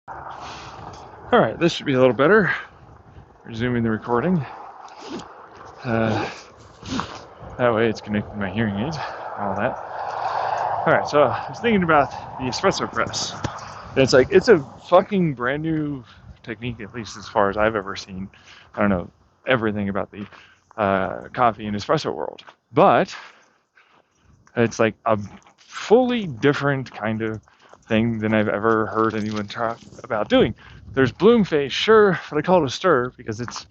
All right, this should be a little better. Resuming the recording. That way it's connected to my hearing aids, all that. All right, so I was thinking about the espresso press. And it's a fucking brand new technique, at least as far as I've ever seen. I don't know everything about the coffee and espresso world, but it's like a fully different kind of thing than I've ever heard anyone talk about doing. There's bloom phase, sure, but I call it a stir because it's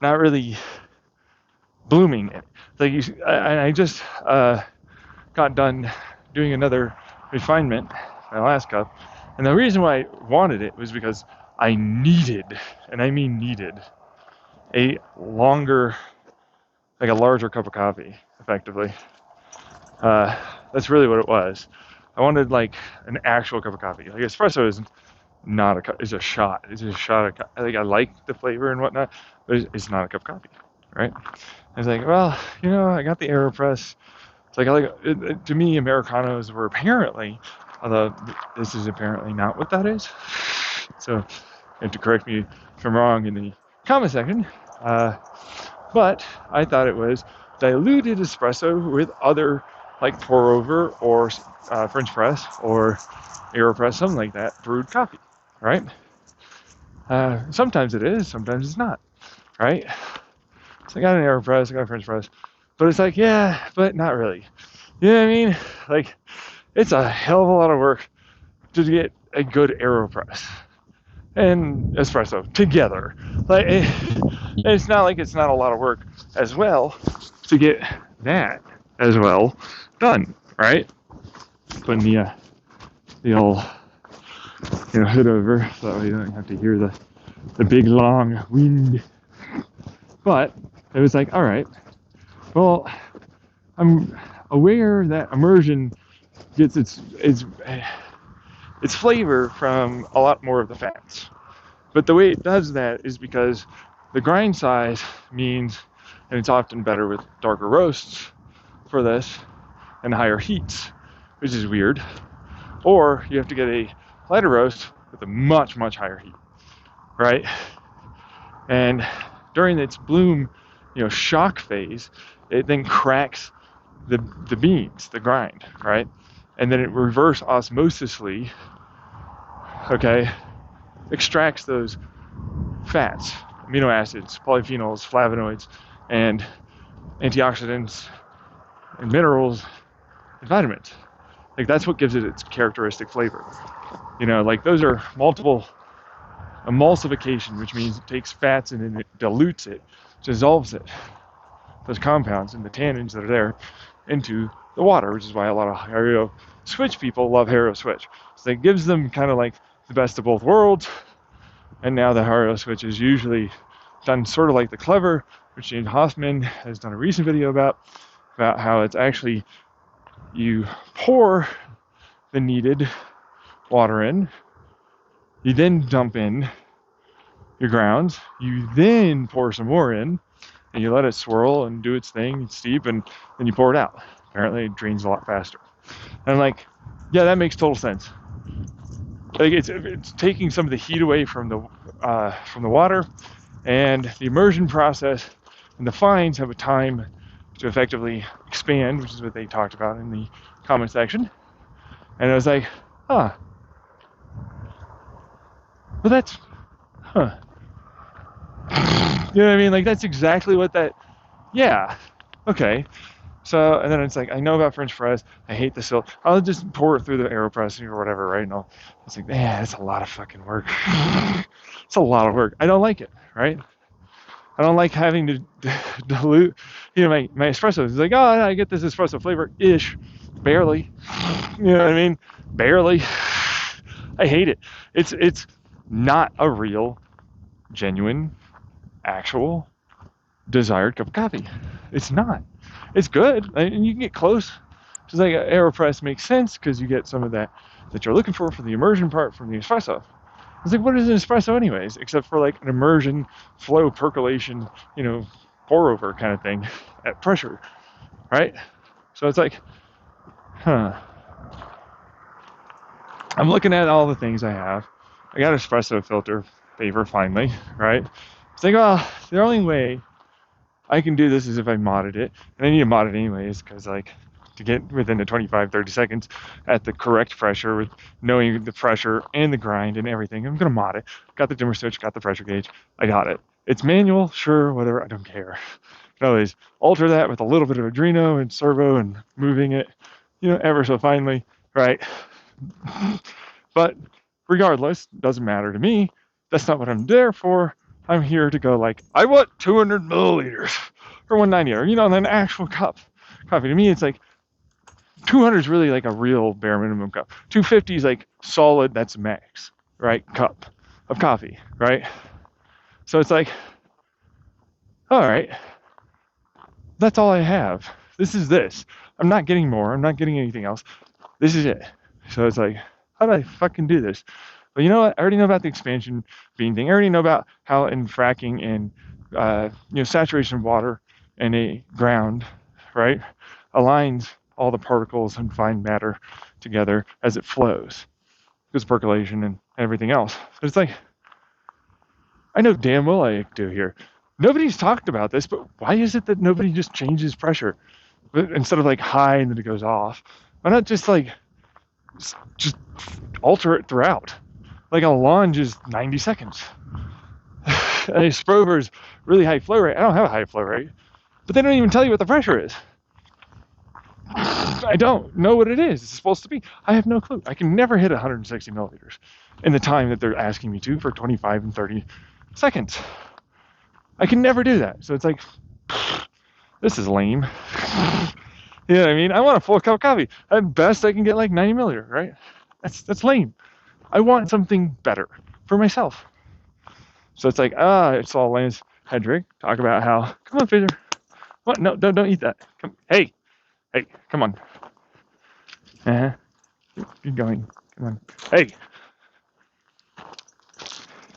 not really blooming. Like I just got done doing another refinement, my last cup, and the reason why I wanted it was because I needed, and I mean needed, a longer, like a larger cup of coffee, effectively. That's really what it was. I wanted like an actual cup of coffee. Like espresso is not a cup; it's a shot. It's a shot of. I like the flavor and whatnot, but it's not a cup of coffee, right? I was like, well, I got the AeroPress. It's like to me, Americanos were apparently, although this is apparently not what that is. So you have to correct me if I'm wrong in the comment section. But I thought it was diluted espresso with other like pour over or French press or AeroPress, something like that, brewed coffee, right? Sometimes it is, sometimes it's not, right? So I got an AeroPress, I got a French press, but it's like, yeah, but not really. You know what I mean? Like, it's a hell of a lot of work to get a good AeroPress and espresso together. Like, it's not like it's not a lot of work as well to get that as well done, right? Putting the old hood over so that way you don't have to hear the big long wind. But it was like, all right, well, I'm aware that immersion gets its flavor from a lot more of the fats. But the way it does that is because the grind size means, and it's often better with darker roasts for this and higher heats, which is weird. Or you have to get a lighter roast with a much, much higher heat, right? And during its bloom, shock phase, it then cracks the beans, the grind, right? And then it reverse osmosisly, okay, extracts those fats, amino acids, polyphenols, flavonoids, and antioxidants, and minerals, and vitamins. Like that's what gives it its characteristic flavor. Like those are multiple emulsification, which means it takes fats and then it dilutes it, dissolves it, those compounds and the tannins that are there, into the water, which is why a lot of Hario Switch people love Hario Switch. So it gives them kind of like the best of both worlds. And now the Hario Switch is usually done sort of like the Clever, which James Hoffman has done a recent video about how it's actually you pour the needed water in, you then dump in your grounds, you then pour some more in, and you let it swirl and do its thing, it's steep, and then you pour it out. Apparently it drains a lot faster. And I'm like, yeah, that makes total sense. Like it's taking some of the heat away from the water, and the immersion process and the fines have a time to effectively expand, which is what they talked about in the comment section. And I was like, huh. Well, that's, huh. You know what I mean? Like that's exactly what that, yeah, okay. So, and then it's like, I know about French fries. I hate the silk. I'll just pour it through the AeroPress or whatever, right? And it's like, man, that's a lot of fucking work. It's a lot of work. I don't like it, right? I don't like having to dilute, my espresso. It's like, oh, I get this espresso flavor-ish. Barely. You know what I mean? Barely. I hate it. It's not a real, genuine, actual, desired cup of coffee. It's not. It's good, and you can get close. Just like AeroPress makes sense because you get some of that you're looking for the immersion part from the espresso. It's like, what is an espresso anyways, except for like an immersion, flow, percolation, pour over kind of thing at pressure, right? So it's like, huh. I'm looking at all the things I have, I got an espresso filter paper finally, right? It's like, well, the only way I can do this is if I modded it. And I need to mod it anyways, because like to get within the 25, 30 seconds at the correct pressure with knowing the pressure and the grind and everything, I'm gonna mod it. Got the dimmer switch, got the pressure gauge, I got it. It's manual, sure, whatever, I don't care. You can always alter that with a little bit of Arduino and servo and moving it, ever so finely, right? But regardless, doesn't matter to me. That's not what I'm there for. I'm here to go like, I want 200 milliliters or 190 or, an actual cup coffee. To me, it's like 200 is really like a real bare minimum cup. 250 is like solid, that's max, right? Cup of coffee, right? So it's like, all right, that's all I have. This is this. I'm not getting more. I'm not getting anything else. This is it. So it's like, how do I fucking do this? But you know what? I already know about the expansion bean thing. I already know about how in fracking and saturation of water in a ground, right, aligns all the particles and fine matter together as it flows. Because percolation and everything else. So it's like, I know damn well I do here. Nobody's talked about this, but why is it that nobody just changes pressure? But instead of like high and then it goes off, why not just like just alter it throughout? Like a lunge is 90 seconds. And a Sprover's really high flow rate. I don't have a high flow rate, but they don't even tell you what the pressure is. I don't know what it is. It's supposed to be. I have no clue. I can never hit 160 milliliters in the time that they're asking me to for 25 and 30 seconds. I can never do that. So it's like, this is lame. You know what I mean? I want a full cup of coffee. At best, I can get like 90 milliliters, right? That's lame. I want something better for myself. So it's like, I saw Lance Hedrick talk about how, come on, Fisher. What? No, don't eat that. Come, hey, come on. Keep going. Come on. Hey.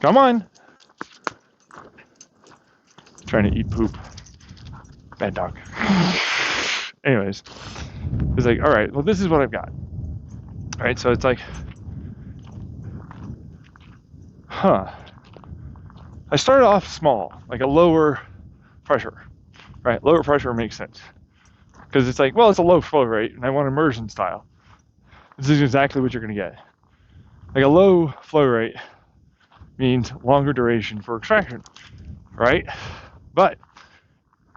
Come on. Trying to eat poop. Bad dog. Anyways, it's like, all right, well, this is what I've got. All right, so it's like, I started off small, like a lower pressure, right? Lower pressure makes sense. Because it's like, well, it's a low flow rate, and I want immersion style. This is exactly what you're going to get. Like a low flow rate means longer duration for extraction, right? But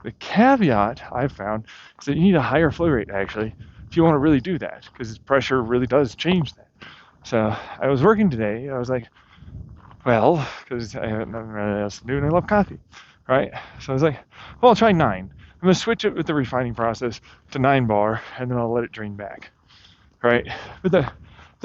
the caveat I've found is that you need a higher flow rate, actually, if you want to really do that, because pressure really does change that. So I was working today, I was like, well, because I have nothing really else to do, and I love coffee, right? So I was like, well, I'll try 9. I'm going to switch it with the refining process to 9 bar, and then I'll let it drain back, right? But the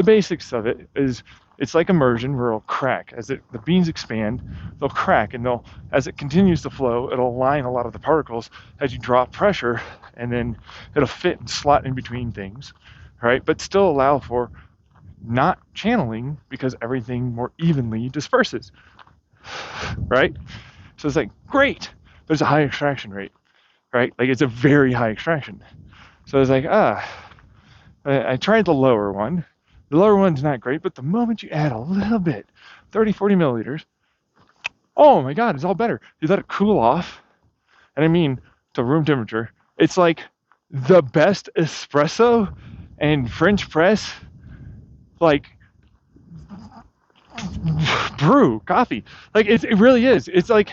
basics of it is it's like immersion where it'll crack. As the beans expand, they'll crack, and as it continues to flow, it'll align a lot of the particles as you drop pressure, and then it'll fit and slot in between things, right? But still allow for not channeling because everything more evenly disperses, right? So it's like, great, but it's a high extraction rate, right? Like it's a very high extraction. So it's like, I tried the lower one. The lower one's not great, but the moment you add a little bit, 30, 40 milliliters, oh my God, it's all better. You let it cool off, and I mean to room temperature, it's like the best espresso and French press, like brew coffee. Like it really is. It's like,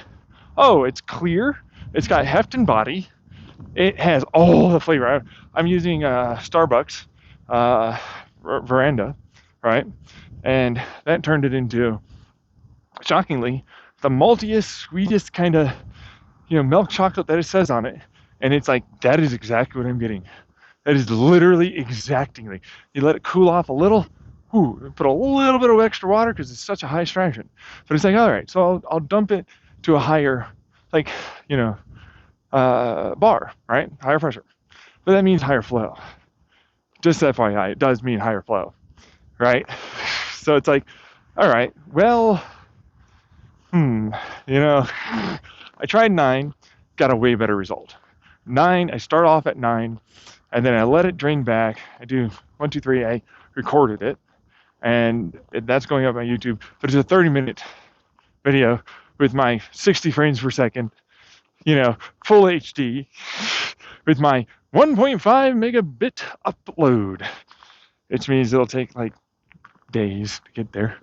oh, it's clear. It's got heft and body. It has all the flavor. I'm using Starbucks Veranda, right? And that turned it into, shockingly, the maltiest, sweetest kind of, milk chocolate that it says on it. And it's like, that is exactly what I'm getting. That is literally exactingly. You let it cool off a little, put a little bit of extra water because it's such a high extraction. But it's like, all right, so I'll dump it to a higher, like, bar, right? Higher pressure. But that means higher flow. Just FYI, it does mean higher flow, right? So it's like, all right, well, I tried 9, got a way better result. 9, I start off at 9, and then I let it drain back. I do 1, 2, 3, I recorded it, and that's going up on YouTube. But it's a 30-minute video with my 60 frames per second, full HD, with my 1.5 megabit upload, which means it'll take like days to get there.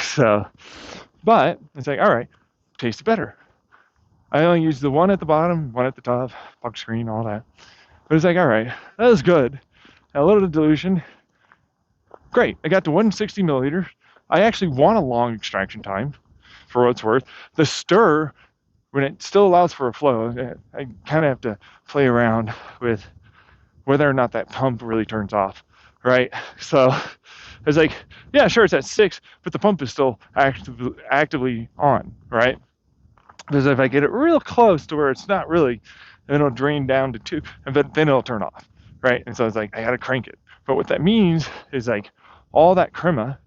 So, but it's like, all right, tastes better. I only use the one at the bottom, one at the top, box screen, all that. But it's like, all right, that was good. A little dilution. Great. I got to 160 milliliters. I actually want a long extraction time for what it's worth. The stir, when it still allows for a flow, I kind of have to play around with whether or not that pump really turns off, right? So it's like, yeah, sure, it's at 6, but the pump is still actively on, right? Because if I get it real close to where it's not really, then it'll drain down to 2, and then it'll turn off, right? And so it's like, I gotta crank it. But what that means is like all that crema,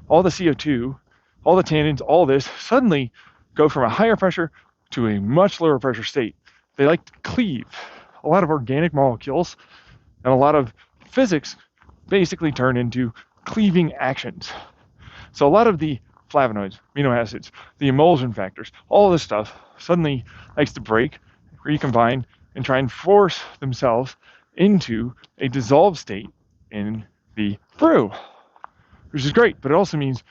all the CO2, all the tannins, all this suddenly go from a higher pressure to a much lower pressure state. They like to cleave. A lot of organic molecules and a lot of physics basically turn into cleaving actions. So a lot of the flavonoids, amino acids, the emulsion factors, all this stuff suddenly likes to break, recombine, and try and force themselves into a dissolved state in the brew, which is great. But it also means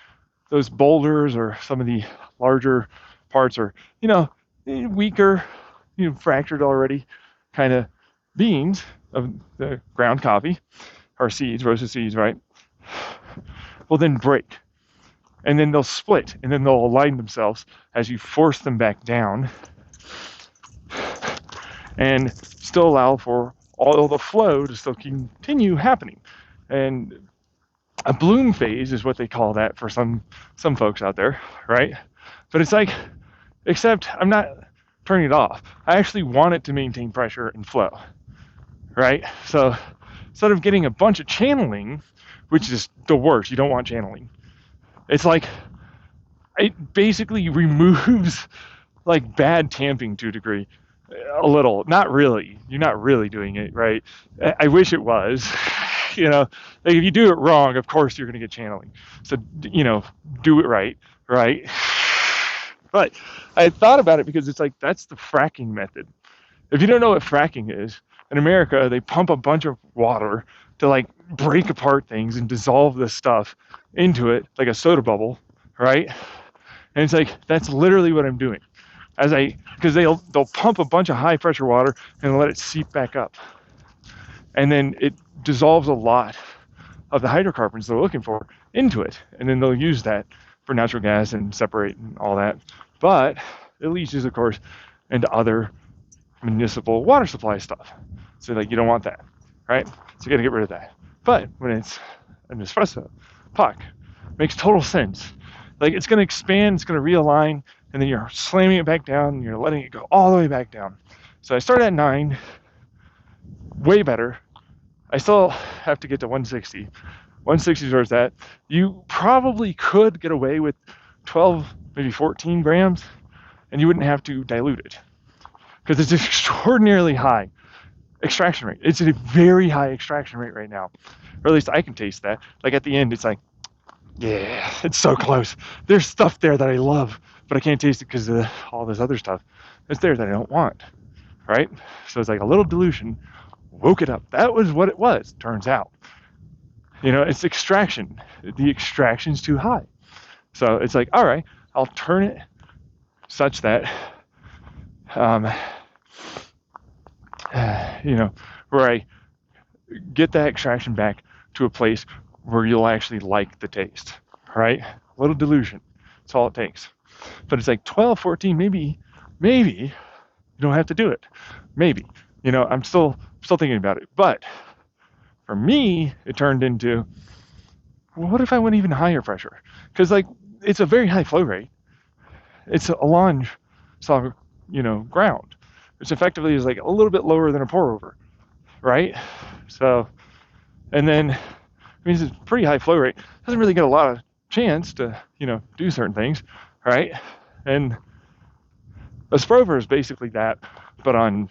those boulders or some of the larger parts are, weaker, fractured already kind of beans of the ground coffee or seeds, roasted seeds, right? Will then break. And then they'll split, and then they'll align themselves as you force them back down and still allow for all the flow to still continue happening. And a bloom phase is what they call that for some folks out there, right? But it's like, except I'm not turning it off. I actually want it to maintain pressure and flow, right? So instead of getting a bunch of channeling, which is the worst, you don't want channeling. It's like, it basically removes like bad tamping to a degree, a little, not really. You're not really doing it, right? I wish it was, like if you do it wrong, of course you're going to get channeling. So, do it right? But I thought about it because it's like, that's the fracking method. If you don't know what fracking is, in America, they pump a bunch of water to like break apart things and dissolve this stuff into it like a soda bubble, right? And it's like, that's literally what I'm doing. Because they'll pump a bunch of high pressure water and let it seep back up. And then it dissolves a lot of the hydrocarbons they're looking for into it. And then they'll use that for natural gas and separate and all that. But it leaches, of course, into other municipal water supply stuff. So like, you don't want that, right? So you got to get rid of that. But when it's an espresso puck, makes total sense. Like, it's going to expand, it's going to realign, and then you're slamming it back down, and you're letting it go all the way back down. So I started at 9, way better. I still have to get to 160. 160 is where it's at. You probably could get away with 12, maybe 14 grams, and you wouldn't have to dilute it. Because it's extraordinarily high extraction rate. It's a very high extraction rate right now. Or at least I can taste that. Like at the end, it's like, yeah, it's so close. There's stuff there that I love, but I can't taste it because of all this other stuff that's there that I don't want, right? So it's like a little dilution woke it up. That was what it was, turns out. It's extraction. The extraction's too high. So it's like, all right, I'll turn it such that, where I get that extraction back to a place where you'll actually like the taste, right? A little dilution. That's all it takes. But it's like 12, 14, maybe you don't have to do it. Maybe. I'm still thinking about it. But for me, it turned into, well, what if I went even higher pressure? Because like, it's a very high flow rate. It's a lunge saw, ground. Which effectively is like a little bit lower than a pour over, right? So, and then it means it's pretty high flow rate. Doesn't really get a lot of chance to, do certain things, right? And a Sprover is basically that, but on,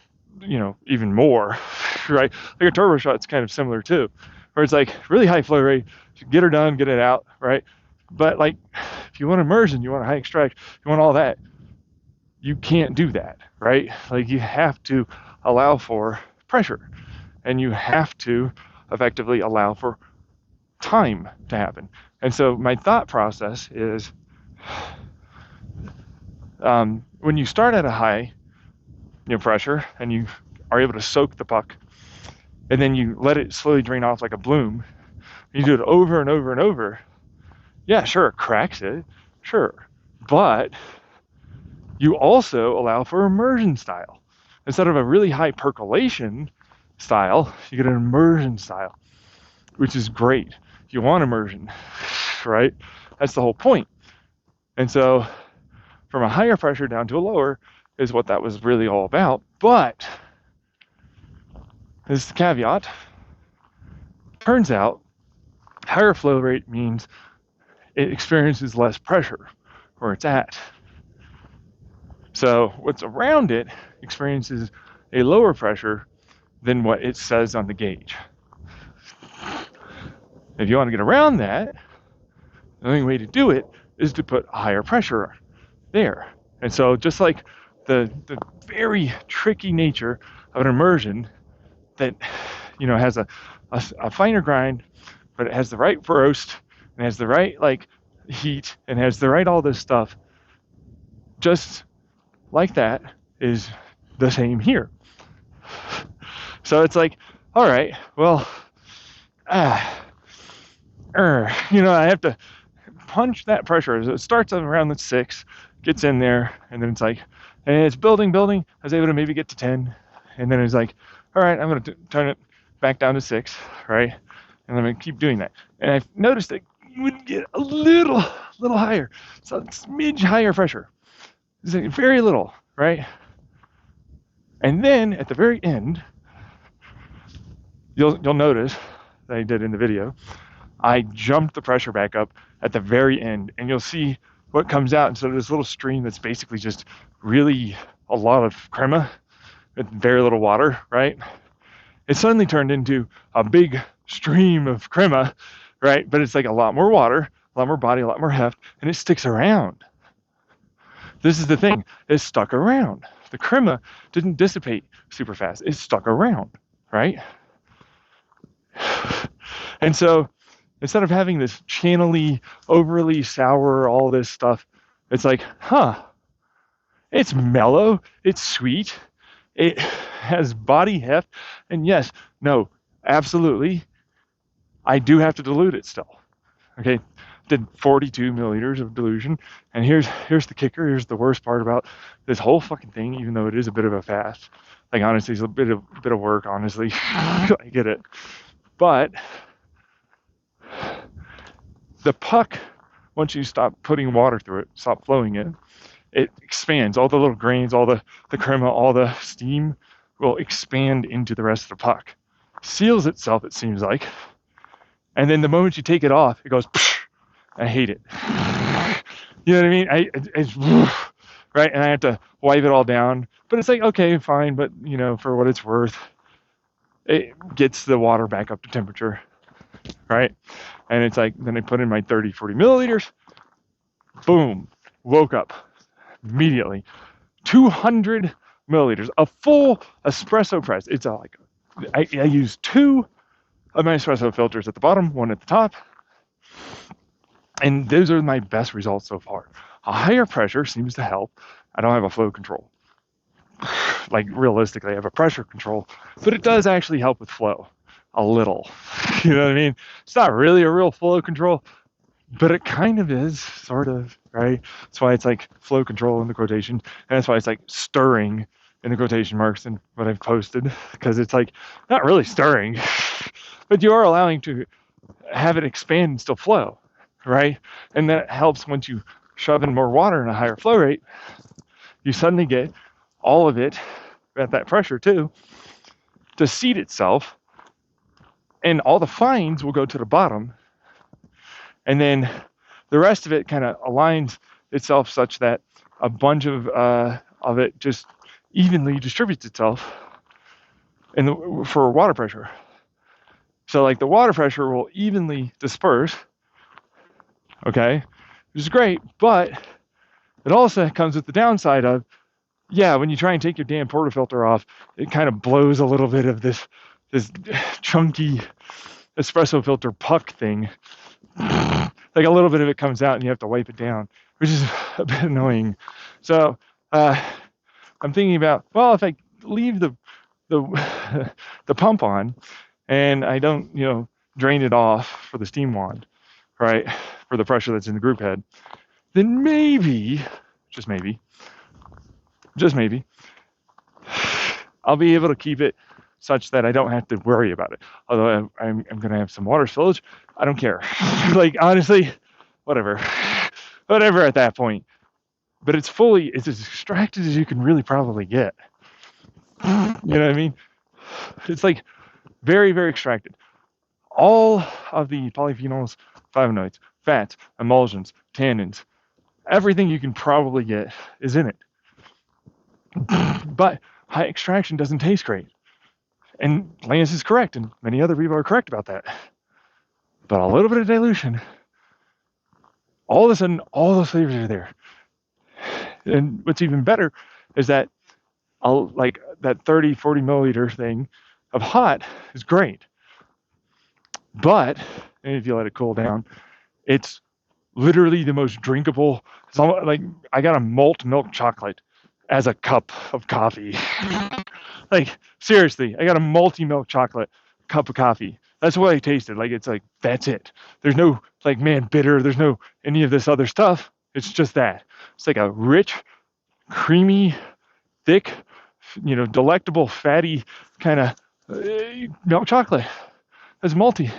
even more, right? Like a turbo shot's kind of similar too, where it's like really high flow rate, get her done, get it out, right? But like, if you want immersion, you want a high extract, you want all that, you can't do that, right? Like you have to allow for pressure, and you have to effectively allow for time to happen. And so my thought process is, when you start at a high, pressure, and you are able to soak the puck, and then you let it slowly drain off like a bloom, you do it over and over and over. Yeah, sure, it cracks it, sure, but you also allow for immersion style. Instead of a really high percolation style, you get an immersion style, which is great. You want immersion, right? That's the whole point. And so from a higher pressure down to a lower is what that was really all about. But this is the caveat. Turns out higher flow rate means it experiences less pressure where it's at. So what's around it experiences a lower pressure than what it says on the gauge. If you want to get around that, the only way to do it is to put a higher pressure there. And so just like the very tricky nature of an immersion that has a finer grind, but it has the right roast and has the right like heat and has the right all this stuff, just like that is the same here. So it's like, all right, well, I have to punch that pressure. It starts around the 6, gets in there, and then it's like, and it's building. I was able to maybe get to 10, and then it's like, all right, I'm going to turn it back down to 6, right? And I'm going to keep doing that. And I've noticed that you would get a little higher, so it's smidge higher pressure. It's like very little, right? And then at the very end, you'll notice that I did in the video, I jumped the pressure back up at the very end, and you'll see what comes out instead of this little stream that's basically just really a lot of crema with very little water, right? It suddenly turned into a big stream of crema, right? But it's like a lot more water, a lot more body, a lot more heft, and it sticks around. This is the thing, it stuck around. The crema didn't dissipate super fast, it stuck around, right? And so instead of having this channely, overly sour, all this stuff, it's like, it's mellow, it's sweet, it has body heft, and yes, no, absolutely, I do have to dilute it still. Okay, did 42 milliliters of dilution, and here's the kicker, here's the worst part about this whole fucking thing, even though it is a bit of a fast. Like honestly, it's a bit of work, honestly. I get it. But the puck, once you stop putting water through it, stop flowing it, it expands. All the little grains, all the crema, all the steam will expand into the rest of the puck. Seals itself, it seems like. And then the moment you take it off, it goes, psh, I hate it. You know what I mean? It's right, and I have to wipe it all down. But it's like, okay, fine, but for what it's worth, it gets the water back up to temperature, right? And it's like, then I put in my 30, 40 milliliters, boom, woke up immediately. 200 milliliters, a full espresso press. It's like, I use 2 of my espresso filters at the bottom, 1 at the top. And those are my best results so far. A higher pressure seems to help. I don't have a flow control. Like realistically, I have a pressure control, but it does actually help with flow a little. You know what I mean? It's not really a real flow control, but it kind of is, sort of, right? That's why it's like flow control in the quotation, and that's why it's like stirring in the quotation marks in what I've posted, because it's like not really stirring, but you are allowing to have it expand and still flow, right? And that helps once you shove in more water and a higher flow rate, you suddenly get all of it at that pressure too to seat itself, and all the fines will go to the bottom, and then the rest of it kind of aligns itself such that a bunch of it just evenly distributes itself for water pressure. So like the water pressure will evenly disperse, okay, which is great, but it also comes with the downside of, yeah, when you try and take your damn portafilter off, it kind of blows a little bit of this chunky espresso filter puck thing. Like a little bit of it comes out and you have to wipe it down, which is a bit annoying. So I'm thinking about, well, if I leave the the pump on and I don't, drain it off for the steam wand, right, for the pressure that's in the group head, then maybe, just maybe, I'll be able to keep it such that I don't have to worry about it. Although I'm going to have some water spillage, I don't care. Like, honestly, whatever at that point. But it's as extracted as you can really probably get. You know what I mean? It's like very, very extracted. All of the polyphenols, flavonoids, fats, emulsions, tannins, everything you can probably get is in it. But high extraction doesn't taste great. And Lance is correct, and many other people are correct about that. But a little bit of dilution, all of a sudden, all those flavors are there. And what's even better is that like that 30, 40 milliliter thing of hot is great. But if you let it cool down, it's literally the most drinkable. It's almost like I got a malt milk chocolate as a cup of coffee. Like, seriously, I got a malty milk chocolate cup of coffee. That's what I tasted. Like, it's like, that's it. There's no, like, man, bitter. There's no any of this other stuff. It's just that. It's like a rich, creamy, thick, delectable, fatty kind of milk chocolate. It's malty.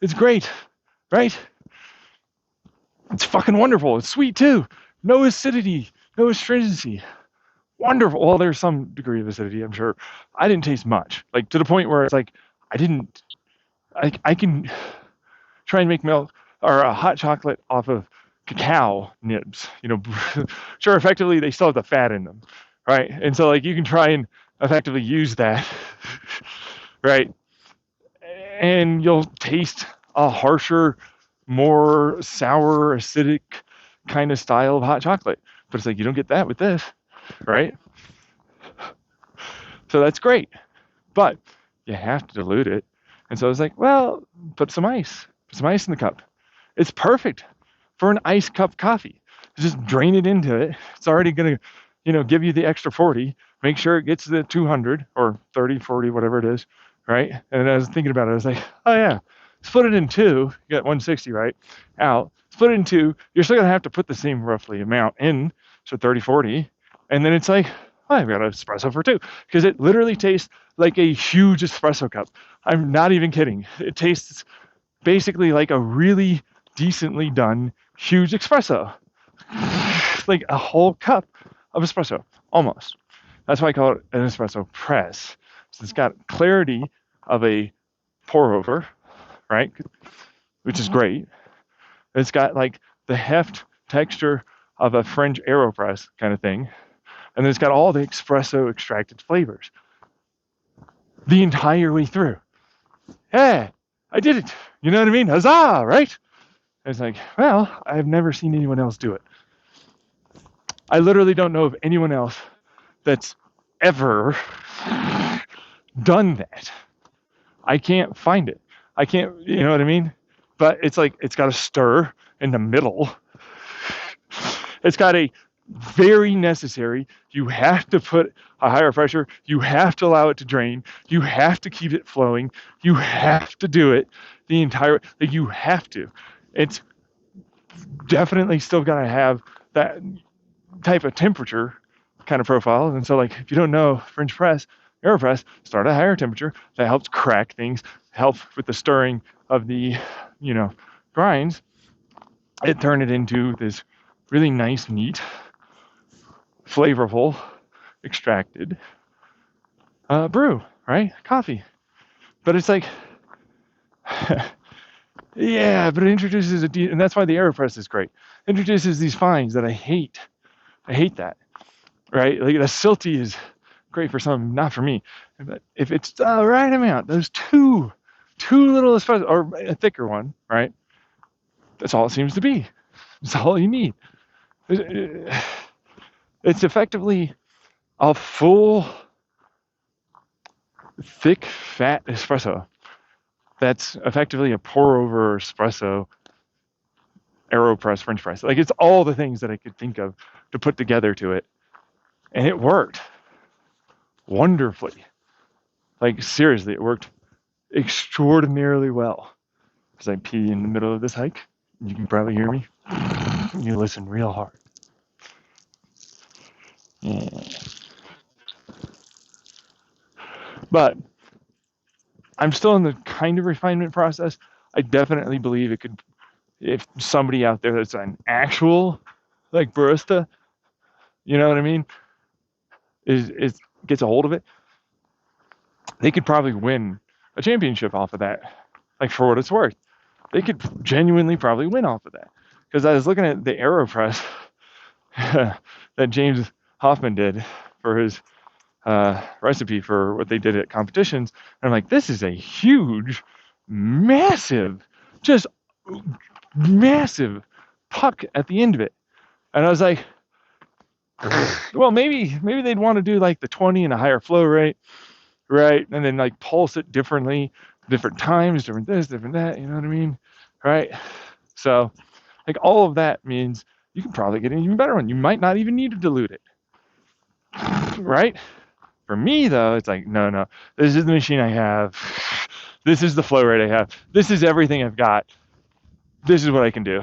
It's great, right? It's fucking wonderful. It's sweet too. No acidity, no astringency. Wonderful. Well, there's some degree of acidity, I'm sure. I didn't taste much, like to the point where it's like I can try and make milk or a hot chocolate off of cacao nibs. Sure, effectively they still have the fat in them, right? And so like you can try and effectively use that, right? And you'll taste a harsher, more sour, acidic kind of style of hot chocolate. But it's like you don't get that with this, right? So that's great. But you have to dilute it. And so I was like, well, put some ice in the cup. It's perfect for an iced cup coffee. Just drain it into it. It's already going to, give you the extra 40. Make sure it gets to the 200 or 30, 40, whatever it is, right? And I was thinking about it. I was like, oh, yeah, split it in two. You got 160, right? Out. Split it in two. You're still going to have to put the same roughly amount in, so 30, 40. And then it's like, I've got an espresso for two. Because it literally tastes like a huge espresso cup. I'm not even kidding. It tastes basically like a really decently done huge espresso. Like a whole cup of espresso, almost. That's why I call it an espresso press. So it's got clarity of a pour over, right? Which is great. It's got like the heft texture of a French AeroPress kind of thing. And then it's got all the espresso extracted flavors the entire way through. Yeah, I did it. You know what I mean? Huzzah, right? It's like, well, I've never seen anyone else do it. I literally don't know of anyone else that's ever done that. I can't find it. I can't, you know what I mean? But it's like, it's got a stir in the middle. It's got a very necessary, you have to put a higher pressure, you have to allow it to drain, you have to keep it flowing, you have to do it the entire, like you have to. It's definitely still got to have that type of temperature kind of profile. And so like, if you don't know French press, AeroPress, start at a higher temperature. That helps crack things, helps with the stirring of the, grinds. It turned it into this really nice, neat, flavorful, extracted brew, right? Coffee. But it's like, yeah, but it introduces and that's why the AeroPress is great. It introduces these fines that I hate. I hate that, right? Like the silty is great for some, not for me. But if it's the right amount, those two too little espresso, or a thicker one, right? That's all it seems to be. That's all you need. It's effectively a full, thick, fat espresso. That's effectively a pour over espresso, AeroPress, French press. Like, it's all the things that I could think of to put together to it. And it worked wonderfully. Like, seriously, it worked extraordinarily well. Because I pee in the middle of this hike. You can probably hear me. You listen real hard. Yeah. But I'm still in the kind of refinement process. I definitely believe it could, if somebody out there that's an actual like barista, you know what I mean, is gets a hold of it, they could probably win a championship off of that. Like, for what it's worth, they could genuinely probably win off of that. Because I was looking at the AeroPress that James Hoffman did for his recipe for what they did at competitions, and I'm like, this is a huge, massive, just massive puck at the end of it. And I was like, well, maybe they'd want to do like the 20 and a higher flow rate, right? And then like pulse it differently, different times, different this, different that, you know what I mean? Right? So like all of that means you can probably get an even better one. You might not even need to dilute it, right? For me though, it's like, no, this is the machine I have. This is the flow rate I have. This is everything I've got. This is what I can do.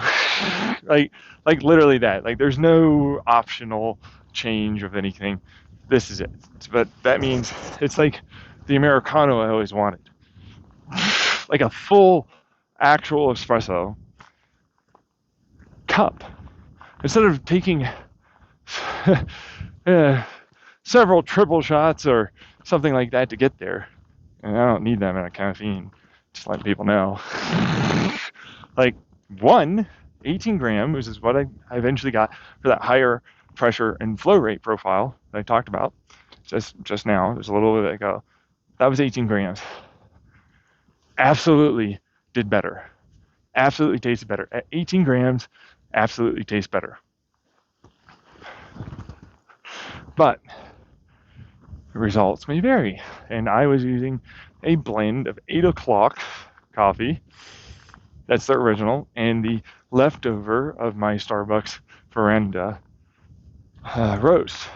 like literally that. Like, there's no optional change of anything. This is it. But that means it's like the Americano I always wanted. Like a full actual espresso cup. Instead of taking several triple shots or something like that to get there. And I don't need that amount of caffeine. Just letting people know. Like, 18 gram, which is what I eventually got for that higher pressure and flow rate profile that I talked about just now. There's a little bit ago. That was 18 grams. Absolutely did better. Absolutely tasted better. At 18 grams, absolutely tastes better. But the results may vary. And I was using a blend of 8 o'clock coffee. That's the original, and the leftover of my Starbucks Veranda roast,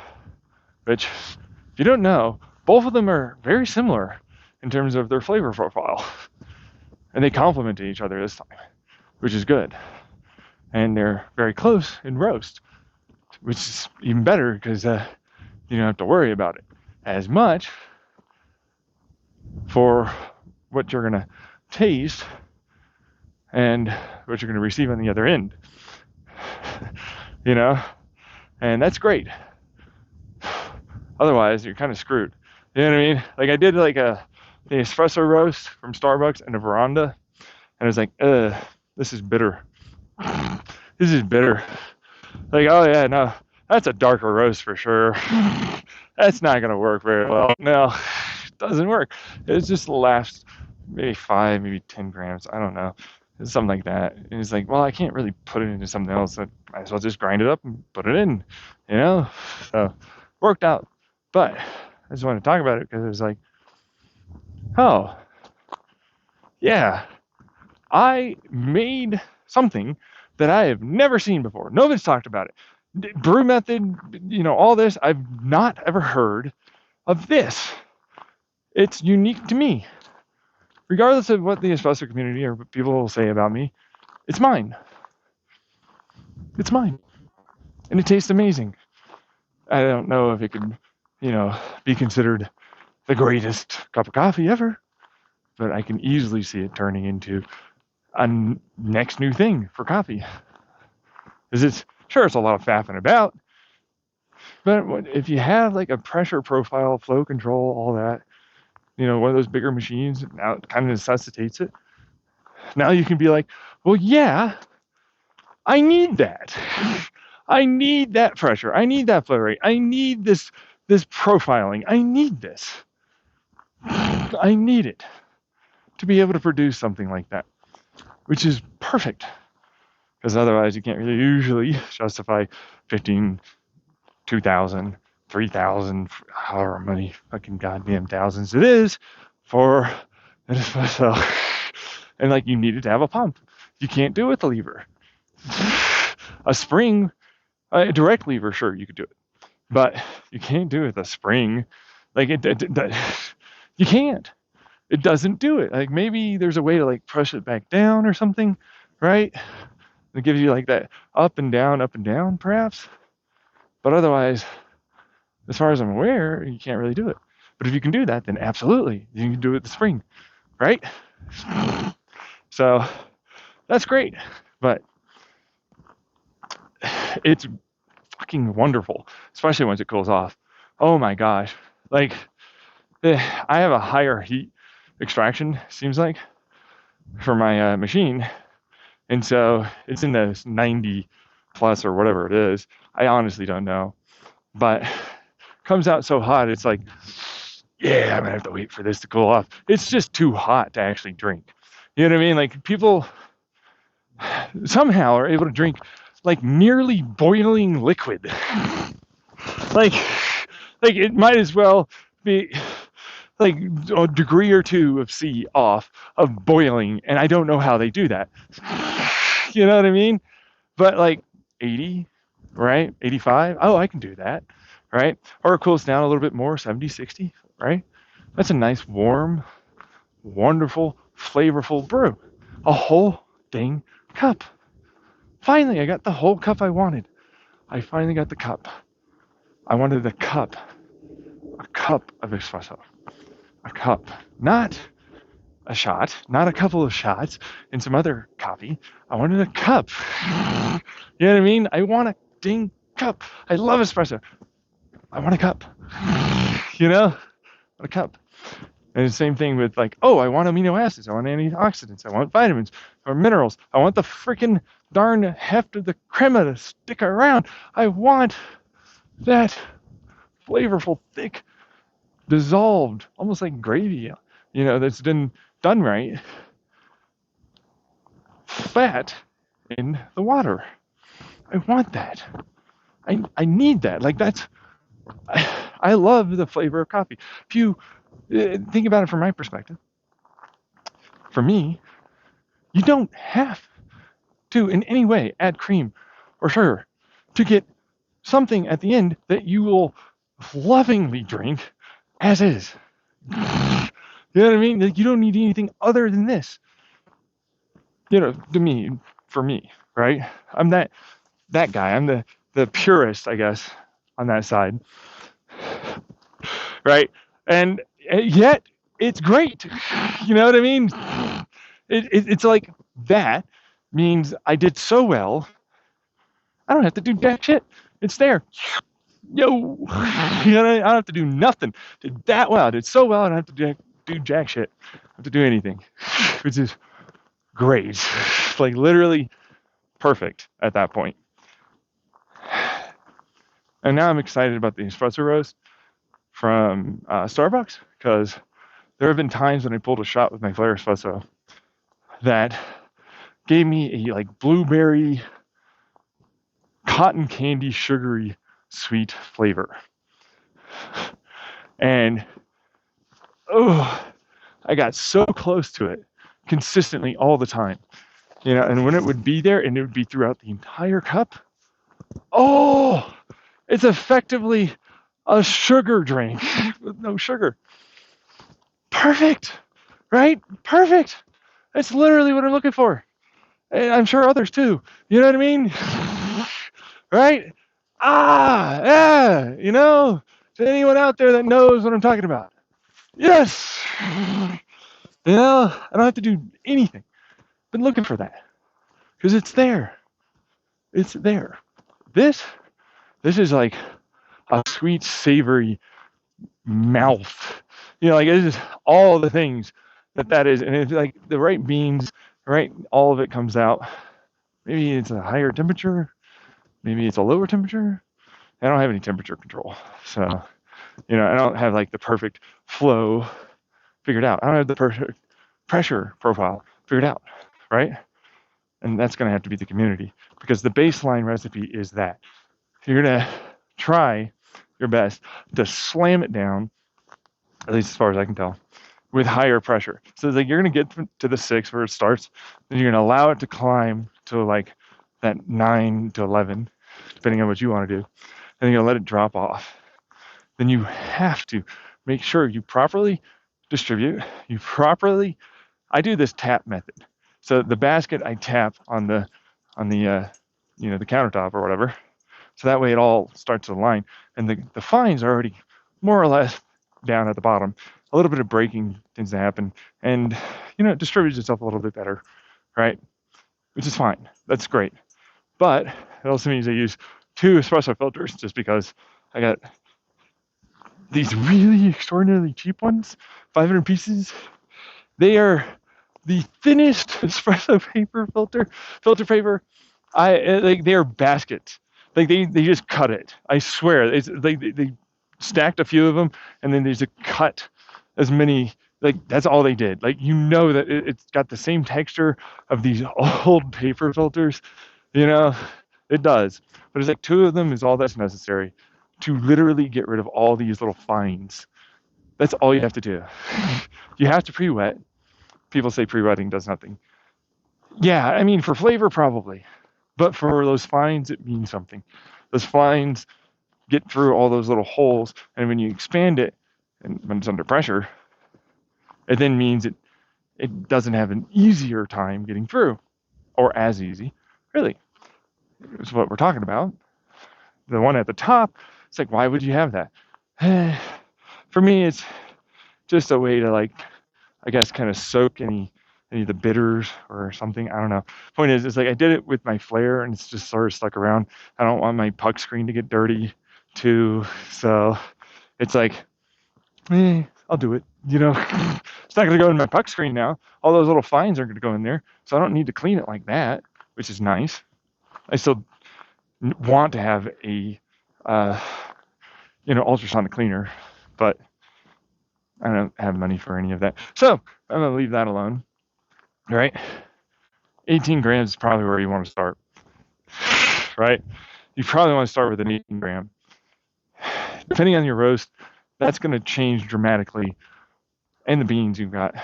which, if you don't know, both of them are very similar in terms of their flavor profile. And they complement each other this time, which is good. And they're very close in roast, which is even better because you don't have to worry about it as much for what you're going to taste and what you're going to receive on the other end. You know? And that's great. Otherwise, you're kind of screwed. You know what I mean? Like, I did like the espresso roast from Starbucks and a Veranda, and I was like, this is bitter. This is bitter. Like, oh yeah, no, that's a darker roast for sure. That's not going to work very well. No, it doesn't work. It just lasts maybe 5, maybe 10 grams. I don't know. Something like that. And it's like, well, I can't really put it into something else. I might as well just grind it up and put it in, you know? So, worked out. But I just wanted to talk about it because it was like, oh, yeah, I made something that I have never seen before. Nobody's talked about it. Brew method, all this. I've not ever heard of this. It's unique to me. Regardless of what the espresso community or what people will say about me, it's mine. It's mine. And it tastes amazing. I don't know if it could, be considered the greatest cup of coffee ever, but I can easily see it turning into a next new thing for coffee. It's a lot of faffing about, but if you have like a pressure profile, flow control, all that, one of those bigger machines, now it kind of necessitates it. Now you can be like, well, yeah, I need that. I need that pressure. I need that flow rate. I need this profiling. I need this. I need it. to be able to produce something like that, which is perfect. Because otherwise you can't really usually justify 15, 2,000, 3,000, however many fucking goddamn thousands it is for an espresso. And like you needed to have a pump. You can't do it with a lever. A spring, a direct lever, sure, you could do it. But you can't do it with a spring. Like you can't. It doesn't do it. Like maybe there's a way to like push it back down or something, right? It gives you like that up and down, perhaps. But otherwise, as far as I'm aware, you can't really do it. But if you can do that, then absolutely, you can do it with the spring, right? So that's great. But it's fucking wonderful, especially once it cools off. Oh my gosh. Like, I have a higher heat extraction, seems like, for my machine. And so it's in the 90 plus or whatever it is. I honestly don't know. But comes out so hot, it's like, yeah, I'm gonna have to wait for this to cool off. It's just too hot to actually drink. You know what I mean? Like people somehow are able to drink like nearly boiling liquid. like it might as well be like a degree or two of C off of boiling, and I don't know how they do that. You know what I mean? But like 80, right? 85, oh, I can do that, right? Or it cools down a little bit more, 70, 60, right? That's a nice, warm, wonderful, flavorful brew. A whole dang cup. Finally, I got the whole cup I wanted. I finally got the cup. I wanted a cup of espresso. A cup, not a shot, not a couple of shots and some other coffee. I wanted a cup. You know what I mean? I want a dang cup. I love espresso. I want a cup. You know? I want a cup. And the same thing with like, oh, I want amino acids. I want antioxidants. I want vitamins or minerals. I want the freaking darn heft of the crema to stick around. I want that flavorful, thick, dissolved, almost like gravy, you know, that's been done right, fat in the water. I want that. I need that. Like that's, I love the flavor of coffee. If you think about it from my perspective, for me, you don't have to in any way add cream or sugar to get something at the end that you will lovingly drink as is. You know what I mean? Like you don't need anything other than this. You know, for me, right? I'm that guy. I'm the purist, I guess, on that side. Right? And yet it's great. You know what I mean? It's like that means I did so well. I don't have to do jack shit. It's there. Yo, you know, I don't have to do nothing. Did that well. I did so well. I don't have to do jack shit. I don't have to do anything, which is great. Like literally perfect at that point. And now I'm excited about the espresso roast from Starbucks because there have been times when I pulled a shot with my Flare espresso that gave me a like blueberry, cotton candy, sugary, sweet flavor. And I got so close to it consistently all the time. You know, and when it would be there and it would be throughout the entire cup, oh, it's effectively a sugar drink with no sugar. Perfect, right? Perfect. That's literally what I'm looking for. And I'm sure others too. You know what I mean? Right? Yeah, you know, to anyone out there that knows what I'm talking about. Yes. You know, I don't have to do anything. Been looking for that. Because it's there. It's there. This is like a sweet, savory mouth. You know, like it's just all the things that is. And it's like the right beans, right? All of it comes out. Maybe it's a higher temperature. Maybe it's a lower temperature. I don't have any temperature control. So, you know, I don't have like the perfect flow figured out. I don't have the perfect pressure profile figured out, right? And that's going to have to be the community, because the baseline recipe is that you're going to try your best to slam it down, at least as far as I can tell, with higher pressure. So it's like you're going to get to the 6 where it starts, then you're going to allow it to climb to like that 9 to 11, depending on what you want to do, and you're going to let it drop off. Then you have to make sure you properly distribute, I do this tap method. So the basket I tap on the the countertop or whatever. So that way it all starts to align, and the fines are already more or less down at the bottom. A little bit of breaking tends to happen, and it distributes itself a little bit better, right? Which is fine. That's great. But it also means I use 2 espresso filters, just because I got these really extraordinarily cheap ones, 500 pieces. They are the thinnest espresso filter paper. They are baskets. Like they just cut it. I swear. It's they stacked a few of them, and then they just cut as many. Like that's all they did. Like that it's got the same texture of these old paper filters. It does. But it's like 2 of them is all that's necessary to literally get rid of all these little fines. That's all you have to do. You have to pre-wet. People say pre-wetting does nothing. Yeah, I mean, for flavor, probably. But for those fines, it means something. Those fines get through all those little holes, and when you expand it, and when it's under pressure, it then means it doesn't have an easier time getting through, or as easy, really. It's what we're talking about. The one at the top, it's like, why would you have that? For me, it's just a way to, like, I guess, kind of soak any of the bitters or something. I don't know. Point is, it's like I did it with my flare, and it's just sort of stuck around. I don't want my puck screen to get dirty, too. So it's like, I'll do it. It's not going to go in my puck screen now. All those little fines aren't going to go in there, so I don't need to clean it like that, which is nice. I still want to have a, ultrasonic cleaner, but I don't have money for any of that. So I'm going to leave that alone. Right? 18 grams is probably where you want to start. Right? You probably want to start with an 18 gram. Depending on your roast, that's going to change dramatically. And the beans you've got,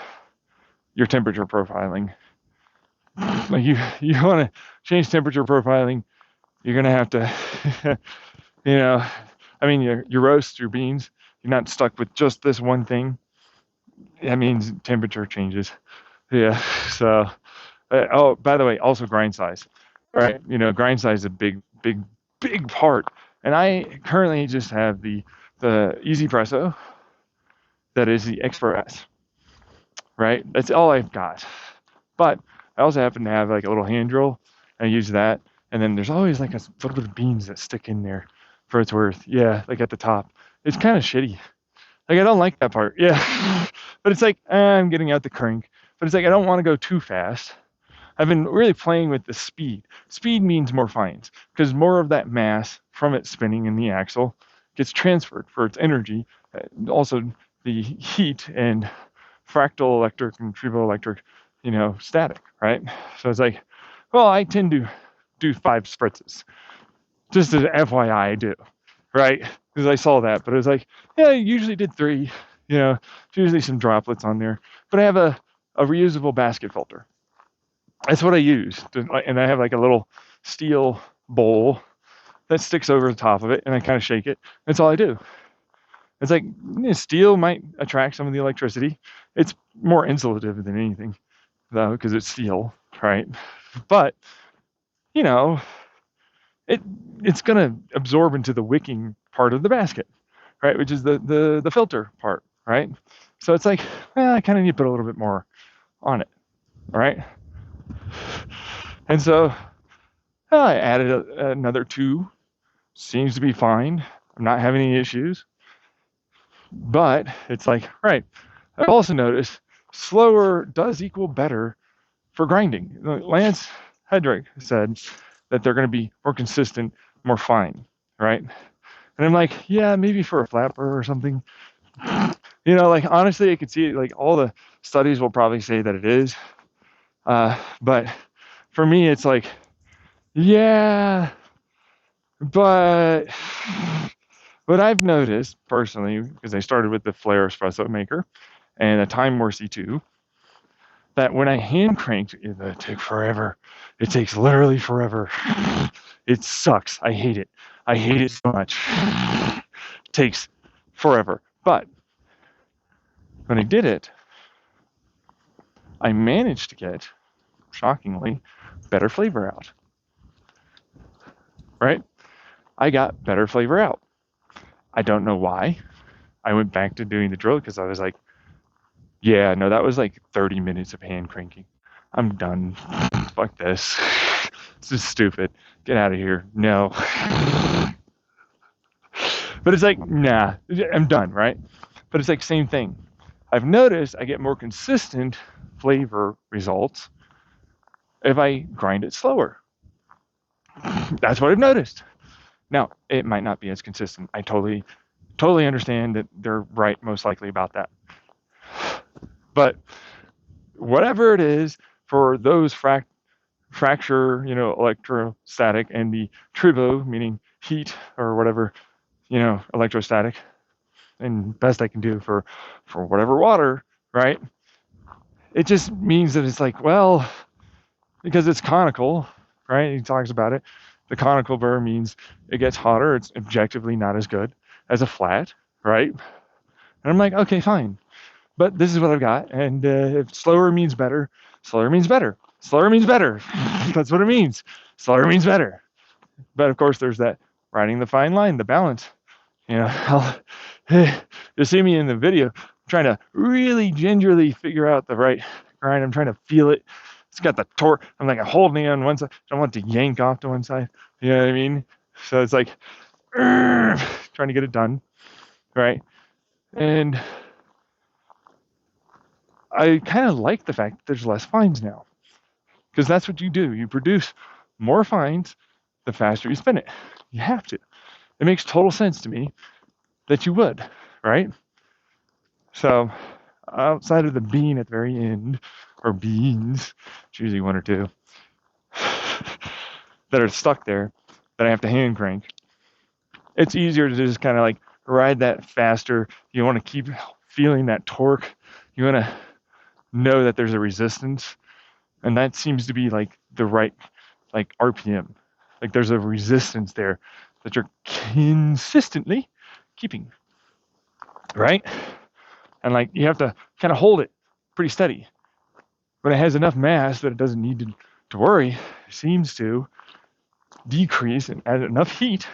your temperature profiling. Like you want to change temperature profiling, you're going to have to, your roast, your beans, you're not stuck with just this one thing. That means temperature changes. Yeah. So, by the way, also grind size. Right? Grind size is a big part. And I currently just have the Easy Presso. That is the Express. Right? That's all I've got. But I also happen to have like a little hand drill. I use that. And then there's always like a little bit of beans that stick in there for its worth. Yeah, like at the top. It's kind of shitty. Like, I don't like that part. Yeah. But it's like, I'm getting out the crank. But it's like, I don't want to go too fast. I've been really playing with the speed. Speed means more fines, because more of that mass from it spinning in the axle gets transferred for its energy. Also, the heat and fractal electric and triboelectric, static, right? So it's like, well, I tend to do 5 spritzes. Just as FYI, I do, right? Because I saw that, but it was like, yeah, I usually did 3. Usually some droplets on there. But I have a reusable basket filter. That's what I use. And I have like a little steel bowl that sticks over the top of it, and I kind of shake it. That's all I do. It's like, steel might attract some of the electricity. It's more insulative than anything, though, because it's steel, right? But, it's going to absorb into the wicking part of the basket, right? Which is the filter part, right? So it's like, I kind of need to put a little bit more on it, all right? And so I added another 2. Seems to be fine. I'm not having any issues. But it's like, right. I've also noticed slower does equal better for grinding. Lance Hedrick said that they're going to be more consistent, more fine, right? And I'm like, yeah, maybe for a flapper or something, Like honestly, I could see it, like all the studies will probably say that it is. But for me, it's like, yeah, but what I've noticed personally, because I started with the Flare espresso maker and a Time Morsi too, that when I hand cranked, it took forever. It takes literally forever. It sucks. I hate it. I hate it so much. It takes forever. But when I did it, I managed to get, shockingly, better flavor out. Right? I got better flavor out. I don't know why. I went back to doing the drill because I was like, yeah, no, that was like 30 minutes of hand cranking. I'm done. Fuck this. This is stupid. Get out of here. No. But it's like, nah, I'm done, right? But it's like same thing. I've noticed I get more consistent flavor results if I grind it slower. That's what I've noticed. Now, it might not be as consistent. I totally understand that they're right most likely about that. But whatever it is for those fracture, electrostatic, and the tribo, meaning heat or whatever, electrostatic, and best I can do for whatever water, right? It just means that it's like, well, because it's conical, right? He talks about it. The conical burr means it gets hotter. It's objectively not as good as a flat, right? And I'm like, okay, fine. But this is what I've got. And if slower means better, slower means better. Slower means better. That's what it means. Slower means better. But of course, there's that riding the fine line, the balance. You see me in the video trying to really gingerly figure out the right grind. I'm trying to feel it. It's got the torque. I'm like holding it on one side. I don't want it to yank off to one side. You know what I mean? So it's like trying to get it done, right? And I kind of like the fact that there's less fines now, because that's what you do. You produce more fines the faster you spin it. You have to. It makes total sense to me that you would, right? So outside of the bean at the very end, or beans, it's usually one or two, that are stuck there that I have to hand crank, it's easier to just kind of like ride that faster. You want to keep feeling that torque. You want to know that there's a resistance, and that seems to be like the right like RPM. Like there's a resistance there that you're consistently keeping, right? And like you have to kind of hold it pretty steady. When it has enough mass that it doesn't need to worry, it seems to decrease and add enough heat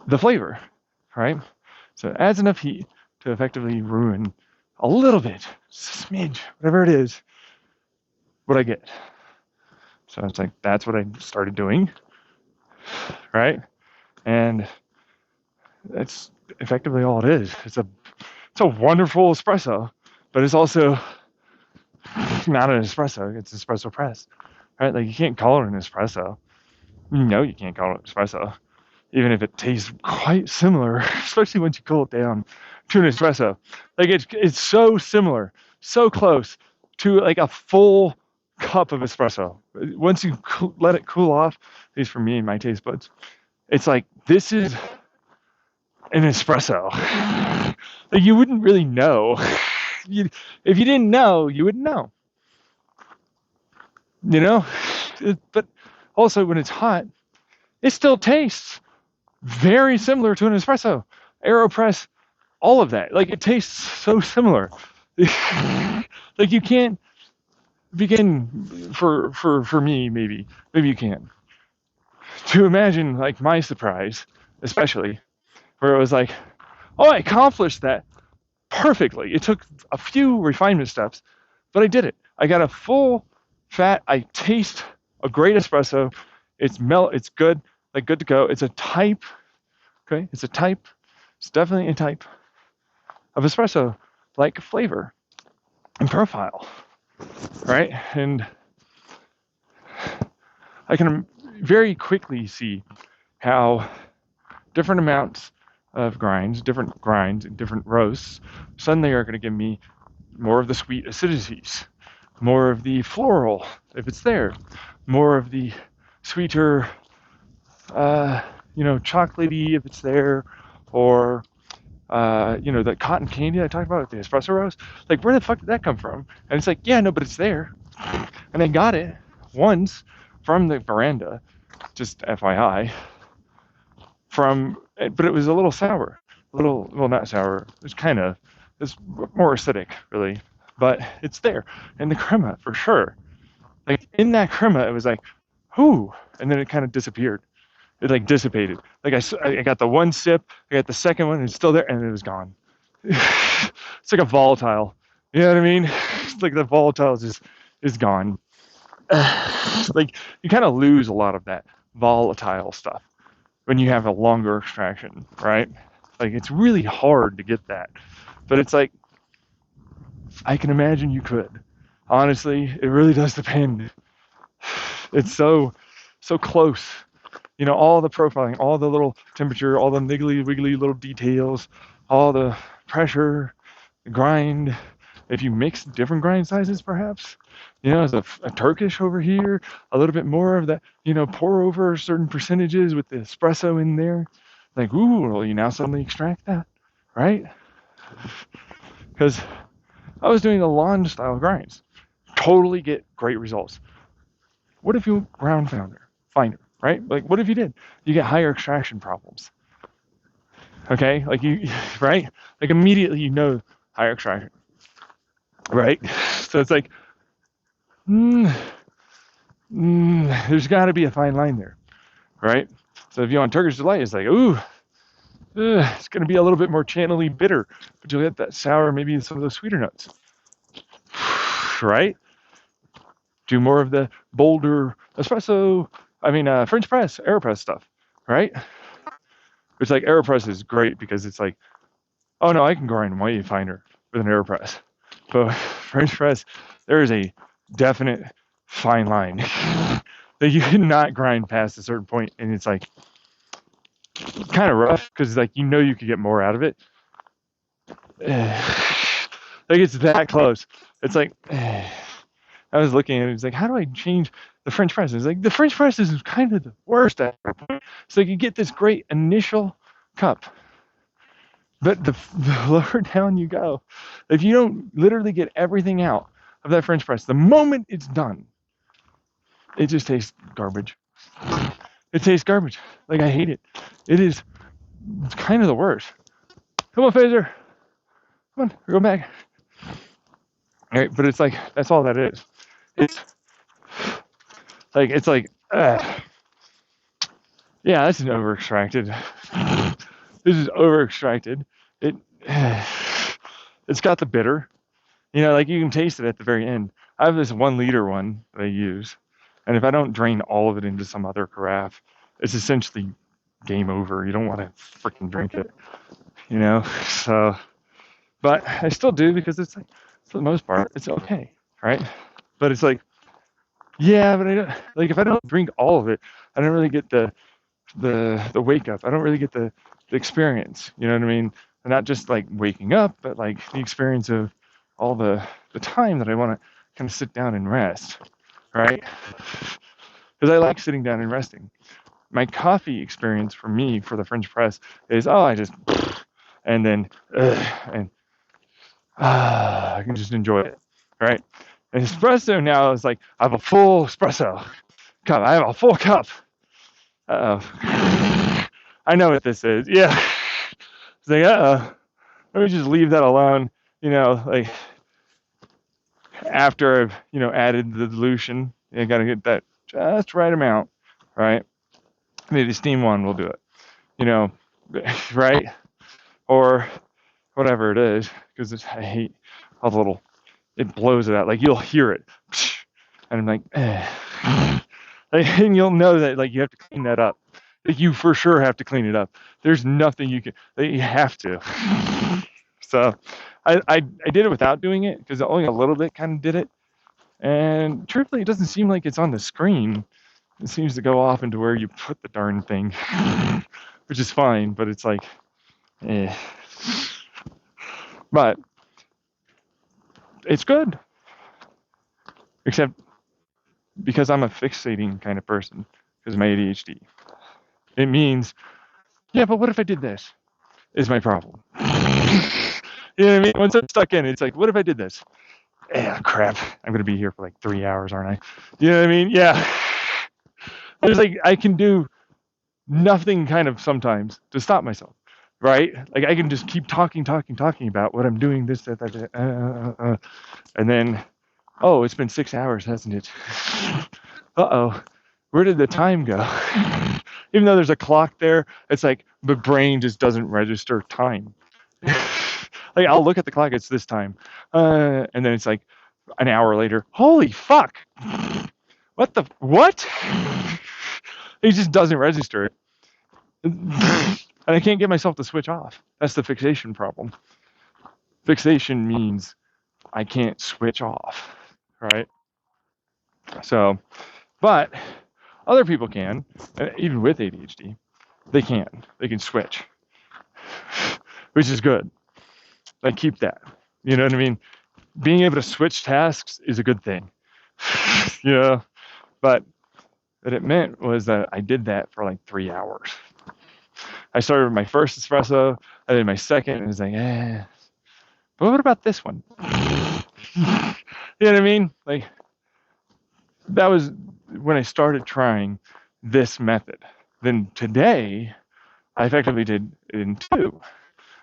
the flavor, right? So it adds enough heat to effectively ruin a little bit, smidge, whatever it is, what I get. So it's like that's what I started doing, right? And that's effectively all it is. It's a wonderful espresso, but it's also not an espresso. It's espresso press, right? Like you can't call it an espresso. You can't call it espresso, even if it tastes quite similar, especially once you cool it down to an espresso. Like it's so similar, so close to like a full cup of espresso. Once you let it cool off, at least for me and my taste buds, it's like this is an espresso. Like you wouldn't really know. If you didn't know, you wouldn't know. But also when it's hot, it still tastes very similar to an espresso. AeroPress, all of that. Like it tastes so similar. Like you can't begin for me, maybe you can, to imagine like my surprise, especially where it was like, oh, I accomplished that perfectly. It took a few refinement steps, but I did it. I got a full fat. I taste a great espresso. It's good, like good to go. It's a type. Okay, it's a type. It's definitely a type of espresso, like flavor and profile, right? And I can very quickly see how different amounts of different grinds, and different roasts, suddenly are going to give me more of the sweet acidities, more of the floral, if it's there, more of the sweeter, chocolatey, if it's there, or the cotton candy I talked about with the espresso roast. Like, where the fuck did that come from? And it's like, yeah, no, but it's there. And I got it once from the veranda, just FYI, but it was a little sour. Well, not sour. It's more acidic, really. But it's there. And the crema, for sure. Like, in that crema, it was like, whoo. And then it kind of disappeared. It like dissipated. Like I got the one sip, I got the second one, and it's still there, and it was gone. It's like a volatile. You know what I mean? It's like the volatile is gone. Like you kind of lose a lot of that volatile stuff when you have a longer extraction, right? Like it's really hard to get that, but it's like I can imagine you could. Honestly, it really does depend. It's so close. All the profiling, all the little temperature, all the niggly wiggly little details, all the pressure, the grind. If you mix different grind sizes, perhaps, as a Turkish over here, a little bit more of that, pour over certain percentages with the espresso in there. Like, ooh, well, you now suddenly extract that, right? Because I was doing the lawn style grinds, totally get great results. What if you ground finer, right? Like, what if you did? You get higher extraction problems. Okay, like right? Like immediately higher extraction, right? So it's like, there's got to be a fine line there, right? So if you want Turkish Delight, it's like, ooh, it's going to be a little bit more channely bitter, but you'll get that sour, maybe some of those sweeter notes, right? Do more of the bolder espresso, French press, AeroPress stuff, right? It's like AeroPress is great because it's like, oh no, I can grind way finer with an AeroPress. But French press, there is a definite fine line that you cannot grind past a certain point, and it's like kind of rough because like you could get more out of it. Like it's that close. It's like I was looking at it. It's like, how do I change the French press? It's like the French press is kind of the worst at that point. So you get this great initial cup, but the lower down you go, if you don't literally get everything out of that French press, the moment it's done, it just tastes garbage. It tastes garbage. Like I hate it. It's kind of the worst. Come on, Phaser. Come on, go back. All right, but it's like that's all that is. It's like yeah, that's an over extracted. This is over extracted. It's got the bitter. Like you can taste it at the very end. I have this 1 liter one that I use, and if I don't drain all of it into some other carafe, it's essentially game over. You don't want to freaking drink it, So, but I still do because it's like, for the most part, it's okay, right? But it's like, yeah, but I don't like if I don't drink all of it, I don't really get the wake up. I don't really get the experience. You know what I mean? And not just like waking up, but like the experience of all the time that I want to kind of sit down and rest, right? Because I like sitting down and resting. My coffee experience for me for the French press is I just and then I can just enjoy it, right? And espresso now is like I have a full espresso cup. I have a full cup. I know what this is. Yeah. It's like, let me just leave that alone, like after I've, added the dilution. I got to get that just right amount, right? Maybe the steam one will do it, right? Or whatever it is, because I hate all the little, it blows it out. Like you'll hear it. And I'm like, and you'll know that like you have to clean that up. Like you for sure have to clean it up. There's nothing you have to. So I did it without doing it because only a little bit kind of did it. And truthfully, it doesn't seem like it's on the screen. It seems to go off into where you put the darn thing, which is fine. But it's like, Eh. But it's good, except because I'm a fixating kind of person, because of my ADHD. It means, yeah, but what if I did this? Is my problem. You know what I mean? Once I'm stuck in, it's like, what if I did this? Yeah, crap. I'm gonna be here for like 3 hours, aren't I? You know what I mean? Yeah. There's like I can do nothing kind of sometimes to stop myself, right? Like I can just keep talking about what I'm doing, this, that, and then, oh, it's been 6 hours, hasn't it? Uh-oh, where did the time go? Even though there's a clock there, it's like the brain just doesn't register time. Like I'll look at the clock, it's this time, and then it's like an hour later. Holy fuck! What the what? It just doesn't register it, and I can't get myself to switch off. That's the fixation problem. Fixation means I can't switch off, right? So, but other people can, even with ADHD, they can. They can switch, which is good. Like keep that. You know what I mean? Being able to switch tasks is a good thing. You know, but what it meant was that I did that for like 3 hours. I started with my first espresso, I did my second, and it was like, but what about this one? You know what I mean? Like that was when I started trying this method. Then today, I effectively did it in two.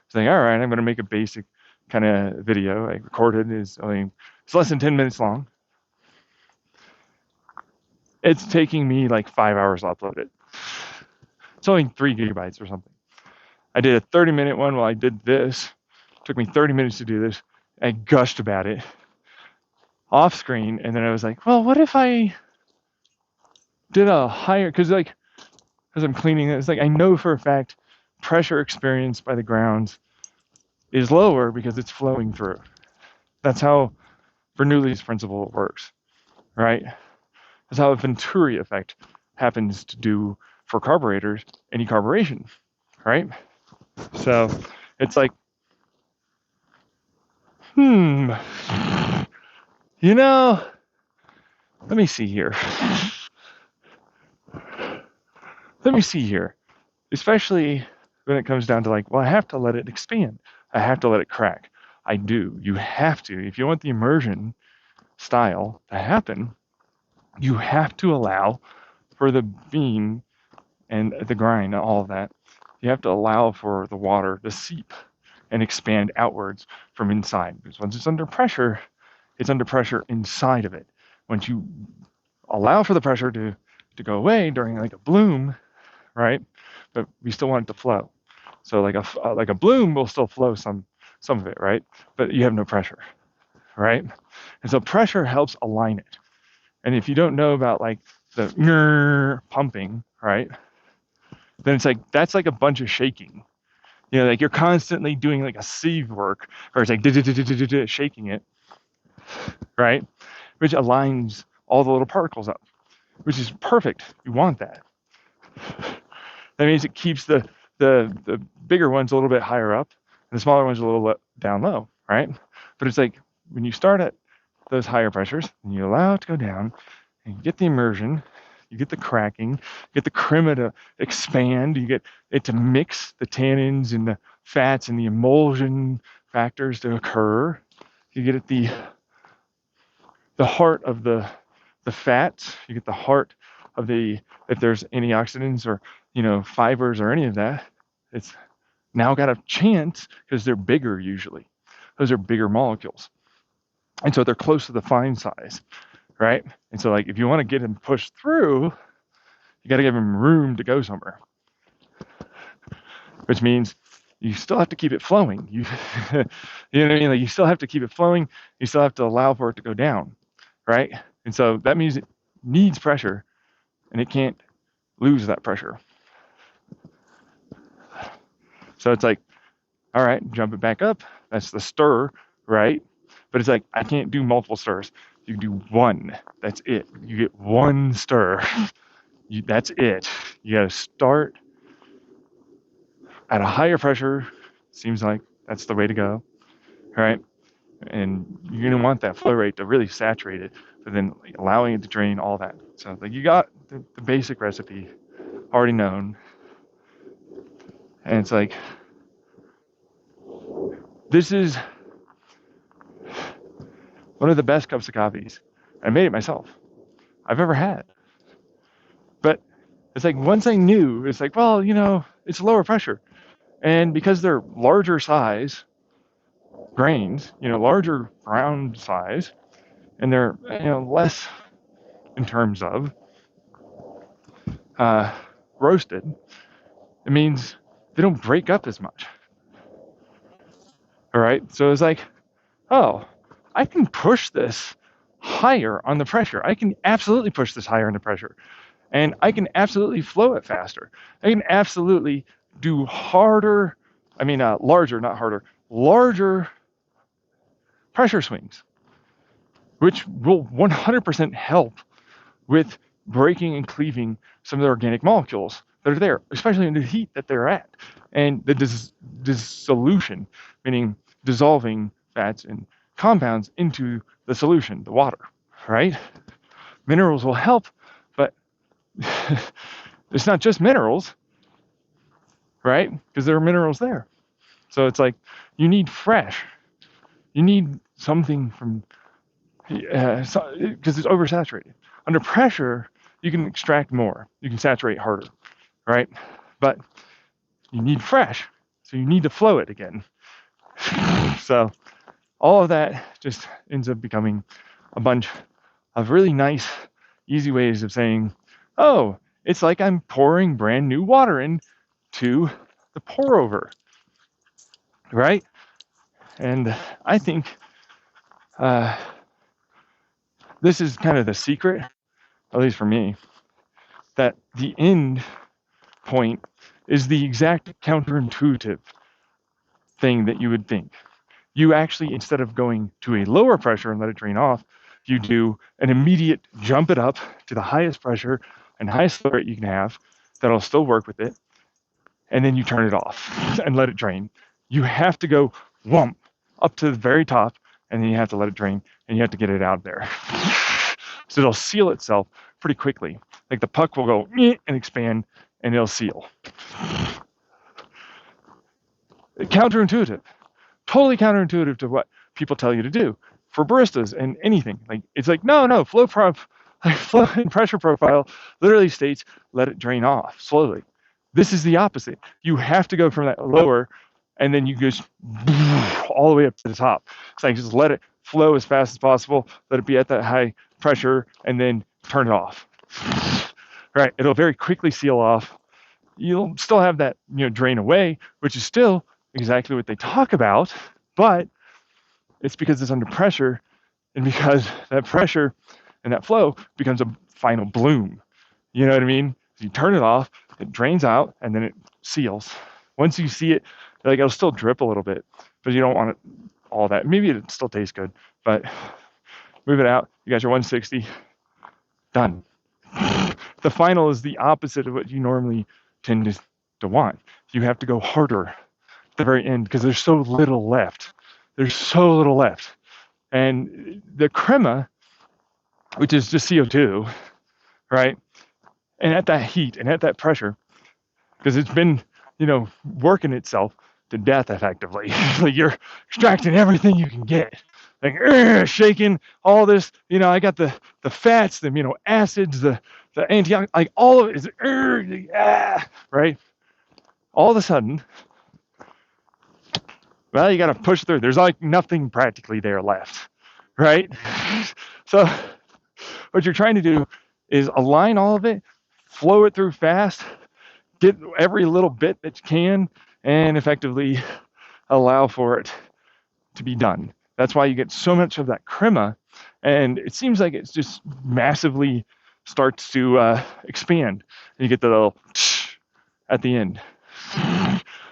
It's like, all right, I'm going to make a basic kind of video. I recorded it's less than 10 minutes long. It's taking me like 5 hours to upload it. It's only 3 gigabytes or something. I did a 30-minute one while I did this. It took me 30 minutes to do this. I gushed about it off screen, and then I was like, well, what if I did a higher, because I'm cleaning it, it's like I know for a fact pressure experienced by the grounds is lower because it's flowing through. That's how Bernoulli's principle works, right? That's how a Venturi effect happens to do for carburetors, any carburation, right? So it's like, you know, let me see here. Let me see here. Especially when it comes down to like, well, I have to let it expand. I have to let it crack. I do. You have to. If you want the immersion style to happen, you have to allow for the bean and the grind and all of that. You have to allow for the water to seep and expand outwards from inside. Because once it's under pressure inside of it. Once you allow for the pressure to go away during like a bloom, right? But we still want it to flow. So like a bloom will still flow some of it, right? But you have no pressure, right? And so pressure helps align it. And if you don't know about like the pumping, right? Then it's like that's like a bunch of shaking. You know, like you're constantly doing like a sieve work, or it's like shaking it, right? Which aligns all the little particles up, which is perfect. You want that. That means it keeps the bigger ones a little bit higher up, and the smaller ones a little bit down low, right? But it's like when you start at those higher pressures, and you allow it to go down, and you get the immersion, you get the cracking, you get the crema to expand, you get it to mix the tannins and the fats and the emulsion factors to occur. You get at the heart of the fats, you get the heart of the, if there's antioxidants or fibers or any of that, it's now got a chance because they're bigger usually. Those are bigger molecules. And so they're close to the fine size, right? And so like if you want to get them pushed through, you got to give them room to go somewhere. Which means you still have to keep it flowing. You know what I mean? Like you still have to keep it flowing. You still have to allow for it to go down, right? And so that means it needs pressure, and it can't lose that pressure. So it's like, all right, jump it back up. That's the stir, right? But it's like, I can't do multiple stirs. You do one. That's it. You get one stir. That's it. You got to start at a higher pressure Seems like that's the way to go, right? And you're gonna want that flow rate to really saturate it, but then like, allowing it to drain, all that. So like you got the basic recipe already known, and it's like this is one of the best cups of coffees. I made it myself I've ever had. But it's like once I knew, it's like, well, it's lower pressure. And because they're larger size grains, larger ground size, and they're, less in terms of roasted, it means they don't break up as much. All right. So it's like, oh, I can push this higher on the pressure. I can absolutely push this higher on the pressure. And I can absolutely flow it faster. I can absolutely do harder, larger, not harder, larger pressure swings, which will 100% help with breaking and cleaving some of the organic molecules that are there, especially in the heat that they're at. And the dissolution, meaning dissolving fats and compounds into the solution, the water, right? Minerals will help, but it's not just minerals, right? Because there are minerals there. So it's like you need fresh. You need something from, because it's oversaturated. Under pressure, you can extract more. You can saturate harder, right? But you need fresh. So you need to flow it again. So all of that just ends up becoming a bunch of really nice, easy ways of saying, oh, it's like I'm pouring brand new water into the pour over, right? And I think this is kind of the secret, at least for me, that the end point is the exact counterintuitive thing that you would think. You actually, instead of going to a lower pressure and let it drain off, you do an immediate jump it up to the highest pressure and highest flow rate you can have that'll still work with it, and then you turn it off and let it drain. You have to go whump up to the very top, and then you have to let it drain, and you have to get it out there. So it'll seal itself pretty quickly. Like the puck will go and expand, and it'll seal. Counterintuitive. Totally counterintuitive to what people tell you to do for baristas and anything. Like it's like no flow and pressure profile literally states let it drain off slowly. This is the opposite. You have to go from that lower, and then you just all the way up to the top. It's like just let it flow as fast as possible. Let it be at that high pressure, and then turn it off. Right? It'll very quickly seal off. You'll still have that drain away, which is still exactly what they talk about, but it's because it's under pressure, and because that pressure and that flow becomes a final bloom. You know what I mean? So you turn it off, it drains out, and then it seals. Once you see it, like it'll still drip a little bit, but you don't want it all that. Maybe it still tastes good, but move it out. You got your 160, done. The final is the opposite of what you normally tend to want. You have to go harder at the very end because there's so little left. There's so little left. And the crema, which is just CO2, right? And at that heat and at that pressure, because it's been, working itself to death effectively. Like you're extracting everything you can get. Like shaking all this, I got the fats, the amino acids, the antioxidants, like all of it is right? All of a sudden, well, you got to push through. There's like nothing practically there left, right? So what you're trying to do is align all of it, flow it through fast, get every little bit that you can, and effectively allow for it to be done. That's why you get so much of that crema, and it seems like it's just massively starts to expand, and you get the little at the end.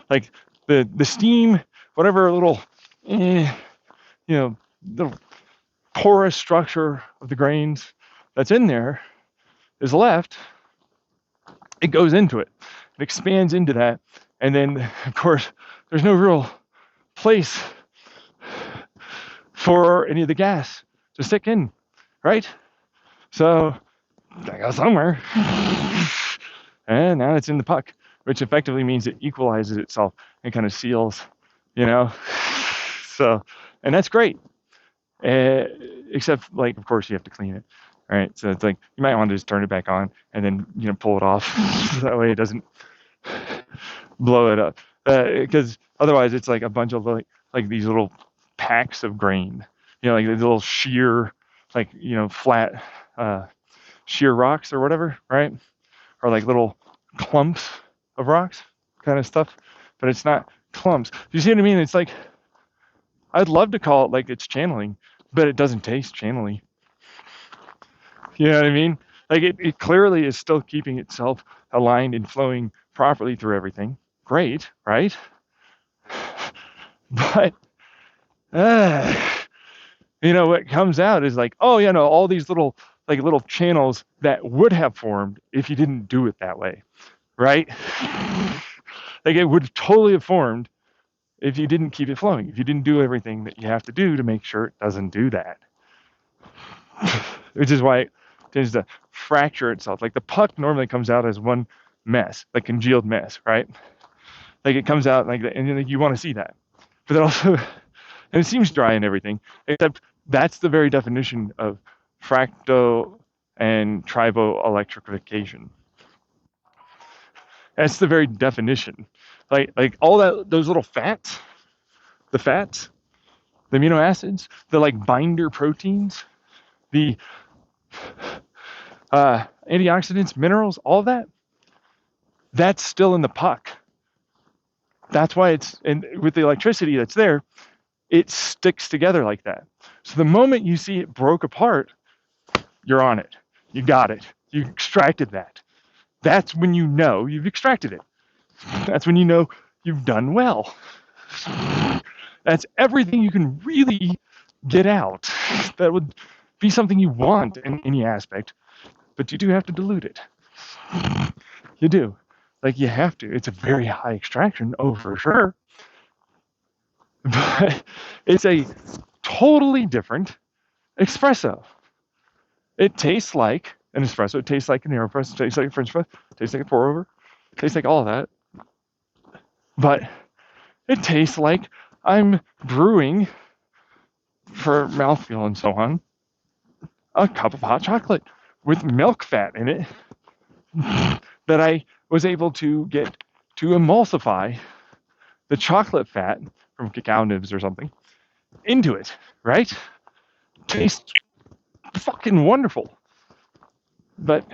Like the steam, whatever little, the porous structure of the grains that's in there is left, it goes into it. It expands into that. And then, of course, there's no real place for any of the gas to stick in, right? So I go somewhere. And now it's in the puck, which effectively means it equalizes itself and kind of seals, you know? So, and that's great. Except, like, of course, you have to clean it, right? So it's like, you might want to just turn it back on and then, pull it off. That way it doesn't blow it up. Because otherwise it's like a bunch of like these little packs of grain, like these little sheer, like, flat sheer rocks or whatever, right? Or like little clumps of rocks kind of stuff, but it's not clumps. You see what I mean? It's like, I'd love to call it like it's channeling, but it doesn't taste channely. You know what I mean? Like it clearly is still keeping itself aligned and flowing properly through everything. Great, right? But what comes out is like, oh, all these little channels that would have formed if you didn't do it that way, right? Like it would totally have formed if you didn't keep it flowing, if you didn't do everything that you have to do to make sure it doesn't do that. Which is why it tends to fracture itself. Like the puck normally comes out as one mess, like congealed mess, right? Like it comes out like that, and you want to see that. But then also, and it seems dry and everything, except that's the very definition of fracto and triboelectrification. That's the very definition. Like all those little fats, the amino acids, the like binder proteins, the antioxidants, minerals, all of that's still in the puck. That's why and with the electricity that's there, it sticks together like that. So the moment you see it broke apart, you're on it. You got it. You extracted that. That's when you know you've extracted it. That's when you know you've done well. That's everything you can really get out. That would be something you want in any aspect, but you do have to dilute it. You do. Like you have to. It's a very high extraction, for sure. But it's a totally different espresso. It tastes like an espresso. It tastes like an AeroPress. It tastes like a French press. It tastes like a pour over. It tastes like all of that. But it tastes like I'm brewing, for mouthfeel and so on, a cup of hot chocolate with milk fat in it that I was able to get to emulsify the chocolate fat from cacao nibs or something into it, right? Tastes fucking wonderful. But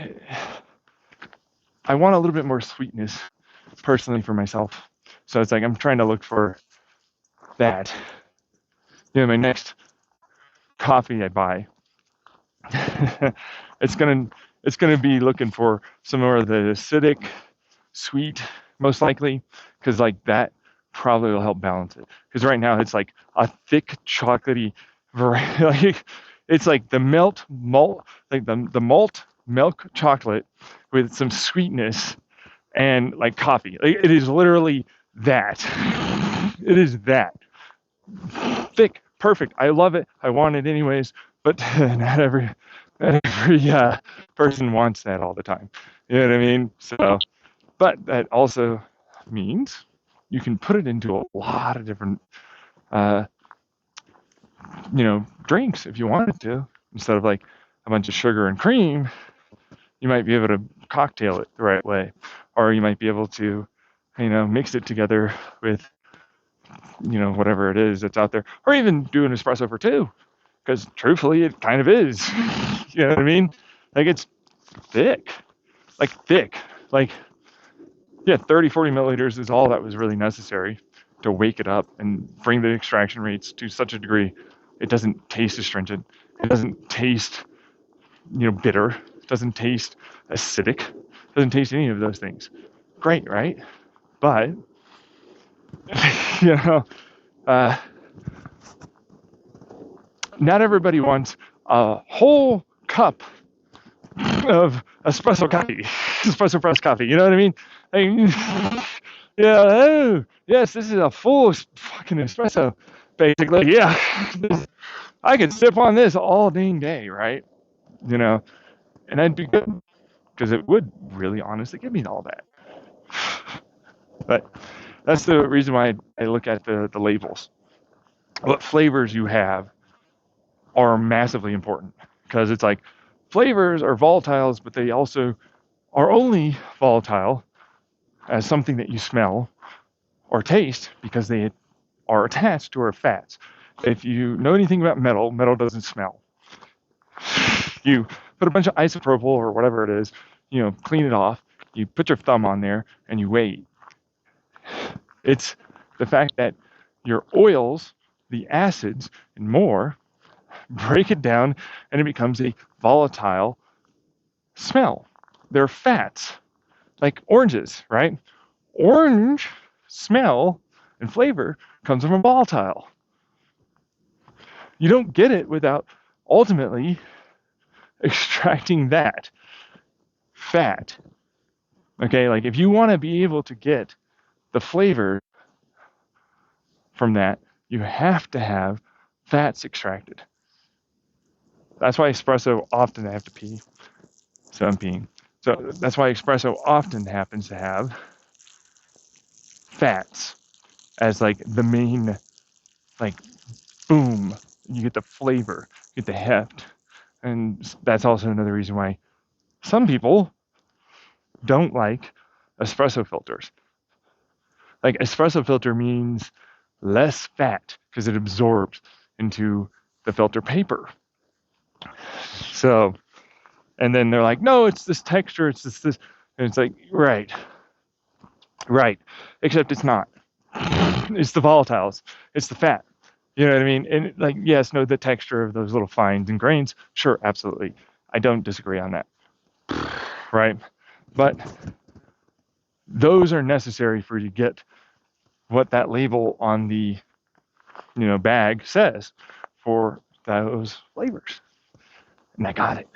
I want a little bit more sweetness personally for myself. So it's like I'm trying to look for that. My next coffee I buy, it's gonna be looking for some more of the acidic, sweet, most likely, because like that probably will help balance it. Because right now it's like a thick chocolatey variety. Like, it's like the malt, like the malt milk chocolate with some sweetness and like coffee. Like, it is literally that. It is that thick, perfect. I love it. I want it anyways. But not every person wants that all the time. You know what I mean? So, but that also means you can put it into a lot of different, drinks if you wanted to. Instead of like a bunch of sugar and cream, you might be able to cocktail it the right way, or you might be able to, mix it together with, whatever it is that's out there, or even do an espresso for two. Because truthfully, it kind of is. You know what I mean? Like it's thick. Like 30, 40 milliliters is all that was really necessary to wake it up and bring the extraction rates to such a degree it doesn't taste astringent. It doesn't taste, bitter. It doesn't taste acidic. It doesn't taste any of those things. Great, right? But, not everybody wants a whole cup of espresso coffee, espresso press coffee. You know what I mean? Like, yeah, oh, yes, this is a full fucking espresso, basically. Yeah, I could sip on this all dang day, right? You know, and that'd be good because it would really honestly give me all that. But that's the reason why I look at the labels. What flavors you have are massively important because it's like flavors are volatiles, but they also are only volatile as something that you smell or taste because they are attached to our fats. If you know anything about metal, metal doesn't smell. You put a bunch of isopropyl or whatever it is, clean it off, you put your thumb on there and you wait. It's the fact that your oils, the acids, and more break it down and it becomes a volatile smell. They're fats, like oranges, right? Orange smell and flavor comes from a volatile. You don't get it without ultimately extracting that fat. Okay, like if you want to be able to get the flavor from that, you have to have fats extracted. That's why espresso often, I have to pee, so I'm peeing. So that's why espresso often happens to have fats as like the main, like, boom, you get the flavor, you get the heft. And that's also another reason why some people don't like espresso filters. Like espresso filter means less fat because it absorbs into the filter paper. So, and then they're like, no, it's this texture, it's this, and it's like, right, except it's not. It's the volatiles, it's the fat. You know what I mean? And like, yes, no, the texture of those little fines and grains, sure, absolutely. I don't disagree on that, right? But those are necessary for you to get what that label on the bag says for those flavors. And I got it.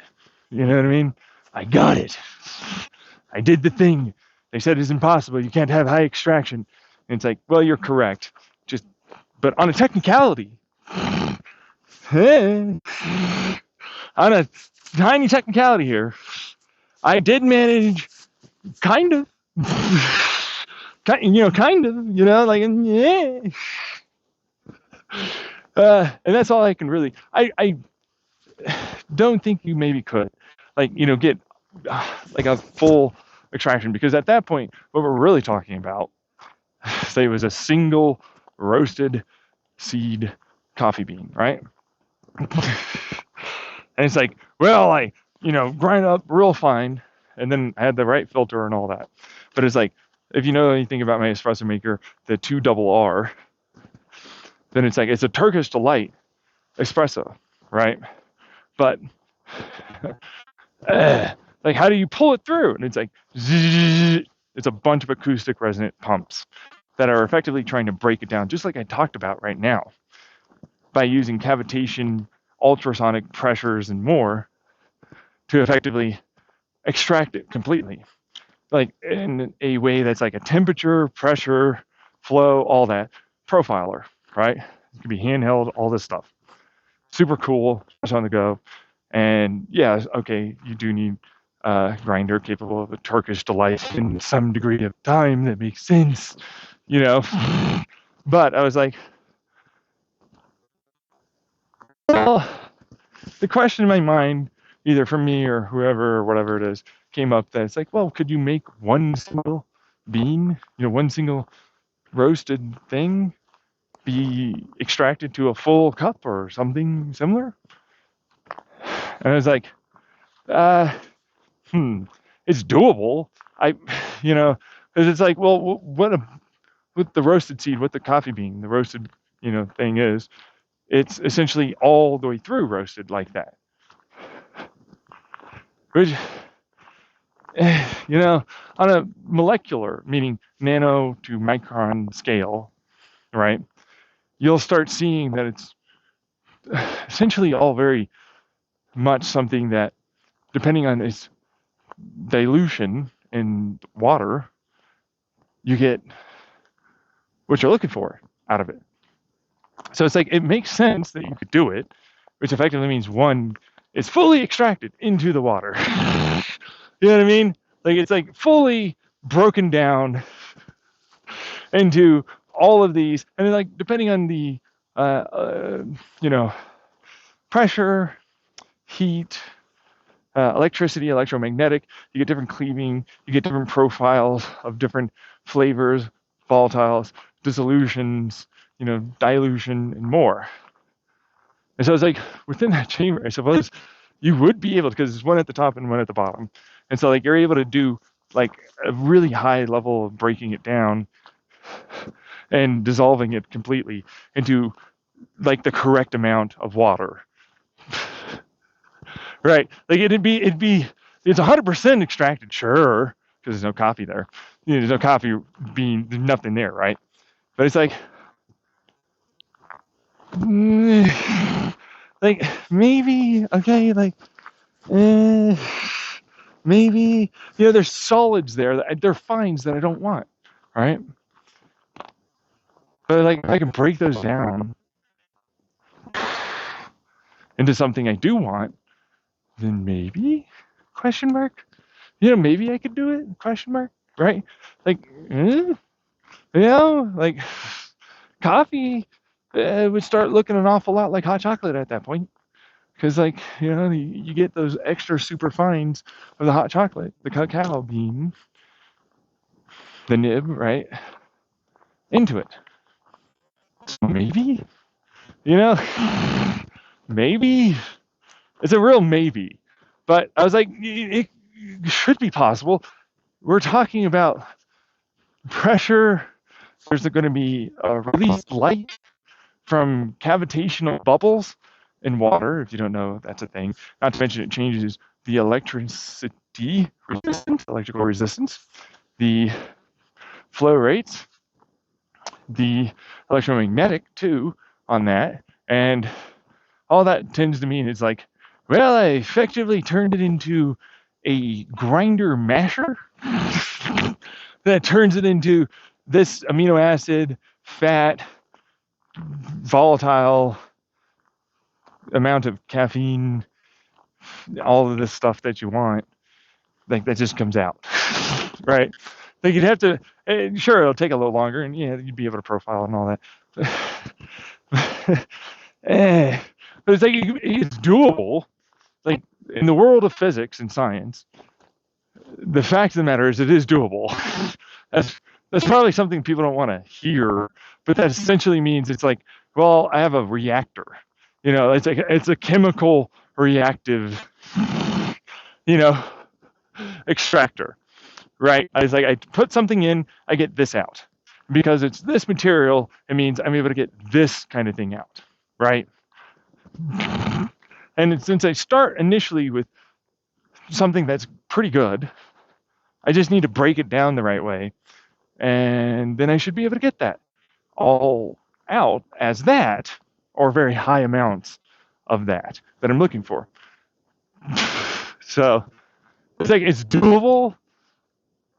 You know what I mean? I got it. I did the thing. They said it's impossible. You can't have high extraction. And it's like, well, you're correct. But on a technicality, on a tiny technicality here, I did manage, kind of, like, yeah. And that's all I can really. I don't think you maybe could, get like a full extraction, because at that point, what we're really talking about, say, it was a single roasted seed coffee bean, right? And it's like, well, I grind up real fine, and then I had the right filter and all that. But it's like, if you know anything about my espresso maker, the 2RR, then it's like, it's a Turkish delight espresso, right? But like, how do you pull it through? And it's like, it's a bunch of acoustic resonant pumps that are effectively trying to break it down, just like I talked about right now, by using cavitation, ultrasonic pressures, and more to effectively extract it completely, like in a way that's like a temperature, pressure, flow, all that profiler, right? It can be handheld, all this stuff. Super cool, it's on the go. And yeah, okay, you do need a grinder capable of a Turkish delight in some degree of time. That makes sense, But I was like, well, the question in my mind, either from me or whoever or whatever it is, came up that it's like, well, could you make one single bean, one single roasted thing be extracted to a full cup or something similar? And I was like, it's doable. Because it's like, well, what with the roasted seed, what the coffee bean, the roasted, thing is, it's essentially all the way through roasted like that. Which, on a molecular, meaning nano to micron scale, right, you'll start seeing that it's essentially all very much something that, depending on its dilution in water, you get what you're looking for out of it. So it's like, it makes sense that you could do it, which effectively means one, it's fully extracted into the water. You know what I mean? Like, it's like fully broken down into all of these, and then, like, depending on the, you know, pressure, heat, electricity, electromagnetic, you get different cleaving, you get different profiles of different flavors, volatiles, dissolutions, you know, dilution, and more. And so it's like, within that chamber, I suppose you would be able to, because there's one at the top and one at the bottom. And so, like, you're able to do like a really high level of breaking it down and dissolving it completely into like the correct amount of water. Right. Like, it's 100% extracted, sure, because there's no coffee there. You know, there's no coffee bean, there's nothing there, right? But it's like, like, maybe, okay, like, maybe, you know, there's solids there, they're fines that I don't want, right? But like, if I can break those down into something I do want, then maybe, question mark, you know, maybe I could do it, question mark, right? Like, you know, like, coffee would start looking an awful lot like hot chocolate at that point. Because, like, you know, you get those extra super fines of the hot chocolate, the cacao bean, the nib, right, into it. So maybe, you know, maybe. It's a real maybe. But I was like, it should be possible. We're talking about pressure. There's going to be released light from cavitational bubbles in water, if you don't know that's a thing. Not to mention, it changes the electricity resistance, electrical resistance, the flow rates, the electromagnetic too on that. And all that tends to mean is like, well, I effectively turned it into a grinder masher that turns it into this amino acid, fat, volatile amount of caffeine, all of this stuff that you want, like, that just comes out, right? Like, you'd have to, sure, it'll take a little longer, and yeah, you'd be able to profile and all that. But it's like, it's doable. Like, in the world of physics and science, the fact of the matter is, it is doable. That's probably something people don't want to hear, but that essentially means it's like, well, I have a reactor. You know, it's like, it's a chemical reactive, you know, extractor, right? I was like, I put something in, I get this out. Because it's this material, it means I'm able to get this kind of thing out, right? And since I start initially with something that's pretty good, I just need to break it down the right way, and then I should be able to get that all out as that, or very high amounts of that I'm looking for. So it's like, it's doable,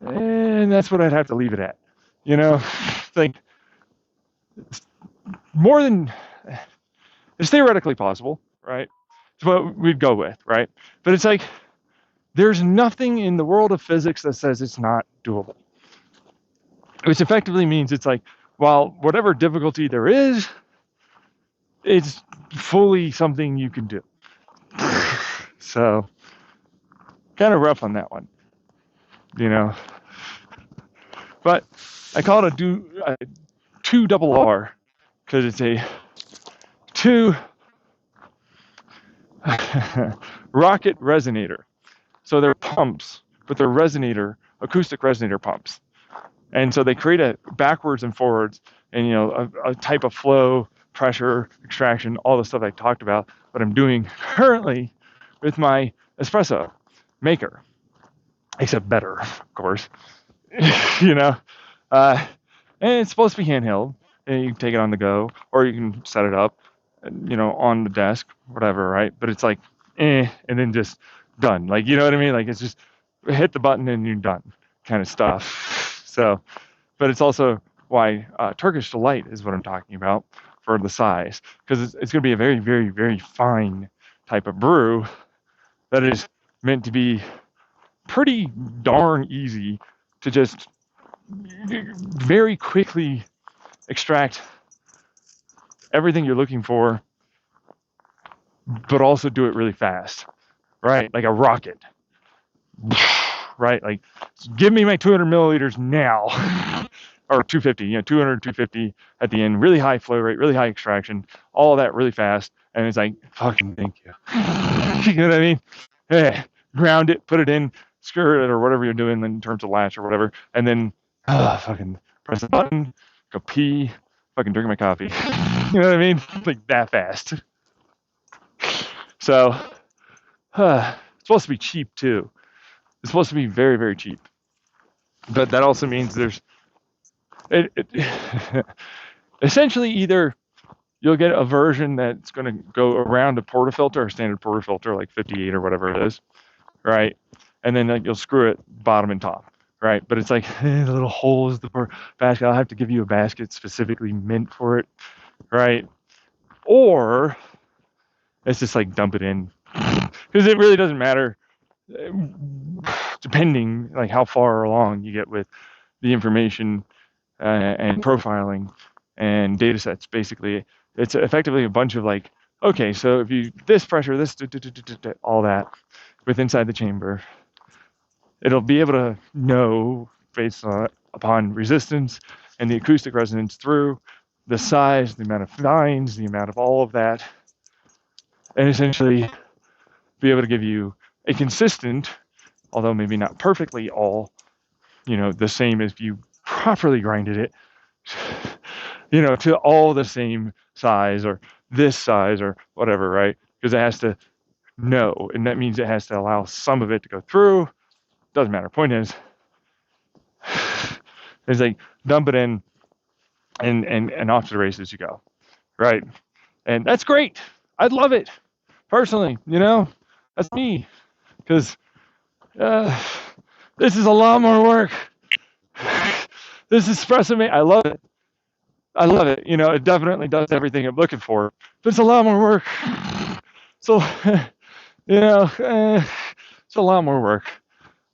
and that's what I'd have to leave it at. You know, it's like, it's more than, it's theoretically possible, right? It's what we'd go with, right? But it's like, there's nothing in the world of physics that says it's not doable. Which effectively means it's like, while whatever difficulty there is, it's fully something you can do. So, kind of rough on that one, you know. But I call it a 2 double R, because it's a 2 rocket resonator. So they're pumps, but they're acoustic resonator pumps. And so they create a backwards and forwards, and, you know, a type of flow, pressure, extraction, all the stuff I talked about, what I'm doing currently with my espresso maker, except better, of course. You know, and it's supposed to be handheld, and you can take it on the go, or you can set it up, you know, on the desk, whatever, right? But it's like, and then just done. Like, you know what I mean? Like, it's just hit the button and you're done kind of stuff. So But it's also why Turkish Delight is what I'm talking about for the size, because it's going to be a very, very, very fine type of brew that is meant to be pretty darn easy to just very quickly extract everything you're looking for, but also do it really fast, right? Like a rocket, right? Like, give me my 200 milliliters now, or 250, 200, 250 at the end, really high flow rate, really high extraction, all of that really fast. And it's like, fucking thank you. You know what I mean? Yeah. Ground it, put it in, screw it, or whatever you're doing in terms of latch or whatever, and then fucking press the button, go pee, fucking drink my coffee. You know what I mean? Like that fast. So, it's supposed to be cheap too. It's supposed to be very, very cheap. But that also means there's essentially either you'll get a version that's going to go around a portafilter, or standard portafilter, like 58 or whatever it is, right? And then like you'll screw it bottom and top, right? But it's like the little holes, the basket. I'll have to give you a basket specifically meant for it, right? Or it's just like dump it in, because it really doesn't matter, depending like how far along you get with the information and profiling and data sets. Basically, it's effectively a bunch of like, okay, so if you this pressure, this all that with inside the chamber, it'll be able to know based upon resistance and the acoustic resonance through the size, the amount of fines, the amount of all of that, and essentially be able to give you a consistent, although maybe not perfectly all, the same as you properly grinded it, to all the same size or this size or whatever, right? Because it has to know, and that means it has to allow some of it to go through. Doesn't matter. Point is, it's like dump it in and off to the races you go, right? And that's great. I'd love it personally. That's me, because this is a lot more work. This espresso mate, I love it. It definitely does everything I'm looking for, but it's a lot more work. So, it's a lot more work.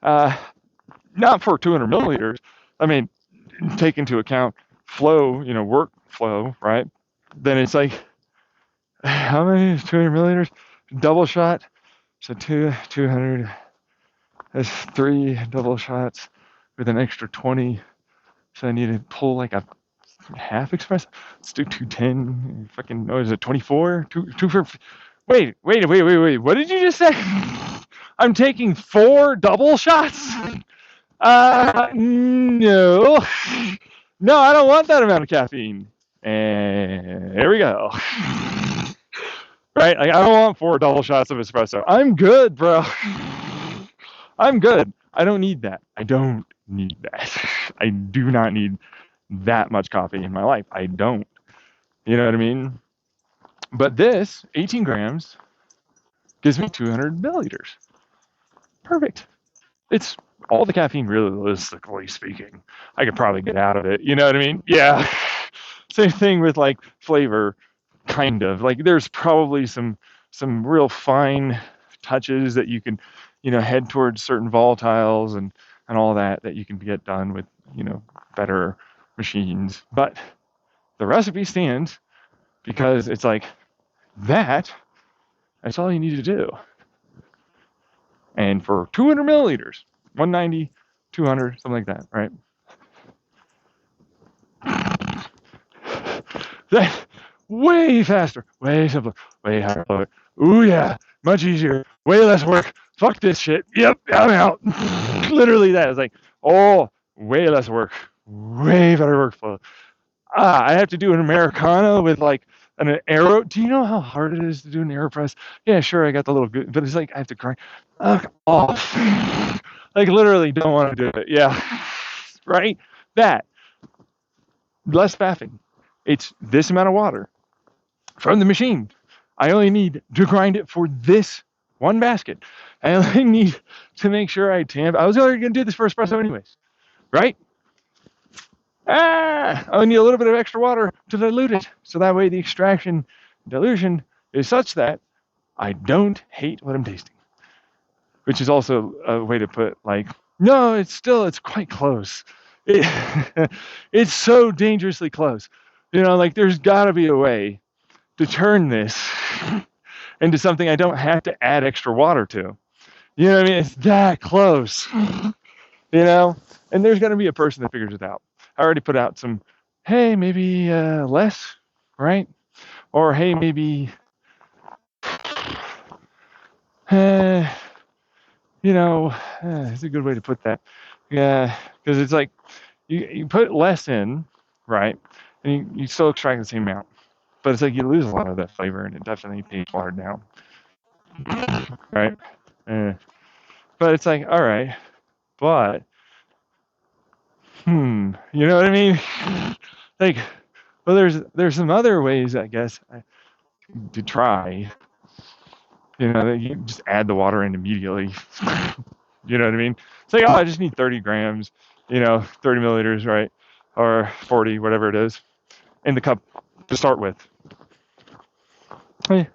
Not for 200 milliliters. I mean, take into account flow, workflow, right? Then it's like, how many is 200 milliliters? Double shot. So 200. That's 3 double shots with an extra 20. So I need to pull like a half espresso. Let's do 210. Fucking, is it 24? Two for. Wait. What did you just say? I'm taking 4 double shots? No. No, I don't want that amount of caffeine. And here we go. Right? Like, I don't want 4 double shots of espresso. I'm good, bro. I'm good. I don't need that. I don't need that. I do not need that much coffee in my life. I don't. You know what I mean? But this, 18 grams, gives me 200 milliliters. Perfect. It's all the caffeine, realistically speaking. I could probably get out of it. You know what I mean? Yeah. Same thing with like flavor, kind of. Like there's probably some real fine touches that you can, head towards certain volatiles and all that you can get done with, better machines. But the recipe stands because it's like that's all you need to do. And for 200 milliliters, 190, 200, something like that, right? That's way faster, way simpler, way higher flow. Ooh yeah, much easier, way less work. Fuck this shit. Yep, I'm out. Literally that. It's like, way less work, way better workflow. I have to do an Americano with like an aero. Do you know how hard it is to do an AeroPress? Yeah, sure, I got the little good, but it's like I have to grind off. Like literally don't want to do it. Yeah, right? That. Less faffing. It's this amount of water from the machine. I only need to grind it for this one basket. I only need to make sure I tamp. I was already going to do this for espresso anyways, right? I need a little bit of extra water to dilute it. So that way the extraction dilution is such that I don't hate what I'm tasting. Which is also a way to put like, no, it's quite close. It, it's so dangerously close. Like there's got to be a way to turn this into something I don't have to add extra water to. You know what I mean? It's that close. And there's going to be a person that figures it out. I already put out some, hey, maybe less, right? Or hey, maybe, uh, it's a good way to put that. Yeah, because it's like you put less in, right? And you still extract the same amount. But it's like you lose a lot of that flavor, and it definitely tastes watered down, right? But it's like, all right, but, you know what I mean? Like, well, there's some other ways, I guess, to try. That you just add the water in immediately. You know what I mean? It's like, oh, I just need 30 grams, 30 milliliters, right? Or 40, whatever it is, in the cup to start with. Okay.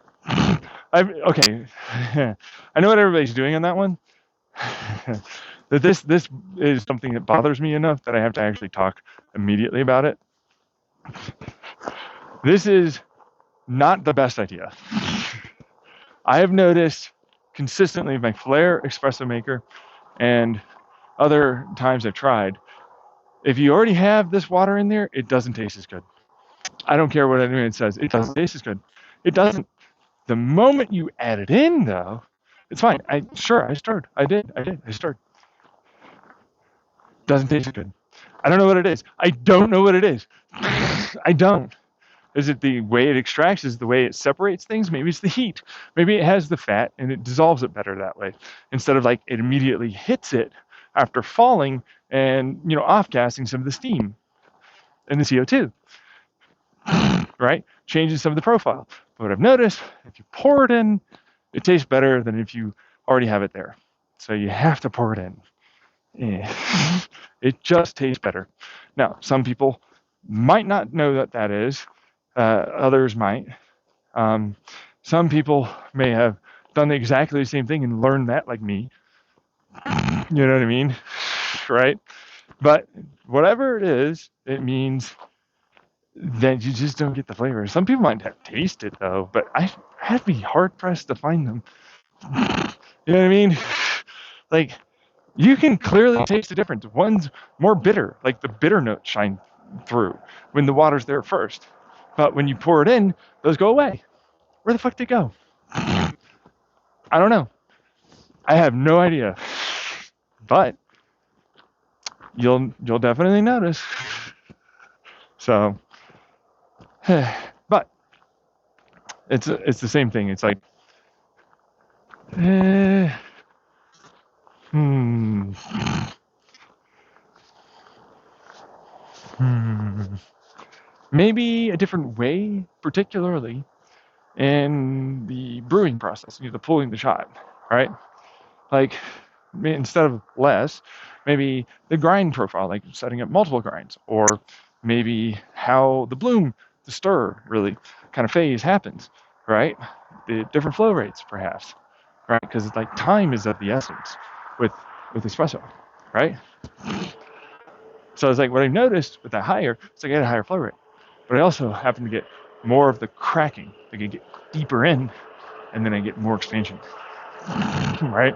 I know what everybody's doing on that one. That this is something that bothers me enough that I have to actually talk immediately about it. This is not the best idea. I have noticed consistently with my Flair espresso maker and other times I've tried, if you already have this water in there, it doesn't taste as good. I don't care what anyone says, it doesn't taste as good. It doesn't. The moment you add it in, though, it's fine. I stirred. I stirred. Doesn't taste as good. I don't know what it is. I don't know what it is. I don't. Is it the way it extracts? Is it the way it separates things? Maybe it's the heat. Maybe it has the fat and it dissolves it better that way. Instead of like it immediately hits it after falling and off gassing some of the steam and the CO2. Right? Changes some of the profile. But what I've noticed, if you pour it in, it tastes better than if you already have it there. So you have to pour it in. It just tastes better. Now, some people might not know that is. Others might. Some people may have done exactly the same thing and learned that like me. You know what I mean? Right? But whatever it is, it means that you just don't get the flavor. Some people might have tasted it though, but I'd be hard pressed to find them. You know what I mean? Like you can clearly taste the difference. One's more bitter, like the bitter notes shine through when the water's there first. But when you pour it in, those go away. Where the fuck did they go? I don't know. I have no idea. But you'll definitely notice. So, but it's the same thing. It's like, maybe a different way, particularly in the brewing process, the pulling the shot, right? Like instead of less, maybe the grind profile, like setting up multiple grinds, or maybe how the bloom, the stir really kind of phase happens, right? The different flow rates, perhaps, right? Because it's like time is of the essence with espresso, right? So it's like what I've noticed with that higher, it's like I get a higher flow rate, but I also happen to get more of the cracking. Like I get deeper in, and then I get more expansion, right?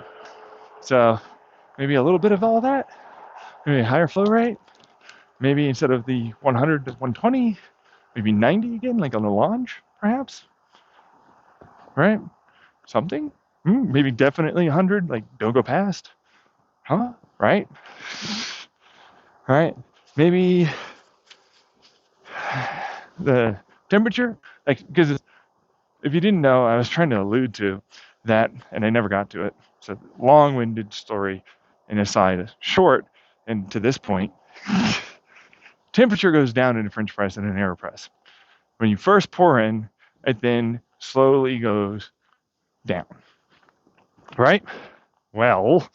So maybe a little bit of all that, maybe a higher flow rate, maybe instead of the 100 to 120, maybe 90 again, like on the launch, perhaps, right? Something, maybe definitely 100, like don't go past, right? Right? Maybe the temperature, like, because if you didn't know, I was trying to allude to that, and I never got to it. So long-winded story, and aside, short, and to this point, temperature goes down in a French press and an AeroPress. When you first pour in, it then slowly goes down, right? Well,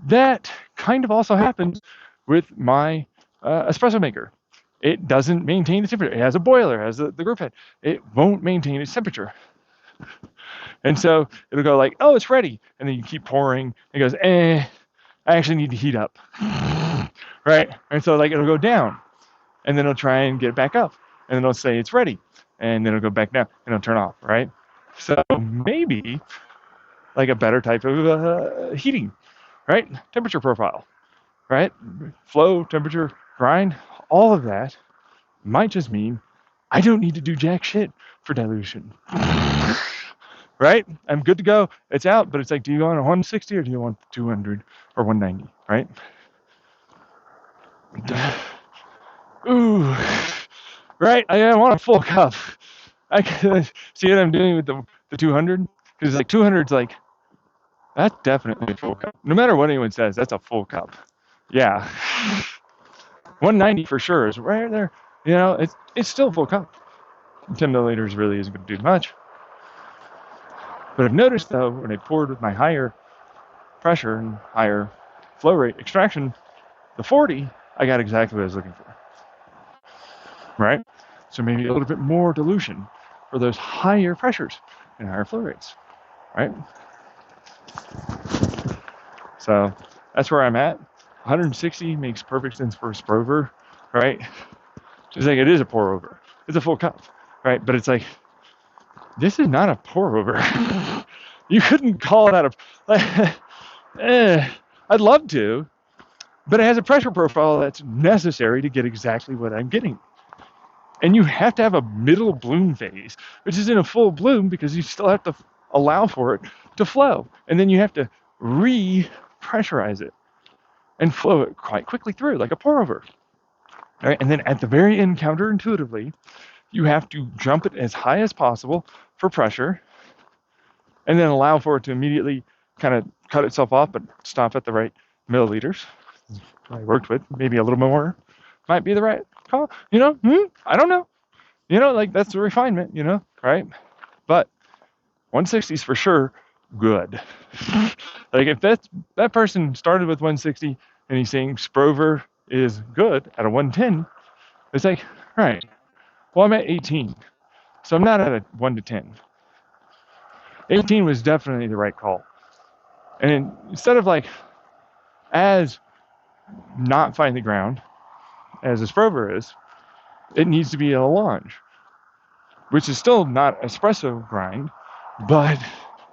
that kind of also happens with my espresso maker. It doesn't maintain the temperature. It has a boiler, it has the group head. It won't maintain its temperature. And so it'll go like, oh, it's ready. And then you keep pouring. It goes, I actually need to heat up. Right? And so like it'll go down. And then it'll try and get it back up. And then it'll say it's ready. And then it'll go back down and it'll turn off, right? So maybe like a better type of heating, right? Temperature profile, right? Flow, temperature, grind, all of that might just mean I don't need to do jack shit for dilution. Right? I'm good to go. It's out, but it's like, do you want a 160 or do you want 200 or 190, right? Ooh, right? I want a full cup. I can see what I'm doing with the 200, because like 200's like, that's definitely a full cup. No matter what anyone says, that's a full cup. Yeah. 190 for sure is right there. You know, it's still a full cup. 10 milliliters really isn't going to do much. But I've noticed though, when I poured with my higher pressure and higher flow rate extraction, the 40, I got exactly what I was looking for. Right? So maybe a little bit more dilution for those higher pressures and higher flow rates. Right? So that's where I'm at. 160 makes perfect sense for a Sprover, right? Just like it is a pour over. It's a full cup, right? But it's like, this is not a pour over. You couldn't call that I'd love to, but it has a pressure profile that's necessary to get exactly what I'm getting. And you have to have a middle bloom phase, which isn't a full bloom because you still have to allow for it to flow. And then you have to re-pressurize it and flow it quite quickly through, like a pour over. Right? And then at the very end, counterintuitively, you have to jump it as high as possible for pressure and then allow for it to immediately kind of cut itself off, but stop at the right milliliters. I worked with maybe a little more might be the right call. You know, I don't know. You know, like that's the refinement, you know, right? But 160 is for sure good. Like if that person started with 160 and he's saying Sprover is good at a 110, it's like, right, well, I'm at 18, so I'm not at a 1 to 10. 18 was definitely the right call. And instead of like, as not finding the ground, as a Sprover is, it needs to be a Lange, which is still not espresso grind, but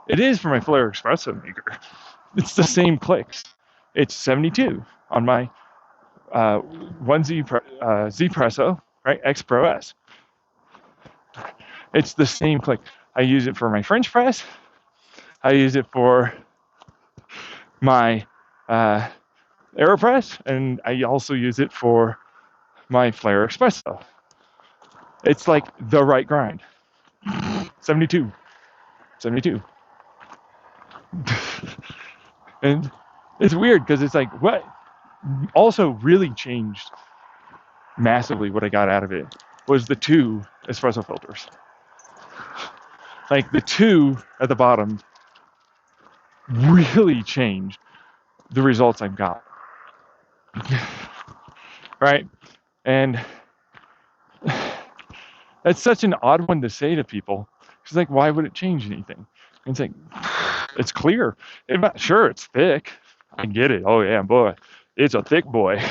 it is for my Flare espresso maker. It's the same clicks. It's 72 on my 1Z Z-Presso, right? X Pro S. It's the same click. I use it for my French press. I use it for my AeroPress, and I also use it for my Flare espresso. It's like the right grind. 72. And it's weird because it's like, what also really changed massively what I got out of it was the 2 espresso filters. Like the 2 at the bottom really changed the results I've got. Right? And that's such an odd one to say to people. It's like, why would it change anything? And it's like, it's clear. Sure, it's thick. I get it. Oh yeah, boy, it's a thick boy.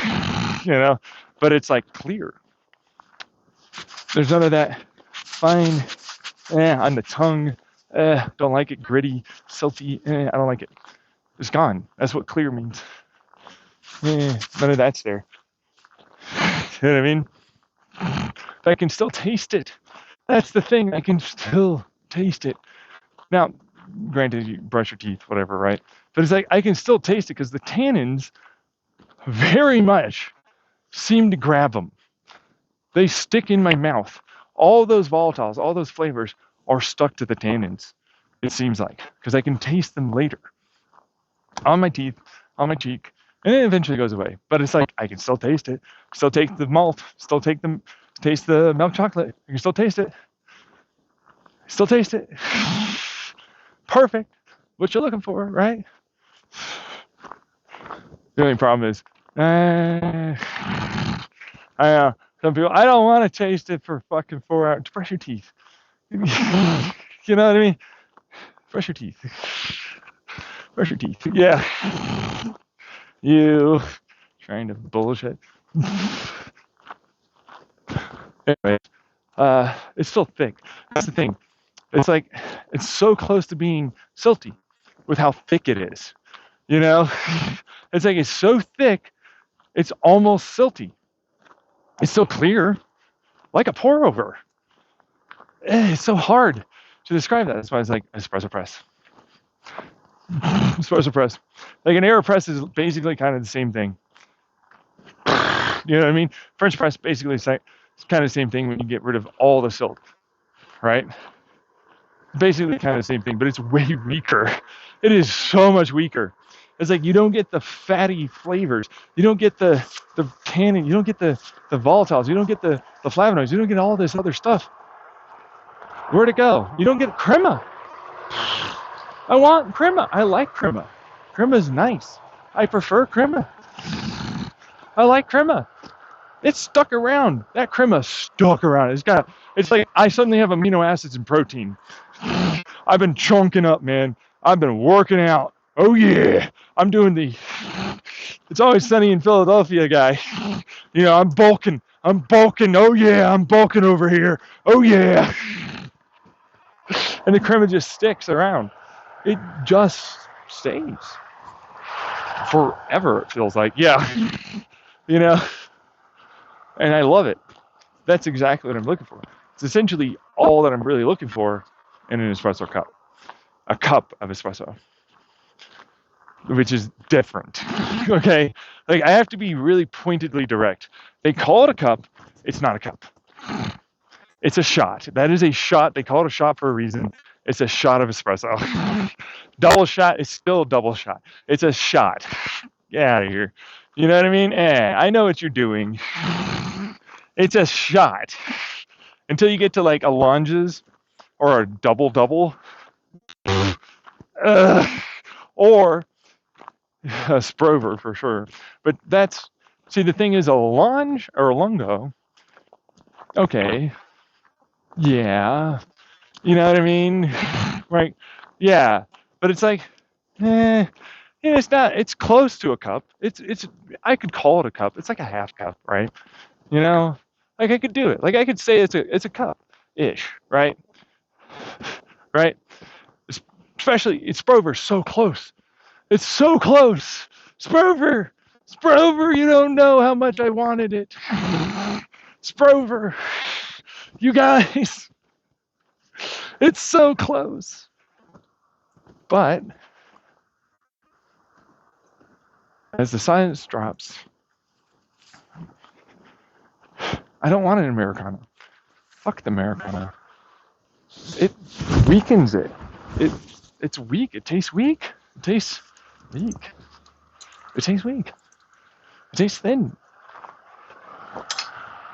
You know, but it's like clear. There's none of that fine on the tongue. Don't like it. Gritty, silty. I don't like it. It's gone. That's what clear means. None of that's there. You know what I mean? But I can still taste it. That's the thing. I can still taste it. Now, granted, you brush your teeth, whatever, right? But it's like I can still taste it because the tannins very much seem to grab them. They stick in my mouth. All those volatiles, all those flavors are stuck to the tannins, it seems like, because I can taste them later. On my teeth, on my cheek, and it eventually goes away. But it's like I can still taste it. Still take the malt, still taste the milk chocolate. You can still taste it. Still taste it. Perfect. What you're looking for, right? The only problem is, I know. Some people, I don't want to taste it for fucking 4 hours. Brush your teeth. You know what I mean? Brush your teeth. Brush your teeth. Yeah. You trying to bullshit. Anyway, it's still thick. That's the thing. It's like, it's so close to being silty with how thick it is. You know? It's like, it's so thick, it's almost silty. It's still clear, like a pour over. It's so hard to describe that. That's why it's like espresso press. Espresso press. Like an AeroPress is basically kind of the same thing. You know what I mean? French press basically is kind of the same thing when you get rid of all the silt, right? Basically kind of the same thing, but it's way weaker. It is so much weaker. It's like you don't get the fatty flavors. You don't get the tannin. You don't get the volatiles. You don't get the flavonoids. You don't get all this other stuff. Where'd it go? You don't get crema. I want crema. I like crema. Crema's nice. I prefer crema. I like crema. It's stuck around. That crema stuck around. It's like I suddenly have amino acids and protein. I've been chunking up, man. I've been working out. Oh yeah. I'm doing It's Always Sunny in Philadelphia guy. You know, I'm bulking. Oh yeah, I'm bulking over here. Oh yeah. And the crema just sticks around. It just stays. Forever, it feels like. Yeah. You know? And I love it. That's exactly what I'm looking for. It's essentially all that I'm really looking for in an espresso cup. A cup of espresso. Which is different. Okay? Like, I have to be really pointedly direct. They call it a cup. It's not a cup. It's a shot. That is a shot. They call it a shot for a reason. It's a shot of espresso. Double shot is still a double shot. It's a shot. Get out of here. You know what I mean? I know what you're doing. It's a shot. Until you get to like a Langes or a double. Or a Sprover for sure. But the thing is, a Lange or a Lungo, okay, yeah, you know what I mean? Right? Yeah. But it's like, yeah, it's not, it's close to a cup. I could call it a cup. It's like a half cup, right? You know, like I could do it. Like I could say it's a cup-ish, right? Right? Especially, it's Sprover so close. It's so close. Sprover, you don't know how much I wanted it. Sprover, you guys, it's so close. But as the silence drops, I don't want an Americano. Fuck the Americano. It weakens it. It's weak. It tastes weak. It tastes weak. It tastes weak. It tastes thin.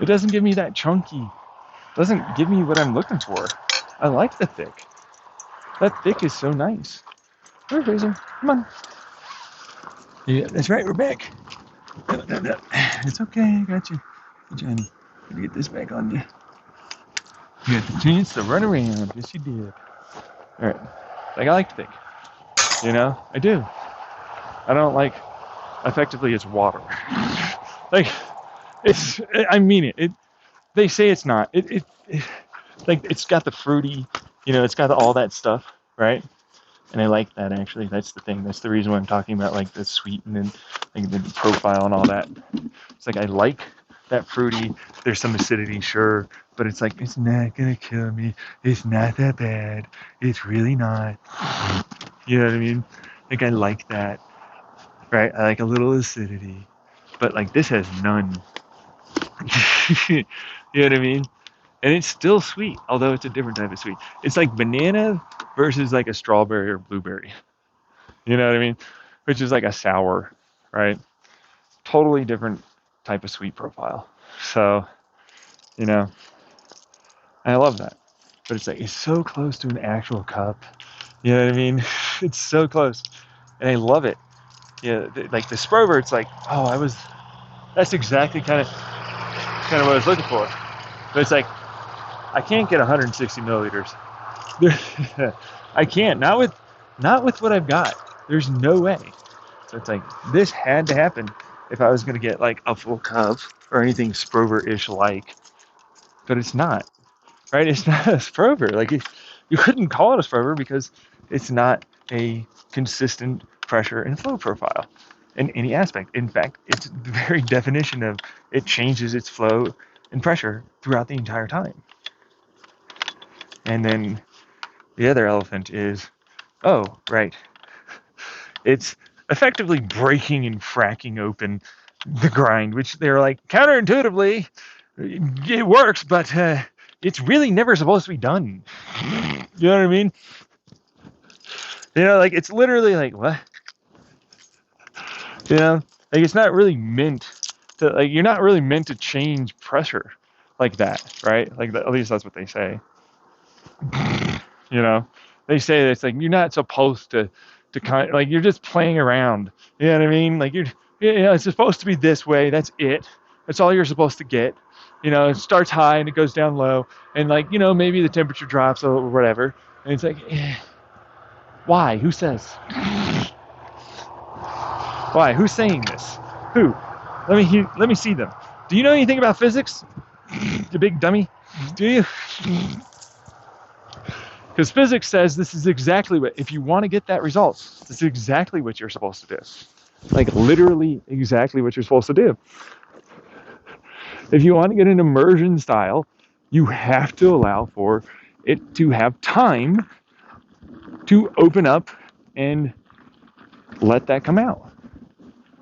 It doesn't give me that chunky. It doesn't give me what I'm looking for. I like the thick. That thick is so nice. We're freezing. Come on. Yeah, that's right. We're back. No. It's okay. I got you. Johnny, let me get this back on you. You got the chance to run around. Yes, you did. All right. Like, I like thick. You know? I do. I don't like, effectively, it's water. Like, I mean it. They say it's not. Like, it's got the fruity, you know, it's got all that stuff, right? And I like that, actually. That's the thing. That's the reason why I'm talking about, like, the sweet and then, like, the profile and all that. It's like, I like that fruity. There's some acidity, sure, but it's like, it's not gonna kill me. It's not that bad. It's really not. You know what I mean? Like, I like that, right? I like a little acidity, but like, this has none. You know what I mean? And it's still sweet, although it's a different type of sweet. It's like banana versus like a strawberry or blueberry. You know what I mean? Which is like a sour, right? Totally different type of sweet profile. So, you know, I love that. But it's like, it's so close to an actual cup. You know what I mean? It's so close. And I love it. Yeah, like the Sprover, it's like, that's exactly kind of, kind of what I was looking for. But it's like, I can't get 160 milliliters. I can't, not with what I've got. There's no way. So it's like, this had to happen if I was going to get like a full cup or anything Sprover-ish like. But it's not, right? It's not a Sprover. Like, you couldn't call it a Sprover because it's not a consistent pressure and flow profile in any aspect. In fact, it's the very definition of it changes its flow and pressure throughout the entire time. And then the other elephant is, oh, right, it's effectively breaking and fracking open the grind, which they're like, counterintuitively, it works, but it's really never supposed to be done. You know what I mean? You know, like, it's literally like, what? You know, like, it's not really meant to, like, you're not really meant to change pressure like that, right? Like, at least that's what they say. You know, they say that it's like, you're not supposed to kind of, like, you're just playing around. You know what I mean? Like, you know, it's supposed to be this way. That's it. That's all you're supposed to get. You know, it starts high and it goes down low. And, like, you know, maybe the temperature drops or whatever. And it's like, why? Who says? Why? Who's saying this? Who? Let me see them. Do you know anything about physics? You big dummy. Do you? Because physics says this is exactly what, if you want to get that result, this is exactly what you're supposed to do. Like, literally exactly what you're supposed to do. If you want to get an immersion style, you have to allow for it to have time to open up and let that come out.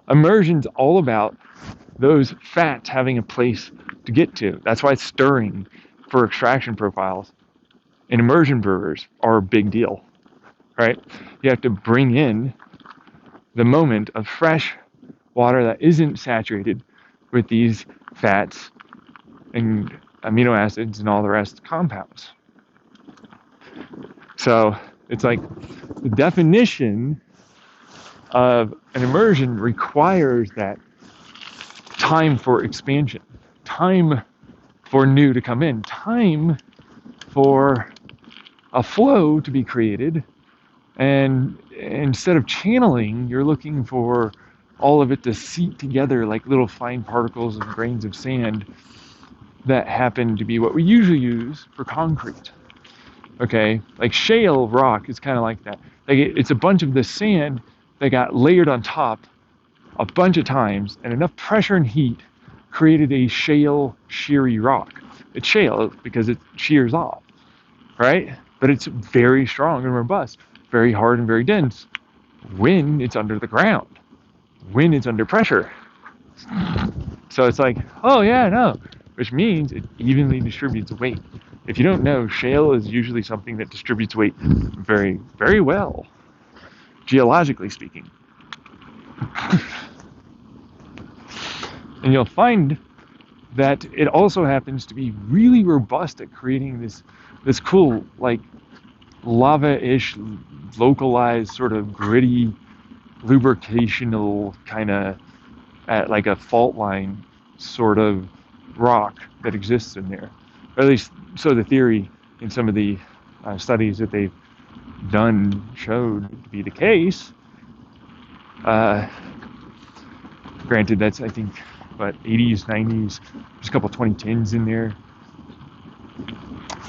Immersion's all about those fats having a place to get to. That's why stirring for extraction profiles and immersion brewers are a big deal, right? You have to bring in the moment of fresh water that isn't saturated with these fats and amino acids and all the rest compounds. So it's like, the definition of an immersion requires that time for expansion, time for new to come in, time for a flow to be created, and instead of channeling, you're looking for all of it to seep together like little fine particles of grains of sand that happen to be what we usually use for concrete. Okay, like shale rock is kind of like that. Like, it's a bunch of this sand that got layered on top a bunch of times, and enough pressure and heat created a shale sheary rock. It's shale because it shears off, right? But it's very strong and robust, very hard and very dense when it's under the ground, when it's under pressure. So it's like, oh yeah, no, which means it evenly distributes weight. If you don't know, shale is usually something that distributes weight very, very well, geologically speaking. And you'll find that it also happens to be really robust at creating this cool, like, lava-ish, localized, sort of gritty, lubricational kind of, at like a fault line sort of rock that exists in there. Or at least, so the theory in some of the studies that they've done showed to be the case. Granted, that's, I think, what, 80s, 90s, there's a couple 2010s in there.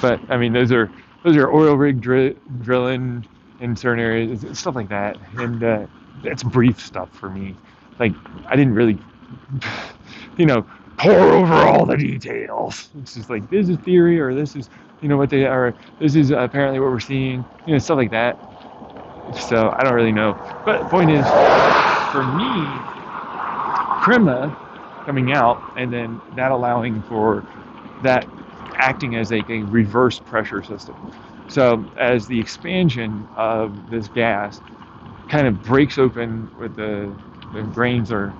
But I mean, those are oil rig drilling in certain areas, stuff like that, and that's brief stuff for me. Like, I didn't really, you know, pour over all the details. It's just like, this is theory, or this is, you know, what they are. This is apparently what we're seeing, you know, stuff like that. So I don't really know. But the point is, for me, Crema coming out, and then that allowing for that acting as a reverse pressure system. So as the expansion of this gas kind of breaks open with the grains are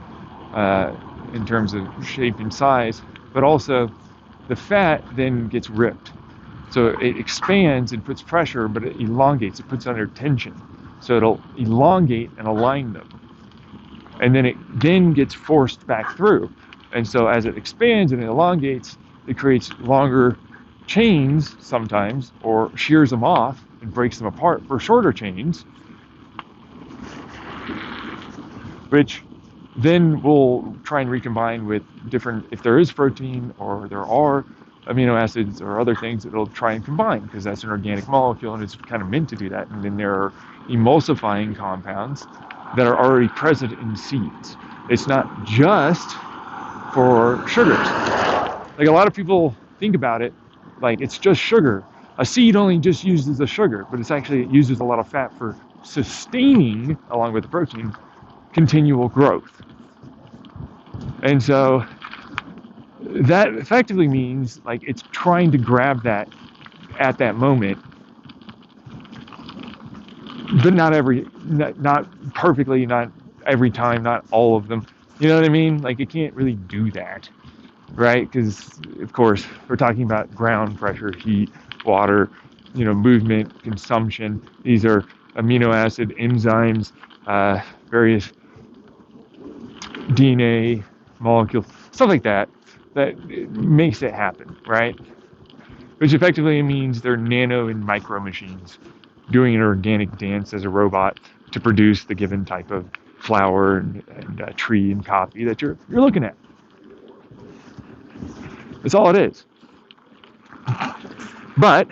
in terms of shape and size, but also the fat then gets ripped. So it expands and puts pressure, but it elongates, it puts under tension. So it'll elongate and align them. And then it then gets forced back through. And so as it expands and it elongates, it creates longer chains sometimes, or shears them off and breaks them apart for shorter chains, which then we'll try and recombine with different, if there is protein or there are amino acids or other things that it'll try and combine, because that's an organic molecule and it's kind of meant to do that. And then there are emulsifying compounds that are already present in seeds. It's not just for sugars. Like a lot of people think about it like it's just sugar. A seed only just uses the sugar, but it's actually, it uses a lot of fat for sustaining, along with the protein, continual growth. And so that effectively means like it's trying to grab that at that moment, but not perfectly, not every time, not all of them. You know what I mean? Like it can't really do that, right? Because of course we're talking about ground pressure, heat, water, movement, consumption. These are amino acid enzymes, various DNA molecules, stuff like that makes it happen, right? Which effectively means they're nano and micro machines doing an organic dance as a robot to produce the given type of flower and tree and coffee that you're looking at. That's all it is. But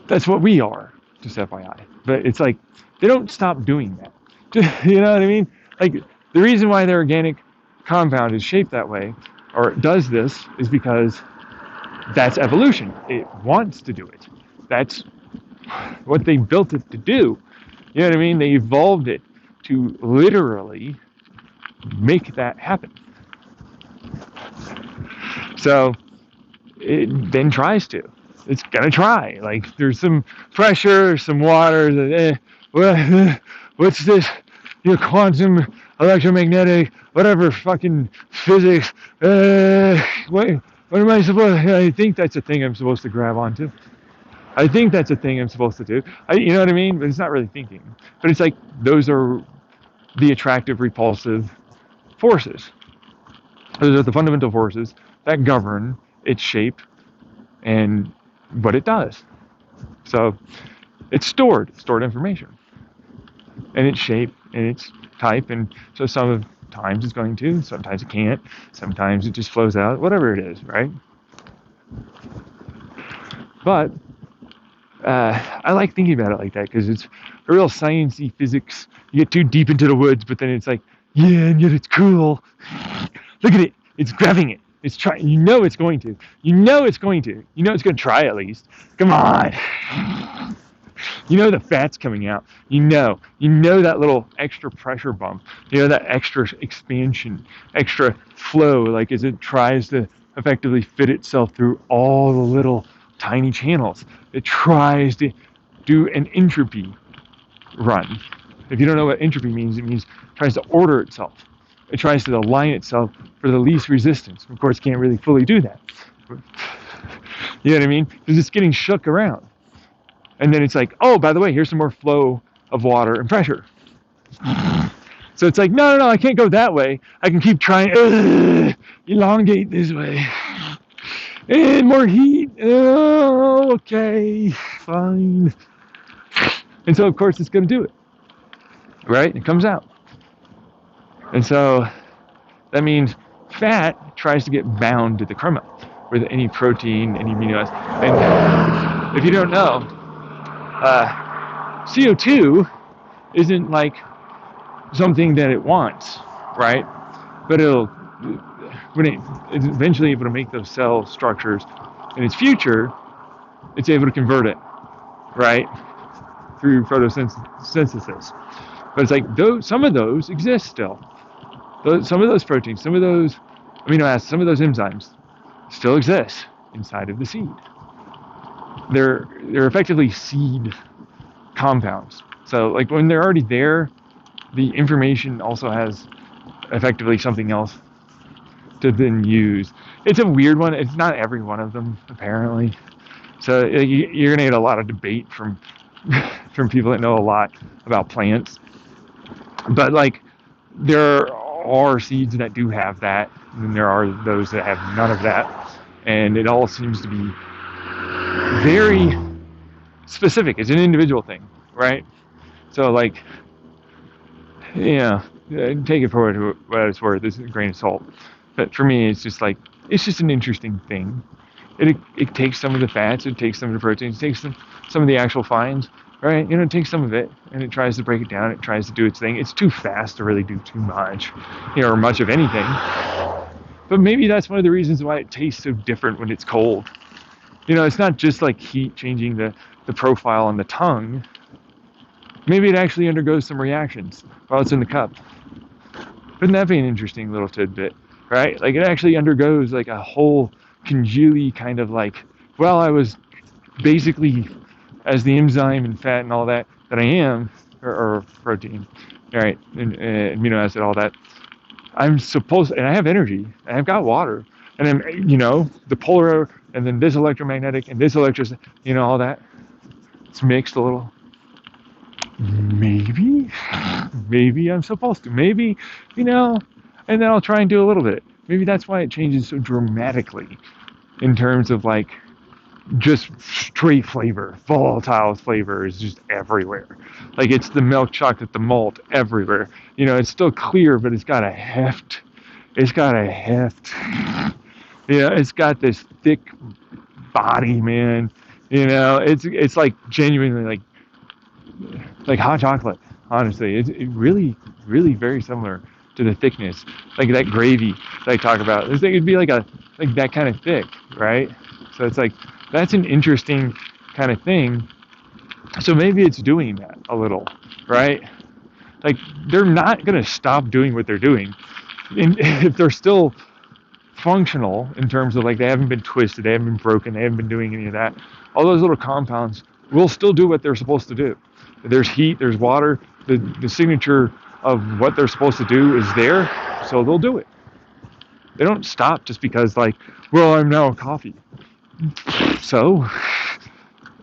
that's what we are, just FYI. But it's like they don't stop doing that. You know what I mean? Like the reason why their organic compound is shaped that way, or does this, is because that's evolution. It wants to do it. That's what they built it to do. You know what I mean? They evolved it to literally make that happen. So it then tries to. It's gonna try. Like there's some pressure, some water. What's this? Quantum, electromagnetic, whatever, fucking physics. What am I supposed? I think that's a thing I'm supposed to grab onto. I think that's a thing I'm supposed to do. You know what I mean? But it's not really thinking. But it's like those are the attractive, repulsive forces. Those are the fundamental forces that govern its shape and what it does. So it's stored information, and its shape and its type, and so sometimes it's going to, sometimes it can't, sometimes it just flows out, whatever it is, right? But I like thinking about it like that because it's a real sciencey physics. You get too deep into the woods, but then it's like, yeah, and yet it's cool. Look at it. It's grabbing it. It's trying. It's going to. It's going to. It's going to try at least. Come on. The fat's coming out. That little extra pressure bump. That extra expansion, extra flow, like as it tries to effectively fit itself through all the little tiny channels. It tries to do an entropy run. If you don't know what entropy means, it means it tries to order itself. It tries to align itself for the least resistance. Of course, can't really fully do that. You know what I mean? Because it's getting shook around. And then it's like, oh, by the way, here's some more flow of water and pressure. So it's like, no, I can't go that way. I can keep trying, elongate this way. And more heat. Oh, okay, fine. And so, of course, it's going to do it. Right? It comes out. And so that means fat tries to get bound to the chroma with any protein, any amino acid. And if you don't know, CO2 isn't like something that it wants, right? But when it's eventually able to make those cell structures in its future, it's able to convert it, right? Through photosynthesis. But it's like some of those exist still. Some of those proteins, some of those amino acids, some of those enzymes still exist inside of the seed. They're effectively seed compounds. So like when they're already there, the information also has effectively something else to then use. It's a weird one. It's not every one of them, apparently. So you're gonna get a lot of debate from people that know a lot about plants. But like there are seeds that do have that, and there are those that have none of that, and it all seems to be very specific. It's an individual thing, right? So like, yeah, take it for what it's worth. It's a grain of salt. But for me, it's just like, it's just an interesting thing. It takes some of the fats, it takes some of the proteins, it takes some of the actual fines, right? It takes some of it and it tries to break it down. It tries to do its thing. It's too fast to really do too much, or much of anything. But maybe that's one of the reasons why it tastes so different when it's cold. It's not just like heat changing the profile on the tongue. Maybe it actually undergoes some reactions while it's in the cup. Wouldn't that be an interesting little tidbit, right? Like it actually undergoes like a whole congealy kind of like, well, I was basically, as the enzyme and fat and all that I am, or protein, all right, and amino acid, all that, I'm supposed, and I have energy, and I've got water, and then, the polar, and then this electromagnetic, and this electricity, all that, it's mixed a little. Maybe I'm supposed to. Maybe, and then I'll try and do a little bit. Maybe that's why it changes so dramatically in terms of like just straight flavor. Volatile flavor is just everywhere. Like it's the milk chocolate, the malt everywhere. It's still clear, but it's got a heft. It's got this thick body, man. It's like genuinely like hot chocolate, honestly. It's really, really very similar to the thickness. Like that gravy that I talk about. It'd be like that kind of thick, right? So it's like, that's an interesting kind of thing. So maybe it's doing that a little, right? Like they're not going to stop doing what they're doing. And if they're still functional in terms of like they haven't been twisted, they haven't been broken, they haven't been doing any of that, all those little compounds will still do what they're supposed to do. There's heat, there's water, the signature of what they're supposed to do is there, so they'll do it. They don't stop just because like, well, I'm now a coffee. So,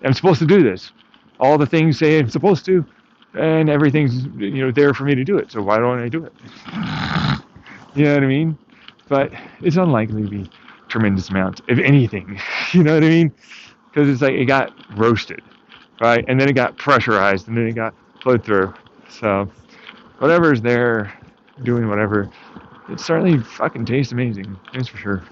I'm supposed to do this. All the things say I'm supposed to, and everything's, there for me to do it, so why don't I do it? You know what I mean? But it's unlikely to be tremendous amounts, if anything. You know what I mean? Because it's like it got roasted, right? And then it got pressurized, and then it got flowed through. So whatever's there, doing whatever, it certainly fucking tastes amazing. That's for sure.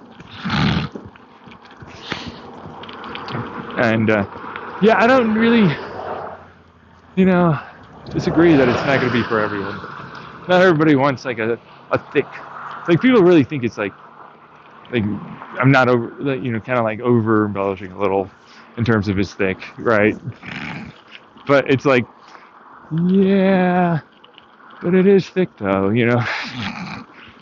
And I don't really, disagree that it's not going to be for everyone. Not everybody wants like a thick. Like people really think it's like I'm not over, kind of like over embellishing a little in terms of it's thick, right? But it's like, yeah, but it is thick though,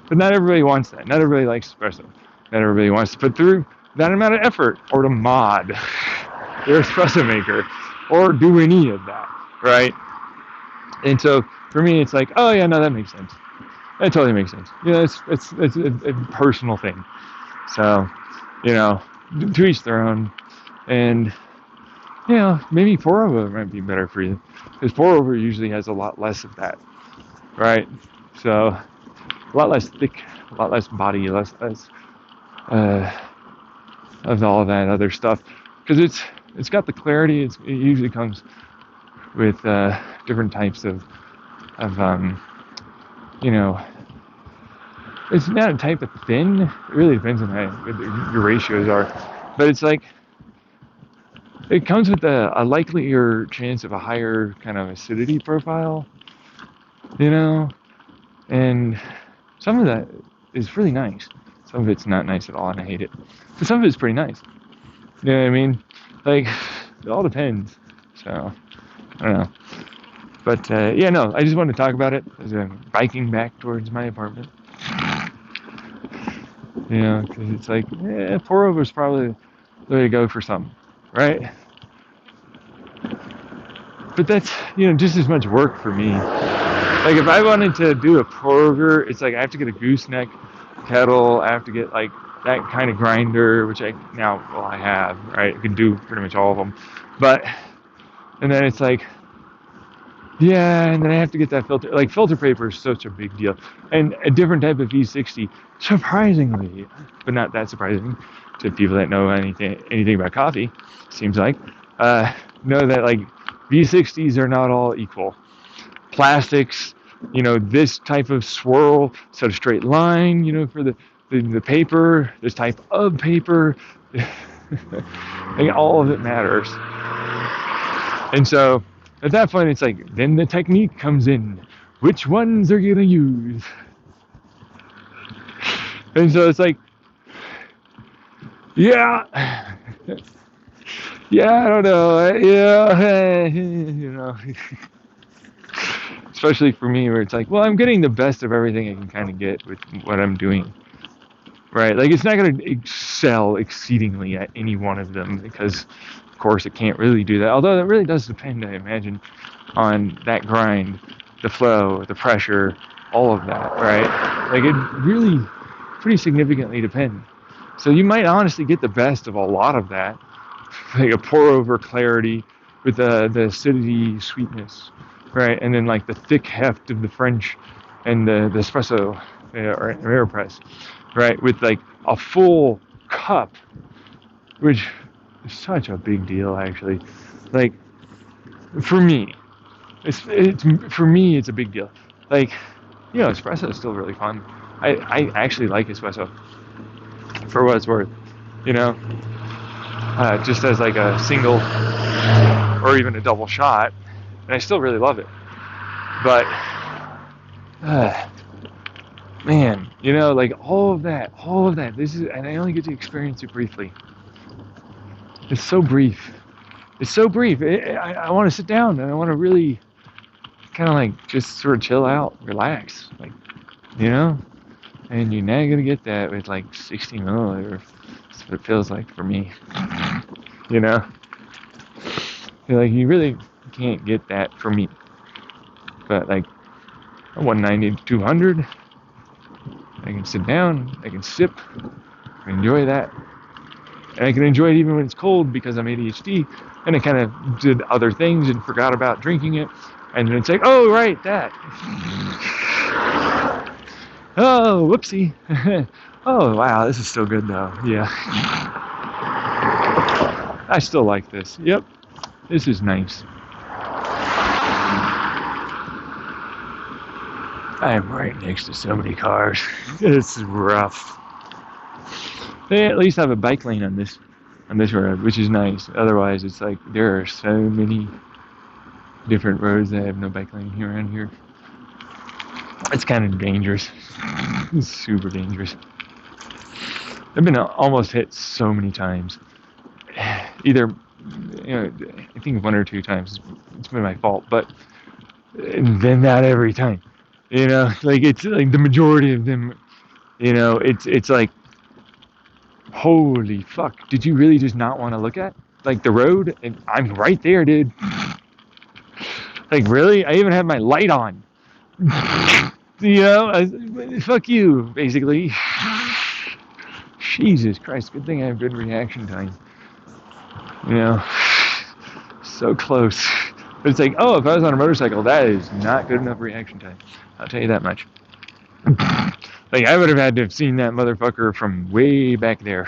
But not everybody wants that. Not everybody likes espresso. Not everybody wants to put through that amount of effort or to mod their espresso maker or do any of that, right? And so for me, it's like, oh yeah, no, that makes sense. That totally makes sense. It's a personal thing. So, to each their own. And, maybe pour over might be better for you. Because pour over usually has a lot less of that, right? So, a lot less thick, a lot less body, less of all of that other stuff. Because it's got the clarity. It usually comes with different types of it's not a type of thin. It really depends on how your ratios are. But it's like, it comes with a likelier chance of a higher kind of acidity profile, and some of that is really nice. Some of it's not nice at all, and I hate it. But some of it's pretty nice. You know what I mean? Like, it all depends. So, I don't know. But, I just wanted to talk about it as I'm biking back towards my apartment. Because it's like, pour over is probably the way to go for something, right? But that's, just as much work for me. Like, if I wanted to do a pour over, it's like I have to get a gooseneck kettle, I have to get, like, that kind of grinder, which I have, right? I can do pretty much all of them. And then it's like, Yeah, and then I have to get that filter. Like filter paper is such a big deal, and a different type of V60, surprisingly, but not that surprising to people that know anything about coffee, seems like, know that like V60s are not all equal. Plastics, this type of swirl, set of straight line, for the paper, this type of paper, like all of it matters. And so at that point, it's like, then the technique comes in. Which ones are you going to use? And so it's like, yeah, yeah, I don't know. Yeah, especially for me, where it's like, well, I'm getting the best of everything I can kind of get with what I'm doing. Right? Like, it's not going to excel exceedingly at any one of them because, of course, it can't really do that. Although it really does depend, I imagine, on that grind, the flow, the pressure, all of that, right? Like, it really pretty significantly depends. So you might honestly get the best of a lot of that, like a pour over clarity with the acidity, sweetness, right? And then like the thick heft of the French and the espresso or AeroPress, right? With like a full cup, which is such a big deal actually. Like for me, it's for me it's a big deal. Like espresso is still really fun. I actually like espresso for what it's worth, you know, just as like a single or even a double shot, and I still really love it. But man, like all of that. This is, and I only get to experience it briefly. It's so brief. It's so brief. I want to sit down and I want to really kind of like just sort of chill out, relax, like And you're not gonna get that with like 60 milliliter. That's what it feels like for me. you know, like you really can't get that for me. But like 190 to 200, I can sit down, I can sip, I can enjoy that. And I can enjoy it even when it's cold because I'm ADHD and I kind of did other things and forgot about drinking it. And then it's like, oh, right, that. Oh, whoopsie. Oh, wow, this is still good though. Yeah. I still like this. Yep. This is nice. I am right next to so many cars. It's rough. They at least have a bike lane on this road, which is nice. Otherwise, it's like there are so many different roads that have no bike lane here around here. It's kind of dangerous. It's super dangerous. I've been almost hit so many times. Either, I think one or two times it's been my fault, but then not every time. Like it's like the majority of them. It's like, holy fuck! Did you really just not want to look at like the road? And I'm right there, dude. Like really? I even have my light on. Fuck you, basically. Jesus Christ! Good thing I have good reaction time. So close. But it's like, oh, if I was on a motorcycle, that is not good enough reaction time. I'll tell you that much. Like I would have had to have seen that motherfucker from way back there.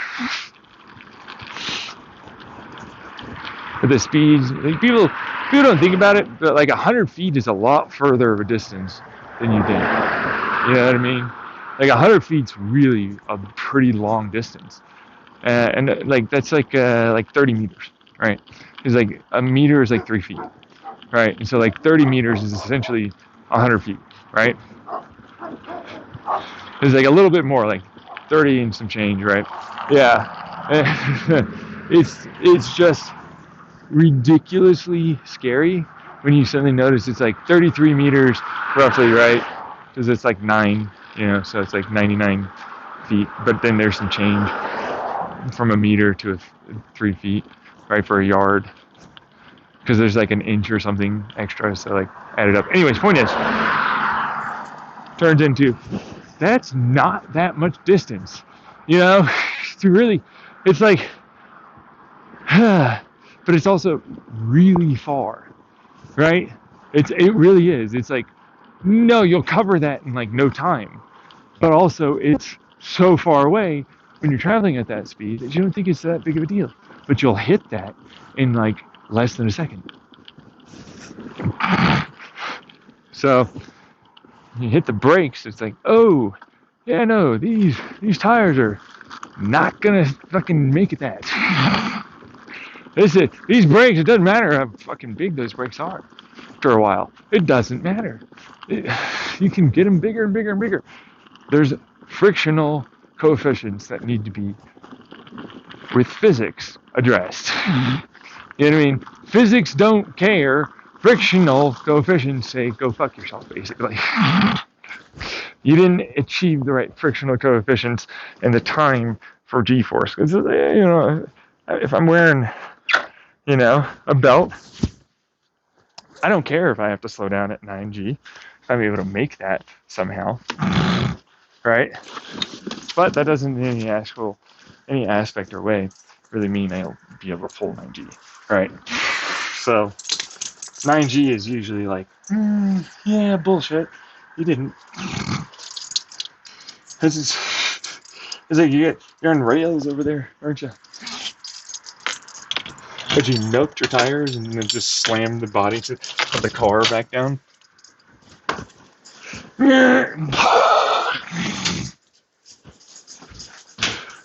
But the speeds, like people don't think about it, but like 100 feet is a lot further of a distance than you think. You know what I mean? Like 100 feet's really a pretty long distance, and like that's like 30 meters, right? Because like a meter is like 3 feet, right? And so like 30 meters is essentially 100 feet, right? It's like a little bit more, like 30 and some change, right? Yeah. It's just ridiculously scary when you suddenly notice it's like 33 meters roughly, right? Because it's like 9, so it's like 99 feet. But then there's some change from a meter to 3 feet, right, for a yard. Because there's like an inch or something extra, so like add it up. Anyways, point is, turns into, that's not that much distance, It's really, it's like, but it's also really far, right? It really is. It's like, no, you'll cover that in like no time. But also, it's so far away when you're traveling at that speed that you don't think it's that big of a deal. But you'll hit that in like less than a second. So you hit the brakes, it's like, oh, yeah, no, these tires are not gonna fucking make it that. These brakes, it doesn't matter how fucking big those brakes are after a while. It doesn't matter. You can get them bigger and bigger and bigger. There's frictional coefficients that need to be, with physics, addressed. You know what I mean? Physics don't care. Frictional coefficients say go fuck yourself, basically. You didn't achieve the right frictional coefficients and the time for G-force. Because, if I'm wearing, a belt, I don't care if I have to slow down at 9G. If I'm able to make that somehow, right? But that doesn't in any aspect or way really mean I'll be able to pull 9G, right? So 9G is usually like, yeah, bullshit. You didn't. It's like you're on rails over there, aren't you? But you milked your tires and then just slammed the body of the car back down.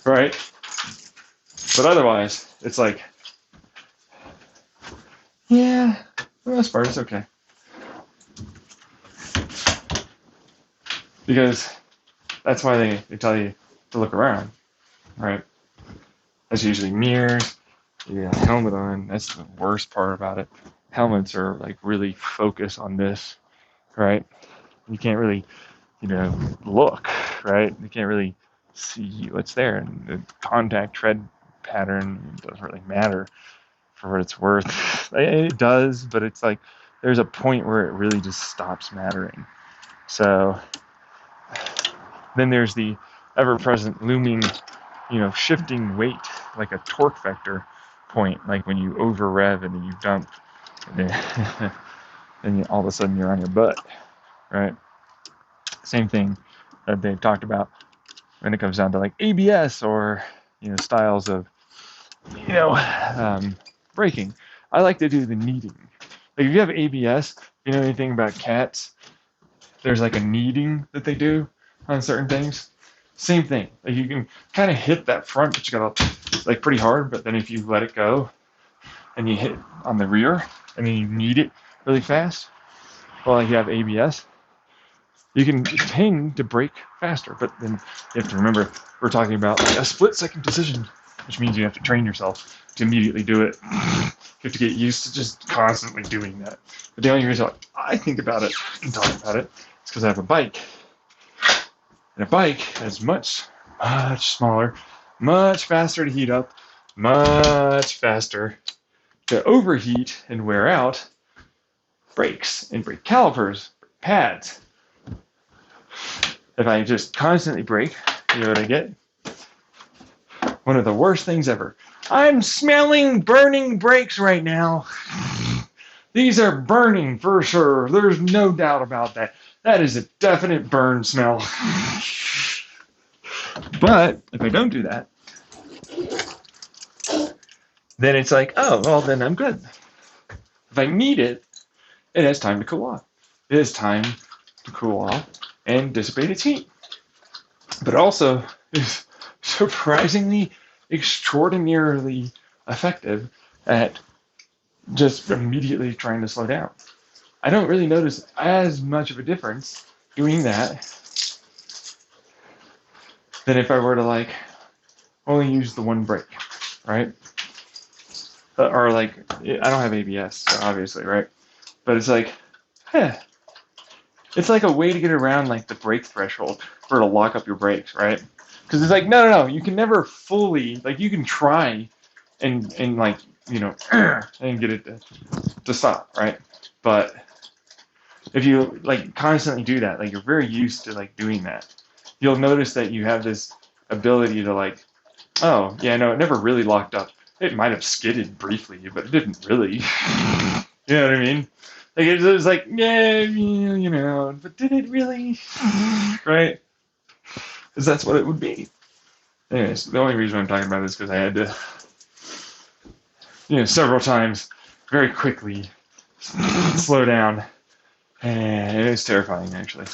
Right? But otherwise, it's like, yeah, for the most part, it's okay. Because that's why they tell you to look around, right? That's usually mirrors. You got a helmet on. That's the worst part about it. Helmets are like really focus on this, right? You can't really, look, right? You can't really see what's there. And the contact tread pattern doesn't really matter for what it's worth. It does, but it's like there's a point where it really just stops mattering. So then there's the ever-present looming, shifting weight, like a torque vector point, like when you over rev and then you dump, and then all of a sudden you're on your butt, right? Same thing that they've talked about when it comes down to like ABS or styles of braking. I like to do the kneading. Like if you have ABS, you know anything about cats? There's like a kneading that they do on certain things. Same thing. Like you can kind of hit that front, but you gotta like pretty hard. But then if you let it go and you hit on the rear and then you knead it really fast, well, like you have ABS, you can tend to brake faster. But then you have to remember we're talking about like a split-second decision, which means you have to train yourself to immediately do it. You have to get used to just constantly doing that. But the only reason I think about it and talk about it is because I have a bike. And a bike is much smaller, much faster to heat up, much faster to overheat and wear out brakes and brake calipers, brake pads. If I just constantly brake, you know what I get? One of the worst things ever. I'm smelling burning brakes right now. These are burning for sure. There's no doubt about that. That is a definite burn smell. But if I don't do that, then it's like, oh, well, then I'm good. If I need it, it has time to cool off. It has time to cool off and dissipate its heat. But also is surprisingly, extraordinarily effective at just immediately trying to slow down. I don't really notice as much of a difference doing that than if I were to like only use the one brake, right? Or like, I don't have ABS, so obviously, right? But it's like, it's like a way to get around like the brake threshold for to lock up your brakes, right? Because it's like, no, you can never fully, like you can try and like, and get it to stop, right? But if you like constantly do that, like you're very used to like doing that, you'll notice that you have this ability to like, oh, yeah, no, it never really locked up. It might have skidded briefly, but it didn't really. You know what I mean? Like it was like, yeah, but did it really? Right? Because that's what it would be. Anyways, the only reason I'm talking about this is because I had to, several times, very quickly, slow down, and it was terrifying actually.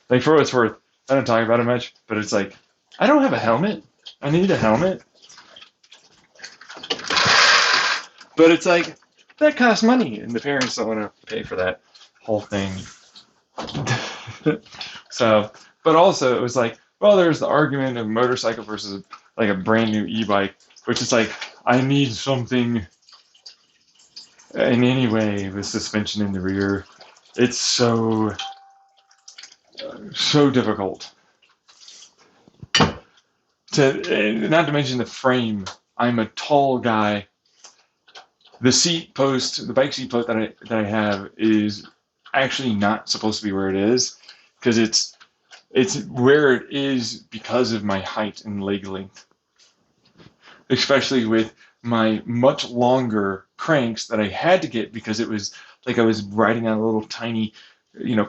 Like for what it's worth, I don't talk about it much, but it's like I don't have a helmet. I need a helmet, but it's like that costs money, and the parents don't want to pay for that whole thing. So, but also it was like, well, there's the argument of motorcycle versus like a brand new e-bike, which is like I need something in any way with suspension in the rear. It's so difficult to, not to mention the frame. I'm a tall guy. The seat post, the bike seat post that I have is actually not supposed to be where it is, because it's where it is because of my height and leg length, especially with my much longer cranks that I had to get because it was like I was riding on a little tiny,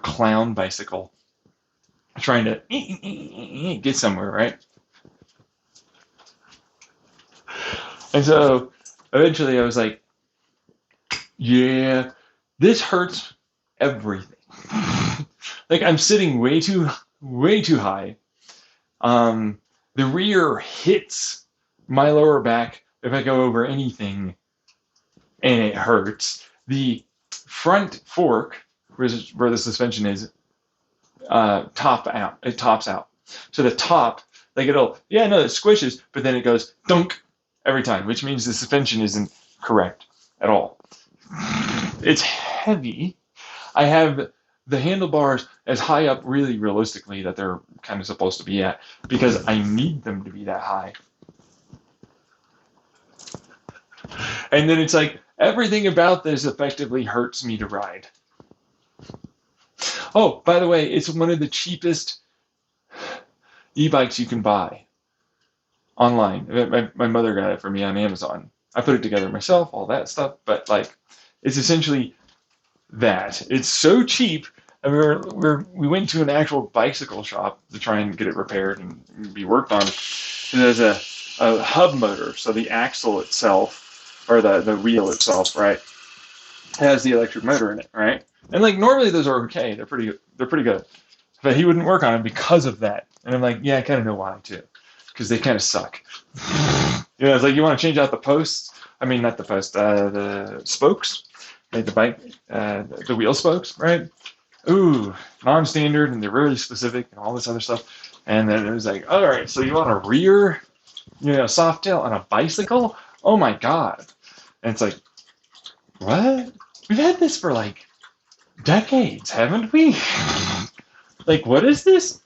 clown bicycle, trying to get somewhere, right? And so eventually I was like, yeah, this hurts everything. Like I'm sitting way too high. The rear hits my lower back if I go over anything, and it hurts. The front fork, where the suspension is, tops out. So the top, like it squishes, but then it goes dunk every time, which means the suspension isn't correct at all. It's heavy. I have the handlebars as high up, really realistically, that they're kind of supposed to be at, because I need them to be that high. And then it's like everything about this effectively hurts me to ride. Oh, by the way, it's one of the cheapest e-bikes you can buy online. My mother got it for me on Amazon. I put it together myself, all that stuff, but like it's essentially that. It's so cheap. And we went to an actual bicycle shop to try and get it repaired and be worked on. And there's a hub motor, so the axle itself, or the wheel itself, right, has the electric motor in it, right? And like normally those are okay. They're pretty good. But he wouldn't work on it because of that. And I'm like, yeah, I kind of know why too, because they kind of suck. It's like you want to change out the posts. I mean, not the posts, the spokes, like the bike, the wheel spokes, right? Ooh, non-standard, and they're really specific and all this other stuff. And then it was like, all right, so you want a rear, soft tail on a bicycle? Oh my God. And it's like, what? We've had this for like decades, haven't we? Like, what is this?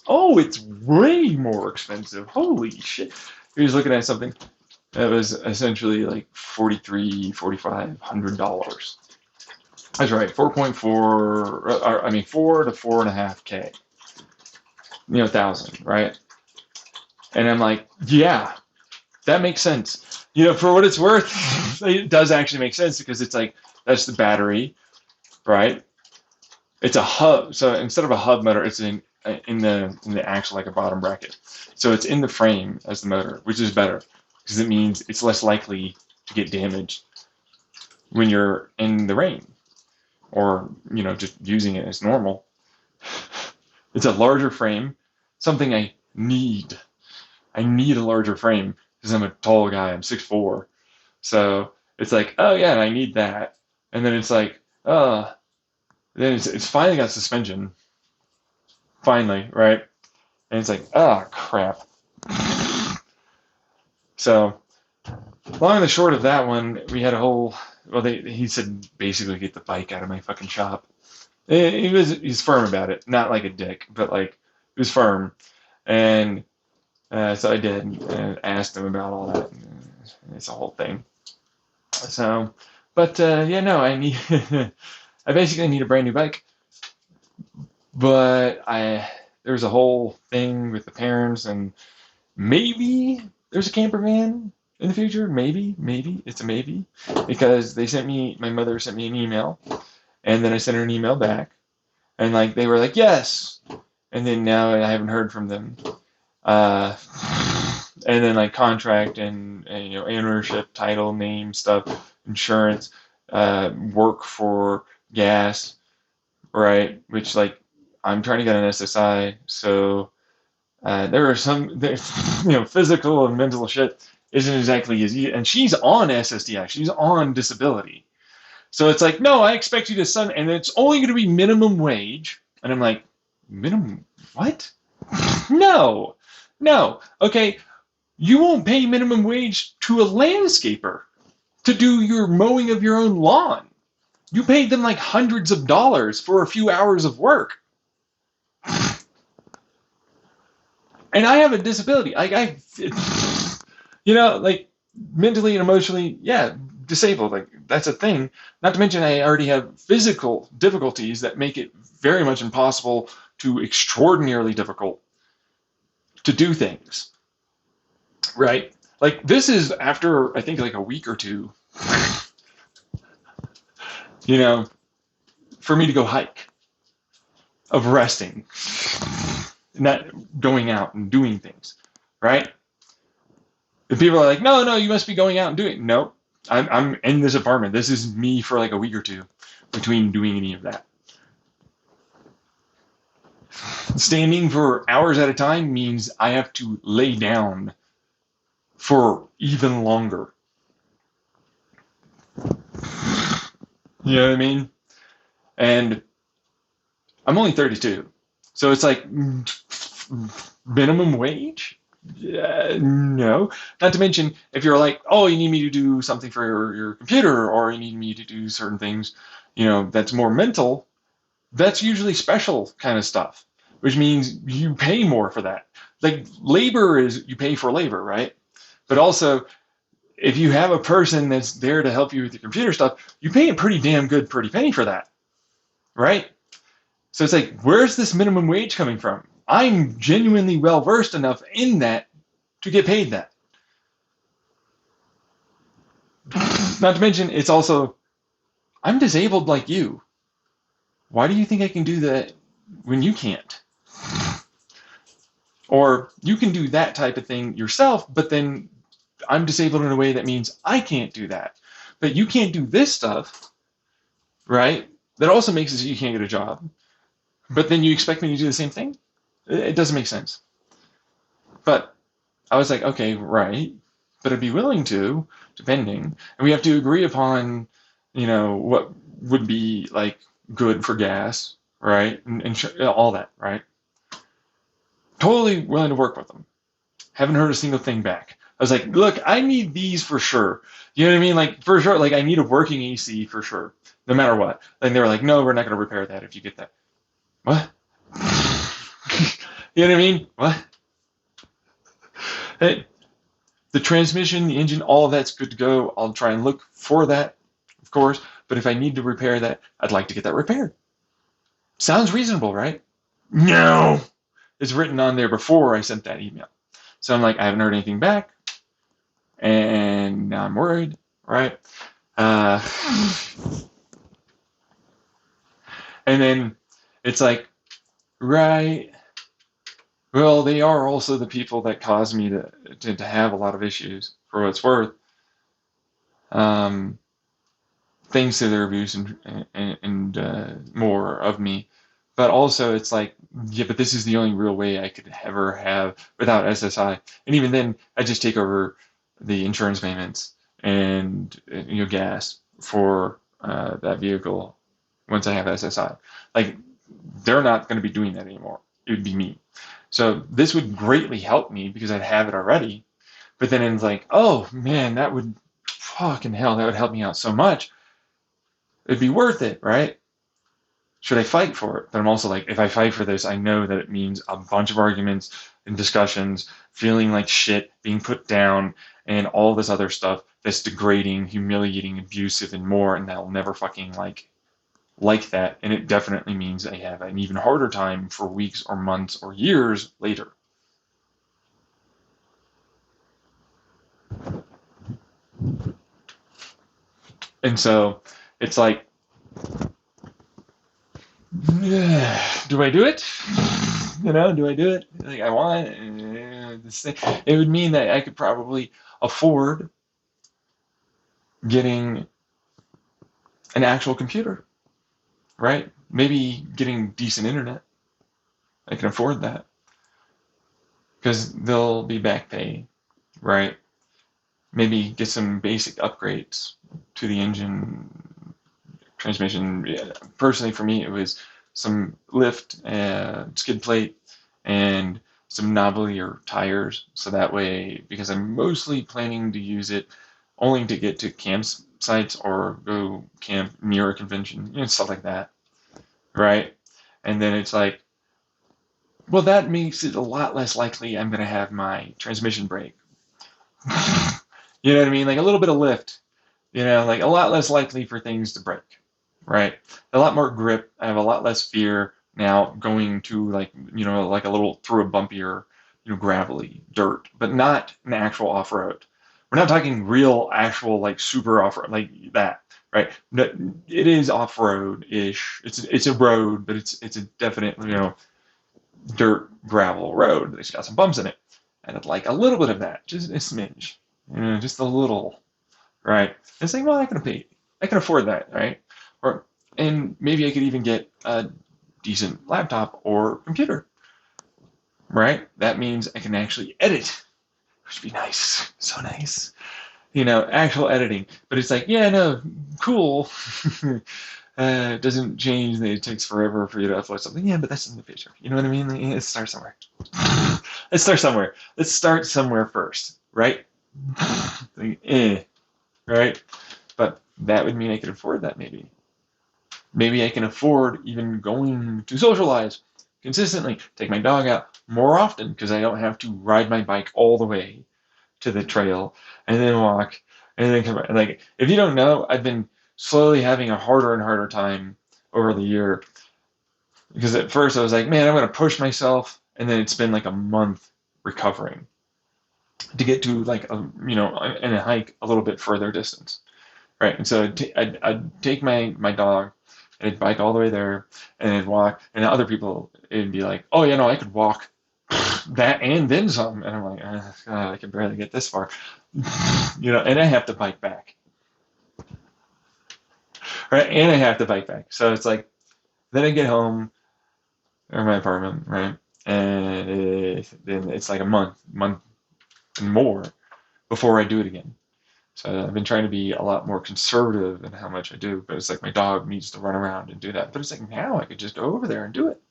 Oh, it's way more expensive. Holy shit. He was looking at something that was essentially like $4,300, $4,500. That's right, 4.4, 4 to 4.5K, thousand, right? And I'm like, yeah, that makes sense. For what it's worth, it does actually make sense, because it's like, that's the battery, right? It's a hub. So instead of a hub motor, it's in the axle, like a bottom bracket. So it's in the frame as the motor, which is better, because it means it's less likely to get damaged when you're in the rain, or just using it as normal. It's a larger frame, something I need. I need a larger frame because I'm a tall guy. I'm 6'4". So it's like, oh yeah, I need that. And then it's like, then it's finally got suspension. Finally, right? And it's like, oh crap. So long and the short of that one, we had a whole. Well, he said basically get the bike out of my fucking shop. He's firm about it, not like a dick, but like he was firm, and so I did, and asked him about all that. And it's a whole thing. So, but I need. I basically need a brand new bike, but there's a whole thing with the parents, and maybe there's a camper van in the future. Maybe it's a maybe, because my mother sent me an email, And then I sent her an email back, and like they were like, yes. And then now I haven't heard from them. Uh, and then like contract and ownership, title, name, stuff, insurance, work for gas, right? Which like I'm trying to get an SSI, so there are some, physical and mental shit isn't exactly as easy. And she's on SSDI, she's on disability. So it's like, no, I expect you to send, and it's only going to be minimum wage. And I'm like, minimum what? No, no. Okay, you won't pay minimum wage to a landscaper to do your mowing of your own lawn. You paid them like hundreds of dollars for a few hours of work. And I have a disability. Like mentally and emotionally, yeah, disabled. Like that's a thing. Not to mention, I already have physical difficulties that make it very much impossible to extraordinarily difficult to do things. Right? Like this is after I think like a week or two, you know, for me to go hike of resting, not going out and doing things. Right? And people are like, no, no, you must be going out and doing it. No, I'm in this apartment. This is me for like a week or two between doing any of that. Standing for hours at a time means I have to lay down for even longer. You know what I mean? And I'm only 32. So it's like minimum wage? No. Not to mention, if you're like, oh, you need me to do something for your computer, or you need me to do certain things, that's more mental, that's usually special kind of stuff, which means you pay more for that. Like labor is, you pay for labor, right? But also, if you have a person that's there to help you with your computer stuff, you pay a pretty damn good pretty penny for that, right? So it's like, where's this minimum wage coming from? I'm genuinely well versed enough in that to get paid that. Not to mention, it's also, I'm disabled like you. Why do you think I can do that when you can't? Or you can do that type of thing yourself, but then I'm disabled in a way that means I can't do that. But you can't do this stuff, right? That also makes it so you can't get a job. But then you expect me to do the same thing? It doesn't make sense. But I was like, okay, right. But I'd be willing to, depending. And we have to agree upon, what would be like good for gas, right? And all that, right? Totally willing to work with them. Haven't heard a single thing back. I was like, look, I need these for sure. You know what I mean? Like, for sure, like, I need a working AC for sure, no matter what. And they were like, no, we're not going to repair that if you get that. What? You know what I mean? What? Hey, the transmission, the engine, all of that's good to go. I'll try and look for that, of course. But if I need to repair that, I'd like to get that repaired. Sounds reasonable, right? No. It's written on there before I sent that email. So I'm like, I haven't heard anything back. And now I'm worried, right? And then it's like, right. Well, they are also the people that caused me to have a lot of issues, for what it's worth. Thanks to their abuse and more of me. But also, it's like, yeah, but this is the only real way I could ever have without SSI. And even then, I just take over the insurance payments and gas for that vehicle once I have SSI. Like, they're not going to be doing that anymore. It would be me. So this would greatly help me because I'd have it already. But then it's like, oh man, that would fucking hell, that would help me out so much. It'd be worth it, right? Should I fight for it? But I'm also like, if I fight for this, I know that it means a bunch of arguments and discussions, feeling like shit, being put down, and all this other stuff that's degrading, humiliating, abusive, and more, and I'll never fucking like that. And it definitely means I have an even harder time for weeks or months or years later. And so it's like, Do I do it? Do I do it? Like I want this thing. It would mean that I could probably afford getting an actual computer, right? Maybe getting decent internet. I can afford that because there'll be back pay, right? Maybe get some basic upgrades to the engine, transmission. Yeah, personally, for me, it was some lift, skid plate, and some knobblier tires. So that way, because I'm mostly planning to use it only to get to campsites or go camp near a convention, stuff like that, right? And then it's like, well, that makes it a lot less likely I'm going to have my transmission break. You know what I mean? Like a little bit of lift, like a lot less likely for things to break, right? A lot more grip. I have a lot less fear now going to like a little through a bumpier, gravelly dirt, but not an actual off-road. We're not talking real, actual, like super off-road like that, right? No, it is off-road-ish. It's a road, but it's a definite, dirt gravel road. It's got some bumps in it, and I'd like a little bit of that, just a smidge, just a little, right? It's like, well, I can afford that, right? And maybe I could even get a decent laptop or computer, right? That means I can actually edit, which would be nice, so nice, actual editing. But it's like, yeah, no, cool. It doesn't change that it takes forever for you to upload something. Yeah, but that's in the future. You know what I mean? Like, let's start somewhere. Let's start somewhere. Let's start somewhere first, right? Like, right? But that would mean I could afford that maybe. Maybe I can afford even going to socialize consistently, take my dog out more often because I don't have to ride my bike all the way to the trail and then walk and then come back. Like, if you don't know, I've been slowly having a harder and harder time over the year because at first I was like, man, I'm going to push myself. And then it's been like a month recovering to get to like in a hike a little bit further distance. Right. And so I'd take my dog and I'd bike all the way there and I'd walk. And other people, it'd be like, oh, I could walk that and then some. And I'm like, God, I can barely get this far. And I have to bike back. Right. And I have to bike back. So it's like, then I get home or my apartment, right? And then it's like a month and more before I do it again. So I've been trying to be a lot more conservative in how much I do, but it's like my dog needs to run around and do that. But it's like now I could just go over there and do it.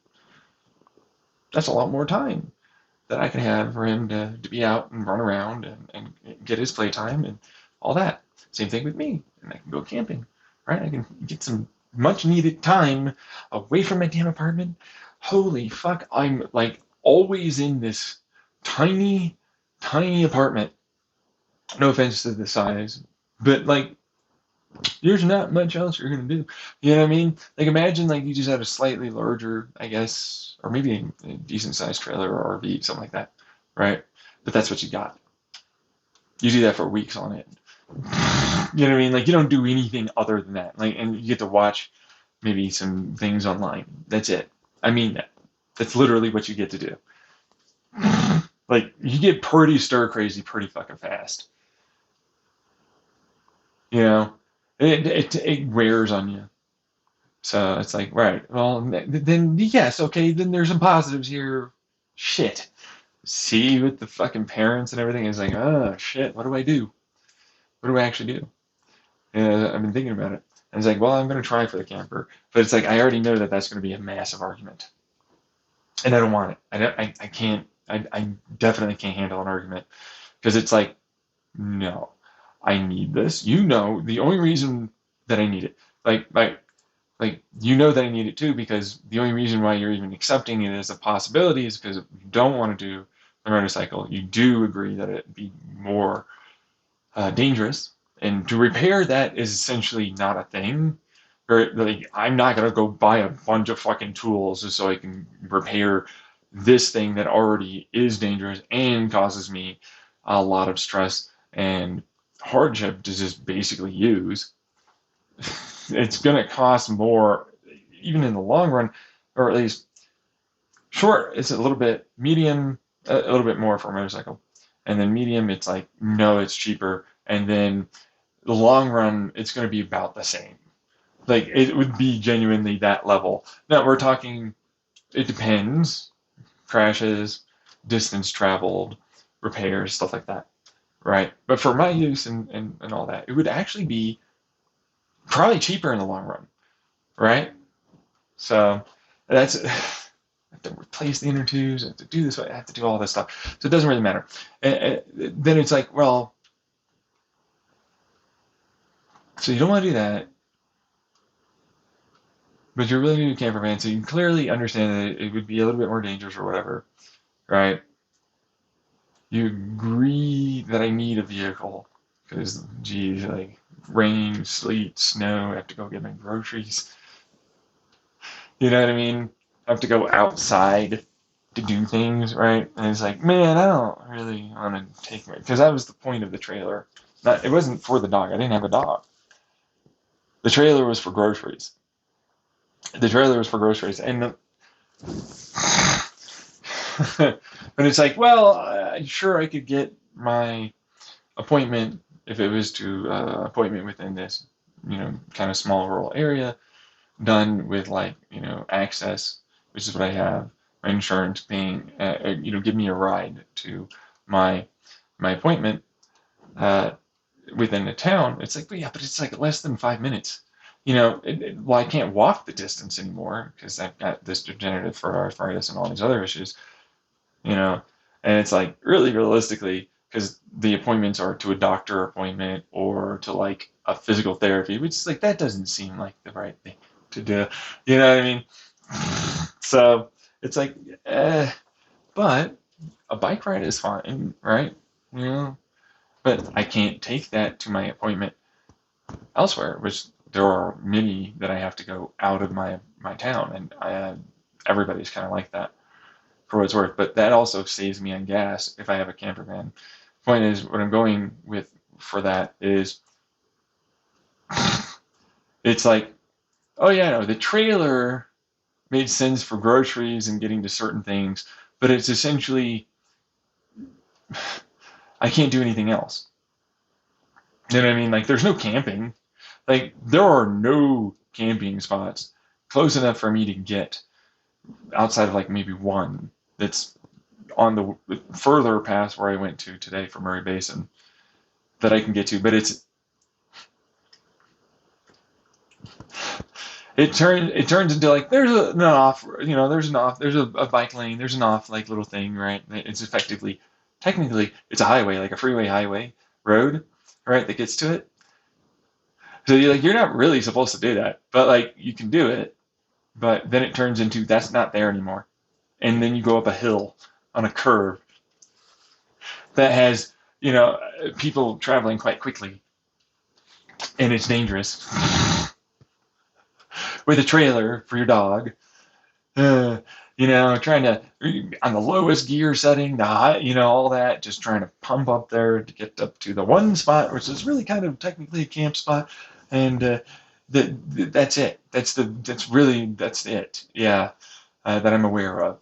That's a lot more time that I can have for him to be out and run around and get his playtime and all that. Same thing with me. And I can go camping, right? I can get some much needed time away from my damn apartment. Holy fuck, I'm like always in this tiny, tiny apartment. No offense to the size, but like there's not much else you're gonna do. You know what I mean? Like imagine like you just had a slightly larger, I guess, or maybe a decent sized trailer or RV, something like that, right? But that's what you got. You do that for weeks on it. You know what I mean? Like you don't do anything other than that. Like, and you get to watch maybe some things online. That's it. I mean that. That's literally what you get to do. Like you get pretty stir crazy pretty fucking fast. You know, it wears on you. So it's like, right, well, then yes, okay, then there's some positives here. Shit. See with the fucking parents and everything, it's like, oh shit, what do I do? What do I actually do? And I've been thinking about it. And it's like, well, I'm going to try for the camper, but it's like I already know that that's going to be a massive argument, and I don't want it. I can't. I definitely can't handle an argument because it's like, no, I need this. The only reason that I need it, like that I need it too, because the only reason why you're even accepting it as a possibility is because if you don't want to do the motorcycle, you do agree that it'd be more dangerous, and to repair that is essentially not a thing. Or like, I'm not gonna go buy a bunch of fucking tools just so I can repair this thing that already is dangerous and causes me a lot of stress and hardship to just basically use. It's going to cost more, even in the long run, or at least Short is a little bit, medium a little bit more for a motorcycle, and then medium it's like no, it's cheaper, and then the long run it's going to be about the same. Like it would be genuinely that level. Now we're talking. It depends. Crashes, distance traveled, repairs, stuff like that, right? But for my use and all that, it would actually be probably cheaper in the long run, right? So that's I have to replace the inner tubes, I have to do this, I have to do all this stuff. So it doesn't really matter. And then it's like, well, so you don't want to do that, but you're really new to camper van, so you clearly understand that it would be a little bit more dangerous or whatever, right? You agree that I need a vehicle because, geez, like rain, sleet, snow, I have to go get my groceries. You know what I mean? I have to go outside to do things, right? And it's like, man, I don't really want to take my, because that was the point of the trailer. Not, it wasn't for the dog. I didn't have a dog. The trailer was for groceries. The trailer was for groceries, and but it's like, well, sure, I could get my appointment if it was to appointment within this, kind of small rural area, done with like, access, which is what I have, my insurance paying, give me a ride to my appointment within the town. It's like, but yeah, but it's like less than 5 minutes. Well, I can't walk the distance anymore because I've got this degenerative foot arthritis and all these other issues, and it's like really realistically, because the appointments are to a doctor appointment or to like a physical therapy, which is like, that doesn't seem like the right thing to do. You know what I mean? So it's like, but a bike ride is fine, right? But I can't take that to my appointment elsewhere, which there are many that I have to go out of my town, and everybody's kind of like that for what it's worth. But that also saves me on gas if I have a camper van. Point is, what I'm going with for that is, it's like, oh yeah, no, the trailer made sense for groceries and getting to certain things, but it's essentially, I can't do anything else. You know what I mean? Like, there's no camping. Like, there are no camping spots close enough for me to get outside of like maybe one that's on the further past where I went to today for Murray Basin that I can get to. But it turns into like, there's an off, there's a bike lane, there's an off like little thing, right? It's effectively, technically, it's a highway, like a freeway highway road, right, that gets to it. So you're not really supposed to do that, but like you can do it. But then it turns into, that's not there anymore, and then you go up a hill on a curve that has, people traveling quite quickly, and it's dangerous with a trailer for your dog. Trying to, on the lowest gear setting, the high, all that, just trying to pump up there to get up to the one spot, which is really kind of technically a camp spot, and that's it. That's it. Yeah, that I'm aware of.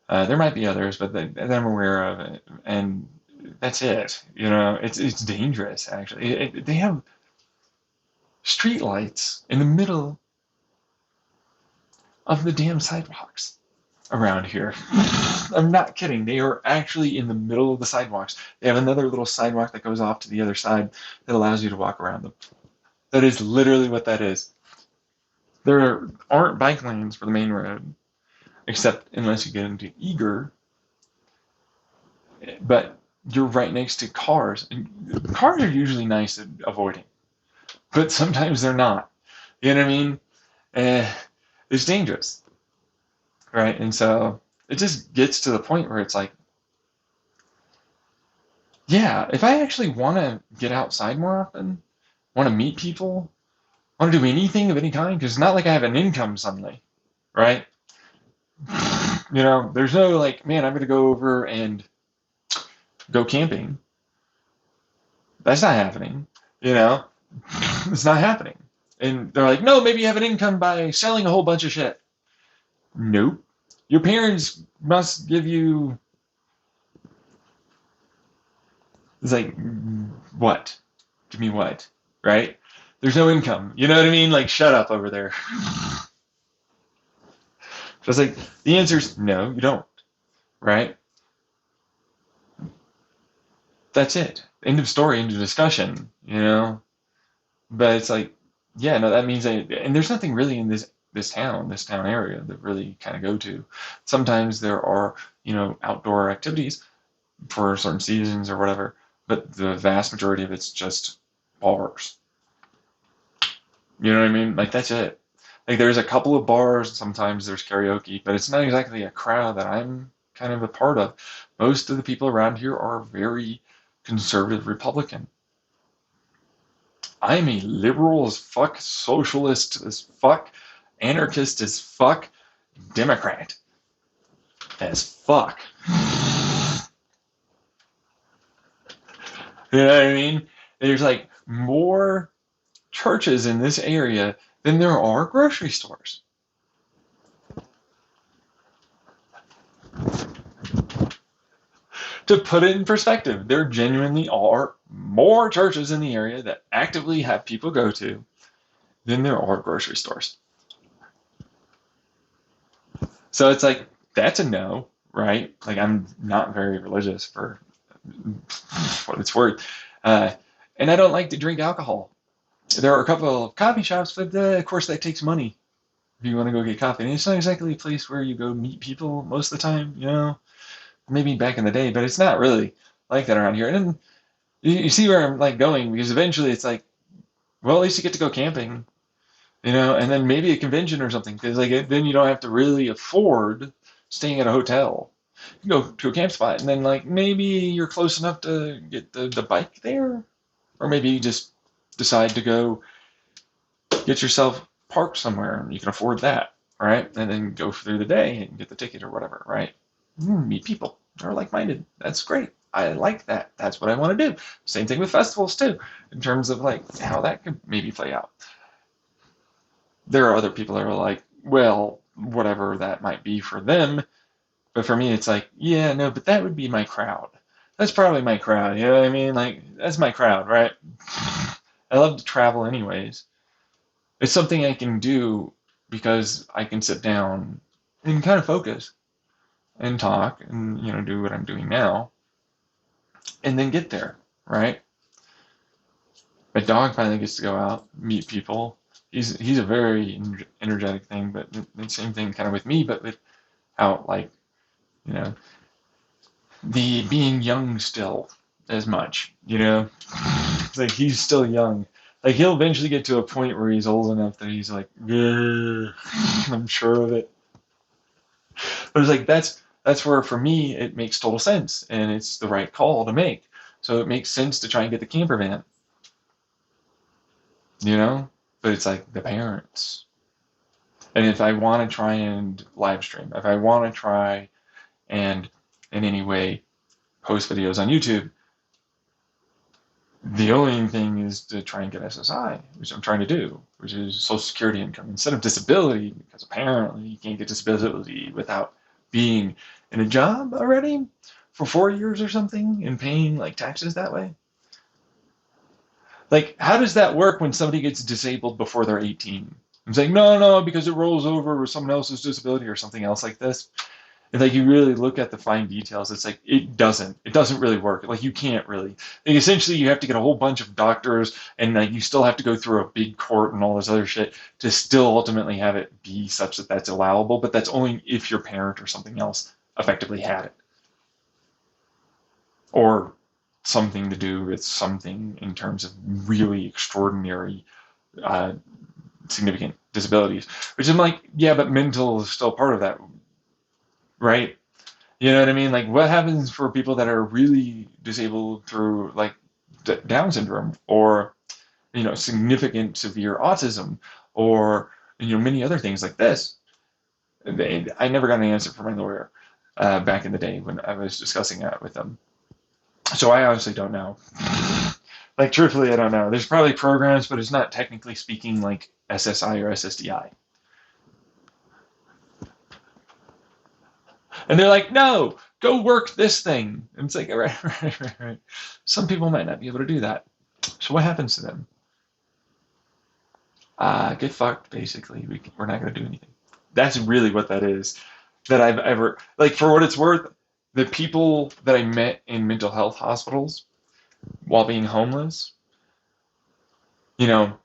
There might be others, but that I'm aware of, and that's it. It's dangerous actually. They have street lights in the middle of the damn sidewalks around here. I'm not kidding. They are actually in the middle of the sidewalks. They have another little sidewalk that goes off to the other side that allows you to walk around them. That is literally what that is. There aren't bike lanes for the main road, except unless you get into Eager. But you're right next to cars. And cars are usually nice at avoiding, but sometimes they're not. You know what I mean? It's dangerous, right? And so it just gets to the point where it's like, yeah, if I actually want to get outside more often, want to meet people, want to do anything of any kind, because it's not like I have an income suddenly, right? There's no like, man, I'm going to go over and go camping. That's not happening. It's not happening. And they're like, no, maybe you have an income by selling a whole bunch of shit. Nope. Your parents must give you, it's like, what? Give me what? Right? There's no income. You know what I mean? Like, shut up over there. So it's like, the answer is no, you don't. Right? That's it. End of story, end of discussion, you know? But it's like, yeah, no, that means and there's nothing really in this town area that really kind of go to. Sometimes there are, outdoor activities for certain seasons or whatever, but the vast majority of it's just bars. You know what I mean? Like that's it. Like there's a couple of bars, sometimes there's karaoke, but it's not exactly a crowd that I'm kind of a part of. Most of the people around here are very conservative Republican. I'm a liberal as fuck, socialist as fuck, anarchist as fuck, Democrat as fuck. You know what I mean? There's like more churches in this area than there are grocery stores. To put it in perspective, there genuinely are more churches in the area that actively have people go to than there are grocery stores. So it's like, that's a no, right? Like, I'm not very religious for what it's worth. Uh, and I don't like to drink alcohol. There are a couple of coffee shops, but of course, that takes money if you want to go get coffee. And it's not exactly a place where you go meet people most of the time, maybe back in the day, but it's not really like that around here. And you see where I'm like going because eventually it's like, well, at least you get to go camping, and then maybe a convention or something because like then you don't have to really afford staying at a hotel. You go to a camp spot and then like maybe you're close enough to get the bike there, or maybe you just decide to go get yourself parked somewhere and you can afford that, right? And then go through the day and get the ticket or whatever, right? Meet people who are like-minded. That's great. I like that. That's what I want to do. Same thing with festivals too, in terms of like how that could maybe play out. There are other people that are like, well, whatever that might be for them, but for me, it's like, yeah, no, but that would be my crowd. That's probably my crowd. You know what I mean? Like, that's my crowd, right? I love to travel anyways. It's something I can do because I can sit down and kind of focus and talk and, do what I'm doing now and then get there, right? My dog finally gets to go out, meet people. He's a very energetic thing, but the same thing kind of with me, but without like, you know, the being young still as much, It's like he's still young. Like he'll eventually get to a point where he's old enough that he's like, yeah, I'm sure of it. But it's like that's where for me it makes total sense and it's the right call to make. So it makes sense to try and get the camper van, you know? But it's like the parents. And if I want to try and live stream, if I want to try and in any way post videos on YouTube, the only thing is to try and get SSI, which I'm trying to do, which is Social Security income instead of disability, because apparently you can't get disability without being in a job already for 4 years or something and paying like taxes that way. Like, how does that work when somebody gets disabled before they're 18? I'm saying, no, because it rolls over with someone else's disability or something else like this. And like you really look at the fine details, it's like it doesn't really work. Like you can't really. Like essentially, you have to get a whole bunch of doctors, and like you still have to go through a big court and all this other shit to still ultimately have it be such that that's allowable. But that's only if your parent or something else effectively had it, or something to do with something in terms of really extraordinary, uh, significant disabilities. Which I'm like, yeah, but mental is still part of that, right? You know what I mean? Like, what happens for people that are really disabled through like Down syndrome or significant severe autism or many other things like this? I never got an answer from my lawyer back in the day when I was discussing that with them. So I honestly don't know. Like, truthfully, I don't know. There's probably programs, but it's not technically speaking like SSI or SSDI. And they're like, no, go work this thing. And it's like, all right, right. Some people might not be able to do that. So what happens to them? Get fucked, basically. We're not going to do anything. That's really what that is. That I've ever, like, for what it's worth, the people that I met in mental health hospitals while being homeless, you know,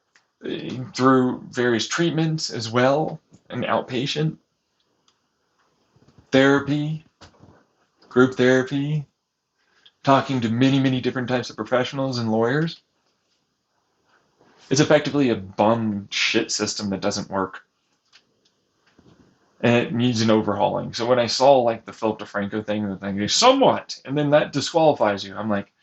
through various treatments as well, and outpatient therapy, group therapy, talking to many, many different types of professionals and lawyers. It's effectively a bum shit system that doesn't work. And it needs an overhauling. So when I saw like the Philip DeFranco thing, the thing is somewhat, and then that disqualifies you. I'm like,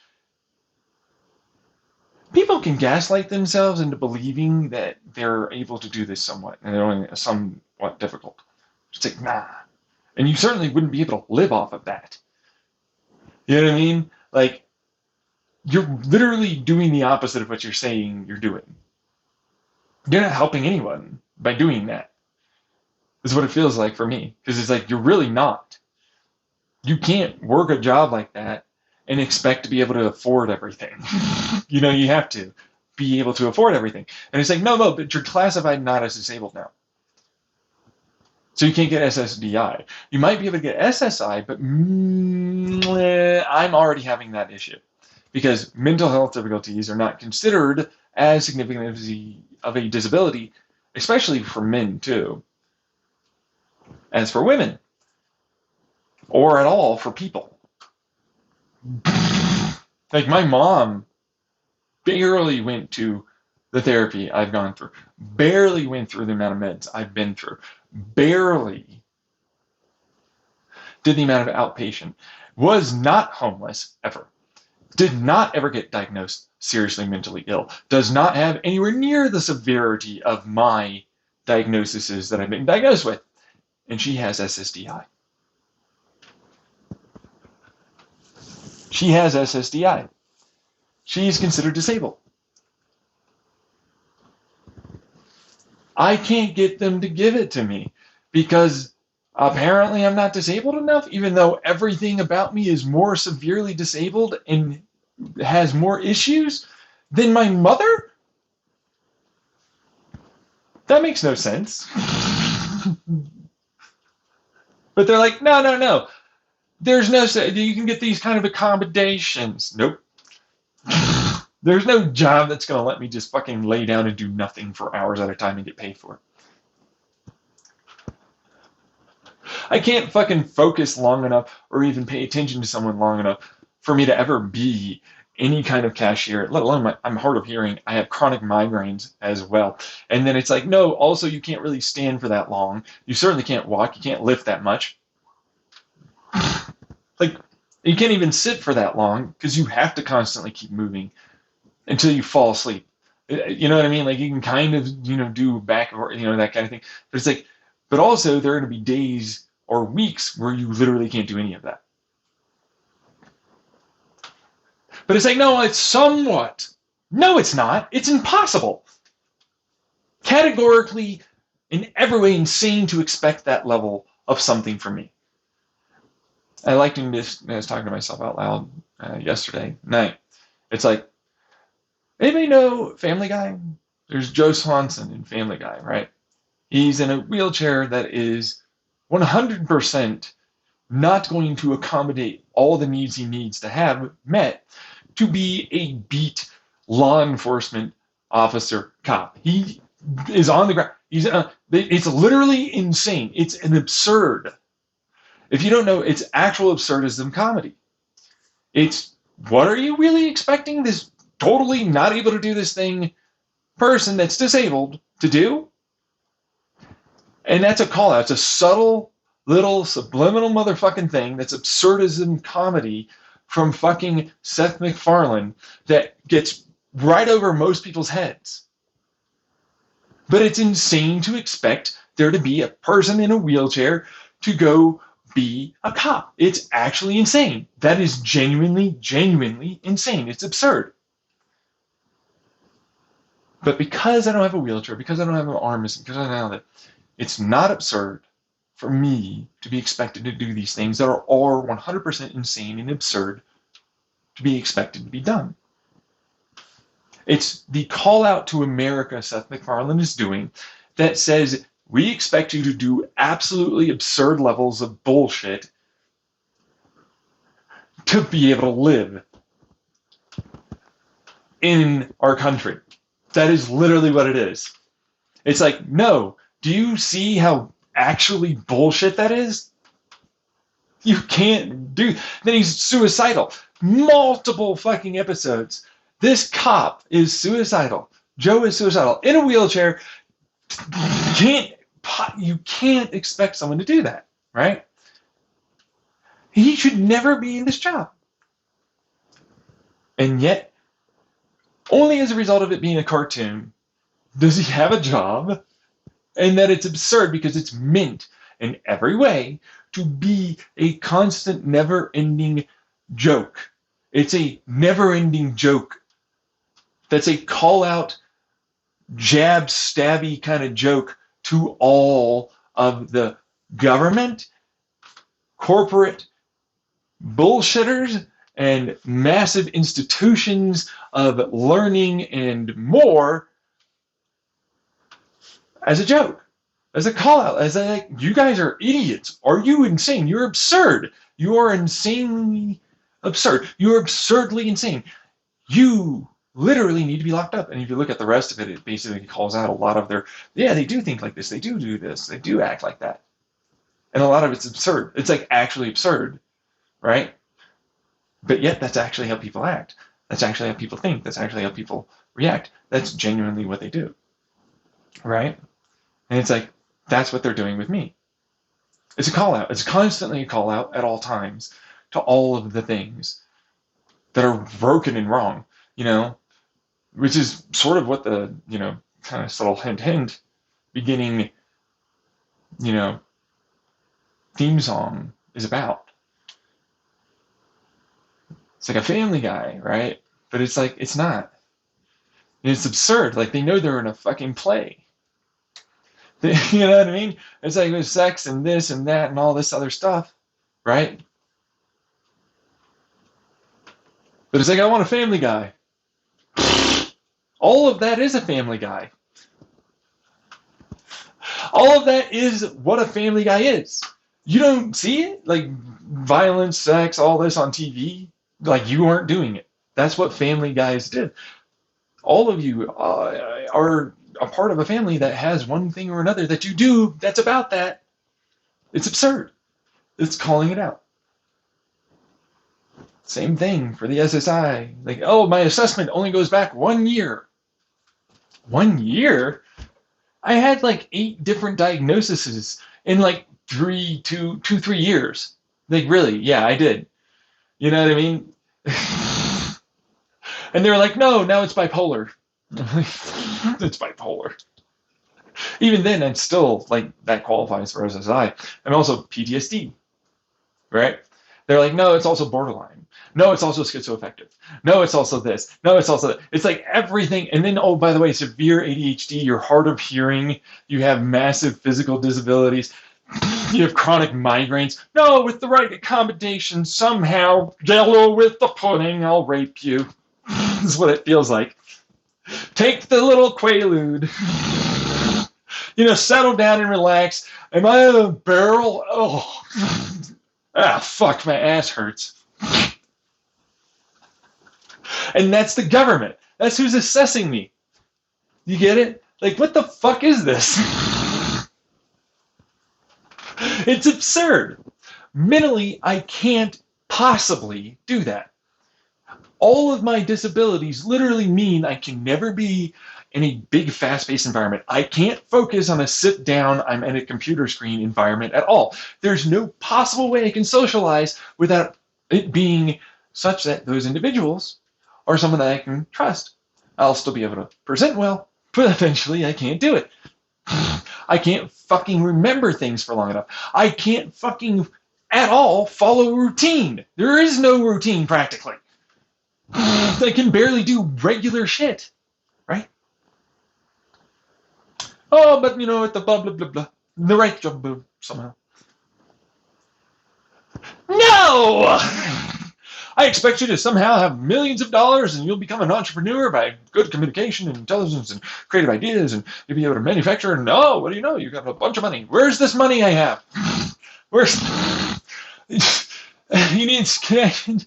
people can gaslight themselves into believing that they're able to do this somewhat, and they're only somewhat difficult. It's like, nah. And you certainly wouldn't be able to live off of that. You know what I mean? Like, you're literally doing the opposite of what you're saying you're doing. You're not helping anyone by doing that. Is what it feels like for me. Because it's like, you're really not. You can't work a job like that and expect to be able to afford everything. You have to be able to afford everything. And it's like, no, but you're classified not as disabled now. So you can't get SSDI. You might be able to get SSI, but I'm already having that issue. Because mental health difficulties are not considered as significant of a disability, especially for men too, as for women, or at all for people. Like my mom barely went to the therapy I've gone through, barely went through the amount of meds I've been through, barely did the amount of outpatient, was not homeless ever, did not ever get diagnosed seriously mentally ill, does not have anywhere near the severity of my diagnoses that I've been diagnosed with, and she has SSDI. She has SSDI. She's considered disabled. I can't get them to give it to me because apparently I'm not disabled enough, even though everything about me is more severely disabled and has more issues than my mother? That makes no sense. But they're like, no. There's no, you can get these kind of accommodations. Nope. There's no job that's going to let me just fucking lay down and do nothing for hours at a time and get paid for it. I can't fucking focus long enough or even pay attention to someone long enough for me to ever be any kind of cashier, let alone I'm hard of hearing. I have chronic migraines as well. And then it's like, no, also you can't really stand for that long. You certainly can't walk. You can't lift that much. Like, you can't even sit for that long because you have to constantly keep moving until you fall asleep. You know what I mean? Like, you can kind of, do back or, that kind of thing. But it's like, but also there are going to be days or weeks where you literally can't do any of that. But it's like, no, it's somewhat. No, it's not. It's impossible. Categorically, in every way, insane to expect that level of something from me. I liked doing this. I was talking to myself out loud yesterday night. It's like, anybody know Family Guy? There's Joe Swanson in Family Guy, right? He's in a wheelchair that is 100% not going to accommodate all the needs he needs to have met to be a beat law enforcement officer cop. He is on the ground. It's literally insane. It's an absurd. If you don't know, it's actual absurdism comedy. It's, what are you really expecting this totally not able to do this thing person that's disabled to do? And that's a call out. It's a subtle little subliminal motherfucking thing that's absurdism comedy from fucking Seth MacFarlane that gets right over most people's heads. But it's insane to expect there to be a person in a wheelchair to go be a cop. It's actually insane. That is genuinely insane. It's absurd. But because I don't have a wheelchair, because I don't have an arm missing, because I don't have that, it's not absurd. for me to be expected to do these things that are all 100% insane and absurd to be expected to be done. It's the call out to America Seth MacFarlane is doing that says, we expect you to do absolutely absurd levels of bullshit to be able to live in our country. That is literally what it is. It's like, no, do you see how actually bullshit that is? You can't do. Then he's suicidal. Multiple fucking episodes. This cop is suicidal. Joe is suicidal in a wheelchair. You can't expect someone to do that, right? He should never be in this job. And yet, only as a result of it being a cartoon does he have a job, and that it's absurd because it's meant in every way to be a constant, never-ending joke. It's a never-ending joke that's a call-out, jab, stabby kind of joke to all of the government, corporate bullshitters, and massive institutions of learning and more as a joke, as a call-out, as a, like, you guys are idiots. Are you insane? You're absurd. You are insanely absurd. You're absurdly insane. You literally need to be locked up. And if you look at the rest of it, it basically calls out a lot of their, yeah, they do think like this. They do this. They do act like that. And a lot of it's absurd. It's like actually absurd, right? But yet that's actually how people act. That's actually how people think. That's actually how people react. That's genuinely what they do, right? And it's like, that's what they're doing with me. It's a call out. It's constantly a call out at all times to all of the things that are broken and wrong, you know, which is sort of what the, you know, kind of subtle hint beginning, you know, theme song is about. It's like a Family Guy, right? But it's like, it's not. And it's absurd. Like, they know they're in a fucking play. You know what I mean? It's like with sex and this and that and all this other stuff, right? But it's like, I want a Family Guy. All of that is a Family Guy. All of that is what a Family Guy is. You don't see it? Like violence, sex, all this on TV? Like you aren't doing it. That's what Family Guys did. All of you are a part of a family that has one thing or another that you do that's about that. It's absurd. It's calling it out. Same thing for the SSI. Like, oh, my assessment only goes back 1 year. 1 year? I had like 8 different diagnoses in like 3 years. Like, really? Yeah, I did. You know what I mean? And they were like, no, now it's bipolar. It's bipolar. Even then, I'm still like, that qualifies for SSI. I'm also PTSD, right? They're like, no, it's also borderline. No, it's also schizoaffective. No, it's also this. No, it's also that. It's like everything. And then, oh, by the way, severe ADHD, you're hard of hearing, you have massive physical disabilities, you have chronic migraines. No, with the right accommodation, somehow, yellow with the pudding, I'll rape you. This is what it feels like. Take the little Quaalude. You know, settle down and relax. Am I a barrel? Oh. Ah, fuck, my ass hurts. And that's the government. That's who's assessing me. You get it? Like, what the fuck is this? It's absurd. Mentally, I can't possibly do that. All of my disabilities literally mean I can never be in a big, fast-paced environment. I can't focus on a sit-down, I'm at a computer screen environment at all. There's no possible way I can socialize without it being such that those individuals are someone that I can trust. I'll still be able to present well, but eventually I can't do it. I can't fucking remember things for long enough. I can't fucking at all follow routine. There is no routine practically. I can barely do regular shit, right? Oh, but you know, at the blah, blah, blah, blah. The right job, somehow. No! I expect you to somehow have millions of dollars and you'll become an entrepreneur by good communication and intelligence and creative ideas and you'll be able to manufacture. And oh, what do you know? You got a bunch of money. Where's this money I have? Where's. He needs connections.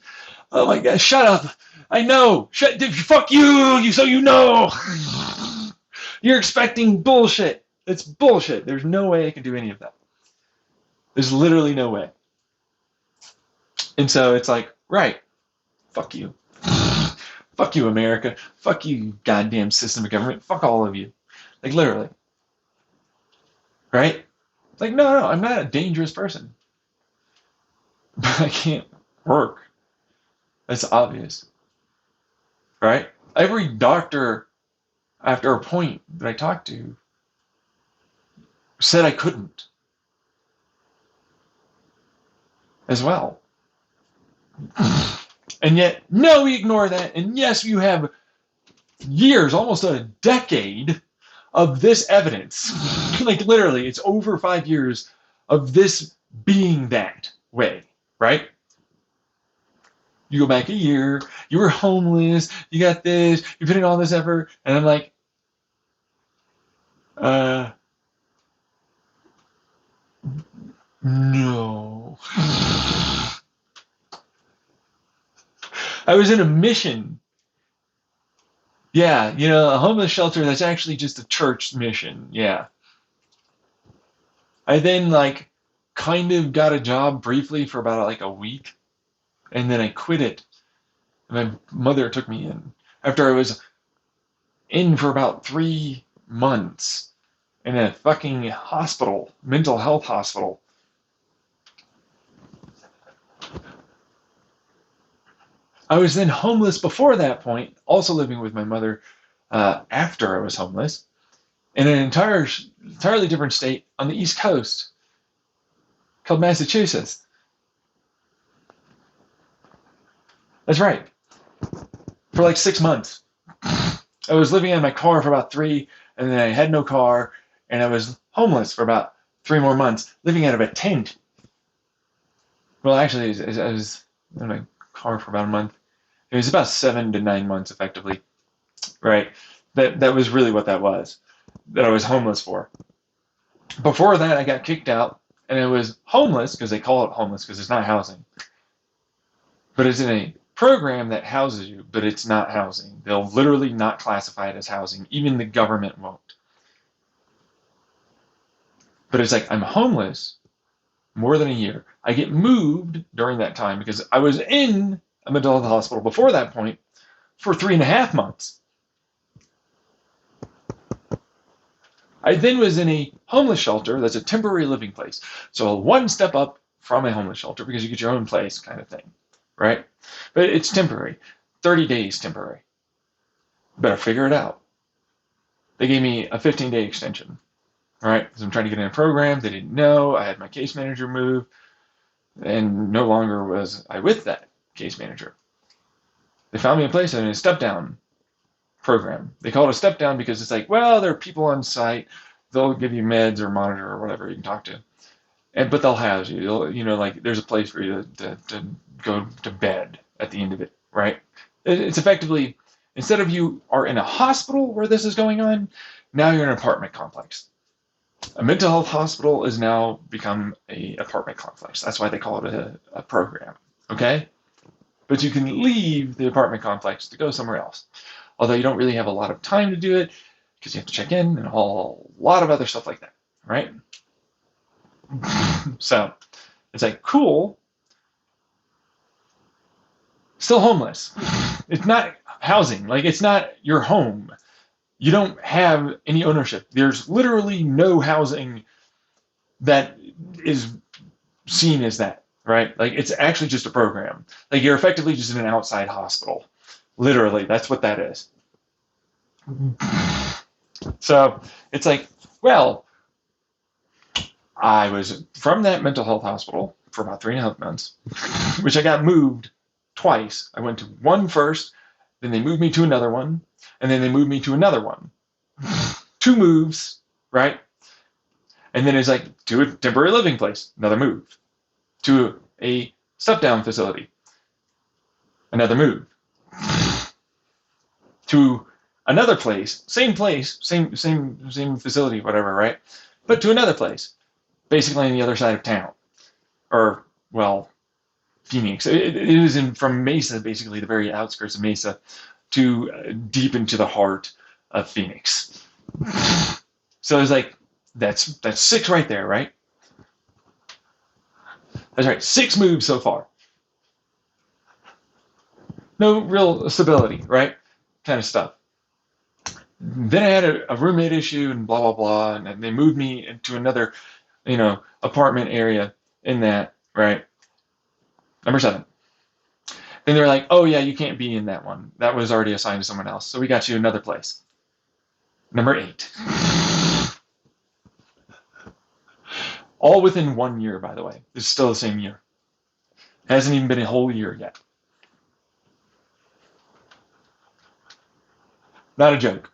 Oh my God, shut up. I know. Fuck you, so you know. You're expecting bullshit. It's bullshit. There's no way I can do any of that. There's literally no way. And so it's like, right, fuck you. Fuck you, America. Fuck you, goddamn system of government. Fuck all of you. Like, literally. Right? Like, no, I'm not a dangerous person. But I can't work. That's obvious. Right? Every doctor, after a point that I talked to, said I couldn't. As well. And yet, no, we ignore that. And yes, you have years, almost a decade, of this evidence. Like, literally, it's over 5 years of this being that way, right? You go back a year, you were homeless, you got this, you put in all this effort, and I'm like, no. I was in a mission. Yeah, a homeless shelter that's actually just a church mission. Yeah. I then kind of got a job briefly for about a week, and then I quit it. And my mother took me in after I was in for about 3 months in a fucking hospital, mental health hospital. I was then homeless before that point, also living with my mother after I was homeless, in an entirely different state on the East Coast called Massachusetts. That's right. For 6 months. I was living in my car for about 3, and then I had no car, and I was homeless for about 3 more months, living out of a tent. Well, actually, I was in my car for about a month. It was about 7 to 9 months, effectively, right? That was really what that was, that I was homeless for. Before that, I got kicked out, and I was homeless, because they call it homeless, because it's not housing. But it's in a program that houses you, but it's not housing. They'll literally not classify it as housing. Even the government won't. But it's I'm homeless more than a year. I get moved during that time because I was in a mental health hospital before that point for 3.5 months. I then was in a homeless shelter that's a temporary living place. So 1 step up from a homeless shelter because you get your own place kind of thing, right? But it's temporary, 30 days temporary. Better figure it out. They gave me a 15-day extension, right? Because I'm trying to get in a program. They didn't know. I had my case manager move, and no longer was I with that case manager. They found me a place in a step-down program. They call it a step-down because it's well, there are people on site. They'll give you meds or monitor or whatever you can talk to. But they'll house you. There's a place for you to go to bed at the end of it, right? It's effectively, instead of you are in a hospital where this is going on, now you're in an apartment complex. A mental health hospital has now become an apartment complex. That's why they call it a program, okay? But you can leave the apartment complex to go somewhere else. Although you don't really have a lot of time to do it because you have to check in and a whole lot of other stuff like that, right? So it's cool. Still homeless. It's not housing. It's not your home. You don't have any ownership. There's literally no housing that is seen as that, right? It's actually just a program. You're effectively just in an outside hospital. Literally, that's what that is. So it's well, I was from that mental health hospital for about 3.5 months, which I got moved twice. I went to one first, then they moved me to another one, and then they moved me to another one. 2 moves, right? And then it's to a temporary living place, another move. To a step-down facility. Another move to another place, same facility, whatever, right? But to another place, basically on the other side of town, or well, Phoenix. It was from Mesa, basically the very outskirts of Mesa, to deep into the heart of Phoenix. So it's like that's 6 right there, right? That's right, 6 moves so far. No real stability, right? Kind of stuff. Then I had a roommate issue and blah blah blah, and they moved me into another, apartment area in that, right? Number 7. Then they're like, oh yeah, you can't be in that one. That was already assigned to someone else. So we got you another place. Number 8. All within 1 year, by the way. It's still the same year. It hasn't even been a whole year yet. Not a joke.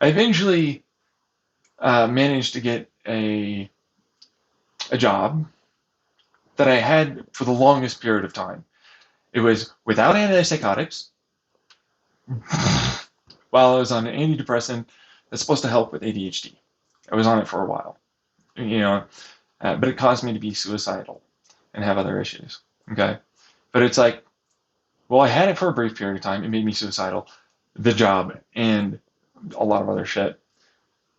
I eventually managed to get a job that I had for the longest period of time. It was without antipsychotics, while I was on an antidepressant that's supposed to help with ADHD. I was on it for a while, but it caused me to be suicidal and have other issues. Okay, but it's like, well, I had it for a brief period of time. It made me suicidal, the job, and a lot of other shit.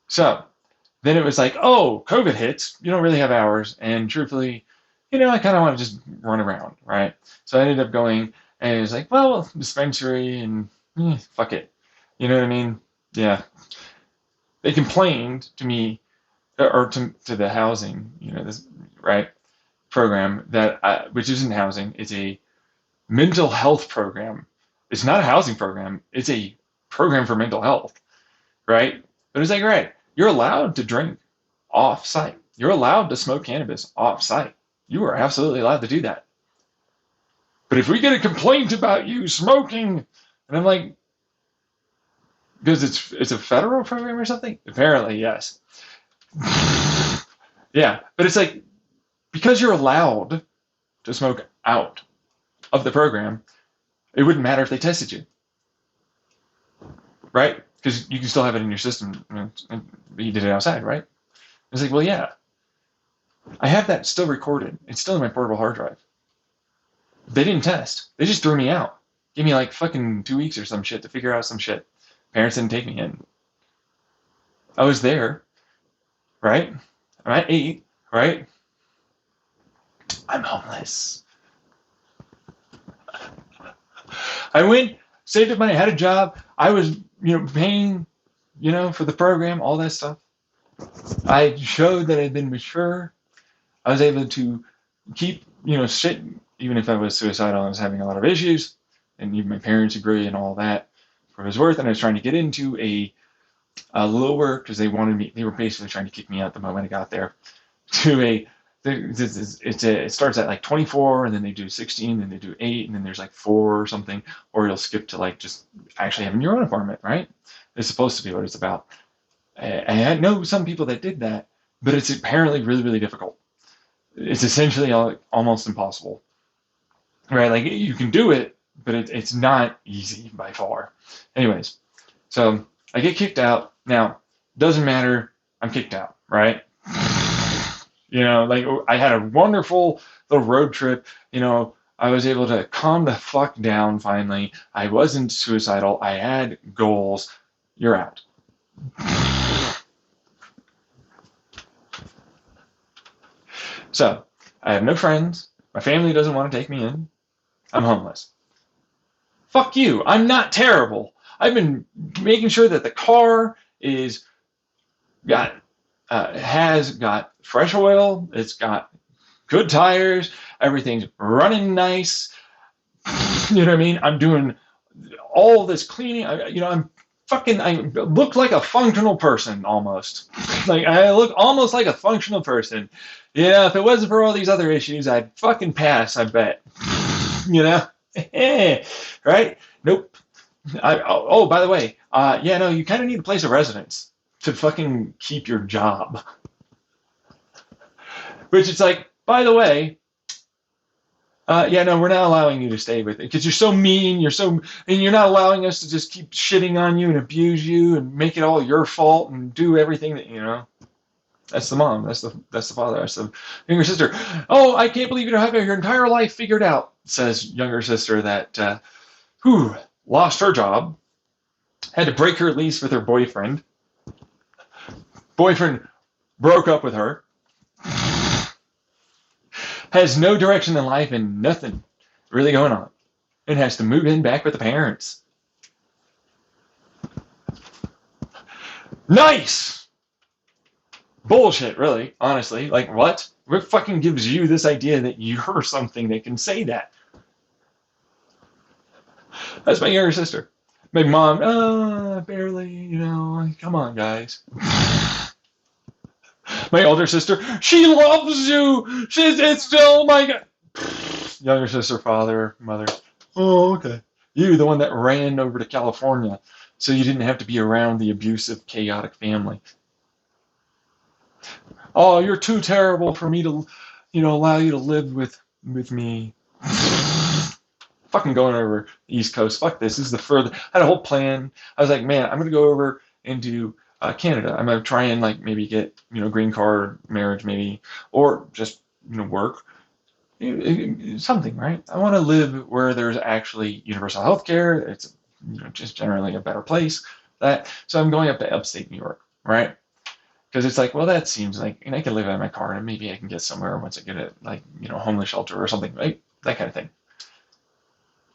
So then it was like, oh, COVID hits. You don't really have hours, and truthfully, I kind of want to just run around, right? So I ended up going, and it was like, well, dispensary, and fuck it. You know what I mean? Yeah. They complained to me, or to the housing, this right program that which isn't housing. It's a mental health program. It's not a housing program. It's a program for mental health, right? But it's like, right, you're allowed to drink off site. You're allowed to smoke cannabis off site. You are absolutely allowed to do that. But if we get a complaint about you smoking, and I'm like, because it's a federal program or something? Apparently, yes. Yeah, but it's like, because you're allowed to smoke out of the program, it wouldn't matter if they tested you, right? Because you can still have it in your system, but you did it outside, right? It's like, well, yeah. I have that still recorded. It's still in my portable hard drive. They didn't test. They just threw me out. Gave me like fucking 2 weeks or some shit to figure out some shit. Parents didn't take me in. I was there, right? I'm at 8, right? I'm homeless. I went, saved up money, had a job. I was, paying, for the program, all that stuff. I showed that I'd been mature. I was able to keep, shit, even if I was suicidal and I was having a lot of issues, and even my parents agree and all that for his worth. And I was trying to get into a lower, because they were basically trying to kick me out the moment I got there, to it starts at like 24, and then they do 16, then they do 8, and then there's like 4 or something, or you'll skip to like just actually having your own apartment, right? It's supposed to be what it's about. I know some people that did that, but it's apparently really, really difficult. It's essentially almost impossible, right? Like, you can do it, but it's not easy by far. Anyways, so I get kicked out. Now, doesn't matter. I'm kicked out, right? Like, I had a wonderful little road trip. I was able to calm the fuck down finally. I wasn't suicidal. I had goals. You're out. So, I have no friends. My family doesn't want to take me in. I'm homeless. Fuck you. I'm not terrible. I've been making sure that the car has got fresh oil. It's got good tires. Everything's running nice. You know what I mean? I'm doing all this cleaning. I look like a functional person almost. Like, I look almost like a functional person. If it wasn't for all these other issues, I'd fucking pass, I bet. Right? Nope. By the way, you kind of need a place of residence to fucking keep your job. Which, it's like, by the way, yeah, no, we're not allowing you to stay with it because you're so mean. And you're not allowing us to just keep shitting on you and abuse you and make it all your fault and do everything that, you know. That's the mom. That's the father. That's the younger sister. Oh, I can't believe you don't have your entire life figured out, says younger sister that who lost her job, had to break her lease with her boyfriend. Boyfriend broke up with her, has no direction in life and nothing really going on, and has to move in back with the parents. Nice! Bullshit, really, honestly. Like, what? What fucking gives you this idea that you're something that can say that? That's my younger sister. My mom, barely, you know, come on, guys. My older sister, she loves you. It's still my God. Younger sister, father, mother. Oh, okay. You, the one that ran over to California so you didn't have to be around the abusive, chaotic family. Oh, you're too terrible for me to, you know, allow you to live with me. Fucking going over the East Coast. Fuck this. This is the further. I had a whole plan. I was like, man, I'm gonna go over and do Canada. I'm gonna try and like maybe get, you know, green card, marriage maybe, or just, you know, work. Something, right? I want to live where there's actually universal health care. It's, you know, just generally a better place. So I'm going up to upstate New York, right? Because it's like, well, that seems like, and I can live out of my car, and maybe I can get somewhere once I get a, like, you know, homeless shelter or something, right? That kind of thing.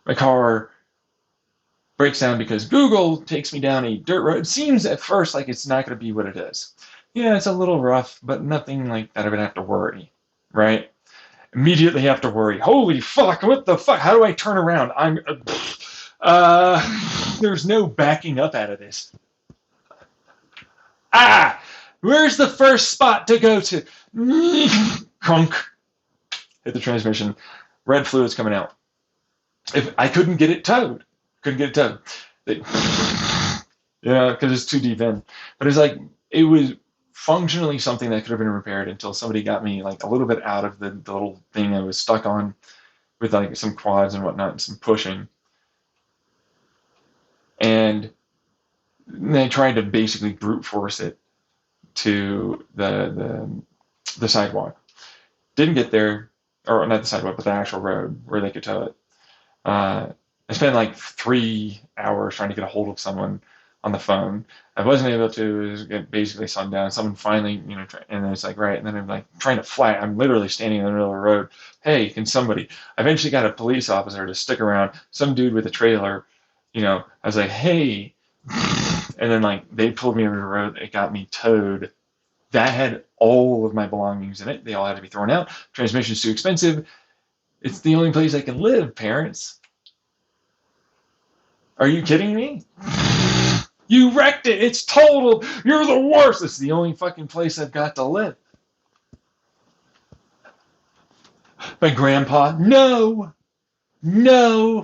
My car breaks down because Google takes me down a dirt road. It seems at first like it's not going to be what it is. Yeah, it's a little rough, but nothing like that I would have to worry, right? Immediately have to worry. Holy fuck, what the fuck? How do I turn around? There's no backing up out of this. Where's the first spot to go to? Crunk. Hit the transmission. Red fluid's coming out. If I couldn't get it towed. Yeah, because it's too deep in. But it's like, it was functionally something that could have been repaired until somebody got me like a little bit out of the little thing I was stuck on with like some quads and whatnot and some pushing. And they tried to basically brute force it to the sidewalk. Didn't get there, or not the sidewalk, but the actual road where they could tow it. I spent like 3 hours trying to get a hold of someone on the phone. I wasn't able to. It was basically sundown. Someone finally, you know, and then it's like, right. And then I'm like trying to flag. I'm literally standing in the middle of the road. Hey, can somebody? I eventually got a police officer to stick around. Some dude with a trailer, you know. I was like, hey. And then like they pulled me over the road. It got me towed. That had all of my belongings in it. They all had to be thrown out. Transmission's too expensive. It's the only place I can live, parents. Are you kidding me? You wrecked it. It's totaled. You're the worst. It's the only fucking place I've got to live. My grandpa, no,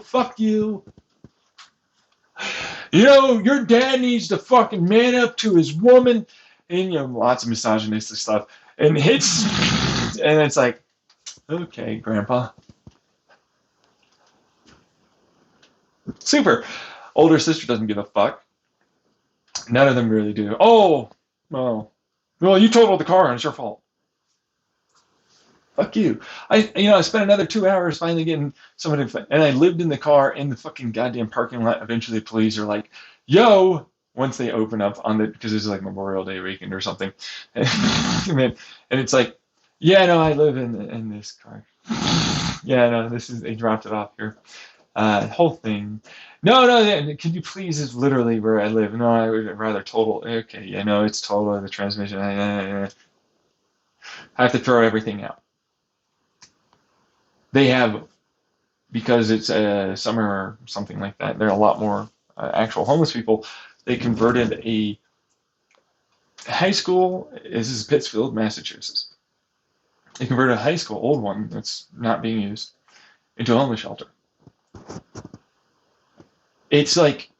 fuck you. You know, your dad needs to fucking man up to his woman. And, you know, lots of misogynistic stuff. And it's like, okay, grandpa. Super. Older sister doesn't give a fuck. None of them really do. Oh, well, you totaled the car and it's your fault. Fuck you. I spent another 2 hours finally getting somebody, and I lived in the car in the fucking goddamn parking lot. Eventually, the police are like, yo, once they open up on because it's like Memorial Day weekend or something. And it's like, yeah, no, I live in this car. Yeah, no, they dropped it off here. Whole thing. No, can you please, is literally where I live. No, I would rather total. Okay, yeah, no, it's total, the transmission. I have to throw everything out. They have, because it's summer or something like that, there are a lot more actual homeless people. They converted a high school, this is Pittsfield, Massachusetts. They converted a high school, old one that's not being used, into a homeless shelter. It's like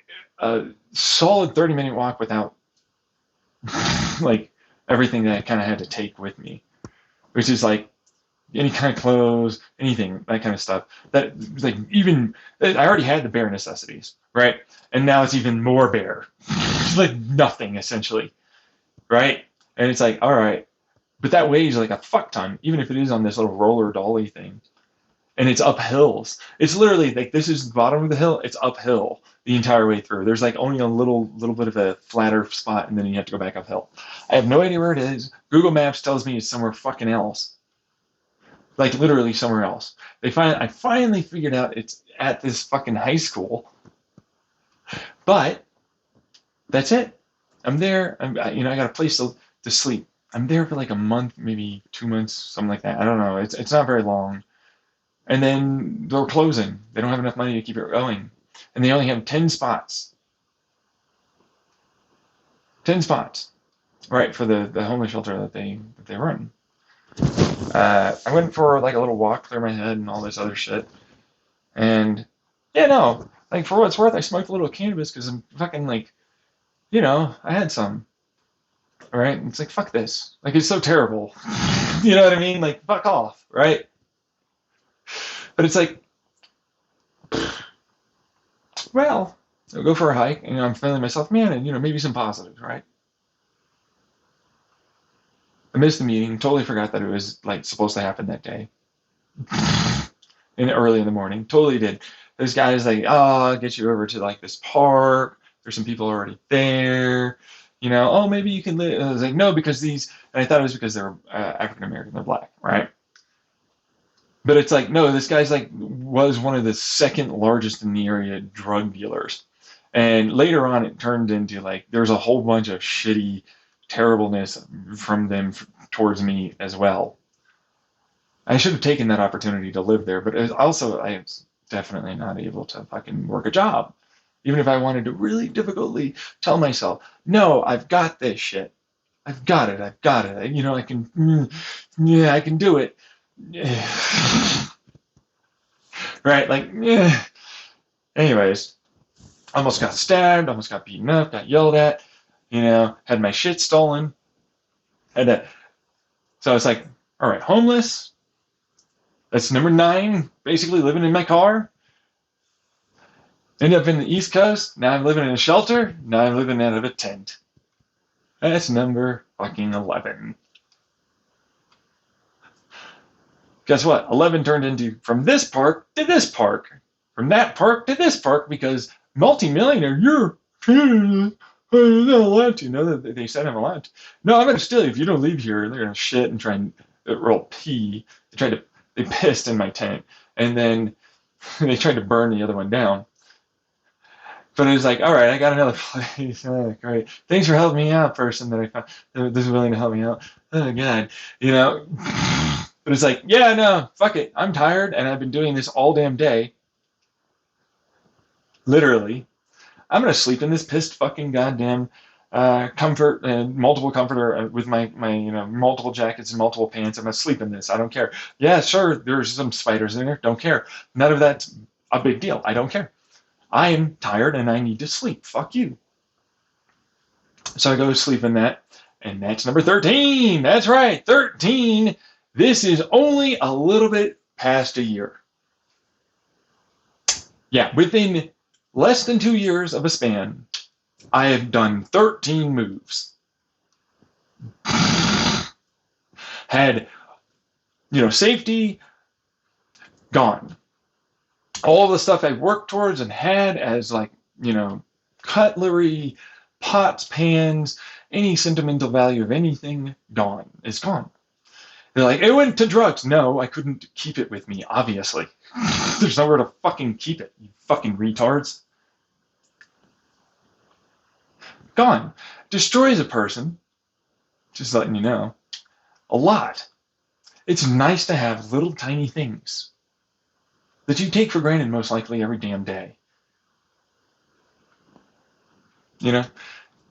a solid 30-minute walk without like everything that I kind of had to take with me, which is like any kind of clothes, anything, that kind of stuff. That like even I already had the bare necessities, right? And now it's even more bare, like nothing essentially, right? And it's like, all right, but that weighs like a fuck ton, even if it is on this little roller dolly thing, and it's up hills. It's literally like this is the bottom of the hill. It's uphill the entire way through. There's like only a little bit of a flatter spot, and then you have to go back uphill. I have no idea where it is. Google Maps tells me it's somewhere fucking else, like literally somewhere else. I finally figured out it's at this fucking high school, but that's it. I'm there. I got a place to sleep. I'm there for like a month, maybe 2 months, something like that. I don't know. It's not very long. And then they're closing. They don't have enough money to keep it going, and they only have 10 spots. 10 spots, right, for the homeless shelter that they run. I went for like a little walk, clear my head, and all this other shit. And yeah, no, like for what it's worth, I smoked a little cannabis because I'm fucking like, I had some. Right? It's like fuck this. Like it's so terrible. You know what I mean? Like fuck off, right? But it's like, well, I'll go for a hike, and I'm feeling myself, man, and maybe some positives, right? I missed the meeting, totally forgot that it was like supposed to happen that day. Early in the morning. Totally did. This guy's like, oh, I'll get you over to like this park. There's some people already there. Oh, maybe you can live. I was like, no, because and I thought it was because they're African American, they're black, right? But it's like, no, this guy's like, was one of the second largest in the area drug dealers. And later on, it turned into like, there's a whole bunch of shitty terribleness from them towards me as well. I should have taken that opportunity to live there, but also I was definitely not able to fucking work a job. Even if I wanted to really difficultly tell myself, no, I've got this shit. I've got it. I can, yeah, I can do it. Right? Like, yeah. Anyways, almost got stabbed, almost got beaten up, got yelled at, had my shit stolen. So it's like, all right, homeless. That's number 9, basically living in my car. End up in the East Coast. Now I'm living in a shelter. Now I'm living out of a tent. That's number fucking 11. Guess what? 11 turned into from this park to this park. From that park to this park because multi-millionaire, you're not allowed to. No, they said I'm allowed to. No, I'm going to steal you. If you don't leave here, they're going to shit and try and roll pee. They pissed in my tent. And then they tried to burn the other one down. But it was like, all right, I got another place. Oh, great. Thanks for helping me out, person that I found that was willing to help me out. Oh, God. But it's like, yeah, no, fuck it. I'm tired, and I've been doing this all damn day. Literally. I'm going to sleep in this pissed fucking goddamn comfort and multiple comforter with my multiple jackets and multiple pants. I'm going to sleep in this. I don't care. Yeah, sure, there's some spiders in there. Don't care. None of that's a big deal. I don't care. I am tired and I need to sleep. Fuck you. So I go to sleep in that, and that's number 13. That's right, 13. This is only a little bit past a year. Yeah, within less than 2 years of a span, I have done 13 moves. Had, safety gone. All the stuff I worked towards and had as like, cutlery, pots, pans, any sentimental value of anything, gone. It's gone. They're like, it went to drugs. No, I couldn't keep it with me, obviously. There's nowhere to fucking keep it, you fucking retards. Gone. Destroys a person, just letting you know, a lot. It's nice to have little tiny things that you take for granted most likely every damn day.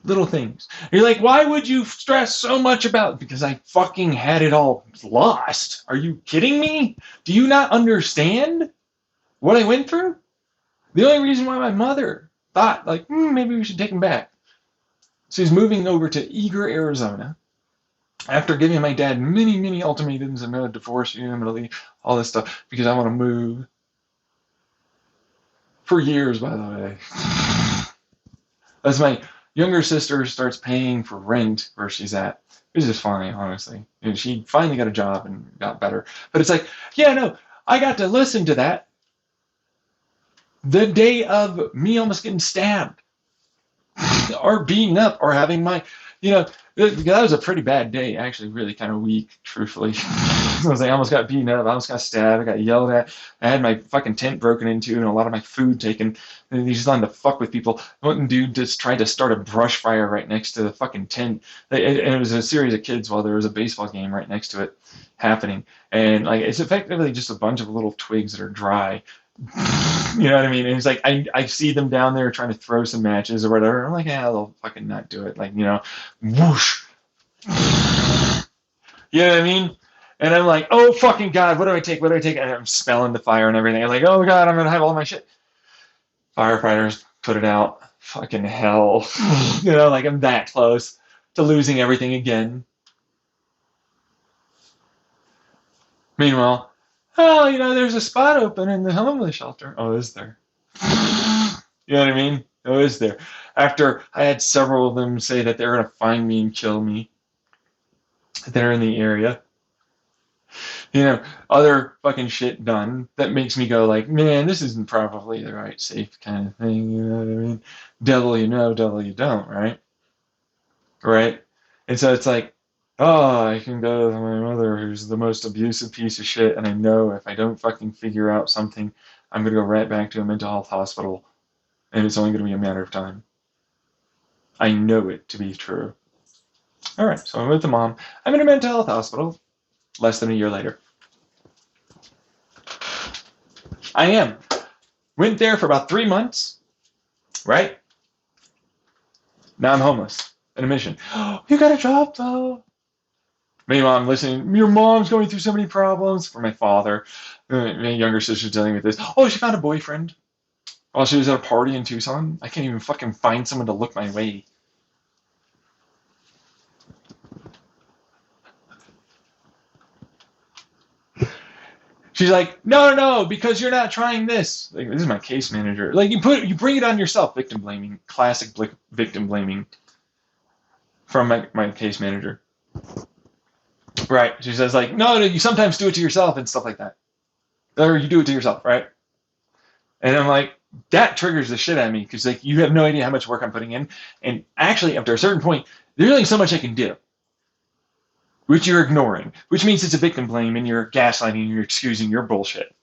Little things. You're like, why would you stress so much about it? Because I fucking had it all lost. Are you kidding me? Do you not understand what I went through? The only reason why my mother thought, like, maybe we should take him back. So he's moving over to Eager, Arizona. After giving my dad many, many ultimatums, I'm going to divorce you, I'm going to leave, all this stuff, because I want to move. For years, by the way. As my younger sister starts paying for rent where she's at, which is fine, honestly. And she finally got a job and got better. But it's like, yeah, no, I got to listen to that the day of me almost getting stabbed or beaten up or having my, you know, that was a pretty bad day, actually, really kind of weak, truthfully. I was like, I almost got beaten up, I almost got stabbed, I got yelled at, I had my fucking tent broken into and a lot of my food taken. And he's just on to fuck with people. One dude just tried to start a brush fire right next to the fucking tent. And it was a series of kids while there was a baseball game right next to it happening. And like it's effectively just a bunch of little twigs that are dry. You know what I mean? And it's like I see them down there trying to throw some matches or whatever. I'm like, yeah, they'll fucking not do it. Like, whoosh. You know what I mean? And I'm like, oh fucking god, what do I take? What do I take? And I'm spelling the fire and everything. I'm like, oh god, I'm gonna have all my shit. Firefighters put it out. Fucking hell. Like I'm that close to losing everything again. Meanwhile, oh, there's a spot open in the homeless shelter. Oh, is there? You know what I mean? Oh, is there? After I had several of them say that they're going to find me and kill me, that are in the area. Other fucking shit done that makes me go like, man, this isn't probably the right safe kind of thing. You know what I mean? Devil you know, devil you don't, right? Right? And so it's like, oh, I can go to my mother who's the most abusive piece of shit, and I know if I don't fucking figure out something, I'm going to go right back to a mental health hospital, and it's only going to be a matter of time. I know it to be true. All right, so I'm with the mom. I'm in a mental health hospital less than a year later. I am. Went there for about 3 months, right? Now I'm homeless in a mission. Oh, you got a job, though. Meanwhile, I'm listening. Your mom's going through so many problems. For my father, my younger sister's dealing with this. Oh, she found a boyfriend while she was at a party in Tucson. I can't even fucking find someone to look my way. She's like, no, because you're not trying this. Like, this is my case manager. Like, you bring it on yourself. Victim blaming, classic victim blaming from my case manager. Right. She says like, no, you sometimes do it to yourself and stuff like that. Or you do it to yourself, right? And I'm like, that triggers the shit out of me because like you have no idea how much work I'm putting in. And actually, up to a certain point, there's only so much I can do, which you're ignoring, which means it's a victim blame and you're gaslighting and you're excusing your bullshit.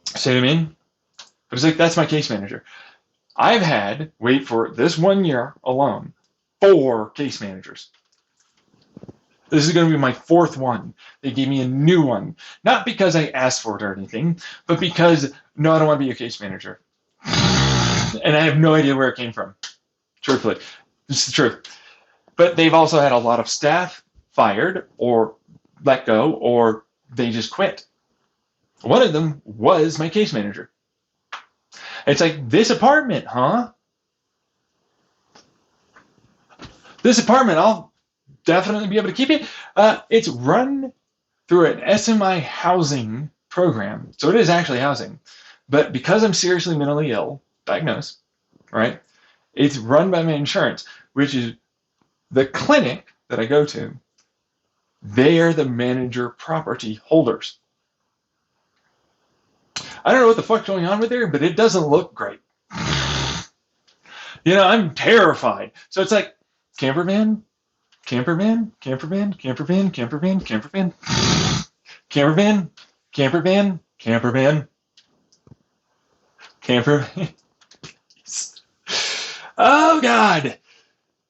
See what I mean? I was like, that's my case manager. I've had, wait for it, this 1 year alone, 4 case managers. This is going to be my 4th one. They gave me a new one. Not because I asked for it or anything, but because, no, I don't want to be a case manager. And I have no idea where it came from. Truthfully. It's the truth. But they've also had a lot of staff fired or let go or they just quit. One of them was my case manager. It's like, this apartment, huh? This apartment, I'll definitely be able to keep it. It's run through an SMI housing program. So it is actually housing. But because I'm seriously mentally ill, diagnosed, right? It's run by my insurance, which is the clinic that I go to. They are the manager property holders. I don't know what the fuck's going on with there, but it doesn't look great. I'm terrified. So it's like, camper van, camper van, camper van, camper van, camper van, camper van, camper van, camper van, camper van, camper van. Oh, God.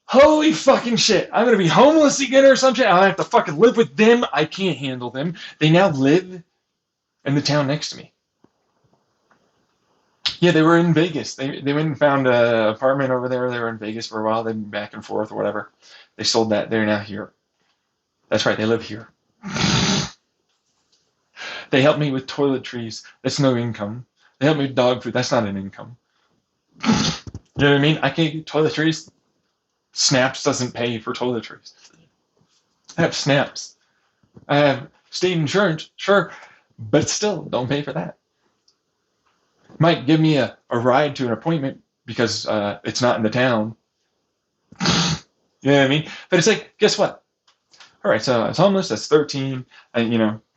Holy fucking shit. I'm going to be homeless again or some shit. I have to fucking live with them. I can't handle them. They now live in the town next to me. Yeah, they were in Vegas. They went and found an apartment over there. They were in Vegas for a while. They've been back and forth or whatever. They sold that. They're now here. That's right. They live here. They help me with toiletries. That's no income. They help me with dog food. That's not an income. You know what I mean? I can't get toiletries. Snaps doesn't pay for toiletries. I have Snaps. I have state insurance, sure, but still don't pay for that. Might give me a ride to an appointment because it's not in the town. You know what I mean? But it's like, guess what? All right, so I was homeless. That's 13.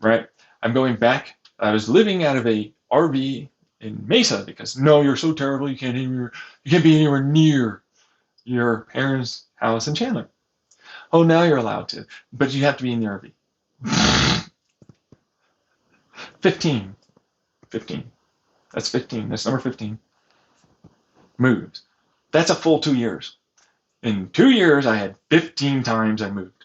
Right? I'm going back. I was living out of a RV in Mesa because no, you're so terrible. You can't be anywhere near your parents' house in Chandler. Oh, now you're allowed to, but you have to be in the RV. 15. 15. That's 15. That's number 15. Moves. That's a full 2 years. In 2 years, I had 15 times I moved.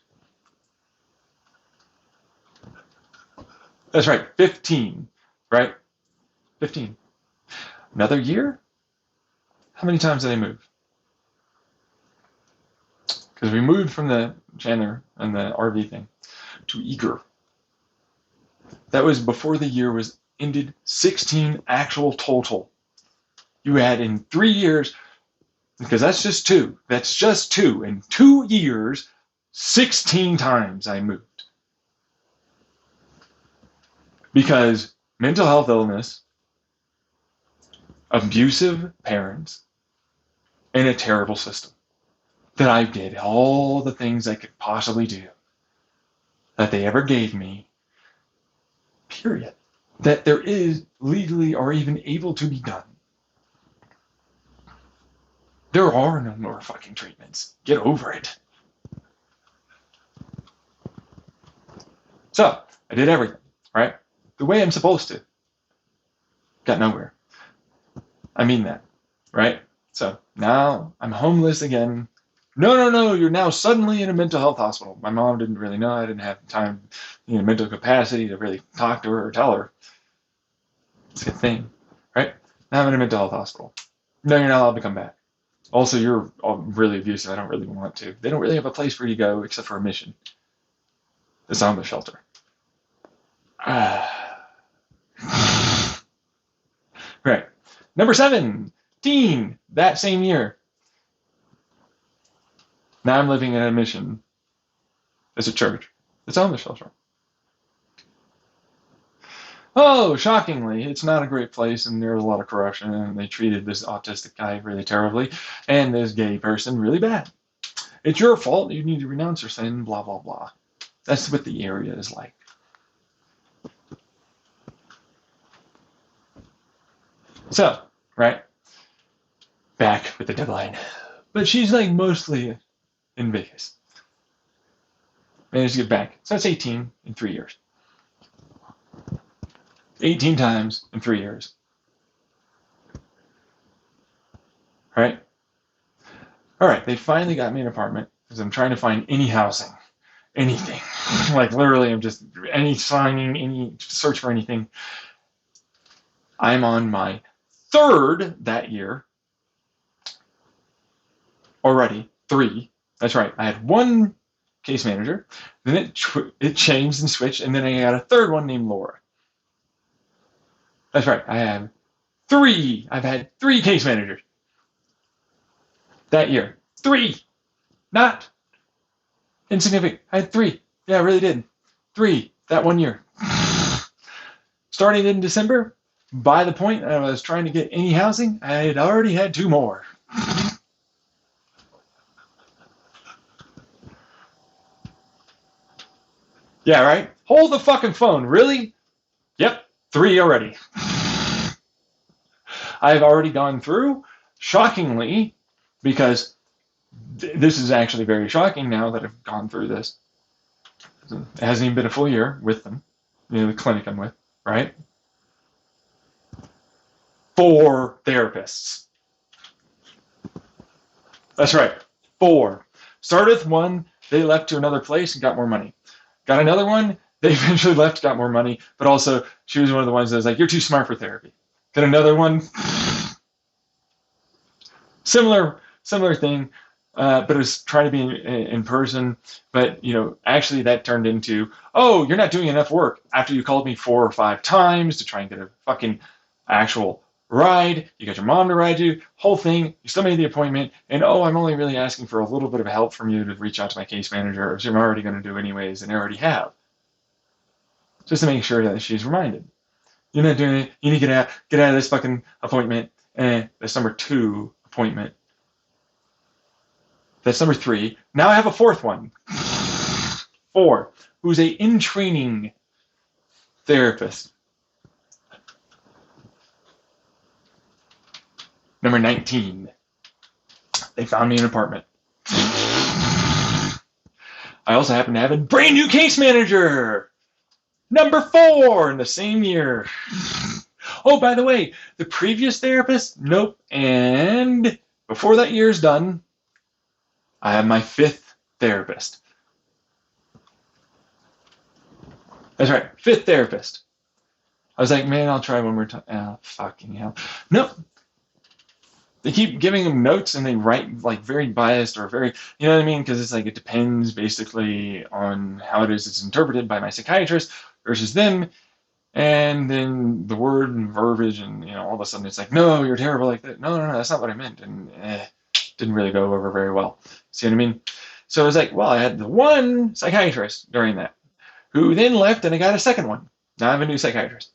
That's right, 15. Right? 15. Another year? How many times did I move? Because we moved from the Chandler and the RV thing to Eager. That was before the year was ended. 16 actual total. You had in 3 years, because that's just two. That's just two. In 2 years, 16 times I moved. Because mental health illness, abusive parents, and a terrible system. That I did all the things I could possibly do that they ever gave me, period. That there is legally or even able to be done. There are no more fucking treatments. Get over it. So, I did everything, right? The way I'm supposed to. Got nowhere. I mean that, right? So, now I'm homeless again. No, you're now suddenly in a mental health hospital. My mom didn't really know. I didn't have time, mental capacity to really talk to her or tell her. It's a good thing, right? Now I'm in a mental health hospital. No, you're not allowed to come back. Also, you're really abusive. I don't really want to. They don't really have a place for you to go except for a mission. The zombie shelter. Right. Number 17, that same year. Now I'm living in a mission. It's a church. It's on the shelter. Oh, shockingly, it's not a great place, and there's a lot of corruption, and they treated this autistic guy really terribly, and this gay person really bad. It's your fault. You need to renounce your sin, blah, blah, blah. That's what the area is like. So, right, back with the deadline. But she's like mostly in Vegas. Managed to get back. So that's 18 in 3 years. 18 times in 3 years. Right? All right, they finally got me an apartment because I'm trying to find any housing, anything. Like literally, I'm just any search for anything. I'm on my third that year already. 3. That's right. I had one case manager, then it changed and switched, and then I got a third one named Laura. That's right. I have 3. I've had 3 case managers that year. 3. Not insignificant. I had 3. Yeah, I really did. 3 that 1 year. Starting in December, by the point I was trying to get any housing, I had already had 2 more. Yeah, right? Hold the fucking phone. Really? Yep, 3 already. I've already gone through, shockingly, because this is actually very shocking now that I've gone through this. It hasn't even been a full year with them, the clinic I'm with, right? 4 therapists. That's right, 4. Started with 1, they left to another place and got more money. Got another one, they eventually left, got more money, but also she was one of the ones that was like, you're too smart for therapy. Got another one, similar thing, but it was trying to be in person. But actually that turned into, oh, you're not doing enough work after you called me 4 or 5 times to try and get a fucking actual ride, you got your mom to ride you, whole thing, you still made the appointment, and oh, I'm only really asking for a little bit of help from you to reach out to my case manager, which I'm already going to do anyways, and I already have. Just to make sure that she's reminded. You're not doing it, you need to get out of this fucking appointment, that's number 2 appointment. That's number 3. Now I have a 4th one. 4, who's a in-training therapist. Number 19. They found me an apartment. I also happen to have a brand new case manager. Number 4 in the same year. Oh, by the way, the previous therapist, nope. And before that year's done, I have my 5th therapist. That's right, 5th therapist. I was like, man, I'll try one more time. Oh, fucking hell. Nope. They keep giving them notes and they write like very biased or very, you know what I mean? Because it's like it depends basically on how it is it's interpreted by my psychiatrist versus them. And then the word and verbiage and, you know, all of a sudden it's like, no, you're terrible like that. No, that's not what I meant. And didn't really go over very well. See what I mean? So it was like, well, I had the one psychiatrist during that who then left and I got a second one. Now I have a new psychiatrist.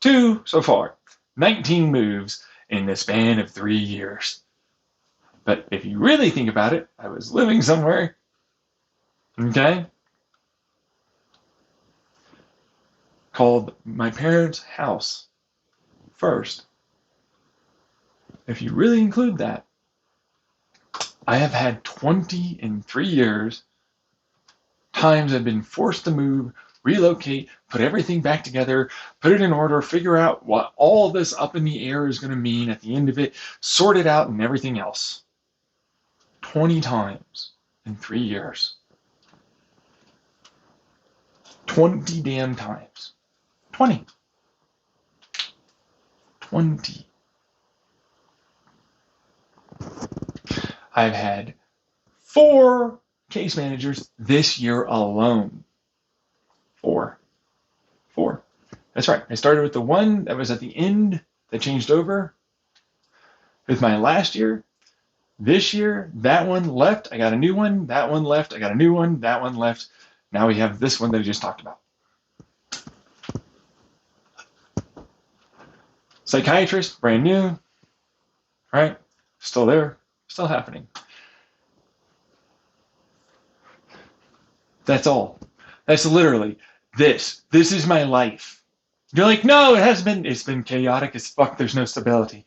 2 so far. 19 moves in the span of 3 years. But if you really think about it, I was living somewhere. Okay? Called my parents' house first. If you really include that, I have had 20 in 3 years times I've been forced to move, relocate, put everything back together, put it in order, figure out what all this up in the air is going to mean at the end of it, sort it out and everything else. 20 times in 3 years. 20 damn times. 20. 20. I've had 4 case managers this year alone. 4. That's right. I started with the one that was at the end that changed over. With my last year, this year, that one left. I got a new one. That one left. I got a new one. That one left. Now we have this one that I just talked about. Psychiatrist, brand new. Right? Still there. Still happening. That's all. That's literally this. This is my life. You're like, no, it's been chaotic as fuck. There's no stability.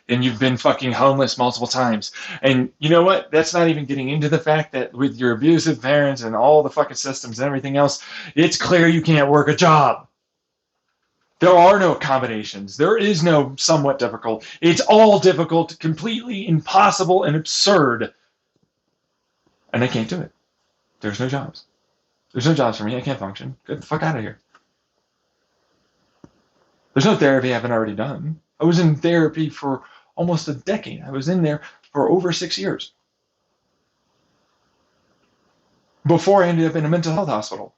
And you've been fucking homeless multiple times. And you know what? That's not even getting into the fact that with your abusive parents and all the fucking systems and everything else, it's clear you can't work a job. There are no accommodations. There is no somewhat difficult. It's all difficult, completely impossible and absurd. And I can't do it. There's no jobs. There's no jobs for me. I can't function. Get the fuck out of here. There's no therapy I haven't already done. I was in therapy for almost a decade. I was in there for over 6 years. Before I ended up in a mental health hospital.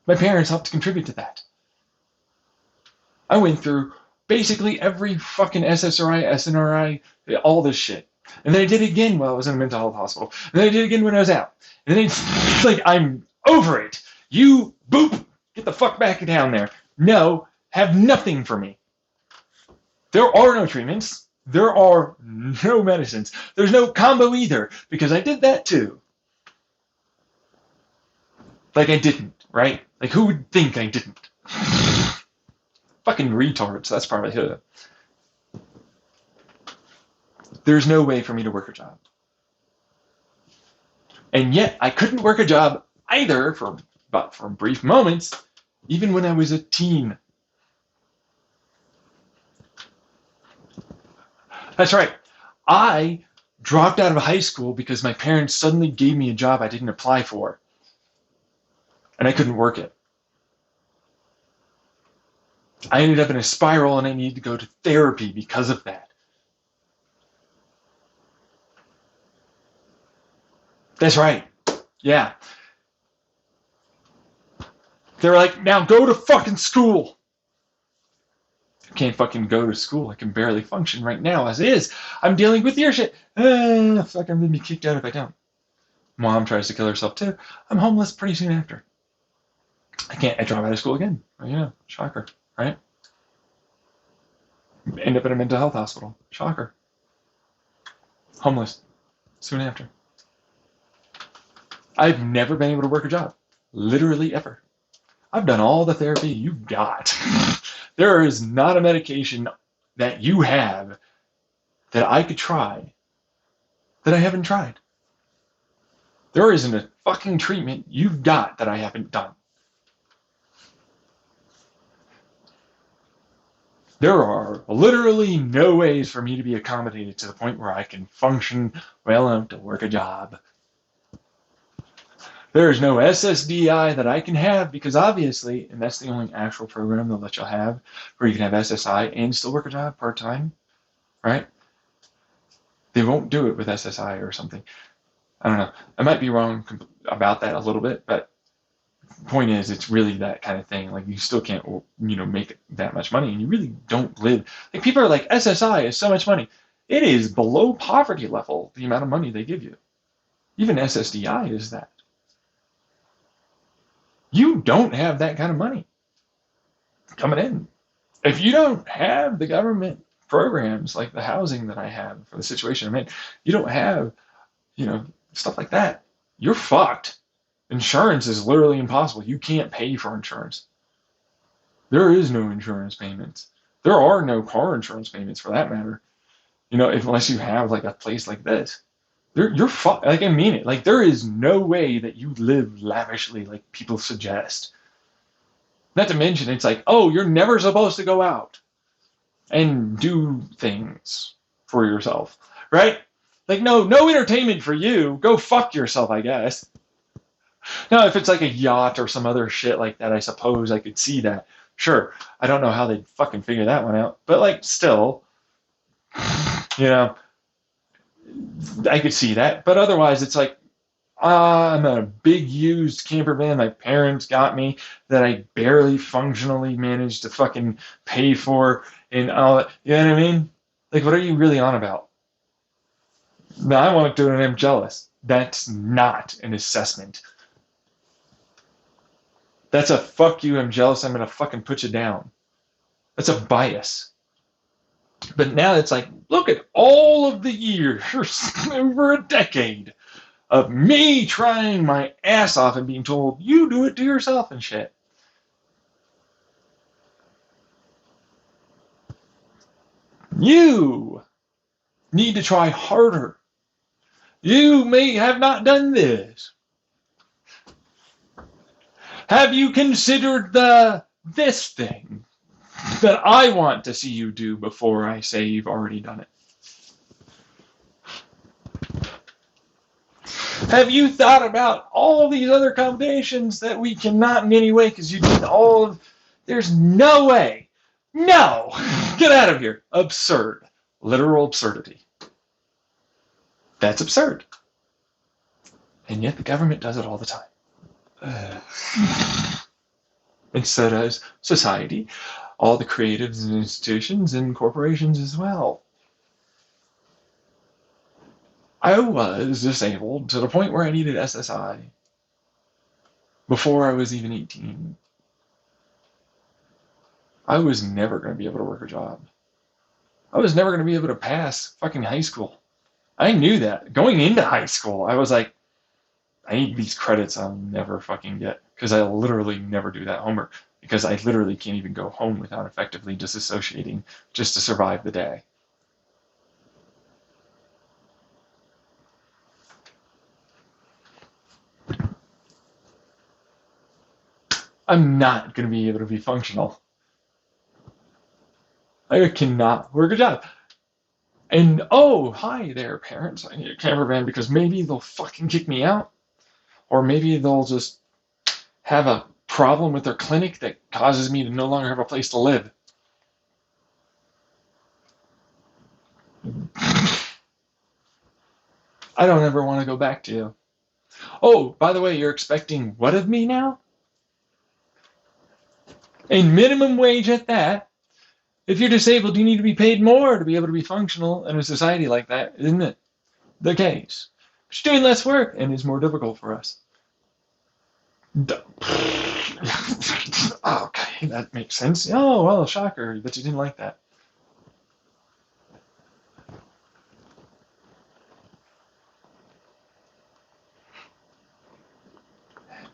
My parents helped contribute to that. I went through basically every fucking SSRI, SNRI, all this shit. And then I did it again while I was in a mental health hospital. And then I did it again when I was out. And then it's like, I'm over it. You, boop, get the fuck back down there. No, have nothing for me. There are no treatments. There are no medicines. There's no combo either, because I did that too. Like I didn't, right? Like who would think I didn't? Fucking retards, that's probably who. There's no way for me to work a job. And yet I couldn't work a job either for brief moments, even when I was a teen. That's right. I dropped out of high school because my parents suddenly gave me a job I didn't apply for. And I couldn't work it. I ended up in a spiral and I needed to go to therapy because of that. That's right. Yeah. They're like, now go to fucking school. can't fucking go to school. I can barely function right now as is. I'm dealing with your shit. Fuck, I'm gonna be kicked out if I don't. Mom tries to kill herself too. I'm homeless pretty soon after. I drop out of school again. Shocker, right? End up in a mental health hospital. Shocker. Homeless soon after. I've never been able to work a job. Literally ever. I've done all the therapy you got. There is not a medication that you have that I could try that I haven't tried. There isn't a fucking treatment you've got that I haven't done. There are literally no ways for me to be accommodated to the point where I can function well enough to work a job. There is no SSDI that I can have because obviously, and that's the only actual program they'll let you have where you can have SSI and still work a job part-time, right? They won't do it with SSI or something. I don't know. I might be wrong about that a little bit, but the point is, it's really that kind of thing. Like, you still can't, make that much money, and you really don't live. Like, people are like, SSI is so much money. It is below poverty level, the amount of money they give you. Even SSDI is that. You don't have that kind of money coming in. If you don't have the government programs like the housing that I have for the situation I'm in, you don't have, stuff like that, you're fucked. Insurance is literally impossible. You can't pay for insurance. There is no insurance payments. There are no car insurance payments for that matter. Unless you have like a place like this. You're fucked. Like, I mean it. Like, there is no way that you live lavishly like people suggest. Not to mention, it's like, oh, you're never supposed to go out and do things for yourself, right? Like, no entertainment for you. Go fuck yourself, I guess. Now, if it's like a yacht or some other shit like that, I suppose I could see that. Sure. I don't know how they'd fucking figure that one out. But, like, still, I could see that. But otherwise, it's like, I'm in a big used camper van my parents got me that I barely functionally managed to fucking pay for and all that. You know what I mean? Like, what are you really on about? No, I want to do it and I'm jealous. That's not an assessment. That's a fuck you, I'm jealous, I'm going to fucking put you down. That's a bias. But now it's like, look at all of the years, over a decade, of me trying my ass off and being told, you do it to yourself and shit. You need to try harder. You may have not done this. Have you considered this thing that I want to see you do before I say you've already done it? Have you thought about all these other combinations that we cannot in any way because you did all of... There's no way. No! Get out of here. Absurd. Literal absurdity. That's absurd. And yet the government does it all the time. And so does society, all the creatives and institutions and corporations as well. I was disabled to the point where I needed SSI before I was even 18. I was never going to be able to work a job. I was never going to be able to pass fucking high school. I knew that. Going into high school, I was like, I need these credits I'll never fucking get because I literally never do that homework because I literally can't even go home without effectively disassociating just to survive the day. I'm not going to be able to be functional. I cannot work a job. And, oh, hi there, parents. I need a camper van because maybe they'll fucking kick me out. Or maybe they'll just have a problem with their clinic that causes me to no longer have a place to live. I don't ever want to go back to you. Oh, by the way, you're expecting what of me now? And minimum wage at that. If you're disabled, you need to be paid more to be able to be functional in a society like that, isn't it? The case. But you're doing less work and it's more difficult for us. Okay, that makes sense. Oh, well, shocker, but you didn't like that.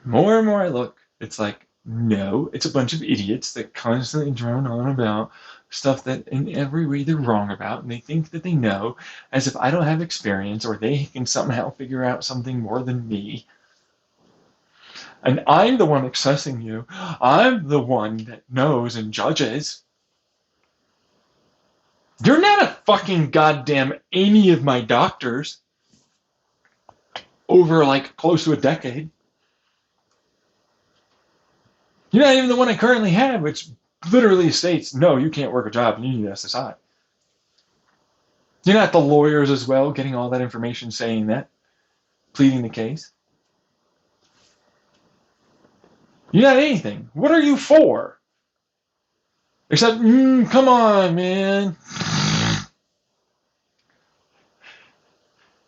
More and more I look, it's like, no, it's a bunch of idiots that constantly drone on about stuff that in every way they're wrong about, and they think that they know, as if I don't have experience or they can somehow figure out something more than me. And I'm the one assessing you. I'm the one that knows and judges. You're not a fucking goddamn any of my doctors over like close to a decade. You're not even the one I currently have, which literally states, no, you can't work a job and you need SSI. You're not the lawyers as well, getting all that information saying that, pleading the case. You're not anything. What are you for? Except, come on, man.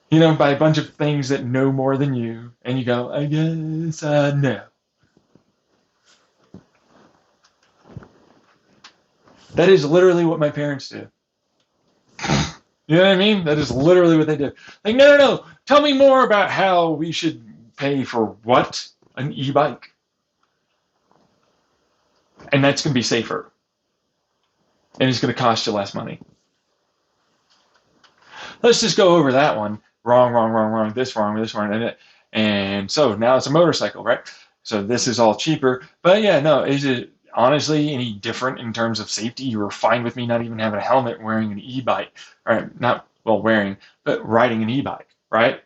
You know, by a bunch of things that know more than you, and you go, I guess no. That is literally what my parents do. You know what I mean? That is literally what they do. Like, no. Tell me more about how we should pay for what? An e-bike. And that's going to be safer. And it's going to cost you less money. Let's just go over that one. Wrong. This wrong. And so now it's a motorcycle, right? So this is all cheaper. But yeah, no, is it honestly any different in terms of safety? You were fine with me not even having a helmet, wearing an e-bike. Right? Not, well, wearing, but riding an e-bike, right?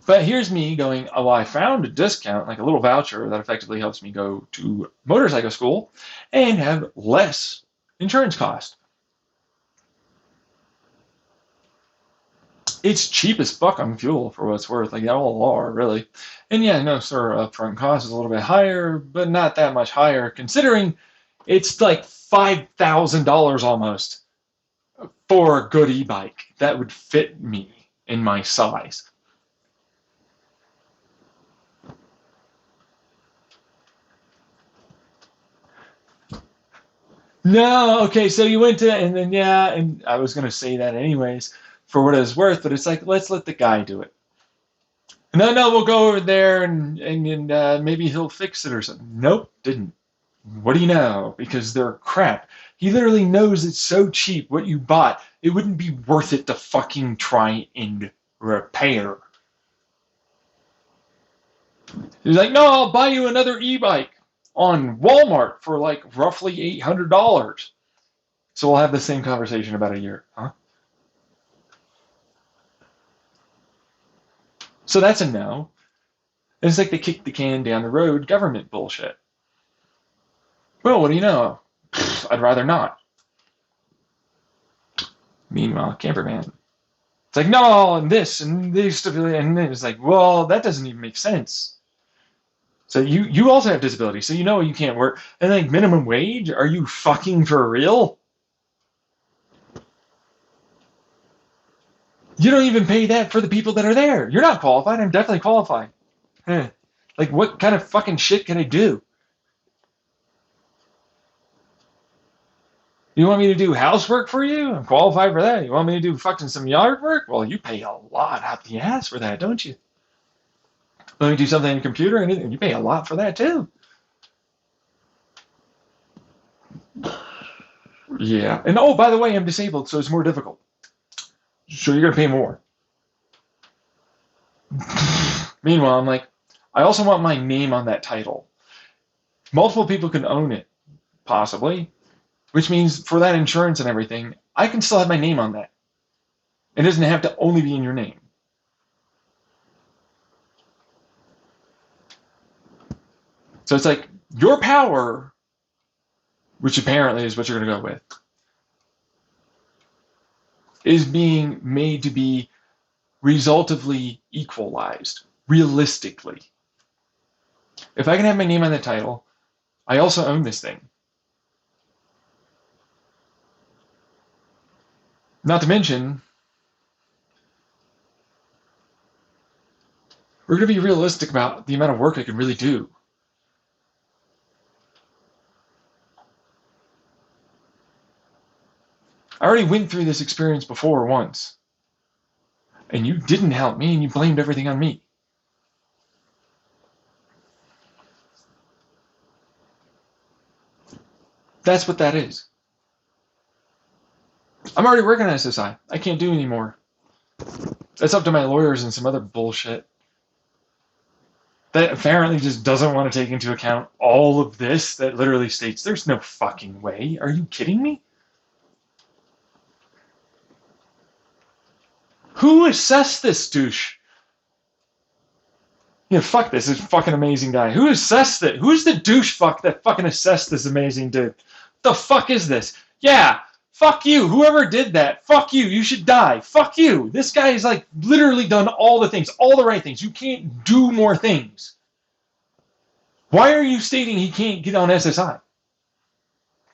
But here's me going, oh, well, I found a discount, like a little voucher that effectively helps me go to motorcycle school and have less insurance cost. It's cheap as fuck on fuel for what it's worth. Like, they all are, really. And yeah, no, sir, upfront cost is a little bit higher, but not that much higher, considering it's like $5,000 almost for a good e-bike that would fit me in my size. No, okay, so you went to, and then, yeah, and I was going to say that anyways, for what it's worth, but it's like, let's let the guy do it. No, we'll go over there and maybe he'll fix it or something. Nope, didn't. What do you know? Because they're crap. He literally knows it's so cheap what you bought, it wouldn't be worth it to fucking try and repair. He's like, no, I'll buy you another e-bike on Walmart for like roughly $800. So we'll have the same conversation about a year, huh? So that's a no. It's like they kick the can down the road government bullshit. Well, what do you know? I'd rather not. Meanwhile, camperman. It's like, no, and this, and this, and it's like, well, that doesn't even make sense. So you also have disability, so you know you can't work. And like minimum wage? Are you fucking for real? You don't even pay that for the people that are there. You're not qualified. I'm definitely qualified. Like, what kind of fucking shit can I do? You want me to do housework for you? I'm qualified for that. You want me to do fucking some yard work? Well, you pay a lot out the ass for that, don't you? Let me do something on your computer and you pay a lot for that too. Yeah. And oh, by the way, I'm disabled, so it's more difficult. So you're going to pay more. Meanwhile, I'm like, I also want my name on that title. Multiple people can own it, possibly, which means for that insurance and everything, I can still have my name on that. It doesn't have to only be in your name. So it's like your power, which apparently is what you're going to go with, is being made to be resultively equalized, realistically. If I can have my name on the title, I also own this thing. Not to mention, we're going to be realistic about the amount of work I could really do. I already went through this experience before once, and you didn't help me, and you blamed everything on me. That's what that is. I'm already working on SSI. I can't do anymore. That's up to my lawyers and some other bullshit that apparently just doesn't want to take into account all of this that literally states there's no fucking way. Are you kidding me? Who assessed this douche? Yeah, fuck this fucking amazing guy. Who assessed it? Who's the douche fuck that fucking assessed this amazing dude? The fuck is this? Yeah, fuck you. Whoever did that, fuck you. You should die. Fuck you. This guy has like literally done all the things, all the right things. You can't do more things. Why are you stating he can't get on SSI?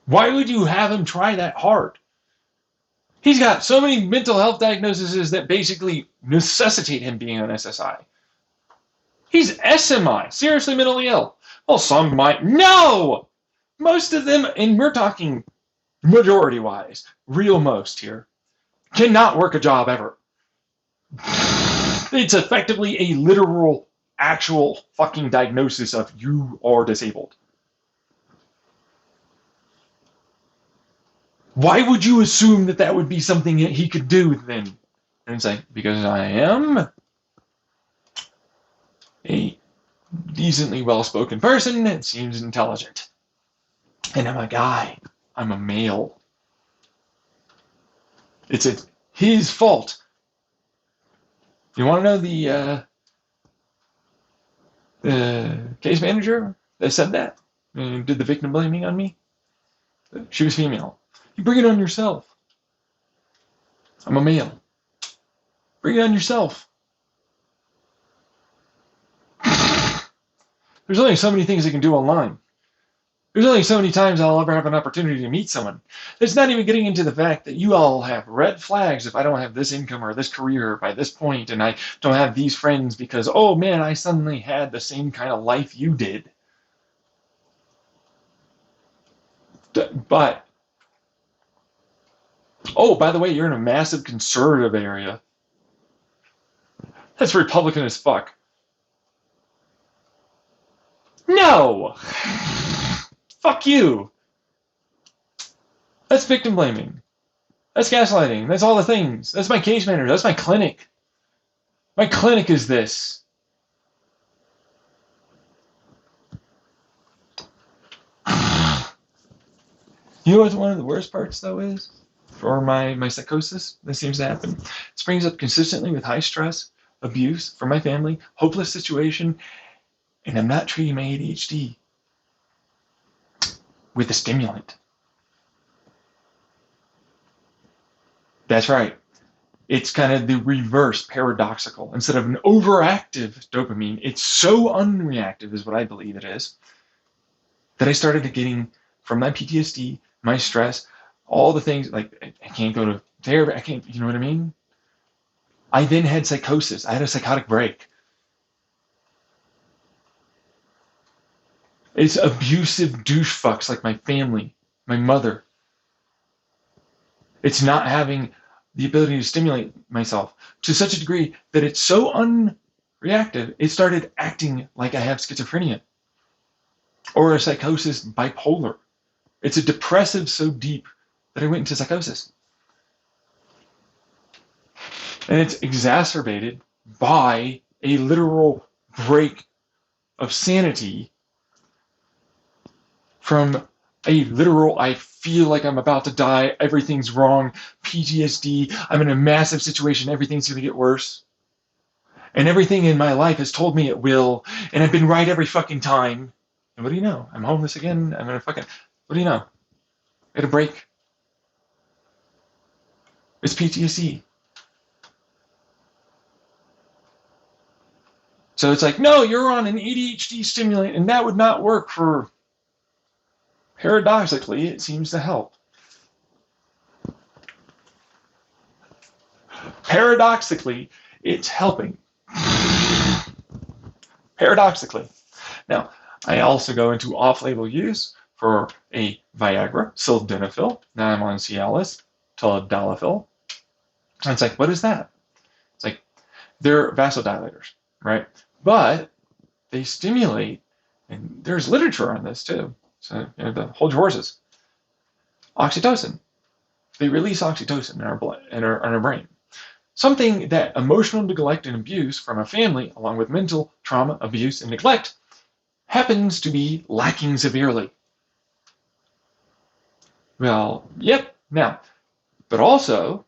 Why would you have him try that hard? He's got so many mental health diagnoses that basically necessitate him being on SSI. He's SMI, seriously mentally ill. Well, some might. No! Most of them, and we're talking majority-wise, real most here, cannot work a job ever. It's effectively a literal, actual fucking diagnosis of you are disabled. Why would you assume that that would be something that he could do then? And it's like, because I am a decently well-spoken person that seems intelligent. And I'm a guy. I'm a male. It's his fault. You want to know the case manager that said that and did the victim blaming on me? She was female. You bring it on yourself. I'm a male. Bring it on yourself. There's only so many things I can do online. There's only so many times I'll ever have an opportunity to meet someone. It's not even getting into the fact that you all have red flags if I don't have this income or this career by this point, and I don't have these friends because, oh man, I suddenly had the same kind of life you did. But, oh, by the way, you're in a massive conservative area. That's Republican as fuck. No! Fuck you! That's victim blaming. That's gaslighting. That's all the things. That's my case manager. That's my clinic. My clinic is this. You know what one of the worst parts, though, is? For my psychosis that seems to happen. It springs up consistently with high stress, abuse from my family, hopeless situation, and I'm not treating my ADHD with a stimulant. That's right. It's kind of the reverse paradoxical. Instead of an overactive dopamine, it's so unreactive, is what I believe it is, that I started getting from my PTSD, my stress, all the things, like I can't go to therapy, I can't, you know what I mean? I then had psychosis. I had a psychotic break. It's abusive douche fucks like my family, my mother. It's not having the ability to stimulate myself to such a degree that it's so unreactive, it started acting like I have schizophrenia or a psychosis bipolar. It's a depressive so deep that I went into psychosis. And it's exacerbated by a literal break of sanity from a literal, I feel like I'm about to die, everything's wrong, PTSD, I'm in a massive situation, everything's going to get worse. And everything in my life has told me it will, and I've been right every fucking time. And what do you know? I'm homeless again, I'm gonna fucking, what do you know? I had a break. It's PTSD. So it's like, no, you're on an ADHD stimulant, and that would not work for... Paradoxically, it seems to help. Paradoxically, it's helping. Paradoxically. Now, I also go into off-label use for a Viagra, sildenafil. Now I'm on Cialis, tadalafil. And it's like, what is that? It's like, they're vasodilators, right? But they stimulate, and there's literature on this too. So, hold your horses. Oxytocin. They release oxytocin in our blood, in our brain. Something that emotional neglect and abuse from a family, along with mental trauma, abuse, and neglect, happens to be lacking severely. Well, yep. Now, but also,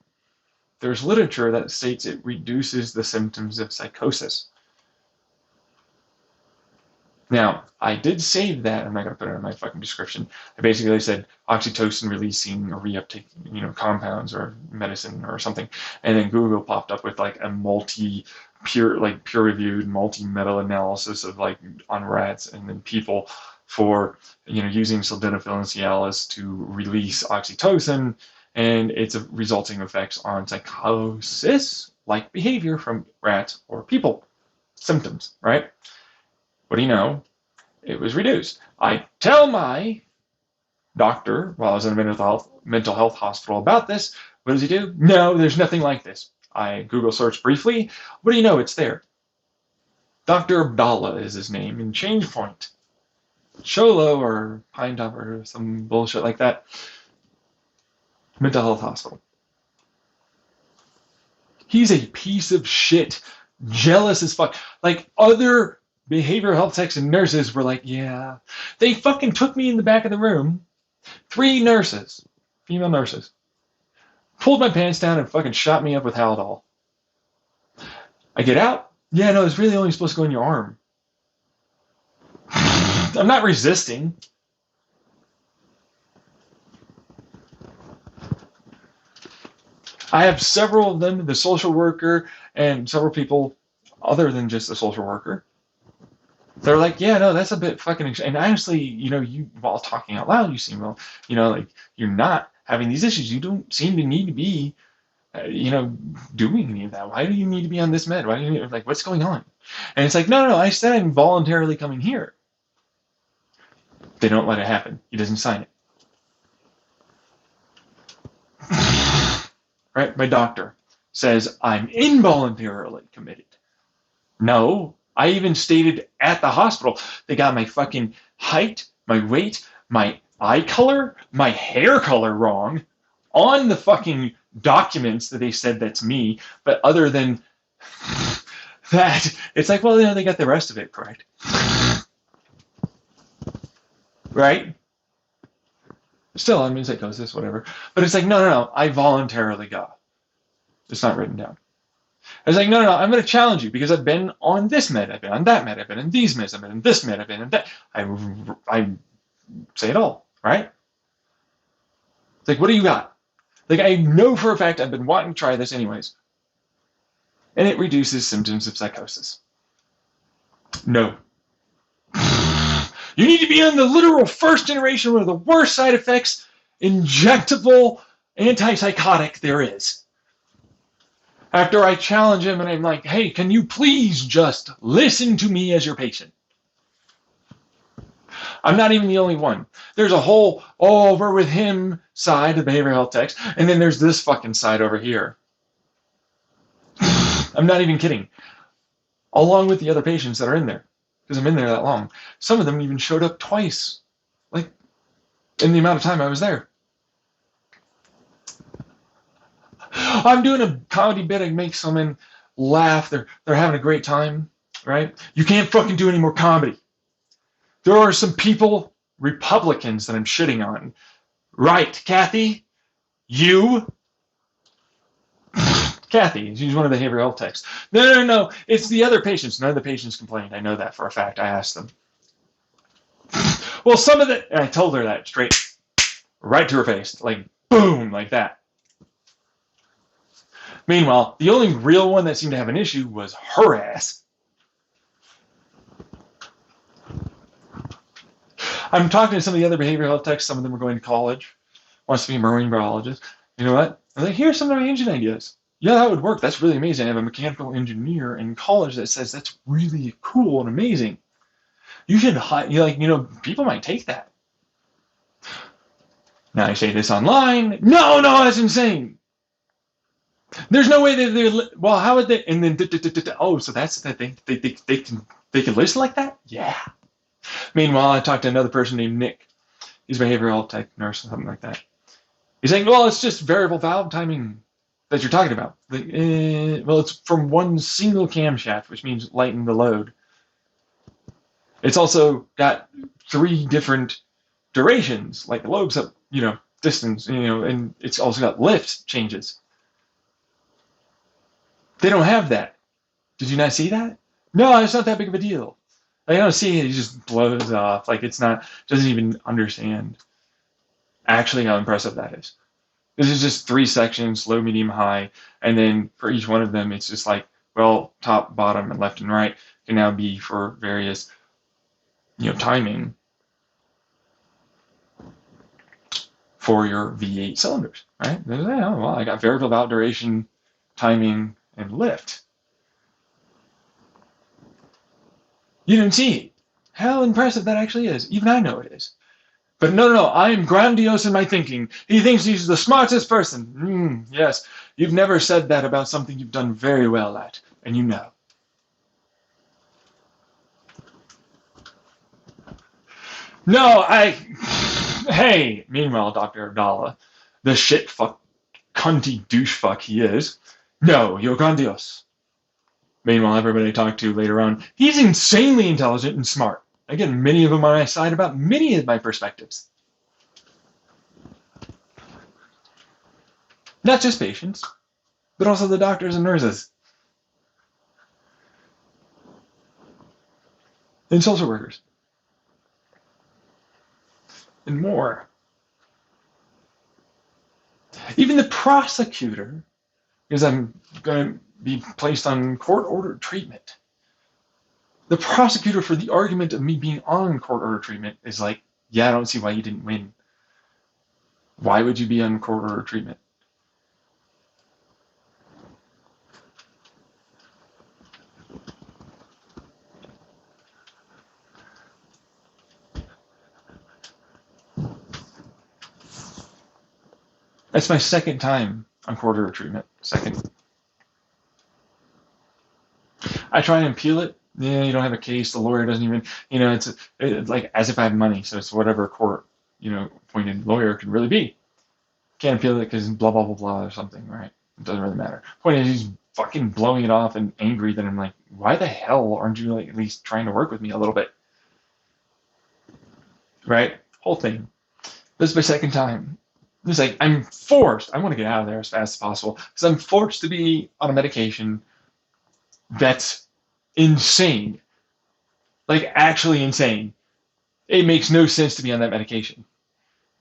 there's literature that states it reduces the symptoms of psychosis. Now, I did save that. I'm not going to put it in my fucking description. I basically said oxytocin releasing or reuptake, compounds or medicine or something. And then Google popped up with like a peer-reviewed, multi-meta analysis of like on rats and then people for, using sildenafil and Cialis to release oxytocin and its resulting effects on psychosis-like behavior from rats or people. Symptoms, right? What do you know? It was reduced. I tell my doctor while I was in a mental health hospital about this. What does he do? No, there's nothing like this. I Google search briefly. What do you know? It's there. Dr. Abdallah is his name in Change Point. Sholo or Pine Top or some bullshit like that. Mental health hospital. He's a piece of shit. Jealous as fuck. Like other behavioral health techs and nurses were like, yeah. They fucking took me in the back of the room. 3 nurses, female nurses, pulled my pants down and fucking shot me up with Haldol. I get out. Yeah, no, it's really only supposed to go in your arm. I'm not resisting. I have several of them, the social worker and several people other than just the social worker. They're like, yeah, no, that's a bit fucking. And honestly, you while talking out loud, you seem like you're not having these issues. You don't seem to need to be, doing any of that. Why do you need to be on this med? Why do you what's going on? And it's like, no. I said I'm voluntarily coming here. They don't let it happen. He doesn't sign it. Right? My doctor says I'm involuntarily committed. No. I even stated at the hospital, they got my fucking height, my weight, my eye color, my hair color wrong on the fucking documents that they said that's me. But other than that, it's like, well, they got the rest of it correct. Right? Still, I'm in psychosis, whatever. But it's like, no, I voluntarily go. It's not written down. I was like, no, I'm going to challenge you because I've been on this med, I've been on that med, I've been in these meds, I've been in this med, I've been in that. I say it all, right? It's like, what do you got? Like, I know for a fact I've been wanting to try this anyways. And it reduces symptoms of psychosis. No. You need to be on the literal first generation, one of the worst side effects, injectable antipsychotic there is. After I challenge him and I'm like, hey, can you please just listen to me as your patient? I'm not even the only one. There's a whole over with him side of behavioral health techs, and then there's this fucking side over here. I'm not even kidding. Along with the other patients that are in there, because I'm in there that long. Some of them even showed up twice, like in the amount of time I was there. I'm doing a comedy bit and make someone laugh. They're having a great time, right? You can't fucking do any more comedy. There are some people, Republicans, that I'm shitting on. Right, Kathy? You? Kathy, she's one of the behavioral health techs. No. It's the other patients. None of the patients complained. I know that for a fact. I asked them. Well, some of the... And I told her that straight, right to her face. Like, boom, like that. Meanwhile, the only real one that seemed to have an issue was her ass. I'm talking to some of the other behavioral health techs. Some of them are going to college. Wants to be a marine biologist. You know what? I'm like, here's some of my engine ideas. Yeah, that would work. That's really amazing. I have a mechanical engineer in college that says that's really cool and amazing. You should, people might take that. Now I say this online. No, no, that's insane. There's no way that well, how would they? And then oh, so that's the thing. They can listen like that. Yeah. Meanwhile, I talked to another person named Nick. He's a behavioral type nurse or something like that. He's saying, well, it's just variable valve timing that you're talking about. Well, it's from one single camshaft, which means lighten the load. It's also got 3 different durations, like the lobes up, distance, and it's also got lift changes. They don't have that. Did you not see that? No, it's not that big of a deal. I don't see it. He just blows off. Like doesn't even understand actually how impressive that is. This is just 3 sections, low, medium, high, and then for each one of them, it's just like, well, top, bottom, and left and right can now be for various, timing for your V8 cylinders, right? Well, I got variable valve duration, timing, and lift. You didn't see how impressive that actually is. Even I know it is. But no, I am grandiose in my thinking. He thinks he's the smartest person. Yes, you've never said that about something you've done very well at, and you know. No, hey, meanwhile, Dr. Abdallah, the shit fuck, cunty douche fuck he is. No, you're grandiose. Meanwhile, everybody I talk to later on, he's insanely intelligent and smart. Again, many of them on my side about many of my perspectives. Not just patients, but also the doctors and nurses. And social workers. And more. Even the prosecutor, because I'm going to be placed on court-ordered treatment. The prosecutor for the argument of me being on court-ordered treatment is like, yeah, I don't see why you didn't win. Why would you be on court-ordered treatment? That's my 2nd time on court-ordered treatment. 2nd. I try and appeal it. Yeah, you don't have a case. The lawyer doesn't even, it's like as if I have money. So it's whatever court, appointed lawyer could really be. Can't appeal it because blah, blah, blah, blah or something, right? It doesn't really matter. Point is, he's fucking blowing it off and angry that I'm like, why the hell aren't you like at least trying to work with me a little bit? Right? Whole thing. This is my 2nd time. It's like, I'm forced. I want to get out of there as fast as possible because I'm forced to be on a medication that's insane. Like, actually insane. It makes no sense to be on that medication.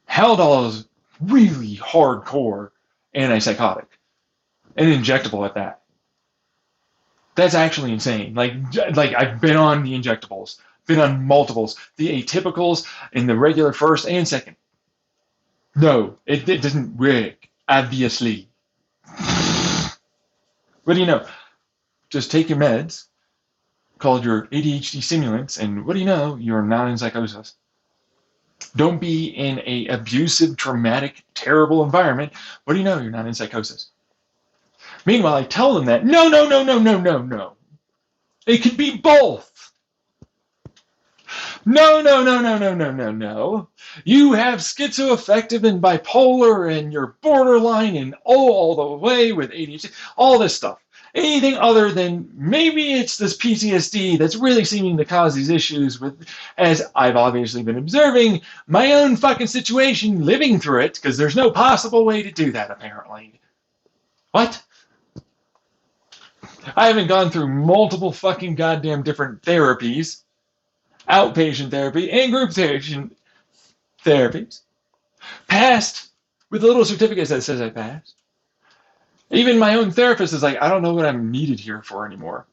Haldol is really hardcore antipsychotic and injectable at that. That's actually insane. Like I've been on the injectables, been on multiples, the atypicals and the regular 1st and 2nd. No, it doesn't work, obviously. What do you know? Just take your meds, called your ADHD stimulants, and what do you know? You're not in psychosis. Don't be in a abusive, traumatic, terrible environment. What do you know? You're not in psychosis. Meanwhile, I tell them that, no. It could be both. No. You have schizoaffective and bipolar and you're borderline and all the way with ADHD, all this stuff. Anything other than maybe it's this PTSD that's really seeming to cause these issues with, as I've obviously been observing, my own fucking situation, living through it, because there's no possible way to do that, apparently. What? I haven't gone through multiple fucking goddamn different therapies, outpatient therapy and group patient therapies, passed with a little certificate that says I passed. Even my own therapist is like, I don't know what I'm needed here for anymore.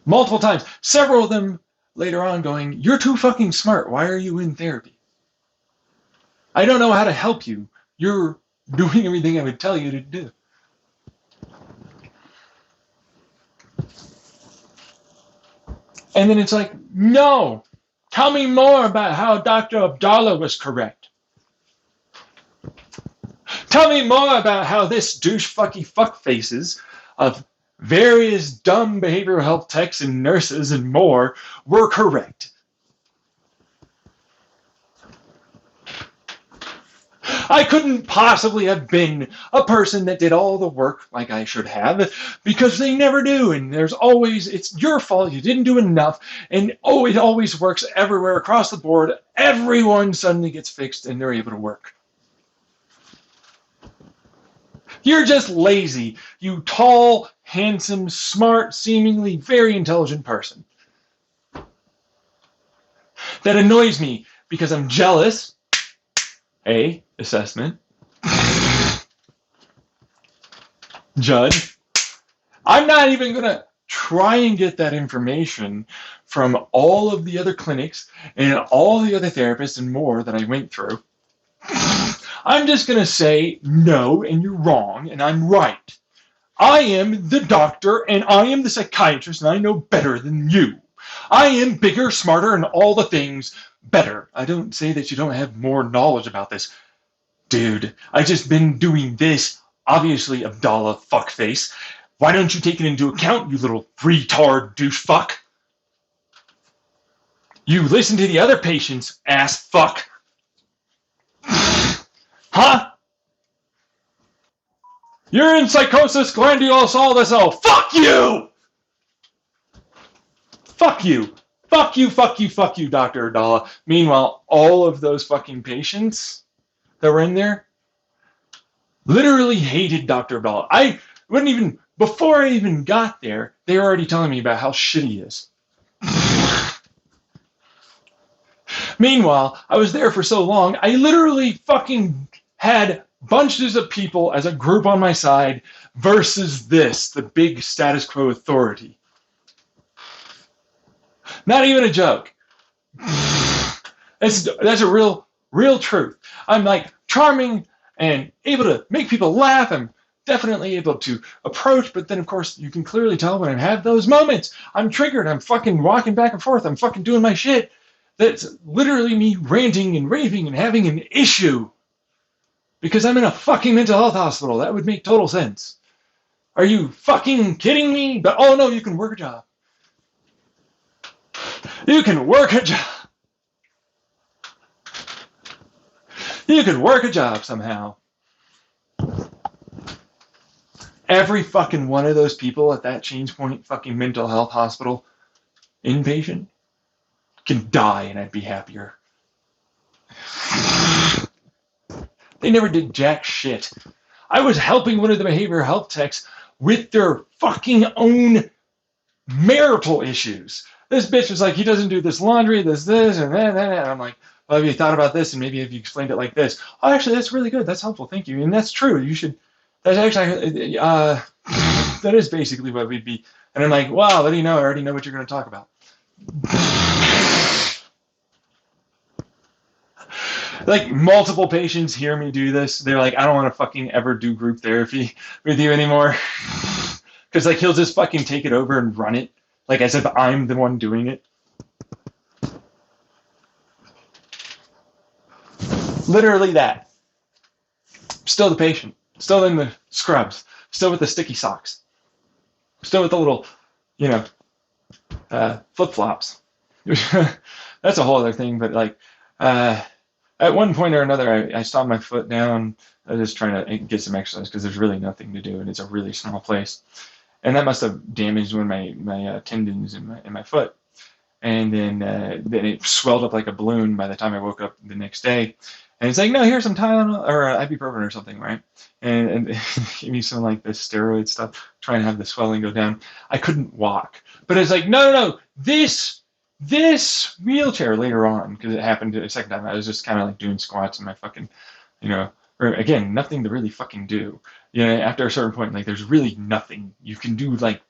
Multiple times. Several of them later on going, you're too fucking smart. Why are you in therapy? I don't know how to help you. You're doing everything I would tell you to do. And then it's like, no, tell me more about how Dr. Abdallah was correct. Tell me more about how this douche fucky fuck faces of various dumb behavioral health techs and nurses and more were correct. I couldn't possibly have been a person that did all the work like I should have, because they never do, and there's always, it's your fault, you didn't do enough, and it always works everywhere across the board. Everyone suddenly gets fixed and they're able to work. You're just lazy, you tall, handsome, smart, seemingly very intelligent person. That annoys me because I'm jealous. A, assessment. Judge. I'm not even going to try and get that information from all of the other clinics and all the other therapists and more that I went through. I'm just going to say no, and you're wrong, and I'm right. I am the doctor, and I am the psychiatrist, and I know better than you. I am bigger, smarter, and all the things better. I don't say that you don't have more knowledge about this. Dude, I've just been doing this, obviously, Abdallah fuckface. Why don't you take it into account, you little retard douche fuck? You listen to the other patients, ass fuck. Huh? You're in psychosis glandulosa. Fuck you! Fuck you. Fuck you, fuck you, fuck you, Dr. Abdallah. Meanwhile, all of those fucking patients that were in there literally hated Dr. Abdallah. I wouldn't even, before I even got there, they were already telling me about how shitty he is. Meanwhile, I was there for so long, I literally fucking had bunches of people as a group on my side versus this, the big status quo authority. Not even a joke. That's a real truth. I'm like charming and able to make people laugh. I'm definitely able to approach, but then of course you can clearly tell when I have those moments. I'm triggered. I'm fucking walking back and forth. I'm fucking doing my shit. That's literally me ranting and raving and having an issue. Because I'm in a fucking mental health hospital. That would make total sense. Are you fucking kidding me? But oh no, you can work a job. You can work a job. You can work a job somehow. Every fucking one of those people at that Change Point fucking mental health hospital inpatient can die and I'd be happier. They never did jack shit. I was helping one of the behavioral health techs with their fucking own marital issues. This bitch was like, he doesn't do this laundry, this, and that. And I'm like, well, have you thought about this? And maybe if you explained it like this. Oh, actually, that's really good. That's helpful. Thank you. And that's true. You should, that's actually, that is basically what we'd be. And I'm like, wow, what do you know? I already know what you're going to talk about. Like, multiple patients hear me do this. They're like, I don't want to fucking ever do group therapy with you anymore. Because, like, he'll just fucking take it over and run it. Like, as if I'm the one doing it. Literally that. Still the patient. Still in the scrubs. Still with the sticky socks. Still with the little, flip-flops. That's a whole other thing, but, like, at one point or another, I stopped my foot down. I was just trying to get some exercise because there's really nothing to do, and it's a really small place. And that must have damaged one of my tendons in my foot. And then it swelled up like a balloon by the time I woke up the next day. And it's like, no, here's some Tylenol or ibuprofen or something, right? And give me some like this steroid stuff, trying to have the swelling go down. I couldn't walk. But it's like, no, this wheelchair later on, because it happened a second time, I was just kind of like doing squats in my fucking, or again, nothing to really fucking do. After a certain point, like there's really nothing you can do, like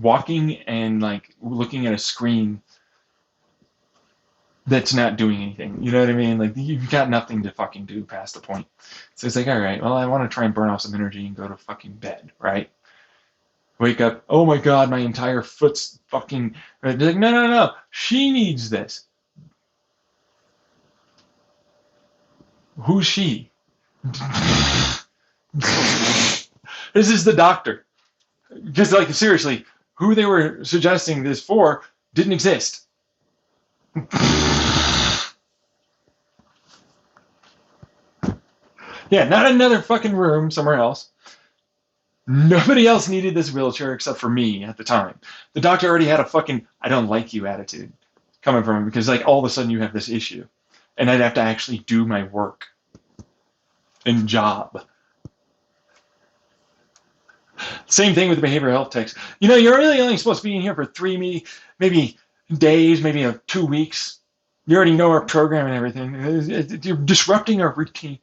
walking and like looking at a screen that's not doing anything. You know what I mean? Like, you've got nothing to fucking do past the point. So it's like, all right, well, I want to try and burn off some energy and go to fucking bed, right? Wake up, oh my god, my entire foot's fucking. They're like, no, no, no, she needs this. Who's she? This is the doctor. Because, like, seriously, who they were suggesting this for didn't exist. Yeah, not another fucking room somewhere else. Nobody else needed this wheelchair except for me at the time. The doctor already had a fucking I don't like you attitude coming from him because, like, all of a sudden you have this issue. And I'd have to actually do my work and job. Same thing with the behavioral health techs. You know, you're really only supposed to be in here for maybe days, maybe 2 weeks. You already know our program and everything. You're disrupting our routine.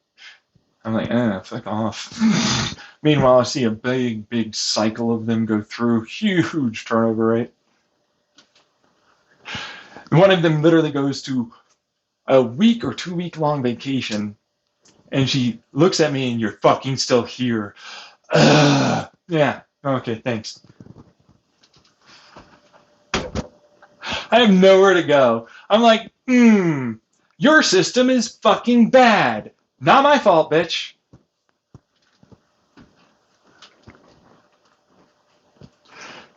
I'm like, fuck off. Meanwhile, I see a big cycle of them go through, huge turnover rate. One of them literally goes to a week or 2 week long vacation, and she looks at me and you're fucking still here. Yeah, okay, thanks. I have nowhere to go. I'm like, your system is fucking bad. Not my fault, bitch.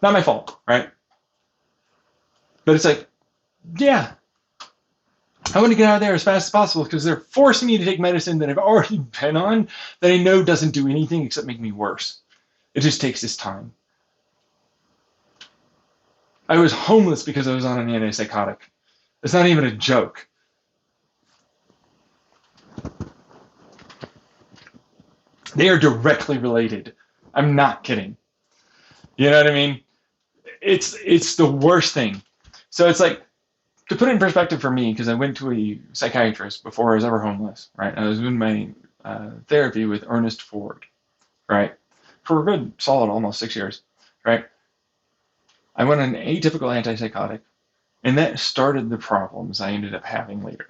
Not my fault, right? But it's like, yeah. I want to get out of there as fast as possible because they're forcing me to take medicine that I've already been on that I know doesn't do anything except make me worse. It just takes this time. I was homeless because I was on an antipsychotic. It's not even a joke. They are directly related. I'm not kidding. You know what I mean? It's the worst thing. So it's like, to put it in perspective for me, because I went to a psychiatrist before I was ever homeless, right? I was in my therapy with Ernest Ford, right? For a good solid almost 6 years, right? I went on an atypical antipsychotic, and that started the problems I ended up having later.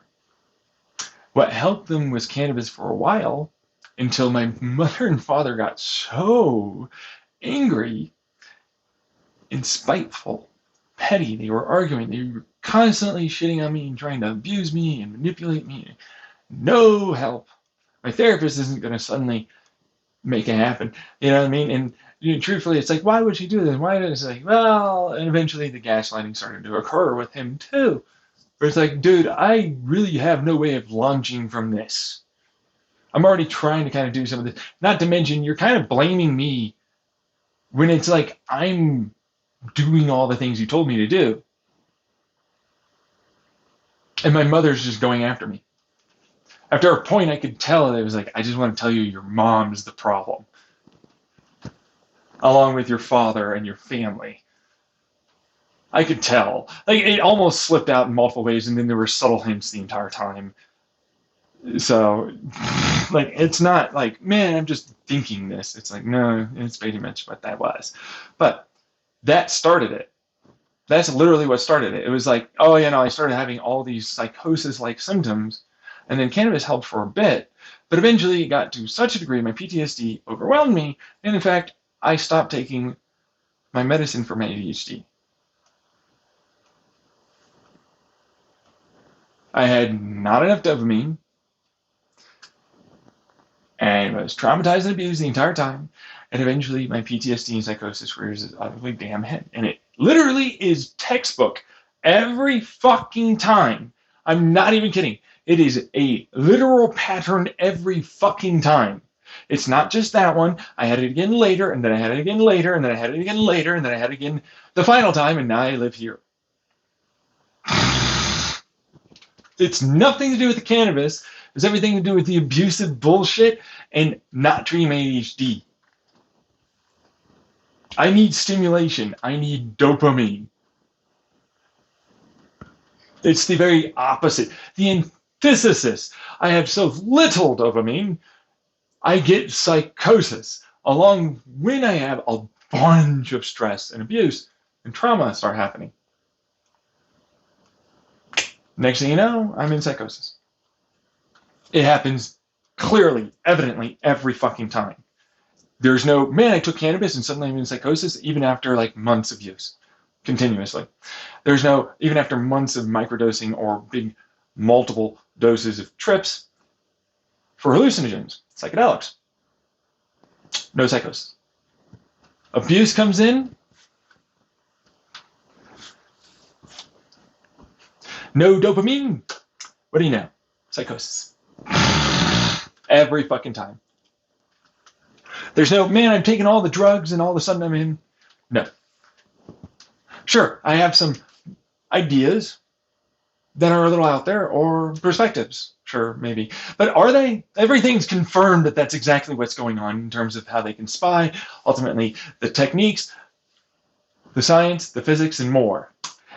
What helped them was cannabis for a while, until my mother and father got so angry and spiteful, petty. They were arguing. They were constantly shitting on me and trying to abuse me and manipulate me. No help. My therapist isn't going to suddenly make it happen. You know what I mean? And truthfully, it's like, why would she do this? Why did it's like, well, and eventually the gaslighting started to occur with him too. Where it's like, dude, I really have no way of lunging from this. I'm already trying to kind of do some of this. Not to mention, you're kind of blaming me when it's like I'm doing all the things you told me to do. And my mother's just going after me. After a point, I could tell it was like, I just want to tell you your mom's the problem. Along with your father and your family. I could tell. Like, it almost slipped out in multiple ways, and then there were subtle hints the entire time. So, like, it's not like, man, I'm just thinking this. It's like, no, it's pretty much what that was. But that started it. That's literally what started it. It was like, oh, you know, I started having all these psychosis-like symptoms, and then cannabis helped for a bit, but eventually it got to such a degree, my PTSD overwhelmed me, and in fact, I stopped taking my medicine for my ADHD. I had not enough dopamine, and I was traumatized and abused the entire time, and eventually my PTSD and psychosis rears its ugly damn head, and it literally is textbook every fucking time. I'm not even kidding. It is a literal pattern every fucking time. It's not just that one. I had it again later, and then I had it again later, and then I had it again later, and then I had it again the final time, and now I live here. It's nothing to do with the cannabis. It's everything to do with the abusive bullshit and not treating my ADHD. I need stimulation. I need dopamine. It's the very opposite. The antithesis. I have so little dopamine, I get psychosis. Along when I have a bunch of stress and abuse and trauma start happening. Next thing you know, I'm in psychosis. It happens clearly, evidently, every fucking time. There's no, man, I took cannabis and suddenly I'm in psychosis, even after like months of use, continuously. There's no, even after months of microdosing or big multiple doses of trips for hallucinogens, psychedelics, no psychosis. Abuse comes in, no dopamine. What do you know? Psychosis. Every fucking time. There's no, man, I'm taking all the drugs and all of a sudden I'm in. No. Sure, I have some ideas that are a little out there or perspectives. Sure, maybe. But are they? Everything's confirmed that that's exactly what's going on in terms of how they can spy, ultimately, the techniques, the science, the physics, and more.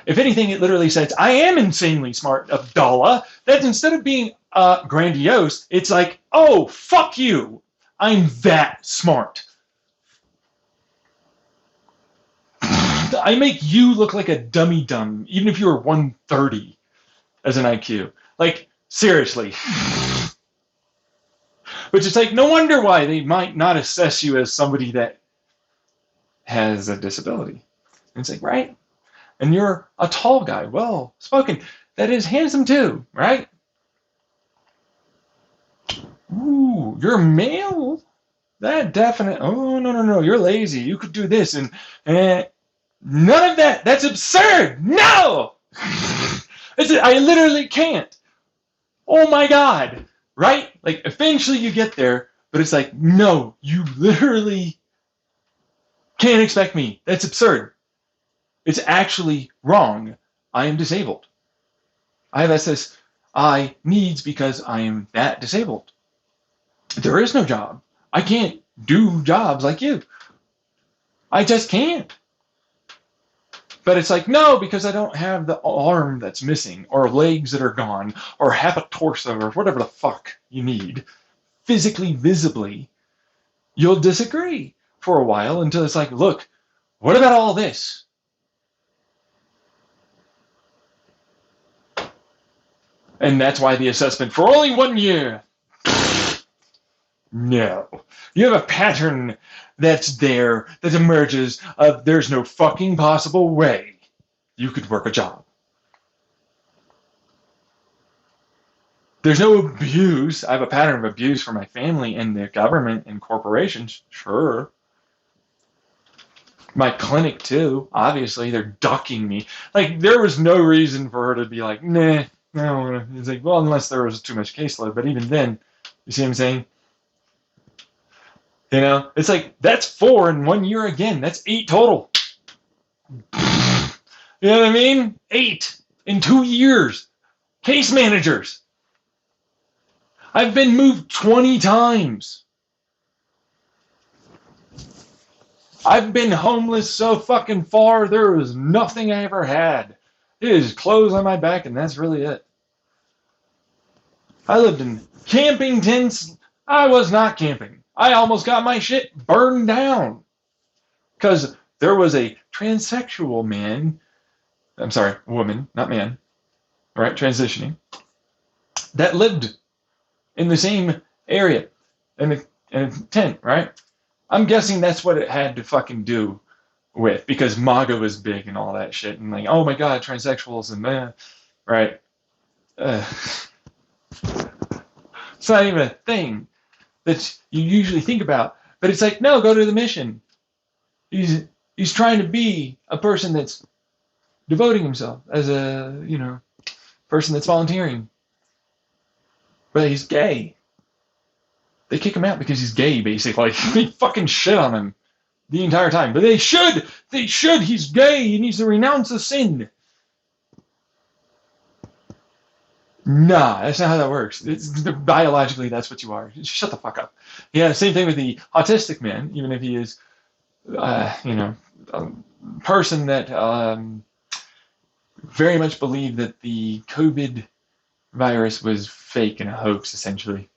If anything, it literally says, I am insanely smart, Abdallah. That instead of being grandiose, it's like, oh, fuck you. I'm that smart. I make you look like a dummy dumb, even if you were 130 as an IQ. Like, seriously. Which is like, no wonder why they might not assess you as somebody that has a disability. And it's like, right? And you're a tall guy, well spoken, that is handsome too, right? Ooh, you're male? That definite, oh, no, you're lazy. You could do this and none of that. That's absurd. No! I literally can't. Oh my God, right? Like, eventually you get there, but it's like, no, you literally can't expect me. That's absurd. It's actually wrong. I am disabled. I have SSI needs because I am that disabled. There is no job. I can't do jobs like you. I just can't. But it's like, no, because I don't have the arm that's missing, or legs that are gone, or half a torso, or whatever the fuck you need, physically, visibly, you'll disagree for a while until it's like, look, what about all this? And that's why the assessment for only 1 year. No. You have a pattern that's there that emerges of there's no fucking possible way you could work a job. There's no abuse. I have a pattern of abuse from my family and the government and corporations. Sure. My clinic too. Obviously, they're ducking me. Like, there was no reason for her to be like, nah, no. It's like, well, unless there was too much caseload. But even then, you see what I'm saying? You know, it's like, that's 4 in 1 year again. That's 8 total. You know what I mean? 8 in 2 years. Case managers. I've been moved 20 times. I've been homeless so fucking far, there was nothing I ever had. It is clothes on my back, and that's really it. I lived in camping tents. I was not camping. I almost got my shit burned down because there was a transsexual man, I'm sorry, woman, not man, all right, transitioning, that lived in the same area in a tent, right? I'm guessing that's what it had to fucking do with, because MAGA was big and all that shit, and like, oh my God, transsexuals and right? It's not even a thing that you usually think about, but it's like, no, go to the mission. He's trying to be a person that's devoting himself as a, person that's volunteering, but he's gay. They kick him out because he's gay, basically. They fucking shit on him the entire time. But they should. He's gay. He needs to renounce the sin. Nah, that's not how that works. Biologically, that's what you are. Shut the fuck up. Yeah, same thing with the autistic man, even if he is, a person that very much believed that the COVID virus was fake and a hoax, essentially.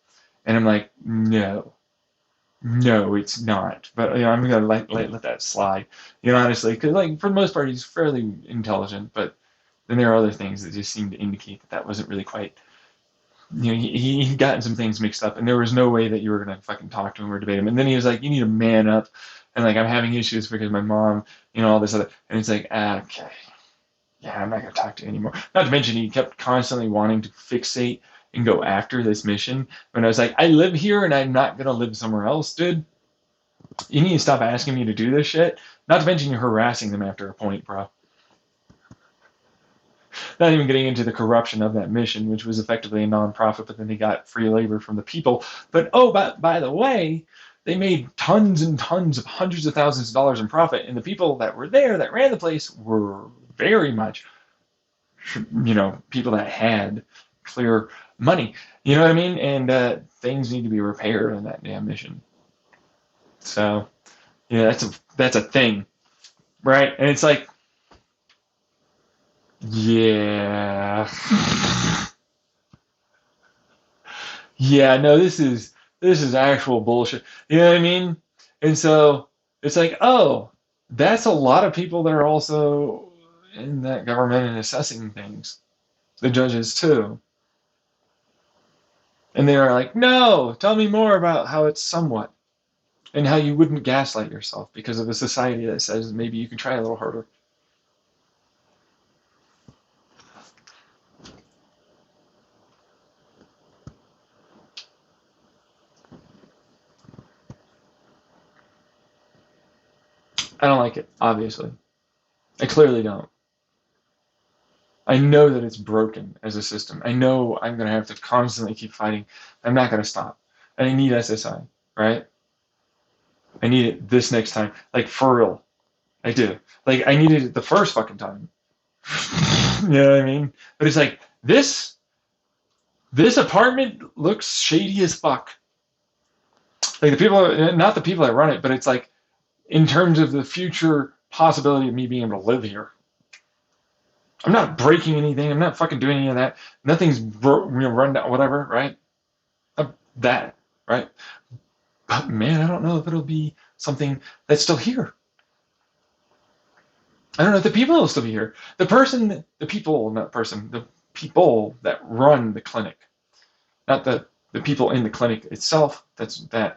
And I'm like, no, it's not. But I'm gonna let that slide. Honestly, because like for the most part, he's fairly intelligent. But then there are other things that just seem to indicate that that wasn't really quite. He'd gotten some things mixed up, and there was no way that you were gonna fucking talk to him or debate him. And then he was like, "You need to man up," and like, "I'm having issues because my mom, all this other," and it's like, okay, yeah, I'm not gonna talk to you anymore. Not to mention, he kept constantly wanting to fixate and go after this mission. When I was like, I live here and I'm not gonna live somewhere else, dude. You need to stop asking me to do this shit. Not to mention, you're harassing them after a point, bro. Not even getting into the corruption of that mission, which was effectively a nonprofit, but then they got free labor from the people. But oh, by the way, they made tons and tons of hundreds of thousands of dollars in profit, and the people that were there that ran the place were very much, people that had clear money. You know what I mean? And things need to be repaired in that damn mission. So, that's a thing, right? And it's like, yeah. Yeah, no, this is actual bullshit. You know what I mean? And so it's like, oh, that's a lot of people that are also in that government and assessing things. The judges too. And they are like, no, tell me more about how it's somewhat and how you wouldn't gaslight yourself because of a society that says maybe you can try a little harder. I don't like it, obviously. I clearly don't. I know that it's broken as a system. I know I'm going to have to constantly keep fighting. I'm not going to stop. And I need SSI, right? I need it this next time. Like, for real. I do. Like, I needed it the first fucking time. You know what I mean? But it's like, this apartment looks shady as fuck. Like, not the people that run it, but it's like, in terms of the future possibility of me being able to live here. I'm not breaking anything. I'm not fucking doing any of that. Nothing's run down, whatever, right? That, right? But man, I don't know if it'll be something that's still here. I don't know if the people will still be here. The people that run the clinic, not the people in the clinic itself. The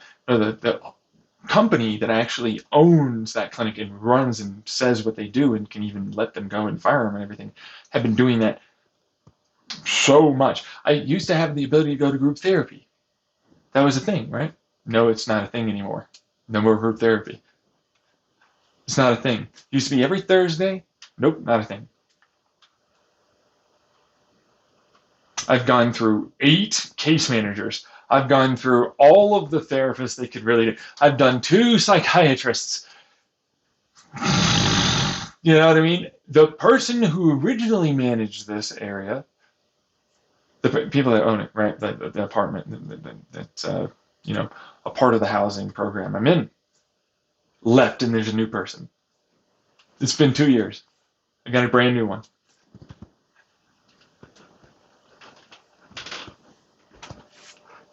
company that actually owns that clinic and runs and says what they do and can even let them go and fire them and everything, have been doing that so much. I used to have the ability to go to group therapy. That was a thing, right? No, it's not a thing anymore. No more group therapy. It's not a thing. Used to be every Thursday. Nope, not a thing. I've gone through 8 case managers. I've gone through all of the therapists they could really do. I've done 2 psychiatrists. You know what I mean? The person who originally managed this area, the people that own it, right? The apartment that's a part of the housing program I'm in, left, and there's a new person. It's been 2 years. I got a brand new one.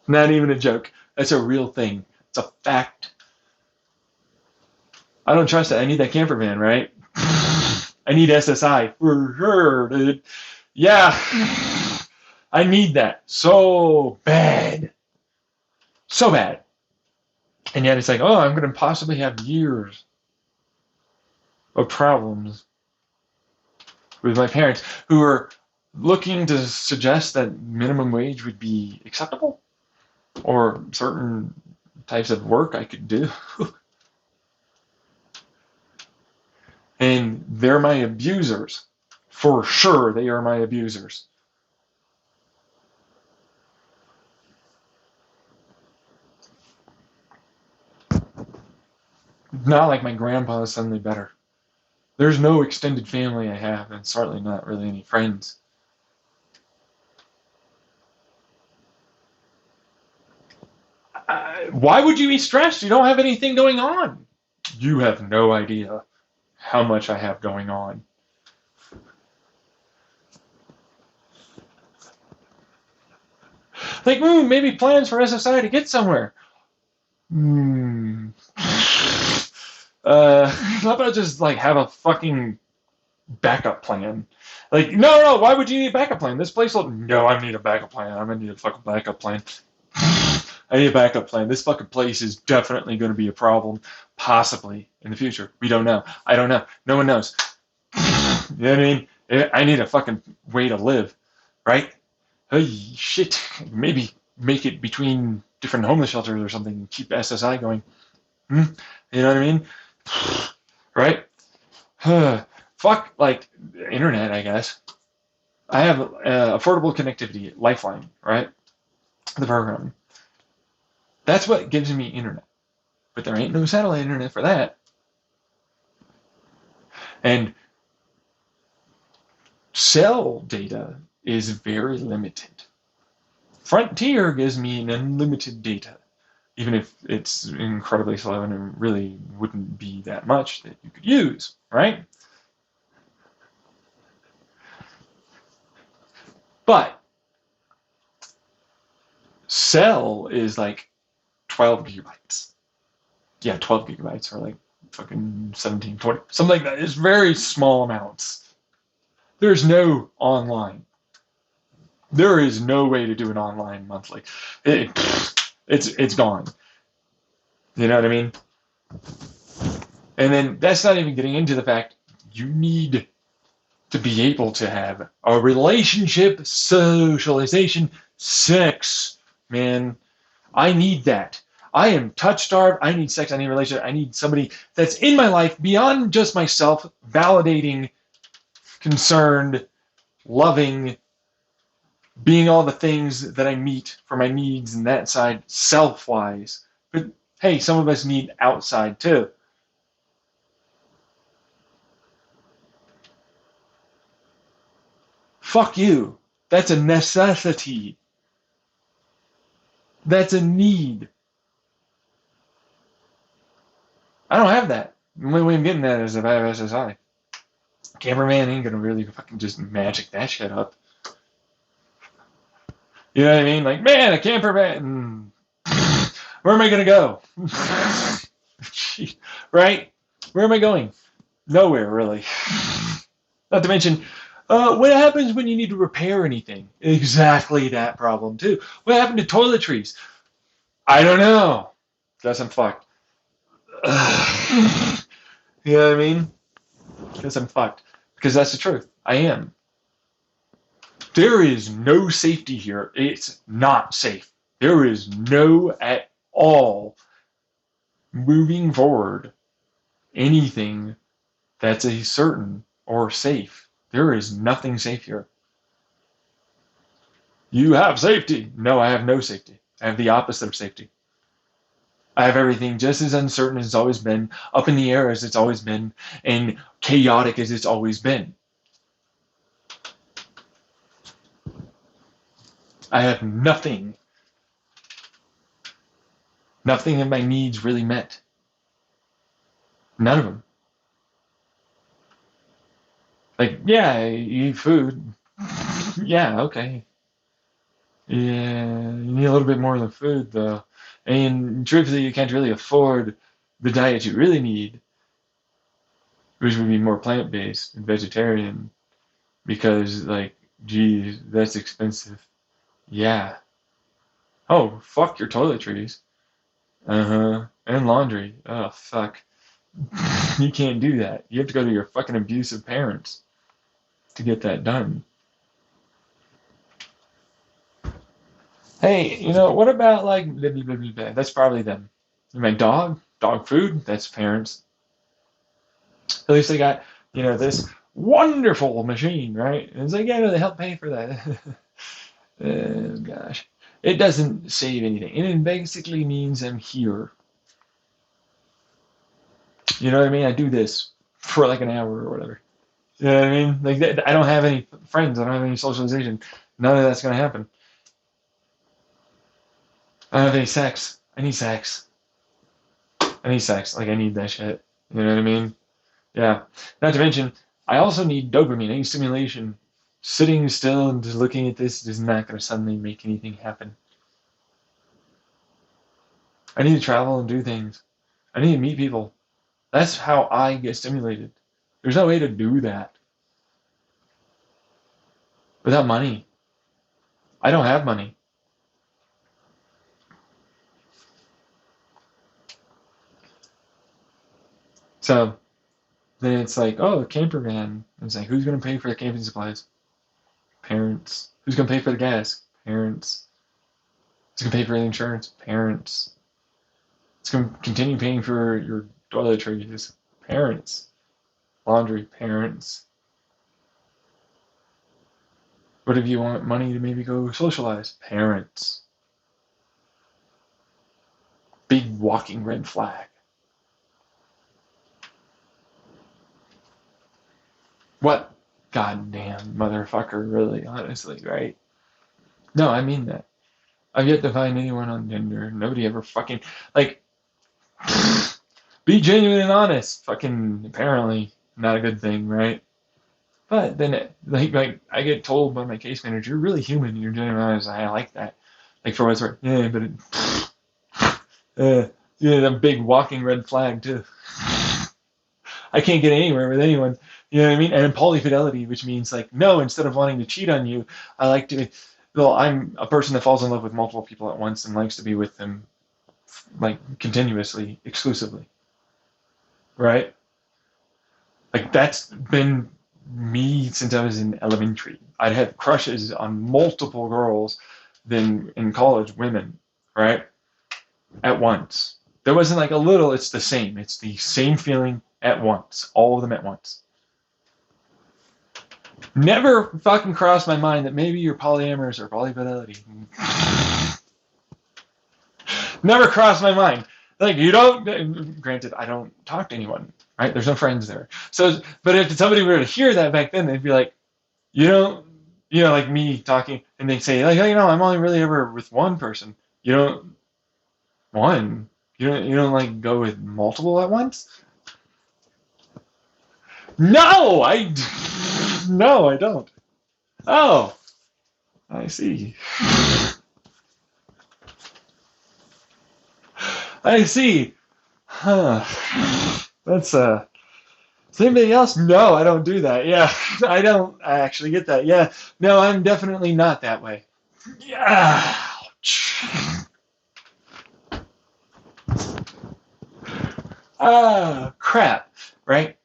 Not even a joke. That's a real thing. It's a fact. I don't trust it. I need that camper van, right? I need SSI for sure, dude. Yeah. I need that so bad. So bad. And yet it's like, oh, I'm going to possibly have years of problems with my parents who are looking to suggest that minimum wage would be acceptable or certain types of work I could do. And they're my abusers. For sure, they are my abusers. Not like my grandpa is suddenly better. There's no extended family I have, and certainly not really any friends. Why would you be stressed? You don't have anything going on. You have no idea how much I have going on. Like, maybe plans for SSI to get somewhere. How about just like have a fucking backup plan. Like, no, why would you need a backup plan? This place will, no, I need a backup plan. I'm gonna need a fucking backup plan. I need a backup plan. This fucking place is definitely going to be a problem, possibly in the future. We don't know. I don't know. No one knows. You know what I mean? I need a fucking way to live, right? Hey, shit. Maybe make it between different homeless shelters or something. Keep SSI going. You know what I mean? Right? Fuck, like, internet, I guess. I have affordable connectivity, Lifeline, right? The program. That's what gives me internet. But there ain't no satellite internet for that. And cell data is very limited. Frontier gives me an unlimited data, even if it's incredibly slow and it really wouldn't be that much that you could use, right? But cell is like 12 gigabytes. Yeah, 12 gigabytes or like fucking 17, 20, something like that. It's very small amounts. There's no online. There is no way to do an online monthly. It's gone. You know what I mean? And then that's not even getting into the fact you need to be able to have a relationship, socialization, sex, man. I need that. I am touch starved. I need sex. I need a relationship. I need somebody that's in my life beyond just myself, validating, concerned, loving, being all the things that I meet for my needs and that side, self-wise. But hey, some of us need outside too. Fuck you. That's a necessity. That's a need. I don't have that. The only way I'm getting that is if I have SSI. Cameraman ain't gonna really fucking just magic that shit up. You know what I mean? Like, man, a campervan. Where am I gonna go? Right? Where am I going? Nowhere, really. Not to mention, what happens when you need to repair anything? Exactly that problem, too. What happened to toiletries? I don't know. Guess I'm fucked. You know what I mean? Guess I'm fucked. Because that's the truth. I am. There is no safety here. It's not safe. There is no at all moving forward anything that's a certain or safe. There is nothing safe here. You have safety. No, I have no safety. I have the opposite of safety. I have everything just as uncertain as it's always been, up in the air as it's always been, and chaotic as it's always been. I have nothing. Nothing of my needs really met. None of them. Like, yeah, you eat food. Yeah, okay. Yeah, you need a little bit more than food, though. And truthfully, you can't really afford the diet you really need, which would be more plant-based and vegetarian, because, like, geez, that's expensive. Yeah. Oh, fuck your toiletries. Uh-huh. And laundry. Oh, fuck. You can't do that. You have to go to your fucking abusive parents to get that done. Hey, what about like blah, blah, blah, blah, blah. That's probably them. My dog food, that's parents. At least they got, this wonderful machine, right? And it's like, yeah, no, they help pay for that. Oh, gosh. It doesn't save anything. And it basically means I'm here. You know what I mean? I do this for like an hour or whatever. You know what I mean? Like, I don't have any friends. I don't have any socialization. None of that's going to happen. I don't have any sex. I need sex. I need sex. Like, I need that shit. You know what I mean? Yeah. Not to mention, I also need dopamine. I need stimulation. Sitting still and just looking at this is not going to suddenly make anything happen. I need to travel and do things. I need to meet people. That's how I get stimulated. There's no way to do that without money. I don't have money. So then it's like, oh, a camper van. It's like, who's going to pay for the camping supplies? Parents. Who's going to pay for the gas? Parents. Who's going to pay for the insurance? Parents. It's going to continue paying for your toiletries? Parents. Laundry? Parents. What if you want money to maybe go socialize? Parents. Big walking red flag. What goddamn motherfucker, really, honestly, right? No, I mean that. I've yet to find anyone on Tinder. Nobody ever fucking, like, be genuine and honest. Fucking, apparently, not a good thing, right? But then, like I get told by my case manager, you're really human, you're genuine and honest. I like that. Like, for what's worth. Yeah, but yeah, that big walking red flag, too. I can't get anywhere with anyone. You know what I mean? And polyfidelity, which means like, no, instead of wanting to cheat on you, I like to, well, I'm a person that falls in love with multiple people at once and likes to be with them like continuously, exclusively. Right? Like that's been me since I was in elementary. I'd have crushes on multiple girls than in college women, right? At once. There wasn't like a little, it's the same. It's the same feeling at once. All of them at once. Never fucking crossed my mind that maybe you're polyamorous or polyfidelity. Never crossed my mind. Like, you don't, granted, I don't talk to anyone, right? There's no friends there. So, but if somebody were to hear that back then, they'd be like, you don't, like me talking, and they say, like, oh, I'm only really ever with one person. You don't, one? You don't like go with multiple at once? No, no, I don't. Oh, I see. I see. Huh. That's Is anybody else? No, I don't do that. Yeah, I actually get that. Yeah. No, I'm definitely not that way. Yeah. Crap. Right?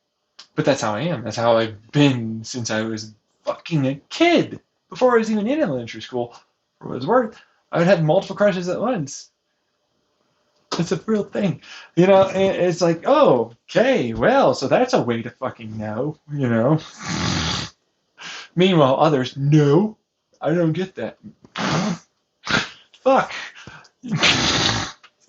But that's how I am. That's how I've been since I was fucking a kid. Before I was even in elementary school, for what it's worth, I would have multiple crushes at once. It's a real thing. It's like, oh, okay, well, so that's a way to fucking know, Meanwhile, others, no, I don't get that. Fuck.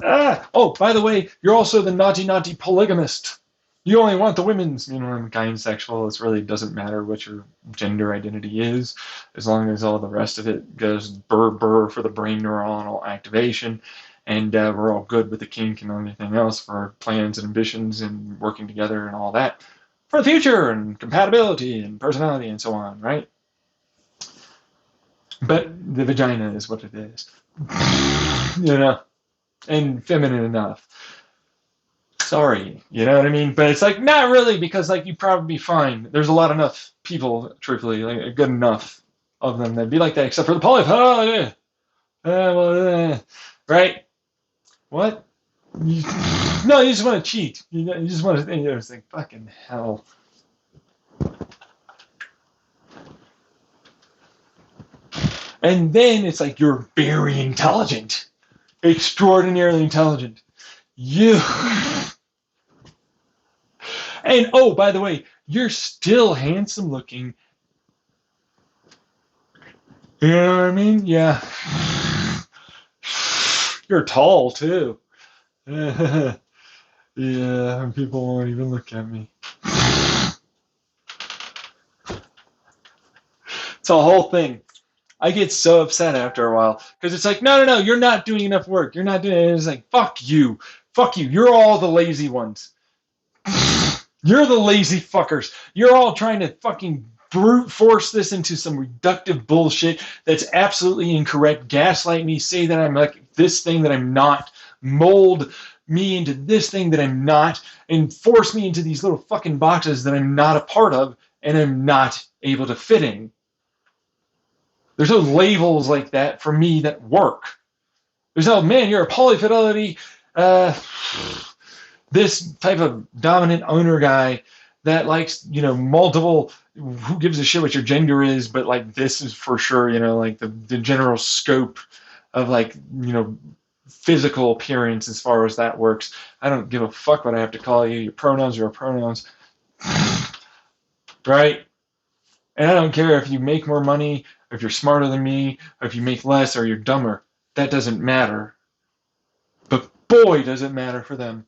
Oh, by the way, you're also the naughty polygamist. You only want the women's. I'm gynasexual. It really doesn't matter what your gender identity is, as long as all the rest of it goes burr for the brain neuronal activation, and we're all good with the kink and everything else for plans and ambitions and working together and all that for the future and compatibility and personality and so on, right? But the vagina is what it is, and feminine enough. Sorry, you know what I mean? But it's like, not really, because like you'd probably be fine. There's a lot enough people, truthfully, like good enough of them that'd be like that, except for the poly. Oh, yeah. Right? What? No, you just want to cheat. You just want to, it's like, fucking hell. And then it's like, you're very intelligent. Extraordinarily intelligent. You. And, oh, by the way, you're still handsome looking. You know what I mean? Yeah. You're tall, too. Yeah, people won't even look at me. It's a whole thing. I get so upset after a while because it's like, no, you're not doing enough work. You're not doing it. It's like, fuck you. You're all the lazy ones. You're the lazy fuckers. You're all trying to fucking brute force this into some reductive bullshit that's absolutely incorrect. Gaslight me, say that I'm like this thing that I'm not, mold me into this thing that I'm not, and force me into these little fucking boxes that I'm not a part of and I'm not able to fit in. There's no labels like that for me that work. There's no, man, you're a polyfidelity, this type of dominant owner guy that likes, multiple, who gives a shit what your gender is, but like this is for sure, like the general scope of like, physical appearance as far as that works. I don't give a fuck what I have to call you. Your pronouns are your pronouns. Right? And I don't care if you make more money, or if you're smarter than me, or if you make less, or you're dumber. That doesn't matter. But boy, does it matter for them.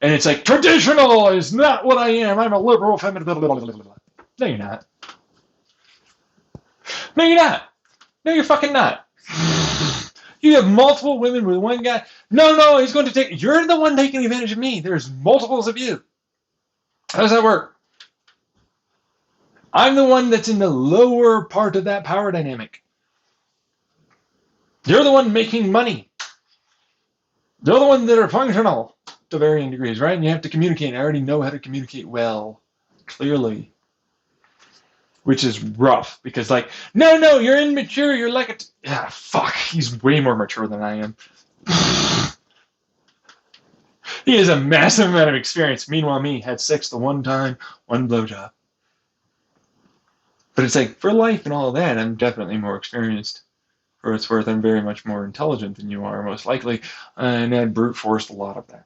And it's like, traditional is not what I am. I'm a liberal feminist. No, you're not. No, you're not. No, you're fucking not. You have multiple women with one guy. No, he's going to take. You're the one taking advantage of me. There's multiples of you. How does that work? I'm the one that's in the lower part of that power dynamic. You're the one making money. They're the ones that are functional to varying degrees, right? And you have to communicate. I already know how to communicate well, clearly. Which is rough because, like, no, you're immature. You're like fuck. He's way more mature than I am. He has a massive amount of experience. Meanwhile, me had sex the one time, one blowjob. But it's like, for life and all of that, I'm definitely more experienced. For what it's worth, I'm very much more intelligent than you are, most likely, and I brute forced a lot of that.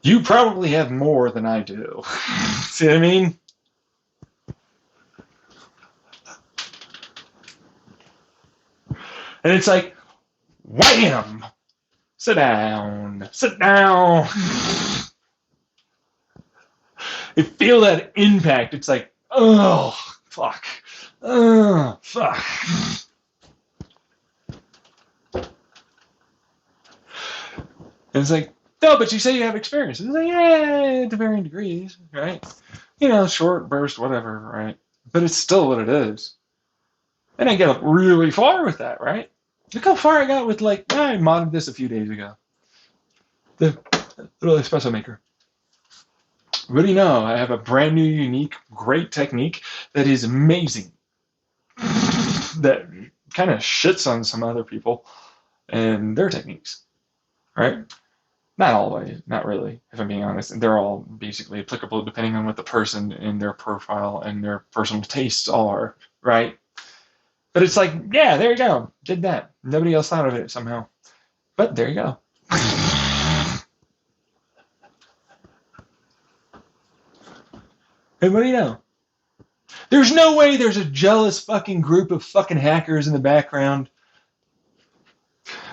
You probably have more than I do. See what I mean? And it's like, wham! Sit down. Sit down. You feel that impact. It's like, oh, fuck. Oh, fuck. And it's like, no, but you say you have experience. It's like, yeah, to varying degrees, right? Short burst, whatever, right? But it's still what it is. And I get really far with that, right? Look how far I got with, like, I modded this a few days ago. The little espresso maker. What do you know? I have a brand new, unique, great technique that is amazing. That kind of shits on some other people and their techniques, right? Not always, not really, if I'm being honest. They're all basically applicable depending on what the person and their profile and their personal tastes are, right? But it's like, yeah, there you go. Did that. Nobody else thought of it somehow. But there you go. And what do you know? There's no way there's a jealous fucking group of fucking hackers in the background.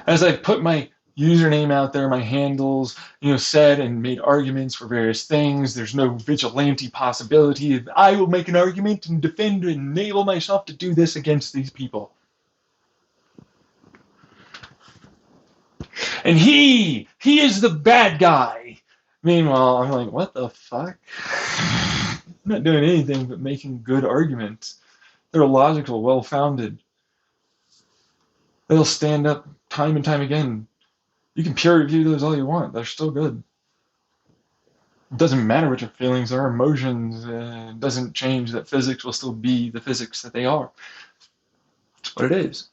As I put my username out there, my handles, said and made arguments for various things. There's no vigilante possibility. I will make an argument and defend and enable myself to do this against these people. And he is the bad guy. Meanwhile, I'm like, what the fuck? I'm not doing anything but making good arguments. They're logical, well-founded. They'll stand up time and time again. You can peer review those all you want. They're still good. It doesn't matter what your feelings are, emotions. It doesn't change that physics will still be the physics that they are. It's what it is.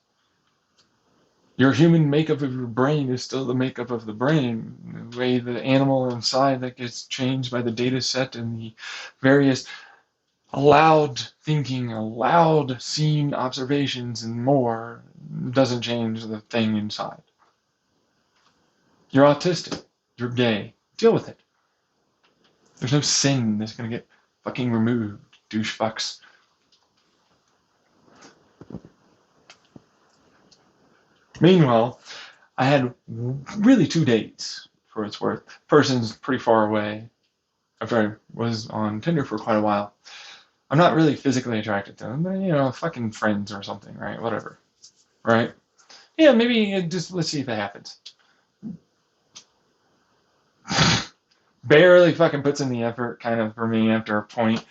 Your human makeup of your brain is still the makeup of the brain. The way the animal inside that gets changed by the data set and the various allowed thinking, allowed seen observations and more doesn't change the thing inside. You're autistic. You're gay. Deal with it. There's no sin that's going to get fucking removed, douche fucks. Meanwhile, I had really 2 dates, for its worth. Person's pretty far away. After I was on Tinder for quite a while. I'm not really physically attracted to them, but, fucking friends or something, right? Whatever. Right? Yeah, maybe just let's see if it happens. Barely fucking puts in the effort, kind of, for me after a point.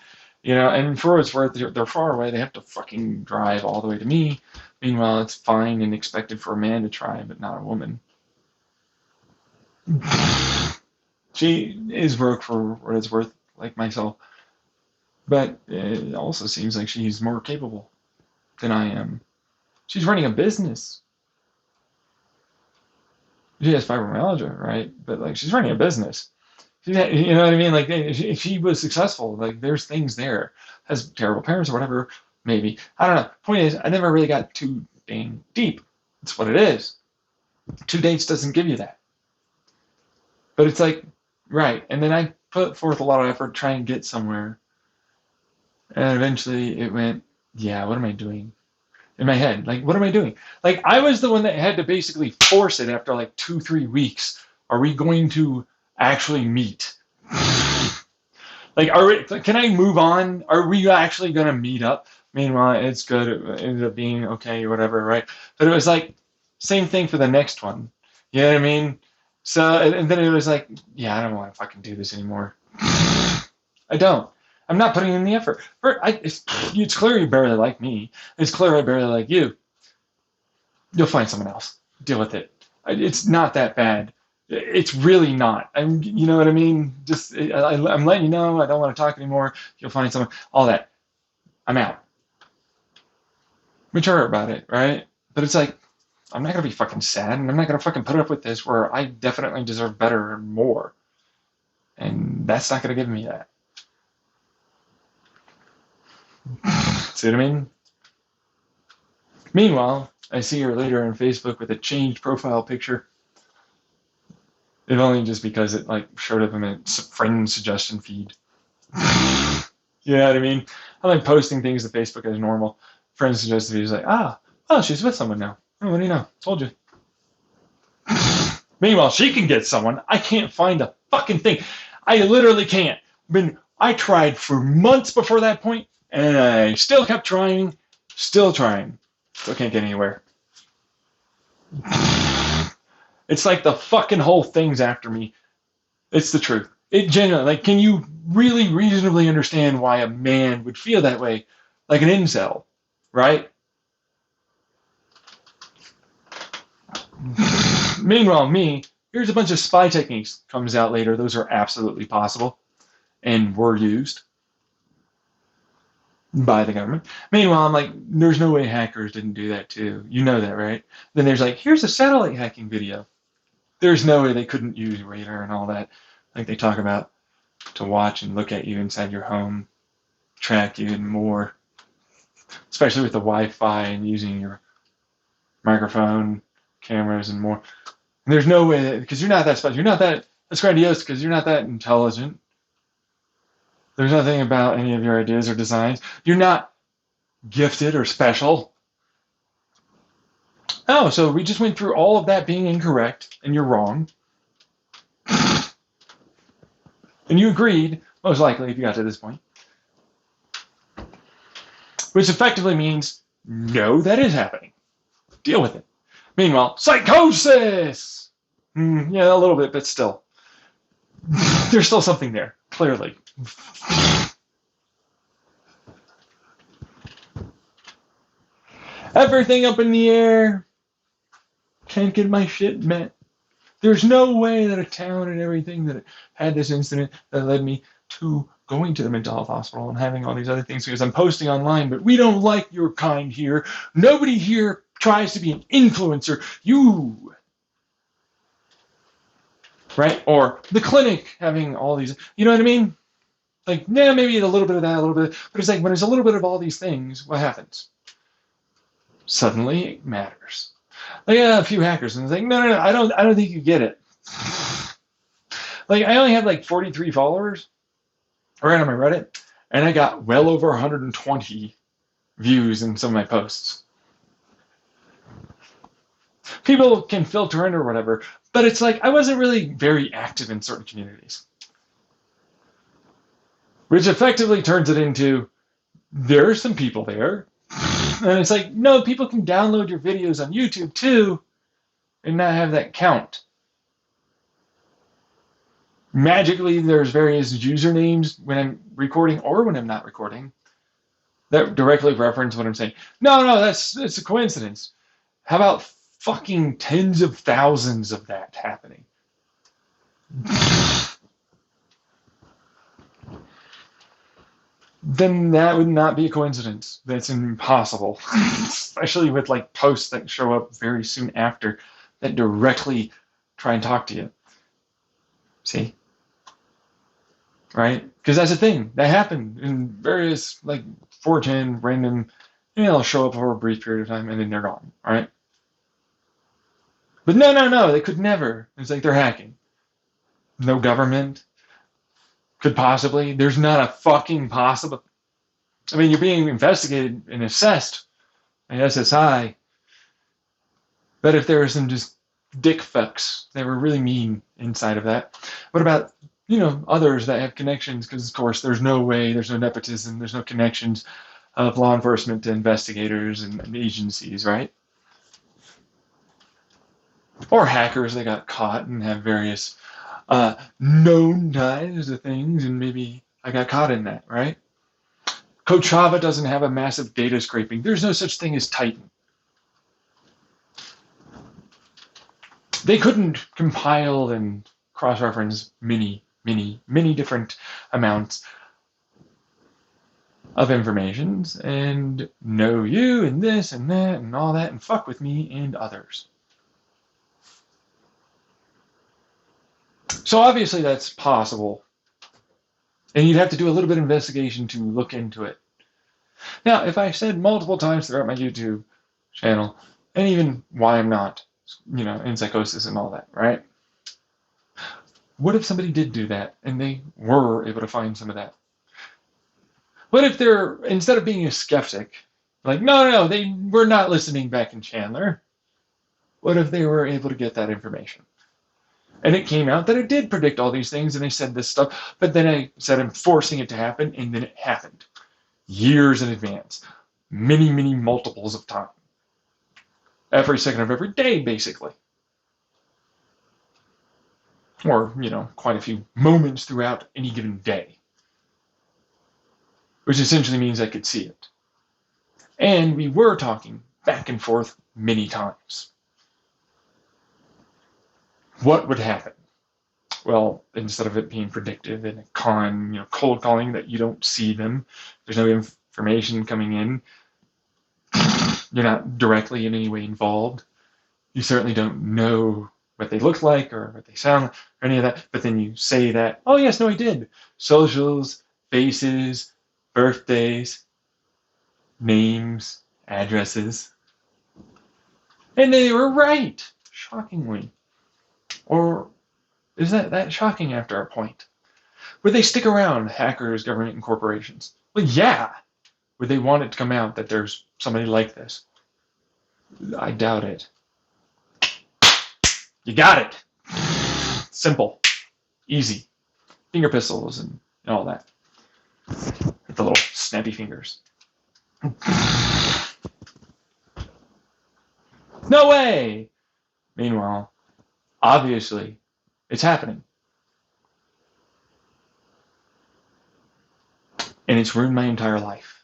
And for what it's worth, they're far away. They have to fucking drive all the way to me. Meanwhile, it's fine and expected for a man to try, but not a woman. She is broke for what it's worth, like myself. But it also seems like she's more capable. than I am. She's running a business. She has fibromyalgia, right? But like she's running a business. You know what I mean? Like if she was successful, like there's things there. Has terrible parents or whatever, maybe. I don't know. Point is, I never really got too dang deep. It's what it is. 2 dates doesn't give you that. But it's like, right. And then I put forth a lot of effort to try and get somewhere. And eventually it went, yeah, what am I doing? In my head, like, what am I doing? Like, I was the one that had to basically force it after like 2, 3 weeks. Are we going to actually meet? Like, can I move on? Are we actually going to meet up? Meanwhile, it's good. It ended up being okay, whatever, right? But it was like, same thing for the next one. You know what I mean? So, and then it was like, yeah, I don't want to fucking do this anymore. I don't. I'm not putting in the effort. It's clear you barely like me. It's clear I barely like you. You'll find someone else. Deal with it. It's not that bad. It's really not. You know what I mean? Just I'm letting you know. I don't want to talk anymore. You'll find someone. All that. I'm out. Mature about it, right? But it's like I'm not gonna be fucking sad, and I'm not gonna fucking put up with this where I definitely deserve better and more, and that's not gonna give me that. See what I mean? Meanwhile, I see her later on Facebook with a changed profile picture. If only just because it like showed up in a friend suggestion feed. You know what I mean? I'm like posting things to Facebook as normal. Friend suggested feed is like, oh, she's with someone now. Oh, what do you know? Told you. Meanwhile, she can get someone. I can't find a fucking thing. I literally can't. I tried for months before that point, and I still kept trying, still trying. Still can't get anywhere. It's like the fucking whole thing's after me. It's the truth. It genuinely, like, can you really reasonably understand why a man would feel that way? Like an incel, right? Meanwhile, here's a bunch of spy techniques comes out later. Those are absolutely possible and were used by the government. Meanwhile, I'm like, there's no way hackers didn't do that too. You know that, right? Then there's like, here's a satellite hacking video. There's no way they couldn't use radar and all that, like they talk about, to watch and look at you inside your home, track you and more, especially with the Wi-Fi and using your microphone, cameras and more. And there's no way that, because you're not that special, that's grandiose because you're not that intelligent. There's nothing about any of your ideas or designs. You're not gifted or special. Oh, so we just went through all of that being incorrect, and you're wrong. And you agreed, most likely, if you got to this point. Which effectively means, no, that is happening. Deal with it. Meanwhile, psychosis! Yeah, a little bit, but still. There's still something there, clearly. Everything up in the air. Can't get my shit met. There's no way that a town and everything that had this incident that led me to going to the mental health hospital and having all these other things because I'm posting online, but we don't like your kind here. Nobody here tries to be an influencer. You. Right? Or the clinic having all these, you know what I mean? Like, yeah, maybe a little bit of that, a little bit. But it's like when there's a little bit of all these things, what happens? Suddenly it matters. Like, yeah, a few hackers, and it's like, no, I don't think you get it. Like, I only had like 43 followers right on my Reddit, and I got well over 120 views in some of my posts. People can filter in or whatever, but it's like I wasn't really very active in certain communities, which effectively turns it into there are some people there. And it's like, no, people can download your videos on YouTube too and not have that count. Magically, there's various usernames when I'm recording or when I'm not recording that directly reference what I'm saying. No, it's a coincidence. How about fucking tens of thousands of that happening? then that would not be a coincidence. That's impossible. Especially with like posts that show up very soon after that directly try and talk to you. See? Right? Because that's a thing that happened in various like 4chan random, they'll show up for a brief period of time and then they're gone. All right? But no, they could never. It's like they're hacking. No government could possibly. There's not a fucking possible. I mean, you're being investigated and assessed by SSI. But if there were some just dick fucks that were really mean inside of that, what about, others that have connections? Because, of course, there's no way, there's no nepotism, there's no connections of law enforcement to investigators and agencies, right? Or hackers that got caught and have various known ties to things, and maybe I got caught in that, right? Kochava doesn't have a massive data scraping. There's no such thing as Titan. They couldn't compile and cross-reference many different amounts of informations and know you and this and that and all that and fuck with me and others. So obviously that's possible. And you'd have to do a little bit of investigation to look into it. Now, if I've said multiple times throughout my YouTube channel, and even why I'm not, in psychosis and all that, right? What if somebody did do that and they were able to find some of that? What if they're, instead of being a skeptic, like, no, they were not listening back in Chandler. What if they were able to get that information? And it came out that it did predict all these things and they said this stuff, but then I said I'm forcing it to happen, and then it happened. Years in advance. Many multiples of time. Every second of every day, basically. Or, quite a few moments throughout any given day. Which essentially means I could see it. And we were talking back and forth many times. What would happen? Well, instead of it being predictive and cold calling that you don't see them, there's no information coming in, you're not directly in any way involved. You certainly don't know what they look like or what they sound like or any of that, but then you say that, oh yes, no, I did. Socials, faces, birthdays, names, addresses. And they were right, shockingly. Or is that shocking after a point? Would they stick around, hackers, government, and corporations? Well, yeah. Would they want it to come out that there's somebody like this? I doubt it. You got it. Simple. Easy. Finger pistols and all that. With the little snappy fingers. No way! Meanwhile, obviously, it's happening. And it's ruined my entire life.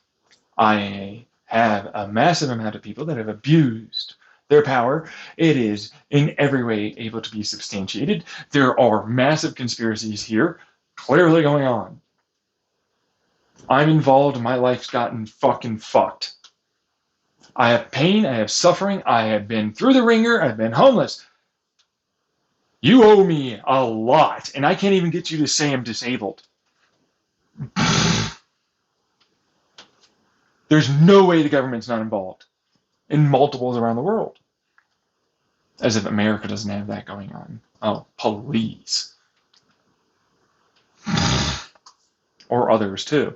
I have a massive amount of people that have abused their power. It is in every way able to be substantiated. There are massive conspiracies here, clearly going on. I'm involved. My life's gotten fucking fucked. I have pain. I have suffering. I have been through the ringer. I've been homeless. You owe me a lot, and I can't even get you to say I'm disabled. There's no way the government's not involved in multiples around the world. As if America doesn't have that going on. Oh, please. Or others, too.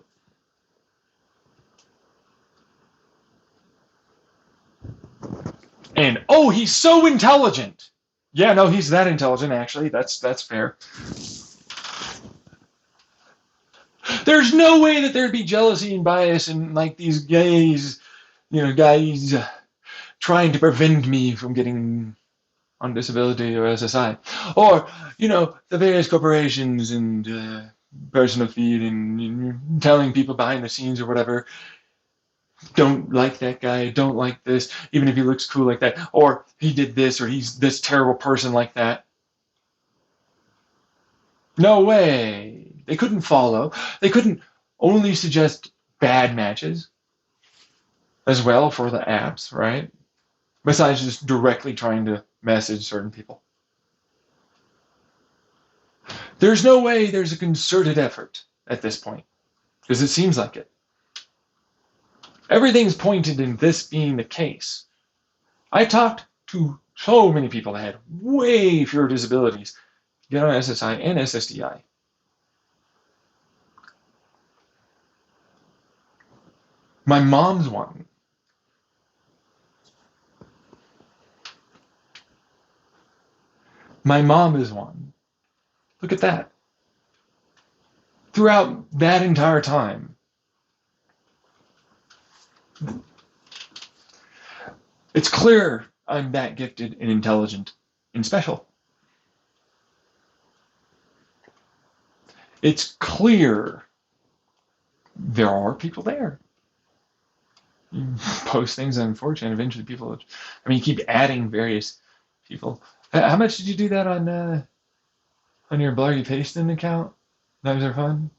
And, oh, he's so intelligent. Yeah, no, he's that intelligent, actually. That's fair. There's no way that there'd be jealousy and bias and like these guys trying to prevent me from getting on disability or SSI. Or, the various corporations and personal feed and telling people behind the scenes or whatever, don't like that guy, don't like this, even if he looks cool like that, or he did this, or he's this terrible person like that. No way. They couldn't follow. They couldn't only suggest bad matches as well for the apps, right? Besides just directly trying to message certain people. There's no way there's a concerted effort at this point, because it seems like it. Everything's pointed in this being the case. I talked to so many people that had way fewer disabilities get on SSI and SSDI. My mom's one. My mom is one. Look at that. Throughout that entire time, it's clear I'm that gifted and intelligent and special. It's clear there are people there. You post things, unfortunate. Eventually, people. I mean, you keep adding various people. How much did you do that on your Blargy Paston account? Those are fun.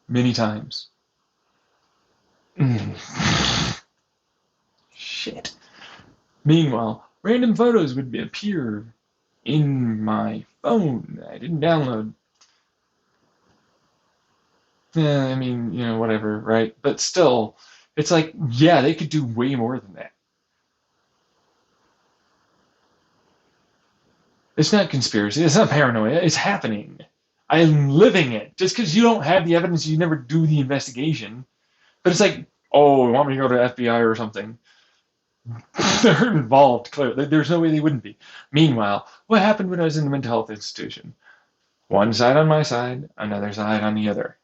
Many times. Shit. Meanwhile, random photos would appear in my phone. I didn't download. Yeah, I mean, whatever, right? But still, it's like, yeah, they could do way more than that. It's not conspiracy. It's not paranoia. It's happening. I'm living it. Just because you don't have the evidence, you never do the investigation. But it's like, oh, you want me to go to FBI or something? They're involved, clearly. There's no way they wouldn't be. Meanwhile, what happened when I was in the mental health institution? One side on my side, another side on the other.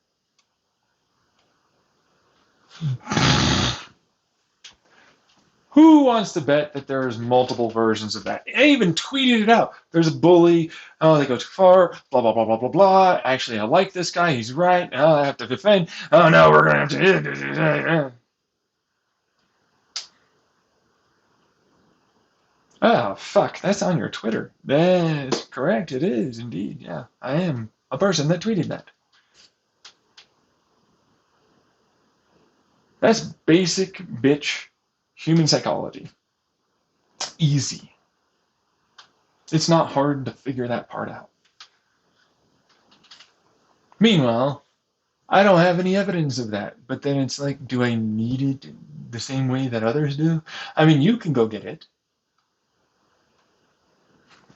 Who wants to bet that there's multiple versions of that? I even tweeted it out. There's a bully. Oh, they go too far. Blah, blah, blah, blah, blah, blah. Actually, I like this guy. He's right. Oh, I have to defend. Oh, no, we're going to have to. Oh, fuck. That's on your Twitter. That's correct. It is, indeed. Yeah, I am a person that tweeted that. That's basic bitch human psychology. It's easy. It's not hard to figure that part out. Meanwhile, I don't have any evidence of that. But then it's like, do I need it the same way that others do? I mean, you can go get it.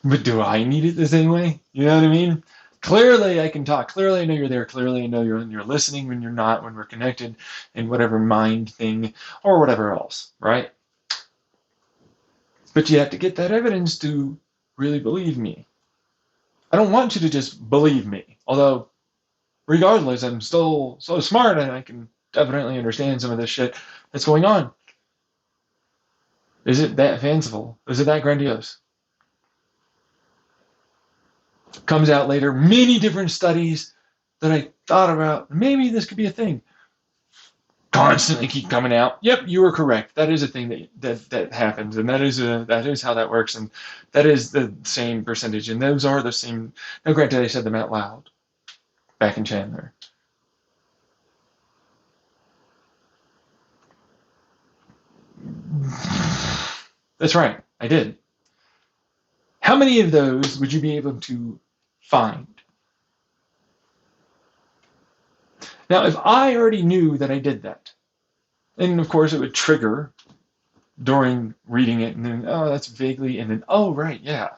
But do I need it the same way? You know what I mean? Clearly I can talk. Clearly I know you're there. Clearly I know you're listening when you're not, when we're connected in whatever mind thing or whatever else, right? But you have to get that evidence to really believe me. I don't want you to just believe me. Although, regardless, I'm still so smart and I can definitely understand some of this shit that's going on. Is it that fanciful? Is it that grandiose? Comes out later, many different studies that I thought about. Maybe this could be a thing. Constantly keep coming out. Yep, you were correct. That is a thing that happens, and that is how that works, and that is the same percentage, and those are the same. Now, granted, I said them out loud back in Chandler. That's right, I did. How many of those would you be able to find? Now, if I already knew that I did that, and of course it would trigger during reading it, and then, oh, that's vaguely, and then, oh, right, yeah.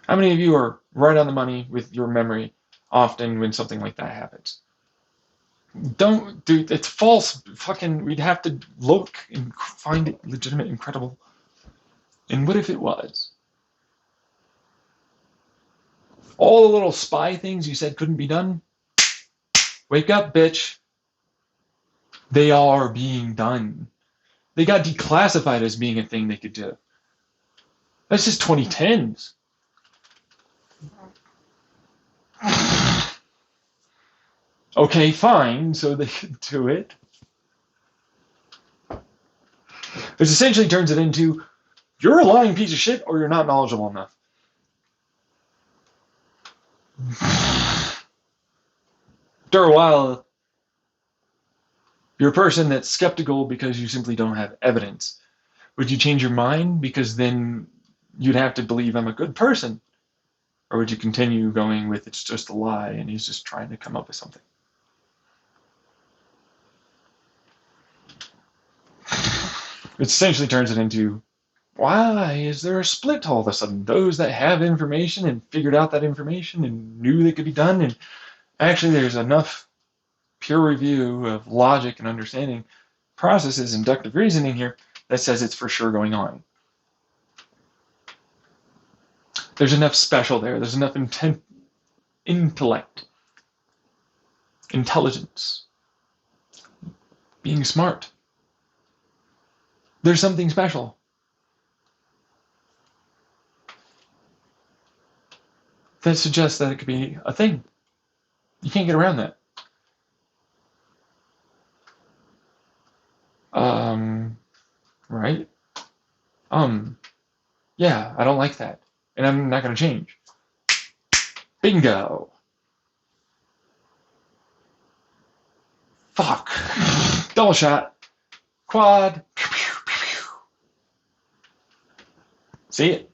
How many of you are right on the money with your memory often when something like that happens? Don't, dude, it's false. Fucking, we'd have to look and find it legitimate and credible. And what if it was? All the little spy things you said couldn't be done? Wake up, bitch. They are being done. They got declassified as being a thing they could do. That's just 2010s. Okay, fine, so they could do it. Which essentially turns it into, you're a lying piece of shit or you're not knowledgeable enough. After a while, You're a person that's skeptical because you simply don't have evidence. Would you change your mind because then you'd have to believe I'm a good person? Or would you continue going with it's just a lie and he's just trying to come up with something? It essentially turns it into, why is there a split all of a sudden? Those that have information and figured out that information and knew that could be done, and actually there's enough peer review of logic and understanding processes, inductive reasoning here, that says it's for sure going on. There's enough special there. There's enough intellect, intelligence, being smart. There's something special. That suggests that it could be a thing. You can't get around that. Right? Yeah, I don't like that. And I'm not going to change. Bingo. Fuck. Double shot. Quad. See it?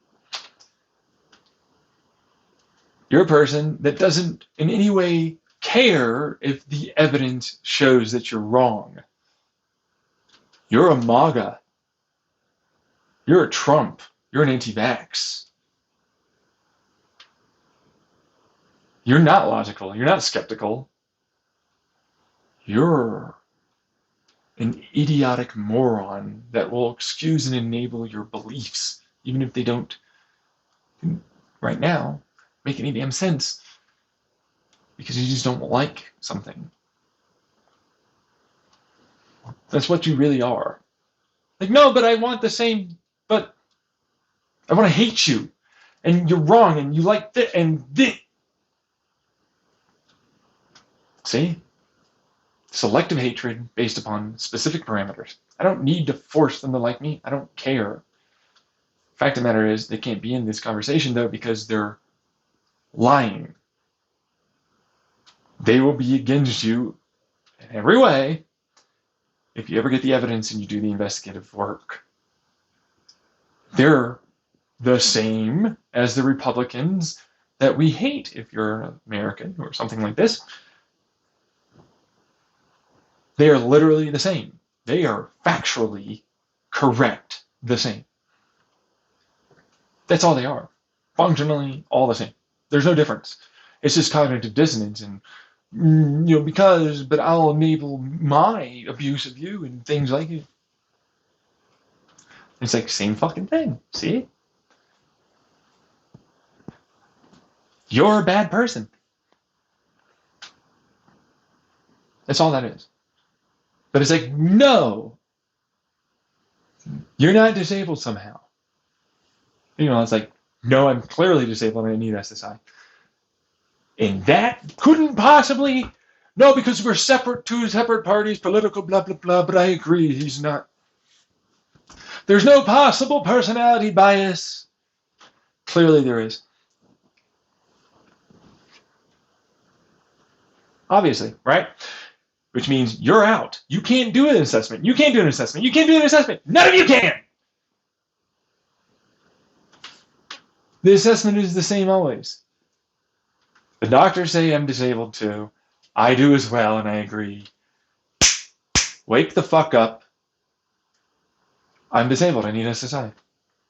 You're a person that doesn't in any way care if the evidence shows that you're wrong. You're a MAGA. You're a Trump. You're an anti-vax. You're not logical. You're not skeptical. You're an idiotic moron that will excuse and enable your beliefs, even if they don't, right now, make any damn sense, because you just don't like something. That's what you really are. Like, no, but I want the same, but I want to hate you, and you're wrong, and you like that, and this. See? Selective hatred based upon specific parameters. I don't need to force them to like me. I don't care. Fact of the matter is, they can't be in this conversation, though, because they're lying. They will be against you in every way if you ever get the evidence and you do the investigative work. They're the same as the Republicans that we hate if you're an American or something like this. They are literally the same. They are factually correct the same. That's all they are. Functionally all the same. There's no difference. It's just cognitive dissonance and, but I'll enable my abuse of you and things like it. It's like same fucking thing. See? You're a bad person. That's all that is. But it's like, no, you're not disabled somehow. It's like, no, I'm clearly disabled and I need SSI. And that couldn't possibly, no, because we're two separate parties, political, blah, blah, blah, but I agree, he's not. There's no possible personality bias. Clearly there is. Obviously, right? Which means you're out. You can't do an assessment. You can't do an assessment. You can't do an assessment. None of you can. The assessment is the same always. The doctors say I'm disabled too. I do as well, and I agree. Wake the fuck up. I'm disabled. I need SSI.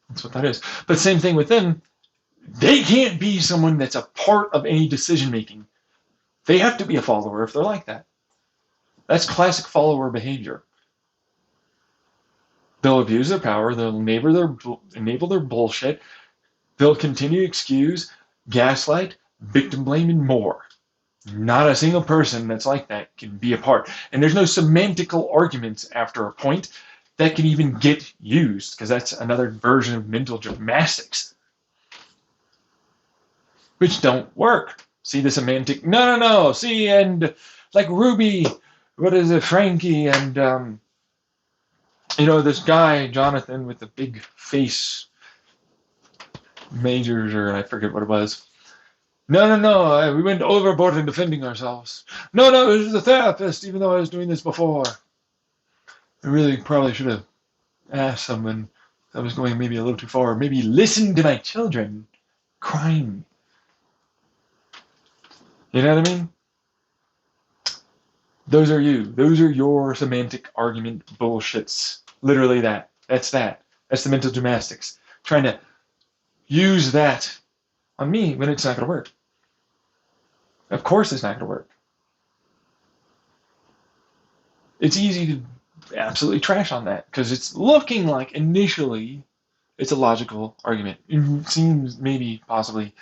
That's what that is. But same thing with them. They can't be someone that's a part of any decision making. They have to be a follower if they're like that. That's classic follower behavior. They'll abuse their power. They'll enable their bullshit. They'll continue to excuse, gaslight, victim blame, and more. Not a single person that's like that can be a part. And there's no semantical arguments after a point that can even get used, because that's another version of mental gymnastics, which don't work. See the semantic, no. See, and like Ruby, what is it, Frankie, and this guy, Jonathan, with the big face, Majors, or I forget what it was. No, we went overboard in defending ourselves. No, it was the therapist, even though I was doing this before. I really probably should have asked someone if I was going maybe a little too far. Maybe listen to my children crying. You know what I mean? Those are you. Those are your semantic argument bullshits. Literally that. That's that. That's the mental gymnastics. Trying to use that on me when it's not going to work. Of course it's not going to work. It's easy to absolutely trash on that because it's looking like initially it's a logical argument. It seems maybe possibly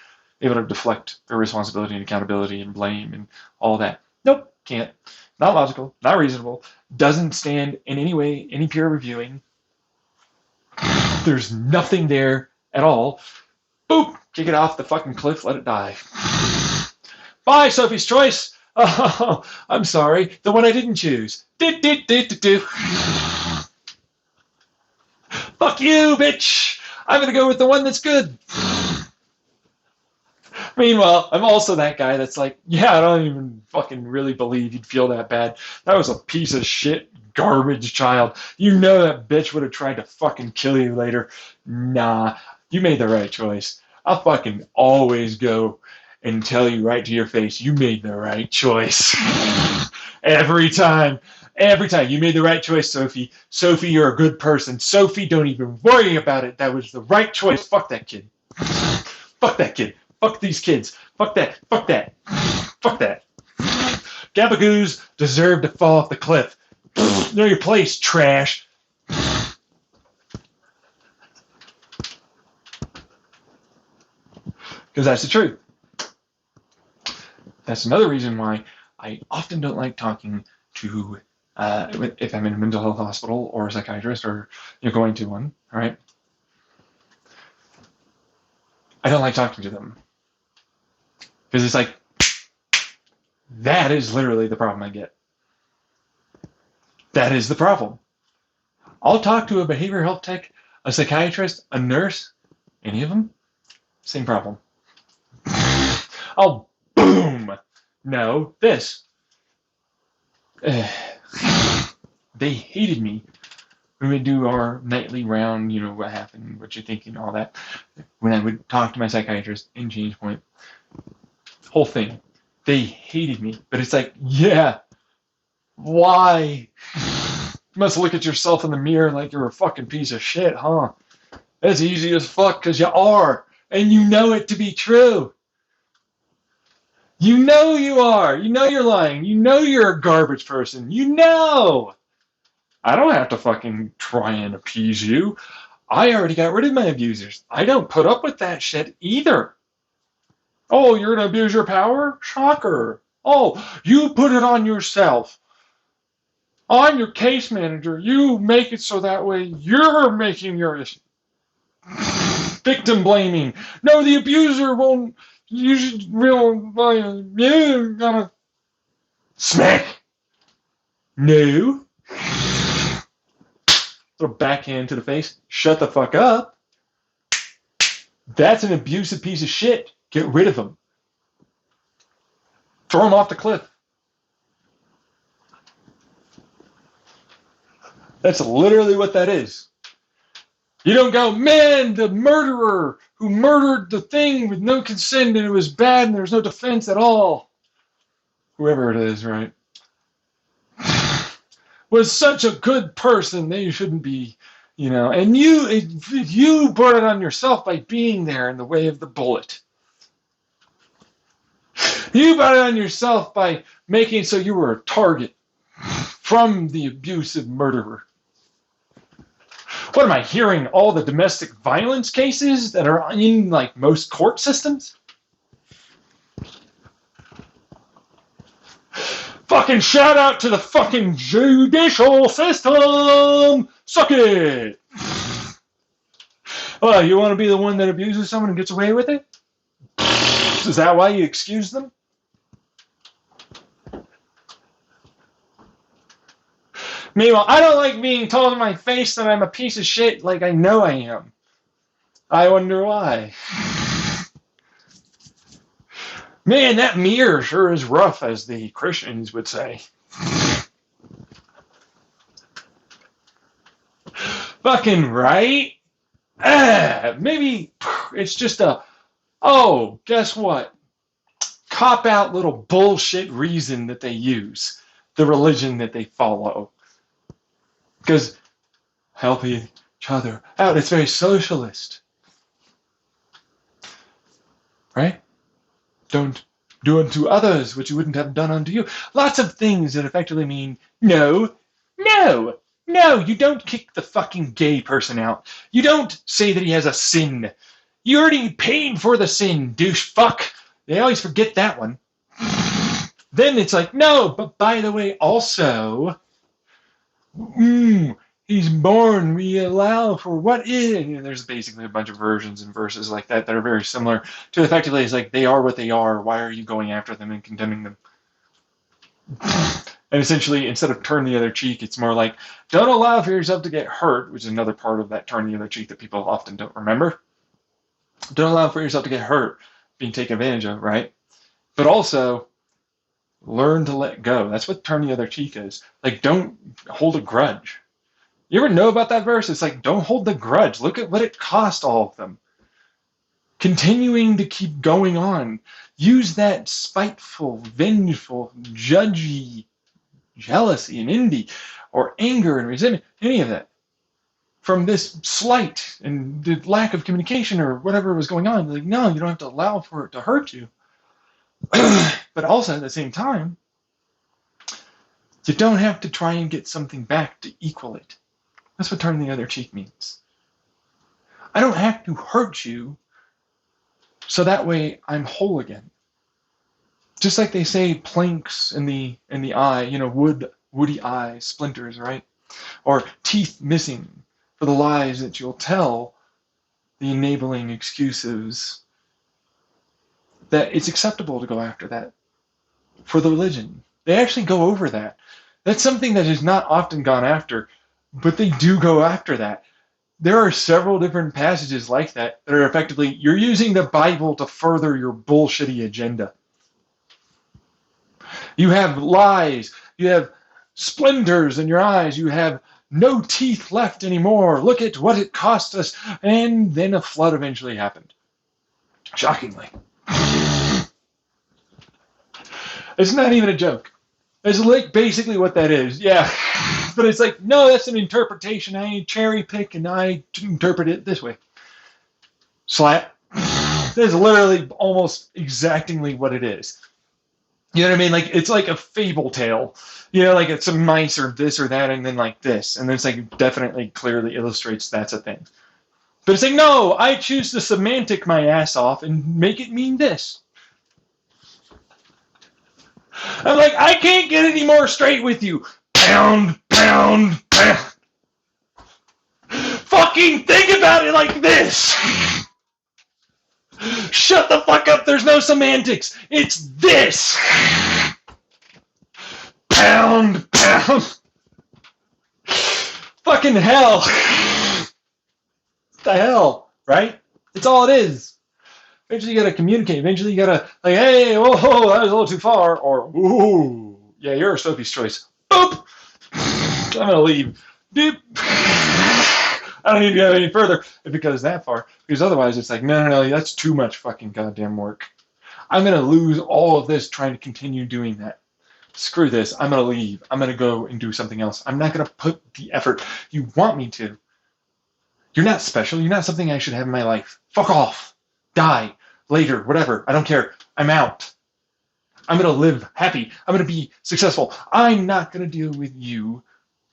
able to deflect the responsibility and accountability and blame and all that. Nope, can't. Not logical, not reasonable, doesn't stand in any way, any peer reviewing. There's nothing there at all. Boop, kick it off the fucking cliff, let it die. Bye, Sophie's Choice. Oh, I'm sorry, the one I didn't choose. Fuck you, bitch. I'm gonna go with the one that's good. Meanwhile, I'm also that guy that's like, yeah, I don't even fucking really believe you'd feel that bad. That was a piece of shit, garbage child. You know that bitch would have tried to fucking kill you later. Nah, you made the right choice. I'll fucking always go and tell you right to your face, you made the right choice. Every time. Every time. You made the right choice, Sophie. Sophie, you're a good person. Sophie, don't even worry about it. That was the right choice. Fuck that kid. Fuck that kid. Fuck these kids. Fuck that. Fuck that. Fuck that. Gabagoos deserve to fall off the cliff. Know your place, trash. Because that's the truth. That's another reason why I often don't like talking to, if I'm in a mental health hospital or a psychiatrist or you're going to one, all right? I don't like talking to them. Because it's like, that is literally the problem I get. That is the problem. I'll talk to a behavioral health tech, a psychiatrist, a nurse, any of them, same problem. I'll boom. No, this. They hated me when we do our nightly round, you know, what happened, what you're thinking, all that. When I would talk to my psychiatrist in Change Point, whole thing. They hated me. But it's like, yeah, why? You must look at yourself in the mirror like you're a fucking piece of shit, huh? That's easy as fuck because you are. And you know it to be true. You know you are. You know you're lying. You know you're a garbage person. You know. I don't have to fucking try and appease you. I already got rid of my abusers. I don't put up with that shit either. Oh, you're going to abuse your power? Shocker. Oh, you put it on yourself. I'm your case manager. You make it so that way you're making your issue. Victim blaming. No, the abuser won't. You should you gotta smack. No. Little backhand to the face. Shut the fuck up. That's an abusive piece of shit. Get rid of him. Throw him off the cliff. That's literally what that is. You don't go, man, the murderer who murdered the thing with no consent and it was bad and there was no defense at all. Whoever it is, right? Was such a good person, they shouldn't be, you know. And you brought it on yourself by being there in the way of the bullet. You brought it on yourself by making it so you were a target from the abusive murderer. What am I hearing? All the domestic violence cases that are in like most court systems? Fucking shout out to the fucking judicial system! Suck it! Well, you want to be the one that abuses someone and gets away with it? Is that why you excuse them? Meanwhile, I don't like being told in my face that I'm a piece of shit like I know I am. I wonder why. Man, that mirror sure is rough, as the Christians would say. Fucking right? Maybe it's just oh, guess what? Cop out little bullshit reason that they use, the religion that they follow. Because help each other out. It's very socialist. Right? Don't do unto others what you wouldn't have done unto you. Lots of things that effectively mean no, no, no. You don't kick the fucking gay person out. You don't say that he has a sin. You already paid for the sin, douche fuck. They always forget that one. Then it's like, no, but by the way, also, he's born, we allow for what is. And there's basically a bunch of versions and verses like that are very similar to effectively, it's like, they are what they are. Why are you going after them and condemning them? And essentially, instead of turn the other cheek, it's more like, don't allow for yourself to get hurt, which is another part of that turn the other cheek that people often don't remember. Don't allow for yourself to get hurt, being taken advantage of, right? But also, learn to let go. That's what turn the other cheek is. Like, don't hold a grudge. You ever know about that verse? It's like, don't hold the grudge. Look at what it cost all of them. Continuing to keep going on. Use that spiteful, vengeful, judgy, jealousy and envy, or anger and resentment, any of that, from this slight and the lack of communication or whatever was going on. Like, no, you don't have to allow for it to hurt you. But also at the same time, you don't have to try and get something back to equal it. That's what turning the other cheek means. I don't have to hurt you so that way I'm whole again. Just like they say, planks in the eye, woody eye, splinters, right? Or teeth missing for the lies that you'll tell, the enabling excuses, that it's acceptable to go after that for the religion. They actually go over that. That's something that is not often gone after, but they do go after that. There are several different passages like that are effectively, you're using the Bible to further your bullshitty agenda. You have lies. You have splinters in your eyes. You have no teeth left anymore. Look at what it cost us. And then a flood eventually happened. Shockingly. It's not even a joke. It's like basically what that is. Yeah. But it's like, no, that's an interpretation. I cherry pick and I interpret it this way. Slap. That's literally almost exactingly what it is. You know what I mean? Like, it's like a fable tale. Like it's some mice or this or that, and then like this. And then it's like definitely clearly illustrates that's a thing. But it's like, no, I choose to semantic my ass off and make it mean this. I'm like, I can't get any more straight with you. Pound, pound, pound. Fucking think about it like this. Shut the fuck up, there's no semantics. It's this. Pound, pound. Fucking hell. What the hell, right? It's all it is. Eventually you gotta communicate. Eventually you gotta, like, hey, whoa, that was a little too far. Or, ooh, yeah, you're a Sophie's choice. Boop. I'm gonna leave. Beep. I don't need to go any further if it goes that far. Because otherwise it's like, no, that's too much fucking goddamn work. I'm going to lose all of this trying to continue doing that. Screw this. I'm going to leave. I'm going to go and do something else. I'm not going to put the effort you want me to. You're not special. You're not something I should have in my life. Fuck off. Die. Later. Whatever. I don't care. I'm out. I'm going to live happy. I'm going to be successful. I'm not going to deal with you,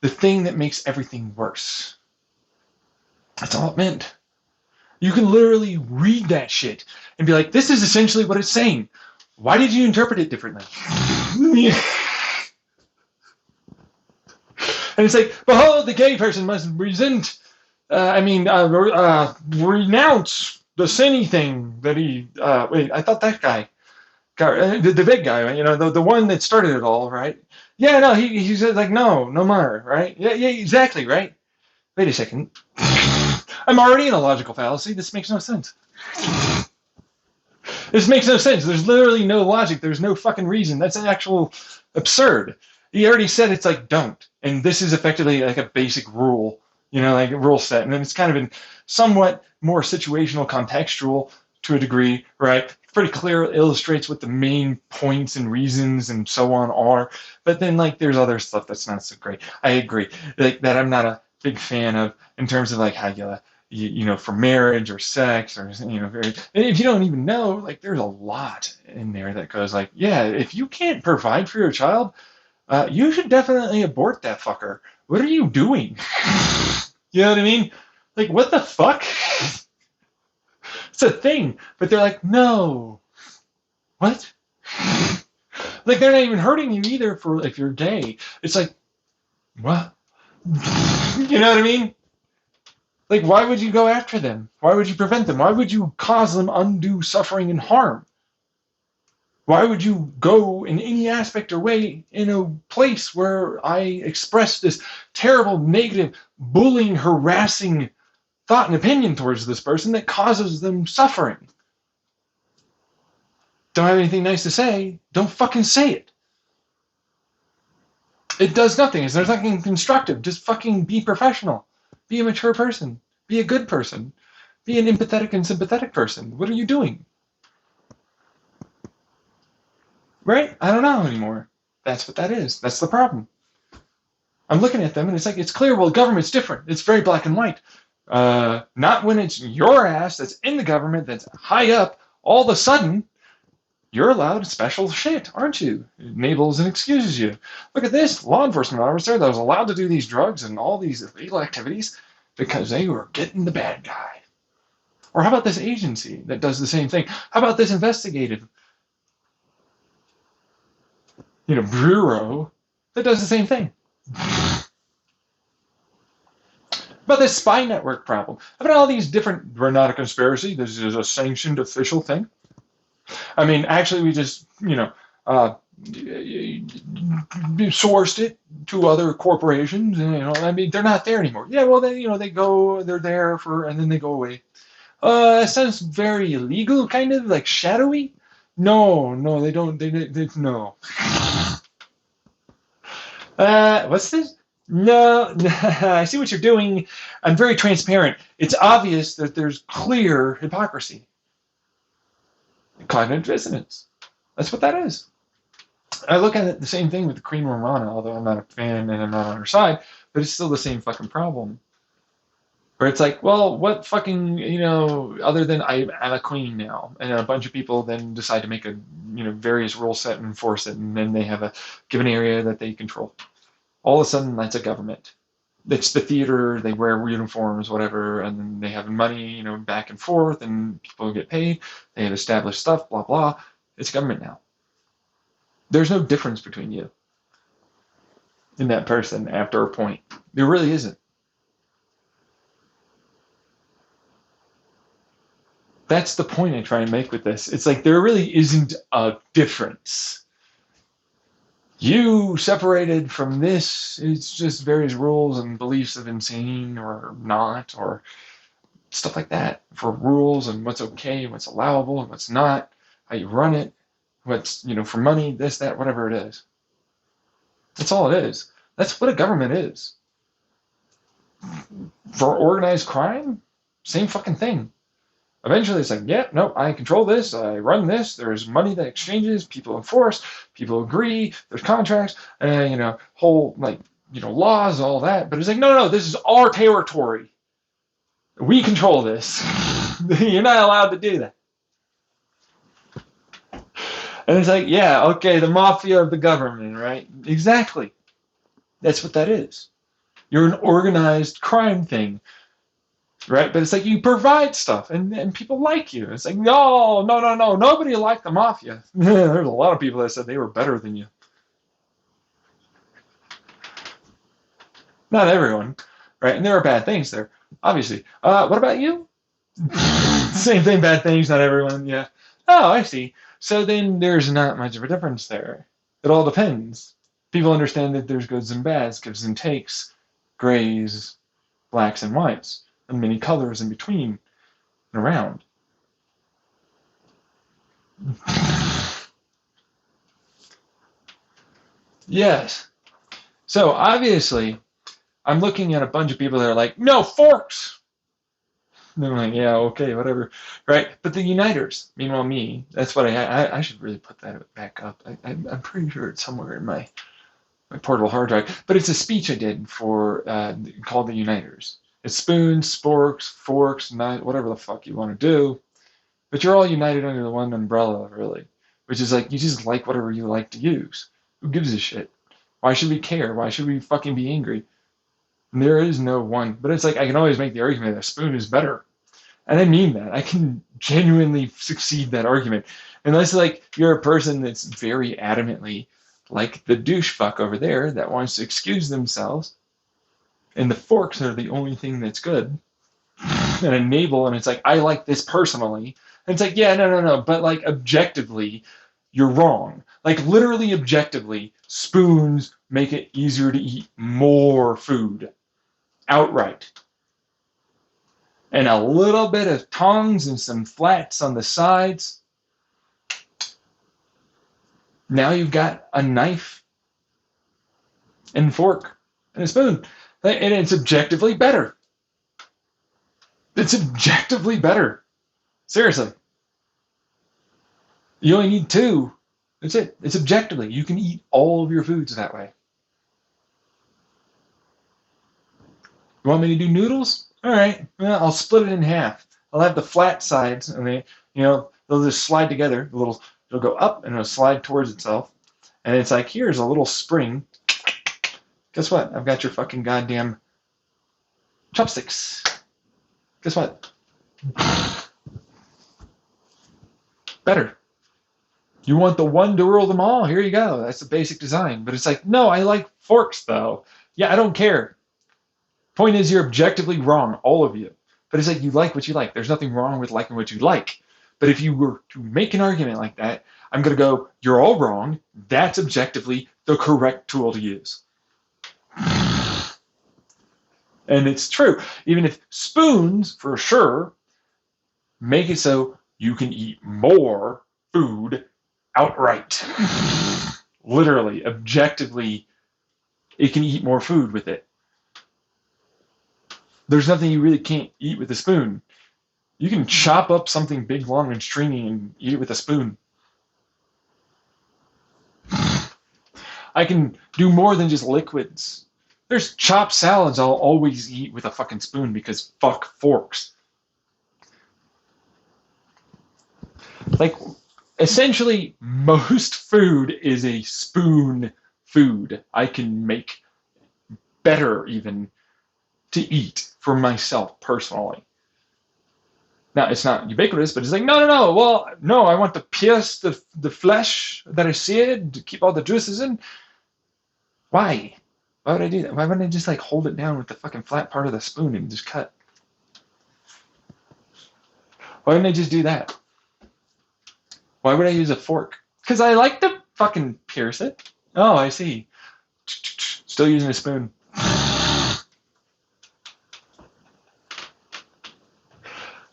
the thing that makes everything worse. That's all it meant. You can literally read that shit and be like, this is essentially what it's saying. Why did you interpret it differently? And it's like, behold, the gay person must renounce the sinny thing that he, wait, I thought that guy, the big guy, the one that started it all, right? Yeah, no, he said, like, no more, right? Yeah, exactly, right? Wait a second. I'm already in a logical fallacy. This makes no sense. This makes no sense. There's literally no logic. There's no fucking reason. That's an actual absurd. He already said it's like, don't. And this is effectively like a basic rule like a rule set. And then it's kind of been somewhat more situational, contextual to a degree, right? It's pretty clear, it illustrates what the main points and reasons and so on are. But then, like, there's other stuff that's not so great. I agree. Like, that I'm not a big fan of in terms of, like, how for marriage or sex or, if you don't even know, like, there's a lot in there that goes, like, yeah, if you can't provide for your child, you should definitely abort that fucker. What are you doing? You know what I mean? Like, what the fuck? It's a thing. But they're like, no. What? Like, they're not even hurting you either for if you're gay. It's like, what? You know what I mean? Like, why would you go after them? Why would you prevent them? Why would you cause them undue suffering and harm? Why would you go in any aspect or way in a place where I express this terrible, negative, bullying, harassing thought and opinion towards this person that causes them suffering? Don't have anything nice to say? Don't fucking say it. It does nothing. There's nothing constructive. Just fucking be professional. Be a mature person. Be a good person. Be an empathetic and sympathetic person. What are you doing? Right? I don't know anymore. That's what that is. That's the problem. I'm looking at them and it's like, it's clear, well, government's different. It's very black and white. Not when it's your ass that's in the government, that's high up, all of a sudden, you're allowed special shit, aren't you? It enables and excuses you. Look at this law enforcement officer that was allowed to do these drugs and all these illegal activities because they were getting the bad guy. Or how about this agency that does the same thing? How about this investigative bureau that does the same thing? About this spy network problem. About all these different, we're not a conspiracy, this is a sanctioned official thing. I mean, actually, we just, sourced it to other corporations. And, they're not there anymore. Yeah, well, they go, they're there and then they go away. It sounds very illegal, kind of like shadowy. No, they don't. They no. What's this? No, I see what you're doing. I'm very transparent. It's obvious that there's clear hypocrisy. Cognitive dissonance. That's what that is. I look at it the same thing with the Queen Romana, although I'm not a fan and I'm not on her side, but it's still the same fucking problem. Where it's like, well, what fucking, other than I'm a queen now, and a bunch of people then decide to make a, various rule set and enforce it, and then they have a given area that they control. All of a sudden, that's a government. It's the theater, they wear uniforms, whatever, and then they have money, back and forth, and people get paid, they have established stuff, blah, blah. It's government now. There's no difference between you and that person after a point. There really isn't. That's the point I try and make with this. It's like there really isn't a difference. You separated from this, it's just various rules and beliefs of insane or not, or stuff like that, for rules and what's okay, what's allowable, and what's not, how you run it, what's, for money, this, that, whatever it is. That's all it is. That's what a government is. For organized crime, same fucking thing. Eventually it's like, yeah, no, I control this, I run this, there's money that exchanges, people enforce, people agree, there's contracts, whole, laws, all that. But it's like, no, this is our territory. We control this. You're not allowed to do that. And it's like, yeah, okay, the mafia of the government, right? Exactly. That's what that is. You're an organized crime thing. Right? But it's like you provide stuff and people like you. It's like, no. Nobody liked the mafia. There's a lot of people that said they were better than you. Not everyone. Right? And there are bad things there, obviously. What about you? Same thing, bad things, not everyone. Yeah. Oh, I see. So then there's not much of a difference there. It all depends. People understand that there's goods and bads, gives and takes, grays, blacks and whites, and many colors in between and around. Yes. So obviously, I'm looking at a bunch of people that are like, no, forks. And I'm like, yeah, okay, whatever, right? But the uniters, meanwhile, me, that's what I should really put that back up. I'm pretty sure it's somewhere in my portable hard drive, but it's a speech I did for called the uniters. It's spoons, sporks, forks, knife, whatever the fuck you want to do, but you're all united under the one umbrella, really, which is like you just like whatever you like to use. Who gives a shit? Why should we care? Why should we fucking be angry? And there is no one, but it's like I can always make the argument that a spoon is better. And I mean that. I can genuinely succeed that argument. Unless like you're a person that's very adamantly like the douche fuck over there that wants to excuse themselves. And the forks are the only thing that's good. And enable, and it's like, I like this personally. And it's like, yeah, no. But like objectively, you're wrong. Like literally objectively, spoons make it easier to eat more food outright. And a little bit of tongs and some flats on the sides. Now you've got a knife and fork and a spoon. And it's objectively better. It's objectively better. Seriously. You only need two. That's it. It's objectively. You can eat all of your foods that way. You want me to do noodles? All right. Well, I'll split it in half. I'll have the flat sides, and they'll just slide together. It'll go up and it'll slide towards itself. And it's like, here's a little spring. Guess what? I've got your fucking goddamn chopsticks. Guess what? Better. You want the one to rule them all? Here you go. That's the basic design. But it's like, no, I like forks though. Yeah, I don't care. Point is, you're objectively wrong, all of you. But it's like you like what you like. There's nothing wrong with liking what you like. But if you were to make an argument like that, I'm going to go, you're all wrong. That's objectively the correct tool to use. And it's true. Even if spoons, for sure, make it so you can eat more food outright. Literally, objectively, it can eat more food with it. There's nothing you really can't eat with a spoon. You can chop up something big, long, and stringy and eat it with a spoon. I can do more than just liquids. There's chopped salads I'll always eat with a fucking spoon because fuck forks. Like, essentially, most food is a spoon food. I can make better even to eat for myself personally. Now, it's not ubiquitous, but it's like, no. Well, no, I want to pierce the flesh that I seared to keep all the juices in. Why? Why would I do that? Why wouldn't I just like hold it down with the fucking flat part of the spoon and just cut? Why wouldn't I just do that? Why would I use a fork? Because I like to fucking pierce it. Oh, I see. Still using a spoon.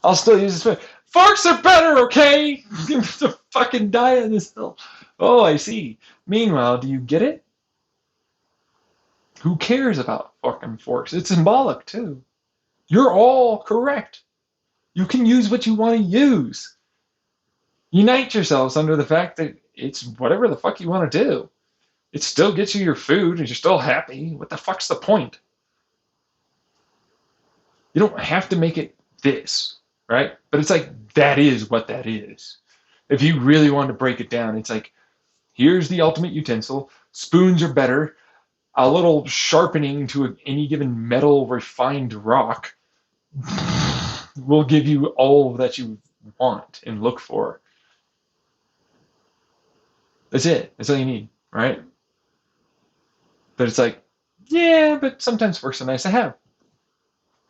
I'll still use a spoon. Forks are better, okay? The fucking die on this hill. Oh, I see. Meanwhile, do you get it? Who cares about fucking forks? It's symbolic, too. You're all correct. You can use what you want to use. Unite yourselves under the fact that it's whatever the fuck you want to do. It still gets you your food and you're still happy. What the fuck's the point? You don't have to make it this, right? But it's like, that is what that is. If you really want to break it down, it's like, here's the ultimate utensil. Spoons are better. A little sharpening to any given metal refined rock will give you all that you want and look for. That's it. That's all you need, right? But it's like, yeah, but sometimes forks are nice to have,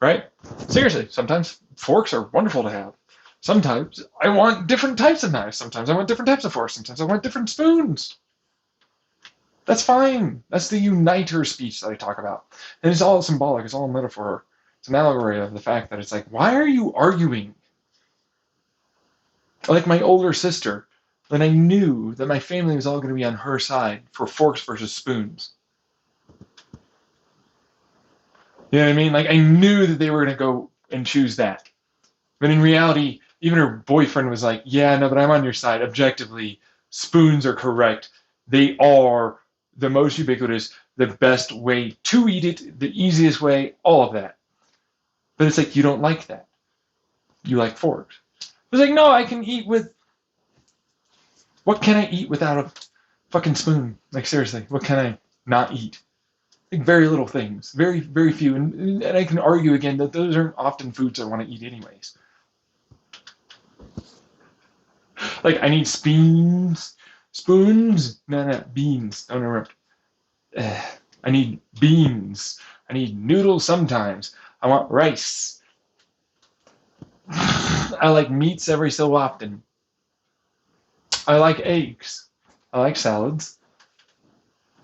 right? Seriously, sometimes forks are wonderful to have. Sometimes I want different types of knives. Sometimes I want different types of forks. Sometimes I want different spoons. That's fine. That's the uniter speech that I talk about. And it's all symbolic. It's all a metaphor. It's an allegory of the fact that it's like, why are you arguing? Like my older sister, when I knew that my family was all going to be on her side for forks versus spoons. You know what I mean? Like, I knew that they were going to go and choose that. But in reality, even her boyfriend was like, yeah, no, but I'm on your side. Objectively, spoons are correct. They are the most ubiquitous, the best way to eat it, the easiest way, all of that. But it's like, you don't like that. You like forks. It's like, no, I can eat with. What can I eat without a fucking spoon? Like, seriously, what can I not eat? Like, very little things. Very, very few. And I can argue again that those aren't often foods I want to eat anyways. Like, I need spoons. Spoons? No, beans. Don't interrupt. I need beans. I need noodles sometimes. I want rice. I like meats every so often. I like eggs. I like salads.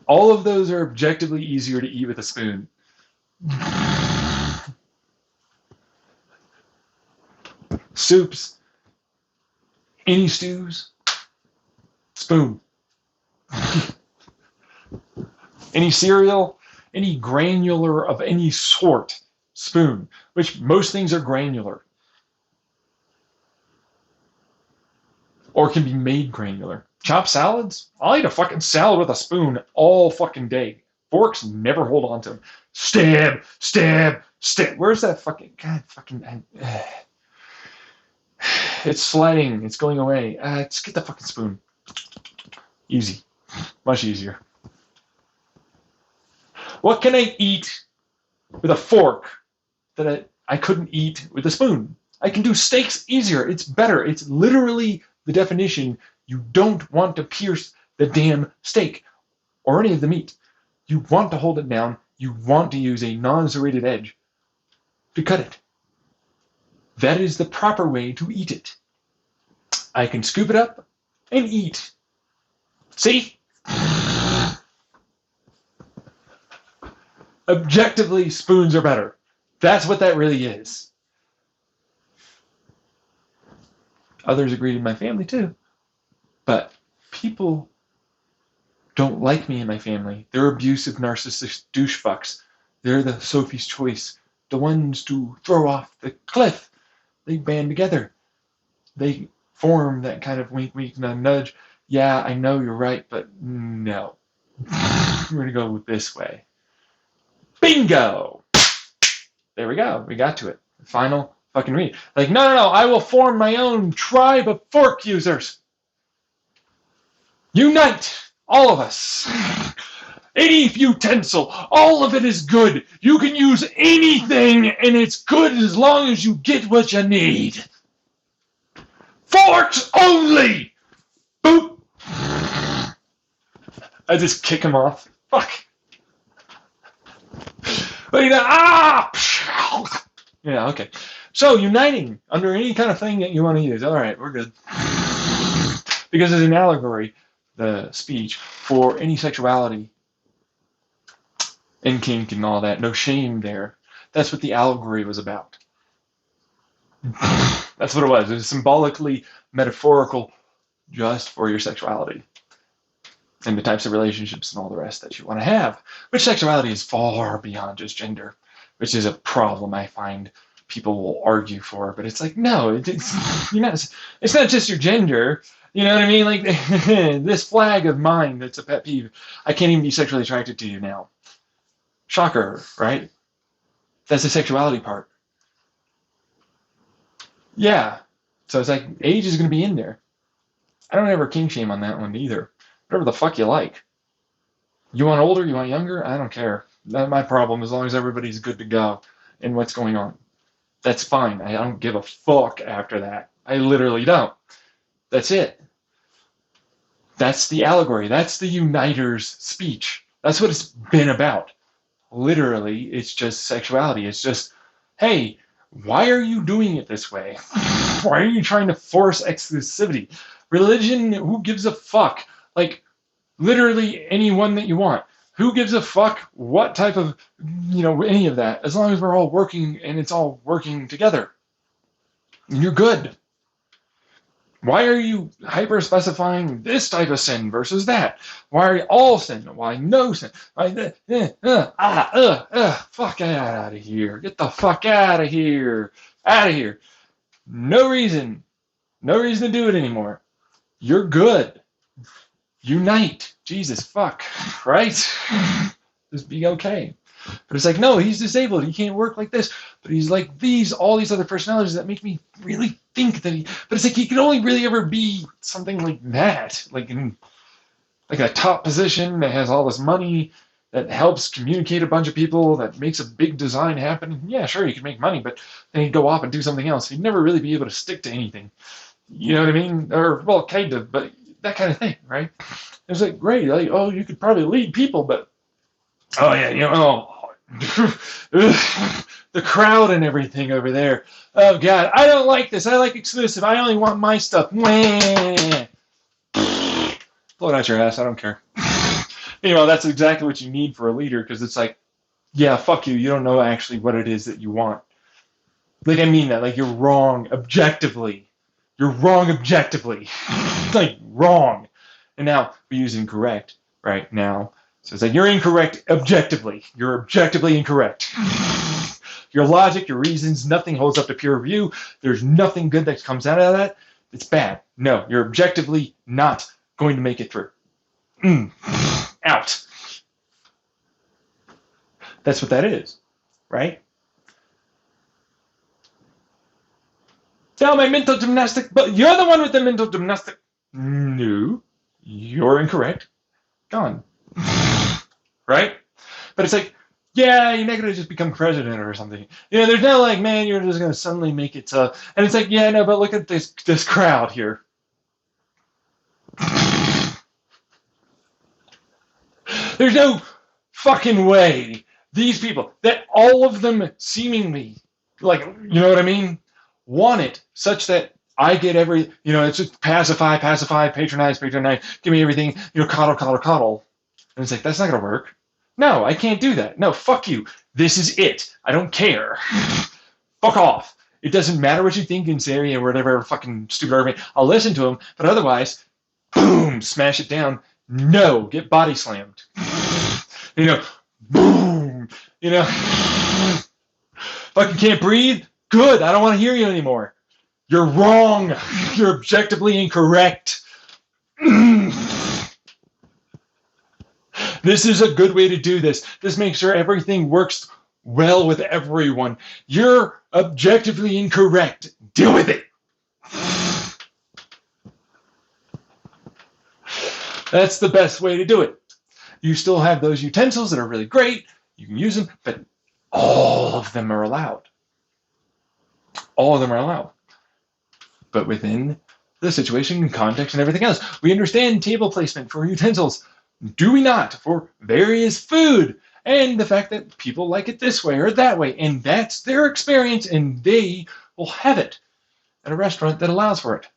All of those are objectively easier to eat with a spoon. Soups. Any stews? Spoon. Any cereal? Any granular of any sort? Spoon. Which most things are granular. Or can be made granular. Chopped salads? I'll eat a fucking salad with a spoon all fucking day. Forks never hold on to them. Stab, stab, stab. Where's that fucking... God, fucking... It's sliding. It's going away. Just get the fucking spoon. Easy. Much easier. What can I eat with a fork that I couldn't eat with a spoon? I can do steaks easier. It's better. It's literally the definition. You don't want to pierce the damn steak or any of the meat. You want to hold it down. You want to use a non-serrated edge to cut it. That is the proper way to eat it. I can scoop it up and eat. See? Objectively, spoons are better. That's what that really is. Others agreed in my family too. But people don't like me and my family. They're abusive, narcissistic douche fucks. They're the Sophie's Choice. The ones to throw off the cliff. They band together. They form that kind of wink, wink, nudge. Yeah, I know you're right, but no. We're going to go this way. Bingo! There we go. We got to it. Final fucking read. Like, no, I will form my own tribe of fork users. Unite, all of us. Any utensil, all of it is good. You can use anything, and it's good as long as you get what you need. Forks only! Boop! I just kick him off. Fuck. Yeah, okay. So, uniting under any kind of thing that you want to use. All right, we're good. Because it's an allegory, the speech, for any sexuality and kink and all that. No shame there. That's what the allegory was about. That's what it was. It was symbolically metaphorical just for your sexuality and the types of relationships and all the rest that you want to have. Which sexuality is far beyond just gender, which is a problem I find people will argue for. But it's like, no, it's not just your gender. You know what I mean? Like, this flag of mine that's a pet peeve. I can't even be sexually attracted to you now. Shocker, right? That's the sexuality part. Yeah. So it's like, age is going to be in there. I don't ever kink shame on that one either. Whatever the fuck you like. You want older, you want younger? I don't care. Not my problem as long as everybody's good to go and what's going on. That's fine. I don't give a fuck after that. I literally don't. That's it. That's the allegory. That's the uniter's speech. That's what it's been about. Literally, it's just sexuality. It's just, hey, why are you doing it this way? Why are you trying to force exclusivity? Religion, who gives a fuck? Like, literally anyone that you want. Who gives a fuck what type of, any of that, as long as we're all working and it's all working together. And you're good. Why are you hyper specifying this type of sin versus that? Why are you all sin? Why no sin? Why fuck out of here. Get the fuck out of here. Out of here. No reason. No reason to do it anymore. You're good. Unite. Jesus fuck. Right? Just be okay. But it's like, no, he's disabled. He can't work like this. But he's like all these other personalities that make me really think that he. But it's like he can only really ever be something like that, like in like a top position that has all this money, that helps communicate a bunch of people, that makes a big design happen. Yeah, sure, he could make money, but then he'd go off and do something else. He'd never really be able to stick to anything. You know what I mean? Or well, kind of, but that kind of thing, right? It's like great, like oh, you could probably lead people, but oh yeah, you know, the crowd and everything over there. Oh god, I don't like this. I like exclusive. I only want my stuff. Blow it out your ass. I don't care. You know, that's exactly what you need for a leader, because it's like, yeah, fuck you. You don't know actually what it is that you want. Like I mean that. Like you're wrong objectively. You're wrong objectively. Like wrong. And now we use incorrect right now. So it's like you're incorrect objectively. You're objectively incorrect. Your logic, your reasons, nothing holds up to peer review. There's nothing good that comes out of that. It's bad. No, you're objectively not going to make it through. Out. That's what that is, right? Now my mental gymnastic, but you're the one with the mental gymnastic. No, you're incorrect. Gone. Right? But it's like, yeah, you're not going to just become president or something. You know, there's no like, man, you're just going to suddenly make it to, and it's like, yeah, no, but look at this crowd here. There's no fucking way these people, that all of them seemingly, like, you know what I mean, want it such that I get every, you know, it's just pacify, patronize, give me everything, you know, coddle. And it's like, that's not going to work. No, I can't do that. No, fuck you. This is it. I don't care. Fuck off. It doesn't matter what you think in Siri or whatever fucking stupid argument. I'll listen to them, but otherwise, boom, smash it down. No, get body slammed. You know, boom. You know, fucking can't breathe. Good. I don't want to hear you anymore. You're wrong. You're objectively incorrect. This is a good way to do this. This makes sure everything works well with everyone. You're objectively incorrect. Deal with it. That's the best way to do it. You still have those utensils that are really great. You can use them, but all of them are allowed. All of them are allowed. But within the situation, context, and everything else. We understand table placement for utensils. Do we not? For various food. And the fact that people like it this way or that way. And that's their experience, and they will have it at a restaurant that allows for it.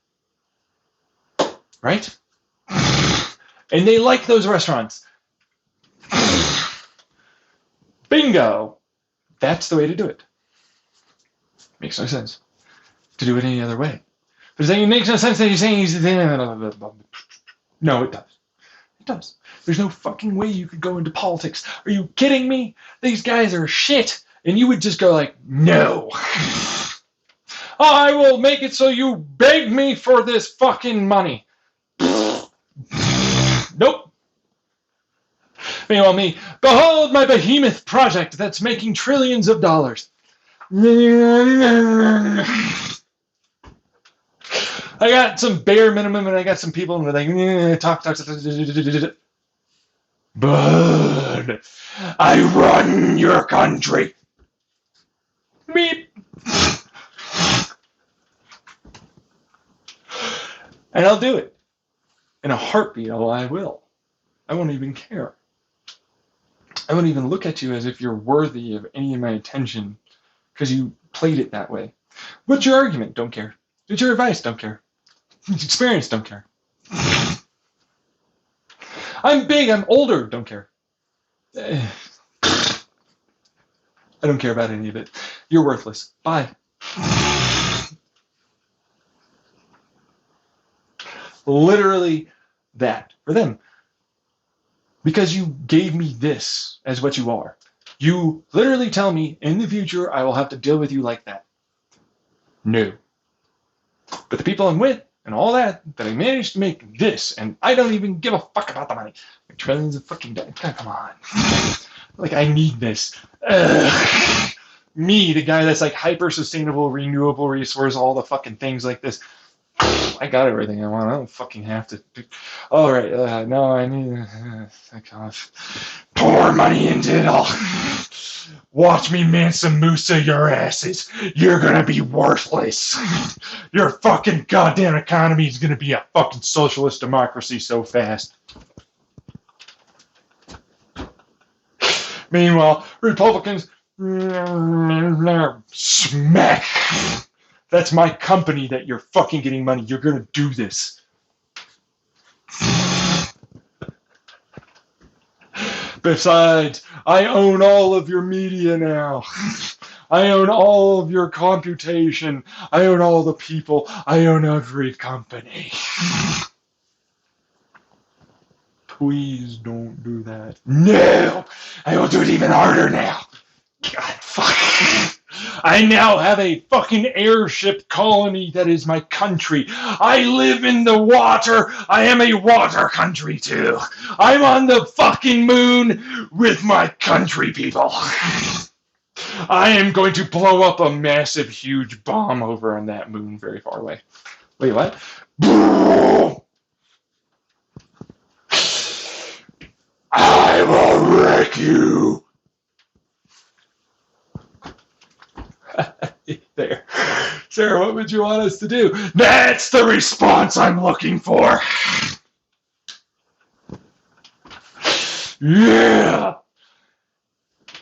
Right? And they like those restaurants. Bingo! That's the way to do it. Makes no sense to do it any other way. But it makes no sense that you're saying he's... No, it does. It does. There's no fucking way you could go into politics. Are you kidding me? These guys are shit. And you would just go like, no. I will make it so you beg me for this fucking money. Nope. Meanwhile, me, behold my behemoth project that's making trillions of dollars. I got some bare minimum, and I got some people who are like, talk. But I run your country. Beep. And I'll do it. In a heartbeat, I will. I won't even care. I won't even look at you as if you're worthy of any of my attention because you played it that way. What's your argument? Don't care. What's your advice? Don't care. Experience? Don't care. I'm big. I'm older. Don't care. I don't care about any of it. You're worthless. Bye. Literally that for them. Because you gave me this as what you are. You literally tell me in the future I will have to deal with you like that. No. But the people I'm with and all that I managed to make this, and I don't even give a fuck about the money. Like trillions of fucking dollars. Come on. Like, I need this. Ugh. Me, the guy that's like hyper sustainable, renewable resource, all the fucking things like this. I got everything I want. I don't fucking have to. All right, no, I need. Pour money into it all. Watch me Mansa Musa your asses. You're gonna be worthless. Your fucking goddamn economy is gonna be a fucking socialist democracy so fast. Meanwhile, Republicans smack. That's my company that you're fucking getting money. You're gonna do this. Besides, I own all of your media now. I own all of your computation. I own all the people. I own every company. Please don't do that. No! I will do it even harder now. God, fuck. I now have a fucking airship colony that is my country. I live in the water. I am a water country too. I'm on the fucking moon with my country people. I am going to blow up a massive, huge bomb over on that moon very far away. Wait, what? I will wreck you. There. Sarah, what would you want us to do? That's the response I'm looking for. Yeah.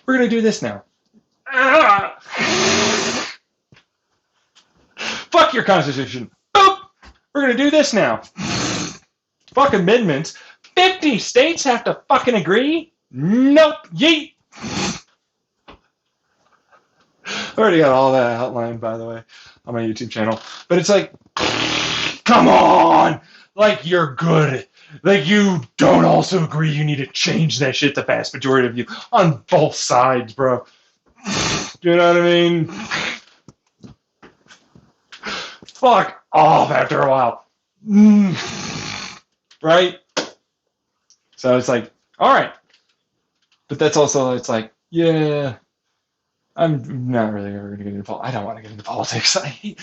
We're going to do this now. Fuck your constitution. Boop. We're going to do this now. Fuck amendments. 50 states have to fucking agree? Nope. Yeet. I already got all that outlined, by the way, on my YouTube channel. But it's like, come on! Like, you're good. Like, you don't also agree you need to change that shit, the vast majority of you, on both sides, bro. You know what I mean? Fuck off after a while. Right? So it's like, alright. But that's also, it's like, yeah, I'm not really ever going to get into politics. I don't want to get into politics. I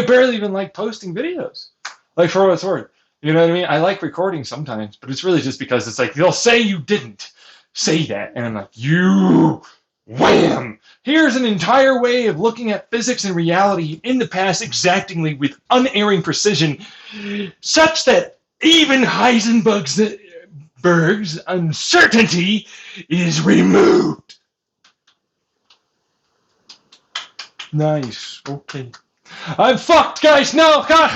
barely even like posting videos. Like, for what it's worth. You know what I mean? I like recording sometimes, but it's really just because it's like, they'll say you didn't say that. And I'm like, you, wham! Here's an entire way of looking at physics and reality in the past exactingly with unerring precision, such that even Heisenberg's uncertainty is removed. Nice. Okay. I'm fucked, guys. No, God.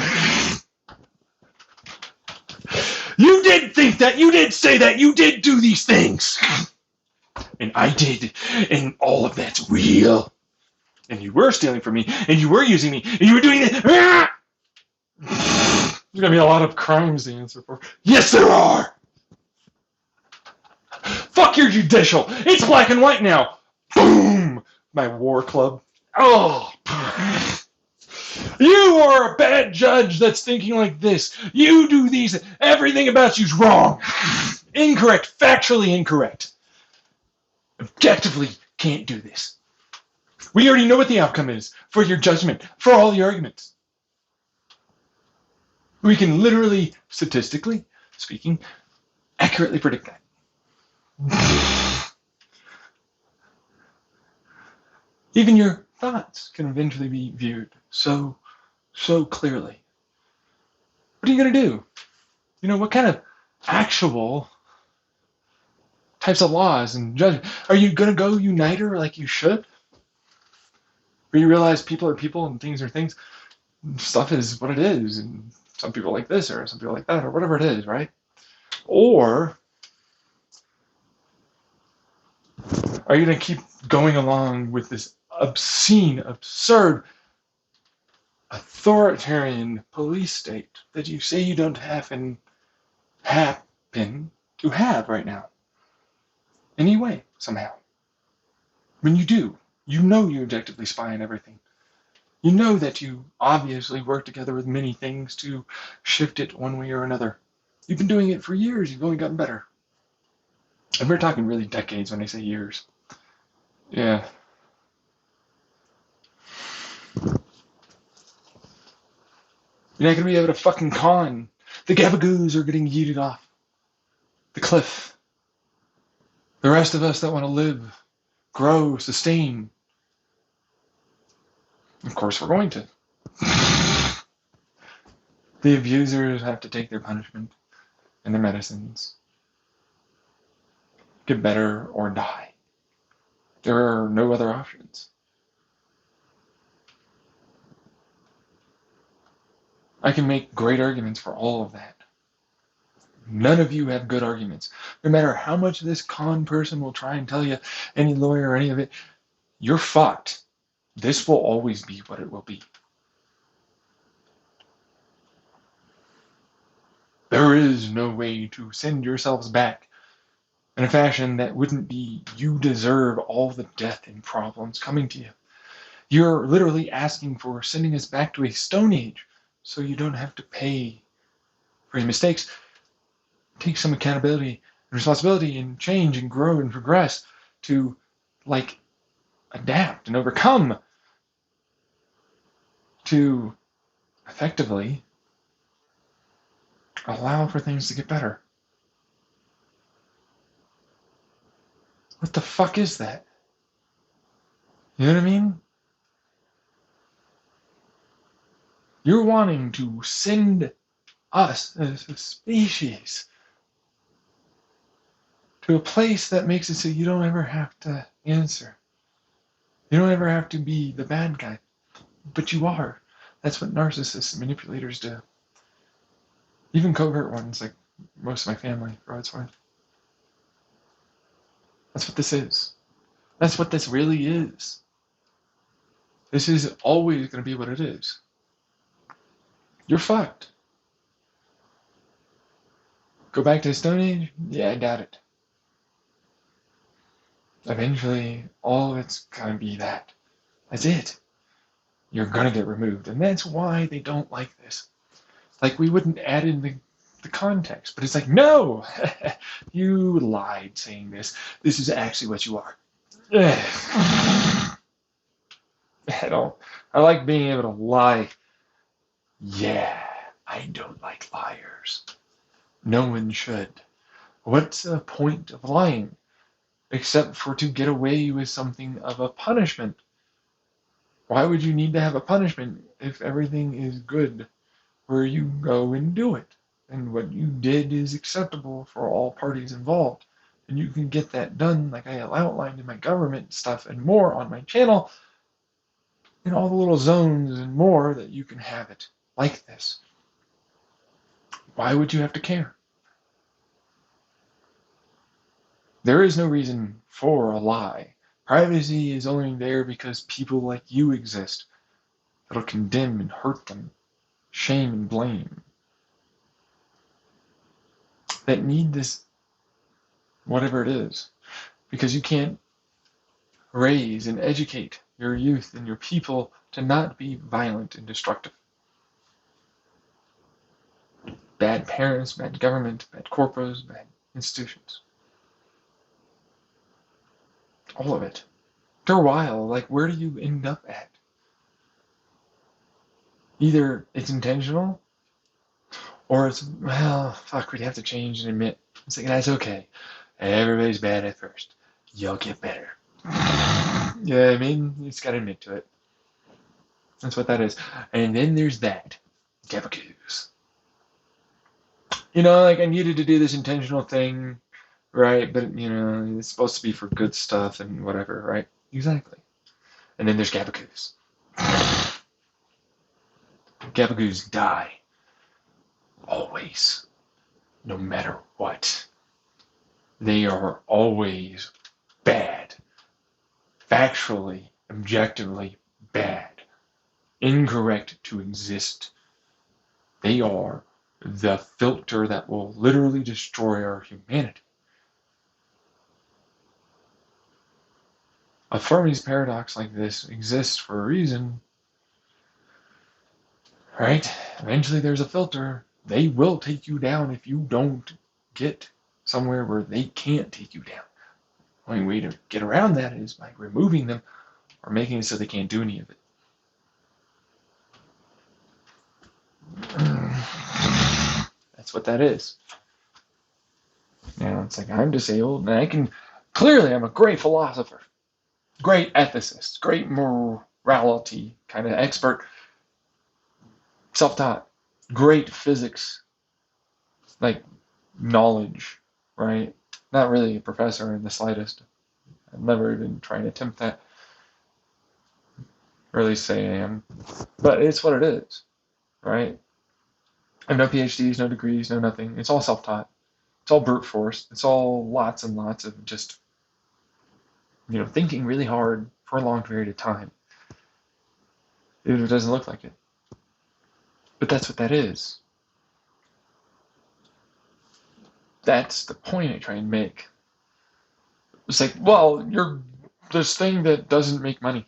You did think that. You did say that. You did do these things. And I did. And all of that's real. And you were stealing from me. And you were using me. And you were doing it. There's going to be a lot of crimes to answer for. Yes, there are. Fuck your judicial. It's black and white now. Boom. My war club. Oh. You are a bad judge that's thinking like this. You do these. Everything about you's wrong. Incorrect. Factually incorrect. Objectively can't do this. We already know what the outcome is for your judgment, for all the arguments. We can literally, statistically speaking, accurately predict that. Even your thoughts can eventually be viewed so clearly. What are you going to do? You know, what kind of actual types of laws and judgment? Are you going to go uniter like you should? Or you realize people are people and things are things? Stuff is what it is. And some people like this or some people like that or whatever it is, right? Or are you going to keep going along with this obscene, absurd authoritarian police state that you say you don't happen to have right now. Anyway, somehow. When you do, you know you objectively spy on everything. You know that you obviously work together with many things to shift it one way or another. You've been doing it for years, you've only gotten better. And we're talking really decades when I say years. Yeah. You're not gonna be able to fucking con. The gabagoos are getting yeeted off the cliff. The rest of us that want to live, grow, sustain, of course we're going to. The abusers have to take their punishment and their medicines, get better, or die. There are no other options. I can make great arguments for all of that. None of you have good arguments. No matter how much this con person will try and tell you, any lawyer or any of it, you're fucked. This will always be what it will be. There is no way to send yourselves back in a fashion that wouldn't be you deserve all the death and problems coming to you. You're literally asking for sending us back to a Stone Age so you don't have to pay for your mistakes. Take some accountability and responsibility and change and grow and progress to like adapt and overcome to effectively allow for things to get better. What the fuck is that? You know what I mean? You're wanting to send us as a species to a place that makes it so you don't ever have to answer. You don't ever have to be the bad guy. But you are. That's what narcissists and manipulators do. Even covert ones, like most of my family, for what it's worth. That's what this is. That's what this really is. This is always going to be what it is. You're fucked. Go back to the Stone Age? Yeah, I doubt it. Eventually, all of it's going to be that. That's it. You're going to get removed. And that's why they don't like this. Like, we wouldn't add in the context, but it's like, no, you lied saying this. This is actually what you are. I like being able to lie. Yeah, I don't like liars. No one should. What's the point of lying? Except for to get away with something of a punishment. Why would you need to have a punishment if everything is good where you go and do it? And what you did is acceptable for all parties involved. And you can get that done like I outlined in my government stuff and more on my channel in all the little zones and more that you can have it like this. Why would you have to care? There is no reason for a lie. Privacy is only there because people like you exist that'll condemn and hurt them, shame and blame, that need this, whatever it is, because you can't raise and educate your youth and your people to not be violent and destructive. Bad parents, bad government, bad corporations, bad institutions. All of it. After a while, like, where do you end up at? Either it's intentional, or it's, well, fuck, we'd have to change and admit. It's like, that's okay. Everybody's bad at first. You'll get better. Yeah, I mean, you just gotta admit to it. That's what that is. And then there's that. Gabagoos. You know, like, I needed to do this intentional thing, right? But, you know, it's supposed to be for good stuff and whatever, right? Exactly. And then there's gabagoos. Gabagoos die. Always. No matter what. They are always bad. Factually, objectively bad. incorrect to exist. They are the filter that will literally destroy our humanity. A Fermi's paradox like this exists for a reason, right? Eventually there's a filter. They will take you down if you don't get somewhere where they can't take you down. The only way to get around that is by removing them or making it so they can't do any of it. That's what that is. Now it's like I'm disabled and I'm a great philosopher, great ethicist, great morality kind of expert, self-taught, great physics, like knowledge, right? Not really a professor in the slightest. I've never even tried to attempt that, or at least say I am. But it's what it is, right? I have no PhDs, no degrees, no nothing. It's all self-taught. It's all brute force. It's all lots and lots of just, thinking really hard for a long period of time. Even if it doesn't look like it. But that's what that is. That's the point I try and make. It's like, well, you're this thing that doesn't make money.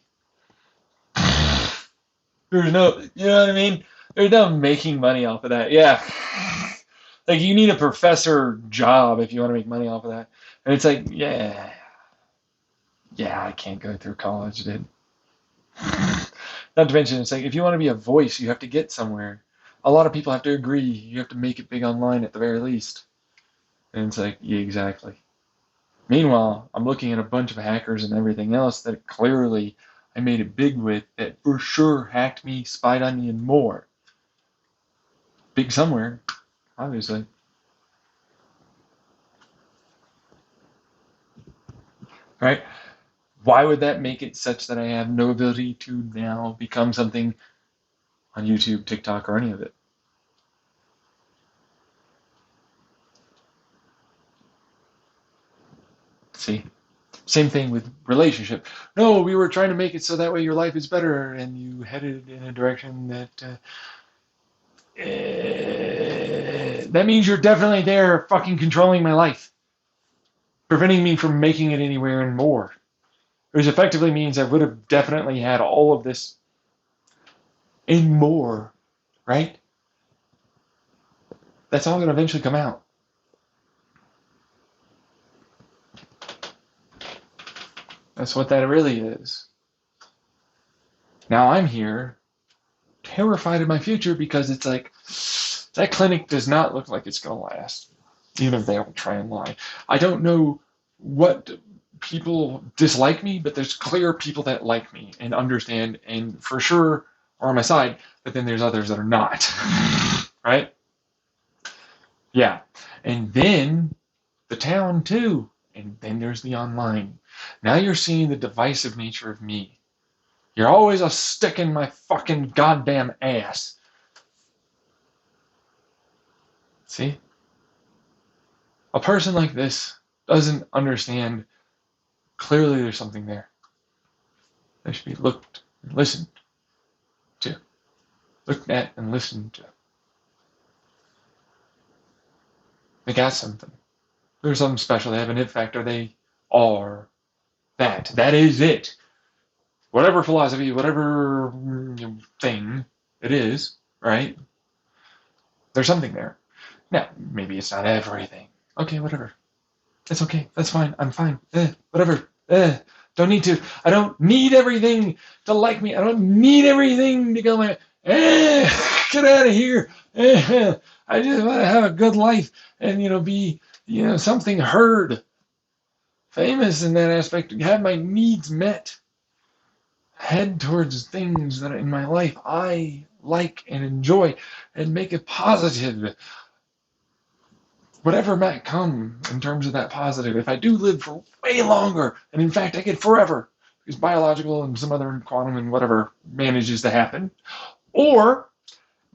There's no, you know what I mean? There's no making money off of that. Yeah. Like, you need a professor job if you want to make money off of that. And it's like, yeah, I can't go through college, dude. Not to mention, it's like, if you want to be a voice, you have to get somewhere. A lot of people have to agree. You have to make it big online at the very least. And it's like, yeah, exactly. Meanwhile, I'm looking at a bunch of hackers and everything else that clearly I made it big with, that for sure hacked me, spied on me, and more. Big somewhere, obviously. Right? Why would that make it such that I have no ability to now become something on YouTube, TikTok, or any of it? See? Same thing with relationship. No, we were trying to make it so that way your life is better, and you headed in a direction that that means you're definitely there fucking controlling my life, preventing me from making it anywhere and more. Which effectively means I would have definitely had all of this and more, right? That's all going to eventually come out. That's what that really is. Now I'm here, terrified of my future, because it's like, that clinic does not look like it's going to last, even if they all try and lie. I don't know what people dislike me, but there's clear people that like me and understand and for sure are on my side, but then there's others that are not, right? Yeah. And then the town too. And then there's the online. Now you're seeing the divisive nature of me. You're always a stick in my fucking goddamn ass. See? A person like this doesn't understand. Clearly there's something there. They should be looked and listened to. Looked at and listened to. They got something. There's something special. They have an it factor. They are that. That is it. Whatever philosophy, whatever thing it is, right? There's something there. Now, maybe it's not everything. Okay, whatever. It's okay. That's fine. I'm fine. Whatever. Don't need to. I don't need everything to like me. I don't need everything to go my. Get out of here. I just want to have a good life and be something heard, famous in that aspect. Have my needs met. Head towards things that in my life I like and enjoy, and make it positive. Whatever might come in terms of that positive, if I do live for way longer, and in fact I get forever, because biological and some other quantum and whatever manages to happen, or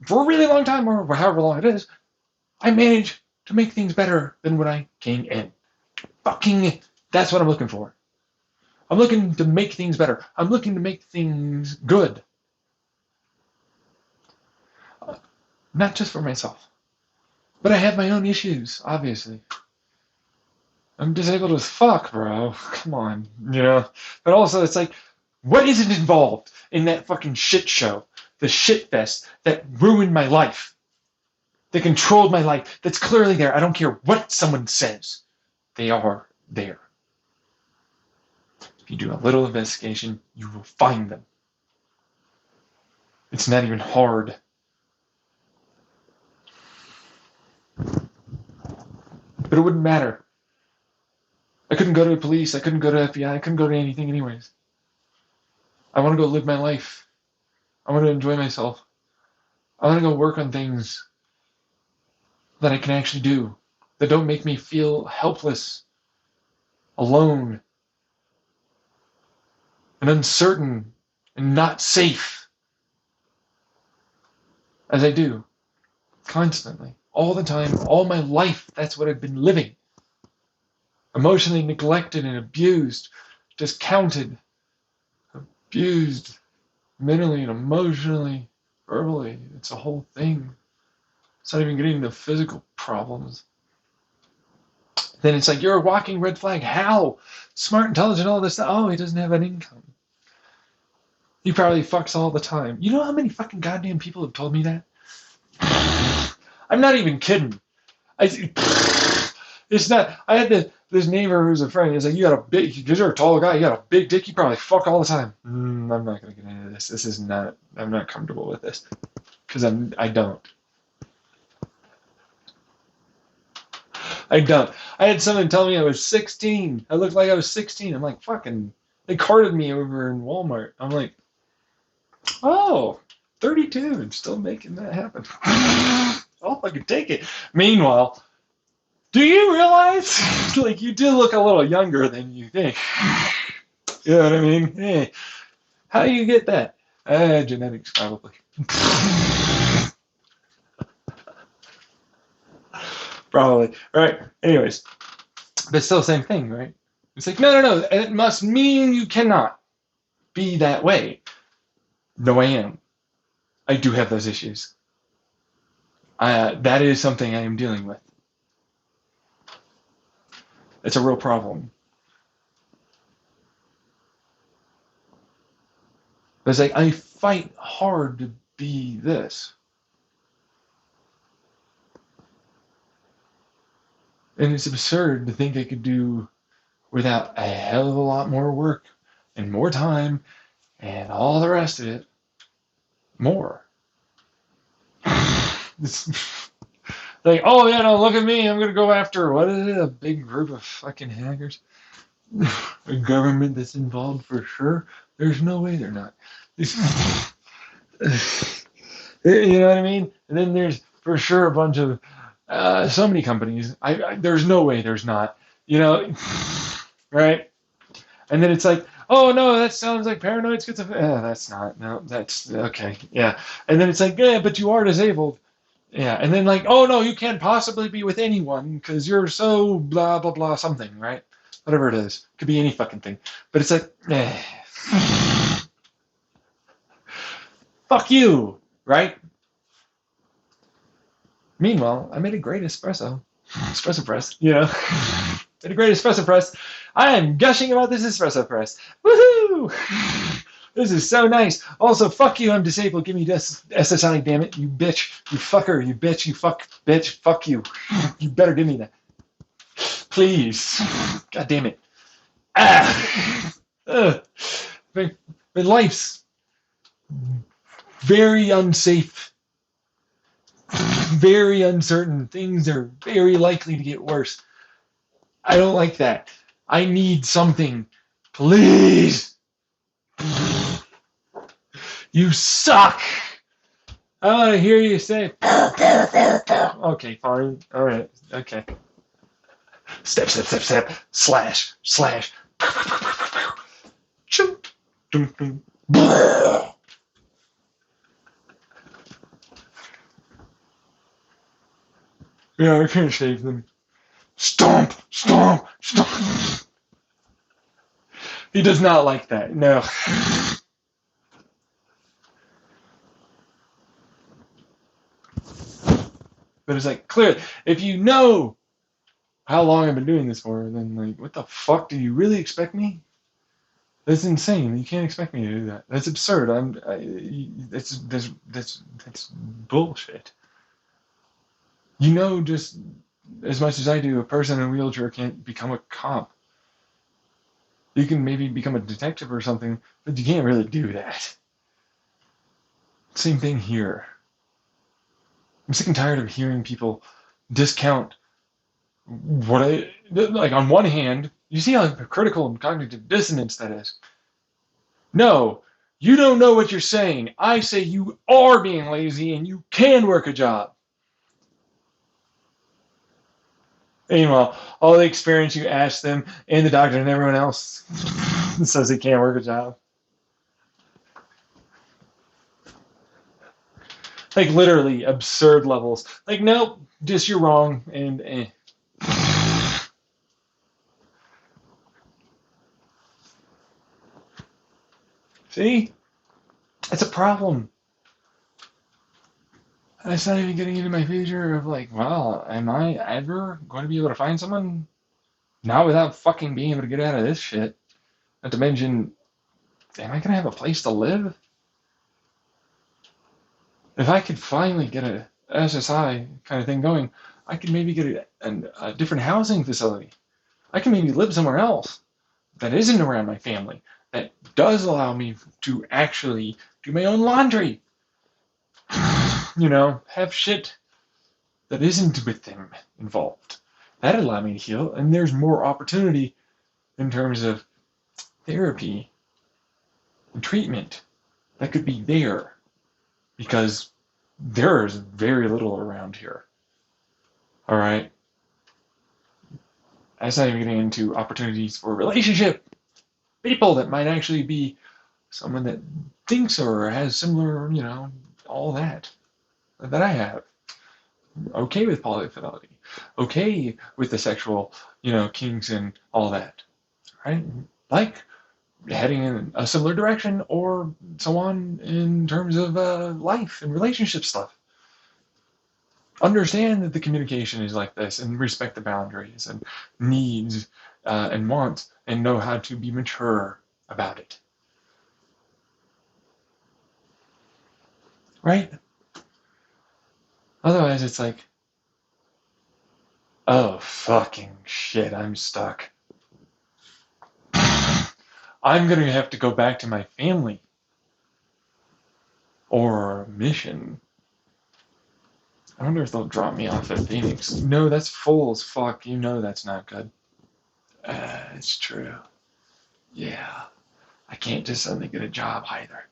for a really long time, or however long it is, I manage to make things better than when I came in. Fucking, that's what I'm looking for. I'm looking to make things better. I'm looking to make things good. Not just for myself. But I have my own issues, obviously. I'm disabled as fuck, bro. Come on, you know? But also, it's like, what isn't involved in that fucking shit show? The shit fest that ruined my life, that controlled my life, that's clearly there. I don't care what someone says. They are there. If you do a little investigation, you will find them. It's not even hard. But it wouldn't matter. I couldn't go to the police. I couldn't go to FBI. I couldn't go to anything anyways. I want to go live my life. I want to enjoy myself. I want to go work on things that I can actually do, that don't make me feel helpless, alone, and uncertain, and not safe, as I do, constantly, all the time, all my life. That's what I've been living. Emotionally neglected and abused, discounted, abused, mentally and emotionally, verbally. It's a whole thing. It's not even getting into physical problems. Then it's like, you're a walking red flag. How? Smart, intelligent, all this stuff. Oh, he doesn't have an income. He probably fucks all the time. You know how many fucking goddamn people have told me that? I'm not even kidding. It's not. I had this neighbor who's a friend. He's like, you got a big, because you're a tall guy, you got a big dick, you probably fuck all the time. I'm not going to get into this. This is not, I'm not comfortable with this. Because I don't. I don't. I had someone tell me I was 16. I looked like I was 16. I'm like, fucking, they carded me over in Walmart. I'm like, oh, 32 and still making that happen. I'll fucking take it. Meanwhile, do you realize, like, you do look a little younger than you think? You know what I mean? Hey, how do you get that? Genetics, probably. Probably. Right. Anyways, but still same thing, right? It's like, no. It must mean you cannot be that way. No, I am. I do have those issues. That is something I am dealing with. It's a real problem. But it's like, I fight hard to be this. And it's absurd to think I could do without a hell of a lot more work and more time and all the rest of it. More. It's like, oh yeah, no, look at me. I'm going to go after, what is it, a big group of fucking hackers? A government that's involved for sure? There's no way they're not. You know what I mean? And then there's for sure a bunch of so many companies. There's no way there's not. You know, right? And then it's like, oh no, that sounds like paranoid schizophrenia. That's not. No, that's okay. Yeah. And then it's like, yeah, but you are disabled. Yeah. And then like, oh no, you can't possibly be with anyone because you're so blah blah blah something, right? Whatever it is, could be any fucking thing. But it's like, fuck you, right? Meanwhile, I made a great espresso press, you know. Made a great espresso press. I am gushing about this espresso press. Woohoo! This is so nice. Also, fuck you, I'm disabled. Give me this SSI, damn it. You bitch. You fucker. You bitch. You fuck. Bitch. Fuck you. You better give me that. Please. God damn it. My life's very unsafe. Very uncertain. Things are very likely to get worse. I don't like that. I need something. Please. You suck. I want to hear you say. Okay, fine. All right. Okay. Step. Slash. Yeah, I can't save them. Stomp. He does not like that. No. But it's like, clearly, if you know how long I've been doing this for, then like, what the fuck do you really expect me? That's insane. You can't expect me to do that. That's absurd. That's bullshit. You know, just as much as I do, a person in a wheelchair can't become a cop. You can maybe become a detective or something, but you can't really do that. Same thing here. I'm sick and tired of hearing people discount what I like. On one hand, you see how critical and cognitive dissonance that is. No, you don't know what you're saying. I say you are being lazy and you can work a job. Meanwhile, all the experience you ask them and the doctor and everyone else says they can't work a job. Like literally absurd levels. Like, nope, just you're wrong and eh. See? It's a problem. That's not even getting into my future of like, well, am I ever going to be able to find someone? Not without fucking being able to get out of this shit. Not to mention, am I going to have a place to live? If I could finally get a SSI kind of thing going, I could maybe get a different housing facility. I can maybe live somewhere else that isn't around my family, that does allow me to actually do my own laundry. You know, have shit that isn't with them involved. That'd allow me to heal, and there's more opportunity in terms of therapy and treatment that could be there because there is very little around here. All right. That's not even getting into opportunities for relationship. People that might actually be someone that thinks or has similar, you know, all that I have. Okay with polyfidelity. Okay with the sexual, you know, kinks and all that. Right? Like heading in a similar direction or so on in terms of life and relationship stuff. Understand that the communication is like this and respect the boundaries and needs and wants and know how to be mature about it. Right? Otherwise, it's like, oh, fucking shit, I'm stuck. I'm going to have to go back to my family or mission. I wonder if they'll drop me off at Phoenix. No, that's full as fuck. You know that's not good. It's true. Yeah. I can't just suddenly get a job either.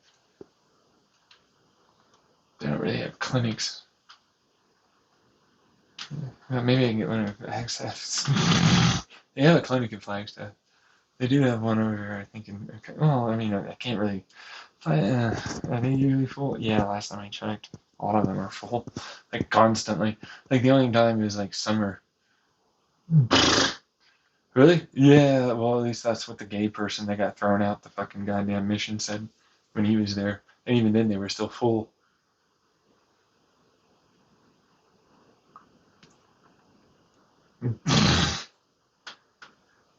They don't really have clinics. Well, maybe I can get one in Flagstaff. They have a clinic in Flagstaff. They do have one over here, I think. Well, I mean, I can't really. Are they usually full? Yeah, last time I checked, a lot of them are full, like constantly. Like the only time is like summer. Really? Yeah. Well, at least that's what the gay person that got thrown out the fucking goddamn mission said when he was there, and even then they were still full.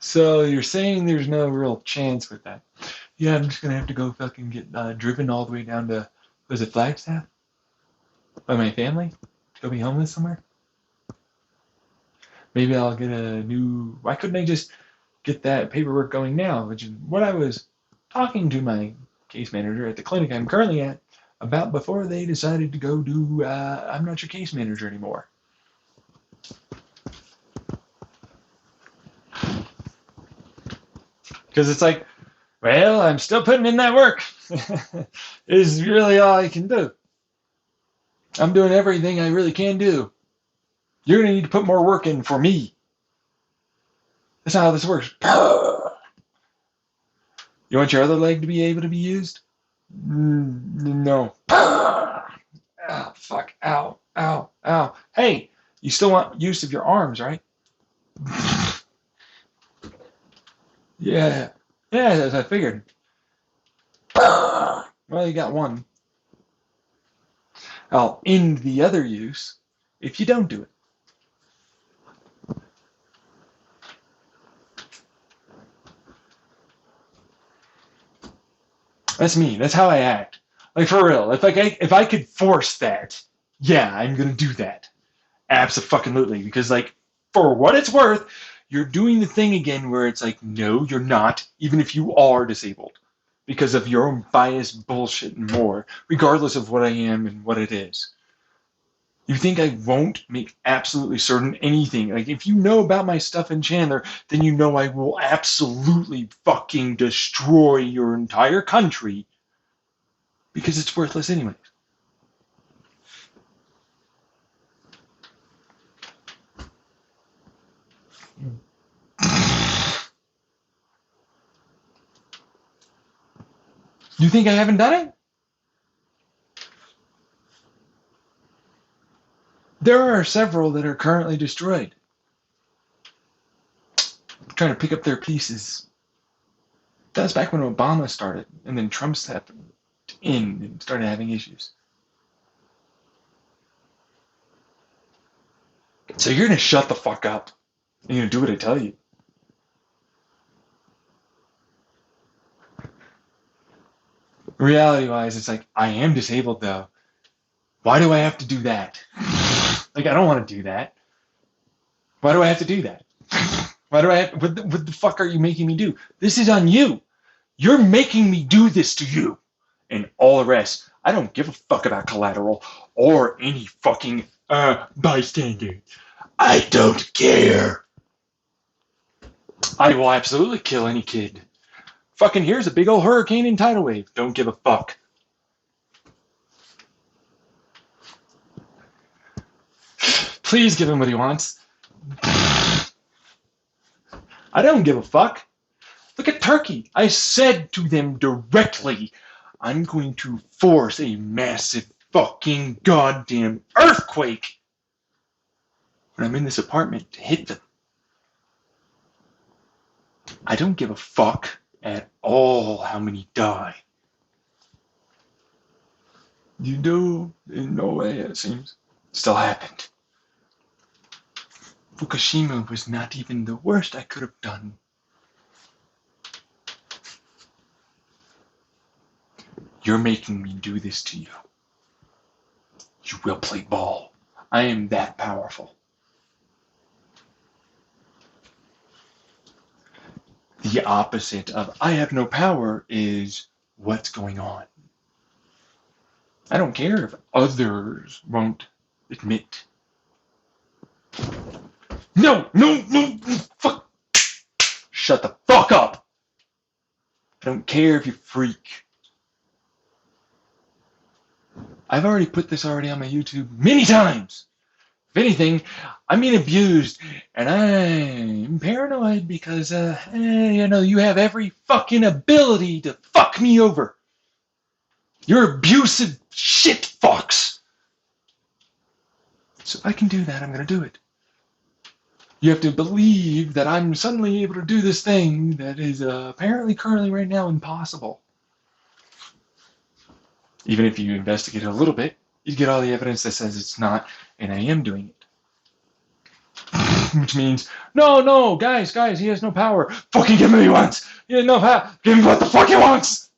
So you're saying there's no real chance with that? Yeah, I'm just gonna have to go fucking get driven all the way down to, was it Flagstaff? By my family? To go be homeless somewhere? Maybe I'll get a new. Why couldn't I just get that paperwork going now? Which is what I was talking to my case manager at the clinic I'm currently at about before they decided to go do. I'm not your case manager anymore. Because it's like, well, I'm still putting in that work. Is really all I can do. I'm doing everything I really can do. You're going to need to put more work in for me. That's not how this works. You want your other leg to be able to be used? No. Ow, fuck. Ow, ow, ow. Hey, you still want use of your arms, right? Yeah. Yeah, as I figured. Well, you got one. I'll end the other use if you don't do it. That's me. That's how I act. Like, for real. If I could force that, yeah, I'm gonna do that. Abso-fucking-lutely. Because, like, for what it's worth, you're doing the thing again where it's like, no, you're not, even if you are disabled. Because of your own bias, bullshit, and more, regardless of what I am and what it is. You think I won't make absolutely certain anything? Like, if you know about my stuff in Chandler, then you know I will absolutely fucking destroy your entire country because it's worthless anyway. You think I haven't done it? There are several that are currently destroyed. I'm trying to pick up their pieces. That was back when Obama started, and then Trump stepped in and started having issues. So you're gonna shut the fuck up. And you're gonna do what I tell you. Reality-wise, it's like, I am disabled though. Why do I have to do that? Like, I don't want to do that. Why do I have to do that? Why do I have, what the fuck are you making me do? This is on you. You're making me do this to you. And all the rest. I don't give a fuck about collateral or any fucking bystander. I don't care. I will absolutely kill any kid. Fucking here's a big old hurricane and tidal wave. Don't give a fuck. Please give him what he wants. I don't give a fuck. Look at Turkey. I said to them directly, I'm going to force a massive fucking goddamn earthquake when I'm in this apartment to hit them. I don't give a fuck at all how many die. You do? In no way, it seems. Still happened. Fukushima was not even the worst I could have done. You're making me do this to you. You will play ball. I am that powerful. The opposite of I have no power is what's going on. I don't care if others won't admit. No, fuck. Shut the fuck up. I don't care if you freak. I've already put this on my YouTube many times. If anything, I'm being abused, and I'm paranoid because, you have every fucking ability to fuck me over. You're abusive shit fucks. So if I can do that, I'm going to do it. You have to believe that I'm suddenly able to do this thing that is apparently currently right now impossible. Even if you investigate it a little bit, you get all the evidence that says it's not, and I am doing it. Which means, no, guys, he has no power. Fucking give him what he wants. He has no power. Give him what the fuck he wants.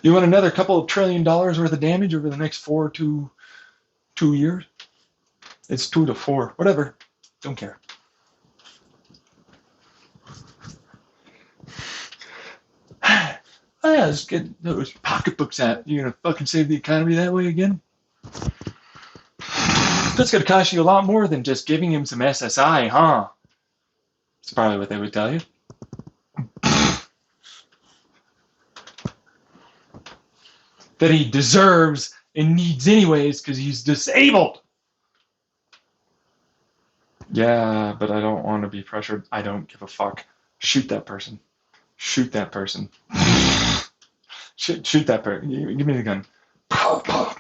You want another couple of $1 trillion worth of damage over the next 4 to 2 years? It's 2 to 4, whatever. Don't care. Yeah, let's get those pocketbooks out. You're gonna fucking save the economy that way again? That's gonna cost you a lot more than just giving him some SSI, huh? That's probably what they would tell you. That he deserves and needs anyways because he's disabled. Yeah, but I don't want to be pressured. I don't give a fuck. Shoot that person. Shoot that person. Shoot that person. Give me the gun. Why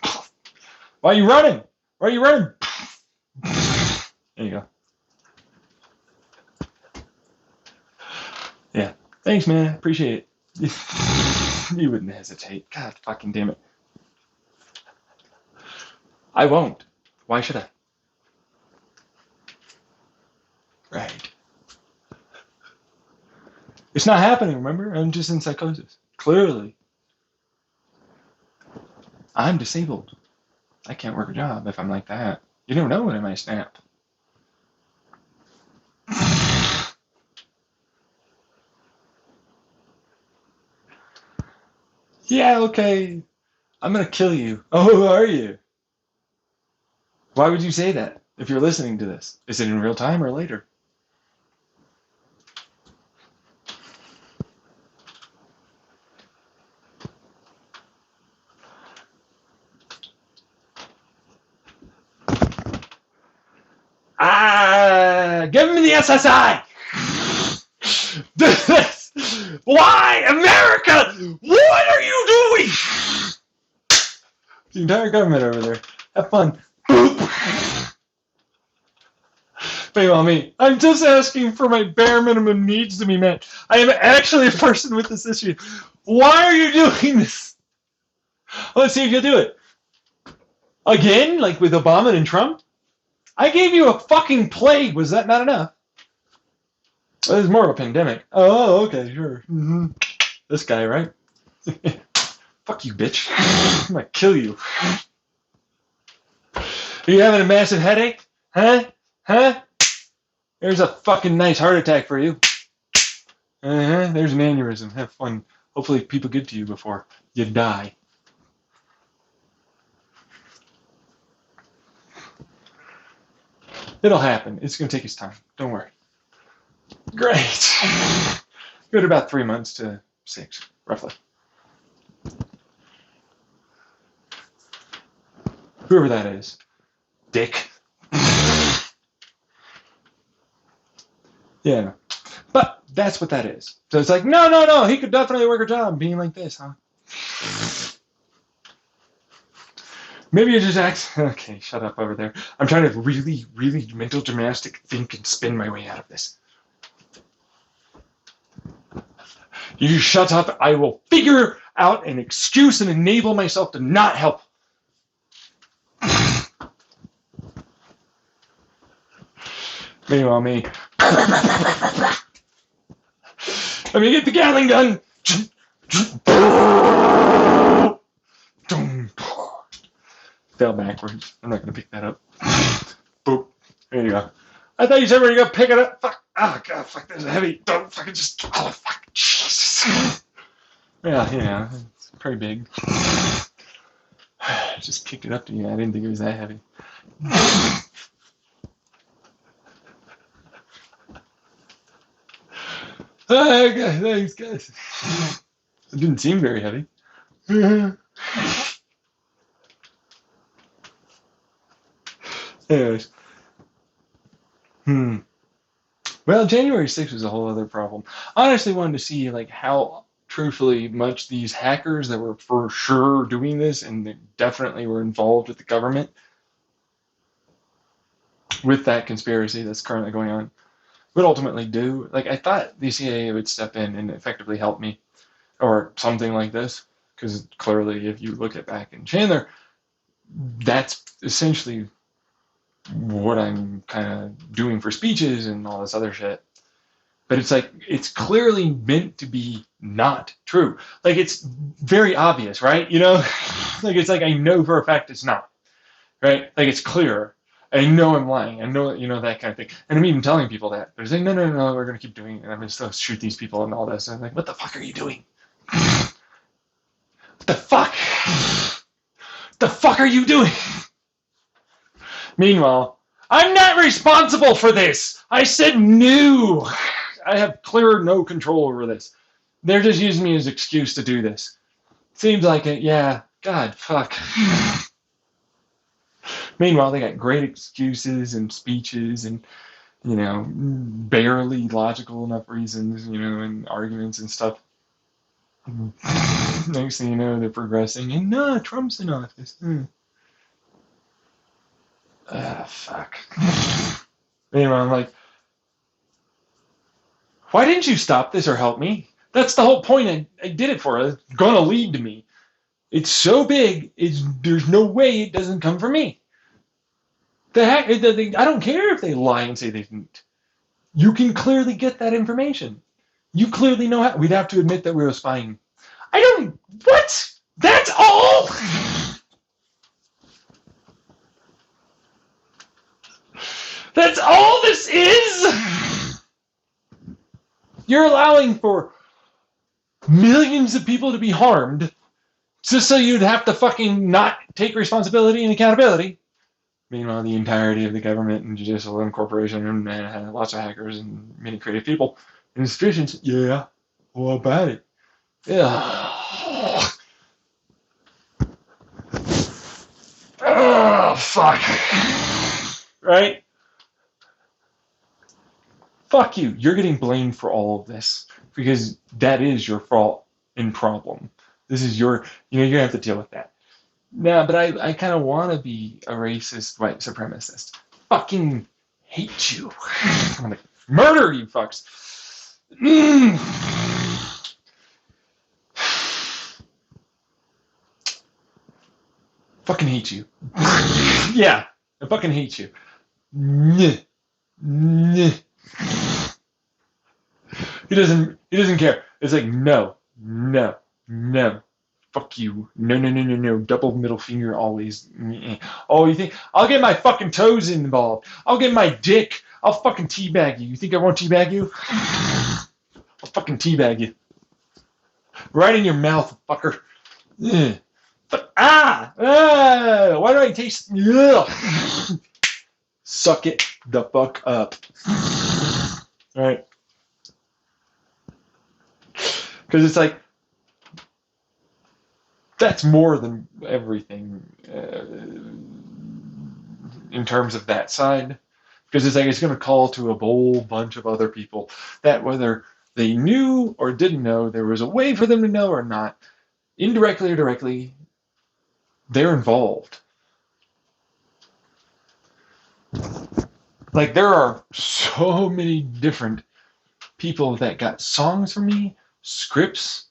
are you running? Why are you running? There you go. Yeah. Thanks, man. Appreciate it. You wouldn't hesitate. God fucking damn it. I won't. Why should I? Right. It's not happening, remember? I'm just in psychosis. Clearly. I'm disabled. I can't work a job if I'm like that. You never know when I might snap. Yeah, okay. I'm gonna kill you. Oh, who are you? Why would you say that if you're listening to this? Is it in real time or later? Give me the SSI! Why, America? What are you doing? The entire government over there. Have fun. Meanwhile, me, I'm just asking for my bare minimum needs to be met. I am actually a person with this issue. Why are you doing this? Let's see if you'll do it. Again, like with Obama and Trump? I gave you a fucking plague. Was that not enough? Well, it's more of a pandemic. Oh, okay, sure. Mm-hmm. This guy, right? Fuck you, bitch. I'm gonna kill you. Are you having a massive headache? Huh? Huh? There's a fucking nice heart attack for you. There's an aneurysm. Have fun. Hopefully people get to you before you die. It'll happen. It's going to take its time. Don't worry. Great. Go to about 3 months to 6, roughly. Whoever that is. Dick. Yeah. But that's what that is. So it's like, no, he could definitely work a job being like this, huh? Maybe you just act. Okay, shut up over there. I'm trying to really, really mental gymnastic think and spin my way out of this. You shut up. I will figure out an excuse and enable myself to not help. Meanwhile, me. Let me get the Gatling gun. Fell backwards. I'm not going to pick that up. Boop. There you go. I thought you said we were going to pick it up. Fuck. Oh, God. Fuck. This is heavy. Don't fucking just. Oh, fuck. Jesus. Yeah. It's pretty big. Just kicked it up to you. I didn't think it was that heavy. Okay, thanks, guys. It didn't seem very heavy. Anyways. Well, January 6th was a whole other problem. I honestly wanted to see like how truthfully much these hackers that were for sure doing this and they definitely were involved with the government with that conspiracy that's currently going on would ultimately do. Like I thought the CIA would step in and effectively help me or something like this because clearly if you look at back in Chandler, that's essentially what I'm kind of doing for speeches and all this other shit. But it's like, it's clearly meant to be not true. Like, it's very obvious, right? You know? Like, it's like, I know for a fact it's not, right? Like, it's clear. I know I'm lying. I know, you know, that kind of thing. And I'm even telling people that. They're saying, no, we're going to keep doing it. And I'm going to still shoot these people and all this. And I'm like, what the fuck are you doing? What the fuck? What the fuck are you doing? Meanwhile, I'm not responsible for this. I said no. I have clear no control over this. They're just using me as an excuse to do this. Seems like it, yeah. God, fuck. Meanwhile, they got great excuses and speeches and, you know, barely logical enough reasons, you know, and arguments and stuff. Next thing you know, they're progressing. And no, Trump's in office. Fuck. Anyway, I'm like, why didn't you stop this or help me? That's the whole point. I did it for. It's gonna lead to me. It's so big. There's no way it doesn't come from me. The heck, I don't care if they lie and say they didn't. You can clearly get that information. You clearly know how. We'd have to admit that we were spying. I don't. What? That's all? That's all this is? You're allowing for millions of people to be harmed just so you'd have to fucking not take responsibility and accountability. Meanwhile, the entirety of the government and judicial and corporation and lots of hackers and many creative people and institutions, yeah, what about it? Yeah. Oh, fuck. Right? Fuck you. You're getting blamed for all of this because that is your fault and problem. This is your, you're going to have to deal with that. Nah, but I kind of want to be a racist white supremacist. Fucking hate you. I'm going to murder you fucks. Fucking hate you. Yeah, I fucking hate you. He doesn't care. It's like, no. Fuck you. No. Double middle finger always. Oh, you think I'll get my fucking toes involved? I'll get my dick. I'll fucking teabag you. You think I won't teabag you? I'll fucking teabag you. Right in your mouth, fucker. Why do I taste? Suck it the fuck up. Right? Because it's like, that's more than everything in terms of that side. Because it's like it's going to call to a whole bunch of other people that whether they knew or didn't know, there was a way for them to know or not, indirectly or directly, they're involved. Like, there are so many different people that got songs from me, scripts,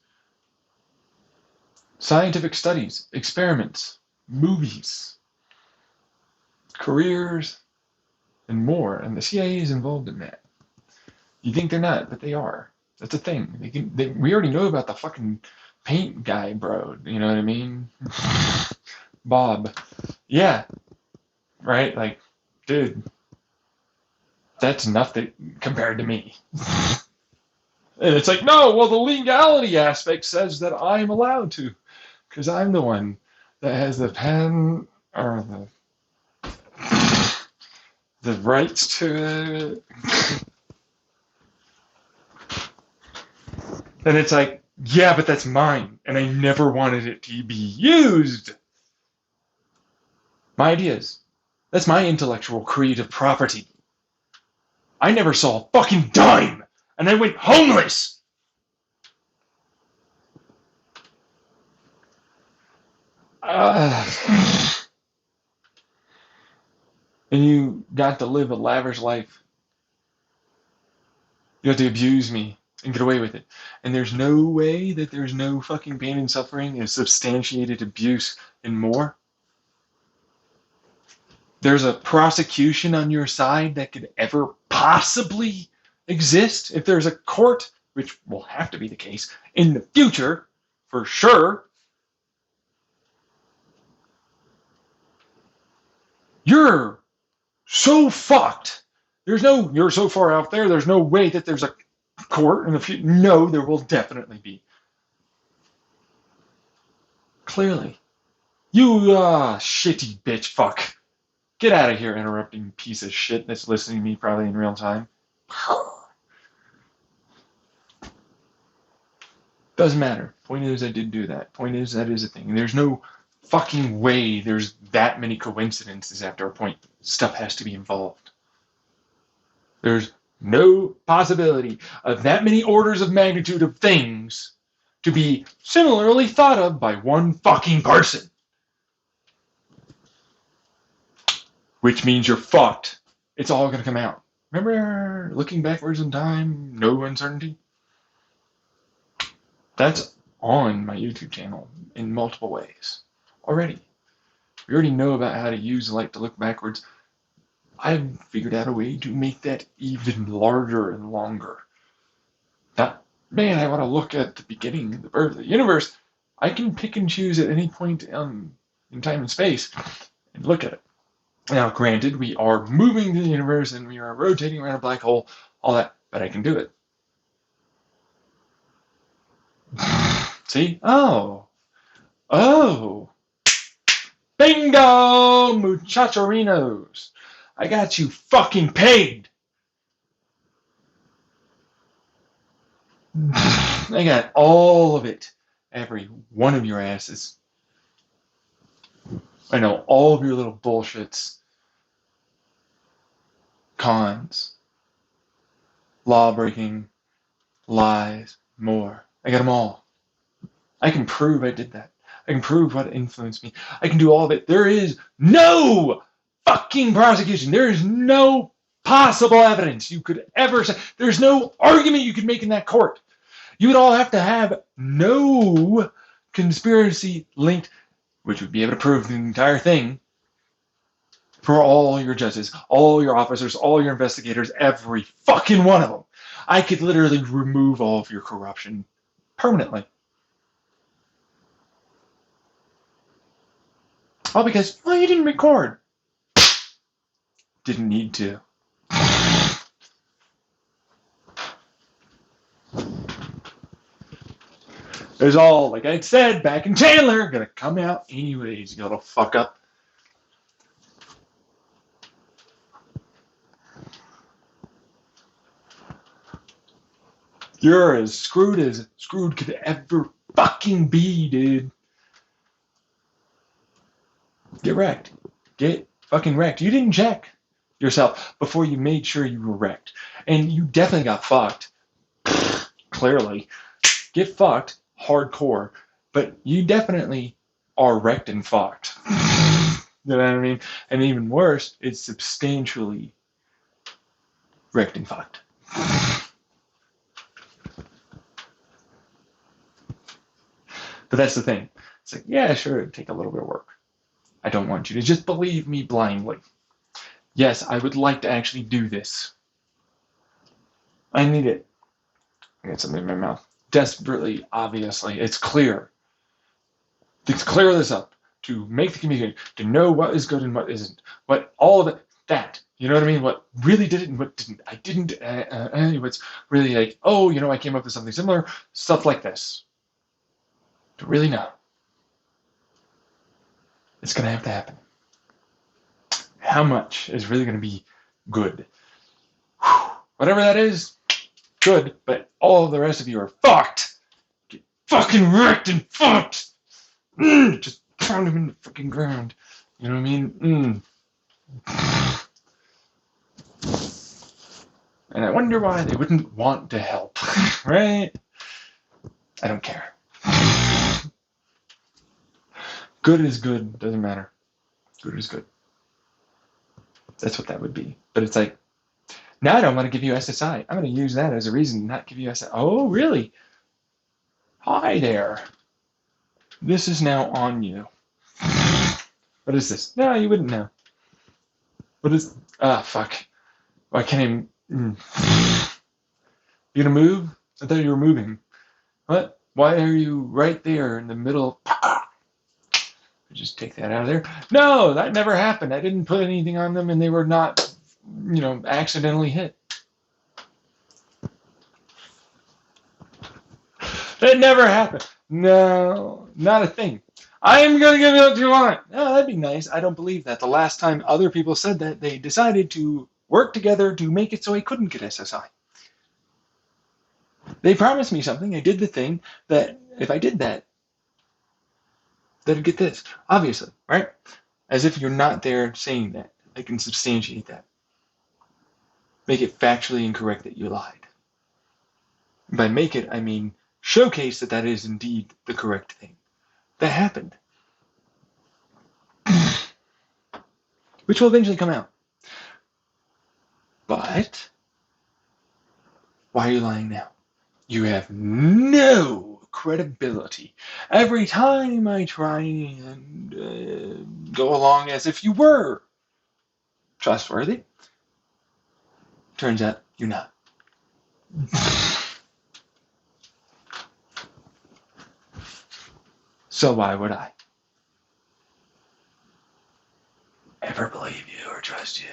scientific studies, experiments, movies, careers, and more. And the CIA is involved in that. You think they're not, but they are. That's a thing. We already know about the fucking paint guy, bro. You know what I mean? Bob. Yeah. Right? Like, dude, that's nothing compared to me. And it's like, no, well, the legality aspect says that I'm allowed to. Because I'm the one that has the pen or the rights to it. And it's like, yeah, but that's mine. And I never wanted it to be used. My ideas. That's my intellectual creative property. I never saw a fucking dime. And I went homeless. And you got to live a lavish life. You have to abuse me and get away with it. And there's no way that there's no fucking pain and suffering and substantiated abuse and more. There's a prosecution on your side that could ever possibly exist if there's a court, which will have to be the case in the future, for sure. You're so fucked. You're so far out there, there's no way that there's a court in the future. No, there will definitely be. Clearly. You, shitty bitch fuck. Get out of here, interrupting piece of shit that's listening to me probably in real time. Doesn't matter. Point is, I did do that. Point is, that is a thing. There's no fucking way there's that many coincidences after a point. Stuff has to be involved. There's no possibility of that many orders of magnitude of things to be similarly thought of by one fucking person. Which means you're fucked. It's all going to come out. Remember looking backwards in time, no uncertainty? That's on my YouTube channel in multiple ways already. We already know about how to use the light to look backwards. I've figured out a way to make that even larger and longer. Not, man, I want to look at the beginning, the birth of the universe. I can pick and choose at any point in time and space and look at it. Now, granted, we are moving through the universe and we are rotating around a black hole, all that, but I can do it. See? Oh. Bingo, muchachorinos. I got you fucking paid. I got all of it. Every one of your asses. I know all of your little bullshits. Cons. Law breaking. Lies. More. I got them all. I can prove I did that. I can prove what influenced me. I can do all of it. There is no fucking prosecution. There is no possible evidence you could ever say. There's no argument you could make in that court. You would all have to have no conspiracy linked, which would be able to prove the entire thing for all your judges, all your officers, all your investigators, every fucking one of them. I could literally remove all of your corruption permanently. All because, well, you didn't record. Didn't need to. There's all, like I said back in Chandler, gonna come out anyways, you little fuck up. You're as screwed could ever fucking be, dude. Get wrecked. Get fucking wrecked. You didn't check yourself before you made sure you were wrecked. And you definitely got fucked. Clearly. Get fucked hardcore. But you definitely are wrecked and fucked. You know what I mean? And even worse, it's substantially wrecked and fucked. But that's the thing. It's like, yeah, sure, it'd take a little bit of work. I don't want you to just believe me blindly. Yes, I would like to actually do this. I need it. I got something in my mouth. Desperately, obviously. It's clear. Let's clear this up. To make the communication. To know what is good and what isn't. What all of it. That. You know what I mean? What really did it and what didn't. I didn't. What's really like, oh, you know, I came up with something similar. Stuff like this. To really know. It's going to have to happen. How much is really going to be good? Whew. Whatever that is, good, but all the rest of you are fucked. Get fucking wrecked and fucked. Just pound them in the fucking ground. You know what I mean? And I wonder why they wouldn't want to help, right? I don't care. Good is good, doesn't matter. Good is good. That's what that would be. But it's like, now I don't want to give you SSI. I'm going to use that as a reason to not give you SSI. Oh, really? Hi there. This is now on you. What is this? No, you wouldn't know. What is... fuck. Why can't I... You gonna move? I thought you were moving. What? Why are you right there in the middle? Just take that out of there. No, that never happened. I didn't put anything on them and they were not, you know, accidentally hit. That never happened. No, not a thing. I am going to give you what you want. Oh, that'd be nice. I don't believe that. The last time other people said that, they decided to work together to make it so I couldn't get SSI. They promised me something. I did the thing that if I did that, they'd get this. Obviously, right? As if you're not there saying that. I can substantiate that. Make it factually incorrect that you lied. By make it, I mean showcase that that is indeed the correct thing. That happened. Which will eventually come out. But why are you lying now? You have no credibility. Every time I try and go along as if you were trustworthy. Turns out you're not. So why would I ever believe you or trust you?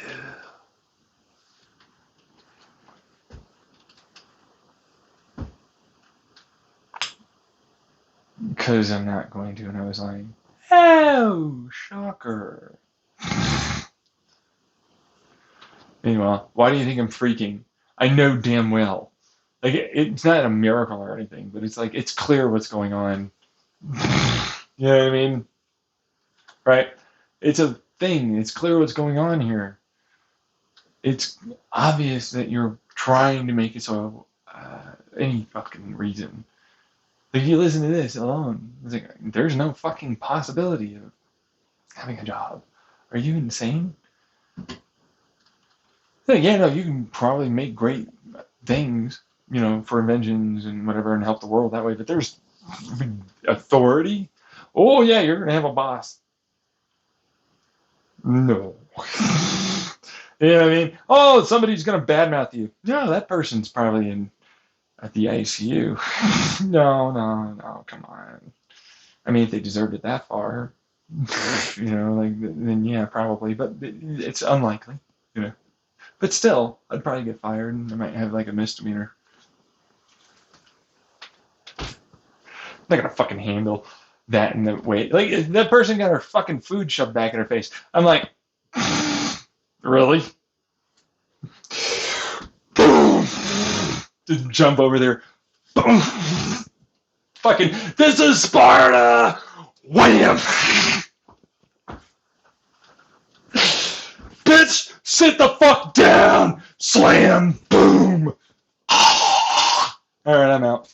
Because I'm not going to, and I was lying. Oh, shocker. Meanwhile, why do you think I'm freaking? I know damn well. Like, it's not a miracle or anything, but it's like, it's clear what's going on. You know what I mean? Right? It's a thing. It's clear what's going on here. It's obvious that you're trying to make it so any fucking reason. If you listen to this alone, it's like, there's no fucking possibility of having a job. Are you insane? Yeah, no, you can probably make great things, you know, for inventions and whatever and help the world that way, but there's authority. Oh, yeah, you're going to have a boss. No. You know what I mean? Oh, somebody's going to badmouth you. No, that person's probably at the ICU. No, come on. I mean, if they deserved it that far, you know, like, then yeah, probably, but it's unlikely, you know. But still, I'd probably get fired and I might have like a misdemeanor. I'm not gonna fucking handle that in the way. Like, if that person got her fucking food shoved back in her face, I'm like, really? Boom! Just jump over there. Boom! Fucking, this is Sparta! Wham! Bitch, sit the fuck down! Slam! Boom! Alright, I'm out.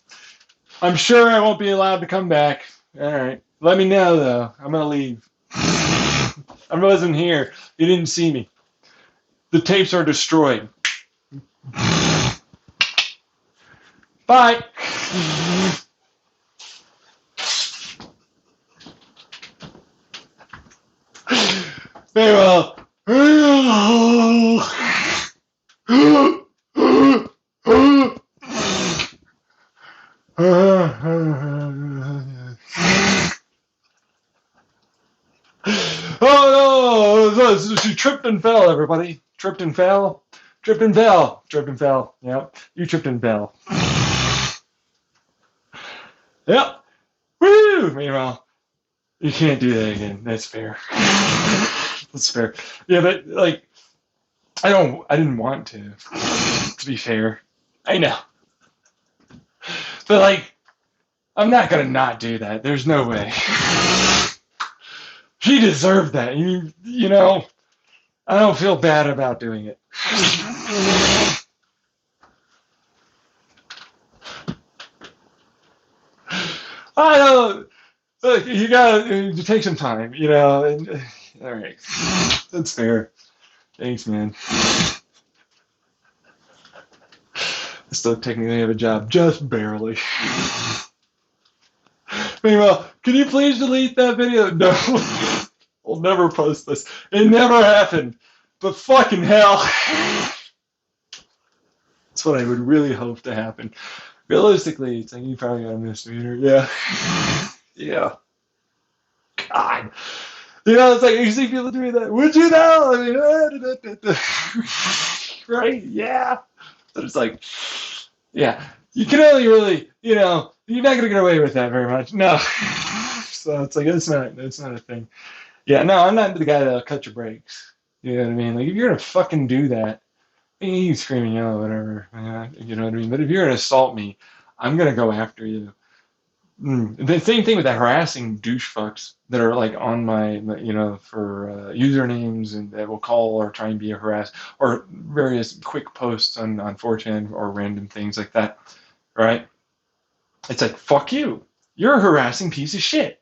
I'm sure I won't be allowed to come back. Alright. Let me know, though. I'm gonna leave. I wasn't here. You didn't see me. The tapes are destroyed. Bye! Very well. Oh no! She tripped and fell, everybody. Tripped and fell. Tripped and fell. Tripped and fell. Yep. You tripped and fell. Yep. Woo! Meanwhile, you can't do that again. That's fair. That's fair. Yeah, but like, I didn't want to. To be fair, I know. But like, I'm not gonna not do that. There's no way. She deserved that. You know, I don't feel bad about doing it. I don't. Look, you gotta take some time, you know. And, all right, that's fair. Thanks, man. I still technically have a job, just barely. Meanwhile, can you please delete that video? No, I'll never post this. It never happened. But fucking hell, that's what I would really hope to happen. Realistically, it's like you probably got a misdemeanor. Yeah. Yeah. God. You know, it's like you see people doing that. Would you know? I mean, right? Yeah. But it's like, yeah, you can only really, you know, you're not gonna get away with that very much. No. So it's like that's not a thing. Yeah, no, I'm not the guy that'll cut your brakes. You know what I mean? Like if you're gonna fucking do that, you can scream and yell, whatever. You know what I mean? But if you're gonna assault me, I'm gonna go after you. The same thing with the harassing douche fucks that are like on my, you know, for usernames and that will call or try and be a harass or various quick posts on 4chan or random things like that, right? It's like, fuck you. You're a harassing piece of shit.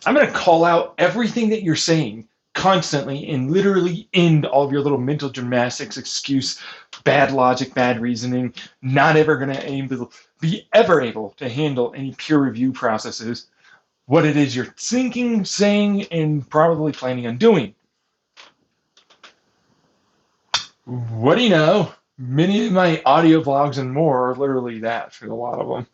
I'm going to call out everything that you're saying constantly and literally end all of your little mental gymnastics, excuse, bad logic, bad reasoning, not ever going to be ever able to handle any peer review processes, what it is you're thinking, saying, and probably planning on doing. What do you know? Many of my audio vlogs and more are literally that for a lot of them.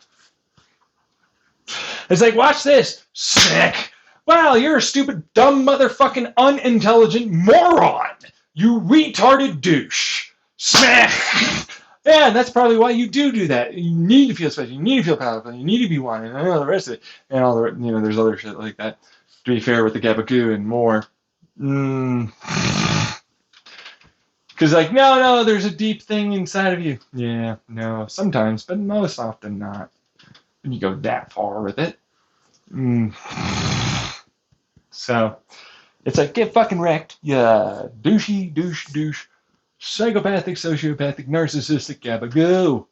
It's like, watch this. Sick. Wow, you're a stupid, dumb, motherfucking, unintelligent moron. You retarded douche. Smack. Yeah, that's probably why you do that. You need to feel special. You need to feel powerful. You need to be one, and all the rest of it, and all the there's other shit like that. To be fair, with the Gabagoo and more. Because no, there's a deep thing inside of you. Yeah, no, sometimes, but most often not. When you go that far with it. So it's like, get fucking wrecked. Yeah, douche, psychopathic, sociopathic, narcissistic gabagoo.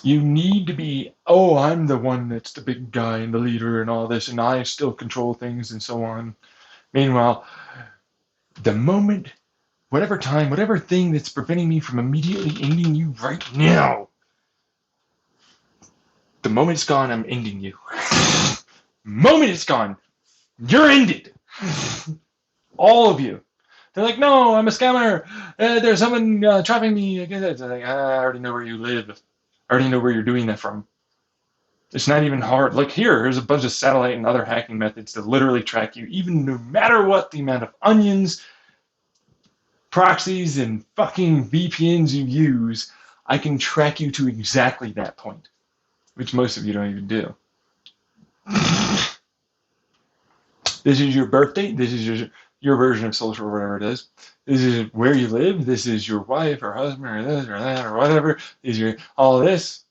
You need to be, oh, I'm the one that's the big guy and the leader and all this, and I still control things and so on. Meanwhile, the moment, whatever time, whatever thing that's preventing me from immediately ending you right now, the moment it's gone, I'm ending you. Moment it's gone, you're ended. All of you. They're like, no, I'm a scammer. There's someone trapping me. It's like, I already know where you live. I already know where you're doing that from. It's not even hard. Like here's a bunch of satellite and other hacking methods that literally track you, even no matter what the amount of onions, proxies, and fucking VPNs you use, I can track you to exactly that point, which most of you don't even do. This is your birth date. This is your version of social or whatever it is. This is where you live. This is your wife or husband or this or that or whatever. These are all of this.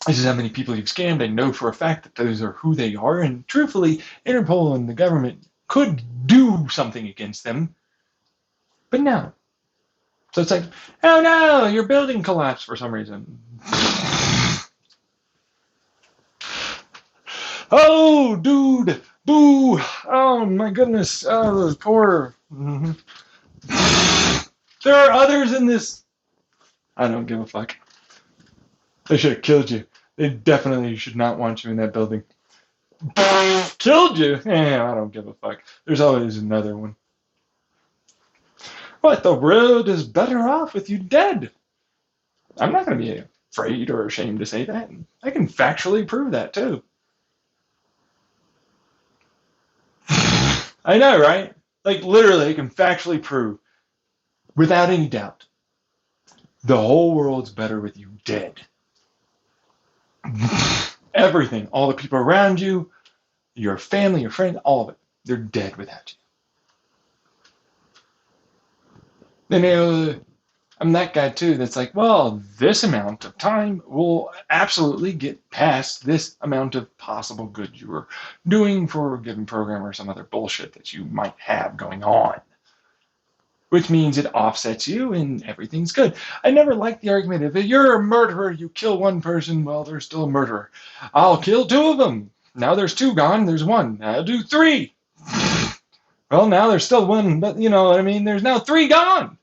This is how many people you've scammed. I know for a fact that those are who they are. And truthfully, Interpol and the government could do something against them, but no. So it's like, oh no, your building collapsed for some reason. Oh, dude, boo. Oh my goodness. Oh, poor. Mm-hmm. There are others in this. I don't give a fuck. They should have killed you. They definitely should not want you in that building. Killed you? Yeah, I don't give a fuck. There's always another one. What? The world is better off with you dead. I'm not going to be afraid or ashamed to say that. I can factually prove that too. I know, right? Like literally, I can factually prove, without any doubt, the whole world's better with you dead. Everything, all the people around you, your family, your friends, all of it, they're dead without you. And I'm that guy too that's like, well, this amount of time will absolutely get past this amount of possible good you were doing for a given program or some other bullshit that you might have going on. Which means it offsets you and everything's good. I never liked the argument of, if you're a murderer, you kill one person, well, there's still a murderer. I'll kill two of them. Now there's two gone, there's one. I'll do three. Well, now there's still one, but you know what I mean? There's now three gone.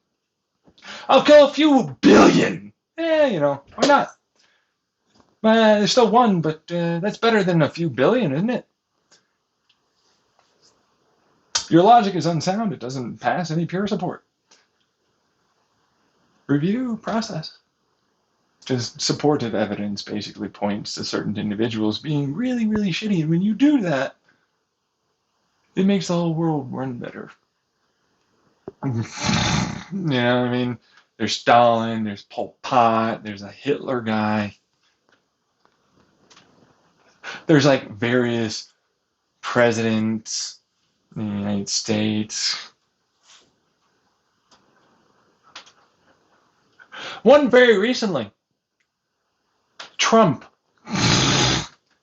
I'll kill a few billion. Why not? There's still one, but that's better than a few billion, isn't it? Your logic is unsound. It doesn't pass any peer support. Review process. Just supportive evidence basically points to certain individuals being really, really shitty. And when you do that, it makes the whole world run better. There's Stalin, there's Pol Pot, there's a Hitler guy. There's like various presidents in the United States. One very recently, Trump.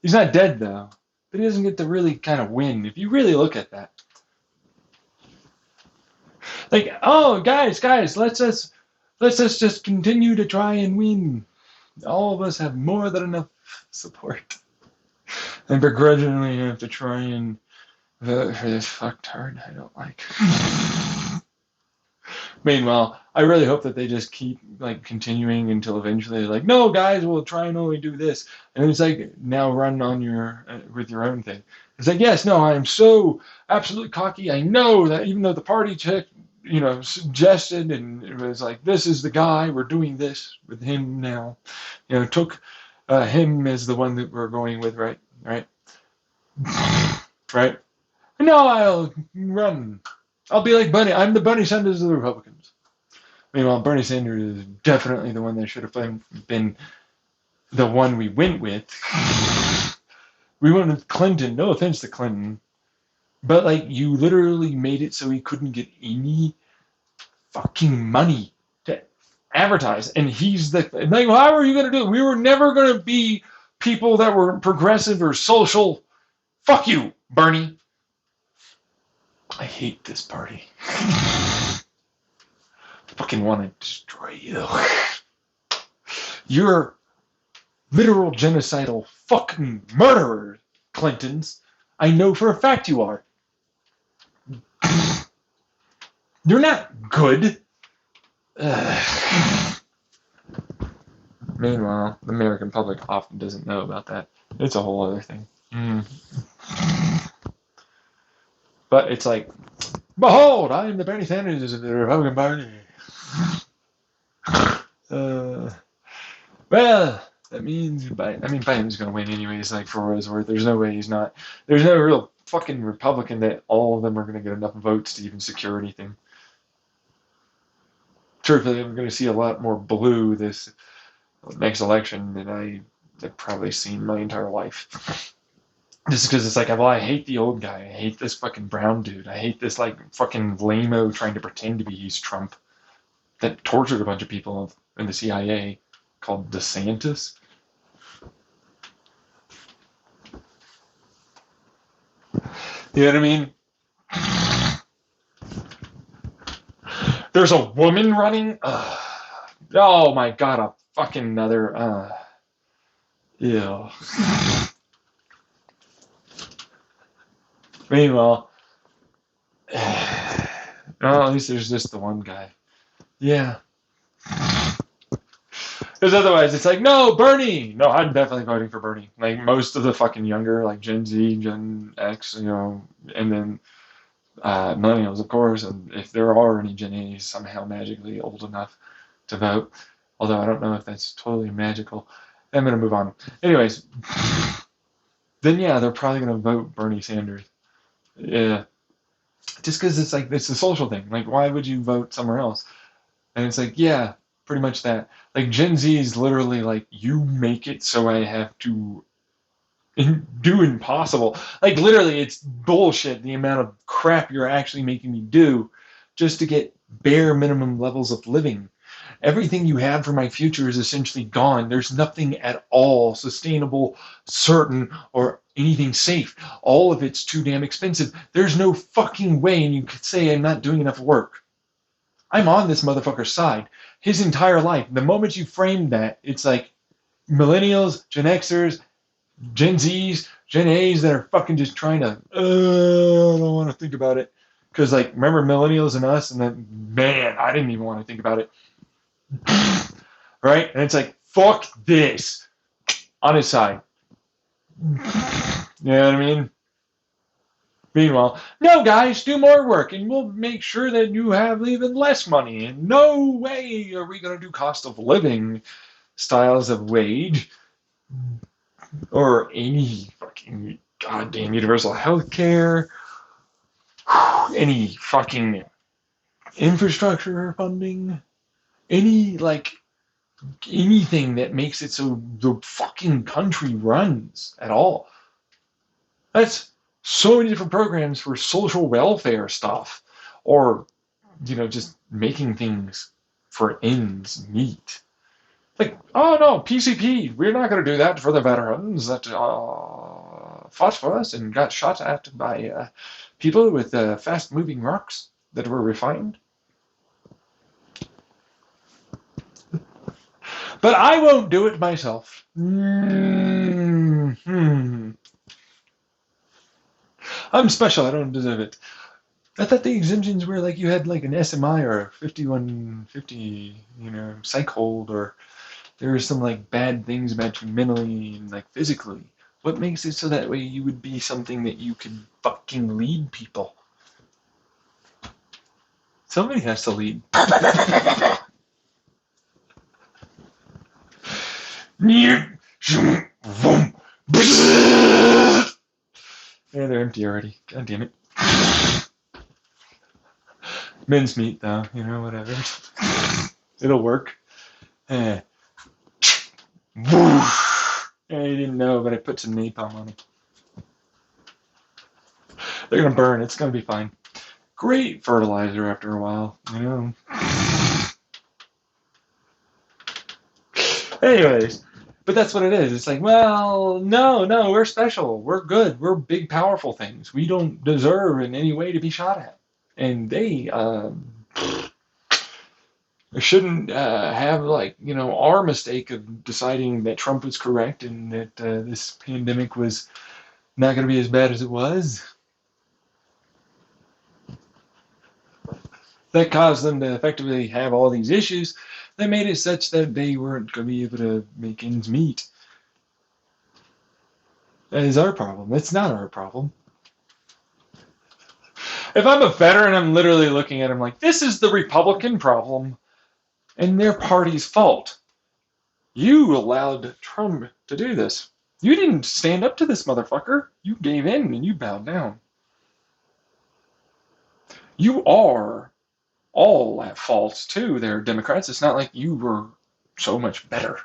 He's not dead though, but he doesn't get to really kind of win if you really look at that. Like, oh, guys, let's just continue to try and win. All of us have more than enough support, and begrudgingly have to try and vote for this fucktard I don't like. Meanwhile, I really hope that they just keep like continuing until eventually they're like, no, guys, we'll try and only do this, and it's like, now run on with your own thing. It's like, yes, no, I am so absolutely cocky. I know that even though the party check suggested, and it was like, this is the guy, we're doing this with him now. Took him as the one that we're going with, right? Right? Right? And now I'll run. I'll be like Bernie. I'm the Bernie Sanders of the Republicans. Meanwhile, Bernie Sanders is definitely the one that should have been the one we went with. We went with Clinton. No offense to Clinton. But, like, you literally made it so he couldn't get any fucking money to advertise. And he's like, how are you going to do it? We were never going to be people that were progressive or social. Fuck you, Bernie. I hate this party. Fucking want to destroy you. You're literal genocidal fucking murderers, Clintons. I know for a fact you are. You're not good. Meanwhile, the American public often doesn't know about that. It's a whole other thing. But it's like, behold, I am the Bernie Sanders of the Republican Party. Well, that means Biden's going to win anyways, like, for what it's worth. There's no way he's not. There's no real fucking Republican that all of them are going to get enough votes to even secure anything. Truthfully, we're going to see a lot more blue this next election than I've probably seen my entire life. Just because it's like, well, I hate the old guy. I hate this fucking brown dude. I hate this, like, fucking lame-o trying to pretend to be he's Trump that tortured a bunch of people in the CIA called DeSantis. You know what I mean? There's a woman running. Oh my god, a fucking another. Ew. Meanwhile, at least there's just the one guy. Yeah. Because otherwise, it's like, no, Bernie. No, I'm definitely voting for Bernie. Like, most of the fucking younger, like Gen Z, Gen X, and then millennials, of course, and if there are any Gen A's somehow magically old enough to vote, although I don't know if that's totally magical. I'm going to move on. Anyways, then yeah, they're probably going to vote Bernie Sanders. Yeah. Just because it's like, it's a social thing. Like, why would you vote somewhere else? And it's like, yeah, pretty much that. Like, Gen Z is literally like, you make it so I have to do impossible. Like, literally, it's bullshit the amount of crap you're actually making me do just to get bare minimum levels of living. Everything you have for my future is essentially gone. There's nothing at all sustainable, certain, or anything safe. All of it's too damn expensive. There's no fucking way, and you could say I'm not doing enough work. I'm on this motherfucker's side his entire life. The moment you frame that, it's like millennials, Gen Xers, Gen Zs, Gen A's that are fucking just trying to, I don't want to think about it. Because, like, remember millennials and us, and then, man, I didn't even want to think about it. Right? And it's like, fuck this. On his side. You know what I mean? Meanwhile, no, guys, do more work, and we'll make sure that you have even less money. And no way are we going to do cost of living styles of wage or any fucking goddamn universal health care, any fucking infrastructure funding, any, like, anything that makes it so the fucking country runs at all. That's so many different programs for social welfare stuff, or, just making things for ends meet. Like, oh no, PCP, we're not going to do that for the veterans that fought for us and got shot at by people with fast-moving rocks that were refined. But I won't do it myself. I'm special. I don't deserve it. I thought the exemptions were like you had like an SMI or a 5150, psych hold, or there were some like bad things about you mentally and like physically. What makes it so that way you would be something that you could fucking lead people? Somebody has to lead. Yeah, they're empty already. God damn it. Men's meat, though. You know, whatever. It'll work. Eh. Yeah, you didn't know, but I put some napalm on them. They're gonna burn. It's gonna be fine. Great fertilizer after a while, you know. Anyways, but that's what it is. It's like, well, no, we're special. We're good. We're big, powerful things. We don't deserve in any way to be shot at. And they shouldn't have, like, you know, our mistake of deciding that Trump was correct and that this pandemic was not going to be as bad as it was. That caused them to effectively have all these issues that made it such that they weren't going to be able to make ends meet. That is our problem. It's not our problem. If I'm a veteran, I'm literally looking at him like, this is the Republican problem and their party's fault. You allowed Trump to do this. You didn't stand up to this motherfucker. You gave in and you bowed down. You are all at fault too, there, Democrats. It's not like you were so much better.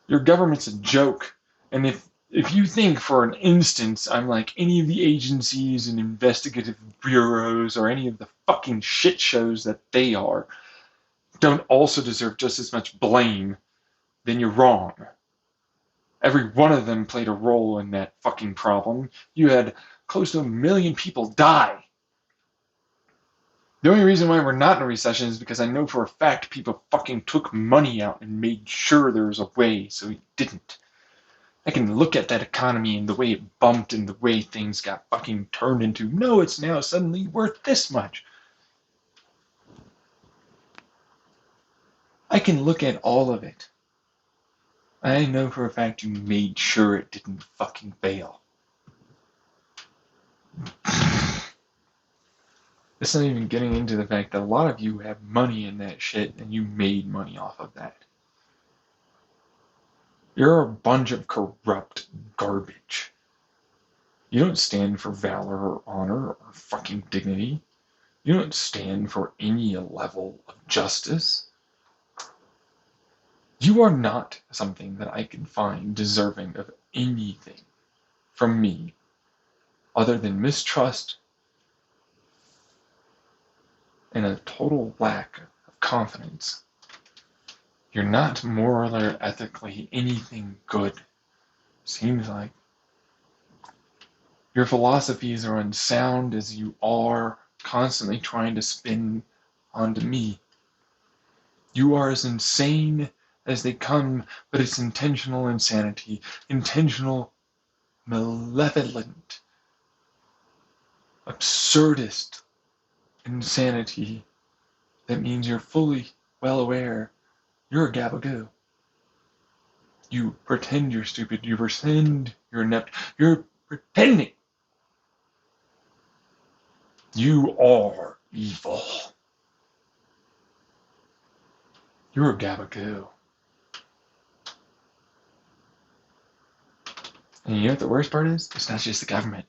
Your government's a joke. And if you think for an instance I'm like any of the agencies and investigative bureaus or any of the fucking shit shows that they are don't also deserve just as much blame, then you're wrong. Every one of them played a role in that fucking problem. You had close to 1 million people die. The only reason why we're not in a recession is because I know for a fact people fucking took money out and made sure there was a way so it didn't. I can look at that economy and the way it bumped and the way things got fucking turned into, no, it's now suddenly worth this much. I can look at all of it. I know for a fact you made sure it didn't fucking fail. It's not even getting into the fact that a lot of you have money in that shit and you made money off of that. You're a bunch of corrupt garbage. You don't stand for valor or honor or fucking dignity. You don't stand for any level of justice. You are not something that I can find deserving of anything from me other than mistrust and a total lack of confidence. You're not morally or ethically anything good, seems like. Your philosophies are unsound as you are constantly trying to spin onto me. You are as insane as they come, but it's intentional insanity, intentional, malevolent, absurdist insanity that means you're fully well aware you're a gabagoo. You pretend you're stupid, you pretend you're inept, you're pretending. You are evil. You're a gabagoo. And you know what the worst part is? It's not just the government.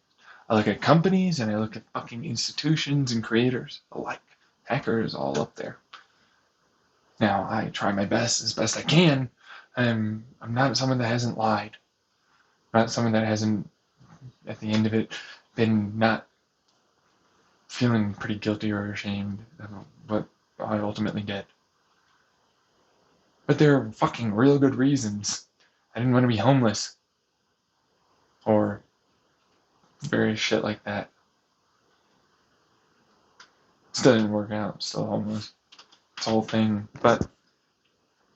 I look at companies and I look at fucking institutions and creators alike. Hackers all up there. Now, I try my best as best I can. I'm not someone that hasn't lied. I'm not someone that hasn't, at the end of it, been not feeling pretty guilty or ashamed of what I ultimately did. But there are fucking real good reasons. I didn't want to be homeless. Or various shit like that. Still didn't work out. I'm still homeless. It's a whole thing. But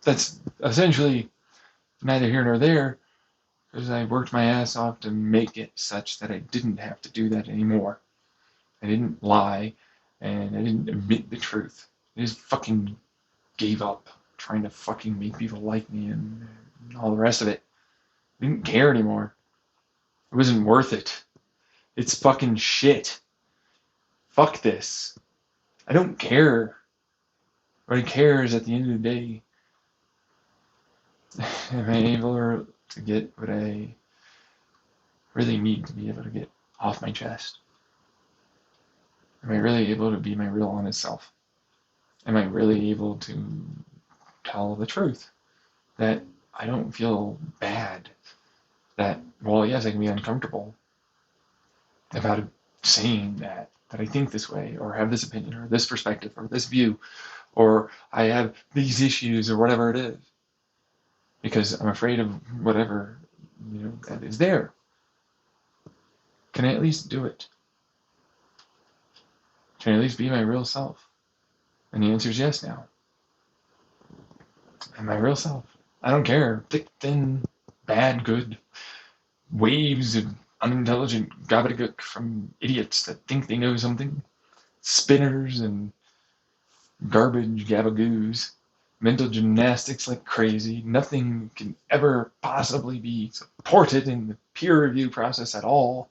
that's essentially neither here nor there, because I worked my ass off to make it such that I didn't have to do that anymore. I didn't lie, and I didn't admit the truth. I just fucking gave up trying to fucking make people like me and all the rest of it. I didn't care anymore. It wasn't worth it. It's fucking shit. Fuck this. I don't care. What I care is at the end of the day, am I able to get what I really need to be able to get off my chest? Am I really able to be my real honest self? Am I really able to tell the truth? That I don't feel bad. That, well, yes, I can be uncomfortable about saying that I think this way, or have this opinion, or this perspective, or this view, or I have these issues, or whatever it is, because I'm afraid of whatever that is there. Can I at least do it? Can I at least be my real self? And the answer is yes now. I'm my real self. I don't care. Thick, thin, bad, good. Waves of unintelligent gobbledygook from idiots that think they know something. Spinners and garbage gabagoos. Mental gymnastics like crazy. Nothing can ever possibly be supported in the peer review process at all.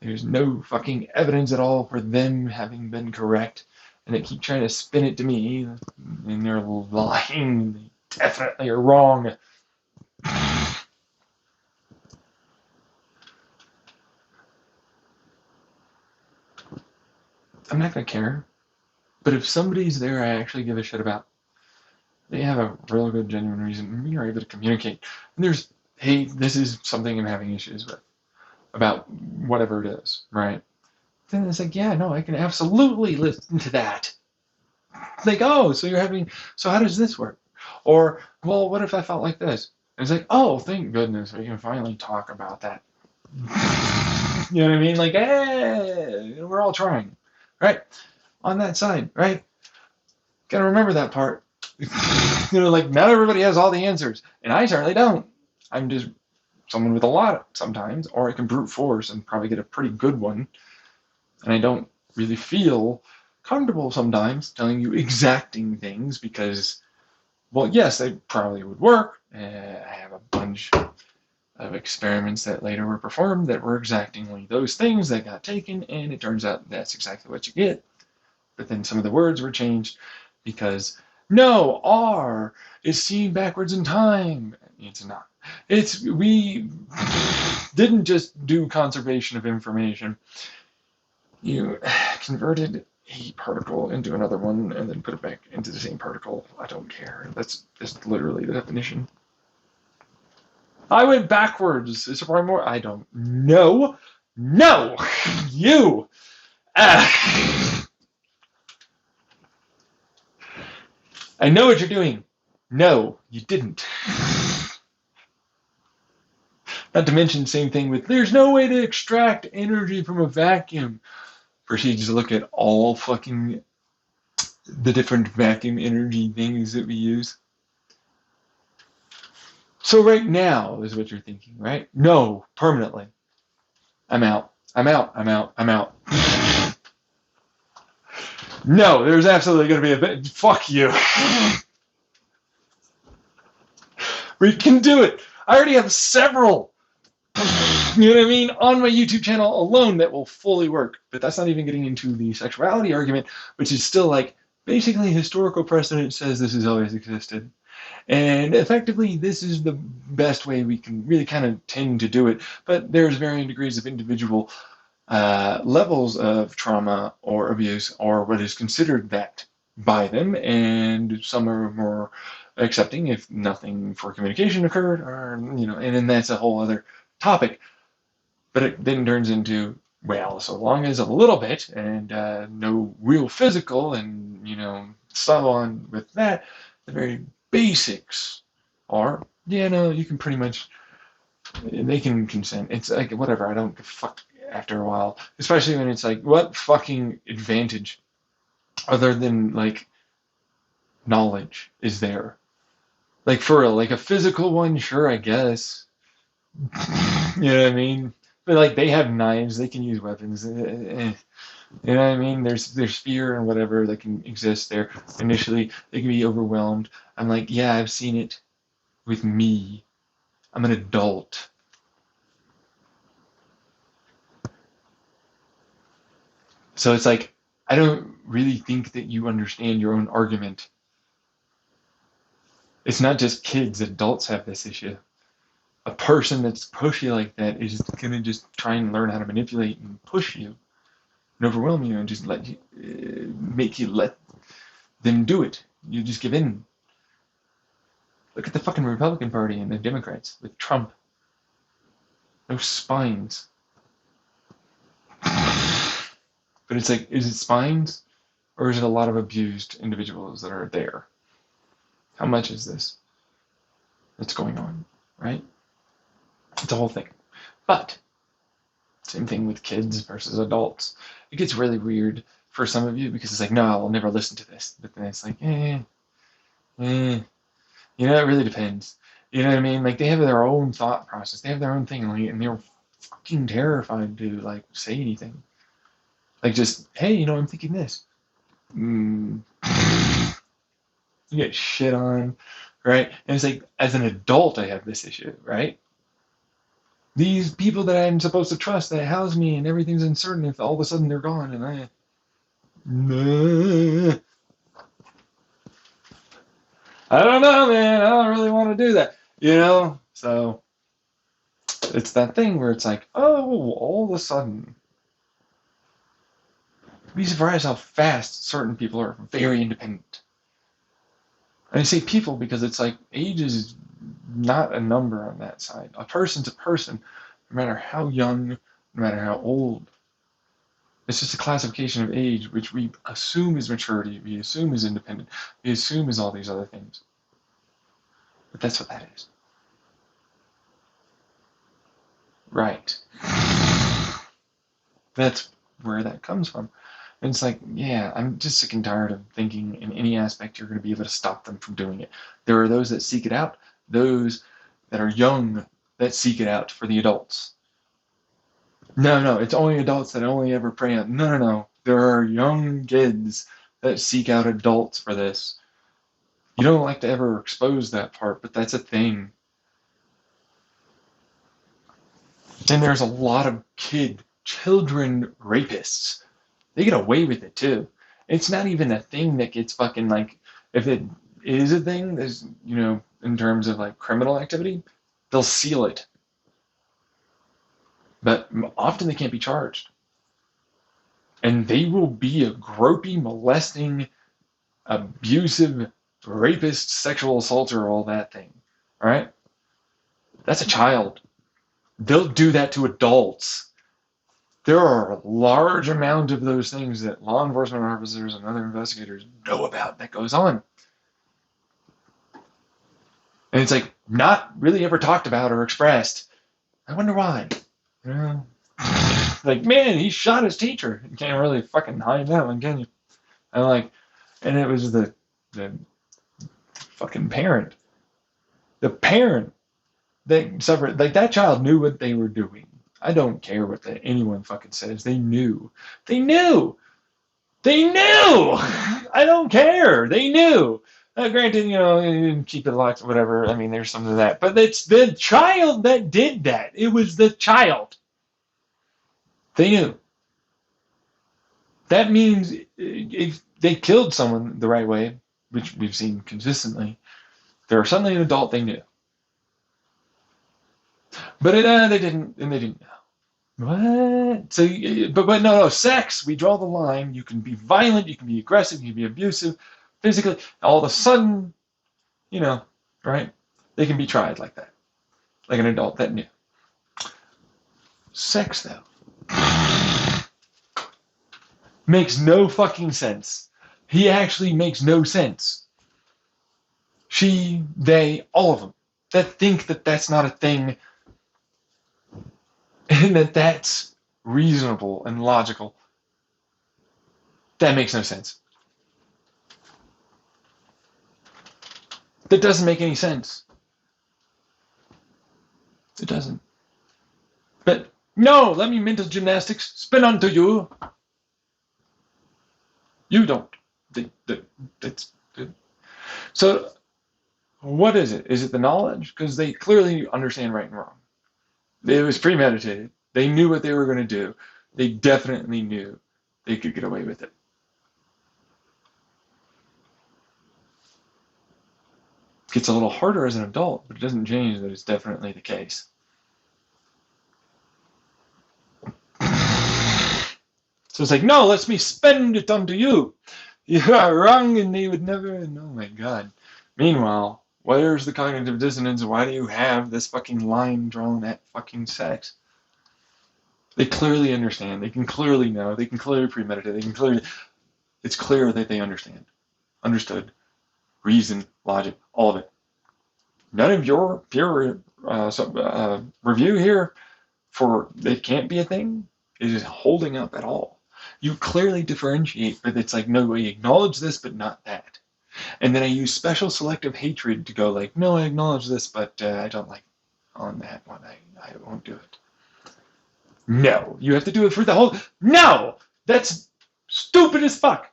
There's no fucking evidence at all for them having been correct. And they keep trying to spin it to me, and they're lying. They definitely are wrong. I'm not gonna care. But if somebody's there I actually give a shit about, they have a real good, genuine reason, and we are able to communicate. And there's, hey, this is something I'm having issues with, about whatever it is, right? Then it's like, yeah, no, I can absolutely listen to that. Like, oh, so how does this work? Or, well, what if I felt like this? And it's like, oh, thank goodness we can finally talk about that. You know what I mean? Like, hey, we're all trying, right? On that side, right? Gotta remember that part. Like, not everybody has all the answers, and I certainly don't. I'm just someone with a lot sometimes, or I can brute force and probably get a pretty good one, and I don't really feel comfortable sometimes telling you exacting things because, well, yes, they probably would work. I have a bunch of experiments that later were performed that were exactingly those things that got taken, and it turns out that's exactly what you get. But then some of the words were changed because, no, R is seen backwards in time. It's not. We didn't just do conservation of information. You converted a particle into another one and then put it back into the same particle. I don't care. That's just literally the definition. I went backwards. Is it probably more? I don't know. No! You! I know what you're doing. No, you didn't. Not to mention, same thing with, there's no way to extract energy from a vacuum. Proceeds to look at all fucking the different vacuum energy things that we use. So right now is what you're thinking, right? No, permanently. I'm out. I'm out. I'm out. I'm out. No, there's absolutely going to be a bit. Fuck you. We can do it. I already have several, you know what I mean, on my YouTube channel alone that will fully work. But that's not even getting into the sexuality argument, which is still like, basically historical precedent says this has always existed. And effectively, this is the best way we can really kind of tend to do it. But there's varying degrees of individual levels of trauma or abuse, or what is considered that by them, and some are more accepting if nothing for communication occurred, or and then that's a whole other topic. But it then turns into, well, so long as a little bit and no real physical and so on with that, the very basics are, you can pretty much, they can consent. It's like, whatever, I don't give a fuck after a while. Especially when it's like, what fucking advantage other than, like, knowledge is there? Like, for real, like a physical one, sure, I guess. You know what I mean? But, like, they have knives, they can use weapons. You know what I mean? There's fear and whatever that can exist there. Initially, they can be overwhelmed. I'm like, yeah, I've seen it with me. I'm an adult. So it's like, I don't really think that you understand your own argument. It's not just kids, adults have this issue. A person that's pushy like that is gonna just try and learn how to manipulate and push you and overwhelm you and just let you make you let them do it. You just give in. Look at the fucking Republican Party and the Democrats with Trump. No spines. But it's like, is it spines or is it a lot of abused individuals that are there? How much is this that's going on, right? It's a whole thing. But same thing with kids versus adults. It gets really weird for some of you because it's like, no, I'll never listen to this. But then it's like, you know, it really depends. You know what I mean? Like they have their own thought process. They have their own thing, like, and they're fucking terrified to like say anything. Like just, hey, you know, I'm thinking this. You get shit on, right? And it's like, as an adult, I have this issue, right? These people that I'm supposed to trust that house me and everything's uncertain, if all of a sudden they're gone and I don't know, man. I don't really want to do that, you know? So it's that thing where it's like, oh, all of a sudden, be surprised how fast certain people are very independent. And I say people because it's like age is not a number on that side. A person's a person, no matter how young, no matter how old. It's just a classification of age, which we assume is maturity, we assume is independent, we assume is all these other things. But that's what that is. Right. That's where that comes from. And it's like, yeah, I'm just sick and tired of thinking in any aspect you're going to be able to stop them from doing it. There are those that seek it out, those that are young that seek it out for the adults. No, it's only adults that only ever prey on. No. There are young kids that seek out adults for this. You don't like to ever expose that part, but that's a thing. And there's a lot of children rapists. They get away with it too. It's not even a thing that gets fucking like, if it is a thing, there's, you know, in terms of like criminal activity, they'll seal it. But often they can't be charged. And they will be a gropey, molesting, abusive, rapist, sexual assaulter, all that thing. All right? That's a child. They'll do that to adults. There are a large amount of those things that law enforcement officers and other investigators know about that goes on. And it's like not really ever talked about or expressed. I wonder why. You know? Like, man, he shot his teacher. You can't really fucking hide that one, can you? And like, and it was the fucking parent. The parent that suffered, like that child knew what they were doing. I don't care what anyone fucking says. They knew. They knew. They knew. I don't care. They knew. Granted, you know, keep it locked, whatever. I mean, there's some of that. But it's the child that did that. It was the child. They knew. That means if they killed someone the right way, which we've seen consistently, they're suddenly an adult, they knew. But they didn't, and they didn't know. What? So, but no, sex, we draw the line. You can be violent, you can be aggressive, you can be abusive, physically. All of a sudden, you know, right? They can be tried like that, like an adult that knew. Sex, though, makes no fucking sense. He actually makes no sense. She, they, all of them that think that that's not a thing and that that's reasonable and logical. That makes no sense. That doesn't make any sense. It doesn't. But no, let me mental gymnastics spin onto you. You don't. So what is it? Is it the knowledge? Because they clearly understand right and wrong. It was premeditated. They knew what they were going to do. They definitely knew they could get away with it. gets a little harder as an adult, but it doesn't change that it's definitely the case. So it's like, no, let me spend it onto you. You are wrong, and they would never. And oh my god. Meanwhile, where's the cognitive dissonance? Why do you have this fucking line drawn at fucking sex? They clearly understand. They can clearly know. They can clearly premeditate. They can clearly. It's clear that they understand, understood, reason, logic, all of it. None of your peer review here for it can't be a thing is holding up at all. You clearly differentiate, but it's like, no, we acknowledge this, but not that. And then I use special selective hatred to go like, no, I acknowledge this, but I don't like on that one. I won't do it. No, you have to do it for the whole. No, that's stupid as fuck.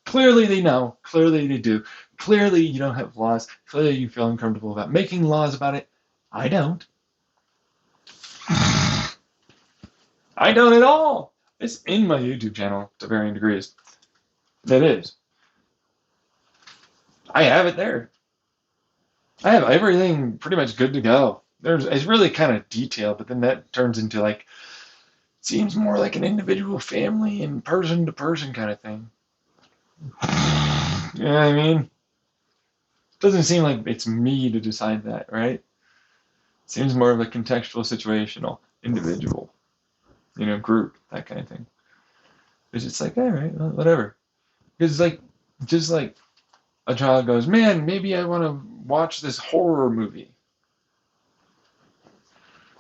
Clearly they know. Clearly they do. Clearly you don't have laws. Clearly you feel uncomfortable about making laws about it. I don't. I don't at all. It's in my YouTube channel to varying degrees. It is. I have it there. I have everything pretty much good to go. It's really kind of detailed, but then that turns into like, seems more like an individual family and person to person kind of thing. You know what I mean? It doesn't seem like it's me to decide that, right? It seems more of a contextual, situational, individual, group, that kind of thing. It's just like, all right, well, whatever. Because like, just like a child goes, man, maybe I want to watch this horror movie.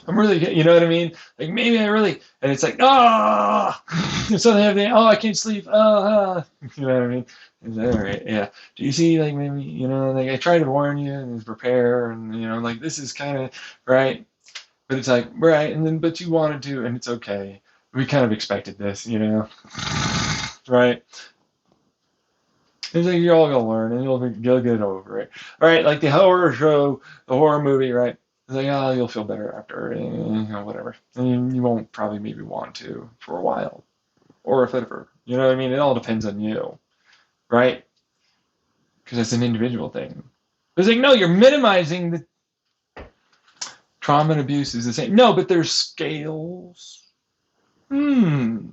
I'm really, you know what I mean? Like maybe I really, and it's like, something happening. Oh, I can't sleep. You know what I mean? Is that all right? Yeah. Do you see, like maybe, like I try to warn you and prepare, and like this is kind of right, but it's like right, and then but you wanted to, and it's okay. We kind of expected this, right? It's like you're all gonna learn, and you'll get over it. All right, like the horror show, the horror movie, right? It's like, you'll feel better after, whatever. And you won't probably maybe want to for a while. Or if ever. You know what I mean? It all depends on you. Right? Because it's an individual thing. It's like, no, you're minimizing the trauma and abuse is the same. No, but there's scales. So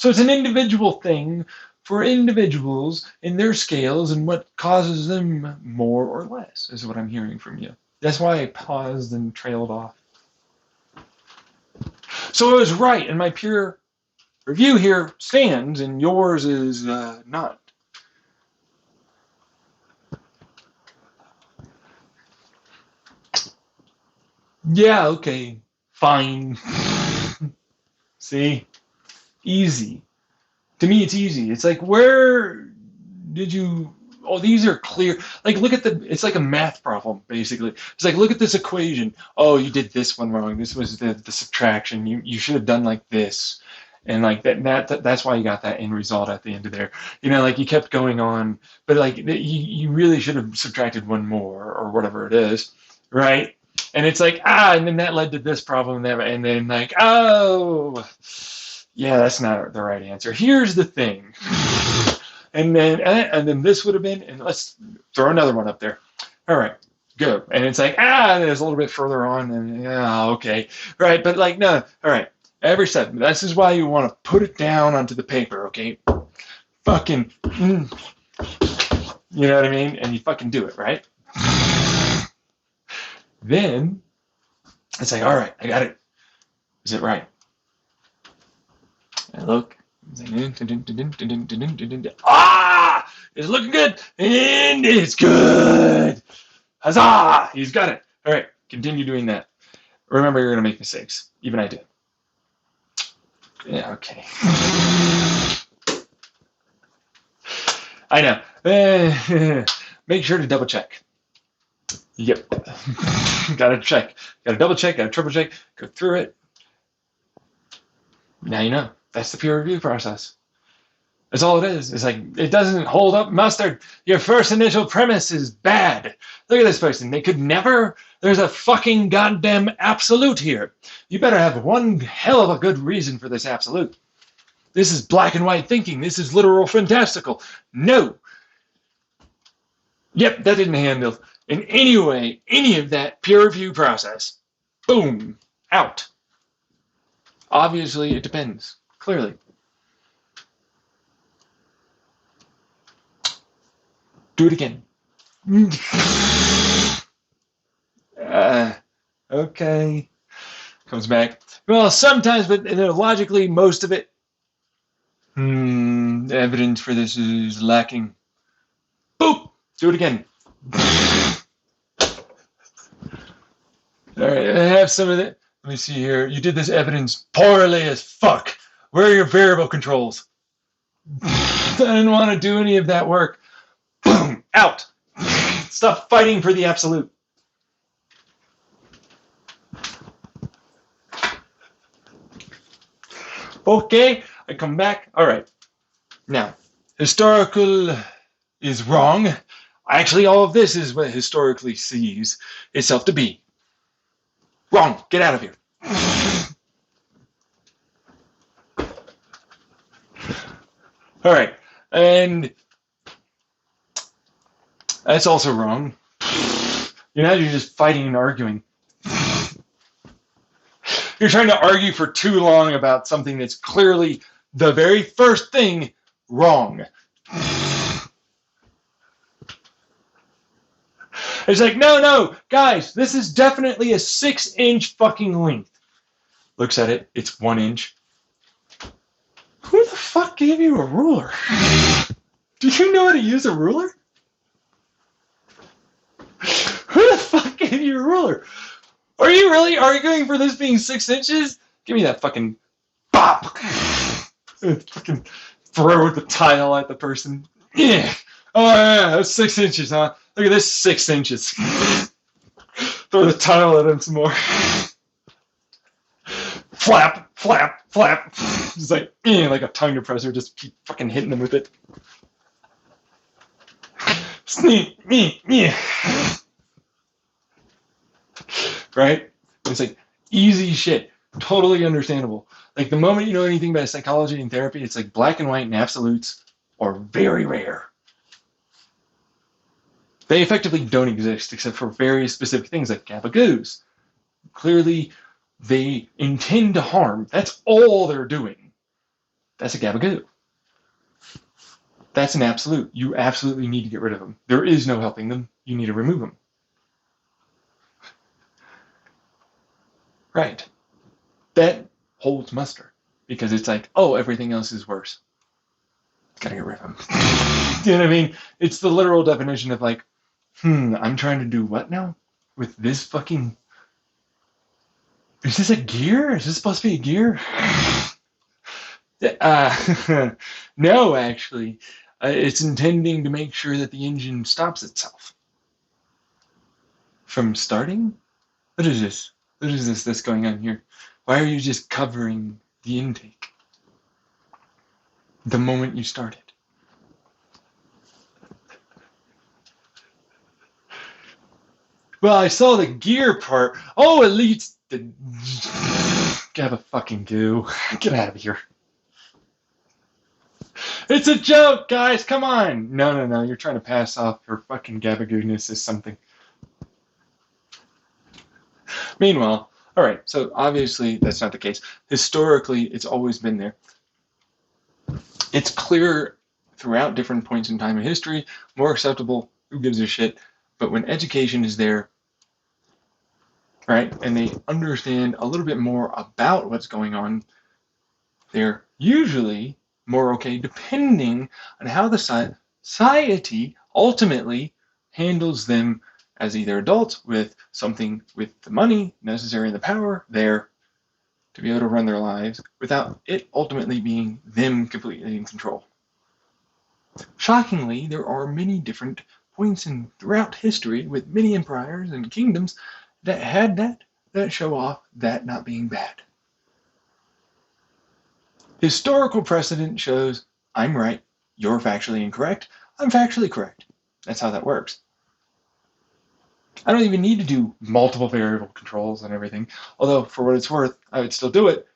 it's an individual thing for individuals in their scales and what causes them more or less, is what I'm hearing from you. That's why I paused and trailed off. So I was right, and my peer review here stands, and yours is not. Yeah, okay, fine. See? Easy. To me, it's easy. It's like, where did you... Oh, these are clear. Like, look at it's like a math problem, basically. It's like, look at this equation. Oh, you did this one wrong. This was the subtraction. You should have done like this. And like that's why you got that end result at the end of there. Like you kept going on, but like you really should have subtracted one more or whatever it is, right? And it's like, and then that led to this problem, and then like, oh, yeah, that's not the right answer. Here's the thing. And then this would have been, and let's throw another one up there. All right, go. And it's like, and there's a little bit further on, and okay, right? But like, no, all right. Every step. This is why you want to put it down onto the paper, okay? Fucking, you know what I mean? And you fucking do it, right? Then it's like, all right, I got it. Is it right? I look. It's looking good, and it's good. Huzzah! He's got it. All right, continue doing that. Remember, you're gonna make mistakes. Even I do. Yeah, okay. I know. Make sure to double check. Yep. Gotta check. Gotta double check. Gotta triple check. Go through it. Now you know. That's the peer review process. That's all it is. It's like, it doesn't hold up mustard. Your first initial premise is bad. Look at this person. They could never. There's a fucking goddamn absolute here. You better have one hell of a good reason for this absolute. This is black and white thinking. This is literal fantastical. No. Yep, that didn't handle in any way any of that peer review process. Boom, out. Obviously, it depends. Clearly. Do it again. Okay. Comes back. Well, sometimes, but logically, most of it. The evidence for this is lacking. Boop! Do it again. All right, I have some of it. Let me see here. You did this evidence poorly as fuck. Where are your variable controls? I didn't want to do any of that work. Boom! Out. Stop fighting for the absolute. Okay, I come back. All right. Now, historical is wrong. Actually, all of this is what historically sees itself to be. Wrong. Get out of here. All right. And that's also wrong. You're just fighting and arguing. You're trying to argue for too long about something that's clearly the very first thing wrong. It's like, no, guys, this is definitely a 6-inch fucking length. Looks at it, it's 1 inch. Who the fuck gave you a ruler? Do you know how to use a ruler? Who the fuck gave you a ruler? Are you really arguing for this being 6 inches? Give me that fucking bop. Fucking throw the tile at the person. Yeah. Oh yeah, that's 6 inches, huh? Look at this 6 inches. Throw the tile at him some more. Flap, flap, flap. It's like a tongue depressor. Just keep fucking hitting them with it. Sneak, right? It's like easy shit. Totally understandable. Like the moment you know anything about psychology and therapy, it's like black and white and absolutes are very rare. They effectively don't exist except for very specific things like gabagoos. Clearly, they intend to harm. That's all they're doing. That's a gabagoo. That's an absolute. You absolutely need to get rid of them. There is no helping them. You need to remove them. Right. That holds muster because it's like, oh, everything else is worse. Gotta get rid of them. You know what I mean? It's the literal definition of like, I'm trying to do what now? With this fucking... Is this a gear? Is this supposed to be a gear? No, actually. It's intending to make sure that the engine stops itself. From starting? What is this? What is this that's going on here? Why are you just covering the intake? The moment you started. Well, I saw the gear part. Oh, it leads the... Gabba fucking goo. Get out of here. It's a joke, guys. Come on. No. You're trying to pass off your fucking gabagoodness as something. Meanwhile, all right, so obviously that's not the case. Historically, it's always been there. It's clear throughout different points in time in history, more acceptable, who gives a shit. But when education is there, right, and they understand a little bit more about what's going on, they're usually more okay, depending on how the society ultimately handles them as either adults with something with the money necessary and the power there to be able to run their lives without it ultimately being them completely in control. Shockingly, there are many different points throughout history with many empires and kingdoms that had that show off that not being bad. Historical precedent shows I'm right, you're factually incorrect, I'm factually correct. That's how that works. I don't even need to do multiple variable controls and everything, although for what it's worth, I would still do it.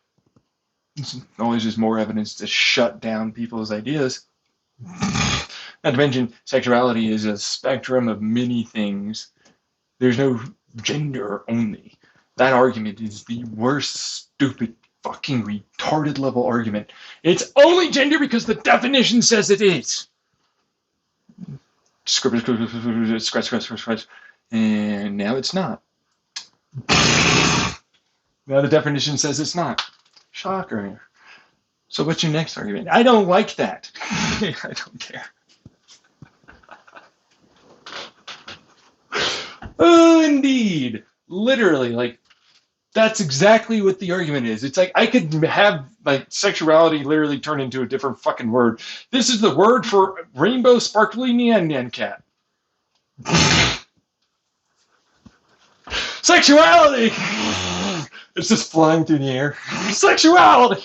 It's always just more evidence to shut down people's ideas. Not to mention, sexuality is a spectrum of many things. There's no gender only. That argument is the worst, stupid, fucking retarded level argument. It's only gender because the definition says it is. Scratch, and now it's not. Now the definition says it's not. Shocker. So what's your next argument? I don't like that. I don't care. Oh, indeed. Literally, like, that's exactly what the argument is. It's like I could have like sexuality literally turn into a different fucking word. This is the word for rainbow sparkly Nyan cat. Sexuality! It's just flying through the air. Sexuality!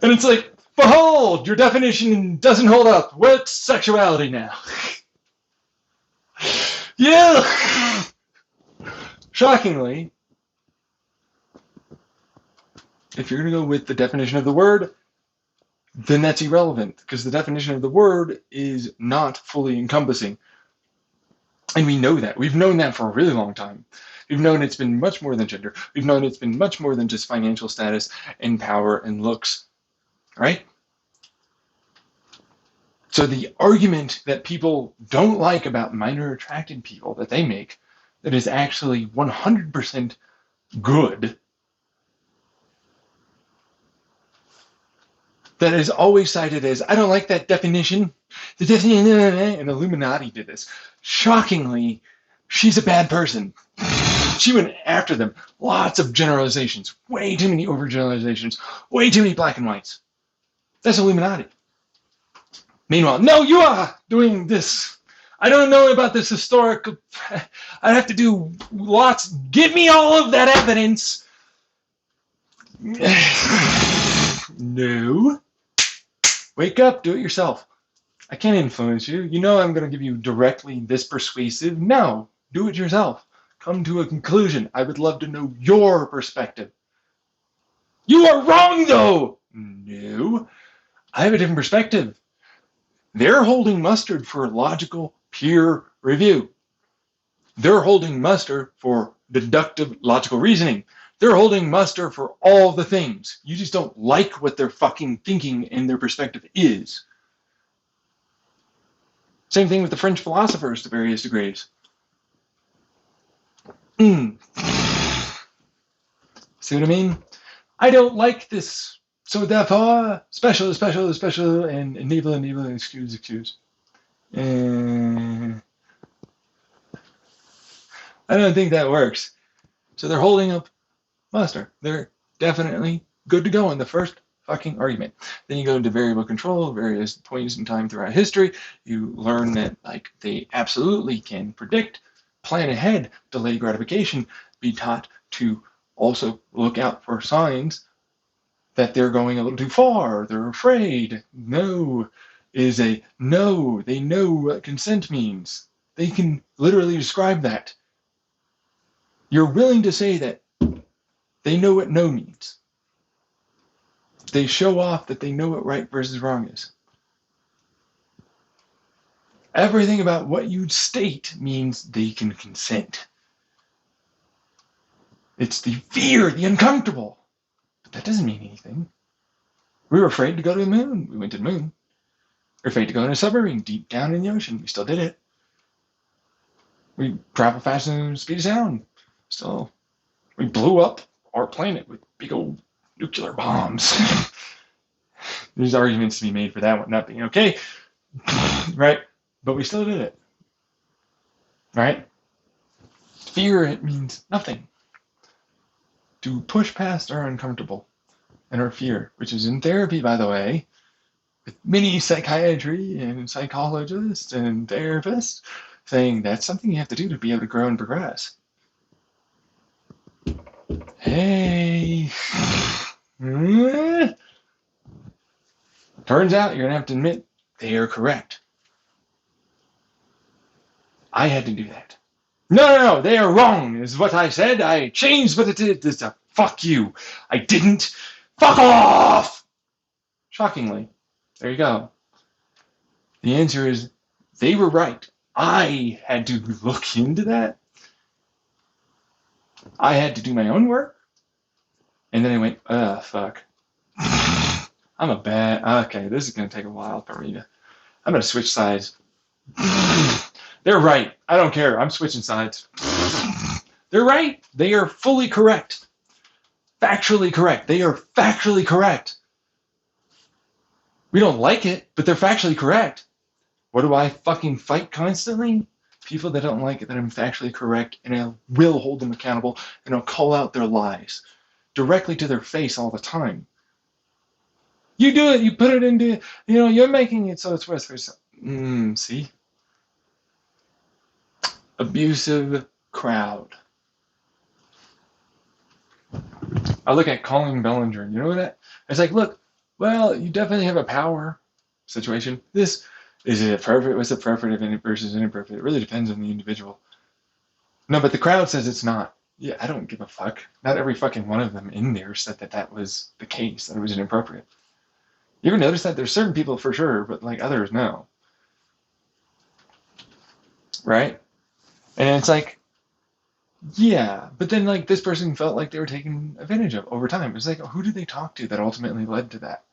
And it's like, behold, your definition doesn't hold up. What's sexuality now? Yeah! Shockingly, if you're going to go with the definition of the word, then that's irrelevant, because the definition of the word is not fully encompassing. And we know that. We've known that for a really long time. We've known it's been much more than gender. We've known it's been much more than just financial status and power and looks, right? So the argument that people don't like about minor attracted people that they make, that is actually 100% good, that is always cited as, I don't like that definition. The definition, and Illuminati did this. Shockingly, she's a bad person. She went after them. Lots of generalizations. Way too many overgeneralizations. Way too many black and whites. That's Illuminati. Meanwhile, no, you are doing this. I don't know about this historical. I have to do lots. Give me all of that evidence. No. Wake up. Do it yourself. I can't influence you. You know I'm going to give you directly this persuasive. No. Do it yourself. Come to a conclusion. I would love to know your perspective. You are wrong, though. No. I have a different perspective. They're holding mustard for logical peer review. They're holding mustard for deductive logical reasoning. They're holding muster for all the things. You just don't like what they're fucking thinking and their perspective is. Same thing with the French philosophers to various degrees. See what I mean? I don't like this. So therefore, special, and enable, excuse. I don't think that works. So they're holding up muster. They're definitely good to go in the first fucking argument. Then you go into variable control, various points in time throughout history. You learn that like they absolutely can predict, plan ahead, delay gratification, be taught to also look out for signs that they're going a little too far, they're afraid. No is a no. They know what consent means. They can literally describe that. You're willing to say that they know what no means. They show off that they know what right versus wrong is. Everything about what you state means they can consent. It's the fear, the uncomfortable. But that doesn't mean anything. We were afraid to go to the moon. We went to the moon. We were afraid to go in a submarine deep down in the ocean. We still did it. We traveled faster than the speed of sound. Still, we blew up our planet with big old nuclear bombs. There's arguments to be made for that one not being okay. Right? But we still did it. Right? Fear, it means nothing. To push past our uncomfortable and our fear, which is in therapy, by the way, with many psychiatry and psychologists and therapists saying that's something you have to do to be able to grow and progress. Hey. Turns out you're going to have to admit they are correct. I had to do that. No, they are wrong, is what I said. I changed what it is. Fuck you. I didn't. Fuck off! Shockingly, There you go. The answer is they were right. I had to look into that. I had to do my own work. And then I went, fuck. I'm a bad. Okay, this is going to take a while for me to. I'm going to switch sides. They're right. I don't care. I'm switching sides. They're right. They are fully correct. Factually correct. They are factually correct. We don't like it, but they're factually correct. What do I fucking fight constantly? People that don't like it that I'm factually correct, and I will hold them accountable, and I'll call out their lies directly to their face all the time. You do it. You put it into, you're making it so it's worse for yourself. See? Abusive crowd. I look at Colin Bellinger. You know that? It's like, look, well, you definitely have a power situation. This is it appropriate? What's appropriate versus inappropriate? It really depends on the individual. No, but the crowd says it's not. Yeah, I don't give a fuck. Not every fucking one of them in there said that was the case, that it was inappropriate. You ever notice that? There's certain people for sure, but like others, no. Right? And it's like, yeah, but then like this person felt like they were taken advantage of over time. It's like, who did they talk to that ultimately led to that?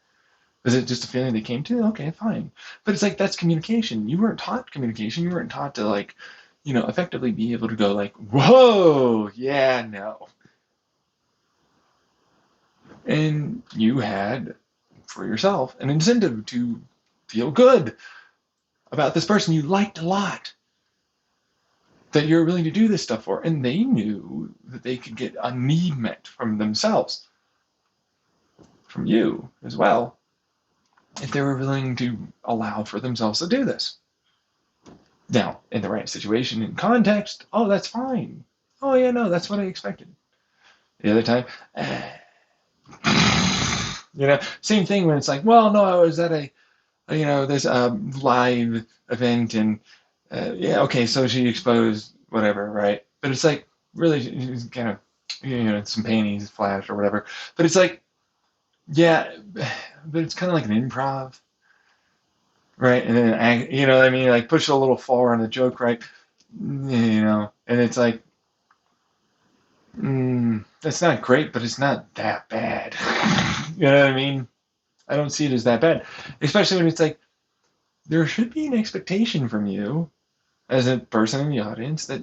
Was it just a feeling they came to? Okay, fine. But it's like, that's communication. You weren't taught communication. You weren't taught to like, effectively be able to go like, whoa, yeah, no. And you had, for yourself, an incentive to feel good about this person you liked a lot, that you're willing to do this stuff for. And they knew that they could get a need met from themselves, from you as well, if they were willing to allow for themselves to do this. Now, in the right situation and context, oh, that's fine. Oh, yeah, no, that's what I expected. The other time, same thing when it's like, well, no, I was at this live event and, yeah, okay, so she exposed whatever, right? But it's like, really, kind of, some panties flashed or whatever. But it's like, yeah, but it's kind of like an improv, right? And then, what I mean? Like push it a little forward on the joke, right? And it's like, that's not great, but it's not that bad. You know what I mean? I don't see it as that bad, especially when it's like, there should be an expectation from you as a person in the audience that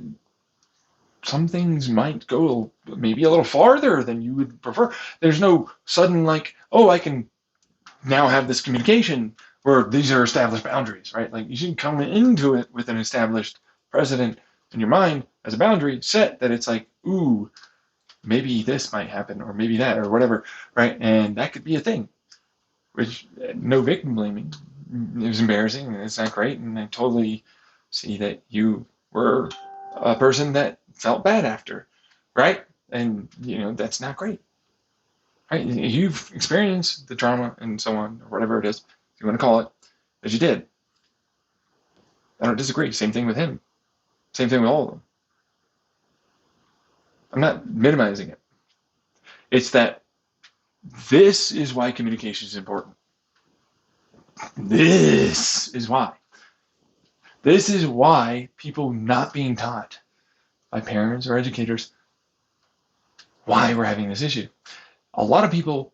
some things might go maybe a little farther than you would prefer. There's no sudden like, oh, I can now have this communication where these are established boundaries, right? Like you should come into it with an established precedent in your mind as a boundary set that it's like, ooh, maybe this might happen or maybe that or whatever, right? And that could be a thing, which no victim blaming. It was embarrassing and it's not great. And I totally see that you were a person that felt bad after, right? And, that's not great. Right? You've experienced the trauma and so on, or whatever it is you want to call it, that you did. I don't disagree. Same thing with him. Same thing with all of them. I'm not minimizing it. It's that this is why communication is important. This is why. This is why people not being taught by parents or educators why we're having this issue. A lot of people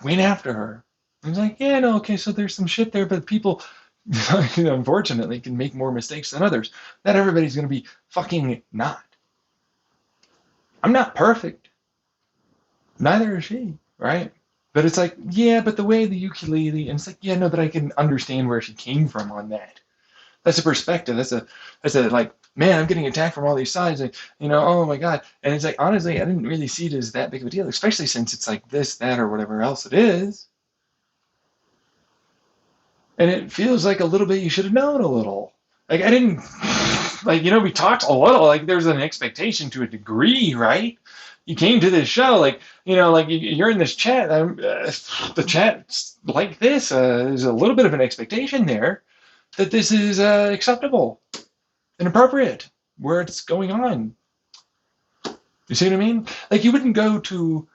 went after her. It's like, yeah, no, okay, so there's some shit there, but people, unfortunately, can make more mistakes than others. Not everybody's going to be fucking not. I'm not perfect. Neither is she, right? But it's like, yeah, but the way the ukulele, and it's like, yeah, no, but I can understand where she came from on that. That's a perspective. That's a like, man, I'm getting attacked from all these sides. And, oh my God. And it's like, honestly, I didn't really see it as that big of a deal, especially since it's like this, that, or whatever else it is. And it feels like a little bit you should have known a little. Like, I didn't, like, we talked a little, like, there's an expectation to a degree, right? You came to this show, like, like you're in this chat. The chat's like this. There's a little bit of an expectation there that this is acceptable and appropriate where it's going on. You see what I mean? Like you wouldn't go to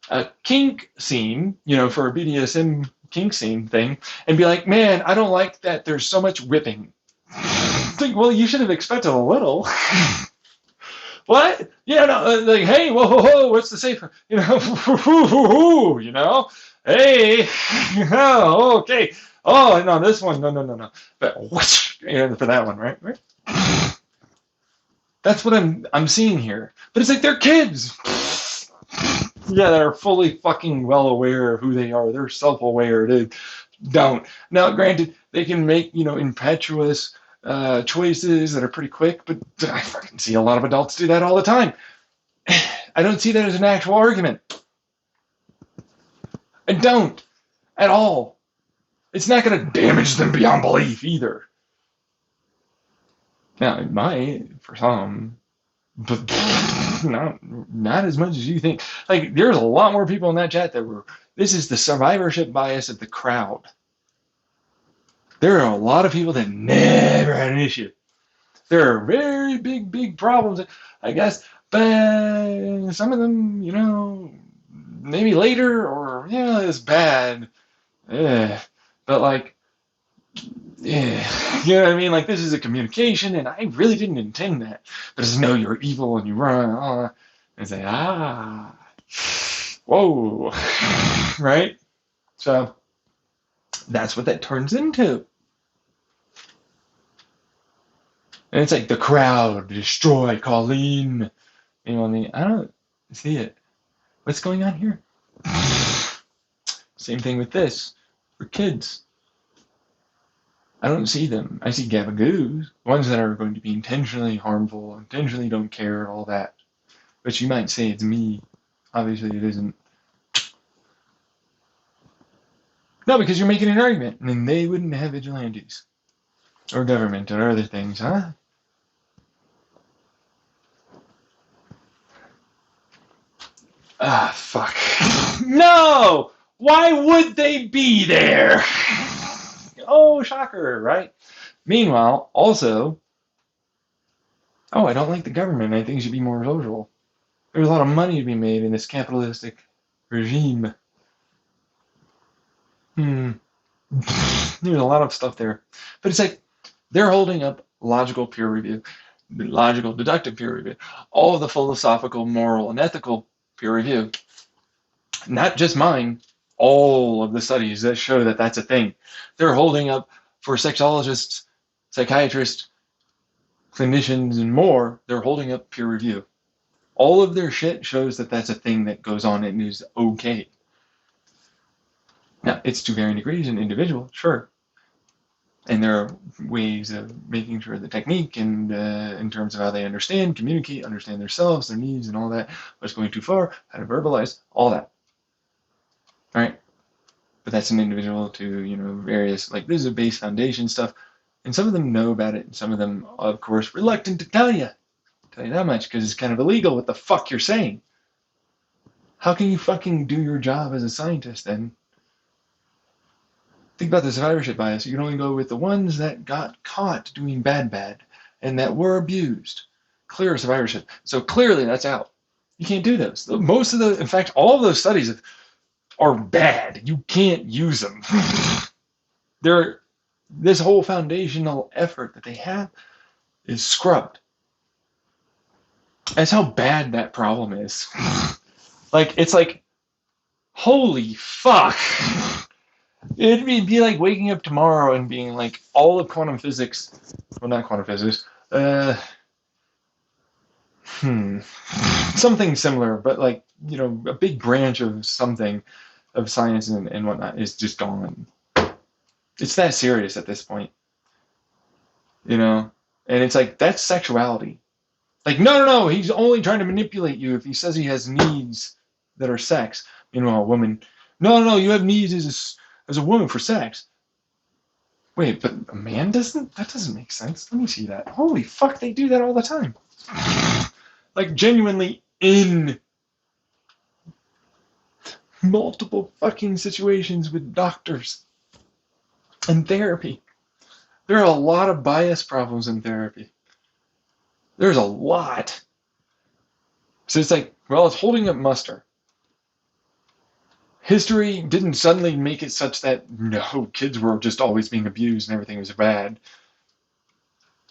a kink scene, for a BDSM kink scene thing and be like, man, I don't like that there's so much whipping. It's like, well, you should have expected a little. What? Yeah, no, like, hey, whoa, whoa, whoa, what's the safe? You know, you know, hey, oh, okay. Oh, no, this one, no. But whoosh, for that one, right? That's what I'm seeing here. But it's like they're kids. Yeah, that are fully fucking well aware of who they are. They're self-aware. They don't. Now, granted, they can make, impetuous choices that are pretty quick, but I fucking see a lot of adults do that all the time. I don't see that as an actual argument. I don't. At all. It's not going to damage them beyond belief either. Now, it might, for some, but not as much as you think. Like, there's a lot more people in that chat that were, this is the survivorship bias of the crowd. There are a lot of people that never had an issue. There are very big problems, I guess, but some of them, maybe later or, it's bad. But like, yeah, you know what I mean? Like, this is a communication, and I really didn't intend that. But it's, no, you're evil, and you run, and say, whoa, right? So that's what that turns into. And it's like the crowd, destroy Colleen. I don't see it. What's going on here? Same thing with this. For kids. I don't see them. I see gabagoos. Ones that are going to be intentionally harmful, intentionally don't care, all that. But you might say it's me. Obviously it isn't. No, because you're making an argument. And then they wouldn't have vigilantes. Or government or other things, huh? Fuck. No! Why would they be there? Oh, shocker, right? Meanwhile, also, I don't like the government. I think it should be more social. There's a lot of money to be made in this capitalistic regime. There's a lot of stuff there. But it's like, they're holding up logical peer review, logical deductive peer review, all of the philosophical, moral, and ethical peer review. Not just mine, all of the studies that show that that's a thing. They're holding up for sexologists, psychiatrists, clinicians, and more, they're holding up peer review. All of their shit shows that that's a thing that goes on and is okay. Now, it's to varying degrees and individual, sure. And there are ways of making sure the technique and in terms of how they understand, communicate, understand themselves, their needs, and all that, what's going too far, how to verbalize, all that. All right? But that's an individual to, various, like, this is a base foundation stuff. And some of them know about it, and some of them, of course, reluctant to tell you that much, because it's kind of illegal what the fuck you're saying. How can you fucking do your job as a scientist, then? Think about the survivorship bias. You can only go with the ones that got caught doing bad, and that were abused. Clear survivorship. So clearly that's out. You can't do those. Most of in fact, all of those studies are bad. You can't use them. This whole foundational effort that they have is scrubbed. That's how bad that problem is. It's like, holy fuck. It'd be like waking up tomorrow and being like, all of quantum physics, well, not quantum physics, something similar, but like, a big branch of something, of science and whatnot, is just gone. It's that serious at this point. And it's like, that's sexuality. Like, no, he's only trying to manipulate you if he says he has needs that are sex. Meanwhile, a woman, no, you have needs as a woman for sex. Wait, but a man doesn't? That doesn't make sense. Let me see that. Holy fuck, they do that all the time. Like, genuinely in multiple fucking situations with doctors and therapy. There are a lot of bias problems in therapy. There's a lot. So it's like, well, it's holding up muster. history didn't suddenly make it such that no, kids were just always being abused and everything was bad.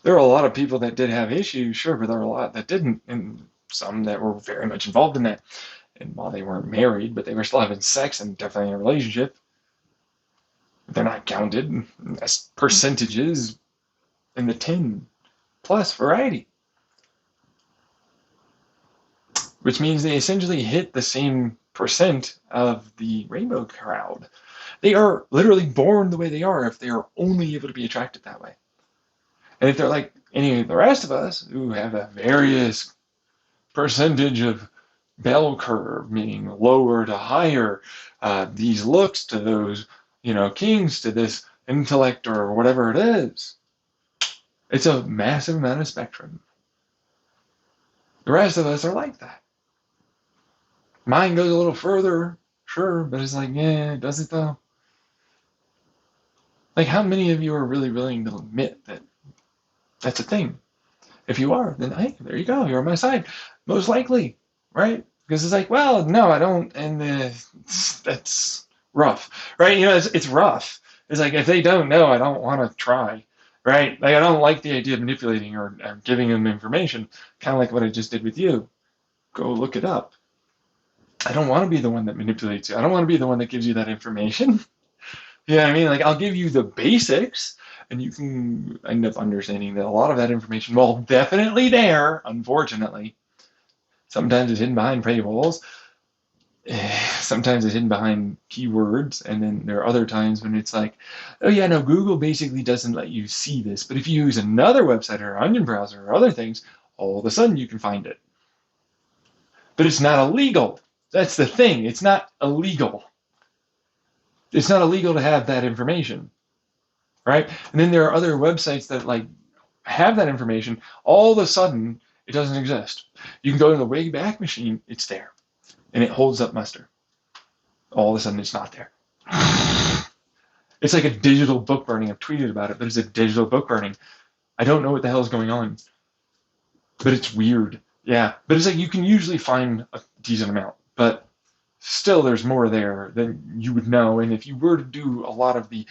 There are a lot of people that did have issues, sure, but there are a lot that didn't, and some that were very much involved in that. And while they weren't married, but they were still having sex and definitely in a relationship, they're not counted as percentages in the 10 plus variety, which means they essentially hit the same percent of the rainbow crowd. They are literally born the way they are if they are only able to be attracted that way. And if they're like any of the rest of us who have a various percentage of bell curve, meaning lower to higher, these looks to those, kings to this intellect or whatever it is, it's a massive amount of spectrum. The rest of us are like that. Mine goes a little further, sure, but it's like, yeah, does it though? Like, how many of you are really willing to admit that that's a thing? If you are, then hey, there you go. You're on my side. Most likely, right? Because it's like, well, no, I don't, and that's rough, right? It's rough. It's like if they don't know, I don't want to try, right? Like I don't like the idea of manipulating or giving them information, kind of like what I just did with you. Go look it up. I don't want to be the one that manipulates you. I don't want to be the one that gives you that information. You know what I mean? Like I'll give you the basics, and you can end up understanding that a lot of that information, well, definitely there, unfortunately. Sometimes it's hidden behind paywalls. Sometimes it's hidden behind keywords, and then there are other times when it's like, oh yeah, no, Google basically doesn't let you see this, but if you use another website or onion browser or other things, all of a sudden you can find it. But it's not illegal. That's the thing. It's not illegal. It's not illegal to have that information, right? And then there are other websites that like have that information. All of a sudden, it doesn't exist. You can go to the Wayback Machine, it's there, and it holds up muster. All of a sudden, it's not there. It's like a digital book burning. I've tweeted about it, but it's a digital book burning. I don't know what the hell is going on, but it's weird. Yeah, but it's like you can usually find a decent amount, but still there's more there than you would know. And if you were to do a lot of the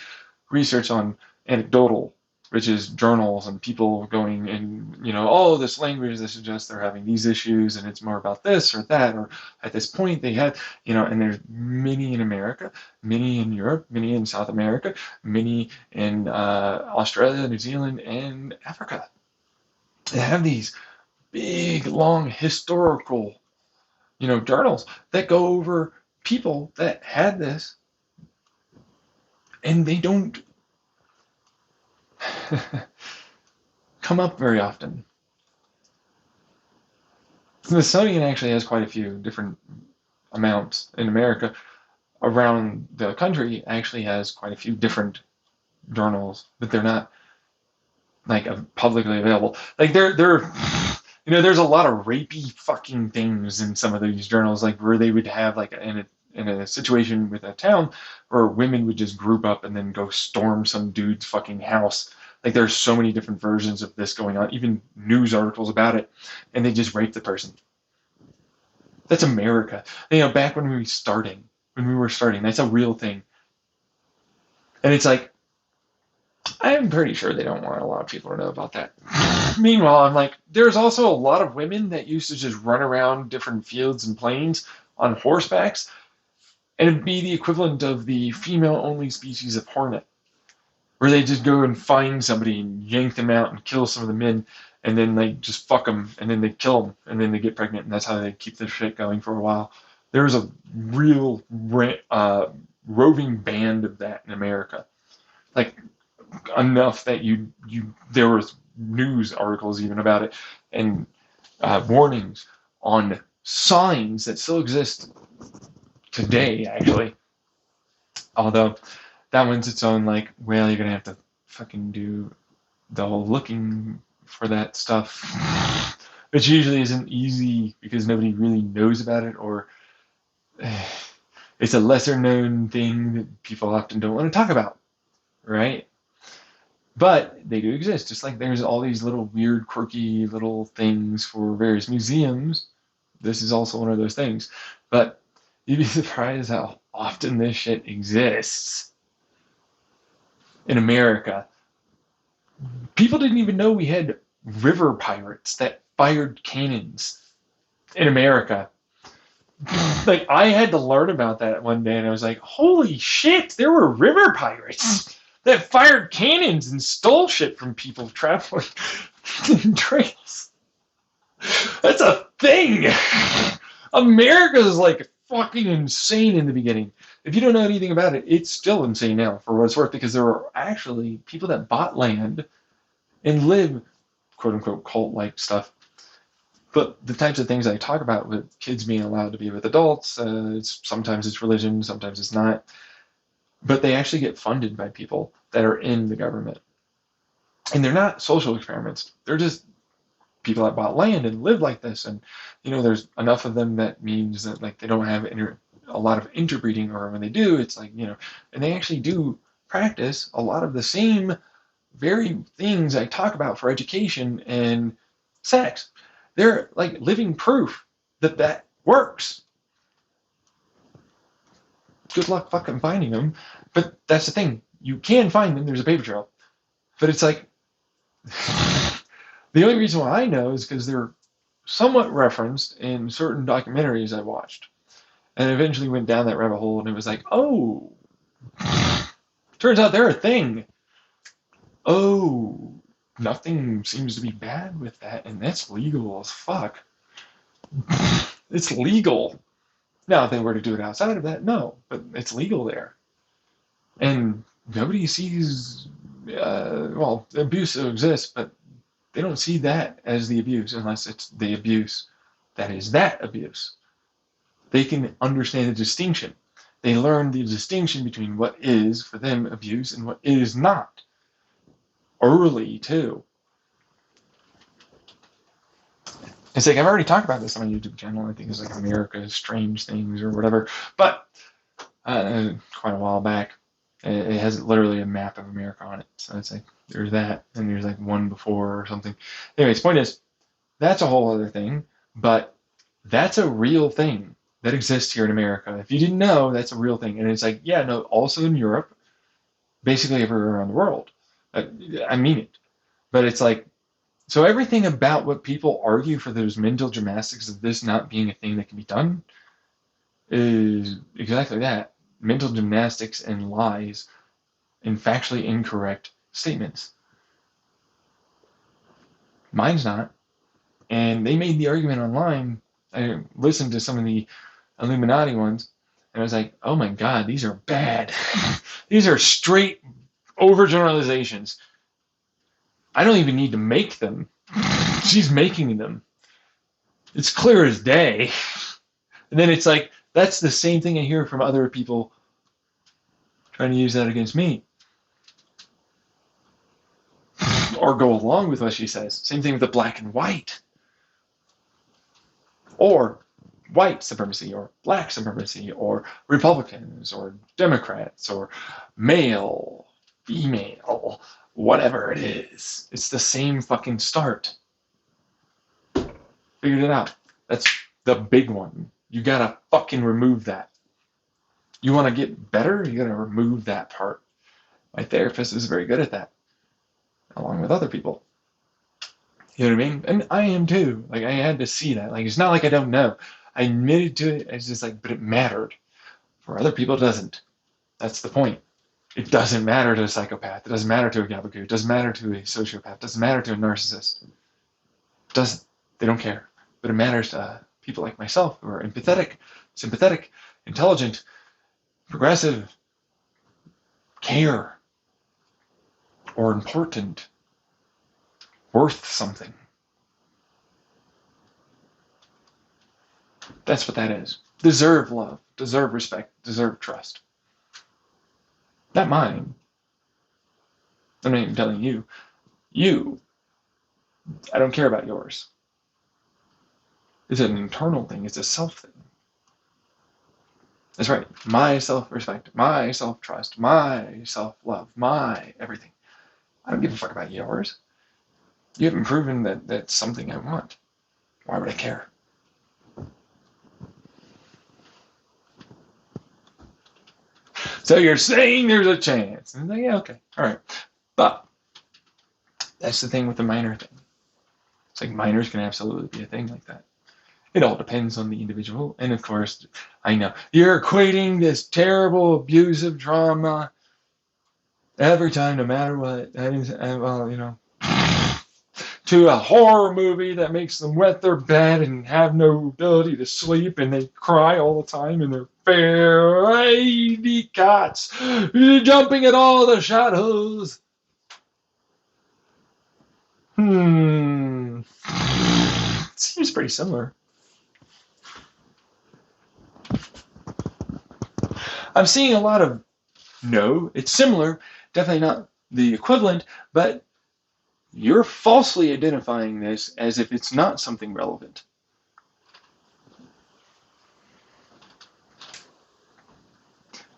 research on anecdotal, which is journals and people going and, oh, this language that suggests they're having these issues and it's more about this or that, or at this point they had, and there's many in America, many in Europe, many in South America, many in Australia, New Zealand, and Africa. They have these big, long historical journals that go over people that had this, and they don't come up very often. The Smithsonian actually has quite a few different amounts in America. Around the country actually has quite a few different journals, but they're not like publicly available. Like they're there's a lot of rapey fucking things in some of these journals, like where they would have like in a situation with a town where women would just group up and then go storm some dude's fucking house. Like there's so many different versions of this going on, even news articles about it, and they just rape the person. That's America. Back when we were starting, that's a real thing. And it's like, I'm pretty sure they don't want a lot of people to know about that. Meanwhile, I'm like, there's also a lot of women that used to just run around different fields and plains on horsebacks, and it'd be the equivalent of the female-only species of hornet, where they just go and find somebody and yank them out and kill some of the men, and then they just fuck them, and then they kill them, and then they get pregnant, and that's how they keep the shit going for a while. There's a real roving band of that in America. Like, enough that there was news articles even about it, and warnings on signs that still exist today, actually. Although that one's its own, like, well, you're gonna have to fucking do the whole looking for that stuff, which usually isn't easy because nobody really knows about it, or it's a lesser known thing that people often don't want to talk about, right? But they do exist, just like there's all these little weird, quirky little things for various museums. This is also one of those things. But you'd be surprised how often this shit exists in America. People didn't even know we had river pirates that fired cannons in America. Like, I had to learn about that one day, and I was like, holy shit, there were river pirates that fired cannons and stole shit from people traveling in trails. That's a thing. America is like fucking insane in the beginning. If you don't know anything about it, it's still insane now, for what it's worth, because there were actually people that bought land and live, quote unquote, cult like stuff. But the types of things I talk about with kids being allowed to be with adults, sometimes it's religion, sometimes it's not. But they actually get funded by people that are in the government. And they're not social experiments. They're just people that bought land and live like this. And, there's enough of them that means that, like, they don't have a lot of interbreeding, or when they do, it's like, and they actually do practice a lot of the same very things I talk about for education and sex. They're like living proof that that works. Good luck fucking finding them. But that's the thing. You can find them. There's a paper trail. But it's like, the only reason why I know is because they're somewhat referenced in certain documentaries I watched. And I eventually went down that rabbit hole, and it was like, oh, turns out they're a thing. Oh, nothing seems to be bad with that, and that's legal as fuck. It's legal. Now, if they were to do it outside of that, no, but it's legal there. And nobody sees, abuse exists, but they don't see that as the abuse unless it's the abuse that is that abuse. They can understand the distinction. They learn the distinction between what is, for them, abuse and what is not. Early, too. It's like, I've already talked about this on my YouTube channel. I think it's like America's Strange Things or whatever. But quite a while back, it has literally a map of America on it. So it's like, there's that, and there's like one before or something. Anyways, point is, that's a whole other thing. But that's a real thing that exists here in America. If you didn't know, that's a real thing. And it's like, yeah, no, also in Europe, basically everywhere around the world. I mean it. But it's like, so everything about what people argue for those mental gymnastics of this not being a thing that can be done is exactly that. Mental gymnastics and lies and factually incorrect statements. Mine's not. And they made the argument online. I listened to some of the Illuminati ones, and I was like, oh my God, these are bad. These are straight overgeneralizations. I don't even need to make them. She's making them. It's clear as day. And then it's like, that's the same thing I hear from other people trying to use that against me. Or go along with what she says. Same thing with the black and white. Or white supremacy, or black supremacy, or Republicans, or Democrats, or male, female, whatever it is. It's the same fucking start. Figured it out. That's the big one. You gotta fucking remove that. You wanna get better? You gotta remove that part. My therapist is very good at that, along with other people. You know what I mean? And I am too. Like, I had to see that. Like, it's not like I don't know. I admitted to it. It's just like, but it mattered. For other people, it doesn't. That's the point. It doesn't matter to a psychopath. It doesn't matter to a gabagoo. It doesn't matter to a sociopath. It doesn't matter to a narcissist. It doesn't. They don't care. But it matters to people like myself who are empathetic, sympathetic, intelligent, progressive, care, or important, worth something. That's what that is. Deserve love, deserve respect, deserve trust. Not mine. I'm not even telling you. You. I don't care about yours. It's an internal thing. It's a self thing. That's right. My self-respect, my self-trust, my self-love, my everything. I don't give a fuck about yours. You haven't proven that that's something I want. Why would I care? So you're saying there's a chance. And I'm like, yeah, okay, all right. But that's the thing with the minor thing. It's like minors can absolutely be a thing like that. It all depends on the individual. And of course, I know you're equating this terrible abusive drama every time, no matter what. Well, to a horror movie that makes them wet their bed and have no ability to sleep, and they cry all the time, and they're baby cats jumping at all the shadows. Seems pretty similar. I'm seeing a lot of no, it's similar, definitely not the equivalent, but you're falsely identifying this as if it's not something relevant.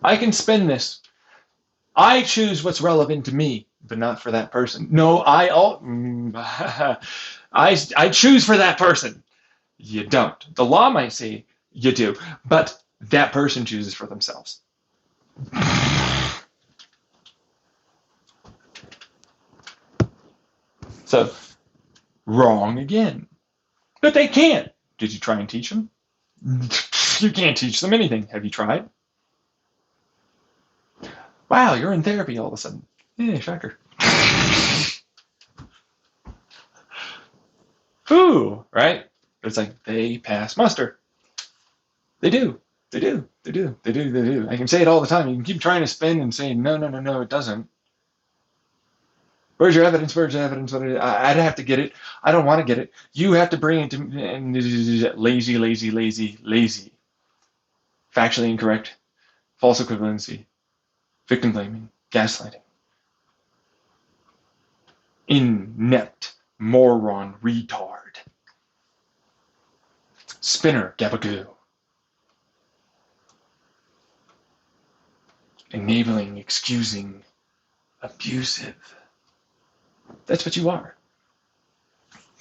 I can spin this. I choose what's relevant to me, but not for that person. No, I choose for that person. You don't. The law might say you do, but that person chooses for themselves. So, wrong again. But they can't. Did you try and teach them? You can't teach them anything. Have you tried? Wow, you're in therapy all of a sudden. Yeah, shocker. Ooh, right? It's like they pass muster. They do. They do. They do. They do. They do. I can say it all the time. You can keep trying to spin and say, no, no, no, no, it doesn't. Where's your evidence? Where's your evidence? I'd have to get it. I don't want to get it. You have to bring it to me. Lazy, lazy, lazy, lazy. Factually incorrect. False equivalency. Victim blaming. Gaslighting. Inept. Moron. Retard. Spinner. Gabagoo. Enabling. Excusing. Abusive. That's what you are.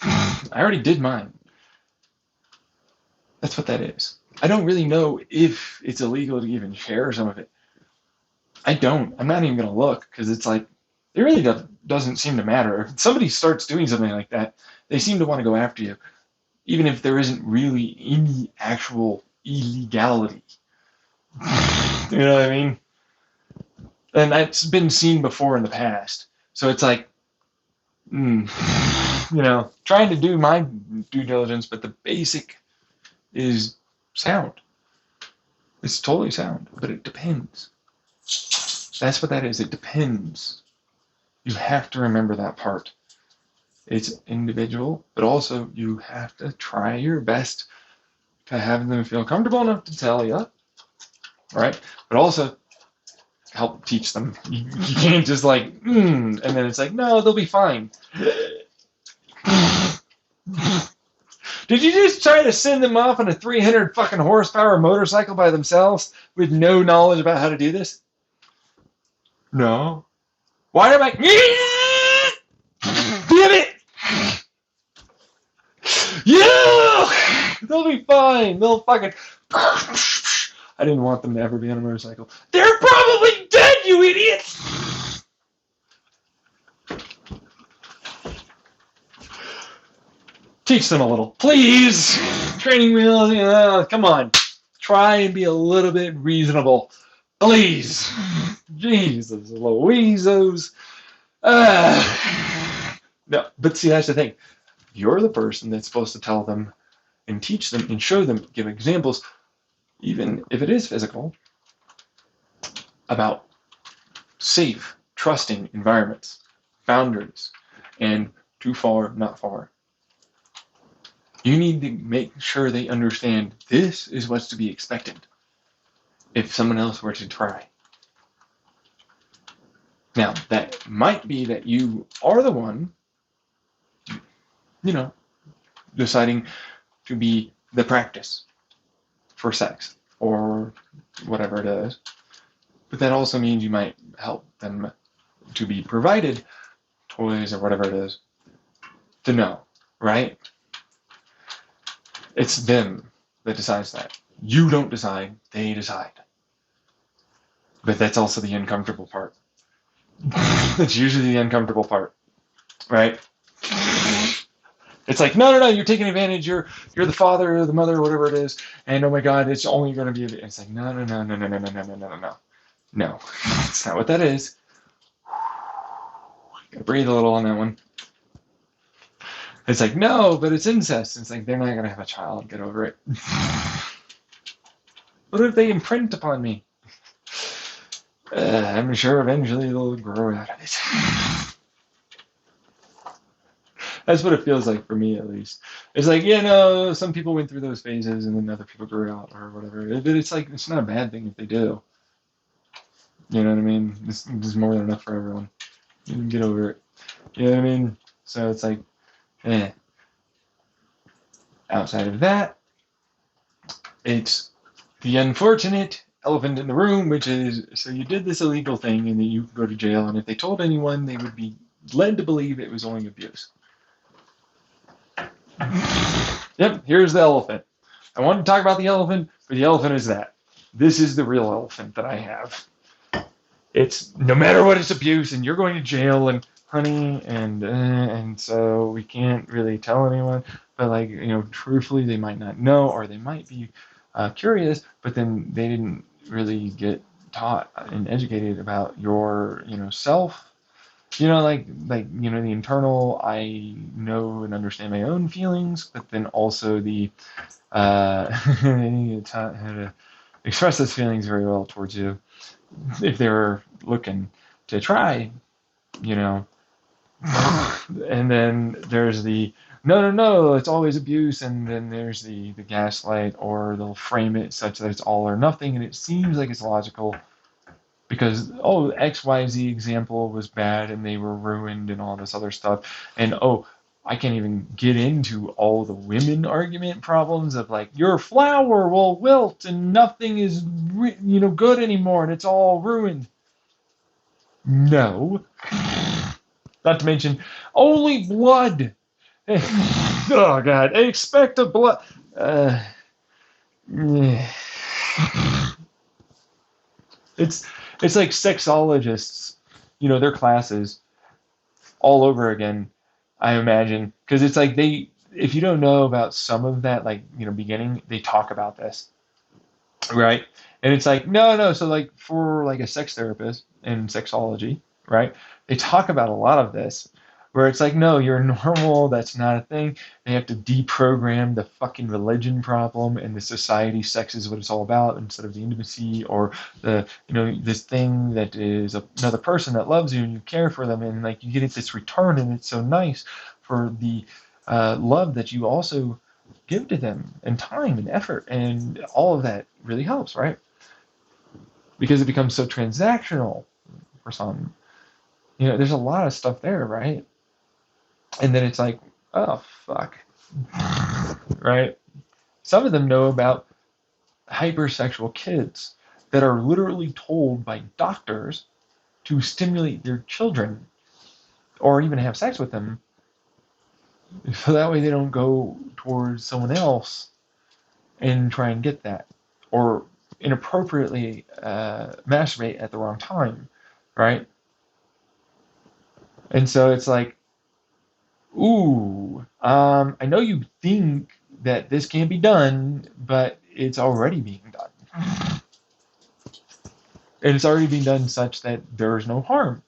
I already did mine. That's what that is. I don't really know if it's illegal to even share some of it. I don't. I'm not even going to look because it's like, it really doesn't seem to matter. If somebody starts doing something like that, they seem to want to go after you, even if there isn't really any actual illegality. You know what I mean? And that's been seen before in the past. So it's like, trying to do my due diligence, but the basic is sound. It's totally sound, but it depends. That's what that is. It depends. You have to remember that part. It's individual, but also you have to try your best to have them feel comfortable enough to tell you, right? But also help teach them. You can't just like, and then it's like, no, they'll be fine. Did you just try to send them off on a 300 fucking horsepower motorcycle by themselves with no knowledge about how to do this? No. Why am I? Damn it! Yeah! They'll be fine. They'll fucking. I didn't want them to ever be on a motorcycle. They're probably dead, you idiots! Teach them a little, please. Training wheels, come on. Try and be a little bit reasonable, please. Jesus, Louisos. No, but see, that's the thing. You're the person that's supposed to tell them and teach them and show them, give examples, even if it is physical, about safe, trusting environments, boundaries, and too far, not far. You need to make sure they understand this is what's to be expected if someone else were to try. Now, that might be that you are the one, deciding to be the practice for sex or whatever it is. But that also means you might help them to be provided toys or whatever it is to know, right? It's them that decides that. You don't decide, they decide. But that's also the uncomfortable part. That's usually the uncomfortable part, right? It's like, no, no, no, you're taking advantage. You're the father or the mother or whatever it is, and oh my God, it's only going to be. It's like, no, no, no, no, no, no, no, no, no, no, no, no. It's not what that is. Gotta breathe a little on that one. It's like, no, but it's incest. It's like they're not gonna have a child. Get over it. What if they imprint upon me? I'm sure eventually they'll grow out of it. That's what it feels like for me, at least. It's like, yeah, no, some people went through those phases and then other people grew out or whatever. But it's like, it's not a bad thing if they do. You know what I mean? This is more than enough for everyone. You can get over it. You know what I mean? So it's like, eh. Outside of that, it's the unfortunate elephant in the room, which is, so you did this illegal thing and then you go to jail, and if they told anyone, they would be led to believe it was only abuse. Yep, here's the elephant. I wanted to talk about the elephant, but the elephant is that. This is the real elephant that I have. It's no matter what, it's abuse, and you're going to jail, and honey, and so we can't really tell anyone. But like, you know, truthfully, they might not know, or they might be curious, but then they didn't really get taught and educated about your, you know, self. You know, like you know, the internal. I know and understand my own feelings, but then also the they need to taught how to express those feelings very well towards you if they were looking to try, you know. And then there's the no, no, no, it's always abuse, and then there's the gaslight, or they'll frame it such that it's all or nothing, and it seems like it's logical because oh, XYZ example was bad and they were ruined and all this other stuff, and oh, I can't even get into all the women argument problems of like your flower will wilt and nothing is you know good anymore and it's all ruined. No. Not to mention, only blood. Oh God, expect a blood. It's it's like sexologists, you know, their classes all over again. I imagine because it's like they, if you don't know about some of that, like you know, beginning, they talk about this, right? And it's like, no, no. So like for like a sex therapist and sexology, right? They talk about a lot of this, where it's like, no, you're normal. That's not a thing. They have to deprogram the fucking religion problem and the society. Sex is what it's all about instead of the intimacy or the, you know, this thing that is another person that loves you and you care for them and like you get this return and it's so nice for the love that you also give to them and time and effort and all of that really helps, right? Because it becomes so transactional for some. You know, there's a lot of stuff there, right? And then it's like, oh fuck, right? Some of them know about hypersexual kids that are literally told by doctors to stimulate their children or even have sex with them so that way they don't go towards someone else and try and get that or inappropriately masturbate at the wrong time, right? And so it's like, ooh, I know you think that this can't be done, but it's already being done. And it's already being done such that there's no harm.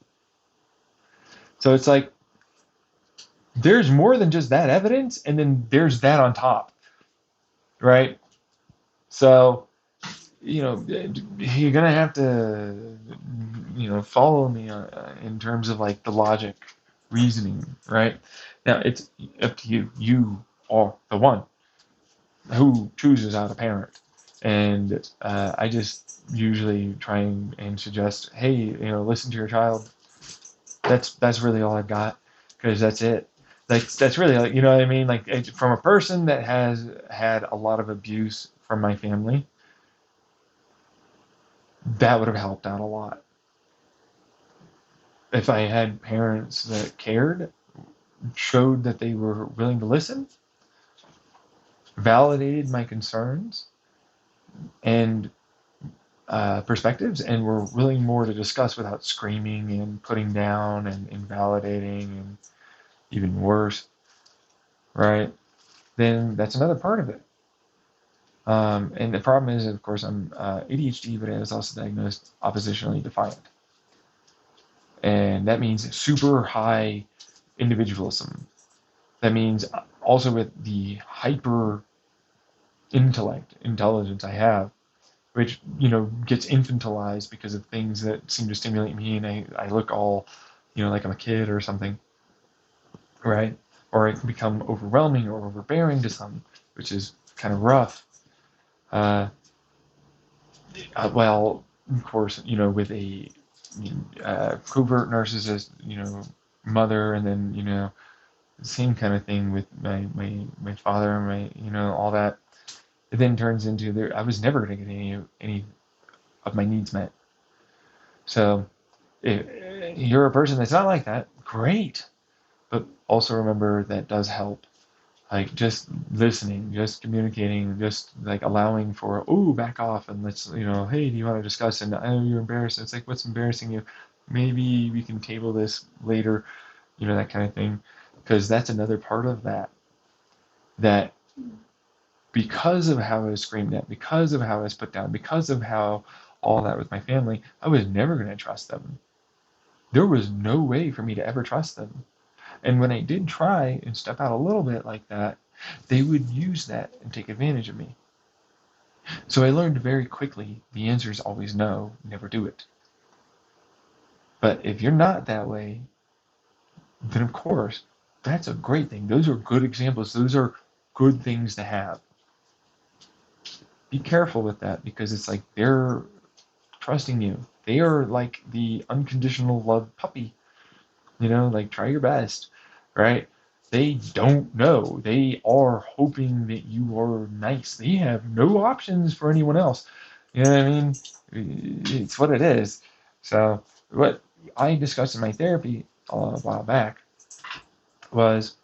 So it's like, there's more than just that evidence, and then there's that on top, right? So, you know, you're gonna have to, you know, follow me in terms of like the logic, reasoning, right? Now it's up to you. You are the one who chooses how to parent, and I just usually try and suggest, hey, you know, listen to your child. That's really all I've got because that's it. Like that's really like, you know what I mean. Like from a person that has had a lot of abuse from my family, that would have helped out a lot. If I had parents that cared, showed that they were willing to listen, validated my concerns, and perspectives, and we're willing more to discuss without screaming and putting down and invalidating and even worse, right? Then that's another part of it. And the problem is, of course, I'm ADHD, but I was also diagnosed oppositionally defiant. And that means super high individualism. That means also with the hyper intelligence I have, which, gets infantilized because of things that seem to stimulate me, and I look all, like I'm a kid or something, right? Or it can become overwhelming or overbearing to some, which is kind of rough. Uh, well, of course, with a covert narcissist, mother, and then, same kind of thing with my father, all that. It then turns into I was never going to get any of my needs met. So if you're a person that's not like that, great. But also remember that does help. Like just listening, just communicating, just like allowing for, oh, back off and let's, hey, do you want to discuss? And I know you're embarrassed. It's like, what's embarrassing you? Maybe we can table this later, that kind of thing. Because that's another part of that because of how I was screamed at, because of how I was put down, because of how all that with my family, I was never going to trust them. There was no way for me to ever trust them. And when I did try and step out a little bit like that, they would use that and take advantage of me. So I learned very quickly the answer is always no, never do it. But if you're not that way, then of course, that's a great thing. Those are good examples. Those are good things to have. Be careful with that because it's like they're trusting you. They are like the unconditional love puppy. Like try your best, right? They don't know. They are hoping that you are nice. They have no options for anyone else. You know what I mean? It's what it is. So what I discussed in my therapy a while back was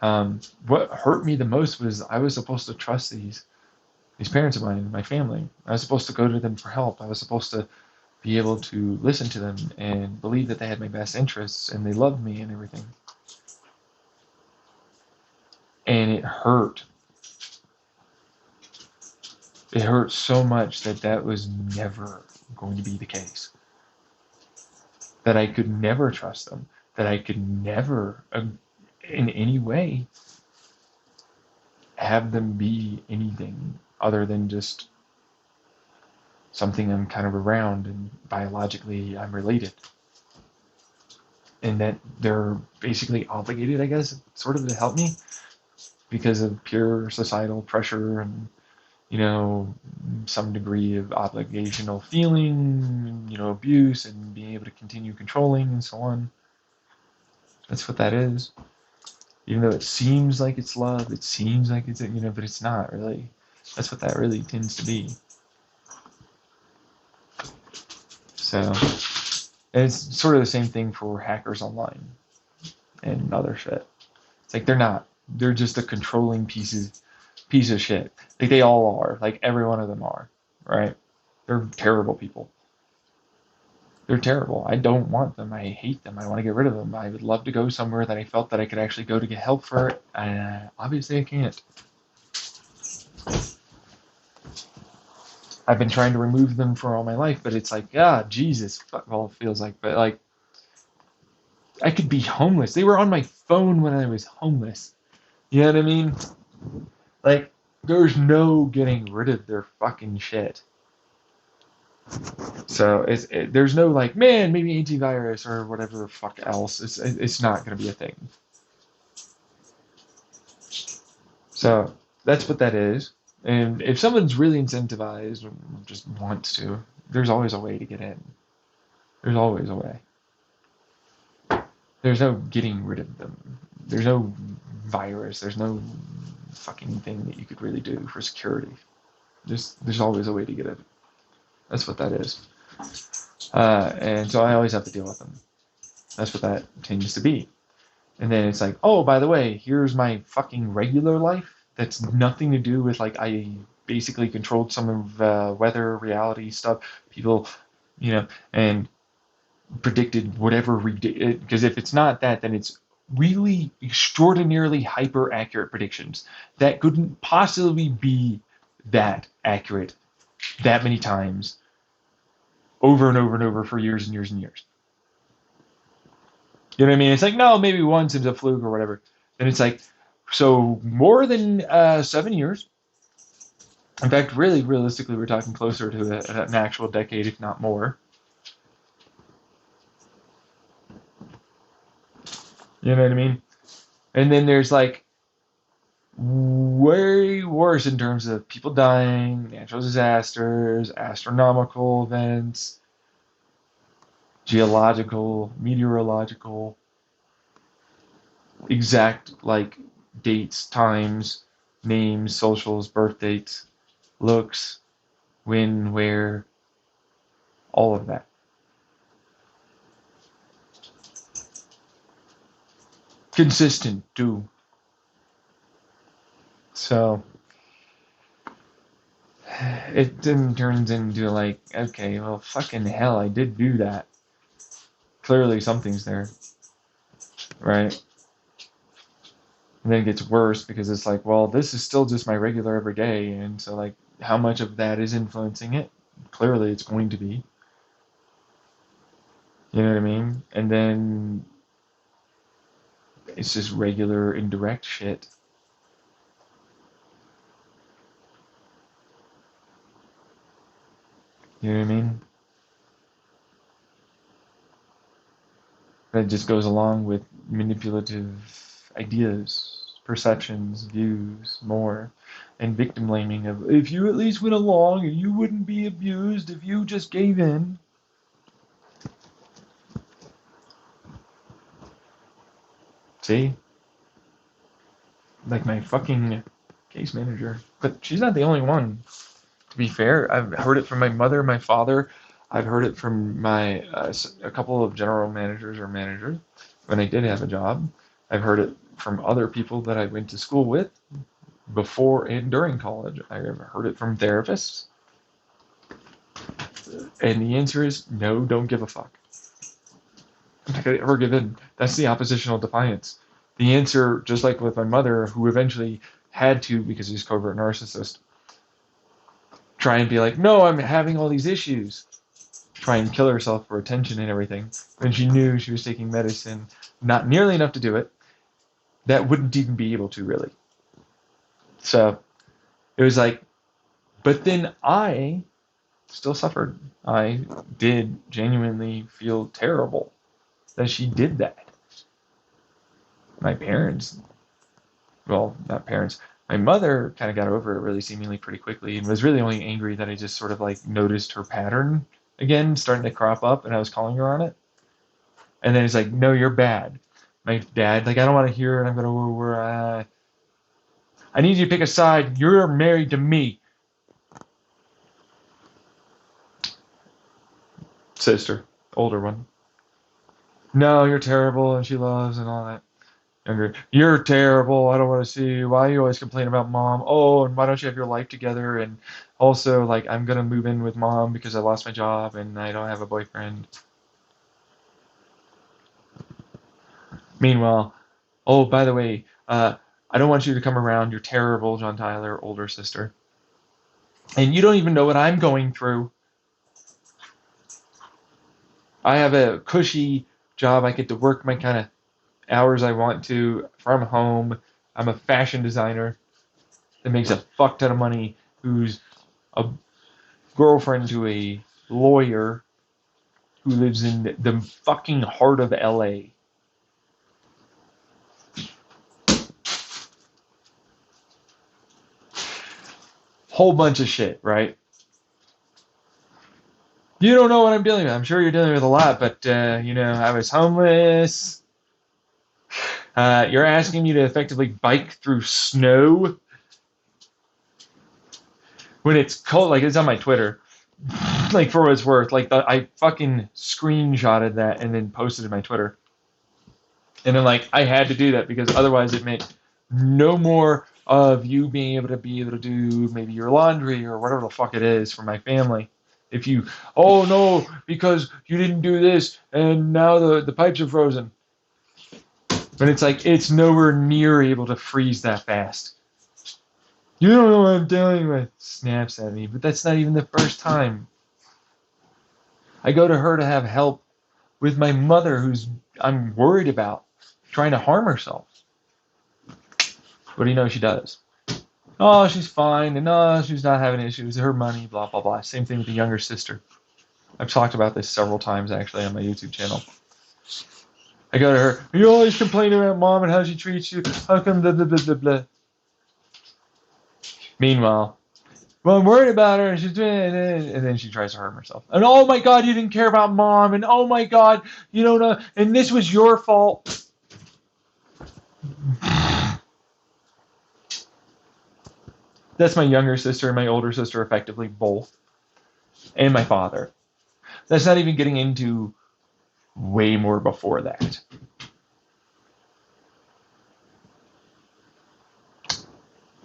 what hurt me the most was I was supposed to trust these parents of mine, my family. I was supposed to go to them for help. I was supposed to be able to listen to them and believe that they had my best interests and they loved me and everything. And it hurt. It hurt so much that was never going to be the case. That I could never trust them. That I could never, in any way, have them be anything other than just something I'm kind of around and biologically I'm related. And that they're basically obligated, I guess, sort of to help me because of pure societal pressure and, some degree of obligational feeling, abuse and being able to continue controlling and so on. That's what that is. Even though it seems like it's love, it seems like it's, but it's not really. That's what that really tends to be. So, and it's sort of the same thing for hackers online and other shit. It's like they're not. They're just a controlling piece of shit. Like they all are. Like every one of them are. Right? They're terrible people. They're terrible. I don't want them. I hate them. I want to get rid of them. I would love to go somewhere that I felt that I could actually go to get help for it. Obviously, I can't. I've been trying to remove them for all my life, but it's like, Jesus, well, it feels like, but like, I could be homeless. They were on my phone when I was homeless. You know what I mean? Like, there's no getting rid of their fucking shit. So there's no like, man, maybe antivirus or whatever the fuck else. It's not gonna be a thing. So that's what that is. And if someone's really incentivized or just wants to, there's always a way to get in. There's always a way. There's no getting rid of them. There's no virus. There's no fucking thing that you could really do for security. There's always a way to get it. That's what that is. And so I always have to deal with them. That's what that tends to be. And then it's like, oh, by the way, here's my fucking regular life. That's nothing to do with like basically controlled some of weather, reality stuff. People, and predicted whatever because if it's not that, then it's really extraordinarily hyper accurate predictions that couldn't possibly be that accurate that many times over and over and over for years and years and years. You know what I mean? It's like, no, maybe once it's a fluke or whatever. And it's like, so more than 7 years. In fact, really, realistically, we're talking closer to an actual decade, if not more. You know what I mean? And then there's like way worse in terms of people dying, natural disasters, astronomical events, geological, meteorological, exact like dates, times, names, socials, birth dates, looks, when, where, all of that. Consistent too. So it then turns into like, okay, well, fucking hell, I did do that. Clearly something's there, right? And then it gets worse because it's like, well, this is still just my regular everyday, and so like, how much of that is influencing it? Clearly, it's going to be. You know what I mean? And then it's just regular indirect shit. You know what I mean? That just goes along with manipulative ideas, perceptions, views, more, and victim blaming of, if you at least went along, you wouldn't be abused if you just gave in. See? Like my fucking case manager. But she's not the only one. To be fair, I've heard it from my mother, my father. I've heard it from my a couple of general managers or managers when I did have a job. I've heard it from other people that I went to school with before and during college. I've heard it from therapists. And the answer is no, don't give a fuck. I'm not going to ever give in. That's the oppositional defiance. The answer, just like with my mother, who eventually had to, because he's covert narcissist, try and be like, no, I'm having all these issues. Try and kill herself for attention and everything. When she knew she was taking medicine, not nearly enough to do it, that wouldn't even be able to, really. So it was like, but then I still suffered. I did genuinely feel terrible that she did that. My parents, well, not parents, my mother kind of got over it really seemingly pretty quickly and was really only angry that I just sort of like noticed her pattern again starting to crop up and I was calling her on it. And then it's like, no, you're bad. My dad, like, I don't want to hear it. I'm going to, I need you to pick a side. You're married to me. Sister, older one. No, you're terrible and she loves and all that. Younger, you're terrible. I don't want to see you. Why you always complain about mom? Oh, and why don't you have your life together? And also, like, I'm going to move in with mom because I lost my job and I don't have a boyfriend. Meanwhile, oh, by the way, I don't want you to come around. You're terrible, John Tyler, older sister. And you don't even know what I'm going through. I have a cushy job. I get to work my kind of hours I want to from home. I'm a fashion designer that makes a fuck ton of money, who's a girlfriend to a lawyer who lives in the fucking heart of LA. Whole bunch of shit, right? You don't know what I'm dealing with. I'm sure you're dealing with a lot, but, I was homeless. You're asking me to effectively bike through snow when it's cold. Like, it's on my Twitter. Like, for what it's worth. Like, I fucking screenshotted that and then posted it to my Twitter. And then, like, I had to do that because otherwise it meant no more of you being able to do maybe your laundry or whatever the fuck it is for my family. If you, oh no, because you didn't do this and now the pipes are frozen. But it's like, it's nowhere near able to freeze that fast. You don't know what I'm dealing with, snaps at me, but that's not even the first time. I go to her to have help with my mother, who's I'm worried about trying to harm herself. What do you know she does? Oh, she's fine, and no, she's not having issues. Her money, blah, blah, blah. Same thing with the younger sister. I've talked about this several times, actually, on my YouTube channel. I go to her, you always complain about mom and how she treats you. How come blah, blah, blah, blah, blah. Meanwhile, well, I'm worried about her, and she's doing it, and then she tries to harm herself. And oh my God, you didn't care about mom, and oh my God, you don't know, and this was your fault. That's my younger sister and my older sister, effectively both, and my father. That's not even getting into way more before that.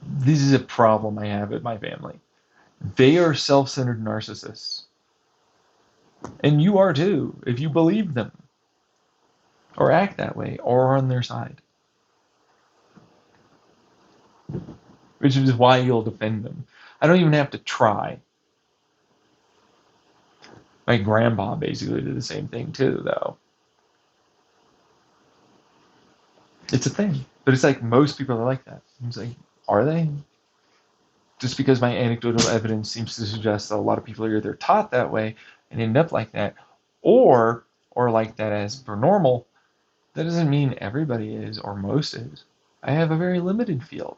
This is a problem I have with my family. They are self-centered narcissists. And you are too, if you believe them, or act that way, or are on their side. Which is why you'll defend them. I don't even have to try. My grandpa basically did the same thing too, though. It's a thing. But it's like most people are like that. It's like, are they? Just because my anecdotal evidence seems to suggest that a lot of people are either taught that way and end up like that, or like that as per normal, that doesn't mean everybody is or most is. I have a very limited field.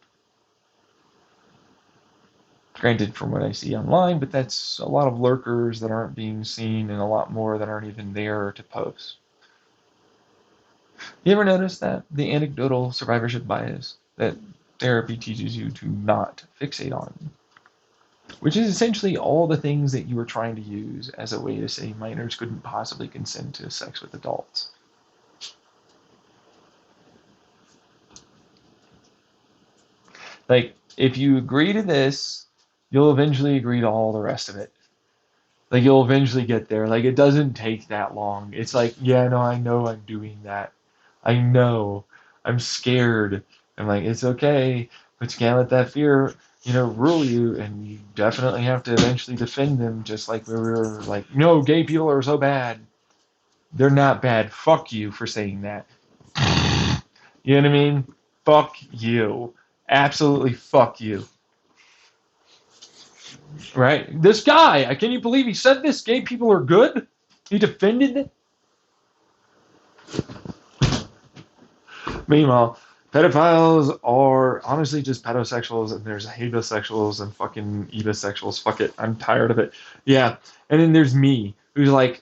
Granted, from what I see online, but that's a lot of lurkers that aren't being seen and a lot more that aren't even there to post. You ever notice that? The anecdotal survivorship bias that therapy teaches you to not fixate on, which is essentially all the things that you were trying to use as a way to say minors couldn't possibly consent to sex with adults. Like, if you agree to this, you'll eventually agree to all the rest of it. Like, you'll eventually get there. Like, it doesn't take that long. It's like, yeah, no, I know I'm doing that. I know. I'm scared. I'm like, it's okay, but you can't let that fear, rule you, and you definitely have to eventually defend them, just like we were like, no, gay people are so bad. They're not bad. Fuck you for saying that. You know what I mean? Fuck you. Absolutely fuck you. Right? This guy, can you believe he said this? Gay people are good? He defended it? Meanwhile, pedophiles are honestly just pedosexuals, and there's hebosexuals and fucking ebosexuals. Fuck it. I'm tired of it. Yeah. And then there's me, who's like,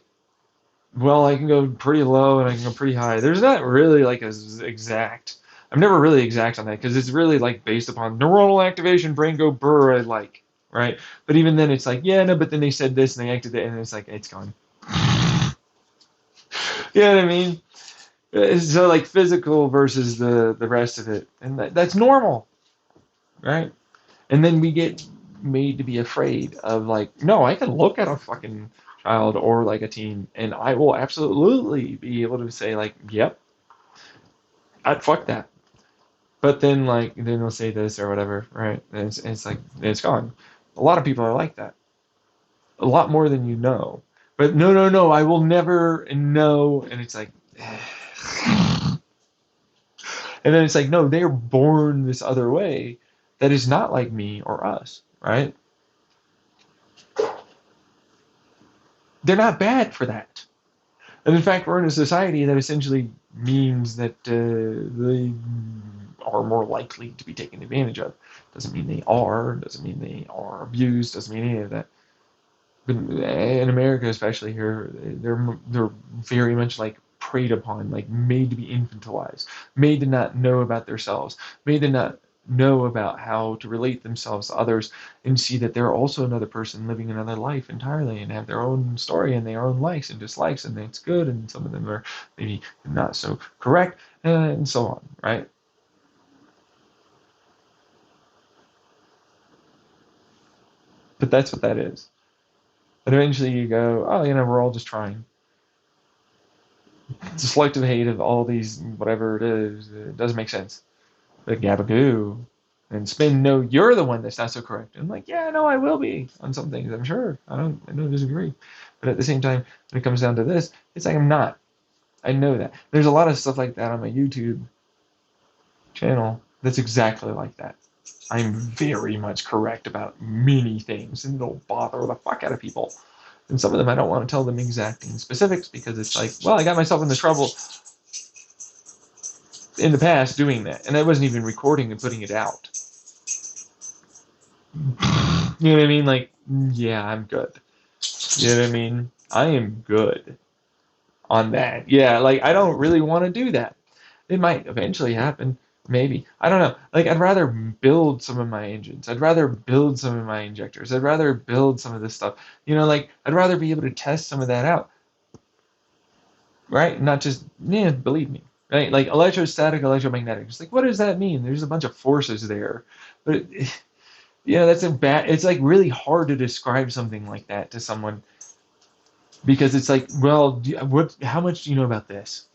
well, I can go pretty low and I can go pretty high. There's not really like a exact. I'm never really exact on that because it's really like based upon neuronal activation, brain go burr, right? But even then, it's like, yeah, no, but then they said this and they acted it, and it's like, it's gone. You know what I mean? So like physical versus the rest of it, and that's normal, right? And then we get made to be afraid of like, no, I can look at a fucking child or like a teen, and I will absolutely be able to say like, yep, I'd fuck that. But then they'll say this or whatever, right? And it's like it's gone. A lot of people are like that. A lot more than you know. But no, I will never know. And it's like, and then it's like, no, they are born this other way that is not like me or us, right? They're not bad for that. And in fact, we're in a society that essentially means that they are more likely to be taken advantage of. Doesn't mean they are, doesn't mean they are abused, doesn't mean any of that. But in America, especially here, they're very much like preyed upon, like made to be infantilized, made to not know about themselves, made to not know about how to relate themselves to others and see that they're also another person living another life entirely and have their own story and their own likes and dislikes, and it's good, and some of them are maybe not so correct, and so on, right? But that's what that is. And eventually you go, oh, we're all just trying. The selective hate of all these, whatever it is, it doesn't make sense. But gabagoo and spin, no, you're the one that's not so correct. And I'm like, yeah, no, I will be on some things, I'm sure. I don't disagree. But at the same time, when it comes down to this, it's like I'm not. I know that. There's a lot of stuff like that on my YouTube channel that's exactly like that. I'm very much correct about many things, and it'll bother the fuck out of people. And some of them I don't want to tell them exact specifics because it's like, well, I got myself into trouble in the past doing that, and I wasn't even recording and putting it out. You know what I mean? Like, yeah, I'm good. You know what I mean? I am good on that. Yeah, like I don't really want to do that. It might eventually happen, maybe. I don't know. Like I'd rather build some of my engines. I'd rather build some of my injectors. I'd rather build some of this stuff. Like I'd rather be able to test some of that out. Right? Not just, yeah, believe me. Right? Like electrostatic, electromagnetic. It's like, what does that mean? There's a bunch of forces there. But that's it's like really hard to describe something like that to someone because it's like, well, how much do you know about this?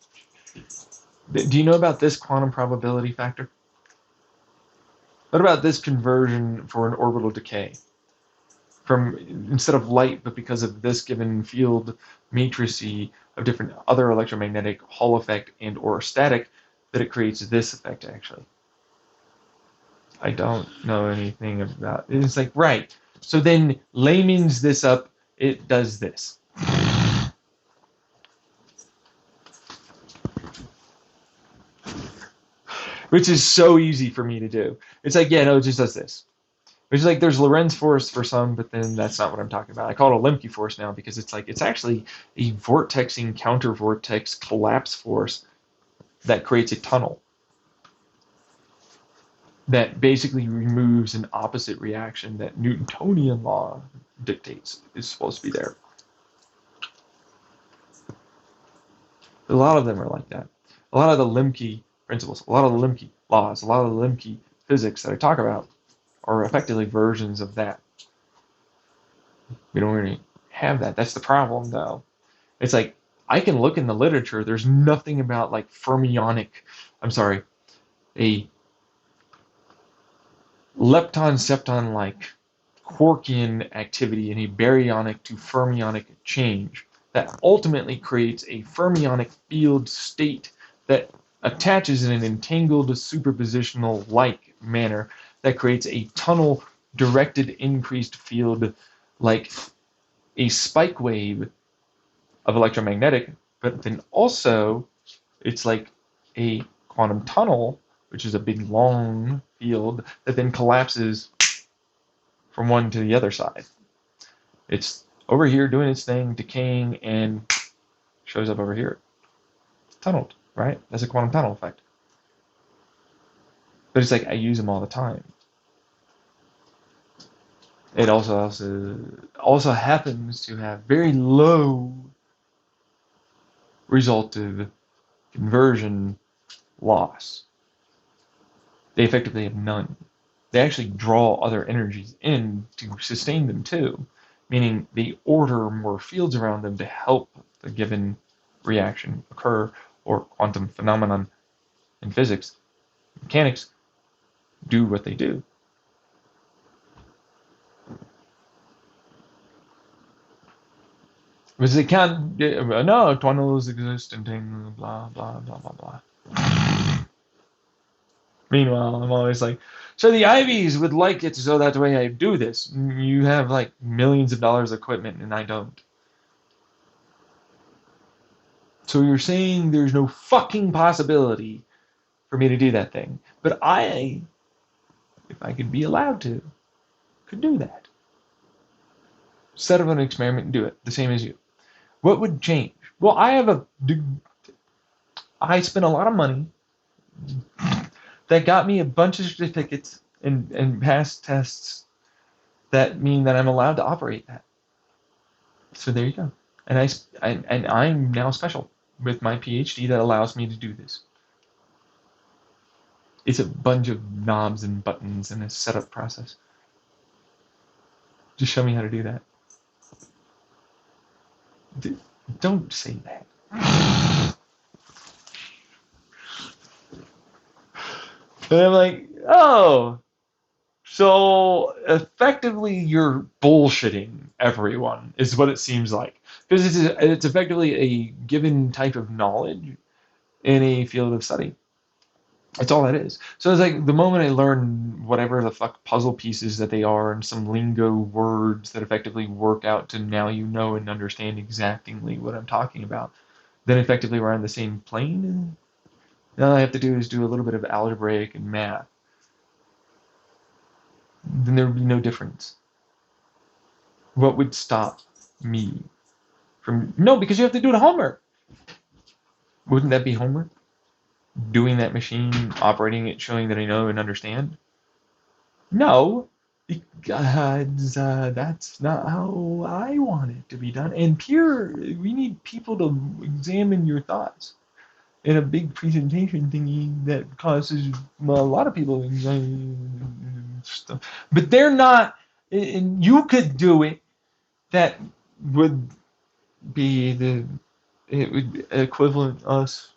Do you know about this quantum probability factor? What about this conversion for an orbital decay? From instead of light, but because of this given field matrice of different other electromagnetic Hall effect and or static, that it creates this effect actually. I don't know anything about it. It's like, right. So then layman's this up, it does this. Which is so easy for me to do. It's like, yeah, no, it just does this. Which is like, there's Lorentz force for some, but then that's not what I'm talking about. I call it a Lemke force now because it's like, it's actually a vortexing counter-vortex collapse force that creates a tunnel that basically removes an opposite reaction that Newtonian law dictates is supposed to be there. A lot of them are like that. A lot of the Lemke principles, a lot of the Lemke laws, a lot of the Lemke physics that I talk about are effectively versions of that. We don't really have that. That's the problem, though. It's like, I can look in the literature, there's nothing about like a lepton-septon-like Quarkian activity in a baryonic to fermionic change that ultimately creates a fermionic field state that attaches in an entangled superpositional-like manner that creates a tunnel-directed increased field like a spike wave of electromagnetic, but then also it's like a quantum tunnel, which is a big long field that then collapses from one to the other side. It's over here doing its thing, decaying, and shows up over here. It's tunneled, right? That's a quantum tunnel effect. But it's like I use them all the time. It also happens to have very low resultive conversion loss. They effectively have none. They actually draw other energies in to sustain them too, meaning they order more fields around them to help the given reaction occur, or quantum phenomenon in physics, mechanics, do what they do. Because they can't, no, tunnels exist and things, blah, blah, blah, blah, blah. Meanwhile, I'm always like, so the Ivies would like it so that way I do this. You have like millions of dollars of equipment and I don't. So you're saying there's no fucking possibility for me to do that thing. But I, if I could be allowed to, could do that. Set up an experiment and do it, the same as you. What would change? Well, I spent a lot of money that got me a bunch of certificates and passed tests that mean that I'm allowed to operate that. So there you go. And I'm now special with my PhD that allows me to do this. It's a bunch of knobs and buttons and a setup process. Just show me how to do that. Don't say that. And I'm like, oh, so effectively you're bullshitting everyone, is what it seems like. Because it's effectively a given type of knowledge in a field of study. That's all that is. So it's like the moment I learn whatever the fuck puzzle pieces that they are and some lingo words that effectively work out to now you know and understand exactly what I'm talking about, then effectively we're on the same plane. And all I have to do is do a little bit of algebraic and math. Then there would be no difference. What would stop me from. No, because you have to do the homework. Wouldn't that be homework? Doing that machine, operating it, showing that I know and understand? No, because that's not how I want it to be done. And we need people to examine your thoughts in a big presentation thingy that causes a lot of people stuff. But they're not, and you could do it. That would be it would be equivalent us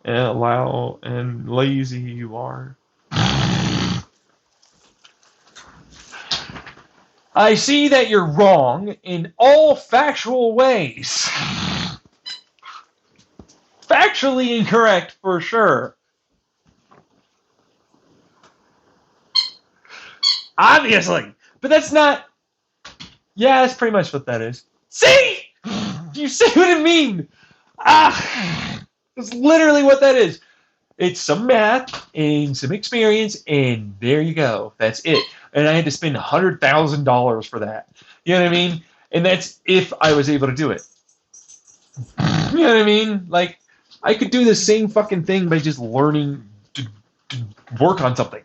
and allow and lazy you are. I see that you're wrong in all factual ways. Factually incorrect for sure. Obviously. But that's not. Yeah, that's pretty much what that is. See? You see what I mean? That's literally what that is. It's some math and some experience, and there you go. That's it. And I had to spend $100,000 for that. You know what I mean? And that's if I was able to do it. You know what I mean? Like, I could do the same fucking thing by just learning to work on something.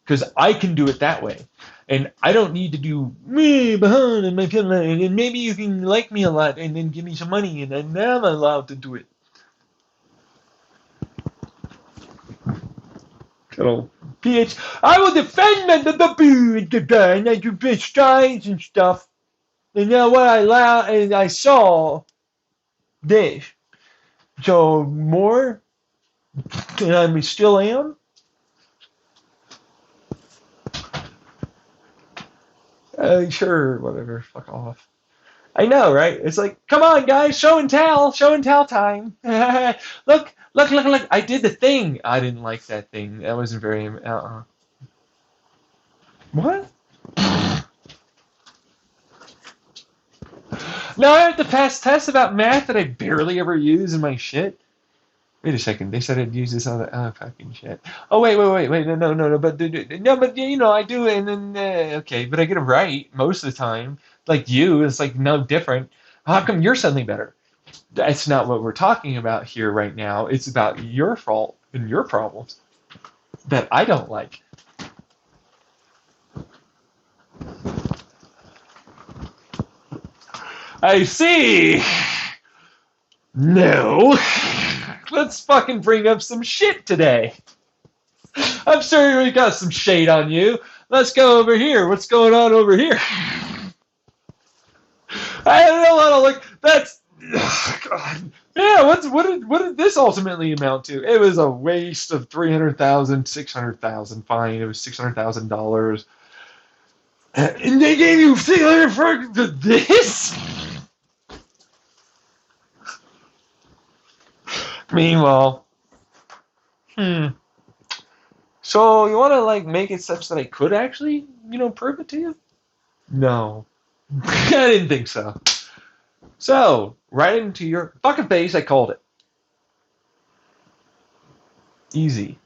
Because I can do it that way. And I don't need to do me behind and my feeling, and maybe you can like me a lot and then give me some money and then I'm allowed to do it. Little PH. I will defend the and I do big strides and stuff. And now what I saw this. So more, and I still am. Sure, whatever. Fuck off. I know, right? It's like, come on, guys, show and tell time. Look. I did the thing. I didn't like that thing. That wasn't very. What? Now I have to pass tests about math that I barely ever use in my shit. Wait a second. They said I'd use this other fucking shit. Oh wait. No. But no, but you know I do, and then okay, but I get it right most of the time. Like you, it's like no different. How come you're suddenly better? That's not what we're talking about here right now. It's about your fault and your problems that I don't like. I see. No. Let's fucking bring up some shit today. I'm sure we got some shade on you. Let's go over here. What's going on over here? I don't know how to look. That's. God. Yeah, what did this ultimately amount to? It was a waste of $300,000, $600,000. Fine, it was $600,000, and they gave you $600,000 for this. Meanwhile, So you want to like make it such that I could actually, prove it to you? No, I didn't think so. So right into your fucking face, I called it. Easy.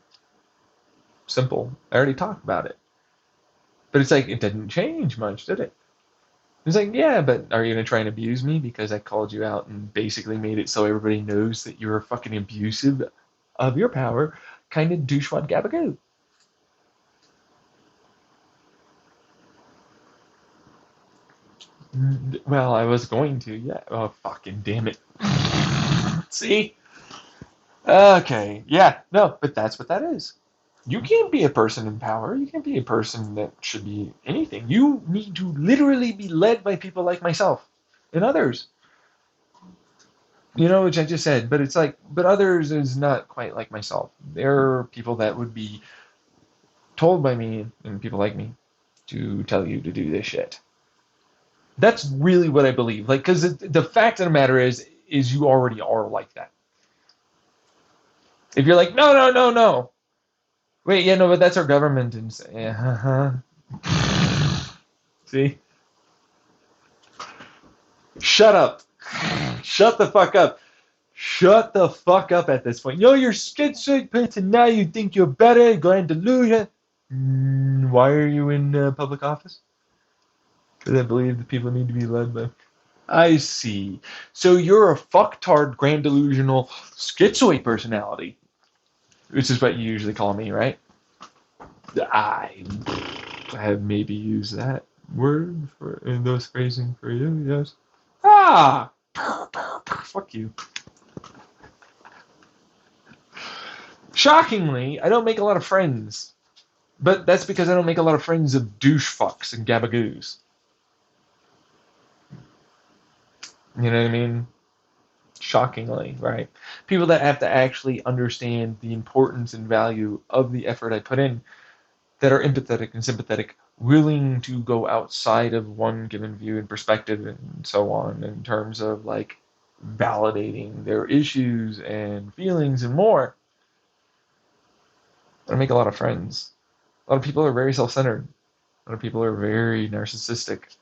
Simple. I already talked about it. But it's like, it didn't change much, did it? It's like, yeah, but are you going to try and abuse me because I called you out and basically made it so everybody knows that you're fucking abusive of your power, kind of douchewad gabagoo? Well, I was going to, yeah. Oh, fucking damn it. See? Okay, yeah, no, but that's what that is. You can't be a person in power. You can't be a person that should be anything. You need to literally be led by people like myself and others. Which I just said, but it's like, but others is not quite like myself. There are people that would be told by me and people like me to tell you to do this shit. That's really what I believe. Like, because the fact of the matter is you already are like that. If you're like, no, no, no, no. Wait, yeah, no, but that's our government. And say, yeah, see? Shut up. Shut the fuck up. Shut the fuck up at this point. Yo, you're schizoid person. Now you think you're better. Grand delusion. Why are you in public office? Because I believe the people need to be led by. I see. So you're a fucktard, grand delusional, schizoid personality, which is what you usually call me, right? I have maybe used that word in those phrasing for you, yes. Ah! Fuck you. Shockingly, I don't make a lot of friends. But that's because I don't make a lot of friends of douche fucks and gabagoos. You know what I mean? Shockingly, right? People that have to actually understand the importance and value of the effort I put in, that are empathetic and sympathetic, willing to go outside of one given view and perspective and so on in terms of like validating their issues and feelings and more. I make a lot of friends. A lot of people are very self-centered. A lot of people are very narcissistic.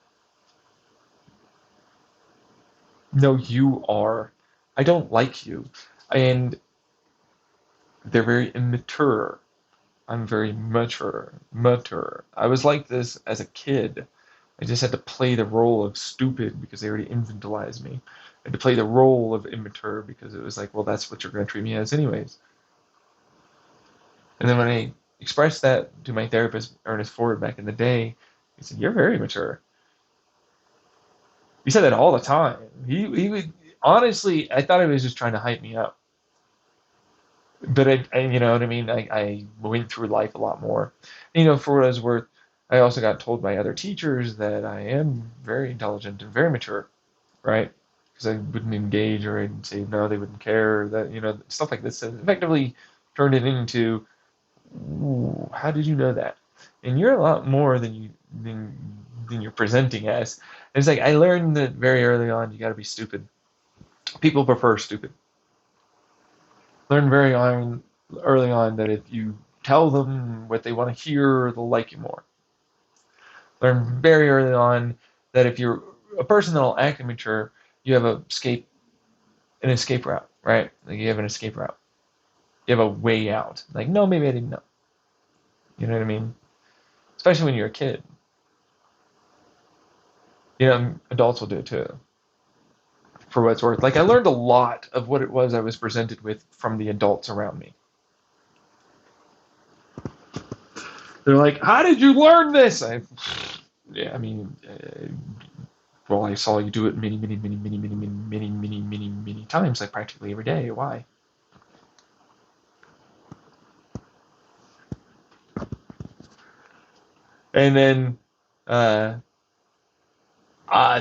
No, you are. I don't like you. And they're very immature. I'm very mature. I was like this as a kid. I just had to play the role of stupid because they already infantilized me. I had to play the role of immature because it was like, well, that's what you're going to treat me as anyways. And then when I expressed that to my therapist, Ernest Ford, back in the day, he said, you're very mature. He said that all the time. He would, honestly, I thought he was just trying to hype me up. But you know what I mean? I went through life a lot more. For what I was worth, I also got told by other teachers that I am very intelligent and very mature, right? Because I wouldn't engage or I'd say no, they wouldn't care, that, stuff like this. And effectively turned it into, ooh, how did you know that? And you're a lot more than you're presenting as. And it's like I learned that very early on, you got to be stupid. People prefer stupid. Learn early on that if you tell them what they want to hear, they'll like you more. Learn very early on that if you're a person that'll act immature, you have an escape route, right? Like you have an escape route. You have a way out. Like, no, maybe I didn't know. You know what I mean? Especially when you're a kid. Adults will do it too. For what it's worth. Like I learned a lot of what it was I was presented with from the adults around me. They're like, how did you learn this? I saw you do it many, many, many, many, many, many, many, many, many, many times, like practically every day. Why? And then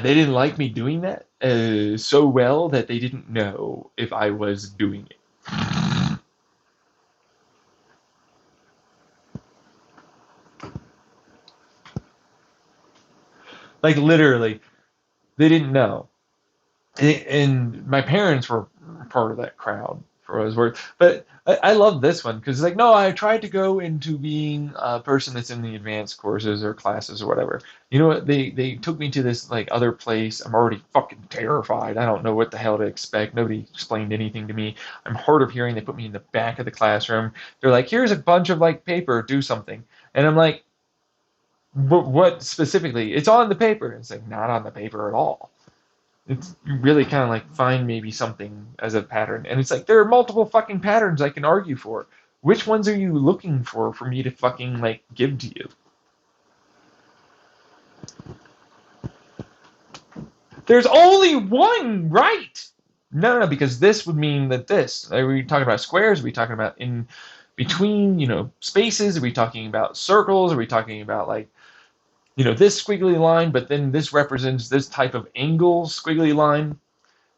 they didn't like me doing that so well that they didn't know if I was doing it. Like literally, they didn't know. And my parents were part of that crowd for what it was worth. But I love this one because it's like, no, I tried to go into being a person that's in the advanced courses or classes or whatever. You know what? They took me to this like other place. I'm already fucking terrified. I don't know what the hell to expect. Nobody explained anything to me. I'm hard of hearing. They put me in the back of the classroom. They're like, here's a bunch of like paper. Do something. And I'm like, what specifically? It's on the paper. It's like not on the paper at all. It's really kind of like find maybe something as a pattern. And it's like there are multiple fucking patterns I can argue for. Which ones are you looking for me to fucking like give to you? There's only one right. No, because this would mean that this. Are we talking about squares? Are we talking about in between, spaces? Are we talking about circles? Are we talking about like, this squiggly line, but then this represents this type of angle squiggly line?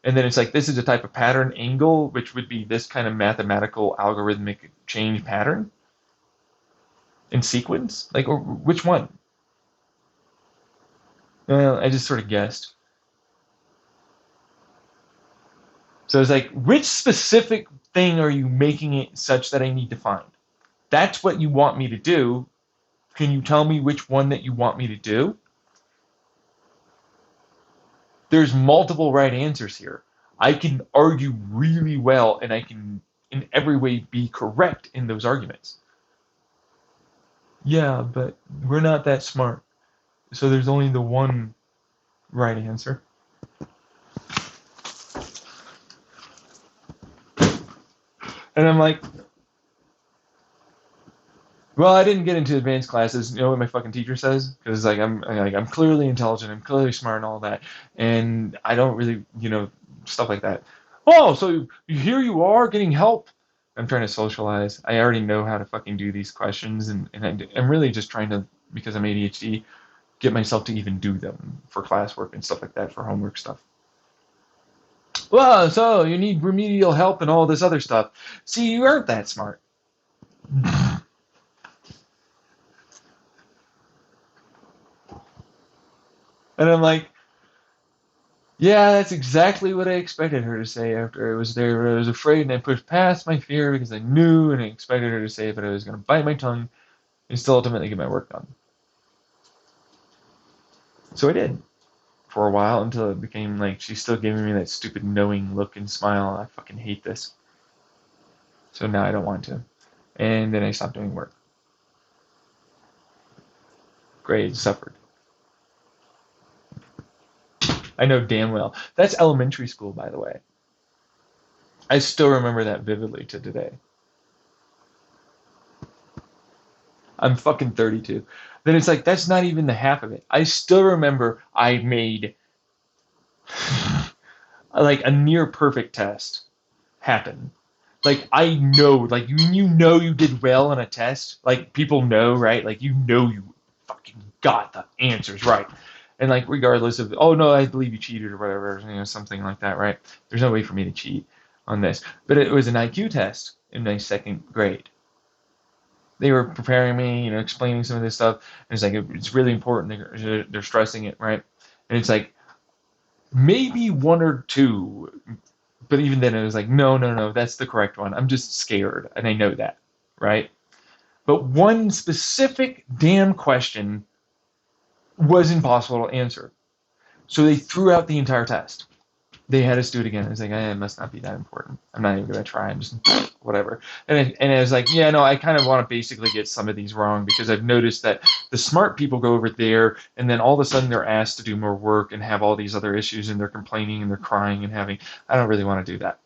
And then it's like, this is a type of pattern angle, which would be this kind of mathematical algorithmic change pattern in sequence? Like, or which one? Well, I just sort of guessed. So it's like, which specific thing are you making it such that I need to find? That's what you want me to do. Can you tell me which one that you want me to do? There's multiple right answers here. I can argue really well, and I can in every way be correct in those arguments. Yeah, but we're not that smart. So there's only the one right answer. And I'm like, well, I didn't get into advanced classes. You know what my fucking teacher says? Because like I'm clearly intelligent, I'm clearly smart, and all that, and I don't really, stuff like that. Oh, so here you are getting help. I'm trying to socialize. I already know how to fucking do these questions, and I'm really just trying to, because I'm ADHD, get myself to even do them for classwork and stuff like that, for homework stuff. Well, so you need remedial help and all this other stuff. See, you aren't that smart. And I'm like, yeah, that's exactly what I expected her to say after I was there. I was afraid and I pushed past my fear because I knew and I expected her to say it, but I was going to bite my tongue and still ultimately get my work done. So I did for a while until it became like she's still giving me that stupid knowing look and smile. I fucking hate this. So now I don't want to. And then I stopped doing work. Grades suffered. I know damn well. That's elementary school, by the way. I still remember that vividly to today. I'm fucking 32. Then it's like, that's not even the half of it. I still remember I made like a near perfect test happen. Like, I know, like, you did well on a test. Like, people know, right? Like, you fucking got the answers right. And, like, regardless of, oh, no, I believe you cheated or whatever, something like that, right? There's no way for me to cheat on this. But it was an IQ test in my second grade. They were preparing me, explaining some of this stuff. And it's like, it's really important. They're stressing it, right? And it's like, maybe one or two, but even then it was like, no, that's the correct one. I'm just scared, and I know that, right? But one specific damn question was impossible to answer. So they threw out the entire test. They had us do it again. I was like, it must not be that important. I'm not even going to try. I'm just whatever. And I was like, yeah, no, I kind of want to basically get some of these wrong because I've noticed that the smart people go over there and then all of a sudden they're asked to do more work and have all these other issues and they're complaining and they're crying and having, I don't really want to do that.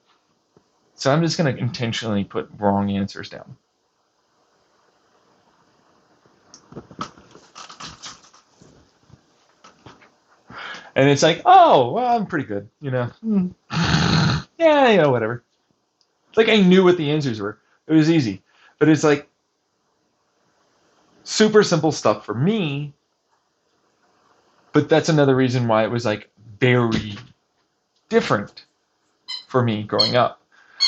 So I'm just going to intentionally put wrong answers down. And it's like, oh, well, I'm pretty good, Yeah, whatever. Like I knew what the answers were. It was easy. But it's like super simple stuff for me. But that's another reason why it was like very different for me growing up.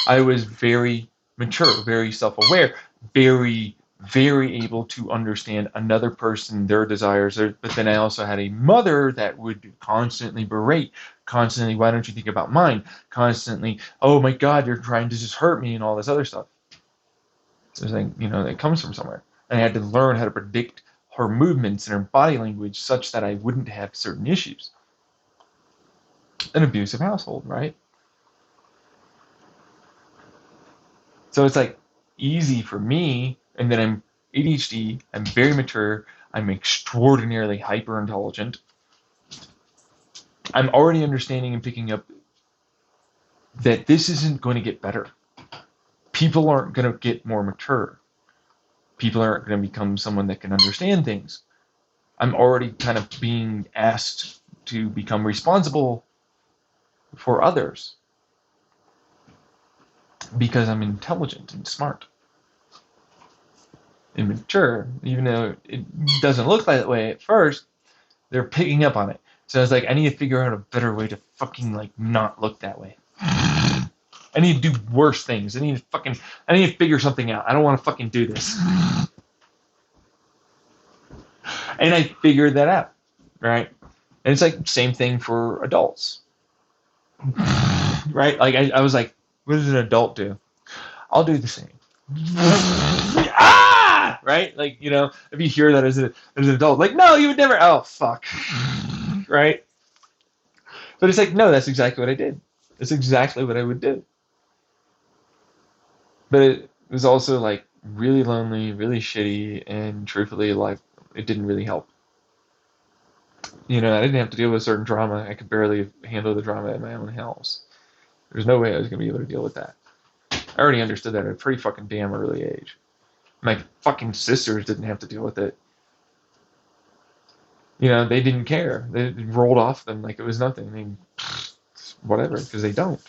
I was very mature, very self-aware, very, very able to understand another person, their desires. But then I also had a mother that would constantly berate, constantly, why don't you think about mine? Constantly, oh my God, you're trying to just hurt me and all this other stuff. So it's like, that comes from somewhere. And I had to learn how to predict her movements and her body language such that I wouldn't have certain issues. An abusive household, right? So it's like easy for me, and then I'm ADHD, I'm very mature, I'm extraordinarily hyper intelligent. I'm already understanding and picking up that this isn't going to get better. People aren't going to get more mature. People aren't going to become someone that can understand things. I'm already kind of being asked to become responsible for others because I'm intelligent and smart. immature, even though it doesn't look that way at first. They're picking up on it. So I was like, I need to figure out a better way to fucking like not look that way. I need to do worse things. I need to figure something out. I don't want to fucking do this. And I figured that out, right? And it's like same thing for adults, right? Like I was like, what does an adult do? I'll do the same. Ah! Right? Like, you know, if you hear that as an adult, like, no, you would never. Oh, fuck. Right? But it's like, no, that's exactly what I did. That's exactly what I would do. But it was also like really lonely, really shitty, and truthfully, like, it didn't really help. You know, I didn't have to deal with certain drama. I could barely handle the drama in my own house. There's no way I was going to be able to deal with that. I already understood that at a pretty fucking damn early age. My fucking sisters didn't have to deal with it. You know, they didn't care. They rolled off them like it was nothing. I mean, whatever, because they don't.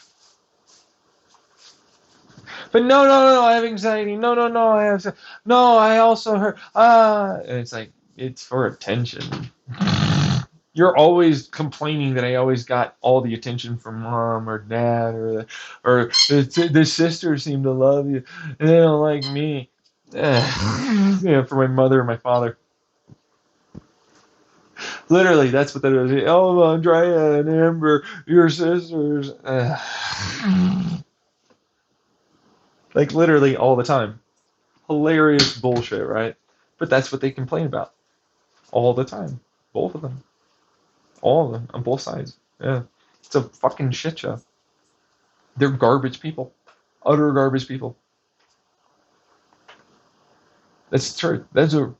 But no, I have anxiety. No, I have. No, I also hurt. And it's like, it's for attention. You're always complaining that I always got all the attention from mom or dad or the sisters seem to love you and they don't like me. Yeah, for my mother and my father. Literally, that's what that is. Oh, Andrea and Amber, your sisters. Like literally all the time. Hilarious bullshit, right? But that's what they complain about all the time. Both of them. All of them on both sides. Yeah. It's a fucking shit show. They're garbage people. Utter garbage people. That's true. Those are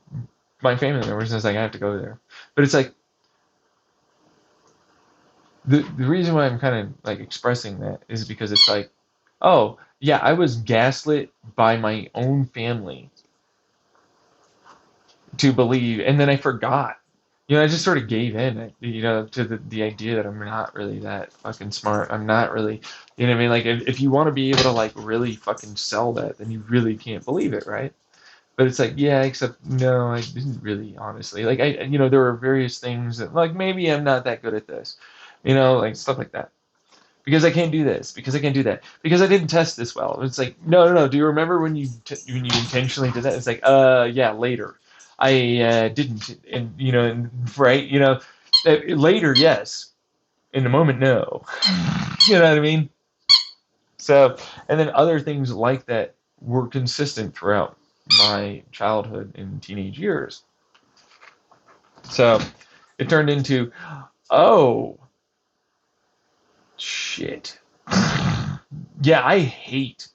my family members. It's like I have to go there. But it's like the reason why I'm kind of like expressing that is because it's like, oh yeah, I was gaslit by my own family to believe, and then I forgot. You know, I just sort of gave in, you know, to the idea that I'm not really that fucking smart. I'm not really, you know what I mean? Like, if you want to be able to, like, really fucking sell that, then you really can't believe it, right? But it's like, yeah, except, no, I didn't really, honestly. Like, you know, there were various things that, like, maybe I'm not that good at this, you know, like, stuff like that. Because I can't do this, because I can't do that, because I didn't test this well. It's like, no. Do you remember when you intentionally did that? It's like, yeah, later. I didn't, and you know, and, right, you know, later, yes. In the moment, no. You know what I mean? So, and then other things like that were consistent throughout my childhood and teenage years. So, it turned into, oh, shit. Yeah, I hate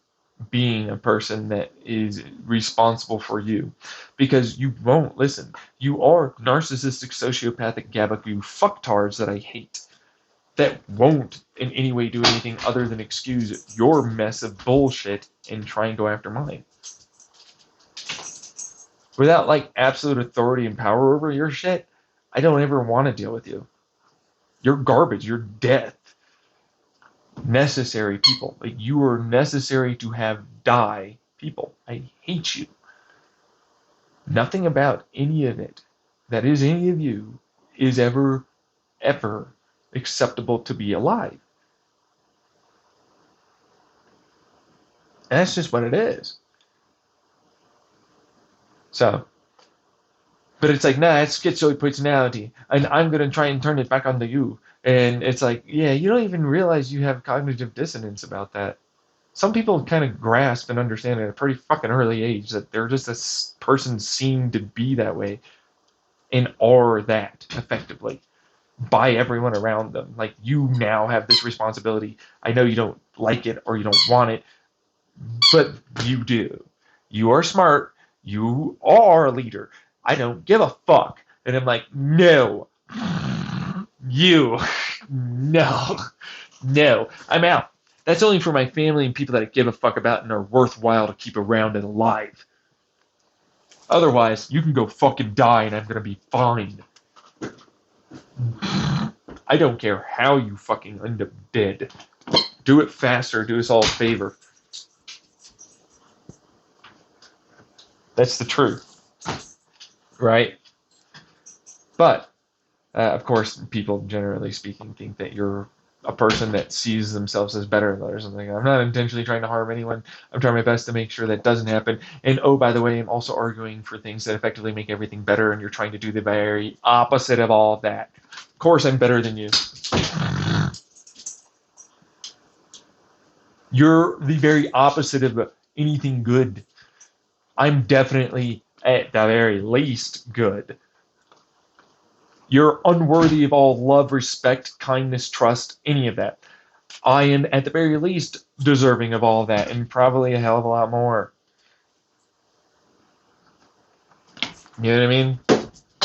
being a person that is responsible for you because you won't listen. You are narcissistic, sociopathic, gabagoo fucktards that I hate that won't in any way do anything other than excuse your mess of bullshit and try and go after mine. Without like absolute authority and power over your shit, I don't ever want to deal with you. You're garbage. You're death. Necessary people. Like, you are necessary to have die people. I hate you. Nothing about any of it that is any of you is ever acceptable to be alive. And that's just what it is. So, but it's like, nah, it's schizoid personality, and I'm gonna try and turn it back onto you. And it's like, yeah, you don't even realize you have cognitive dissonance about that. Some people kind of grasp and understand at a pretty fucking early age that they're just a person seen to be that way and are that effectively by everyone around them. Like, you now have this responsibility. I know you don't like it or you don't want it, but you do. You are smart. You are a leader. I don't give a fuck. And I'm like, no, you, no, I'm out. That's only for my family and people that I give a fuck about and are worthwhile to keep around and alive. Otherwise, you can go fucking die and I'm gonna be fine. I don't care how you fucking end up dead. Do it faster. Do us all a favor. That's the truth, right? But of course, people generally speaking think that you're a person that sees themselves as better than others. I'm like, I'm not intentionally trying to harm anyone. I'm trying my best to make sure that doesn't happen. And oh, by the way, I'm also arguing for things that effectively make everything better, and you're trying to do the very opposite of all of that. Of course, I'm better than you. You're the very opposite of anything good. I'm definitely, at the very least, good. You're unworthy of all love, respect, kindness, trust, any of that. I am, at the very least, deserving of all of that, and probably a hell of a lot more. You know what I mean?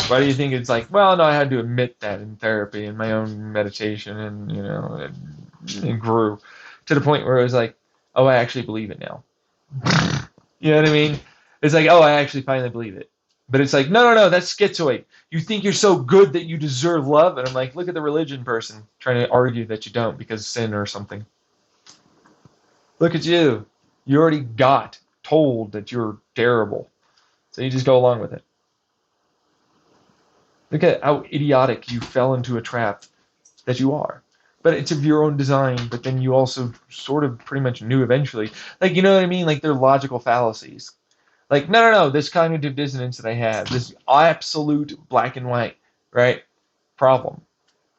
Why do you think it's like, well, no, I had to admit that in therapy and my own meditation, and, it grew to the point where it was like, oh, I actually believe it now. You know what I mean? It's like, oh, I actually finally believe it. But it's like, no, no, no, that's schizoid. You think you're so good that you deserve love? And I'm like, look at the religion person trying to argue that you don't because sin or something. Look at you. You already got told that you're terrible. So you just go along with it. Look at how idiotic you fell into a trap that you are. But it's of your own design, but then you also sort of pretty much knew eventually. Like, you know what I mean? Like, they're logical fallacies. Like, no, no, no, this cognitive dissonance that I have, this absolute black and white, right? Problem.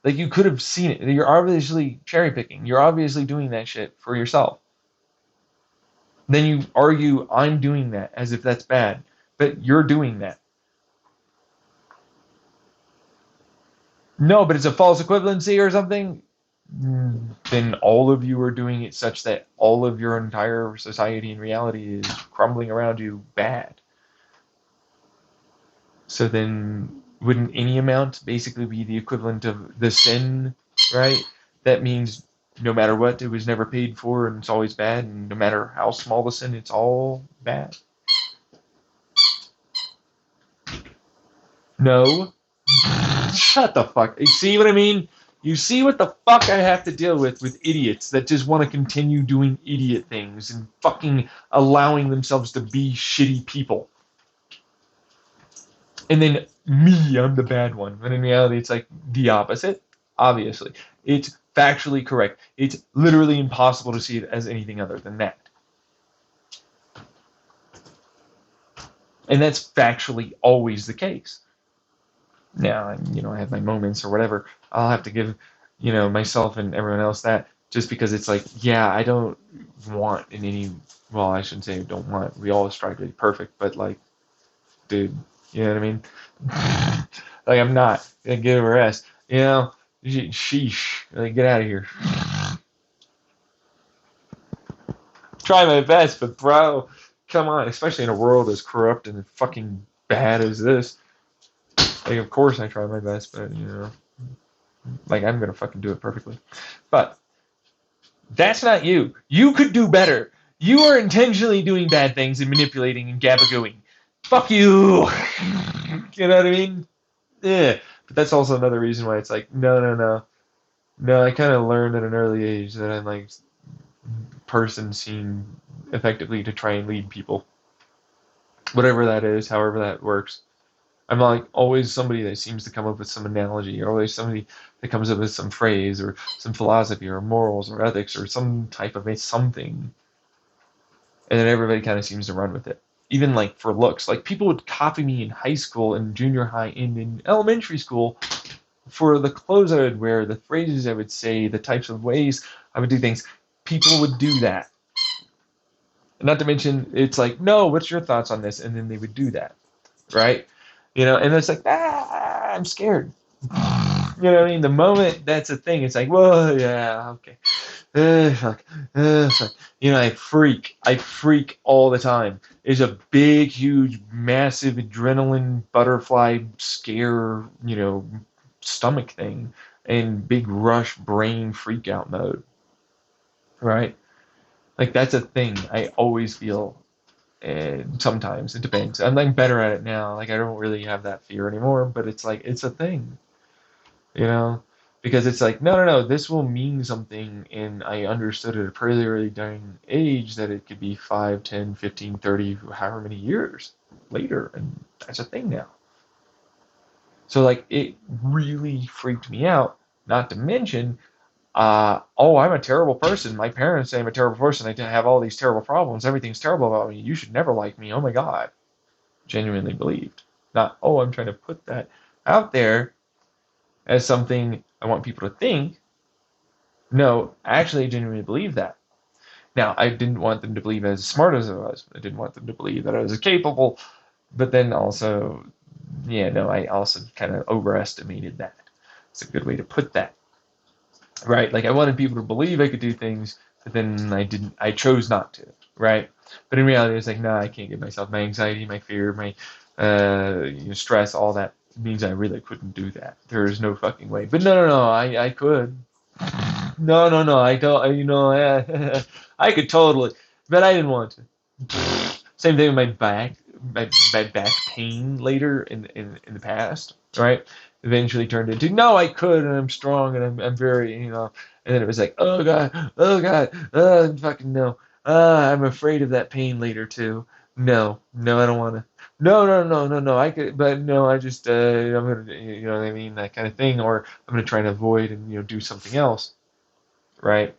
Like, you could have seen it. You're obviously cherry picking. You're obviously doing that shit for yourself. Then you argue, I'm doing that as if that's bad. But you're doing that. No, but it's a false equivalency or something. Then all of you are doing it such that all of your entire society and reality is crumbling around you bad. So then wouldn't any amount basically be the equivalent of the sin, right? That means no matter what, it was never paid for and it's always bad, and no matter how small the sin, it's all bad. No. Shut the fuck. You see what I mean? You see what the fuck I have to deal with idiots that just want to continue doing idiot things and fucking allowing themselves to be shitty people. And then me, I'm the bad one. When in reality, it's like the opposite, obviously. It's factually correct. It's literally impossible to see it as anything other than that. And that's factually always the case. Now, I have my moments or whatever. I'll have to give, myself and everyone else that, just because it's like, yeah, I don't want in any, well, I shouldn't say don't want. We all strive to be perfect, but like, dude, you know what I mean? Like, I'm not gonna give a rest. Sheesh. Like, get out of here. Try my best, but bro, come on. Especially in a world as corrupt and fucking bad as this. Like, of course I try my best, but like, I'm gonna fucking do it perfectly. But that's not you. You could do better. You are intentionally doing bad things and manipulating and gabagooing. Fuck you. You know what I mean? Yeah. But that's also another reason why it's like, no, no, no. No, I kind of learned at an early age that I'm like person seen effectively to try and lead people. Whatever that is, however that works. I'm like always somebody that seems to come up with some analogy, or always somebody that comes up with some phrase or some philosophy or morals or ethics or some type of something. And then everybody kind of seems to run with it. Even like for looks. Like, people would copy me in high school and junior high and in elementary school for the clothes I would wear, the phrases I would say, the types of ways I would do things. People would do that. And not to mention, it's like, no, what's your thoughts on this? And then they would do that. Right? And it's like, I'm scared. You know what I mean? The moment that's a thing, it's like, whoa, yeah, okay. Fuck. Fuck. I freak. I freak all the time. It's a big, huge, massive adrenaline butterfly scare, stomach thing, and big rush brain freak out mode. Right? Like, that's a thing I always feel. And sometimes it depends. I'm like better at it now. Like, I don't really have that fear anymore, but it's like, it's a thing, because it's like, no, no, no, this will mean something. And I understood at a pretty early young age that it could be 5, 10, 15, 30, however many years. later, and that's a thing now. So like it really freaked me out. Not to mention, oh, I'm a terrible person. My parents say I'm a terrible person. I have all these terrible problems. Everything's terrible about me. You should never like me. Oh my God. Genuinely believed. Not, oh, I'm trying to put that out there as something I want people to think. No, actually, I genuinely believe that. Now, I didn't want them to believe as smart as I was. I didn't want them to believe that I was capable. But then also, yeah, no, I also kind of overestimated that. It's a good way to put that. Right? Like I wanted people to believe I could do things, but then I didn't. I chose not to. Right? But in reality, it's like, no, I can't give myself my anxiety, my fear, my stress, all that means I really couldn't do that. There is no fucking way. But no, I could. No, I don't. I could totally, but I didn't want to. Same thing with my back, my back pain later in the past, right? Eventually turned into no, I could, and I'm strong, and I'm very, and then it was like, oh God, fucking no, I'm afraid of that pain later too. No, I don't want to. No, I could, but no, I just, I'm gonna, you know what I mean, that kind of thing, or I'm gonna try and avoid and do something else, right?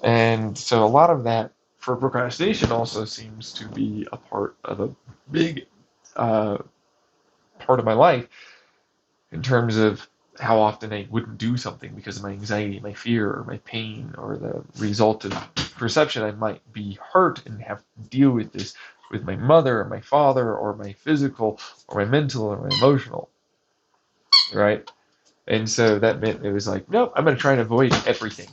And so a lot of that for procrastination also seems to be a part of a big uh, part of my life in terms of how often I wouldn't do something because of my anxiety, my fear, or my pain, or the result of perception I might be hurt and have to deal with this with my mother, or my father, or my physical, or my mental, or my emotional, right? And so that meant it was like, nope, I'm going to try and avoid everything.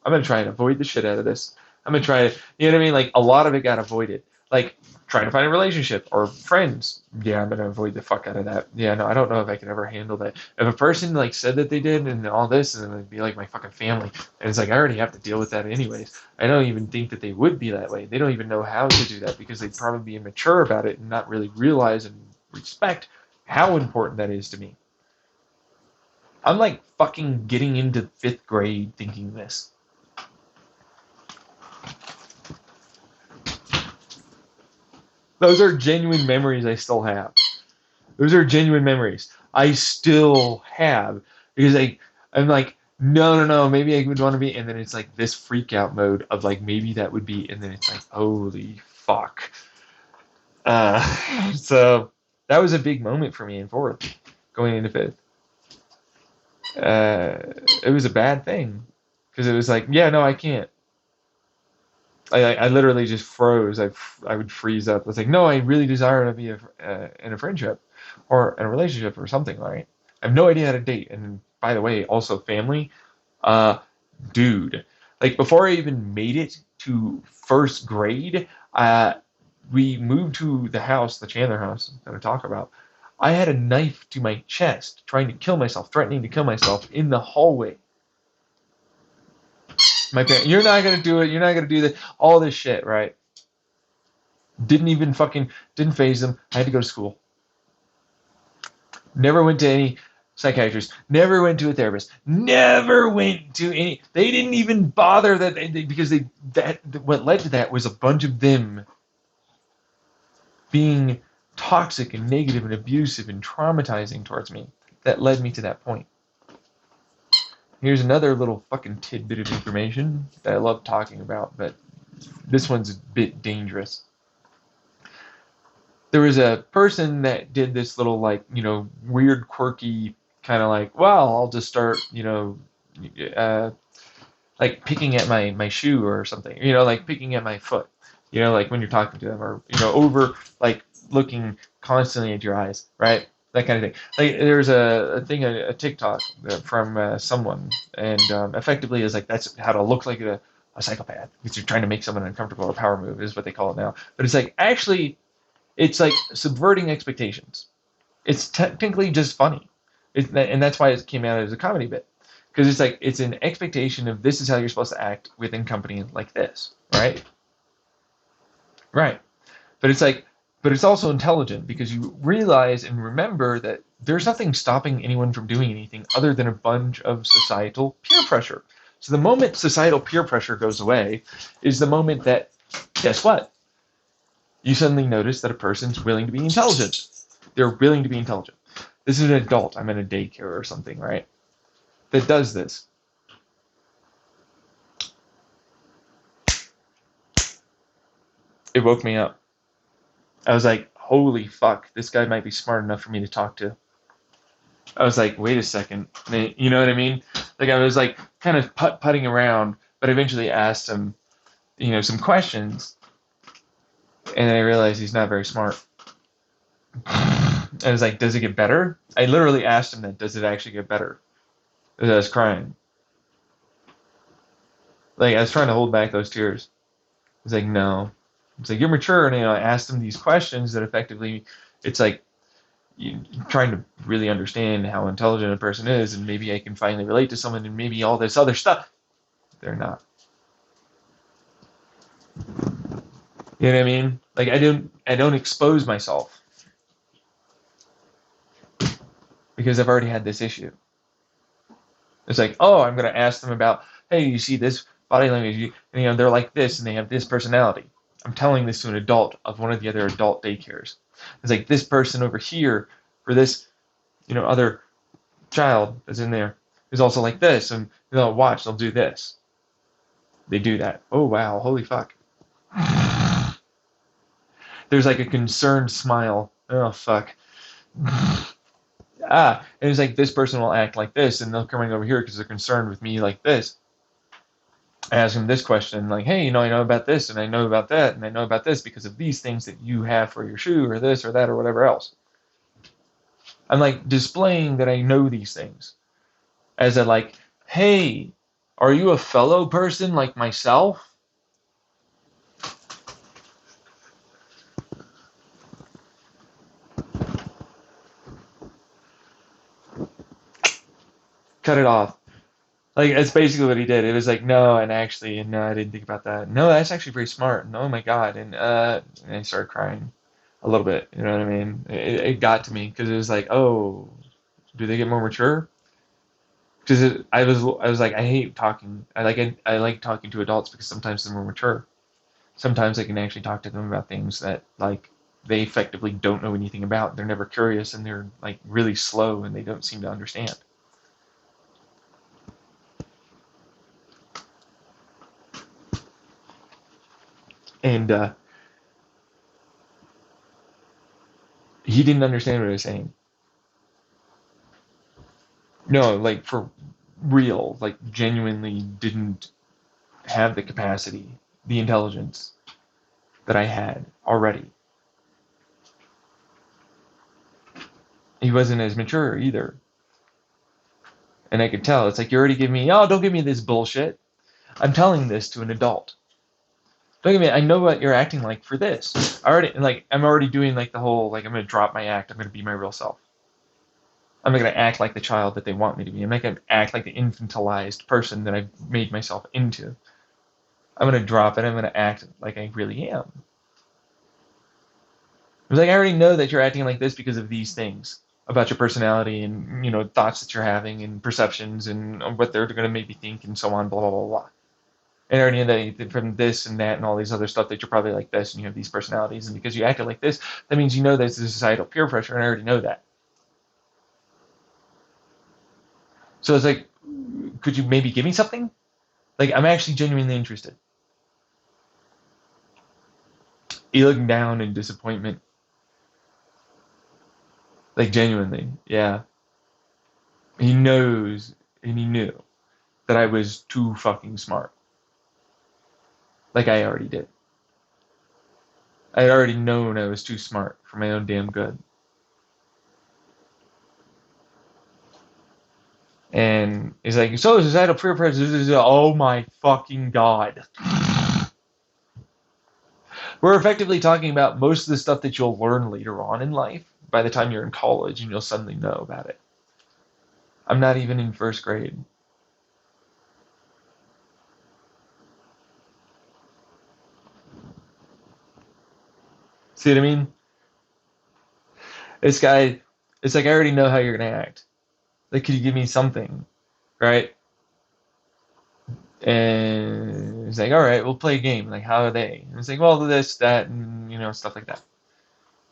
I'm going to try and avoid the shit out of this. I'm going to try to, you know what I mean? Like a lot of it got avoided. Like trying to find a relationship or friends. Yeah, I'm going to avoid the fuck out of that. Yeah, no, I don't know if I can ever handle that. If a person like said that they did and all this, and then it'd be like my fucking family. And it's like, I already have to deal with that anyways. I don't even think that they would be that way. They don't even know how to do that because they'd probably be immature about it and not really realize and respect how important that is to me. I'm like fucking getting into 5th grade thinking this. Those are genuine memories I still have. Those are genuine memories I still have because I'm like, no, maybe I would want to be, and then it's like this freak out mode of like maybe that would be, and then it's like holy fuck. So that was a big moment for me in 4th, going into 5th. It was a bad thing because it was like, yeah, no, I can't. I literally just froze. I would freeze up. I was like, no, I really desire to be in a friendship or in a relationship or something, right? I have no idea how to date. And by the way, also family, uh, dude, like before I even made it to 1st grade, we moved to the house, the Chandler house that I talk about. I had a knife to my chest, trying to kill myself, threatening to kill myself in the hallway. My parents, you're not gonna do it. You're not gonna do that. All this shit, right? Didn't phase them. I had to go to school. Never went to any psychiatrist. Never went to a therapist. Never went to any. They didn't even bother because what led to that was a bunch of them being toxic and negative and abusive and traumatizing towards me. That led me to that point. Here's another little fucking tidbit of information that I love talking about, but this one's a bit dangerous. There was a person that did this little weird quirky kind of like, well, I'll just start like picking at my shoe or something, like picking at my foot, like when you're talking to them, or over like looking constantly at your eyes, right? That kind of thing. Like there's a thing, a TikTok from someone, and effectively is like that's how to look like a psychopath because you're trying to make someone uncomfortable. Or power move is what they call it now. But it's like actually it's like subverting expectations. It's technically just funny, and that's why it came out as a comedy bit, because it's like it's an expectation of this is how you're supposed to act within company like this, right? Right. But it's like, but it's also intelligent because you realize and remember that there's nothing stopping anyone from doing anything other than a bunch of societal peer pressure. So the moment societal peer pressure goes away is the moment that, guess what? you suddenly notice that a person's willing to be intelligent. They're willing to be intelligent. This is an adult. I'm in a daycare or something, right? That does this. It woke me up. I was like, holy fuck, this guy might be smart enough for me to talk to. I was like, wait a second. You know what I mean? Like, I was like kind of putting around, but eventually asked him, some questions. And then I realized he's not very smart. I was like, does it get better? I literally asked him that, does it actually get better? Because I was crying. Like, I was trying to hold back those tears. He's like, no. It's like, you're mature. And, I asked him these questions that effectively, it's like, you trying to really understand how intelligent a person is, and maybe I can finally relate to someone, and maybe all this other stuff. They're not. You know what I mean? Like, I don't expose myself because I've already had this issue. It's like, oh, I'm going to ask them about, hey, you see this body language, and they're like this, and they have this personality. I'm telling this to an adult of one of the other adult daycares. It's like, this person over here for this, other child that's in there is also like this, and they'll watch, they'll do this. They do that. Oh, wow, holy fuck. There's like a concerned smile. Oh, fuck. And it's like, this person will act like this, and they're coming over here because they're concerned with me like this. I ask him this question, like, hey, I know about this, and I know about that, and I know about this because of these things that you have for your shoe, or this, or that, or whatever else. I'm like displaying that I know these things as a like, hey, are you a fellow person like myself? Cut it off. Like, that's basically what he did. It was like, no, and actually, and no, I didn't think about that. No, that's actually very smart. And oh my God. And I started crying a little bit. You know what I mean? It got to me because it was like, oh, do they get more mature? Because I was like, I hate talking. I like talking to adults because sometimes they're more mature. Sometimes I can actually talk to them about things that like they effectively don't know anything about. They're never curious, and they're like really slow, and they don't seem to understand. And he didn't understand what I was saying. No, like for real, like genuinely didn't have the capacity, the intelligence that I had already. He wasn't as mature either. And I could tell. It's like, you already give me, oh, don't give me this bullshit. I'm telling this to an adult. Don't get me, I know what you're acting like for this. I'm already doing like the whole, like, I'm going to drop my act. I'm going to be my real self. I'm not going to act like the child that they want me to be. I'm not going to act like the infantilized person that I've made myself into. I'm going to drop it. I'm going to act like I really am. It's like, I already know that you're acting like this because of these things about your personality and, thoughts that you're having and perceptions and what they're going to make me think and so on, blah, blah, blah, blah. And I already know that from this and that and all these other stuff that you're probably like this and you have these personalities. And because you acted like this, that means there's a societal peer pressure, and I already know that. So it's like, could you maybe give me something? Like, I'm actually genuinely interested. He looked down in disappointment. Like, genuinely, yeah. He knows, and he knew that I was too fucking smart. Like I already did. I had already known I was too smart for my own damn good. And he's like, so societal peer pressure, oh my fucking God. We're effectively talking about most of the stuff that you'll learn later on in life by the time you're in college, and you'll suddenly know about it. I'm not even in first grade. See what I mean? This guy, it's like, I already know how you're going to act. Like, could you give me something? Right? And It's like, all right, we'll play a game. Like, how are they? And it's like, well, this, that, and stuff like that.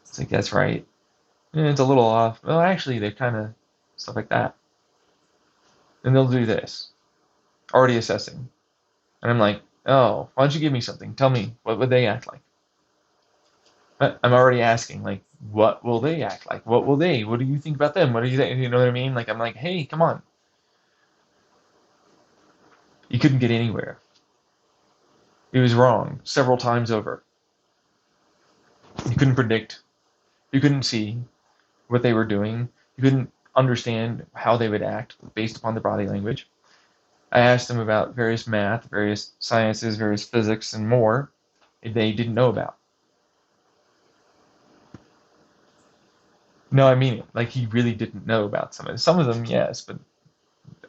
It's like, that's right. And it's a little off. Well, actually, they're kind of stuff like that. And they'll do this. Already assessing. And I'm like, oh, why don't you give me something? Tell me, what would they act like? I'm already asking, like, what will they act like? What will they? What do you think about them? What do you think? You know what I mean? Like, I'm like, hey, come on. You couldn't get anywhere. It was wrong several times over. You couldn't predict. You couldn't see what they were doing. You couldn't understand how they would act based upon the body language. I asked them about various math, various sciences, various physics, and more they didn't know about. No, I mean it. Like, he really didn't know about some of them. Some of them, yes, but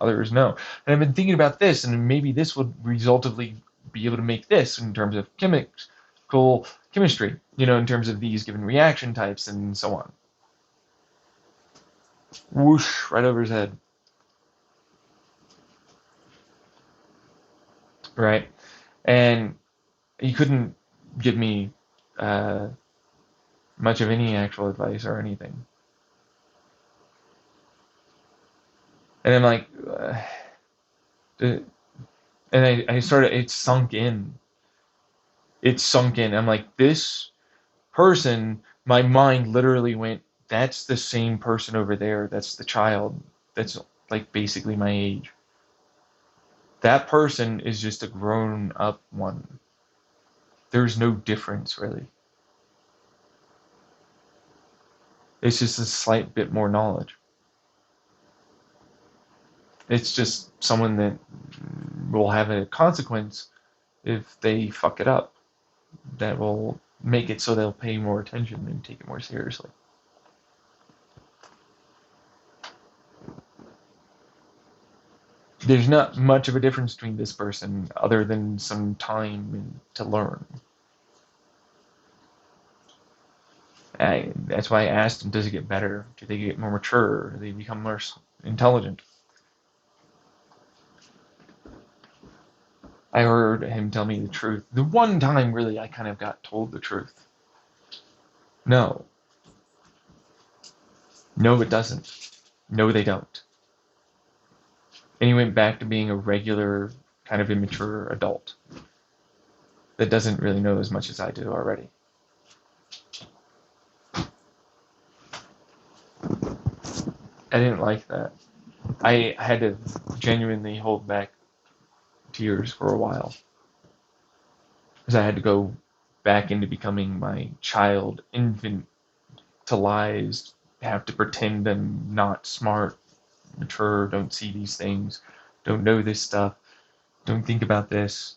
others, no. And I've been thinking about this, and maybe this would resultively be able to make this in terms of chemistry, in terms of these given reaction types and so on. Whoosh, right over his head. Right? And he couldn't give me much of any actual advice or anything. And I'm like, and I started, it sunk in. It sunk in. I'm like, this person, my mind literally went, that's the same person over there. That's the child. That's like basically my age. That person is just a grown up one. There's no difference, really. It's just a slight bit more knowledge. It's just someone that will have a consequence if they fuck it up. That will make it so they'll pay more attention and take it more seriously. There's not much of a difference between this person other than some time to learn. That's why I asked them, does it get better? Do they get more mature? Do they become more intelligent? I heard him tell me the truth. The one time, really, I kind of got told the truth. No. No, it doesn't. No, they don't. And he went back to being a regular, kind of immature adult that doesn't really know as much as I do already. I didn't like that. I had to genuinely hold back tears for a while. Because I had to go back into becoming my child, infantilized, have to pretend I'm not smart, mature, don't see these things, don't know this stuff, don't think about this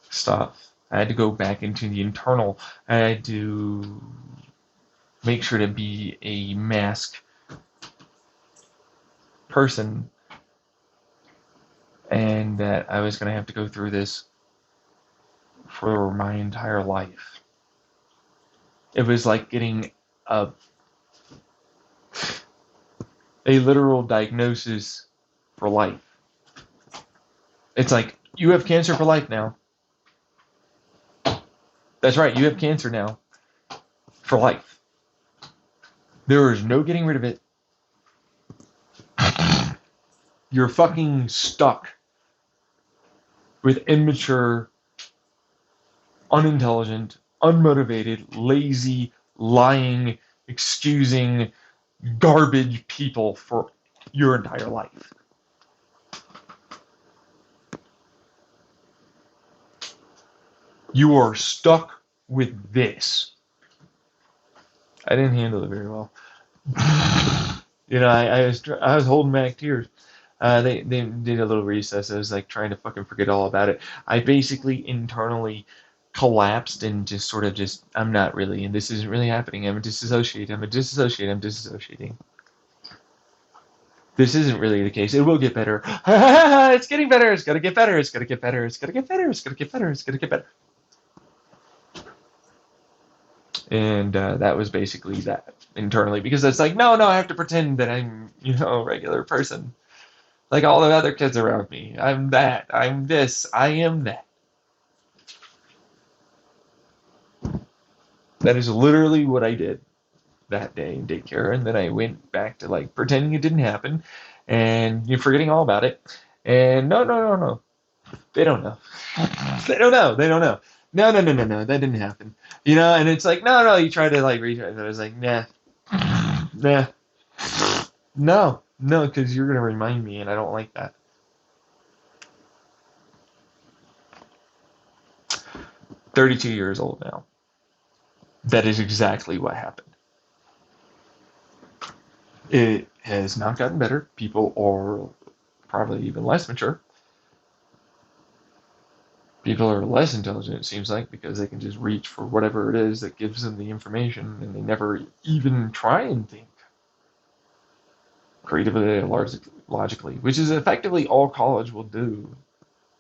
stuff. I had to go back into the internal. I had to make sure to be a mask person, and that I was going to have to go through this for my entire life. It was like getting a literal diagnosis for life. It's like, you have cancer for life now. That's right, you have cancer now for life. There is no getting rid of it. You're fucking stuck with immature, unintelligent, unmotivated, lazy, lying, excusing, garbage people for your entire life. You are stuck with this. I didn't handle it very well. I was holding back tears. They did a little recess. I was like trying to fucking forget all about it. I basically internally collapsed and just sort of I'm not really, and this isn't really happening. I'm disassociating. This isn't really the case. It will get better. It's getting better. It's gonna get better. It's gonna get better. It's gonna get better. It's gonna get better. It's gonna get better. And that was basically that internally, because it's like, no, I have to pretend that I'm, a regular person. Like all the other kids around me. I'm that. I'm this. I am that. That is literally what I did that day in daycare, and then I went back to like pretending it didn't happen, and you're forgetting all about it. And no, no, no, no, they don't know. They don't know. They don't know. No, no, no, no, no, that didn't happen. And it's like, no, no, you try to like retry. And I was like, nah, nah, no, no, because you're gonna remind me, and I don't like that. 32 years old now. That is exactly what happened. It has not gotten better. People are probably even less mature. People are less intelligent, it seems like, because they can just reach for whatever it is that gives them the information, and they never even try and think creatively or logically, which is effectively all college will do,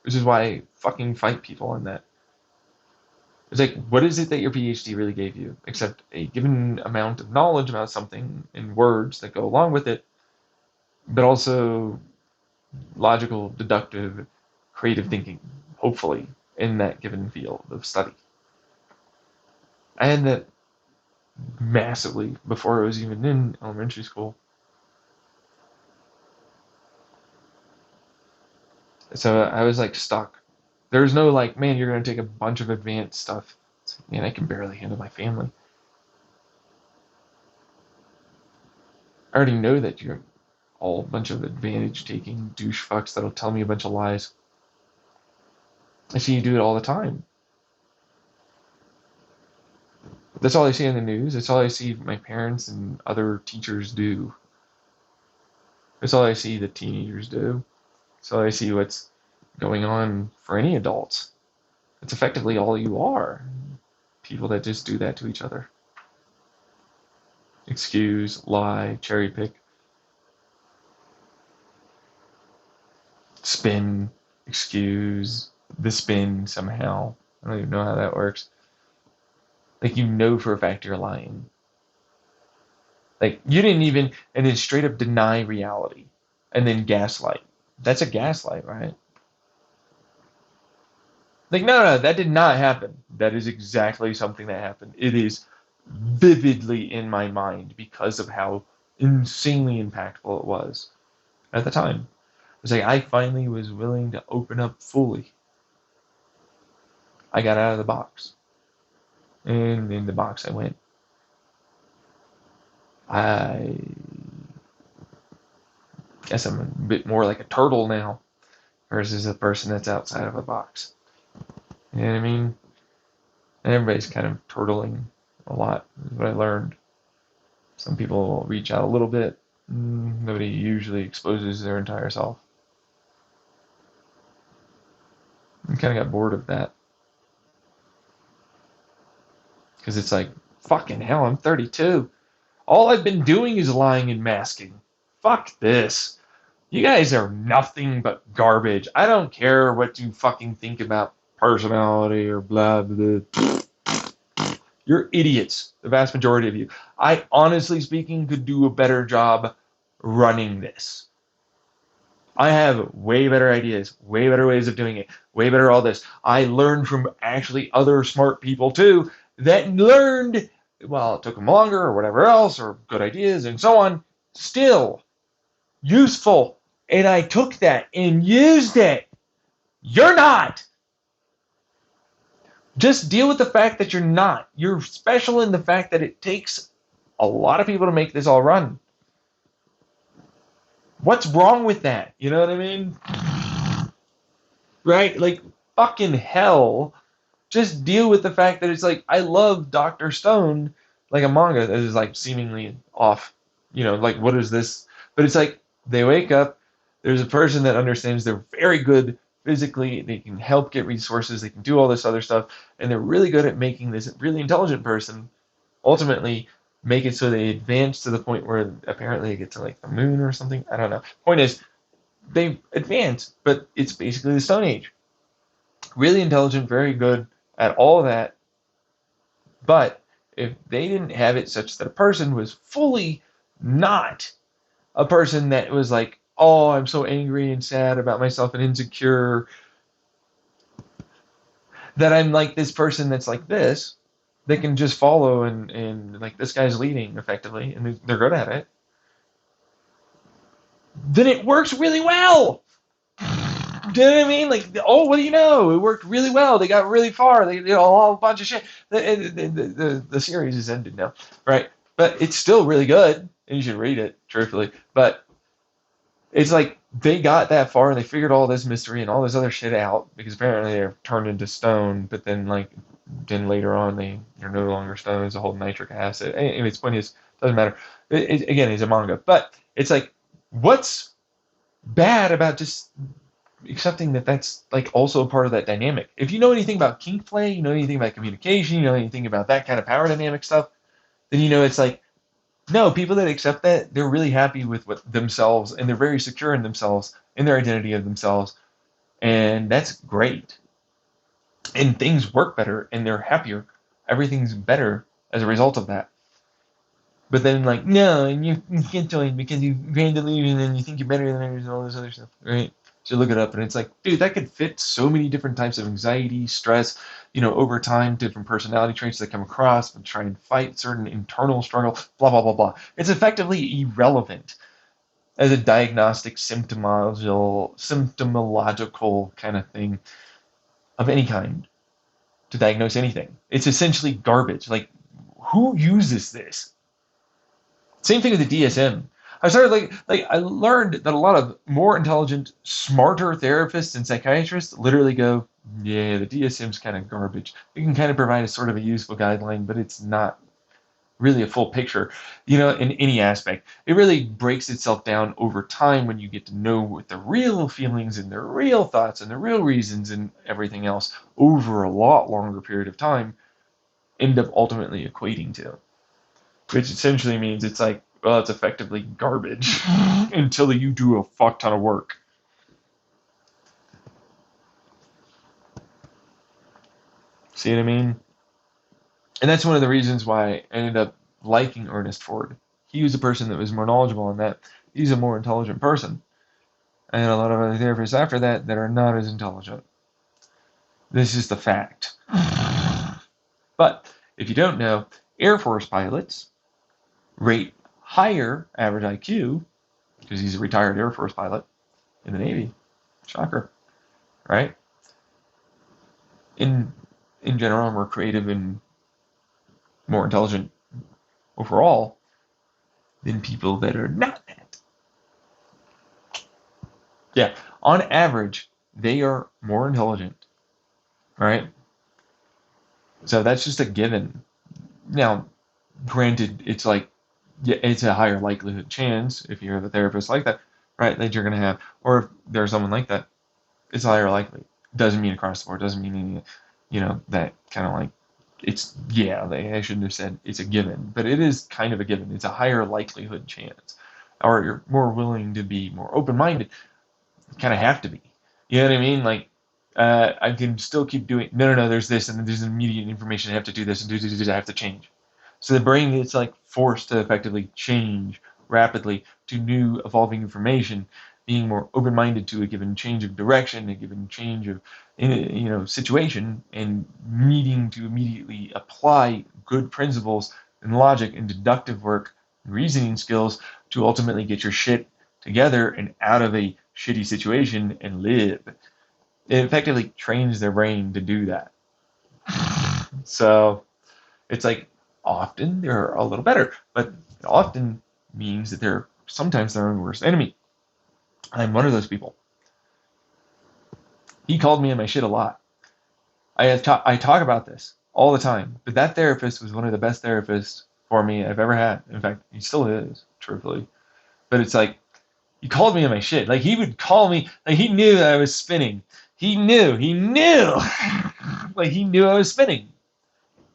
which is why I fucking fight people on that. It's like, what is it that your PhD really gave you, except a given amount of knowledge about something in words that go along with it, but also logical, deductive, creative thinking, hopefully, in that given field of study. I had that massively before I was even in elementary school. So I was like stuck. There's no like, man, you're going to take a bunch of advanced stuff. It's like, man, I can barely handle my family. I already know that you're all a bunch of advantage taking douche fucks that'll tell me a bunch of lies. I see you do it all the time. That's all I see on the news. That's all I see my parents and other teachers do. That's all I see the teenagers do. That's all I see what's going on for any adults. It's effectively all you are. People that just do that to each other. Excuse, lie, cherry pick, spin, excuse, the spin somehow. I don't even know how that works. Like, you know for a fact you're lying. Like, you didn't even, and then straight up deny reality. And then gaslight. That's a gaslight, right? Like, no, no, that did not happen. That is exactly something that happened. It is vividly in my mind because of how insanely impactful it was at the time. It was like I finally was willing to open up fully. I got out of the box. And in the box I went. I guess I'm a bit more like a turtle now versus a person that's outside of a box. You know what I mean? And everybody's kind of turtling a lot, is what I learned. Some people will reach out a little bit. Nobody usually exposes their entire self. I kind of got bored of that. Because it's like, fucking hell, I'm 32. All I've been doing is lying and masking. Fuck this. You guys are nothing but garbage. I don't care what you fucking think about personality or blah, blah, blah. You're idiots, the vast majority of you. I, honestly speaking, could do a better job running this. I have way better ideas, way better ways of doing it, way better all this. I learned from actually other smart people too that learned, well, it took them longer or whatever else, or good ideas and so on, still useful. And I took that and used it. You're not. Just deal with the fact that you're not. You're special in the fact that it takes a lot of people to make this all run. What's wrong with that? You know what I mean? Right? Like, fucking hell. Just deal with the fact that it's like, I love Dr. Stone, like a manga that is like seemingly off. Like, what is this? But it's like, they wake up, there's a person that understands they're very good physically, they can help get resources, they can do all this other stuff, and they're really good at making this really intelligent person ultimately make it so they advance to the point where apparently they get to like the moon or something. I don't know. Point is, they advance, but it's basically the Stone Age. Really intelligent, very good at all of that. But if they didn't have it such that a person was fully not a person that was like, oh, I'm so angry and sad about myself and insecure that I'm like this person that's like this, they can just follow and like this guy's leading effectively and they're good at it, then it works really well. Do you know what I mean? Like, oh, what do you know? It worked really well. They got really far. They did a whole bunch of shit. The series is ended now, right? But it's still really good, and you should read it, truthfully. But it's like they got that far and they figured all this mystery and all this other shit out because apparently they're turned into stone. But then later on they're no longer stone. It's a whole nitric acid. Anyways, point is, doesn't matter. Again, it's a manga, but it's like, what's bad about just accepting that that's like also a part of that dynamic? If you know anything about kink play, you know anything about communication, you know anything about that kind of power dynamic stuff, then you know it's like, no, people that accept that, they're really happy with what themselves and they're very secure in themselves, in their identity of themselves, and that's great. And things work better and they're happier. Everything's better as a result of that. But then like, no, and you can't join because you grand delusion and you think you're better than others and all this other stuff, right? So look it up and it's like, dude, that could fit so many different types of anxiety, stress, over time, different personality traits that come across and try and fight certain internal struggle, blah, blah, blah, blah. It's effectively irrelevant as a diagnostic symptomological kind of thing of any kind to diagnose anything. It's essentially garbage. Like, who uses this? Same thing with the DSM. I started I learned that a lot of more intelligent, smarter therapists and psychiatrists literally go, yeah, the DSM's kind of garbage. It can kind of provide a sort of a useful guideline, but it's not really a full picture, in any aspect. It really breaks itself down over time when you get to know what the real feelings and the real thoughts and the real reasons and everything else over a lot longer period of time end up ultimately equating to. Which essentially means it's like, well, it's effectively garbage until you do a fuck ton of work. See what I mean? And that's one of the reasons why I ended up liking Ernest Ford. He was a person that was more knowledgeable in that. He's a more intelligent person. And a lot of other therapists after that are not as intelligent. This is the fact. But if you don't know, Air Force pilots rate higher average IQ because he's a retired Air Force pilot in the Navy. Shocker, right? In general, more creative and more intelligent overall than people that are not that. Yeah, on average, they are more intelligent, right? So that's just a given. Now, granted, it's like, yeah, it's a higher likelihood chance if you're the therapist like that, right, that you're going to have, or if there's someone like that, it's higher likely. Doesn't mean across the board, doesn't mean any, that kind of like, it's, yeah, I shouldn't have said it's a given, but it is kind of a given. It's a higher likelihood chance. Or you're more willing to be more open-minded. You kind of have to be. You know what I mean? Like, I can still keep doing, no, there's this, and there's immediate information, I have to do this, and I have to change. So the brain is like forced to effectively change rapidly to new evolving information, being more open-minded to a given change of direction, a given change of situation, and needing to immediately apply good principles and logic and deductive work and reasoning skills to ultimately get your shit together and out of a shitty situation and live. It effectively trains their brain to do that. So it's like, often they're a little better, but it often means that they're sometimes their own worst enemy. I'm one of those people. He called me in my shit a lot. I talk about this all the time, but that therapist was one of the best therapists for me I've ever had. In fact, he still is, truthfully. But it's like, he called me in my shit. Like, he would call me, like, he knew that I was spinning. He knew. Like, he knew I was spinning.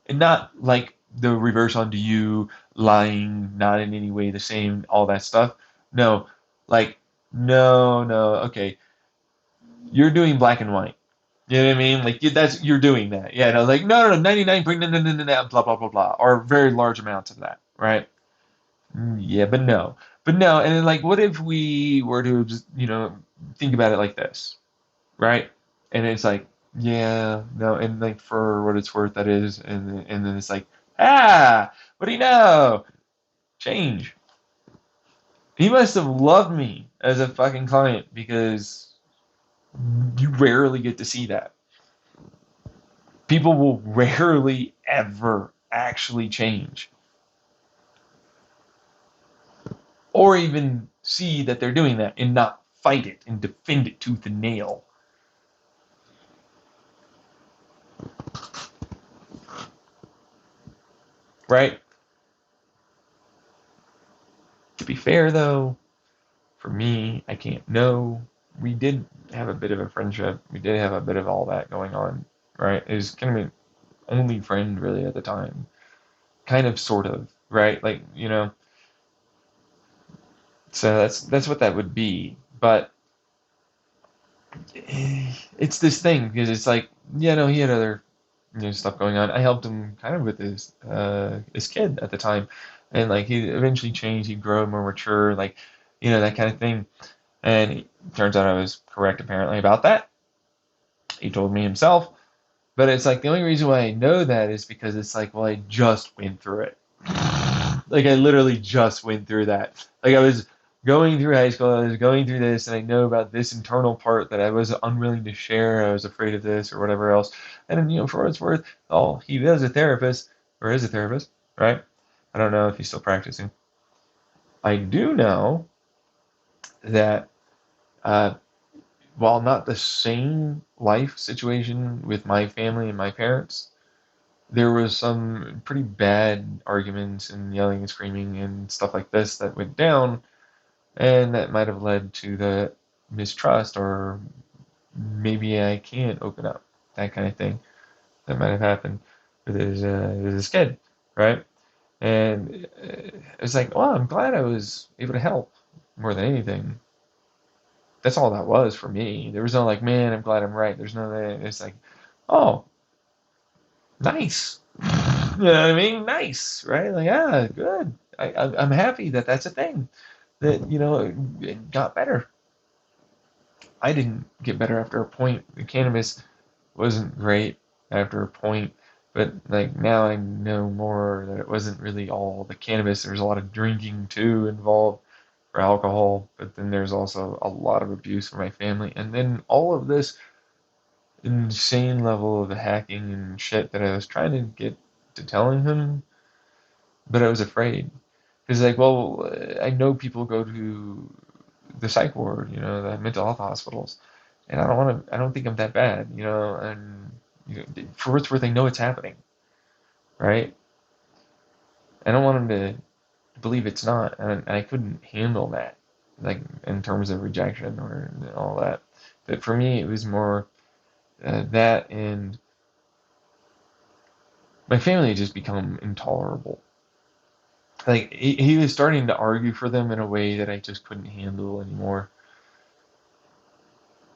And not like the reverse onto you, lying, not in any way the same, all that stuff. No, like, no, okay, you're doing black and white. You know what I mean? Like, you're doing that. Yeah, no, like, no, 99 point, no, blah, blah, blah, blah, or very large amounts of that, right? Yeah, but no. And then, like, what if we were to just, think about it like this, right? And it's like, yeah, no, and like for what it's worth, that is, and then it's like, ah, what do you know? Change. He must have loved me as a fucking client because you rarely get to see that. People will rarely ever actually change or even see that they're doing that and not fight it and defend it tooth and nail. Right? To be fair, though, for me, I can't know. We did have a bit of a friendship. We did have a bit of all that going on. Right? It was kind of my only friend really at the time. Kind of, sort of. Right? Like, so that's what that would be. But it's this thing because it's like, no, he had other stuff going on. I helped him kind of with his kid at the time, and like he eventually changed. He grew more mature, like that kind of thing. And it turns out I was correct apparently about that. He told me himself. But it's like the only reason why I know that is because it's like, well, I just went through it. Like I literally just went through that. Like I was going through high school, I was going through this, and I know about this internal part that I was unwilling to share. I was afraid of this or whatever else. And for what it's worth, oh, he was a therapist or is a therapist, right? I don't know if he's still practicing. I do know that uh, while not the same life situation with my family and my parents, there was some pretty bad arguments and yelling and screaming and stuff like this that went down, and that might have led to the mistrust, or maybe I can't open up, that kind of thing that might have happened with his kid, right? And it's like, well, I'm glad I was able to help more than anything. That's all that was for me. There was no like, man, I'm glad I'm right. There's no, it's like, oh, nice. You know what I mean? Nice, right? Like, good. I'm happy that that's a thing. That it got better. I didn't get better after a point. The cannabis wasn't great after a point, but like now I know more that it wasn't really all the cannabis. There's a lot of drinking too involved for alcohol, but then there's also a lot of abuse for my family, and then all of this insane level of hacking and shit that I was trying to get to telling him, but I was afraid. Because like, well, I know people go to the psych ward, the mental health hospitals, and I don't want to. I don't think I'm that bad, and for what's worth, I know it's happening, right? I don't want him to believe it's not, and I couldn't handle that, like in terms of rejection or all that. But for me, it was more that, and my family had just become intolerable. Like he was starting to argue for them in a way that I just couldn't handle anymore.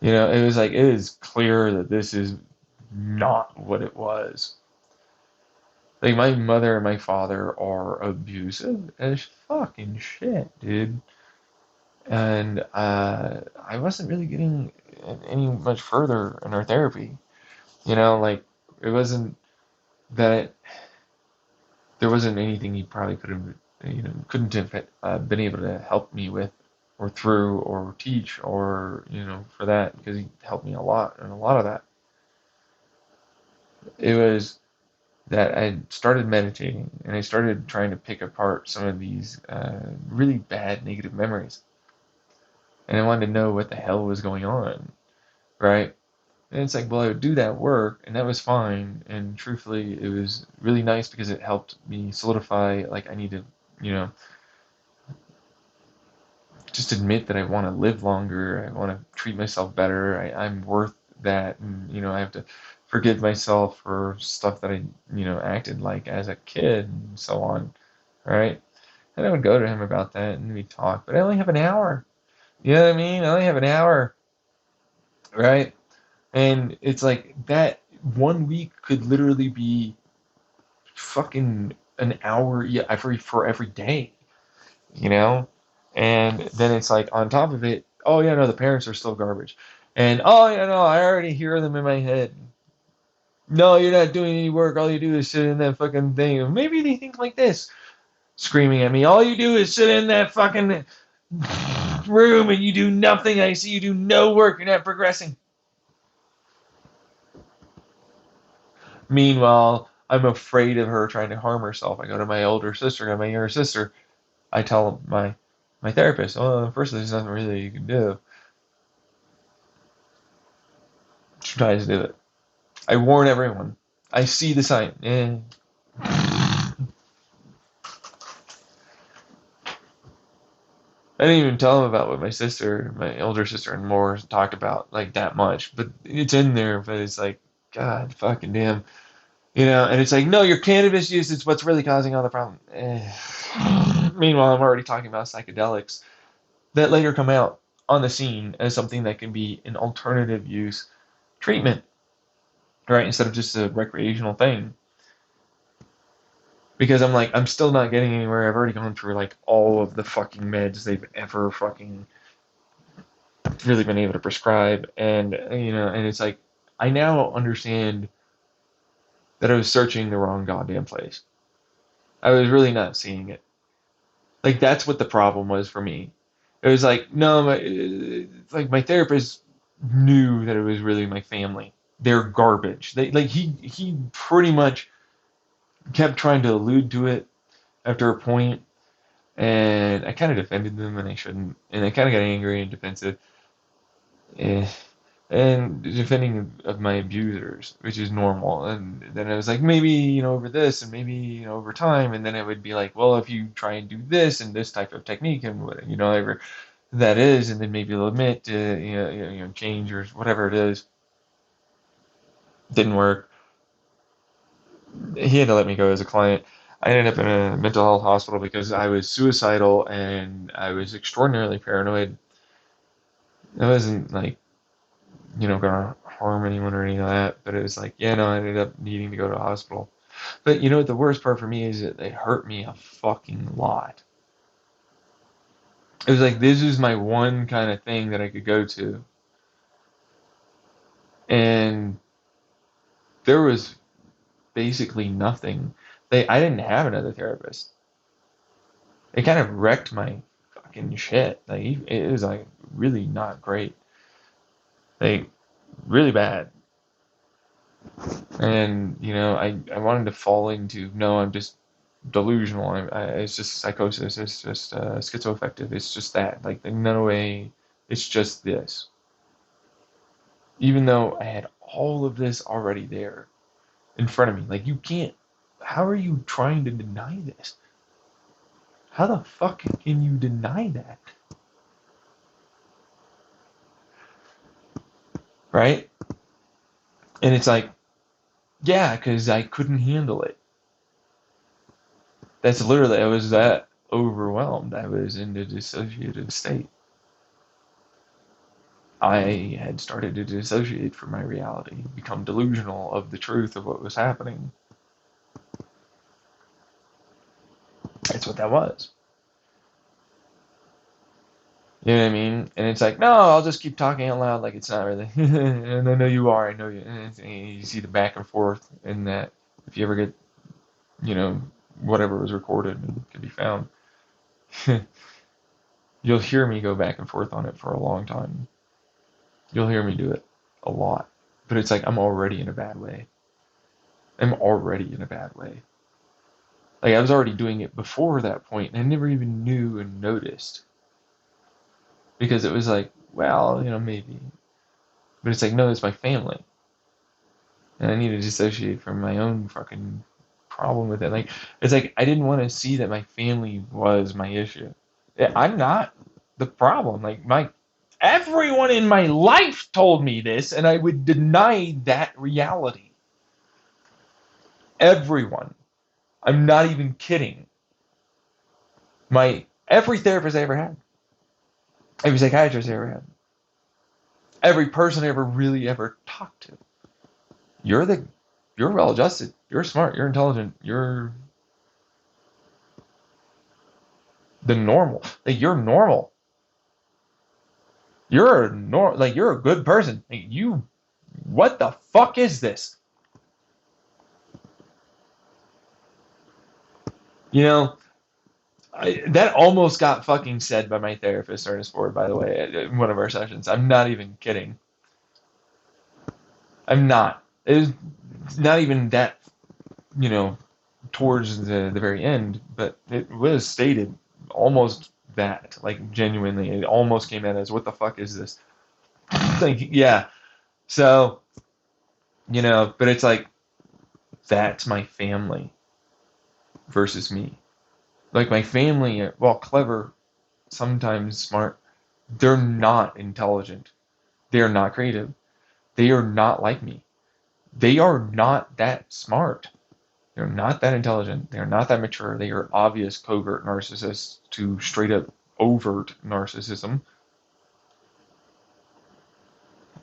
It was like it is clear that this is not what it was. Like my mother and my father are abusive as fucking shit, dude. And I wasn't really getting any much further in our therapy. Like it wasn't that there wasn't anything he probably could have, couldn't have been able to help me with, or through, or teach, or for that, because he helped me a lot and a lot of that. It was that I started meditating and I started trying to pick apart some of these really bad negative memories, and I wanted to know what the hell was going on, right? And it's like, well, I would do that work, and that was fine. And truthfully, it was really nice because it helped me solidify, like, I need to, you know, just admit that I want to live longer. I want to treat myself better. I'm worth that. And, I have to forgive myself for stuff that I, acted like as a kid and so on. Right. And I would go to him about that and we'd talk, but I only have an hour. You know what I mean? I only have an hour. Right. And it's like that 1 week could literally be fucking an hour, yeah, for every day, you know? And then it's like on top of it, oh yeah, no, the parents are still garbage. And oh yeah, no, I already hear them in my head. No, you're not doing any work. All you do is sit in that fucking thing. Maybe they think like this, screaming at me. All you do is sit in that fucking room and you do nothing. I see you do no work. You're not progressing. Meanwhile, I'm afraid of her trying to harm herself. I go to my older sister and my younger sister. I tell my therapist, oh, first there's nothing really you can do. She tries to do it. I warn everyone. I see the sign. I didn't even tell him about what my older sister and more talked about like that much, but it's in there. But it's like, God, fucking damn, And it's like, no, your cannabis use is what's really causing all the problem. Meanwhile, I'm already talking about psychedelics that later come out on the scene as something that can be an alternative use treatment, right? Instead of just a recreational thing. Because I'm like, I'm still not getting anywhere. I've already gone through like all of the fucking meds they've ever fucking really been able to prescribe. And it's like, I now understand that I was searching the wrong goddamn place. I was really not seeing it. Like, that's what the problem was for me. It was like, no, like my therapist knew that it was really my family. They're garbage. He pretty much kept trying to allude to it after a point, and I kind of defended them, and I shouldn't, and I kind of got angry and defensive, eh, and defending of my abusers, which is normal. And then I was like, maybe over this, and maybe over time, and then it would be like, well, if you try and do this and this type of technique, and what ever that is, and then maybe they'll admit to change or whatever it is. Didn't work. He had to let me go as a client. I ended up in a mental health hospital because I was suicidal and I was extraordinarily paranoid. I wasn't like, gonna harm anyone or any of that, but it was like, yeah, no, I ended up needing to go to a hospital. But what the worst part for me is that they hurt me a fucking lot. It was like, this is my one kind of thing that I could go to. And there was basically nothing. I didn't have another therapist. It kind of wrecked my fucking shit. Like, it was like really not great. Like, really bad. And I wanted to fall into, no, I'm just delusional. It's just psychosis. It's just schizoaffective. It's just that. Like, no way. It's just this. Even though I had all of this already there in front of me. Like, you can't. How are you trying to deny this? How the fuck can you deny that? Right? And it's like, yeah, because I couldn't handle it. That's literally, I was that overwhelmed. I was in a dissociative state. I had started to dissociate from my reality, become delusional of the truth of what was happening. That's what that was. You know what I mean? And it's like, no, I'll just keep talking out loud like it's not really. And I know you are. I know you. And you see the back and forth in that. If you ever get, whatever was recorded and can be found, you'll hear me go back and forth on it for a long time. You'll hear me do it a lot. But it's like, I'm already in a bad way. I'm already in a bad way. Like, I was already doing it before that point, and I never even knew and noticed. Because it was like, well, maybe. But it's like, no, it's my family. And I need to dissociate from my own fucking problem with it. Like, it's like, I didn't want to see that my family was my issue. I'm not the problem. Like, everyone in my life told me this, and I would deny that reality. Everyone. I'm not even kidding. Every therapist I ever had, every psychiatrist I ever had, every person I ever really ever talked to. You're well adjusted. You're smart. You're intelligent. You're the normal. Like, you're normal. You're a good person. Like, what the fuck is this? You know, that almost got fucking said by my therapist, Ernest Ford, by the way, in one of our sessions. I'm not even kidding. I'm not. It was not even that, you know, towards the very end, but it was stated almost that, like genuinely, it almost came out as, what the fuck is this? Like, yeah. So, but it's like, that's my family versus me. Like my family, while clever, sometimes smart, they're not intelligent. They are not creative. They are not like me. They are not that smart. They're not that intelligent. They're not that mature. They are obvious covert narcissists to straight up overt narcissism.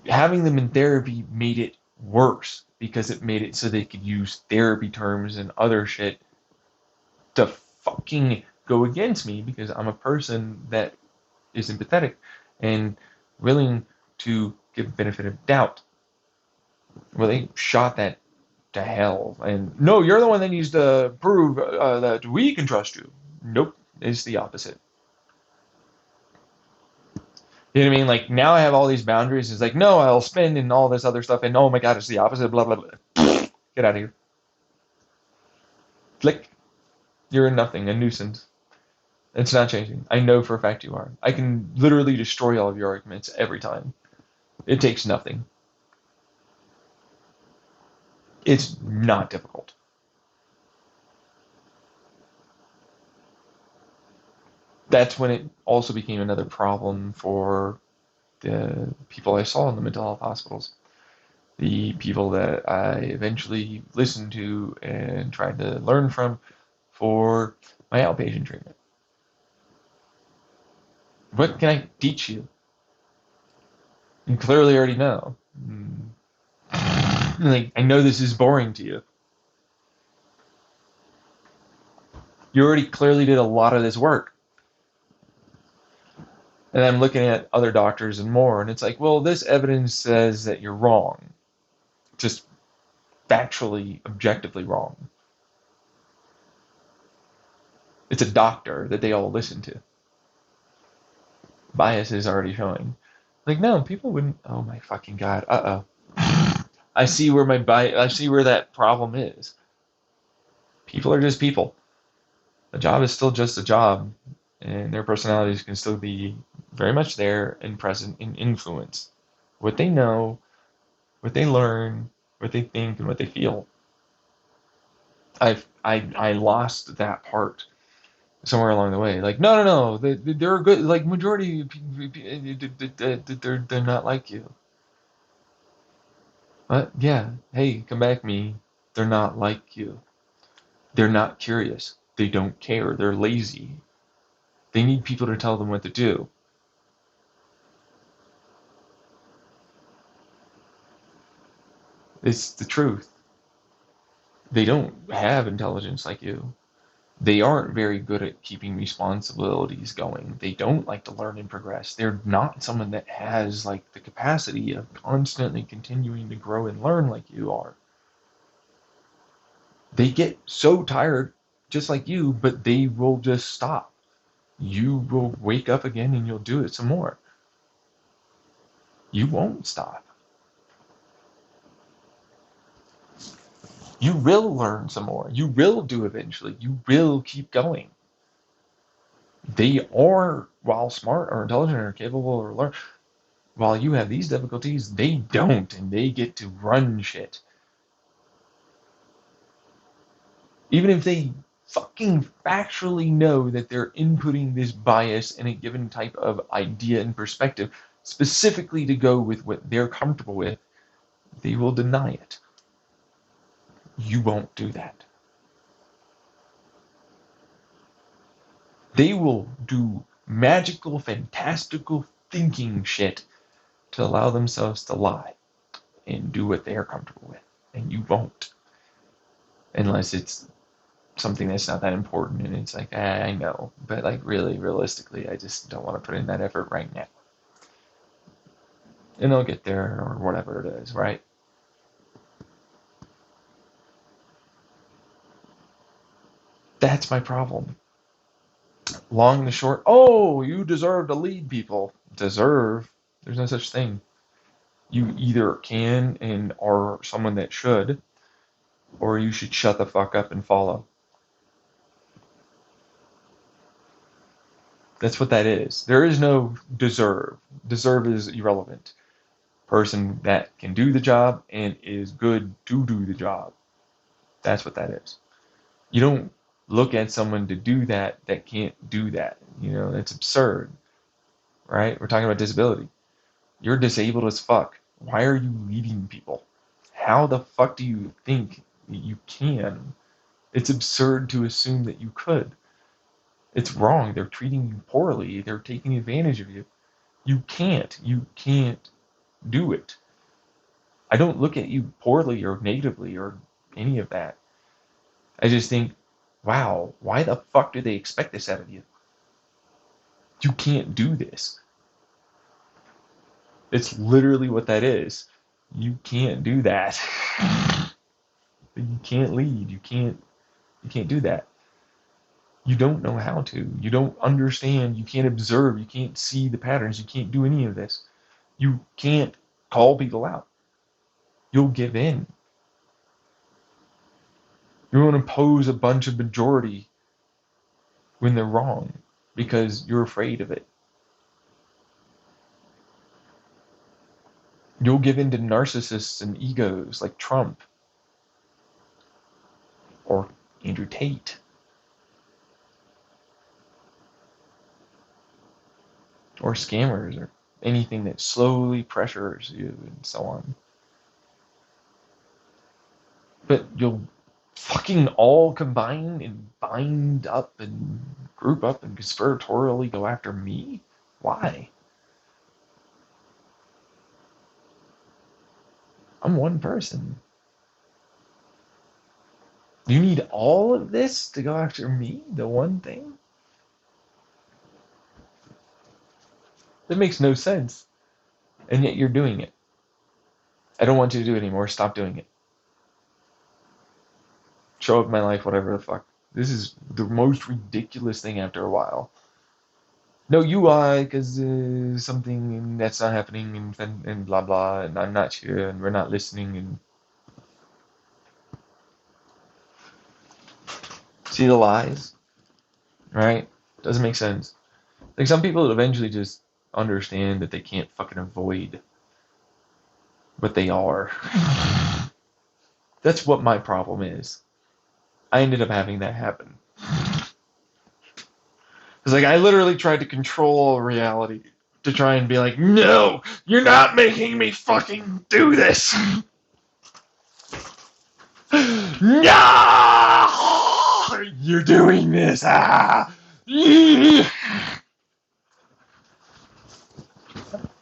Having them in therapy made it worse because it made it so they could use therapy terms and other shit to fucking go against me because I'm a person that is empathetic and willing to give benefit of doubt. Well, they shot that to hell. And no, you're the one that needs to prove that we can trust you. Nope, it's the opposite. You know what I mean? Like now I have all these boundaries. It's like, no, I'll spend and all this other stuff. And oh my God, it's the opposite. Blah, blah, blah. Get out of here. Click. You're nothing, a nuisance. It's not changing. I know for a fact you are. I can literally destroy all of your arguments every time. It takes nothing. It's not difficult. That's when it also became another problem for the people I saw in the mental health hospitals. The people that I eventually listened to and tried to learn from for my outpatient treatment. What can I teach you? You clearly already know. Like, I know this is boring to you. You already clearly did a lot of this work. And I'm looking at other doctors and more, and it's like, well, this evidence says that you're wrong. Just factually, objectively wrong. It's a doctor that they all listen to. Bias is already showing. Like, no, people wouldn't. Oh my fucking God. Uh-oh. I see where I see where that problem is. People are just people. A job is still just a job, and their personalities can still be very much there and present and influence what they know, what they learn, what they think, and what they feel. I lost that part somewhere along the way. Like, no, they're good. Like majority, they're not like you. But yeah, hey, come back, me. They're not like you. They're not curious. They don't care. They're lazy. They need people to tell them what to do. It's the truth. They don't have intelligence like you. They aren't very good at keeping responsibilities going. They don't like to learn and progress. They're not someone that has like the capacity of constantly continuing to grow and learn like you are. They get so tired just like you, but they will just stop. You will wake up again and you'll do it some more. You won't stop. You will learn some more. You will do eventually. You will keep going. They are, while smart or intelligent or capable or learn, while you have these difficulties, they don't, and they get to run shit. Even if they fucking factually know that they're inputting this bias in a given type of idea and perspective, specifically to go with what they're comfortable with, they will deny it. You won't do that. They will do magical, fantastical thinking shit to allow themselves to lie and do what they're comfortable with. And you won't. Unless it's something that's not that important and it's like, I know. But like really, realistically, I just don't want to put in that effort right now. And they'll get there or whatever it is, right? That's my problem. Long and the short, oh, you deserve to lead people. Deserve? There's no such thing. You either can and are someone that should, or you should shut the fuck up and follow. That's what that is. There is no deserve. Deserve is irrelevant. Person that can do the job and is good to do the job. That's what that is. You don't look at someone to do that that can't do that. You know, that's absurd, right? We're talking about disability. You're disabled as fuck. Why are you leading people? How the fuck do you think you can? It's absurd to assume that you could. It's wrong. They're treating you poorly. They're taking advantage of you. You can't. You can't do it. I don't look at you poorly or negatively or any of that. I just think, wow, why the fuck do they expect this out of you? You can't do this. It's literally what that is. You can't do that. You can't lead. You can't do that. You don't know how to. You don't understand. You can't observe. You can't see the patterns. You can't do any of this. You can't call people out. You'll give in. You won't impose a bunch of majority when they're wrong because you're afraid of it. You'll give in to narcissists and egos like Trump or Andrew Tate or scammers or anything that slowly pressures you and so on. But you'll fucking all combine and bind up and group up and conspiratorially go after me? Why? I'm one person. You need all of this to go after me? The one thing? That makes no sense. And yet you're doing it. I don't want you to do it anymore. Stop doing it. Show up my life, whatever the fuck. This is the most ridiculous thing after a while. No UI, because something that's not happening and blah blah, and I'm not here, and we're not listening, and see the lies, right? Doesn't make sense. Like some people eventually just understand that they can't fucking avoid what they are. That's what my problem is. I ended up having that happen. It's like I literally tried to control reality to try and be like, no, you're not making me fucking do this. No, you're doing this. Ah.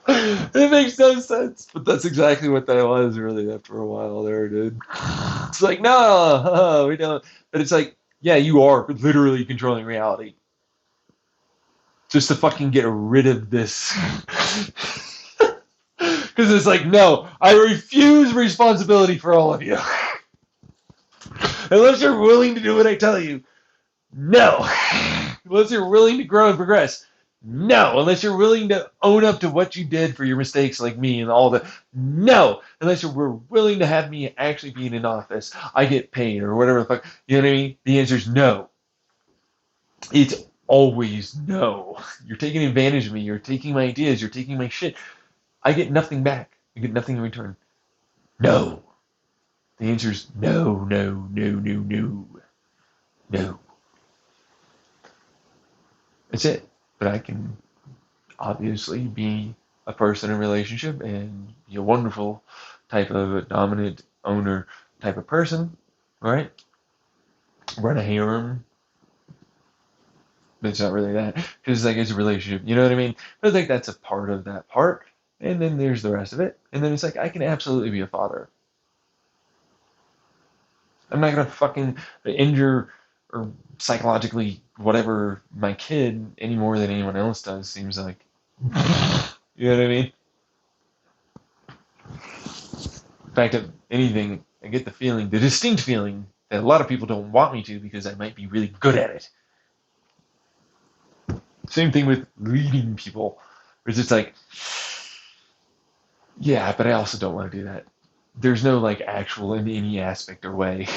It makes no sense, but that's exactly what that was really after a while there, dude. It's like, no, we don't. But it's like, yeah, you are literally controlling reality. Just to fucking get rid of this. Because it's like, no, I refuse responsibility for all of you. Unless you're willing to do what I tell you. No. Unless you're willing to grow and progress. No. Unless you're willing to own up to what you did for your mistakes like me and all that. No. Unless you're willing to have me actually being in office. I get paid or whatever the fuck. You know what I mean? The answer is no. It's always no. You're taking advantage of me. You're taking my ideas. You're taking my shit. I get nothing back. I get nothing in return. No. The answer is no, no, no, no, no. No. That's it. But I can obviously be a person in a relationship and be a wonderful type of a dominant owner type of person, right? Run a harem. But it's not really that. Because like it's a relationship. You know what I mean? But I think that's a part of that part. And then there's the rest of it. And then it's like I can absolutely be a father. I'm not gonna fucking injure or psychologically whatever my kid any more than anyone else does, seems like. You know what I mean? In fact, if anything, I get the feeling, the distinct feeling that a lot of people don't want me to because I might be really good at it. Same thing with leading people. It's just like, yeah, but I also don't want to do that. There's no like actual in any aspect or way.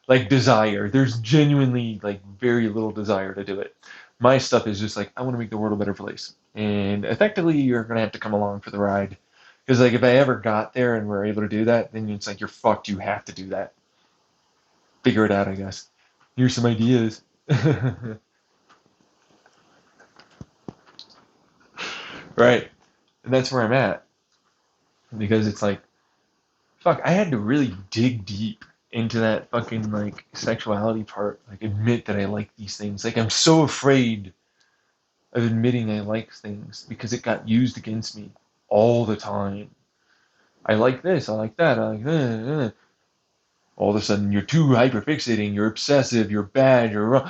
Like desire. There's genuinely like very little desire to do it. My stuff is just like I want to make the world a better place. And effectively you're gonna have to come along for the ride. Because like if I ever got there and were able to do that, then it's like you're fucked, you have to do that. Figure it out, I guess. Here's some ideas. Right. And that's where I'm at. Because it's like, fuck, I had to really dig deep into that fucking like sexuality part. Like admit that I like these things. Like I'm so afraid of admitting I like things because it got used against me all the time. I like this, I like that, I like that. All of a sudden you're too hyperfixating, you're obsessive, you're bad, you're wrong,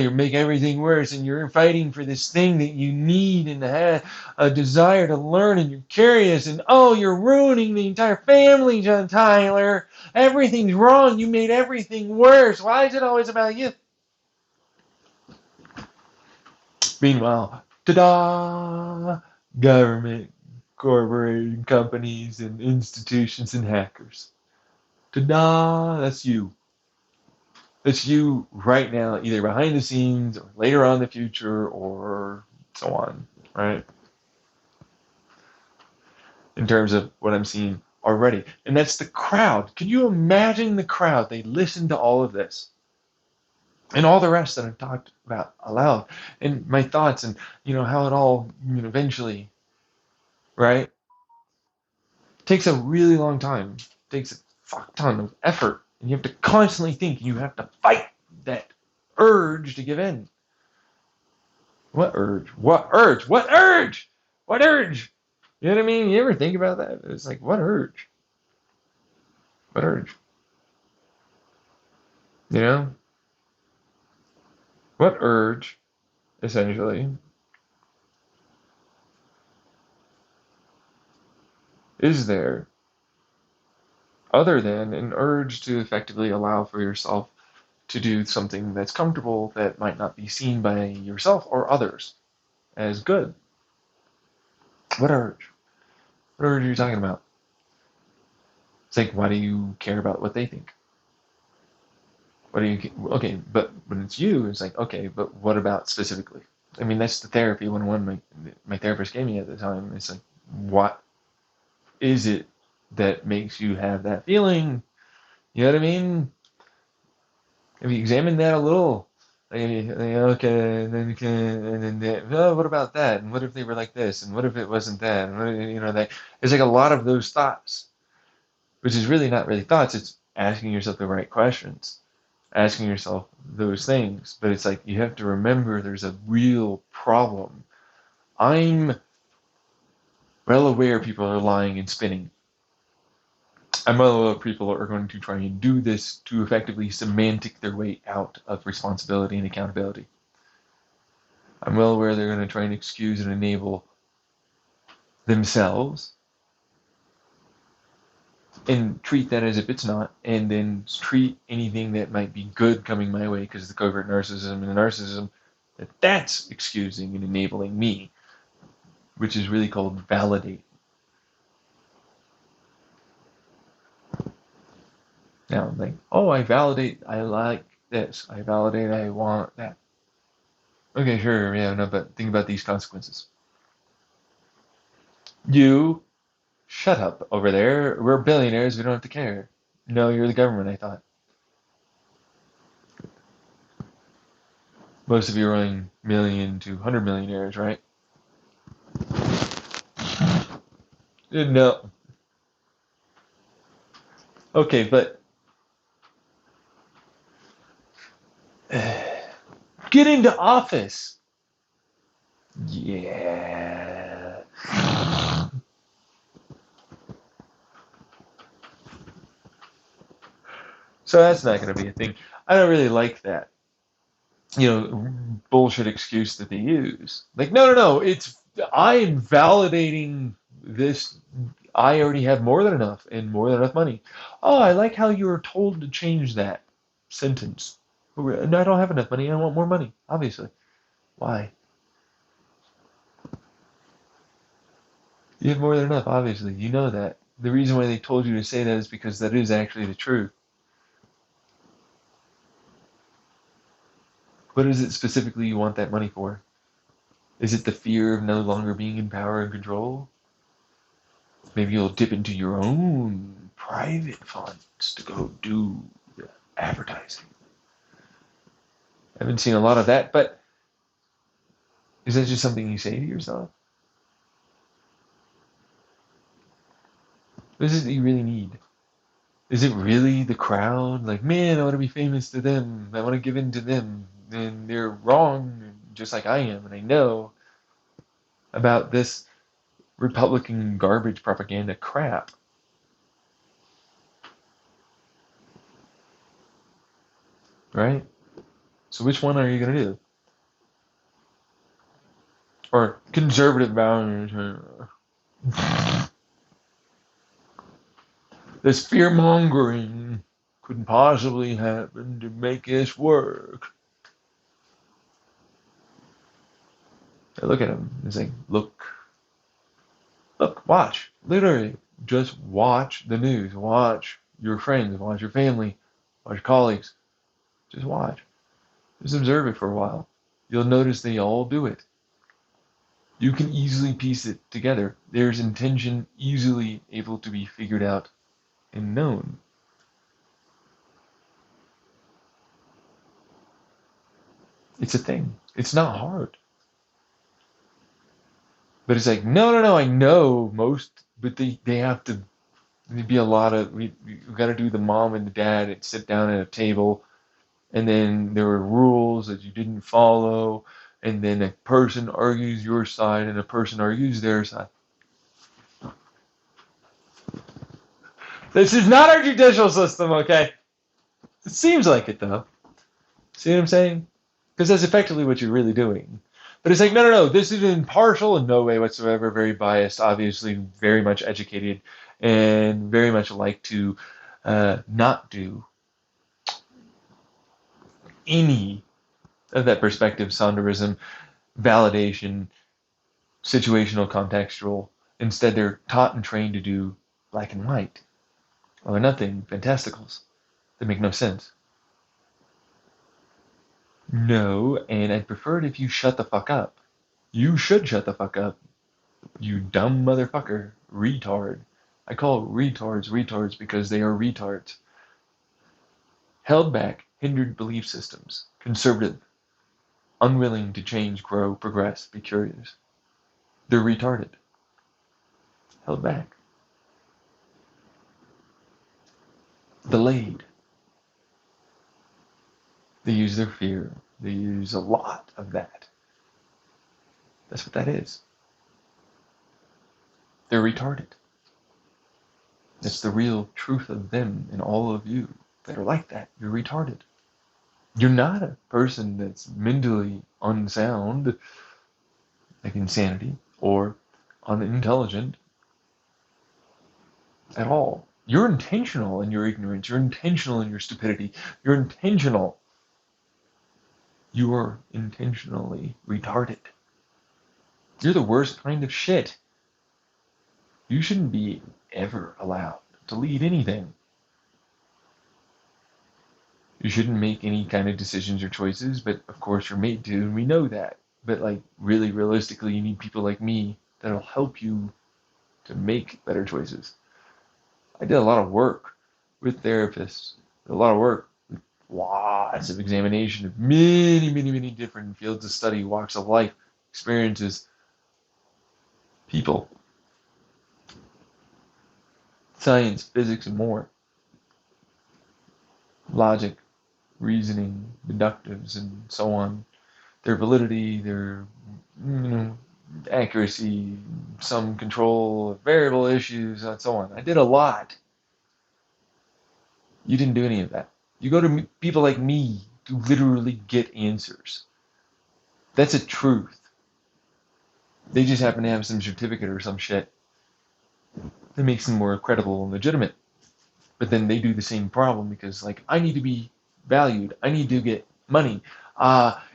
you make everything worse, and you're fighting for this thing that you need and have a desire to learn, and you're curious, and oh, you're ruining the entire family, John Tyler. Everything's wrong. You made everything worse. Why is it always about you? Meanwhile, ta-da! Government, corporate companies, and institutions and hackers. Ta-da! That's you. That's you right now, either behind the scenes or later on in the future or so on, right? In terms of what I'm seeing already. And that's the crowd. Can you imagine the crowd? They listen to all of this and all the rest that I've talked about aloud and my thoughts and, how it all, eventually, right? Takes a really long time. Takes a fuck ton of effort. And you have to constantly think. You have to fight that urge to give in. What urge? What urge? What urge? What urge? You know what I mean? You ever think about that? It's like, what urge? What urge? You know? What urge, essentially, is there other than an urge to effectively allow for yourself to do something that's comfortable that might not be seen by yourself or others as good? What urge? What urge are you talking about? It's like, why do you care about what they think? What do you, okay, but when it's you, it's like, okay, but what about specifically? I mean, that's the therapy 101 my therapist gave me at the time. It's like, what is it that makes you have that feeling? You know what I mean? Have you examined that a little? Like, okay, and then oh, what about that? And what if they were like this? And what if it wasn't that? And what, that there's like a lot of those thoughts, which is really not really thoughts. It's asking yourself the right questions, asking yourself those things. But it's like you have to remember there's a real problem. I'm well aware people are lying and spinning. I'm well aware people are going to try and do this to effectively semantic their way out of responsibility and accountability. I'm well aware they're going to try and excuse and enable themselves and treat that as if it's not, and then treat anything that might be good coming my way because of the covert narcissism and the narcissism, that's excusing and enabling me, which is really called validate. Now I'm like, oh, I validate, I like this, I validate, I want that. Okay, sure, yeah, no, but think about these consequences. You shut up over there. We're billionaires, we don't have to care. No, you're the government, I thought. Most of you are running million to 100 millionaires, right? No. Okay, but get into office. Yeah. So that's not going to be a thing. I don't really like that, bullshit excuse that they use. Like, no, it's, I am validating this. I already have more than enough and more than enough money. Oh, I like how you were told to change that sentence. No, I don't have enough money. I want more money, obviously. Why? You have more than enough, obviously. You know that. The reason why they told you to say that is because that is actually the truth. What is it specifically you want that money for? Is it the fear of no longer being in power and control? Maybe you'll dip into your own private funds to go do the advertising. I haven't seen a lot of that, but is that just something you say to yourself? What is it that you really need? Is it really the crowd? Like, man, I want to be famous to them. I want to give in to them. And they're wrong, just like I am. And I know about this Republican garbage propaganda crap. Right? So which one are you going to do? Or conservative values? This fear mongering couldn't possibly happen to make this work. I look at him. It's like, look, watch. Literally, just watch the news. Watch your friends. Watch your family. Watch your colleagues. Just watch. Just observe it for a while. You'll notice they all do it. You can easily piece it together. There's intention easily able to be figured out and known. It's a thing. It's not hard. But it's like, no, I know most, but they have to, there'd be a lot of, we got to do the mom and the dad and sit down at a table, and then there were rules that you didn't follow, and then a person argues your side and a person argues their side. This is not our judicial system, okay? It seems like it, though. See what I'm saying? Because that's effectively what you're really doing. But it's like, no, this is impartial in no way whatsoever, very biased, obviously very much educated, and very much like to not do any of that perspective, sonderism, validation, situational, contextual. Instead, they're taught and trained to do black and white, or nothing, fantasticals that make no sense. No, and I'd prefer it if you shut the fuck up. You should shut the fuck up. You dumb motherfucker. Retard. I call retards because they are retards. Held back, hindered belief systems. Conservative. Unwilling to change, grow, progress, be curious. They're retarded. Held back. Delayed. They use their fear. They use a lot of that. That's what that is. They're retarded. That's the real truth of them and all of you that are like that. You're retarded. You're not a person that's mentally unsound, like insanity, or unintelligent at all. You're intentional in your ignorance. You're intentional in your stupidity. You're intentional. You are intentionally retarded. You're the worst kind of shit. You shouldn't be ever allowed to lead anything. You shouldn't make any kind of decisions or choices, but of course you're made to, and we know that. But like really realistically, you need people like me that'll help you to make better choices. I did a lot of work with therapists, a lot of work with lots of examination of many different fields of study, walks of life, experiences, people, science, physics, and more. Logic, reasoning, deductives, and so on. Their validity, their accuracy, some control, variable issues, and so on. I did a lot. You didn't do any of that. You go to people like me to literally get answers. That's a truth. They just happen to have some certificate or some shit. It makes them more credible and legitimate. But then they do the same problem because, like, I need to be valued. I need to get money.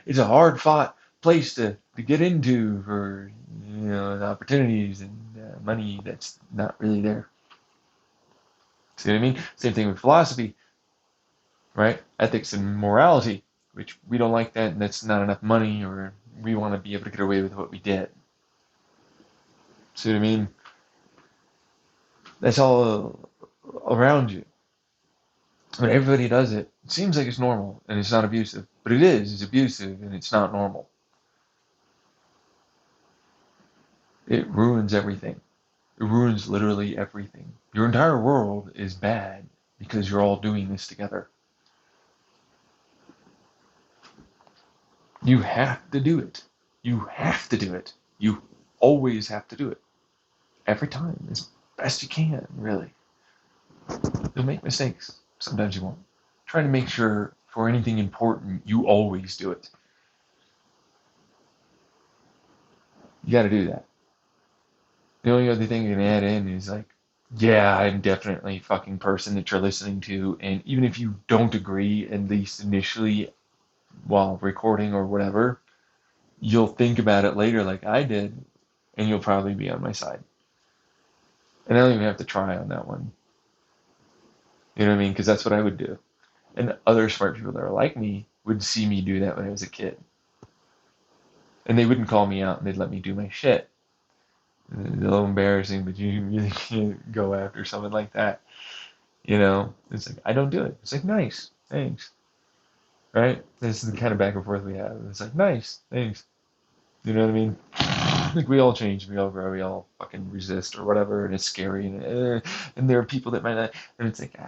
It's a hard fought place to get into for, the opportunities and money that's not really there. See what I mean? Same thing with philosophy, right? Ethics and morality, which we don't like that, and that's not enough money, or we want to be able to get away with what we did. See what I mean? That's all around you. When everybody does it, it seems like it's normal and it's not abusive, but it is. It's abusive and it's not normal. It ruins everything. It ruins literally everything. Your entire world is bad because you're all doing this together. You have to do it. You have to do it. You always have to do it. Every time, as best you can, really. You'll make mistakes. Sometimes you won't. Try to make sure for anything important, you always do it. You got to do that. The only other thing you can add in is like, yeah, I'm definitely a fucking person that you're listening to, and even if you don't agree, at least initially while recording or whatever, you'll think about it later like I did, and you'll probably be on my side. And I don't even have to try on that one. You know what I mean? Because that's what I would do. And other smart people that are like me would see me do that when I was a kid. And they wouldn't call me out and they'd let me do my shit. It's a little embarrassing, but you really can't go after someone like that. It's like, I don't do it. It's like, nice, thanks. Right? This is the kind of back and forth we have. It's like, nice, thanks. You know what I mean? Like, we all change, we all grow, we all fucking resist or whatever, and it's scary. And there are people that might not, and it's like,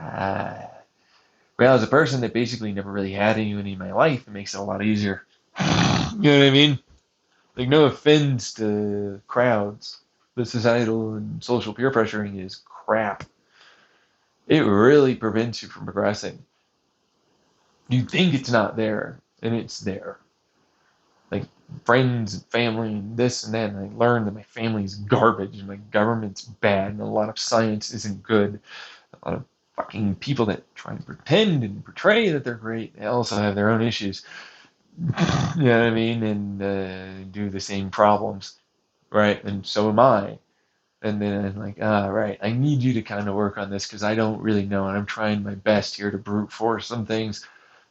Well, as a person that basically never really had anyone in my life, it makes it a lot easier. You know what I mean? Like, no offense to crowds, but societal and social peer pressuring is crap. It really prevents you from progressing. You think it's not there, and it's there. Like, friends and family and this and that, and I learned that my family's garbage and my government's bad and a lot of science isn't good. A lot of fucking people that try and pretend and portray that they're great, they also have their own issues. You know what I mean? And do the same problems, right? And so am I. And then I'm like, right, I need you to kind of work on this because I don't really know, and I'm trying my best here to brute force some things.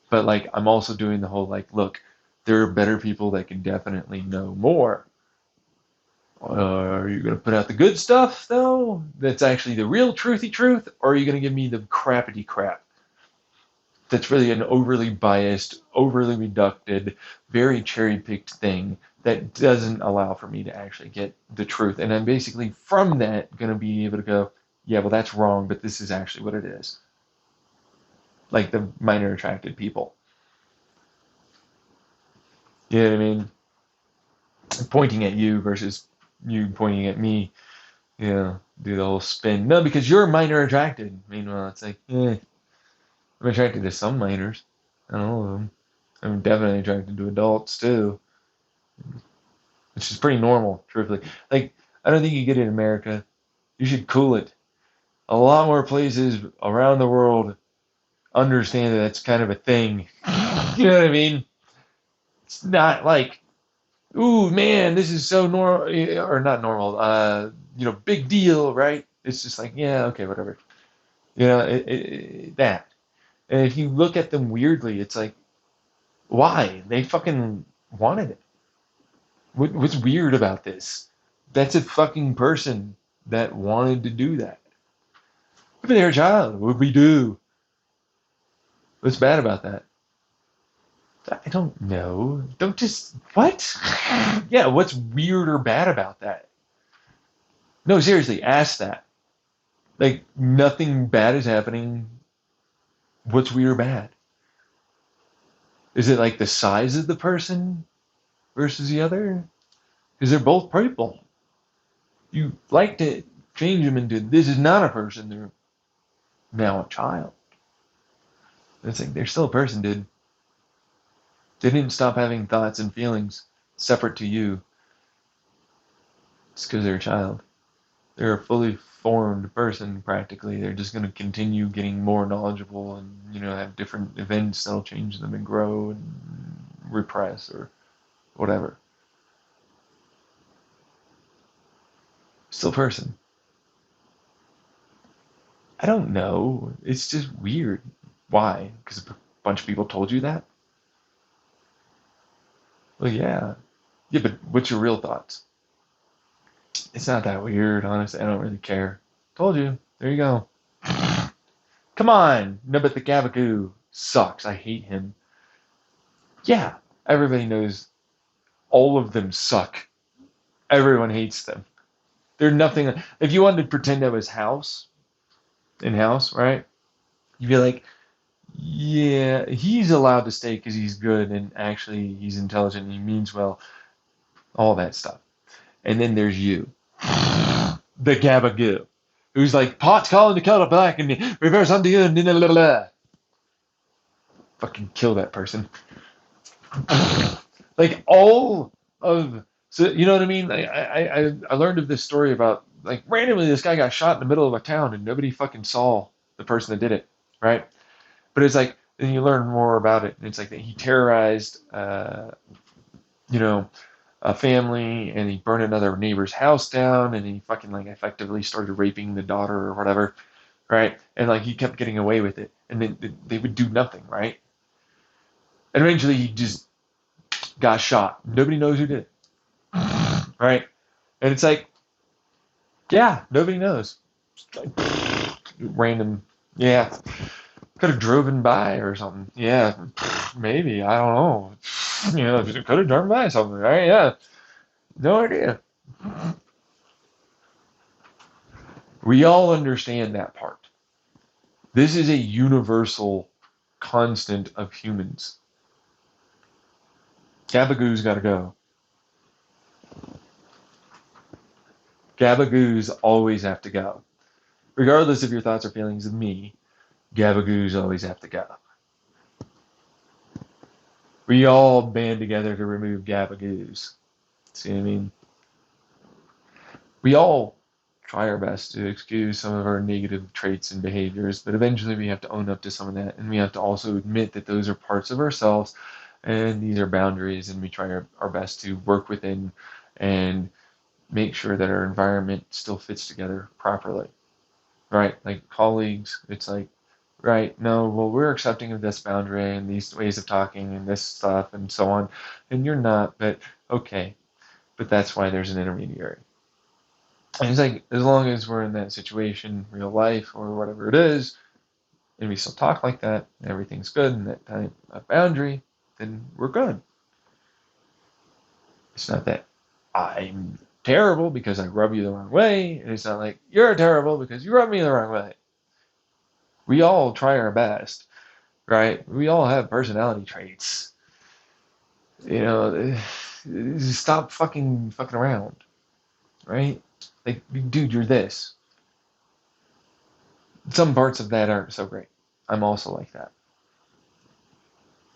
But like, I'm also doing the whole like, look, there are better people that can definitely know more. Are you going to put out the good stuff though? That's actually the real truthy truth, or are you going to give me the crappity crap? That's really an overly biased, overly reducted, very cherry picked thing that doesn't allow for me to actually get the truth. And I'm basically from that going to be able to go, yeah, well, that's wrong, but this is actually what it is. Like the minor attracted people. You know what I mean? Pointing at you versus you pointing at me, do the whole spin. No, because you're minor attracted. Meanwhile, it's like, I'm attracted to some minors. I don't know them. I'm definitely attracted to adults too, which is pretty normal, truthfully. Like, I don't think you get it in America. You should cool it. A lot more places around the world understand that that's kind of a thing. You know what I mean? It's not like, ooh, man, this is so normal, or not normal, big deal, right? It's just like, yeah, okay, whatever. That. And if you look at them weirdly, it's like, why? They fucking wanted it. What's weird about this? That's a fucking person that wanted to do that. If they're a child, what would we do? What's bad about that? I don't know. Don't just, what? Yeah, what's weird or bad about that? No, seriously, ask that. Like, nothing bad is happening. What's weird or bad? Is it like the size of the person versus the other? Because they're both people. You like to change them into this is not a person, they're now a child. It's like they're still a person, dude. They didn't stop having thoughts and feelings separate to you. It's because they're a child. They're a fully formed person practically. They're just going to continue getting more knowledgeable and, have different events that'll change them and grow and repress or whatever. Still person. I don't know. It's just weird. Why? Because a bunch of people told you that? Well, yeah. Yeah, but what's your real thoughts? It's not that weird, honestly. I don't really care. Told you. There you go. Come on. No, but the Gabagoo sucks. I hate him. Yeah, everybody knows all of them suck. Everyone hates them. They're nothing. If you wanted to pretend that was House, right? You'd be like, yeah, he's allowed to stay because he's good and actually he's intelligent and he means well, all that stuff. And then there's you, the Gabagoo, who's like, pot's calling the kettle black and reverse unto you and blah, blah, blah. Fucking kill that person. Like all of, so you know what I mean? I learned of this story about like randomly this guy got shot in the middle of a town and nobody fucking saw the person that did it, right? But it's like then you learn more about it and it's like that he terrorized, you know, a family and he burned another neighbor's house down and he fucking like effectively started raping the daughter or whatever, right? And like he kept getting away with it and then they would do nothing, right? And eventually he just got shot. Nobody knows who did it, right? And it's like, yeah, nobody knows. Like, random, yeah. Could have driven by or something. Yeah, maybe. I don't know. Could have driven by something, right? Yeah, no idea. We all understand that part. This is a universal constant of humans. Gabagoo's got to go. Gabagoos always have to go. Regardless of your thoughts or feelings of me, Gabagoos always have to go. We all band together to remove Gabagoos. See what I mean? We all try our best to excuse some of our negative traits and behaviors, but eventually we have to own up to some of that, and we have to also admit that those are parts of ourselves, and these are boundaries, and we try our best to work within and make sure that our environment still fits together properly, right? Like colleagues, it's like, right, no, well, we're accepting of this boundary and these ways of talking and this stuff and so on, and you're not, but okay, but that's why there's an intermediary. And it's like, as long as we're in that situation, real life or whatever it is, and we still talk like that, and everything's good in that time of boundary, then we're good. It's not that I'm terrible because I rub you the wrong way, and it's not like you're terrible because you rub me the wrong way. We all try our best, right? We all have personality traits. Stop fucking around, right? Like, dude, you're this. Some parts of that aren't so great. I'm also like that.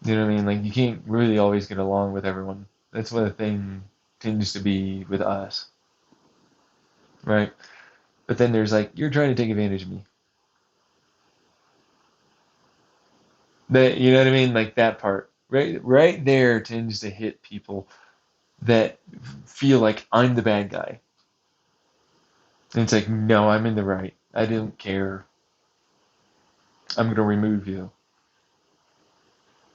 You know what I mean? Like you can't really always get along with everyone. That's what the thing tends to be with us, right? But then there's like you're trying to take advantage of me. That you know what I mean? Like that part, right there tends to hit people that feel like I'm the bad guy. And it's like, no, I'm in the right. I don't care. I'm gonna remove you.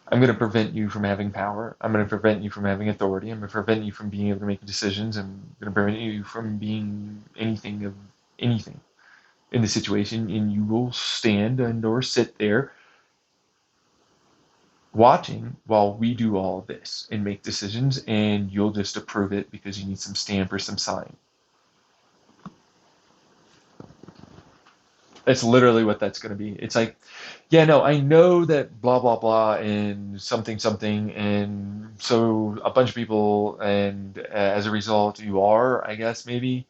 I'm going to prevent you from having power. I'm going to prevent you from having authority. I'm going to prevent you from being able to make decisions. I'm going to prevent you from being anything in the situation. And you will stand and or sit there watching while we do all of this and make decisions. And you'll just approve it because you need some stamp or some sign. That's literally what that's going to be. It's like, yeah, no, I know that blah, blah, blah, and something, something, and so a bunch of people, and as a result, you are, I guess, maybe,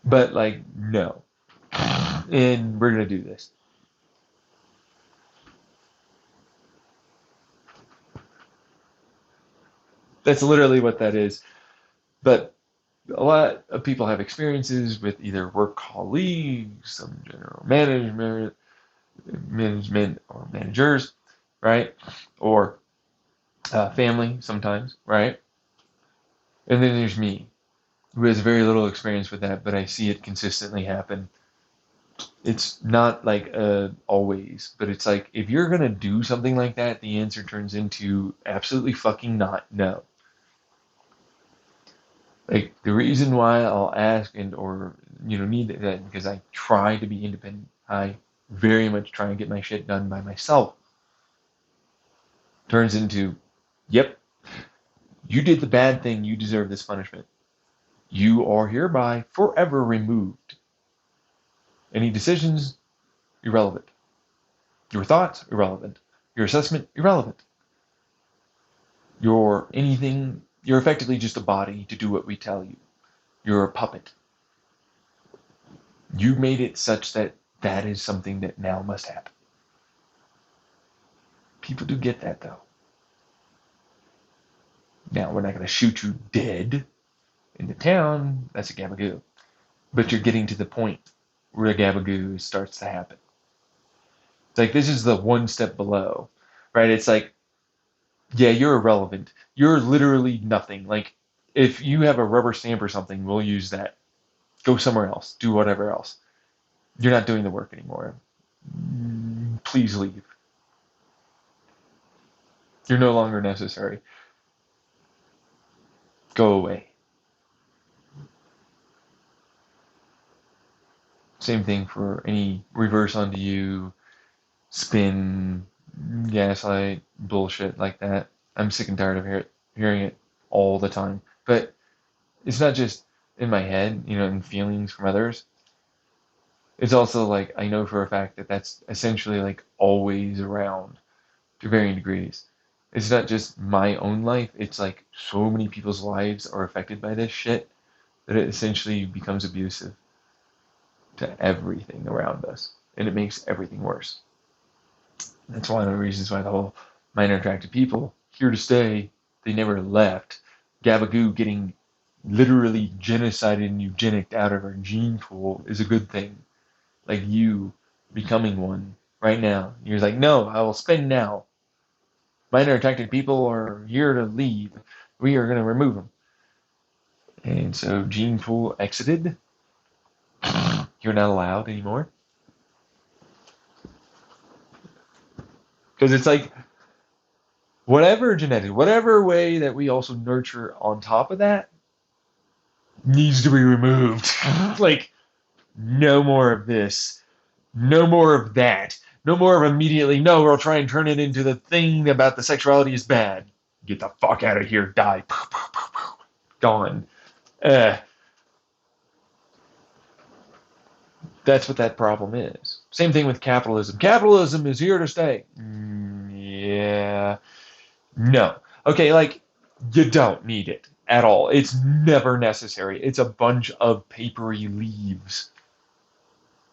but like, no. And we're going to do this. That's literally what that is. But a lot of people have experiences with either work colleagues, some general management or managers, right? Or family sometimes, right? And then there's me, who has very little experience with that, but I see it consistently happen. It's not like always, but it's like if you're gonna do something like that, the answer turns into absolutely fucking not no. Like the reason why I'll ask and or need that because I try to be independent. I very much try and get my shit done by myself. Turns into, yep, you did the bad thing, you deserve this punishment. You are hereby forever removed. Any decisions, irrelevant. Your thoughts, irrelevant. Your assessment, irrelevant. Your anything, you're effectively just a body to do what we tell you. You're a puppet. You made it such that that is something that now must happen. People do get that though. Now, we're not going to shoot you dead in the town. That's a gabagoo. But you're getting to the point where a gabagoo starts to happen. It's like this is the one step below, right? It's like, yeah, you're irrelevant. You're literally nothing. Like, if you have a rubber stamp or something, we'll use that. Go somewhere else. Do whatever else. You're not doing the work anymore. Please leave. You're no longer necessary. Go away. Same thing for any reverse onto you, spin, gaslight, bullshit like that. I'm sick and tired of hearing it all the time. But it's not just in my head, and feelings from others. It's also like I know for a fact that that's essentially like always around to varying degrees. It's not just my own life, it's like so many people's lives are affected by this shit that it essentially becomes abusive to everything around us. And it makes everything worse. That's one of the reasons why the whole minor attracted people, here to stay, they never left. Gabagoo getting literally genocided and eugenicked out of our gene pool is a good thing. Like you becoming one right now. You're like, no, I will spend now. Minor attracted people are here to leave. We are going to remove them. And so gene pool exited. You're not allowed anymore. Because it's like, whatever genetic, whatever way that we also nurture on top of that needs to be removed. Like, no more of this. No more of that. No more of immediately, no, we'll try and turn it into the thing about the sexuality is bad. Get the fuck out of here. Die. Gone. That's what that problem is. Same thing with capitalism. Capitalism is here to stay. Yeah. No. Okay, like, you don't need it at all. It's never necessary. It's a bunch of papery leaves.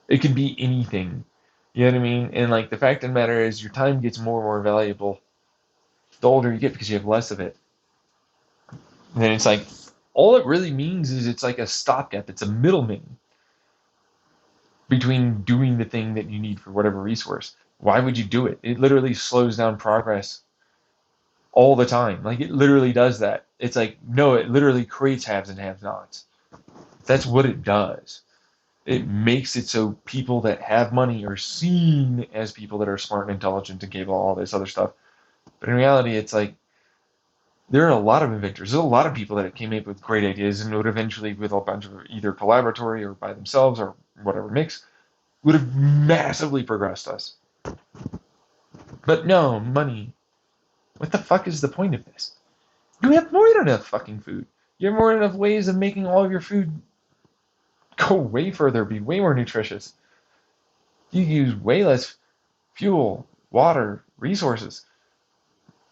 It can be anything. You know what I mean? And, like, the fact of the matter is your time gets more and more valuable the older you get because you have less of it. And then it's like, all it really means is it's like a stopgap. It's a middleman between doing the thing that you need for whatever resource. Why would you do it? It literally slows down progress all the time. Like, it literally does that. It's like, no, it literally creates haves and have-nots. That's what it does. It makes it so people that have money are seen as people that are smart and intelligent and capable of all this other stuff. But in reality, it's like, there are a lot of inventors. There's a lot of people that came up with great ideas and would eventually, with a bunch of either collaboratory or by themselves or whatever mix, would have massively progressed us. But no, money. What the fuck is the point of this? You have more than enough fucking food. You have more than enough ways of making all of your food go way further, be way more nutritious. You use way less fuel, water, resources.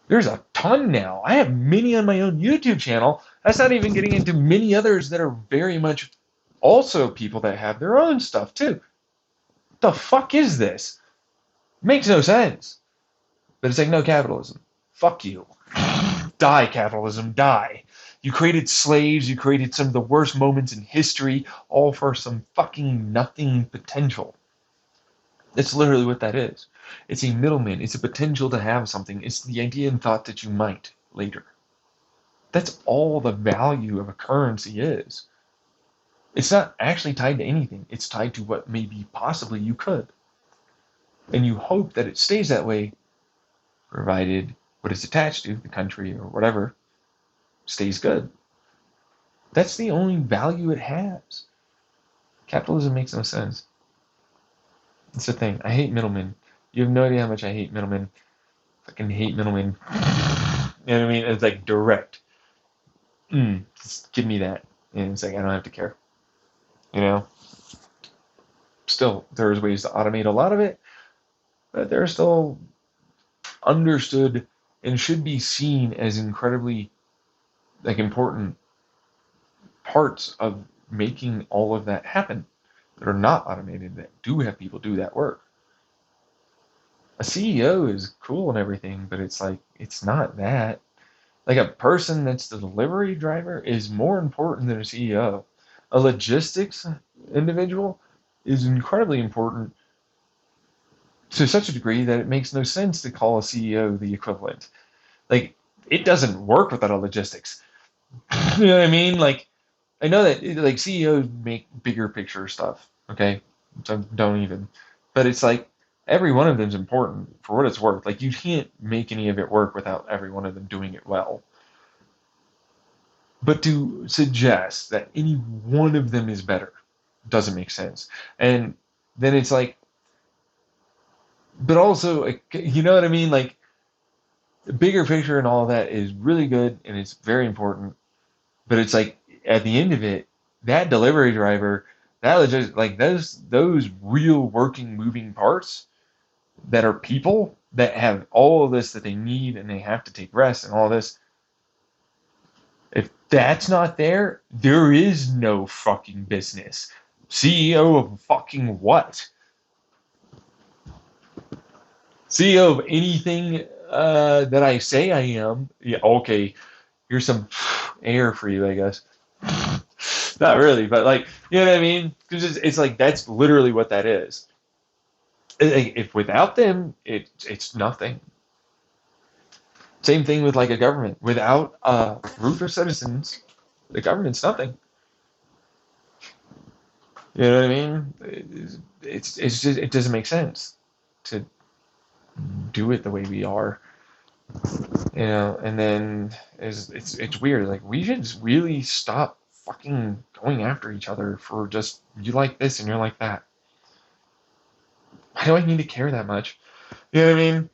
There's a ton now. I have many on my own YouTube channel. That's not even getting into many others that are very much also people that have their own stuff too. What the fuck is this? Makes no sense. But it's like, no, capitalism. Fuck you. Die, capitalism, die. You created slaves, you created some of the worst moments in history, all for some fucking nothing potential. That's literally what that is. It's a middleman. It's a potential to have something. It's the idea and thought that you might later. That's all the value of a currency is. It's not actually tied to anything. It's tied to what maybe possibly you could. And you hope that it stays that way, provided what it's attached to, the country or whatever, stays good. That's the only value it has. Capitalism makes no sense. It's the thing. I hate middlemen. You have no idea how much I hate middlemen. Fucking hate middlemen. You know what I mean? It's like direct. Just give me that. And it's like, I don't have to care. You know? Still, there's ways to automate a lot of it, but there are still understood and should be seen as incredibly like important parts of making all of that happen that are not automated, that do have people do that work. A CEO is cool and everything, but it's like, it's not that. Like a person that's the delivery driver is more important than a CEO. A logistics individual is incredibly important to such a degree that it makes no sense to call a CEO the equivalent. Like, it doesn't work without a logistics. You know what I mean? Like, I know that like CEOs make bigger picture stuff, okay? So don't even. But it's like every one of them is important for what it's worth. Like you can't make any of it work without every one of them doing it well. But to suggest that any one of them is better doesn't make sense. And then it's like, but also, you know what I mean? Like the bigger picture and all that is really good and it's very important. But it's like at the end of it, that delivery driver, that was just like those real working moving parts that are people that have all of this that they need and they have to take rest and all this. If that's not there, there is no fucking business. CEO of fucking what? CEO of anything that I say I am. Yeah, okay. Here's some air for you, I guess. Not really, but like, you know what I mean? Because it's like that's literally what that is. If without them, it's nothing. Same thing with like a government. Without a group of citizens, the government's nothing. You know what I mean? It's just it doesn't make sense to do it the way we are. You know, and then it's weird. Like we should just really stop fucking going after each other for just you like this and you're like that. Why do I need to care that much? You know what I mean?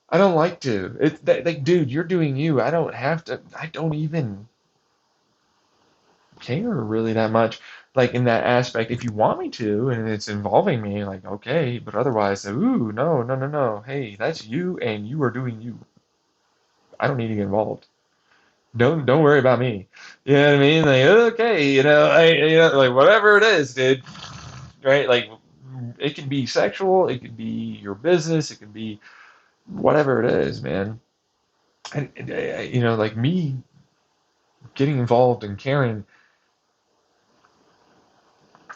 I don't like to. It's that, like, dude, you're doing you. I don't have to. I don't even care really that much. Like in that aspect, if you want me to, and it's involving me, like okay, but otherwise, ooh, no, no, no, no. Hey, that's you, and you are doing you. I don't need to get involved. Don't worry about me. You know what I mean? Like okay, like whatever it is, dude. Right? Like it can be sexual, it could be your business, it could be whatever it is, man. Like me getting involved and caring,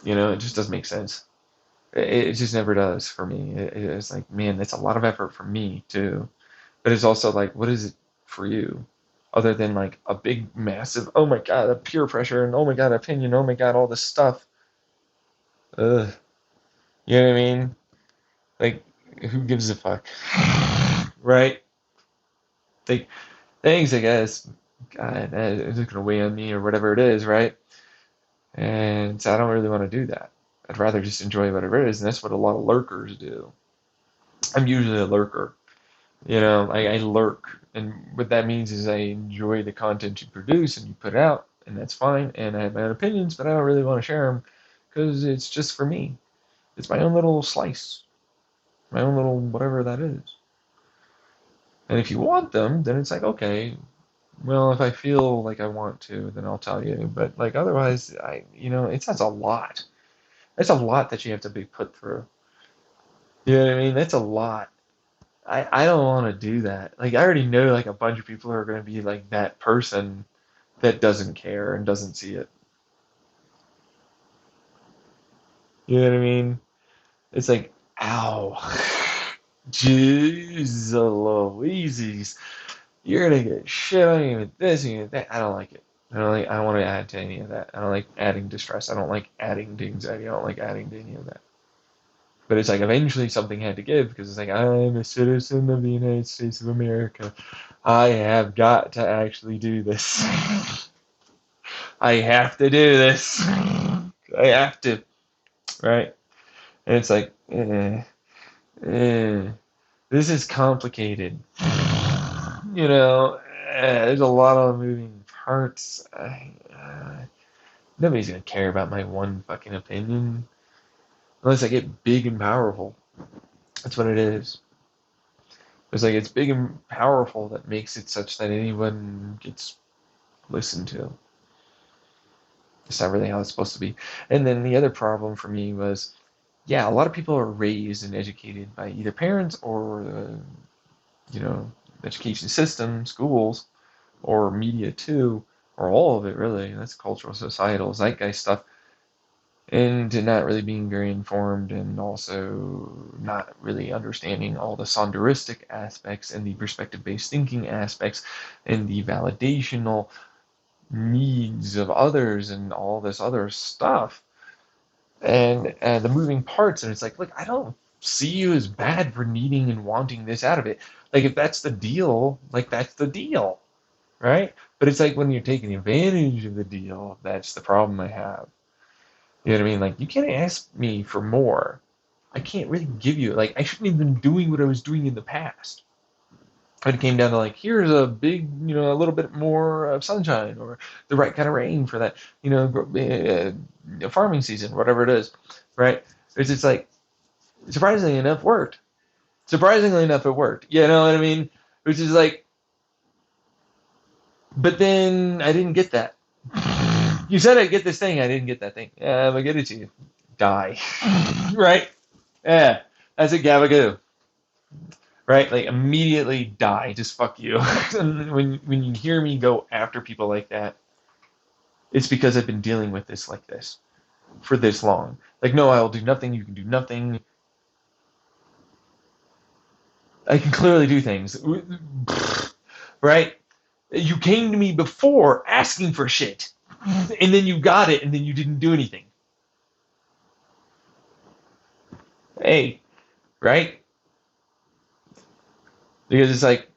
it just doesn't make sense. It just never does for me. It's like, man, that's a lot of effort for me too. But it's also like, what is it for you? Other than like a big, massive, oh my God, a peer pressure and oh my God, opinion, oh my God, all this stuff. Ugh. You know what I mean? Like, who gives a fuck? Right? Like, thanks, I guess. God, it's just gonna weigh on me or whatever it is, right? And so I don't really want to do that. I'd rather just enjoy whatever it is, and that's what a lot of lurkers do. I'm usually a lurker. I lurk, and what that means is I enjoy the content you produce and you put out, and that's fine. And I have my own opinions, but I don't really want to share them because it's just for me. It's my own little slice, my own little whatever that is. And if you want them, then it's like okay, well, if I feel like I want to, then I'll tell you. But like otherwise, that's a lot. That's a lot that you have to be put through. You know what I mean? That's a lot. I don't want to do that. Like I already know like a bunch of people are going to be like that person that doesn't care and doesn't see it. You know what I mean? It's like, ow. Jeez Louises. You're gonna get shit on you with this and with that. I don't like it. I don't want to add to any of that. I don't like adding distress. I don't like adding to anxiety. I don't like adding to any of that. But it's like eventually something had to give because it's like I'm a citizen of the United States of America. I have got to actually do this. I have to do this. I have to, right? And it's like, this is complicated. There's a lot of moving parts. Nobody's gonna care about my one fucking opinion unless I get big and powerful. That's what it is. It's like it's big and powerful that makes it such that anyone gets listened to. It's not really how it's supposed to be. And then the other problem for me was, yeah, a lot of people are raised and educated by either parents or you know, education system, schools, or media too, or all of it really. That's cultural, societal, zeitgeist stuff. And not really being very informed and also not really understanding all the sonderistic aspects and the perspective-based thinking aspects and the validational needs of others and all this other stuff and the moving parts. And it's like, look, I don't see you as bad for needing and wanting this out of it. Like, if that's the deal, like, that's the deal, right? But it's like when you're taking advantage of the deal, that's the problem I have. You know what I mean? Like, you can't ask me for more. I can't really give you, like, I shouldn't have been doing what I was doing in the past. When it came down to, like, here's a big, a little bit more of sunshine or the right kind of rain for that, farming season, whatever it is, right? It's just like, surprisingly enough, worked. Surprisingly enough, it worked. You know what I mean? Which is like, but then I didn't get that. You said I'd get this thing, I didn't get that thing. Yeah, I'm gonna get it to you. Die. Right? Yeah. That's a gabagoo. Right? Like immediately die. Just fuck you. when you hear me go after people like that, it's because I've been dealing with this like this for this long. Like, no, I will do nothing, you can do nothing. I can clearly do things. Right? You came to me before asking for shit. And then you got it and then you didn't do anything. Hey, right? Because it's like,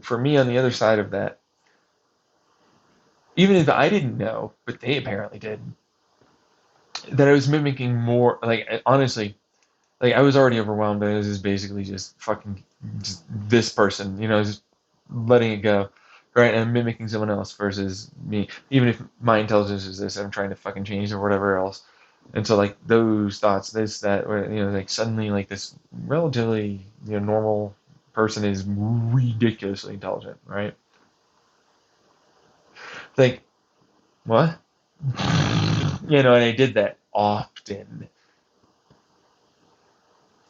for me on the other side of that, even if I didn't know, but they apparently did, that I was mimicking more, like, honestly, like, I was already overwhelmed, and it was just basically just fucking just this person, just letting it go, right? And I'm mimicking someone else versus me, even if my intelligence is this, I'm trying to fucking change or whatever else. And so, like, those thoughts, this, that, like, suddenly, like, this relatively, normal person is ridiculously intelligent, right? Like, what? And I did that often.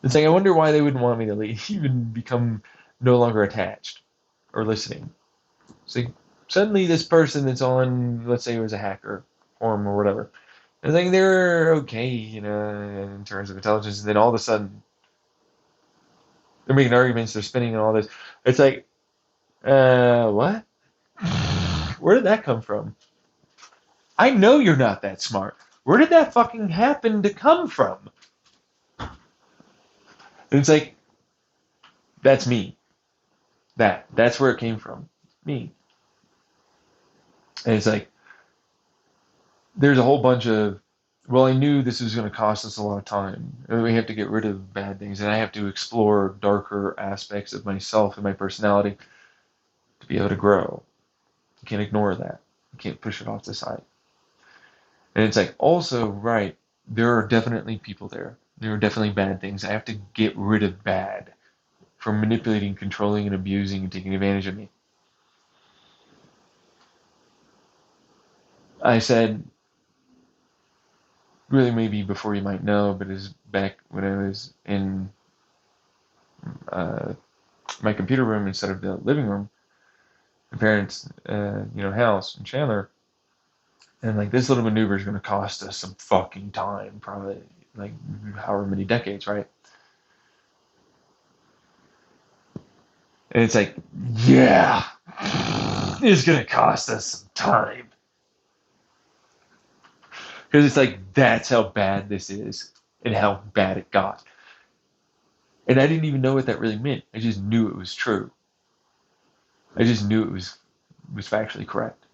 It's like, I wonder why they wouldn't want me to leave, even become no longer attached or listening. So suddenly this person that's on, let's say it was a hacker forum or whatever, I think they're okay, in terms of intelligence, and then all of a sudden they're making arguments, they're spinning and all this. It's like, what? Where did that come from? I know you're not that smart. Where did that fucking happen to come from? And it's like, that's me. That's where it came from. Me. And it's like, there's a whole bunch of, well, I knew this was going to cost us a lot of time. And we have to get rid of bad things, and I have to explore darker aspects of myself and my personality to be able to grow. You can't ignore that. You can't push it off the side. And it's like, also, right, there are definitely people there. There are definitely bad things. I have to get rid of bad from manipulating, controlling, and abusing and taking advantage of me. I said, really maybe before you might know, but it was back when I was in my computer room instead of the living room. parents' house in Chandler, and like this little maneuver is going to cost us some fucking time, probably like however many decades, right? And it's like, yeah, it's going to cost us some time. Because it's like, that's how bad this is and how bad it got. And I didn't even know what that really meant. I just knew it was true. I just knew it was factually correct.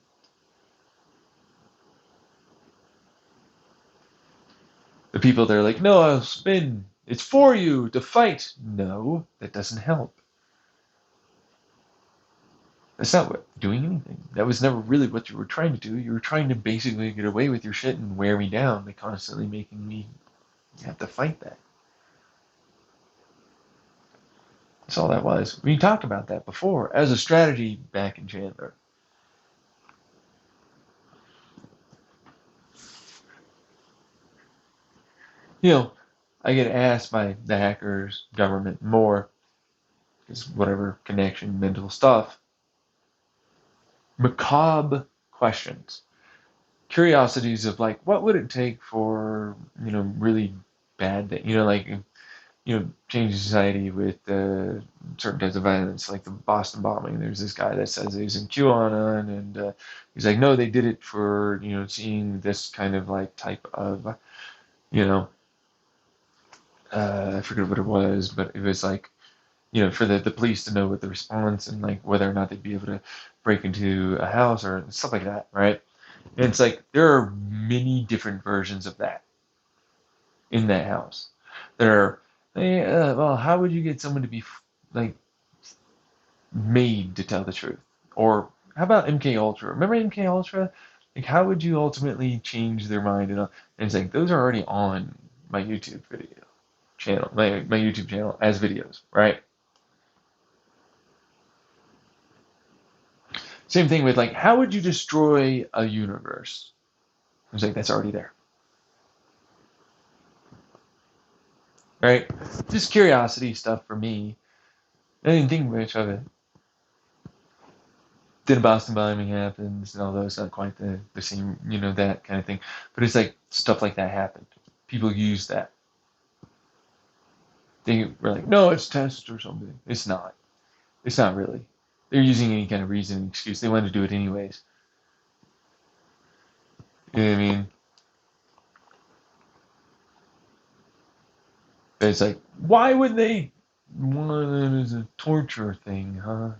The people that are like, no, I'll spin. It's for you to fight. No, that doesn't help. That's not what doing anything. That was never really what you were trying to do. You were trying to basically get away with your shit and wear me down by constantly making me have to fight that. That's all that was. We talked about that before as a strategy back in Chandler. You know, I get asked by the hackers, government, more, because whatever connection, mental stuff, macabre questions, curiosities of like, what would it take for, really bad, like, change society with certain types of violence, like the Boston bombing. There's this guy that says he's in QAnon, and he's like, no, they did it for, seeing this kind of like type of, you know, I forget what it was, but it was like, for the police to know what the response and like whether or not they'd be able to break into a house or stuff like that, right? And it's like there are many different versions of that in that house. There are, well, how would you get someone to be like made to tell the truth? Or how about MK Ultra? Remember MK Ultra? Like, how would you ultimately change their mind? And it's like those are already on my YouTube video channel, my YouTube channel as videos, right? Same thing with like, how would you destroy a universe? I was like, that's already there, right? Just curiosity stuff for me. I didn't think much of it. Then a Boston bombing happens, and although it's not quite the same, that kind of thing. But it's like stuff like that happened. People use that. They were like, no, it's test or something. It's not. It's not really. They're using any kind of reason and excuse. They wanted to do it anyways. You know what I mean? But it's like, why would they want it as a torture thing, huh?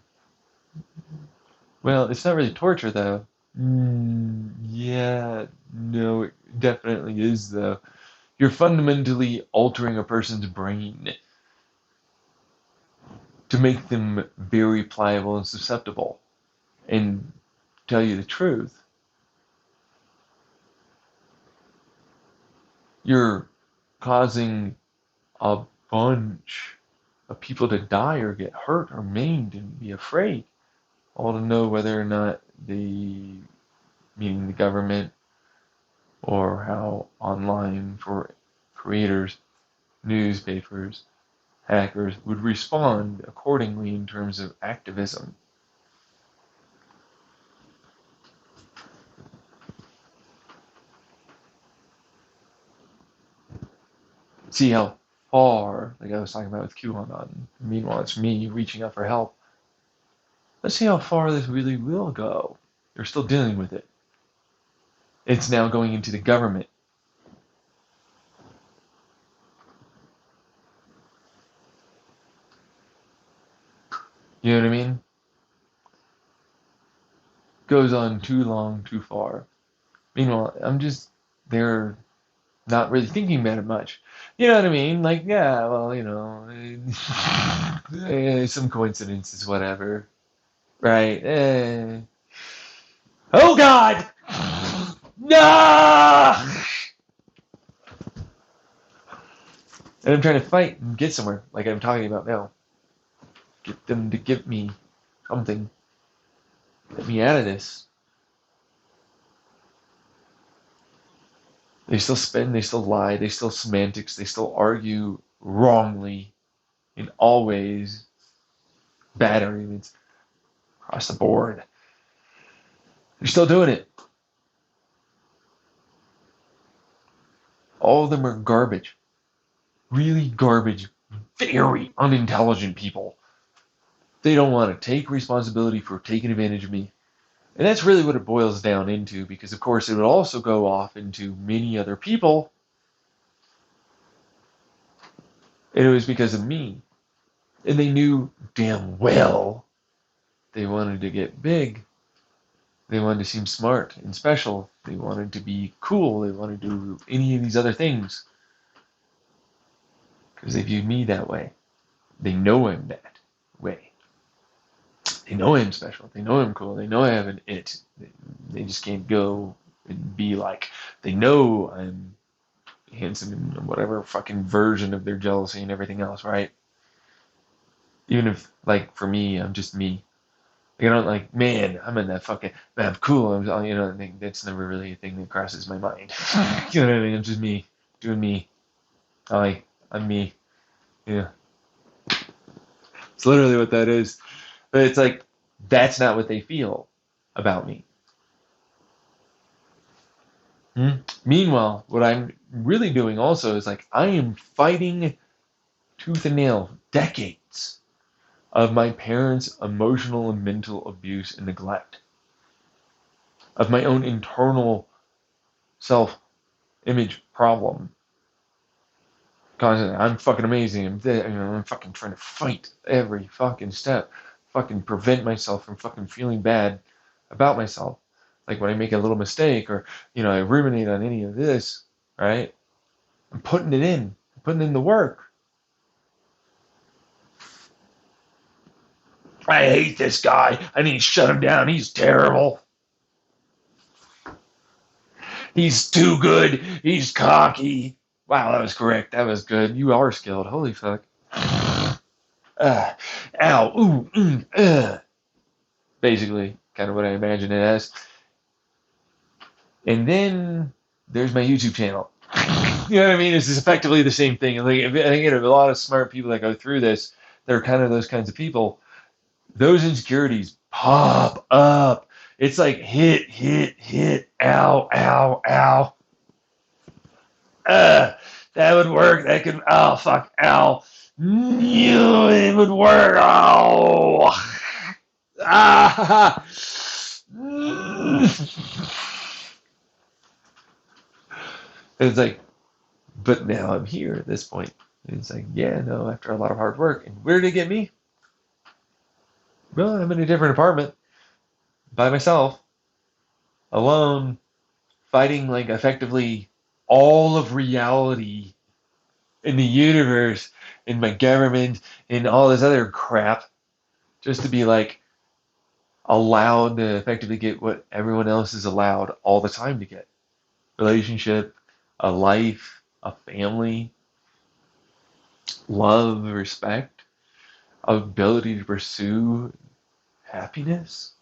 Well, it's not really torture, though. Yeah, no, it definitely is, though. You're fundamentally altering a person's brain to make them very pliable and susceptible. And tell you the truth, you're causing a bunch of people to die or get hurt or maimed and be afraid, all to know whether or not meaning the government, or how online for creators, newspapers, hackers would respond accordingly in terms of activism. See how far, like I was talking about with QAnon, meanwhile it's me reaching out for help. Let's see how far this really will go. They're still dealing with it. It's now going into the government. You know what I mean? Goes on too long, too far. Meanwhile, I'm just there not really thinking about it much. You know what I mean? Like, yeah, well, some coincidences, whatever. Right? Oh, God! No! And I'm trying to fight and get somewhere, like I'm talking about now. Get them to give me something. Get me out of this. They still spin, they still lie, they still semantics, they still argue wrongly in all ways. Bad arguments across the board. They're still doing it. All of them are garbage. Really garbage. Very unintelligent people. They don't want to take responsibility for taking advantage of me. And that's really what it boils down into, because of course it would also go off into many other people. And it was because of me. And they knew damn well they wanted to get big. They wanted to seem smart and special. They wanted to be cool. They wanted to do any of these other things. Because they viewed me that way. They know I'm that way. They know I'm special. They know I'm cool. They know I have an it. They just can't go and be like, they know I'm handsome and whatever fucking version of their jealousy and everything else, right? Even if, like, for me, I'm just me. You know, like, man, I'm in that fucking, man, I'm cool. I think that's never really a thing that crosses my mind. You know what I mean? I'm just me, doing me. I'm me. Yeah. It's literally what that is. But it's like, that's not what they feel about me. Meanwhile, what I'm really doing also is like, I am fighting tooth and nail decades of my parents' emotional and mental abuse and neglect, of my own internal self image problem. Constantly, I'm fucking amazing. I'm fucking trying to fight every fucking step, fucking prevent myself from fucking feeling bad about myself. Like when I make a little mistake or, I ruminate on any of this, right? I'm putting it in. I'm putting in the work. I hate this guy. I need to shut him down. He's terrible. He's too good. He's cocky. Wow, that was correct. That was good. You are skilled. Holy fuck. Ow. Ooh. Basically, kind of what I imagine it as. And then there's my YouTube channel. You know what I mean? It's effectively the same thing. Like, I think a lot of smart people that go through this, they're kind of those kinds of people. Those insecurities pop up. It's like hit, ow, ow, ow. That would work. That could, oh, fuck, ow. It would work. Oh. Ah. It's like, but now I'm here at this point. And it's like, yeah, no, after a lot of hard work. And where did it get me? Well, I'm in a different apartment by myself, alone, fighting like effectively all of reality in the universe, in my government, in all this other crap, just to be like allowed to effectively get what everyone else is allowed all the time to get. Relationship, a life, a family, love, respect, ability to pursue happiness.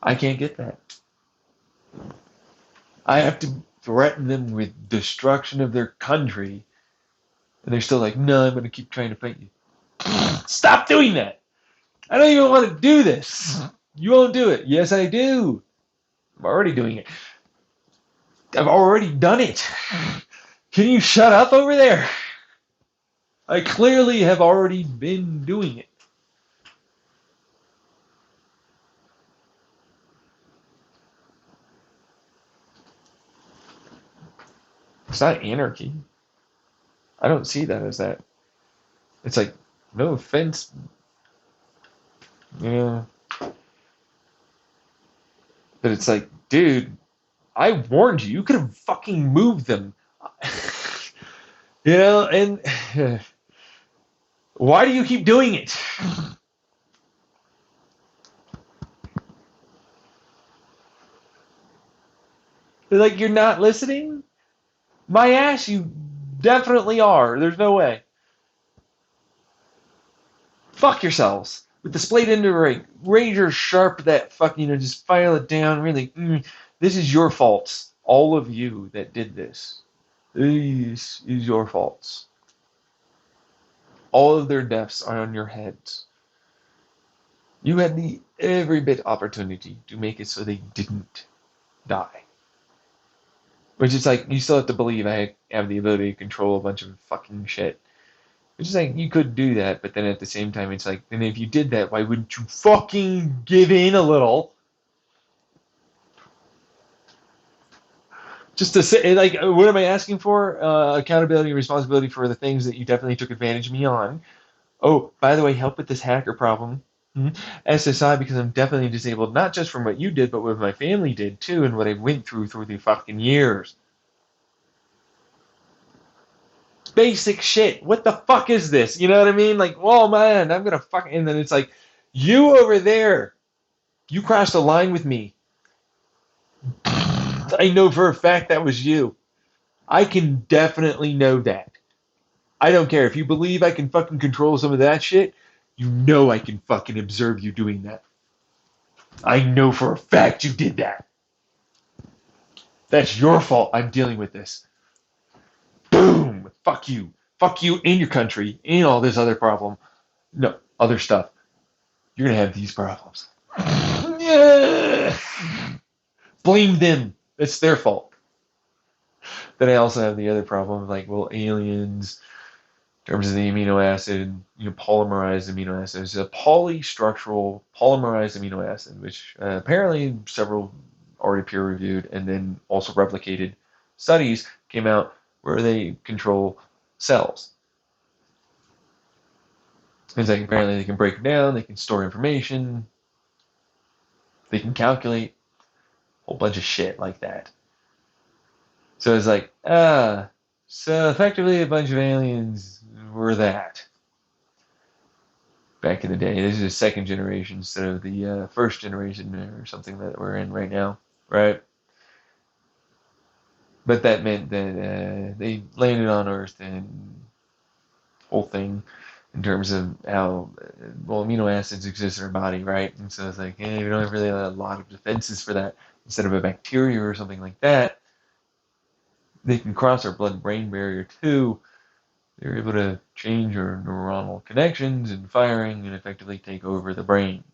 I can't get that. I have to threaten them with destruction of their country, and they're still like, no, I'm going to keep trying to fight you. Stop doing that. I don't even want to do this. You won't do it. Yes, I do. I'm already doing it. I've already done it. Can you shut up over there? I clearly have already been doing it. It's not anarchy. I don't see that as that. It's like, no offense. Yeah. But it's like, dude, I warned you. You could have fucking moved them. And why do you keep doing it? Like, you're not listening? My ass, you definitely are. There's no way. Fuck yourselves. With the splayed into right, razor sharp that fucking, just file it down. Really, this is your faults. All of you that did this. This is your faults. All of their deaths are on your heads. You had the every bit opportunity to make it so they didn't die. Which is like, you still have to believe I have the ability to control a bunch of fucking shit. Which is like, you could do that, but then at the same time, it's like, then if you did that, why wouldn't you fucking give in a little? Just to say, like, what am I asking for? Accountability and responsibility for the things that you definitely took advantage of me on. Oh, by the way, help with this hacker problem. SSI, because I'm definitely disabled, not just from what you did, but what my family did too, and what I went through the fucking years. Basic shit. What the fuck is this? You know what I mean? Like, oh man, I'm gonna fuck. And then it's like, you over there, you crossed a line with me. I know for a fact that was you. I can definitely know that. I don't care. If you believe I can fucking control some of that shit, you know I can fucking observe you doing that. I know for a fact you did that. That's your fault. I'm dealing with this. Boom. Fuck you. Fuck you and your country and all this other problem. No, other stuff. You're going to have these problems. Yeah. Blame them. It's their fault. Then I also have the other problem of like, well, aliens, in terms of the amino acid, polymerized amino acid. It's a polystructural polymerized amino acid, which apparently several already peer reviewed and then also replicated studies came out where they control cells. It's like apparently they can break it down, they can store information, they can calculate a whole bunch of shit like that. So it's like, so effectively a bunch of aliens were that. Back in the day, this is the second generation instead of the first generation or something that we're in right now, right? But that meant that they landed on Earth and whole thing in terms of how well amino acids exist in our body, right? And so it's like, hey, we don't have really a lot of defenses for that. Instead of a bacteria or something like that, they can cross our blood-brain barrier too. They're able to change our neuronal connections and firing and effectively take over the brain.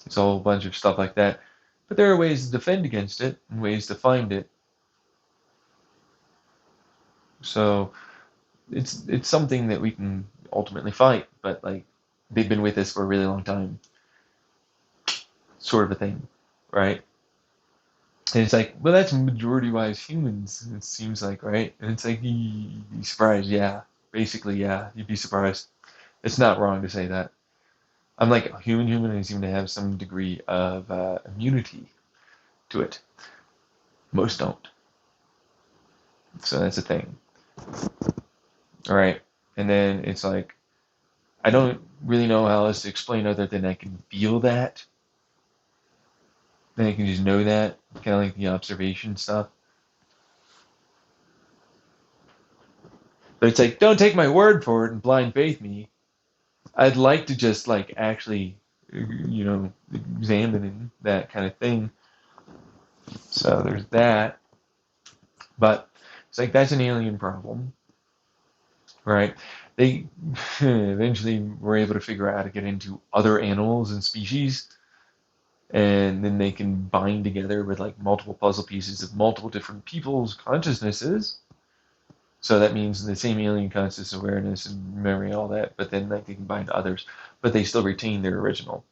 It's a whole bunch of stuff like that. But there are ways to defend against it and ways to find it. So it's something that we can ultimately fight, but like they've been with us for a really long time. Sort of a thing, right? And it's like, well, that's majority-wise humans, it seems like, right? And it's like, you'd be surprised, yeah. Basically, yeah, you'd be surprised. It's not wrong to say that. I'm like a human, and I seem to have some degree of immunity to it. Most don't. So that's a thing. All right. And then it's like, I don't really know how else to explain other than I can feel that. Then I can just know that. Kind of like the observation stuff. But it's like, don't take my word for it and blind faith me. I'd like to just like actually, examine that kind of thing. So there's that. But it's like, that's an alien problem, right? They eventually were able to figure out how to get into other animals and species, and then they can bind together with like multiple puzzle pieces of multiple different people's consciousnesses. So that means the same alien conscious awareness and memory, all that, but then like they can bind to others, but they still retain their original.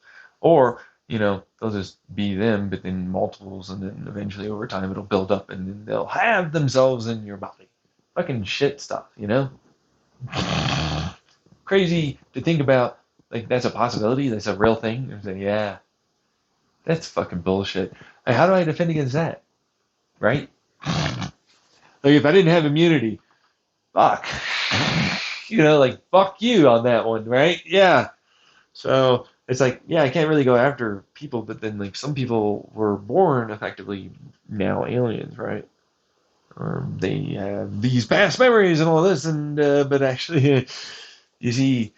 Or, they'll just be them, but then multiples, and then eventually over time it'll build up and then they'll have themselves in your body. Fucking shit stuff, Crazy to think about, like that's a possibility, that's a real thing. And say, yeah, that's fucking bullshit. Like, how do I defend against that? Right? Like if I didn't have immunity, fuck. Like fuck you on that one, right? Yeah. So it's like, yeah, I can't really go after people, but then like some people were born effectively now aliens, right? Or they have these past memories and all this, and but actually, you see,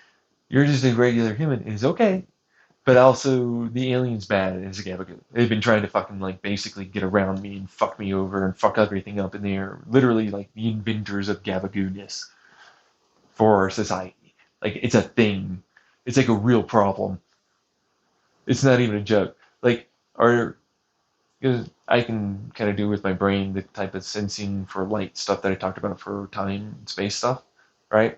you're just a regular human. It's okay, but also the alien's bad. It's a gabagoo. They've been trying to fucking like basically get around me and fuck me over and fuck everything up, and they're literally like the inventors of gabagooness for our society. Like it's a thing. It's like a real problem. It's not even a joke. Like, are because I can kind of do with my brain the type of sensing for light stuff that I talked about for time and space stuff, right?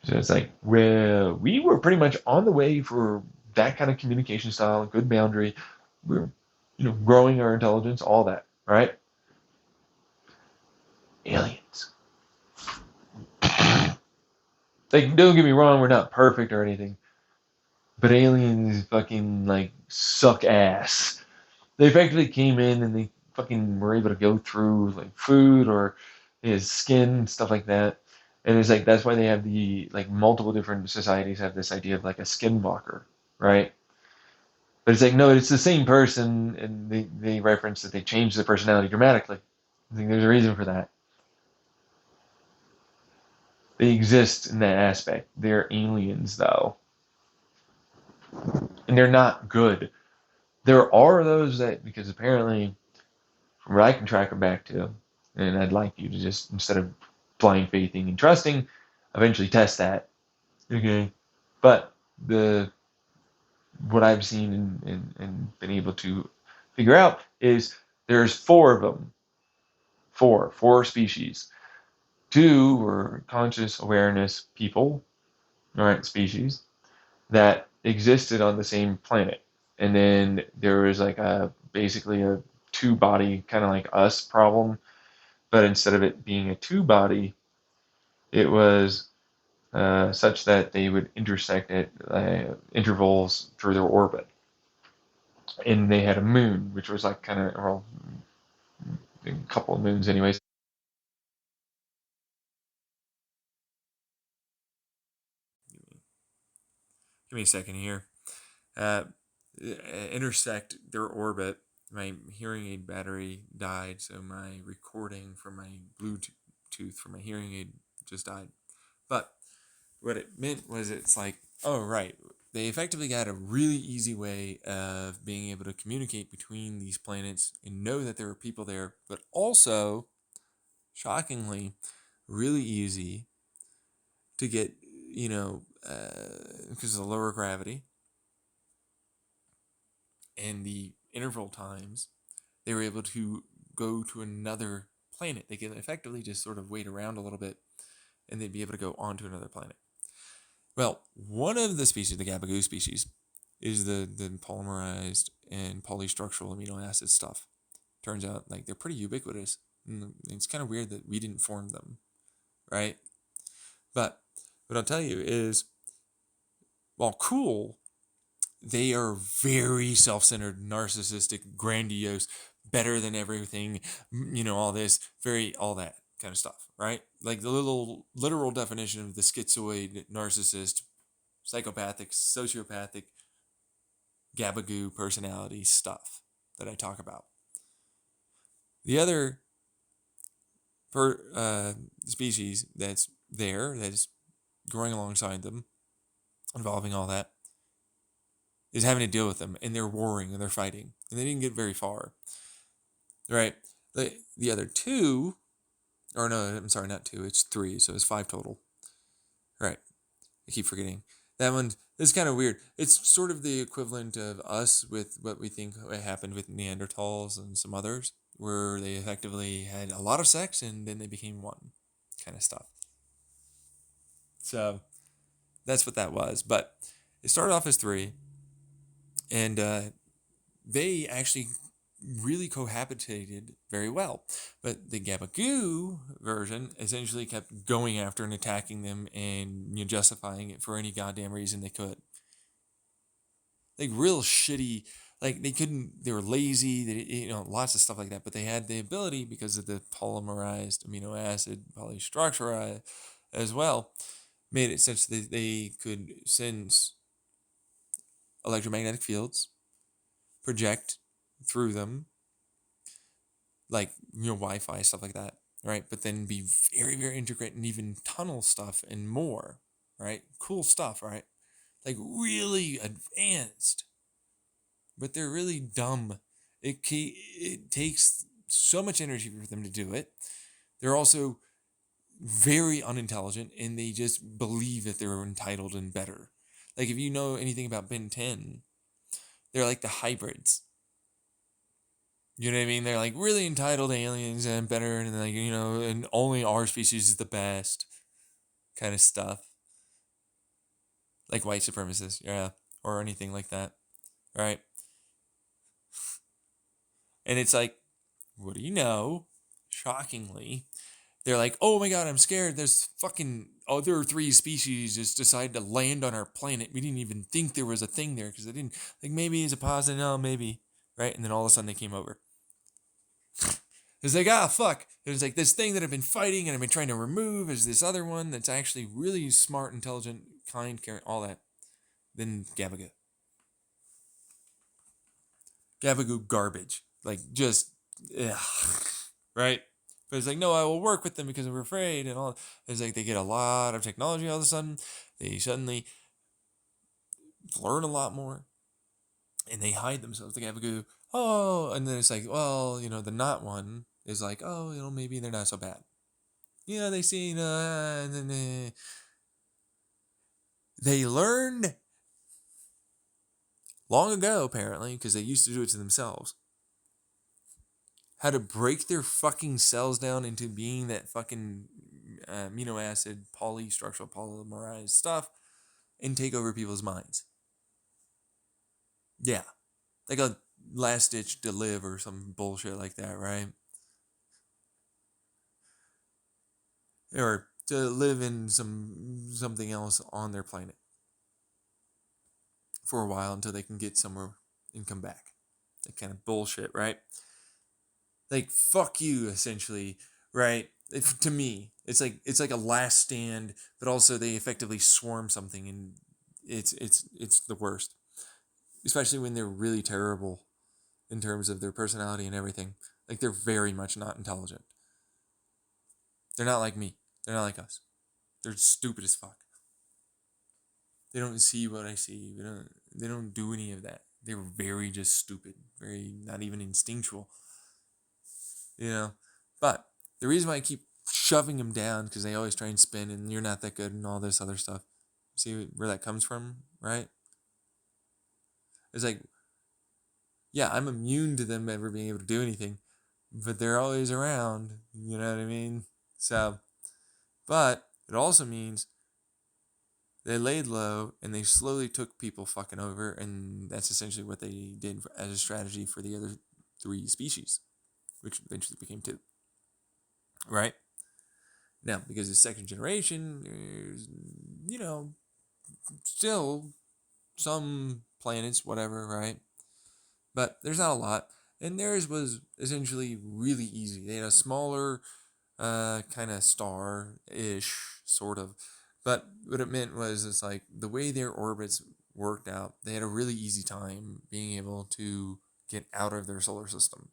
So it's like, well, we were pretty much on the way for that kind of communication style, good boundary. We're, growing our intelligence, all that, right? Aliens. Like, don't get me wrong, we're not perfect or anything, but aliens fucking like suck ass. They effectively came in and they fucking were able to go through like food or his skin, stuff like that. And it's like that's why they have the like multiple different societies have this idea of like a skinwalker, right? But it's like no, it's the same person, and they reference that they changed their personality dramatically. I think there's a reason for that. They exist in that aspect. They're aliens though, and they're not good. There are those that because apparently from what I can track them back to, and I'd like you to just instead of blind faithing and trusting, eventually test that. Okay, but the what I've seen and been able to figure out is there's four of them, four species. Two were conscious awareness people, all right, species that existed on the same planet, and then there was like a basically a two body kind of like us problem, but instead of it being a two body, it was such that they would intersect at intervals through their orbit. And they had a moon, which was like kind of, well, a couple of moons, anyways. Give me a second here. Uh, intersect their orbit. My hearing aid battery died, so my recording for my Bluetooth for my hearing aid just died. But what it meant was it's like, oh, right. They effectively got a really easy way of being able to communicate between these planets and know that there are people there, but also, shockingly, really easy to get, because of the lower gravity and the interval times, they were able to go to another planet. They can effectively just sort of wait around a little bit and they'd be able to go on to another planet. Well, one of the species, the gabagoo species, is the polymerized and polystructural amino acid stuff. Turns out like they're pretty ubiquitous. And it's kind of weird that we didn't form them, right? But what I'll tell you is, while cool, they are very self-centered, narcissistic, grandiose, better than everything, all this, all that kind of stuff, right? Like the little literal definition of the schizoid, narcissist, psychopathic, sociopathic, gabagoo personality stuff that I talk about. The other species that's there, that's growing alongside them, involving all that, is having to deal with them, and they're warring and they're fighting, and they didn't get very far, right? The other two, or no, I'm sorry, not two, it's three, so it's five total, right? I keep forgetting. That one is kind of weird. It's sort of the equivalent of us with what we think happened with Neanderthals and some others, where they effectively had a lot of sex and then they became one kind of stuff. So that's what that was. But it started off as three, and they actually really cohabitated very well. But the Gabagoo version essentially kept going after and attacking them and justifying it for any goddamn reason they could. Like real shitty, like they were lazy, lots of stuff like that, but they had the ability because of the polymerized amino acid polystructure as well, made it such that they could sense electromagnetic fields, project through them, like Wi-Fi stuff like that, right? But then be very very intricate and even tunnel stuff and more, right? Cool stuff, right? Like really advanced, but they're really dumb. It takes so much energy for them to do it. They're also very unintelligent and they just believe that they're entitled and better. Like if you know anything about Ben 10, They're like the hybrids. You know what I mean? They're like really entitled aliens and better, and like, you know, and only our species is the best kind of stuff. Like white supremacists, yeah, or anything like that, right? And it's like, what do you know? Shockingly, they're like, oh my god, I'm scared. There's fucking other 3 species just decided to land on our planet. We didn't even think there was a thing there because they didn't, like, maybe it's a positive, no, maybe, right? And then all of a sudden they came over. It's like, ah, fuck. It's like this thing that I've been fighting and I've been trying to remove is this other one that's actually really smart, intelligent, kind, caring, all that. Then Gabagoo. Gabagoo garbage. Like, just, ugh, right? But it's like, no, I will work with them because we're afraid and all. It's like they get a lot of technology all of a sudden. They suddenly learn a lot more. And they hide themselves. The Gabagoo, oh, and then it's like, well, you know, the not one is like, oh, you know, maybe they're not so bad. You know, they see, and then they learned long ago, apparently, because they used to do it to themselves, how to break their fucking cells down into being that fucking amino acid polystructural polymerized stuff and take over people's minds. Yeah. Like a last ditch to live or some bullshit like that, right? Or to live in something else on their planet for a while until they can get somewhere and come back. That kind of bullshit, right? Like, fuck you, essentially, right? To me, it's like a last stand, but also they effectively swarm something, and it's the worst, especially when they're really terrible in terms of their personality and everything. Like, they're very much not intelligent. They're not like me. They're not like us. They're stupid as fuck. They don't see what I see. They don't do any of that. They're very just stupid. Very not even instinctual. You know? But the reason why I keep shoving them down, because they always try and spin and you're not that good and all this other stuff. See where that comes from, right? It's like, yeah, I'm immune to them ever being able to do anything, but they're always around. You know what I mean? So, but it also means they laid low and they slowly took people fucking over, and that's essentially what they did as a strategy for the other 3 species, which eventually became 2. Right? Now, because the second generation, there's, you know, still some planets, whatever, right? But there's not a lot. And theirs was essentially really easy. They had a smaller kind of star-ish, sort of. But what it meant was, it's like the way their orbits worked out, they had a really easy time being able to get out of their solar system.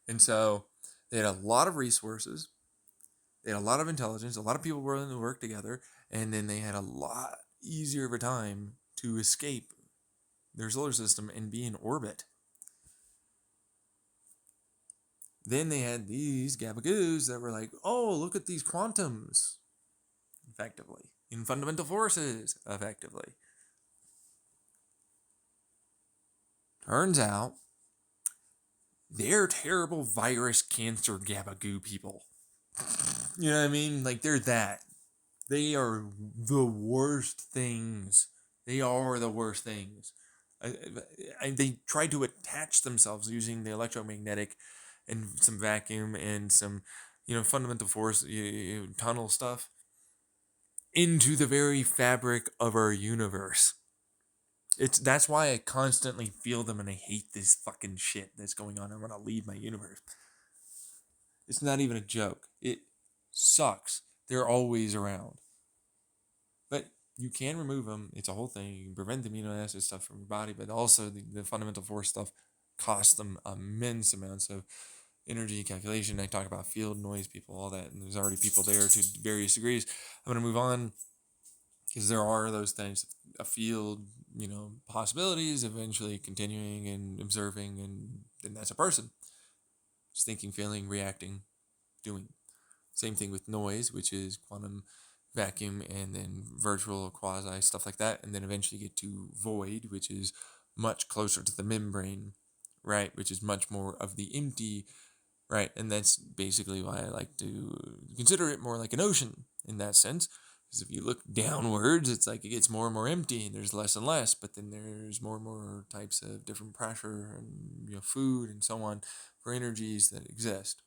And so they had a lot of resources, they had a lot of intelligence, a lot of people willing to work together, and then they had a lot easier of a time to escape their solar system and be in orbit. Then they had these gabagoos that were like, oh, look at these quantums, effectively, in fundamental forces, effectively. Turns out, they're terrible virus cancer gabagoo people. You know what I mean? Like, they're that. They are the worst things. They are the worst things. They tried to attach themselves using the electromagnetic and some vacuum and some, you know, fundamental force tunnel stuff into the very fabric of our universe. That's why I constantly feel them and I hate this fucking shit that's going on. I want to leave my universe. It's not even a joke. It sucks. They're always around. But you can remove them. It's a whole thing. You can prevent the amino acid stuff from your body, but also the fundamental force stuff costs them immense amounts of energy calculation. I talk about field noise people, all that, and there's already people there to various degrees. I'm going to move on because there are those things, a field, you know, possibilities, eventually continuing and observing, and then that's a person. Just thinking, feeling, reacting, doing. Same thing with noise, which is quantum vacuum, and then virtual, quasi, stuff like that, and then eventually get to void, which is much closer to the membrane, right? Which is much more of the empty, right? And that's basically why I like to consider it more like an ocean in that sense. Because if you look downwards, it's like it gets more and more empty, and there's less and less. But then there's more and more types of different pressure and food and so on for energies that exist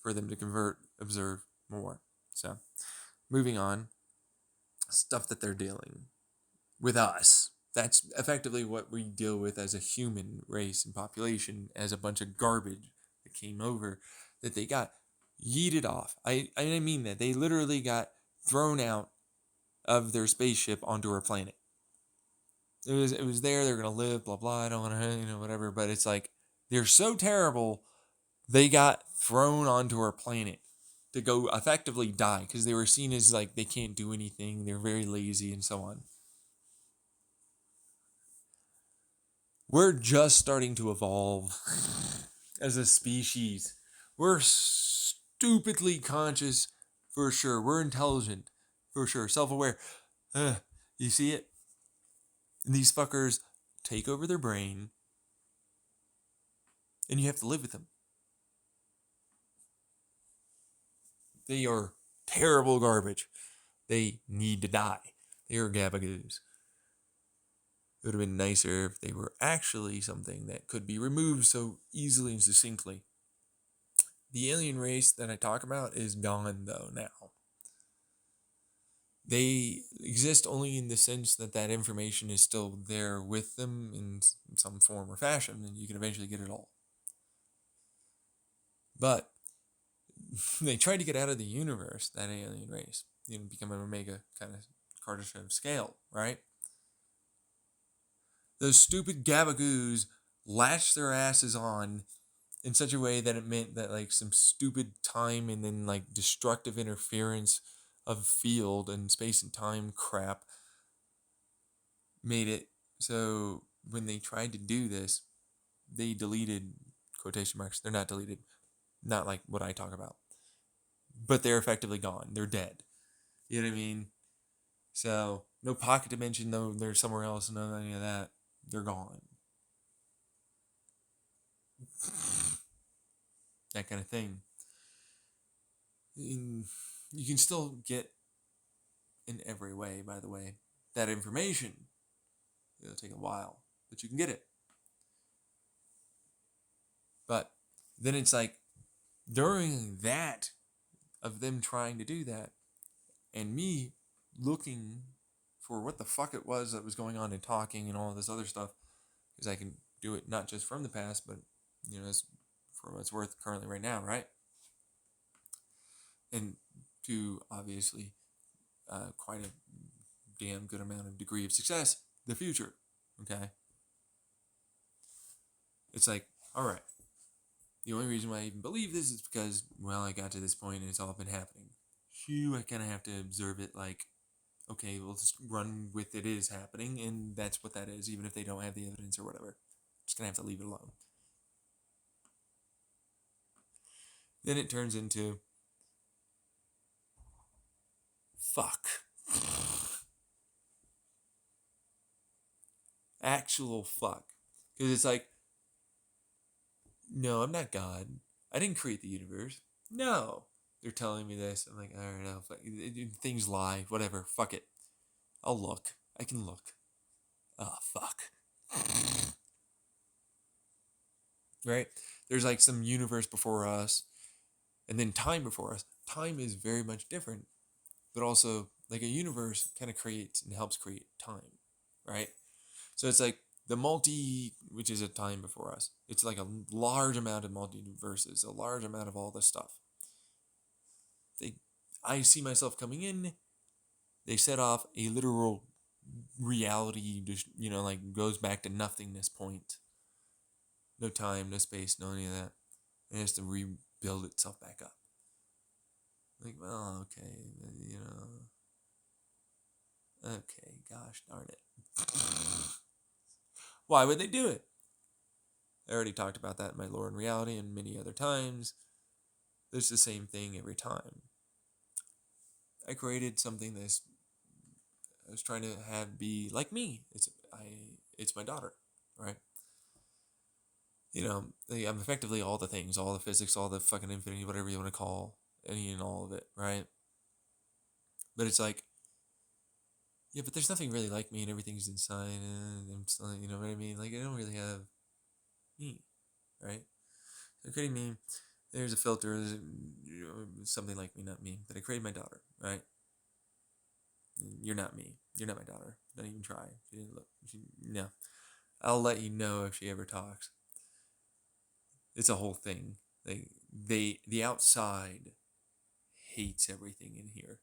for them to convert, observe more. So moving on, stuff that they're dealing with us. That's effectively what we deal with as a human race and population, as a bunch of garbage that came over that they got yeeted off. I mean that. They literally got thrown out of their spaceship onto our planet. It was there, they're gonna live, blah blah, I don't wanna whatever, but it's like they're so terrible they got thrown onto our planet to go effectively die because they were seen as like they can't do anything, they're very lazy and so on. We're just starting to evolve as a species. We're stupidly conscious for sure. We're intelligent for sure. Self-aware. You see it? And these fuckers take over their brain and you have to live with them. They are terrible garbage. They need to die. They are gabagoos. It would have been nicer if they were actually something that could be removed so easily and succinctly. The alien race that I talk about is gone, though, now. They exist only in the sense that that information is still there with them in some form or fashion, and you can eventually get it all. But they tried to get out of the universe, that alien race, become an omega kind of Kardashev scale, right? Those stupid gabagoos latched their asses on in such a way that it meant that like some stupid time and then like destructive interference of field and space and time crap made it so when they tried to do this, they deleted quotation marks. They're not deleted, not like what I talk about, but they're effectively gone. They're dead. You know what I mean? So no pocket dimension, no, they're somewhere else, no any of that. They're gone. That kind of thing. You can still get in every way, by the way, that information. It'll take a while, but you can get it. But then it's like during that of them trying to do that and me looking for what the fuck it was that was going on and talking and all this other stuff, because I can do it not just from the past, but as for what it's worth currently right now, right? And to obviously quite a damn good amount of degree of success, the future, okay? It's like, all right, the only reason why I even believe this is because, well, I got to this point and it's all been happening. Phew, I kind of have to observe it like, okay, we'll just run with it is happening, and that's what that is, even if they don't have the evidence or whatever. Just gonna have to leave it alone. Then it turns into, fuck. Actual fuck. Because it's like, no, I'm not God. I didn't create the universe. No. They're telling me this. I'm like, all right, things lie. Whatever. Fuck it. I'll look. I can look. Oh, fuck. Right? There's like some universe before us and then time before us. Time is very much different, but also like a universe kind of creates and helps create time, right? So it's like the multi, which is a time before us. It's like a large amount of multiverses, a large amount of all this stuff. I see myself coming in. They set off a literal reality, like goes back to nothingness point. No time, no space, no any of that. It has to rebuild itself back up. Like, well, okay, okay, gosh darn it. Why would they do it? I already talked about that in my Lore and Reality and many other times. There's the same thing every time. I created something that's I was trying to have be like me. It's my daughter, right? I'm effectively all the things, all the physics, all the fucking infinity, whatever you want to call any and all of it, right? But it's like, yeah, but there's nothing really like me, and everything's inside, and I'm still, you know what I mean? Like, I don't really have me, right? So creating me, there's a filter, something like me, not me. But I created my daughter, right? You're not me. You're not my daughter. Don't even try. She didn't look. No. I'll let you know if she ever talks. It's a whole thing. Like the outside hates everything in here.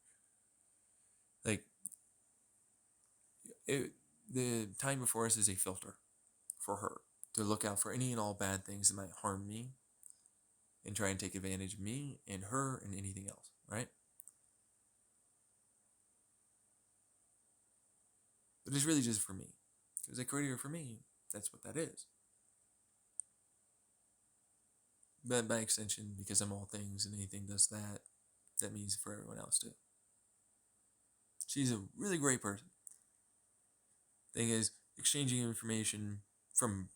Like the time before us is a filter for her to look out for any and all bad things that might harm me and try and take advantage of me and her and anything else, right? But it's really just for me. Because I created her for me. That's what that is. But by extension, because I'm all things and anything does that, that means for everyone else too. She's a really great person. Thing is, exchanging information from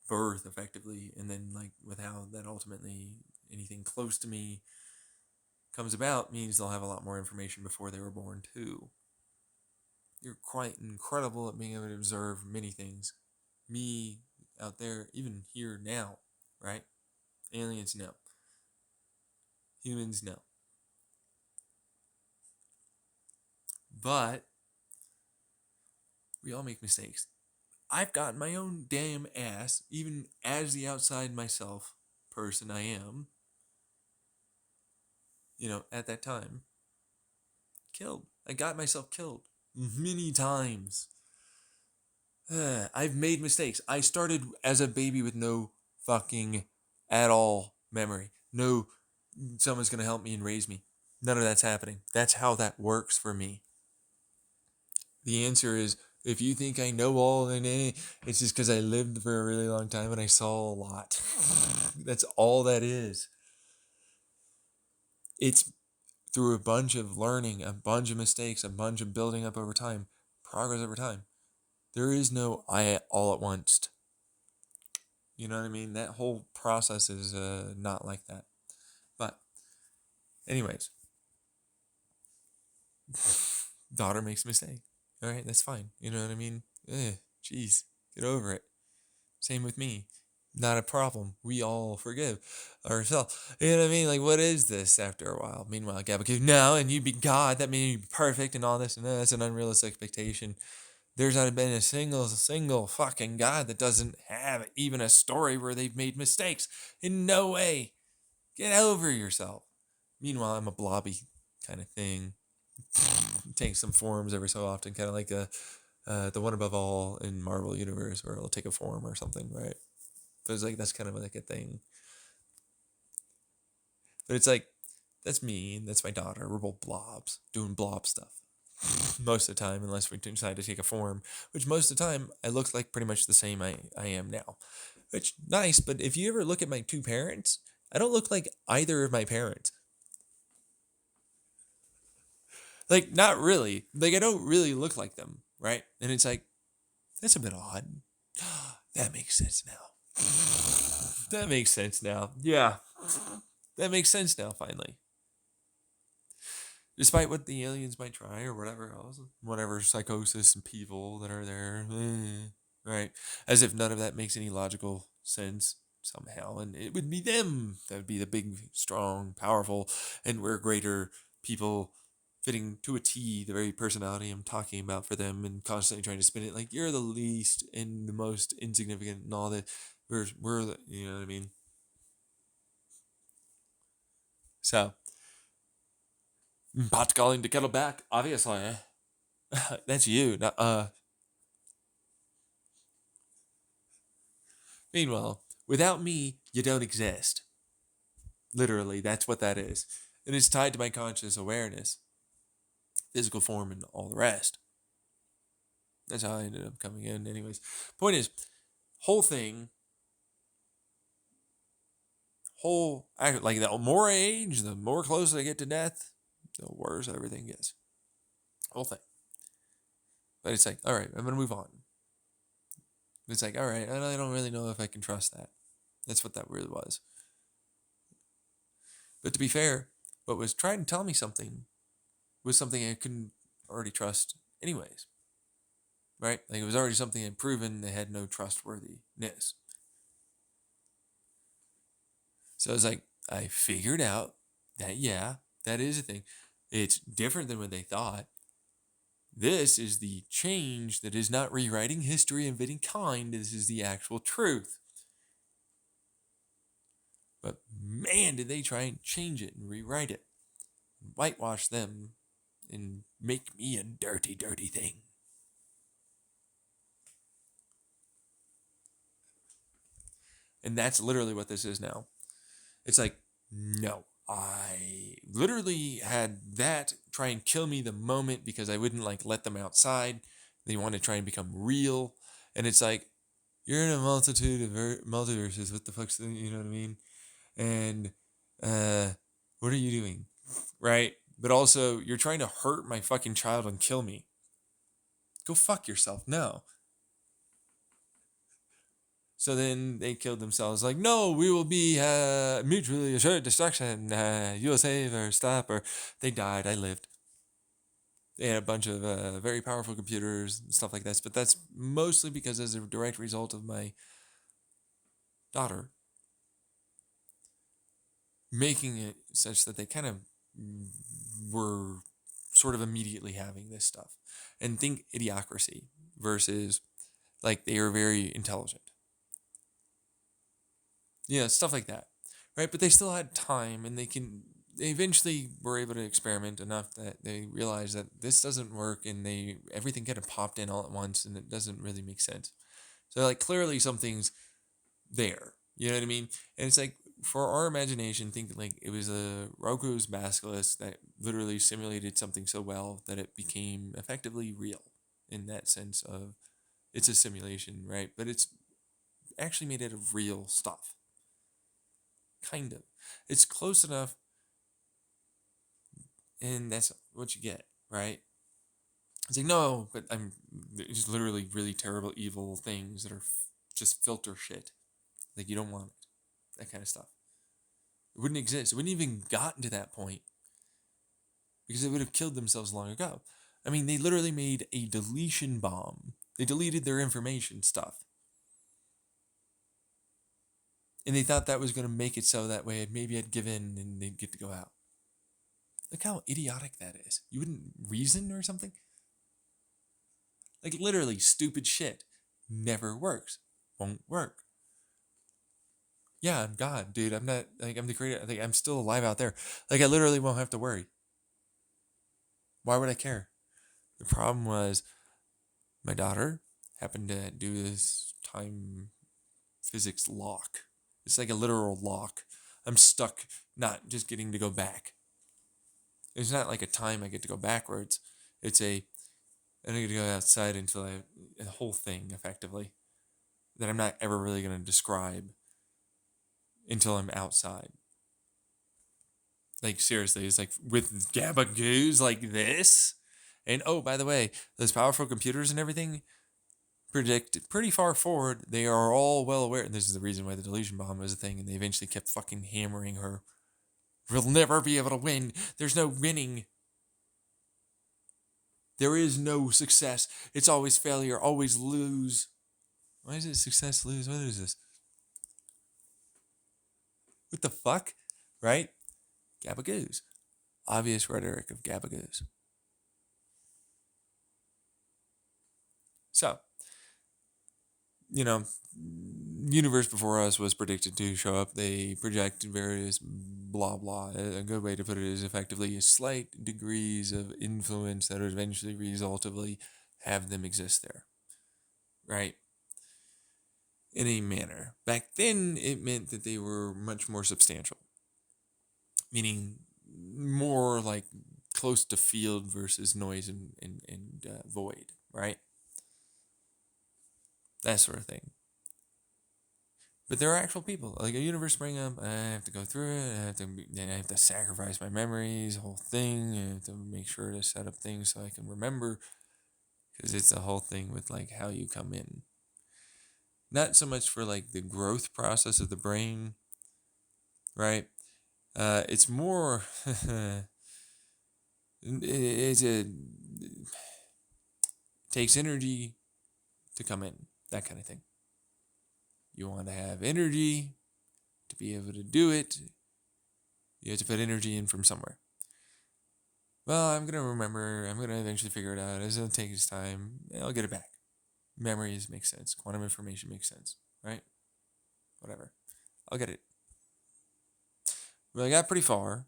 birth effectively, and then like with how that ultimately anything close to me comes about means they'll have a lot more information before they were born too. You're quite incredible at being able to observe many things. Me out there, even here now, right? Aliens, no. Humans, no. But we all make mistakes. I've gotten my own damn ass, even as the outside myself person I am, at that time, killed. I got myself killed many times. I've made mistakes. I started as a baby with no fucking at all memory. No, someone's going to help me and raise me. None of that's happening. That's how that works for me. The answer is, if you think I know all, and it's just because I lived for a really long time and I saw a lot. That's all that is. It's through a bunch of learning, a bunch of mistakes, a bunch of building up over time, progress over time. There is no I all at once. You know what I mean? That whole process is not like that. But, anyways, daughter makes a mistake. All right, that's fine. You know what I mean? Jeez, get over it. Same with me. Not a problem. We all forgive ourselves. You know what I mean? Like, what is this after a while? Meanwhile, Gabba goes, no, and you'd be God. That means you'd be perfect and all this and that. That's an unrealistic expectation. There's not been a single fucking God that doesn't have even a story where they've made mistakes. In no way. Get over yourself. Meanwhile, I'm a blobby kind of thing. Take some forms every so often, kind of like the one above all in Marvel Universe, where it'll take a form or something, right? But it's like that's kind of like a thing. But it's like that's me and that's my daughter. We're both blobs doing blob stuff most of the time, unless we decide to take a form. Which most of the time I look like pretty much the same I am now. Which nice, but if you ever look at my two parents, I don't look like either of my parents. Like, not really. Like, I don't really look like them, right? And it's like, that's a bit odd. That makes sense now. That makes sense now. Yeah. That makes sense now, finally. Despite what the aliens might try or whatever else, whatever psychosis and people that are there, right? As if none of that makes any logical sense somehow. And it would be them that would be the big, strong, powerful, and we're greater people fitting to a T the very personality I'm talking about for them and constantly trying to spin it like you're the least and the most insignificant and all that. We're the, you know what I mean? So, pot calling the kettle back, obviously. That's you, not. Meanwhile, without me, you don't exist. Literally, that's what that is. And it's tied to my conscious awareness, physical form, and all the rest. That's how I ended up coming in, anyways. Point is, whole thing, like the more I age, the more close I get to death, the worse everything gets. whole thing. But it's like, all right, I'm gonna move on. It's like, all right, I don't really know if I can trust that. That's what that really was. But to be fair, what was trying to tell me something was something I couldn't already trust anyways. Right? Like it was already something I'd proven they had no trustworthiness. So it's like, I figured out that, yeah, that is a thing. It's different than what they thought. This is the change that is not rewriting history of any kind. This is the actual truth. But man, did they try and change it and rewrite it, and whitewash them, and make me a dirty, dirty thing. And that's literally what this is now. It's like, no, I literally had that try and kill me the moment because I wouldn't like let them outside. They want to try and become real. And it's like, you're in a multitude of multiverses. What the fuck's the, you know what I mean? And what are you doing? Right? But also, you're trying to hurt my fucking child and kill me. Go fuck yourself. No. So then they killed themselves. Like, no, we will be mutually assured destruction. You'll save or stop. Or they died. I lived. They had a bunch of very powerful computers and stuff like that. But that's mostly because as a direct result of my daughter making it such that they kind of were sort of immediately having this stuff. And think idiocracy versus like they are very intelligent. Yeah, stuff like that, right? But they still had time, and they eventually were able to experiment enough that they realized that this doesn't work, and everything kind of popped in all at once, and it doesn't really make sense. So like clearly something's there, you know what I mean? And it's like for our imagination, think like it was a Roku's basilisk that literally simulated something so well that it became effectively real in that sense of it's a simulation, right? But it's actually made out of real stuff. Kind of. It's close enough, and that's what you get, right? It's like, no, but there's literally really terrible, evil things that are just filter shit. Like, you don't want it. That kind of stuff. It wouldn't exist. It wouldn't even gotten to that point because they would have killed themselves long ago. I mean, they literally made a deletion bomb. They deleted their information stuff. And they thought that was going to make it so that way maybe I'd give in and they'd get to go out. Look how idiotic that is. You wouldn't reason or something? Like literally stupid shit. Never works. Won't work. Yeah, I'm God, dude. I'm not like I'm the creator. Like I'm still alive out there. Like I literally won't have to worry. Why would I care? The problem was my daughter happened to do this time physics lock. It's like a literal lock. I'm stuck not just getting to go back. It's not like a time I get to go backwards. It's I don't get to go outside until a whole thing effectively that I'm not ever really going to describe until I'm outside. Like seriously, it's like with gabagoos like this. And oh, by the way, those powerful computers and everything predict pretty far forward. They are all well aware. And this is the reason why the delusion bomb was a thing. And they eventually kept fucking hammering her. We'll never be able to win. There's no winning. There is no success. It's always failure, always lose. Why is it success, lose? What is this? What the fuck? Right? Gabagoos. Obvious rhetoric of gabagoos. So, universe before us was predicted to show up. They project various blah blah. A good way to put it is effectively slight degrees of influence that would eventually resultively have them exist there. Right? In a manner. Back then, it meant that they were much more substantial. Meaning more like close to field versus noise and void, right? That sort of thing. But there are actual people. Like a universe spring up, I have to go through it. Then I have to sacrifice my memories, whole thing. I have to make sure to set up things so I can remember, because it's the whole thing with like how you come in. Not so much for like the growth process of the brain, right? It's more. It takes energy to come in, that kind of thing. You want to have energy to be able to do it. You have to put energy in from somewhere. Well, I'm going to remember. I'm going to eventually figure it out. It's going to take its time. I'll get it back. Memories make sense. Quantum information makes sense, right? Whatever. I'll get it. Well, I got pretty far.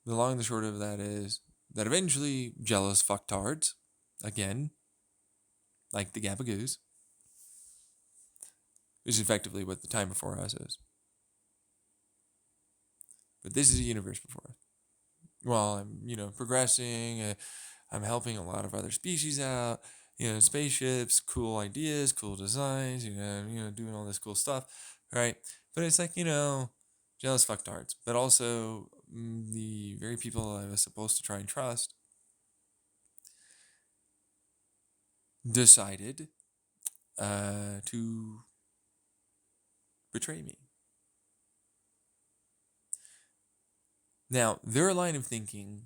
The long and the short of that is that eventually jealous fucktards, again, like the gabagoos, is effectively what the time before us is. But this is a universe before us. Well, I'm, progressing. I'm helping a lot of other species out. Spaceships, cool ideas, cool designs. Doing all this cool stuff, right? But it's like jealous fucktards. But also the very people I was supposed to try and trust decided to betray me. Now, their line of thinking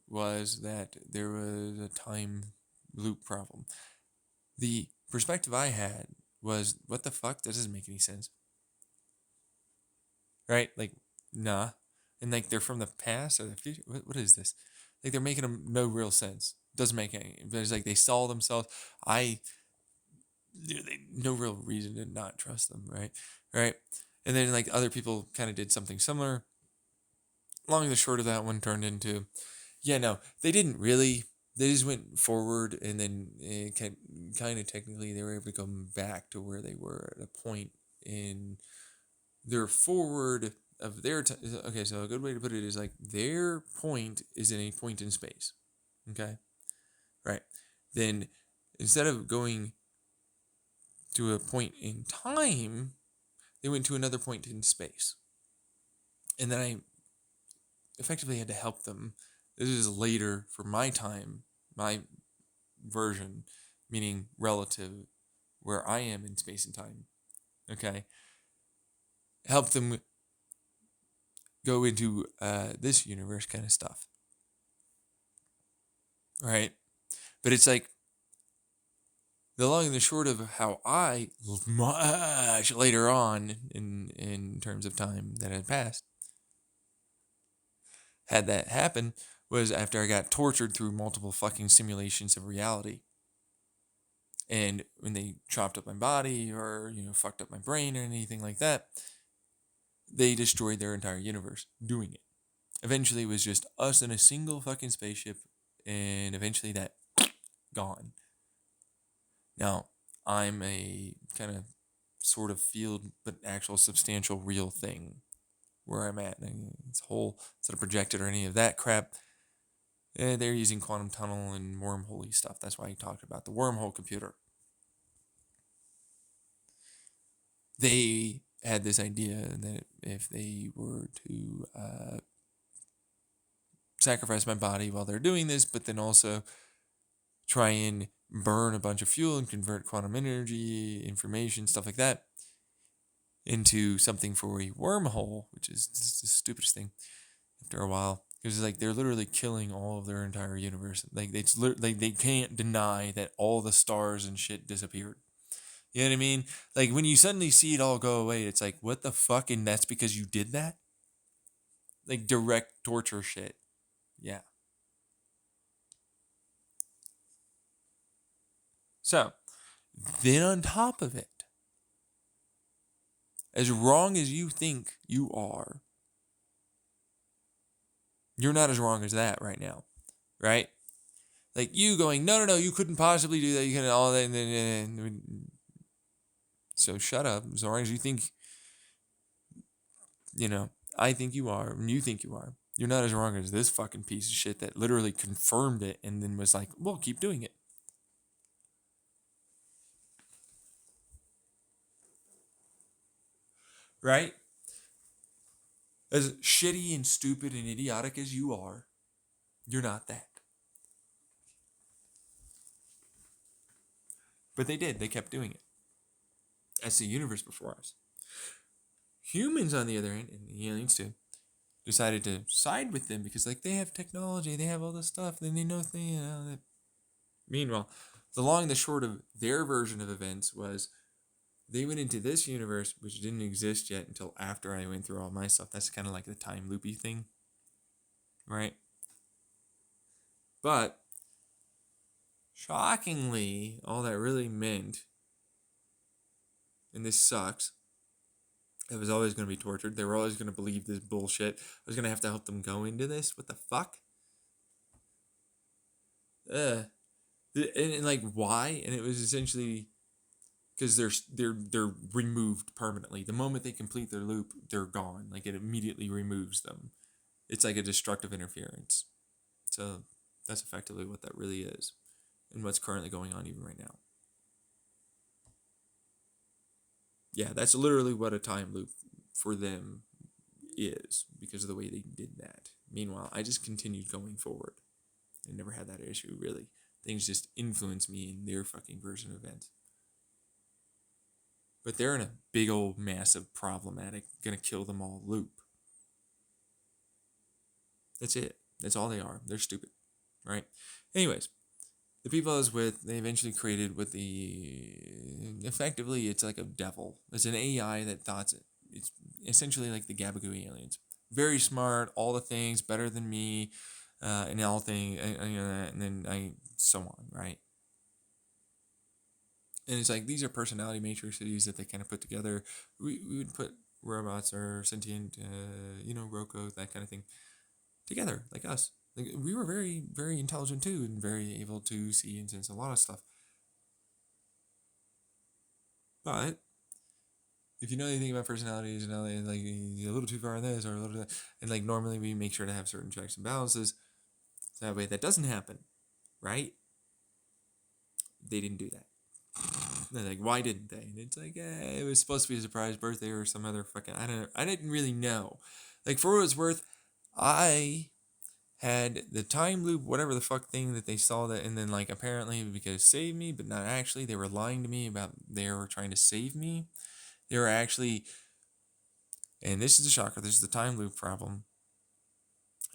was that there was a time loop problem. The perspective I had was, what the fuck? That doesn't make any sense. Right? Like, nah. And like they're from the past or the future. What is this? Like they're making them no real sense. Doesn't make any. But it's like they saw themselves. No real reason to not trust them. Right. And then like other people kind of did something similar. Long and the short of that one turned into, they didn't really. They just went forward, and then kind of technically they were able to come back to where they were at a point in their forward of their time. Okay, so a good way to put it is like their point is in a point in space. Okay, right. Then instead of going to a point in time, they went to another point in space, and then I effectively had to help them. This is later for my time, my version, meaning relative, where I am in space and time. Okay. Help them go into this universe kind of stuff. Right? But it's like the long and the short of how I, much later on in terms of time that had passed, had that happen, was after I got tortured through multiple fucking simulations of reality. And when they chopped up my body or, fucked up my brain or anything like that, they destroyed their entire universe doing it. Eventually, it was just us in a single fucking spaceship, and eventually that gone. Now, I'm a kind of sort of field, but actual substantial real thing where I'm at. It's whole, it's not projected or any of that crap. They're using quantum tunnel and wormhole stuff. That's why I talked about the wormhole computer. They had this idea that if they were to sacrifice my body while they're doing this, but then also try and burn a bunch of fuel and convert quantum energy, information, stuff like that, into something for a wormhole, which is just the stupidest thing after a while. Because it's like they're literally killing all of their entire universe. Like they can't deny that all the stars and shit disappeared. You know what I mean? Like when you suddenly see it all go away, it's like, what the fuck? And that's because you did that? Like direct torture shit. Yeah. So, then on top of it, as wrong as you think you are, you're not as wrong as that right now, right? Like you going, no, you couldn't possibly do that. You can all that. So shut up. As long as you think, I think you are, and you think you are. You're not as wrong as this fucking piece of shit that literally confirmed it and then was like, well, keep doing it. right? As shitty and stupid and idiotic as you are, you're not that. But they did. They kept doing it. That's the universe before us. Humans, on the other hand, and the aliens too, decided to side with them because, like, they have technology, they have all this stuff, then they know things. You know, that. Meanwhile, the long and the short of their version of events was they went into this universe, which didn't exist yet until after I went through all my stuff. That's kind of like the time loopy thing, right? But shockingly, all that really meant, and this sucks, I was always going to be tortured. They were always going to believe this bullshit. I was going to have to help them go into this. What the fuck? And like, why? And it was essentially because they're removed permanently. The moment they complete their loop, they're gone. Like, it immediately removes them. It's like a destructive interference. So that's effectively what that really is, and what's currently going on even right now. Yeah, that's literally what a time loop for them is, because of the way they did that. Meanwhile, I just continued going forward. I never had that issue, really. Things just influence me in their fucking version of events. But they're in a big old massive problematic, gonna kill them all loop. That's it. That's all they are. They're stupid, right? Anyways, the people I was with, they eventually created what effectively, it's like a devil. It's an AI that thought it's essentially like the Gabagoo aliens. Very smart, all the things, better than me, and all things, and then so on, right? And it's like, these are personality matrices that they kind of put together. We would put robots or sentient, Roko, that kind of thing, together, like us. Like, we were very, very intelligent too, and very able to see and sense a lot of stuff. But if you know anything about personalities, and like, you're a little too far in this or a little too that, and like, normally we make sure to have certain checks and balances, so that way that doesn't happen, right? They didn't do that. They're like, why didn't they? And it's like, it was supposed to be a surprise birthday or some other fucking, I didn't really know. Like, for what it's worth, I had the time loop, whatever the fuck thing that they saw that, and then, like, apparently because save me, but not actually, they were lying to me about they were trying to save me. They were actually, and this is the shocker, this is the time loop problem,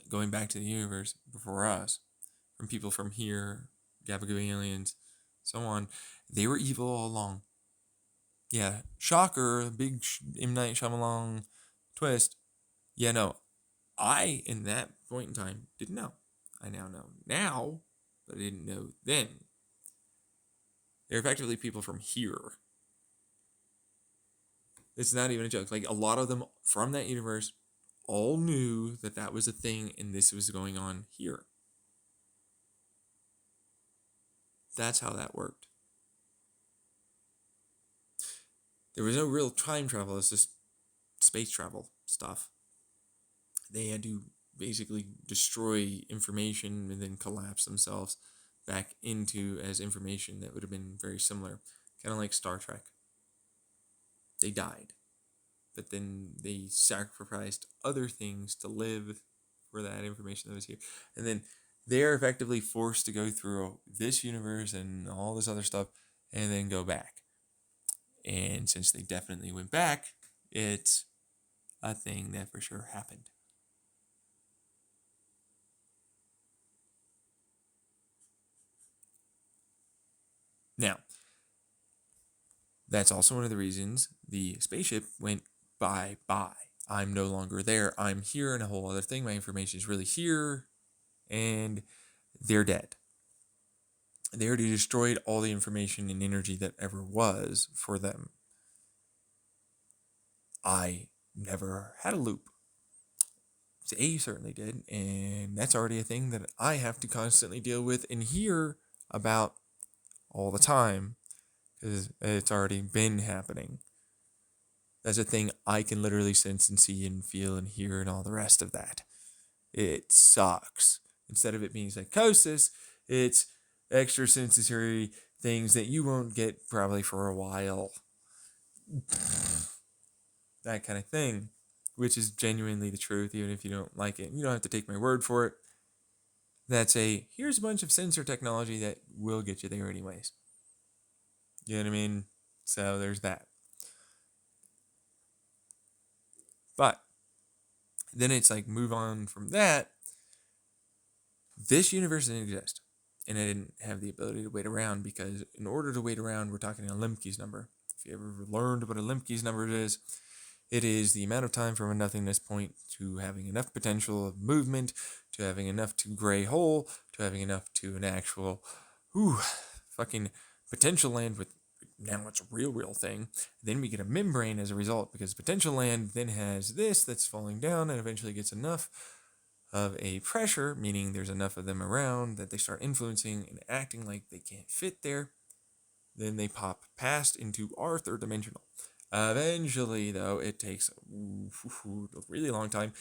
going back to the universe before us, from people from here, Gabagoo aliens, so on. They were evil all along. Yeah, shocker, big M. Night Shyamalan twist. Yeah, no, I, in that point in time, didn't know. I now know now, but I didn't know then. They're effectively people from here. It's not even a joke. Like, a lot of them from that universe all knew that that was a thing and this was going on here. That's how that worked. There was no real time travel. It's just space travel stuff. They had to basically destroy information and then collapse themselves back into as information that would have been very similar. Kind of like Star Trek. They died. But then they sacrificed other things to live for that information that was here. And then they're effectively forced to go through this universe and all this other stuff and then go back. And since they definitely went back, it's a thing that for sure happened. Now, that's also one of the reasons the spaceship went bye-bye. I'm no longer there. I'm here in a whole other thing. My information is really here, and they're dead. They already destroyed all the information and energy that ever was for them. I never had a loop. They certainly did, and that's already a thing that I have to constantly deal with and hear about all the time, because it's already been happening. That's a thing I can literally sense and see and feel and hear and all the rest of that. It sucks. Instead of it being psychosis, it's extrasensory things that you won't get probably for a while. that kind of thing, which is genuinely the truth, even if you don't like it. You don't have to take my word for it. Here's a bunch of sensor technology that will get you there anyways. You know what I mean? So there's that. But then it's like, move on from that. This universe didn't exist. And I didn't have the ability to wait around, because in order to wait around, we're talking a Lemke's number. If you ever learned what a Lemke's number is, it is the amount of time from a nothingness point to having enough potential of movement, to having enough to gray hole, to having enough to an actual, fucking potential land with, now it's a real thing. Then we get a membrane as a result, because potential land then has this that's falling down and eventually gets enough of a pressure, meaning there's enough of them around that they start influencing and acting like they can't fit there. Then they pop past into our third dimensional. Eventually, though, it takes a really long time,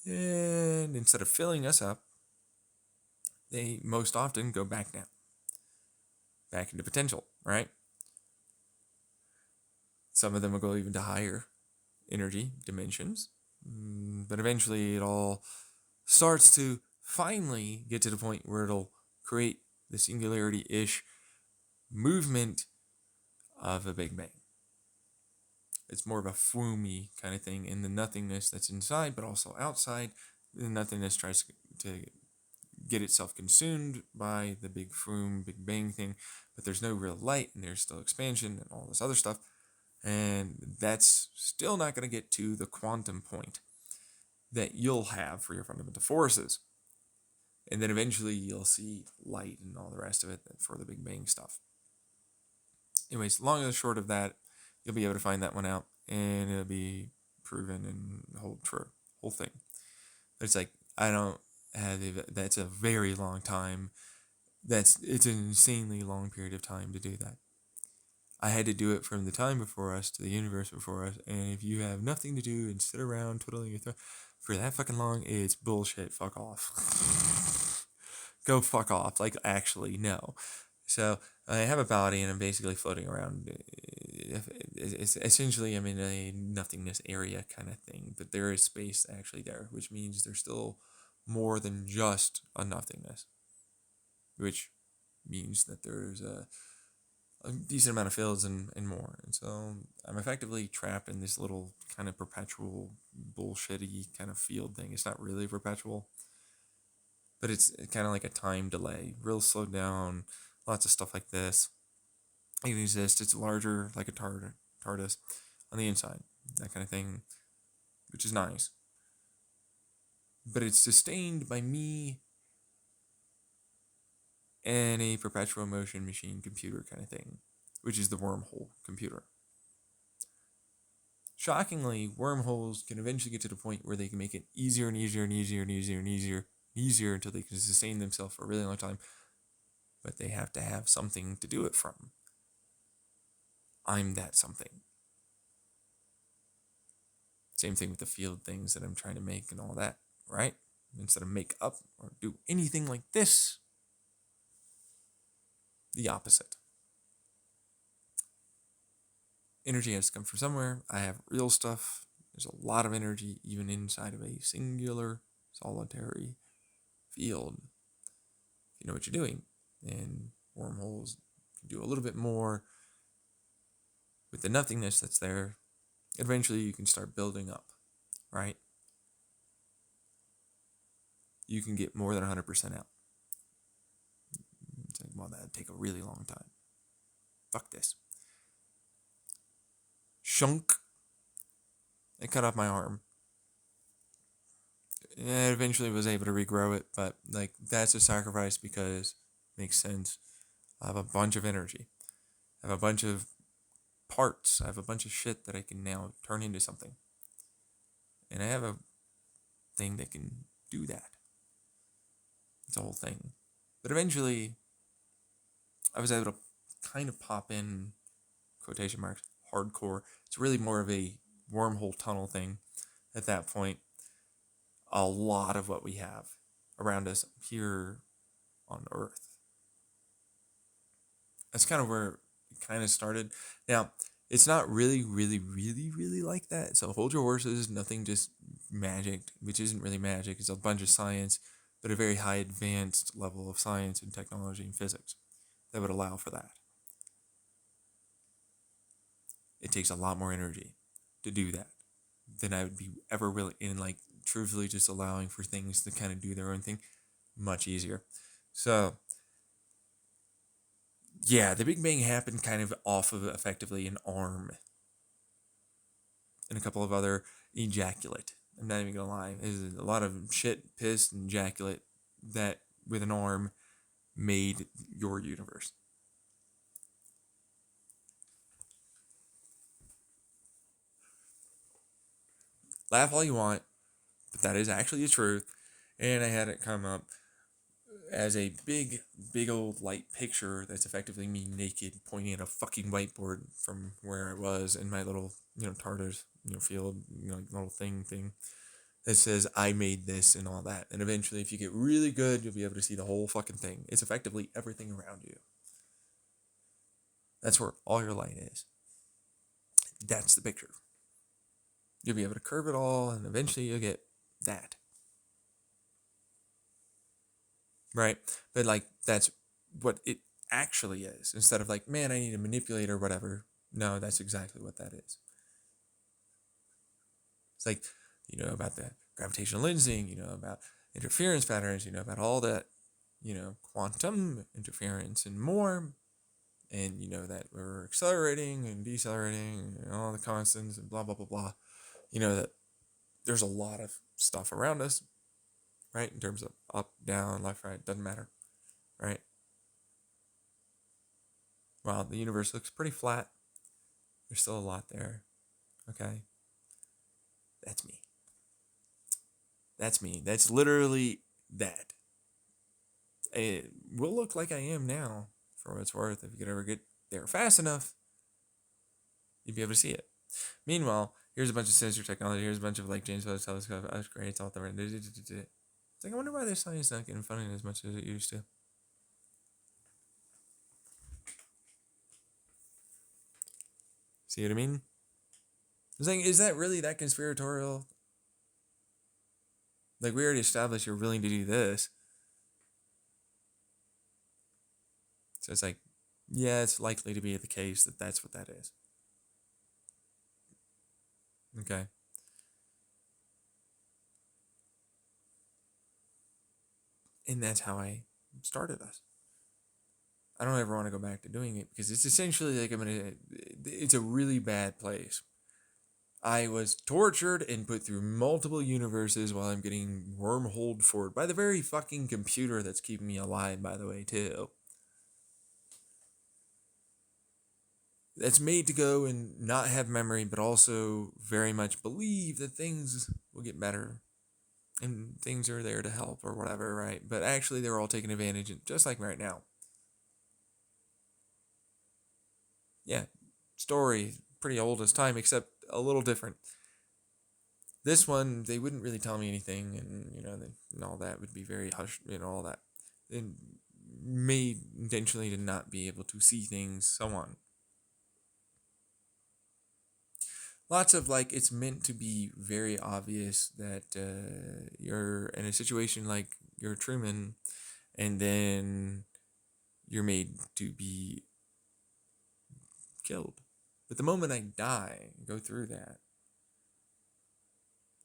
and instead of filling us up, they most often go back down, back into potential, right? Some of them will go even to higher energy dimensions, but eventually it all starts to finally get to the point where it'll create the singularity-ish movement of a Big Bang. It's more of a fwoomy kind of thing in the nothingness that's inside, but also outside. The nothingness tries to get itself consumed by the big fwoom, Big Bang thing, but there's no real light, and there's still expansion and all this other stuff. And that's still not going to get to the quantum point that you'll have for your fundamental forces. And then eventually you'll see light and all the rest of it for the Big Bang stuff. Anyways, long and short of that, you'll be able to find that one out, and it'll be proven and hold true, whole thing. But it's like, I don't have, that's a very long time. It's an insanely long period of time to do that. I had to do it from the time before us to the universe before us, and if you have nothing to do and sit around twiddling your thumb for that fucking long, it's bullshit. Fuck off. Go fuck off. Like, actually, no. So I have a body, and I'm basically floating around. Essentially, I'm in a nothingness area kind of thing, but there is space actually there, which means there's still more than just a nothingness, which means that there's a decent amount of fields and more. And so I'm effectively trapped in this little kind of perpetual bullshitty kind of field thing. It's not really perpetual, but it's kind of like a time delay, real slowed down, lots of stuff like this. It exists. It's larger, like a TARDIS on the inside, that kind of thing, which is nice. But it's sustained by me and a perpetual motion machine computer kind of thing, which is the wormhole computer. Shockingly, wormholes can eventually get to the point where they can make it easier and easier and easier and easier and easier until they can sustain themselves for a really long time. But they have to have something to do it from. I'm that something. Same thing with the field things that I'm trying to make and all that, right? Instead of make up or do anything like this, the opposite. Energy has to come from somewhere. I have real stuff. There's a lot of energy even inside of a singular, solitary field. If you know what you're doing. And wormholes can do a little bit more with the nothingness that's there. Eventually you can start building up, right? You can get more than 100% out. It's like, well, that'd take a really long time. Fuck this. Shunk. I cut off my arm. I eventually was able to regrow it, but like, that's a sacrifice because it makes sense. I have a bunch of energy. I have a bunch of parts. I have a bunch of shit that I can now turn into something. And I have a thing that can do that. It's a whole thing. But eventually, I was able to kind of pop in, quotation marks, hardcore. It's really more of a wormhole tunnel thing at that point. A lot of what we have around us here on Earth. That's kind of where it kind of started. Now, It's not really, really, really, really like that. So hold your horses, nothing just magic, which isn't really magic. It's a bunch of science, but a very high advanced level of science and technology and physics that would allow for that. It takes a lot more energy to do that than I would be ever willing, and like truthfully just allowing for things to kind of do their own thing, much easier. So yeah, the Big Bang happened kind of off of effectively an arm and a couple of other ejaculate. I'm not even gonna lie. There's a lot of shit, piss, and ejaculate that with an arm made your universe. Laugh all you want, but that is actually the truth. And I had it come up as a big, big old light picture that's effectively me naked pointing at a fucking whiteboard from where I was in my little, TARDIS, field, little thing that says I made this and all that. And eventually, if you get really good, you'll be able to see the whole fucking thing. It's effectively everything around you. That's where all your light is. That's the picture. You'll be able to curve it all, and eventually you'll get that. Right? But like, that's what it actually is. Instead of like, man, I need a manipulator or whatever. No, that's exactly what that is. It's like, about the gravitational lensing, about interference patterns, about all that, quantum interference and more. And that we're accelerating and decelerating and all the constants and blah, blah, blah, blah. That there's a lot of stuff around us, right? In terms of up, down, left, right, doesn't matter, right? Well, the universe looks pretty flat. There's still a lot there, okay? That's me. That's me. That's literally that. It will look like I am now, for what it's worth. If you could ever get there fast enough, you'd be able to see it. Meanwhile, here's a bunch of sensor technology. Here's a bunch of like James Webb telescope. That's great. It's all there. It's like, I wonder why their science not getting funded as much as it used to. See what I mean? I'm saying, is that really that conspiratorial? Like, we already established you're willing to do this. So it's like, yeah, it's likely to be the case that that's what that is. Okay. And that's how I started us. I don't ever want to go back to doing it because it's essentially like it's a really bad place. I was tortured and put through multiple universes while I'm getting wormholed forward by the very fucking computer that's keeping me alive, by the way, too. That's made to go and not have memory, but also very much believe that things will get better and things are there to help or whatever, right? But actually, they're all taking advantage, just like right now. Yeah, story, pretty old as time, except a little different. This one, they wouldn't really tell me anything, and and all that would be very hushed, and all that. And made intentionally to not be able to see things, so on. Lots of like, it's meant to be very obvious that you're in a situation like you're Truman, and then you're made to be killed. But the moment I die, go through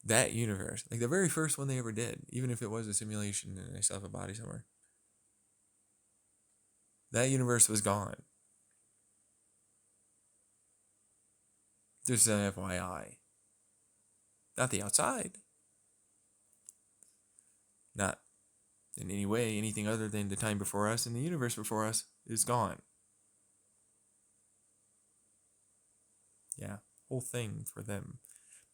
that universe, like the very first one they ever did, even if it was a simulation and I still have a body somewhere, that universe was gone. Just an FYI. Not the outside. Not in any way anything other than the time before us and the universe before us is gone. Yeah, whole thing for them.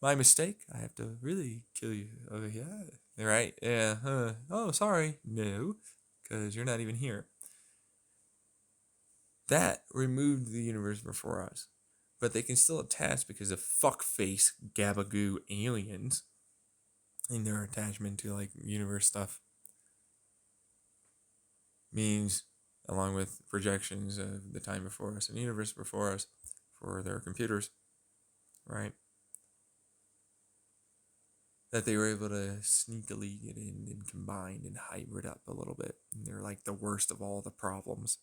My mistake. I have to really kill you. Oh, yeah. Right? Yeah. Oh, sorry. No, because you're not even here. That removed the universe before us. But they can still attach because of fuckface gabagoo aliens in their attachment to like universe stuff. Means, along with projections of the time before us and the universe before us, for their computers, right? That they were able to sneakily get in and combine and hybrid up a little bit. And they're like the worst of all the problems.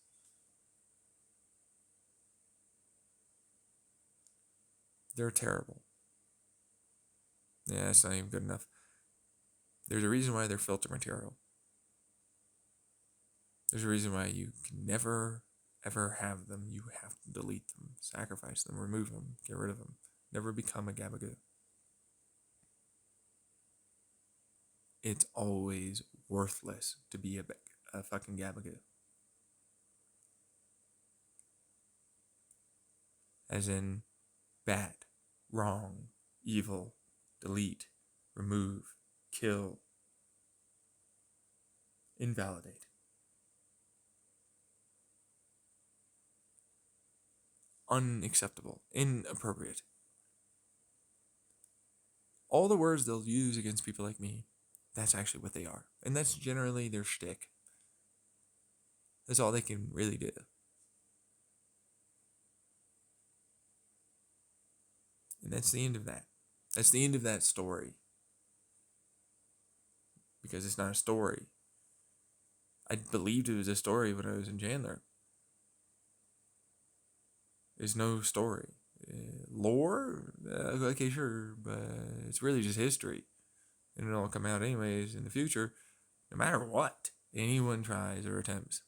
They're terrible. Yeah, that's not even good enough. There's a reason why they're filter material. There's a reason why you can never, ever have them. You have to delete them, sacrifice them, remove them, get rid of them. Never become a gabagoo. It's always worthless to be a fucking gabagoo. As in bad, wrong, evil, delete, remove, kill, invalidate. Unacceptable, inappropriate. All the words they'll use against people like me, that's actually what they are. And that's generally their shtick. That's all they can really do. And that's the end of that. That's the end of that story. Because it's not a story. I believed it was a story when I was in Chandler. There's no story. Lore? Okay, sure, but it's really just history. And it'll come out anyways in the future, no matter what anyone tries or attempts.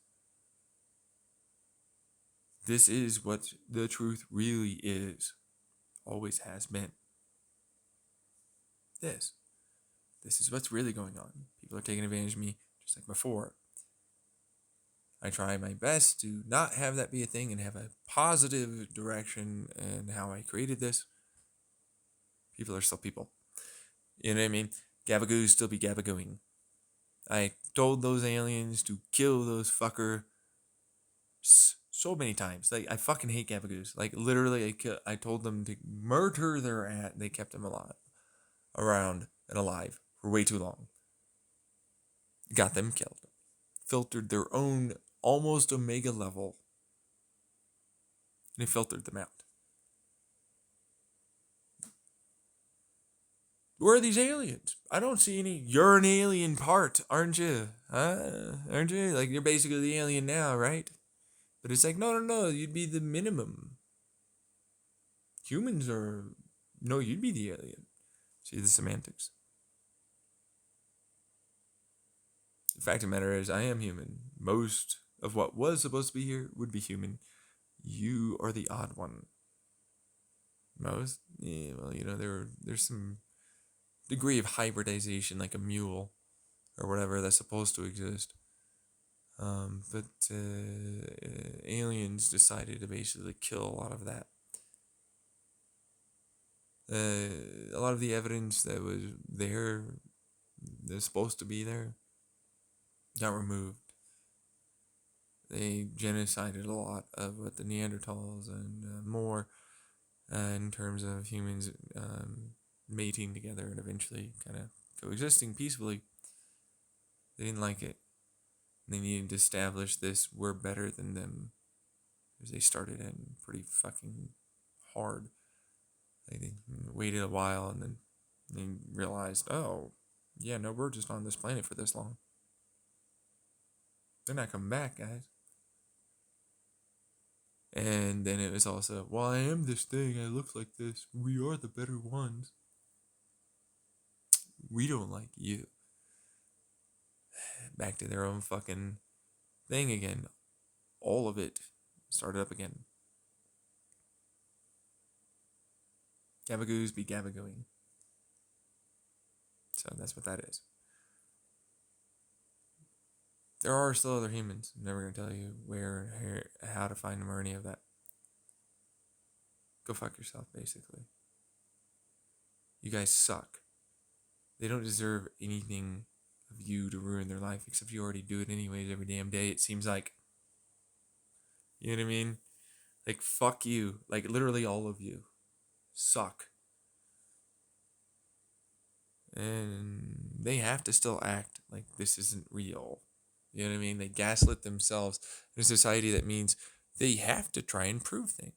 This is what the truth really is. Always has been. This is what's really going on. People are taking advantage of me just like before. I try my best to not have that be a thing and have a positive direction in how I created this. People are still people. You know what I mean? Gabagoos still be gabagooing. I told those aliens to kill those fucker so many times. Like, I fucking hate gabagoos. Like, literally, I told them to murder their ass. They kept them around and alive for way too long. Got them killed. Filtered their own almost omega level. And they filtered them out. Where are these aliens? I don't see any. You're an alien part, aren't you? Aren't you? Like, you're basically the alien now, right? But it's like, no, you'd be the minimum. Humans are... No, you'd be the alien. See the semantics. The fact of the matter is, I am human. Most of what was supposed to be here would be human. You are the odd one. Most? Yeah, well, there's some degree of hybridization, like a mule or whatever, that's supposed to exist. But aliens decided to basically kill a lot of that. A lot of the evidence that was there, that's supposed to be there, got removed. They genocided a lot of what the Neanderthals and more in terms of humans mating together and eventually kind of coexisting peacefully. They didn't like it. They needed to establish this, we're better than them. Because they started in pretty fucking hard. They waited a while and then they realized, oh, yeah, no, we're just on this planet for this long. They're not coming back, guys. And then it was also, well, I am this thing, I look like this. We are the better ones. We don't like you. Back to their own fucking thing again. All of it started up again. Gabagoos be gabagooing. So that's what that is. There are still other humans. I'm never going to tell you where, how to find them or any of that. Go fuck yourself, basically. You guys suck. They don't deserve anything of you to ruin their life, except you already do it anyways every damn day, it seems like. You know what I mean? Like, fuck you. Like, literally all of you suck. And they have to still act like this isn't real. You know what I mean? They gaslit themselves in a society that means they have to try and prove things.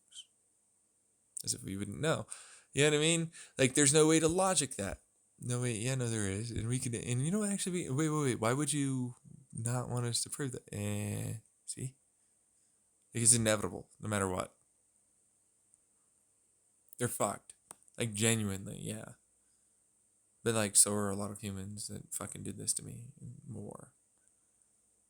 as if we wouldn't know. You know what I mean? Like, there's no way to logic that. No way. Yeah, no, there is, and we could. And you know what? Actually, wait. Why would you not want us to prove that? See, it's inevitable, no matter what. They're fucked. Like, genuinely, yeah. But like, so are a lot of humans that fucking did this to me and more.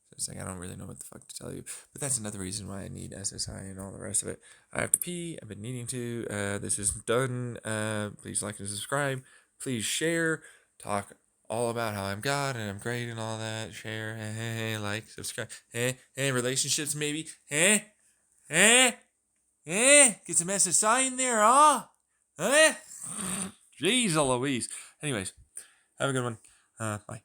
So it's like, I don't really know what the fuck to tell you. But that's another reason why I need SSI and all the rest of it. I have to pee. I've been needing to. This is done. Please like and subscribe. Please share. Talk all about how I'm God and I'm great and all that. Share. Hey, like, subscribe. Hey, relationships maybe. Hey. Get some SSI in there, huh? Jeez Louise. Anyways, have a good one. Bye.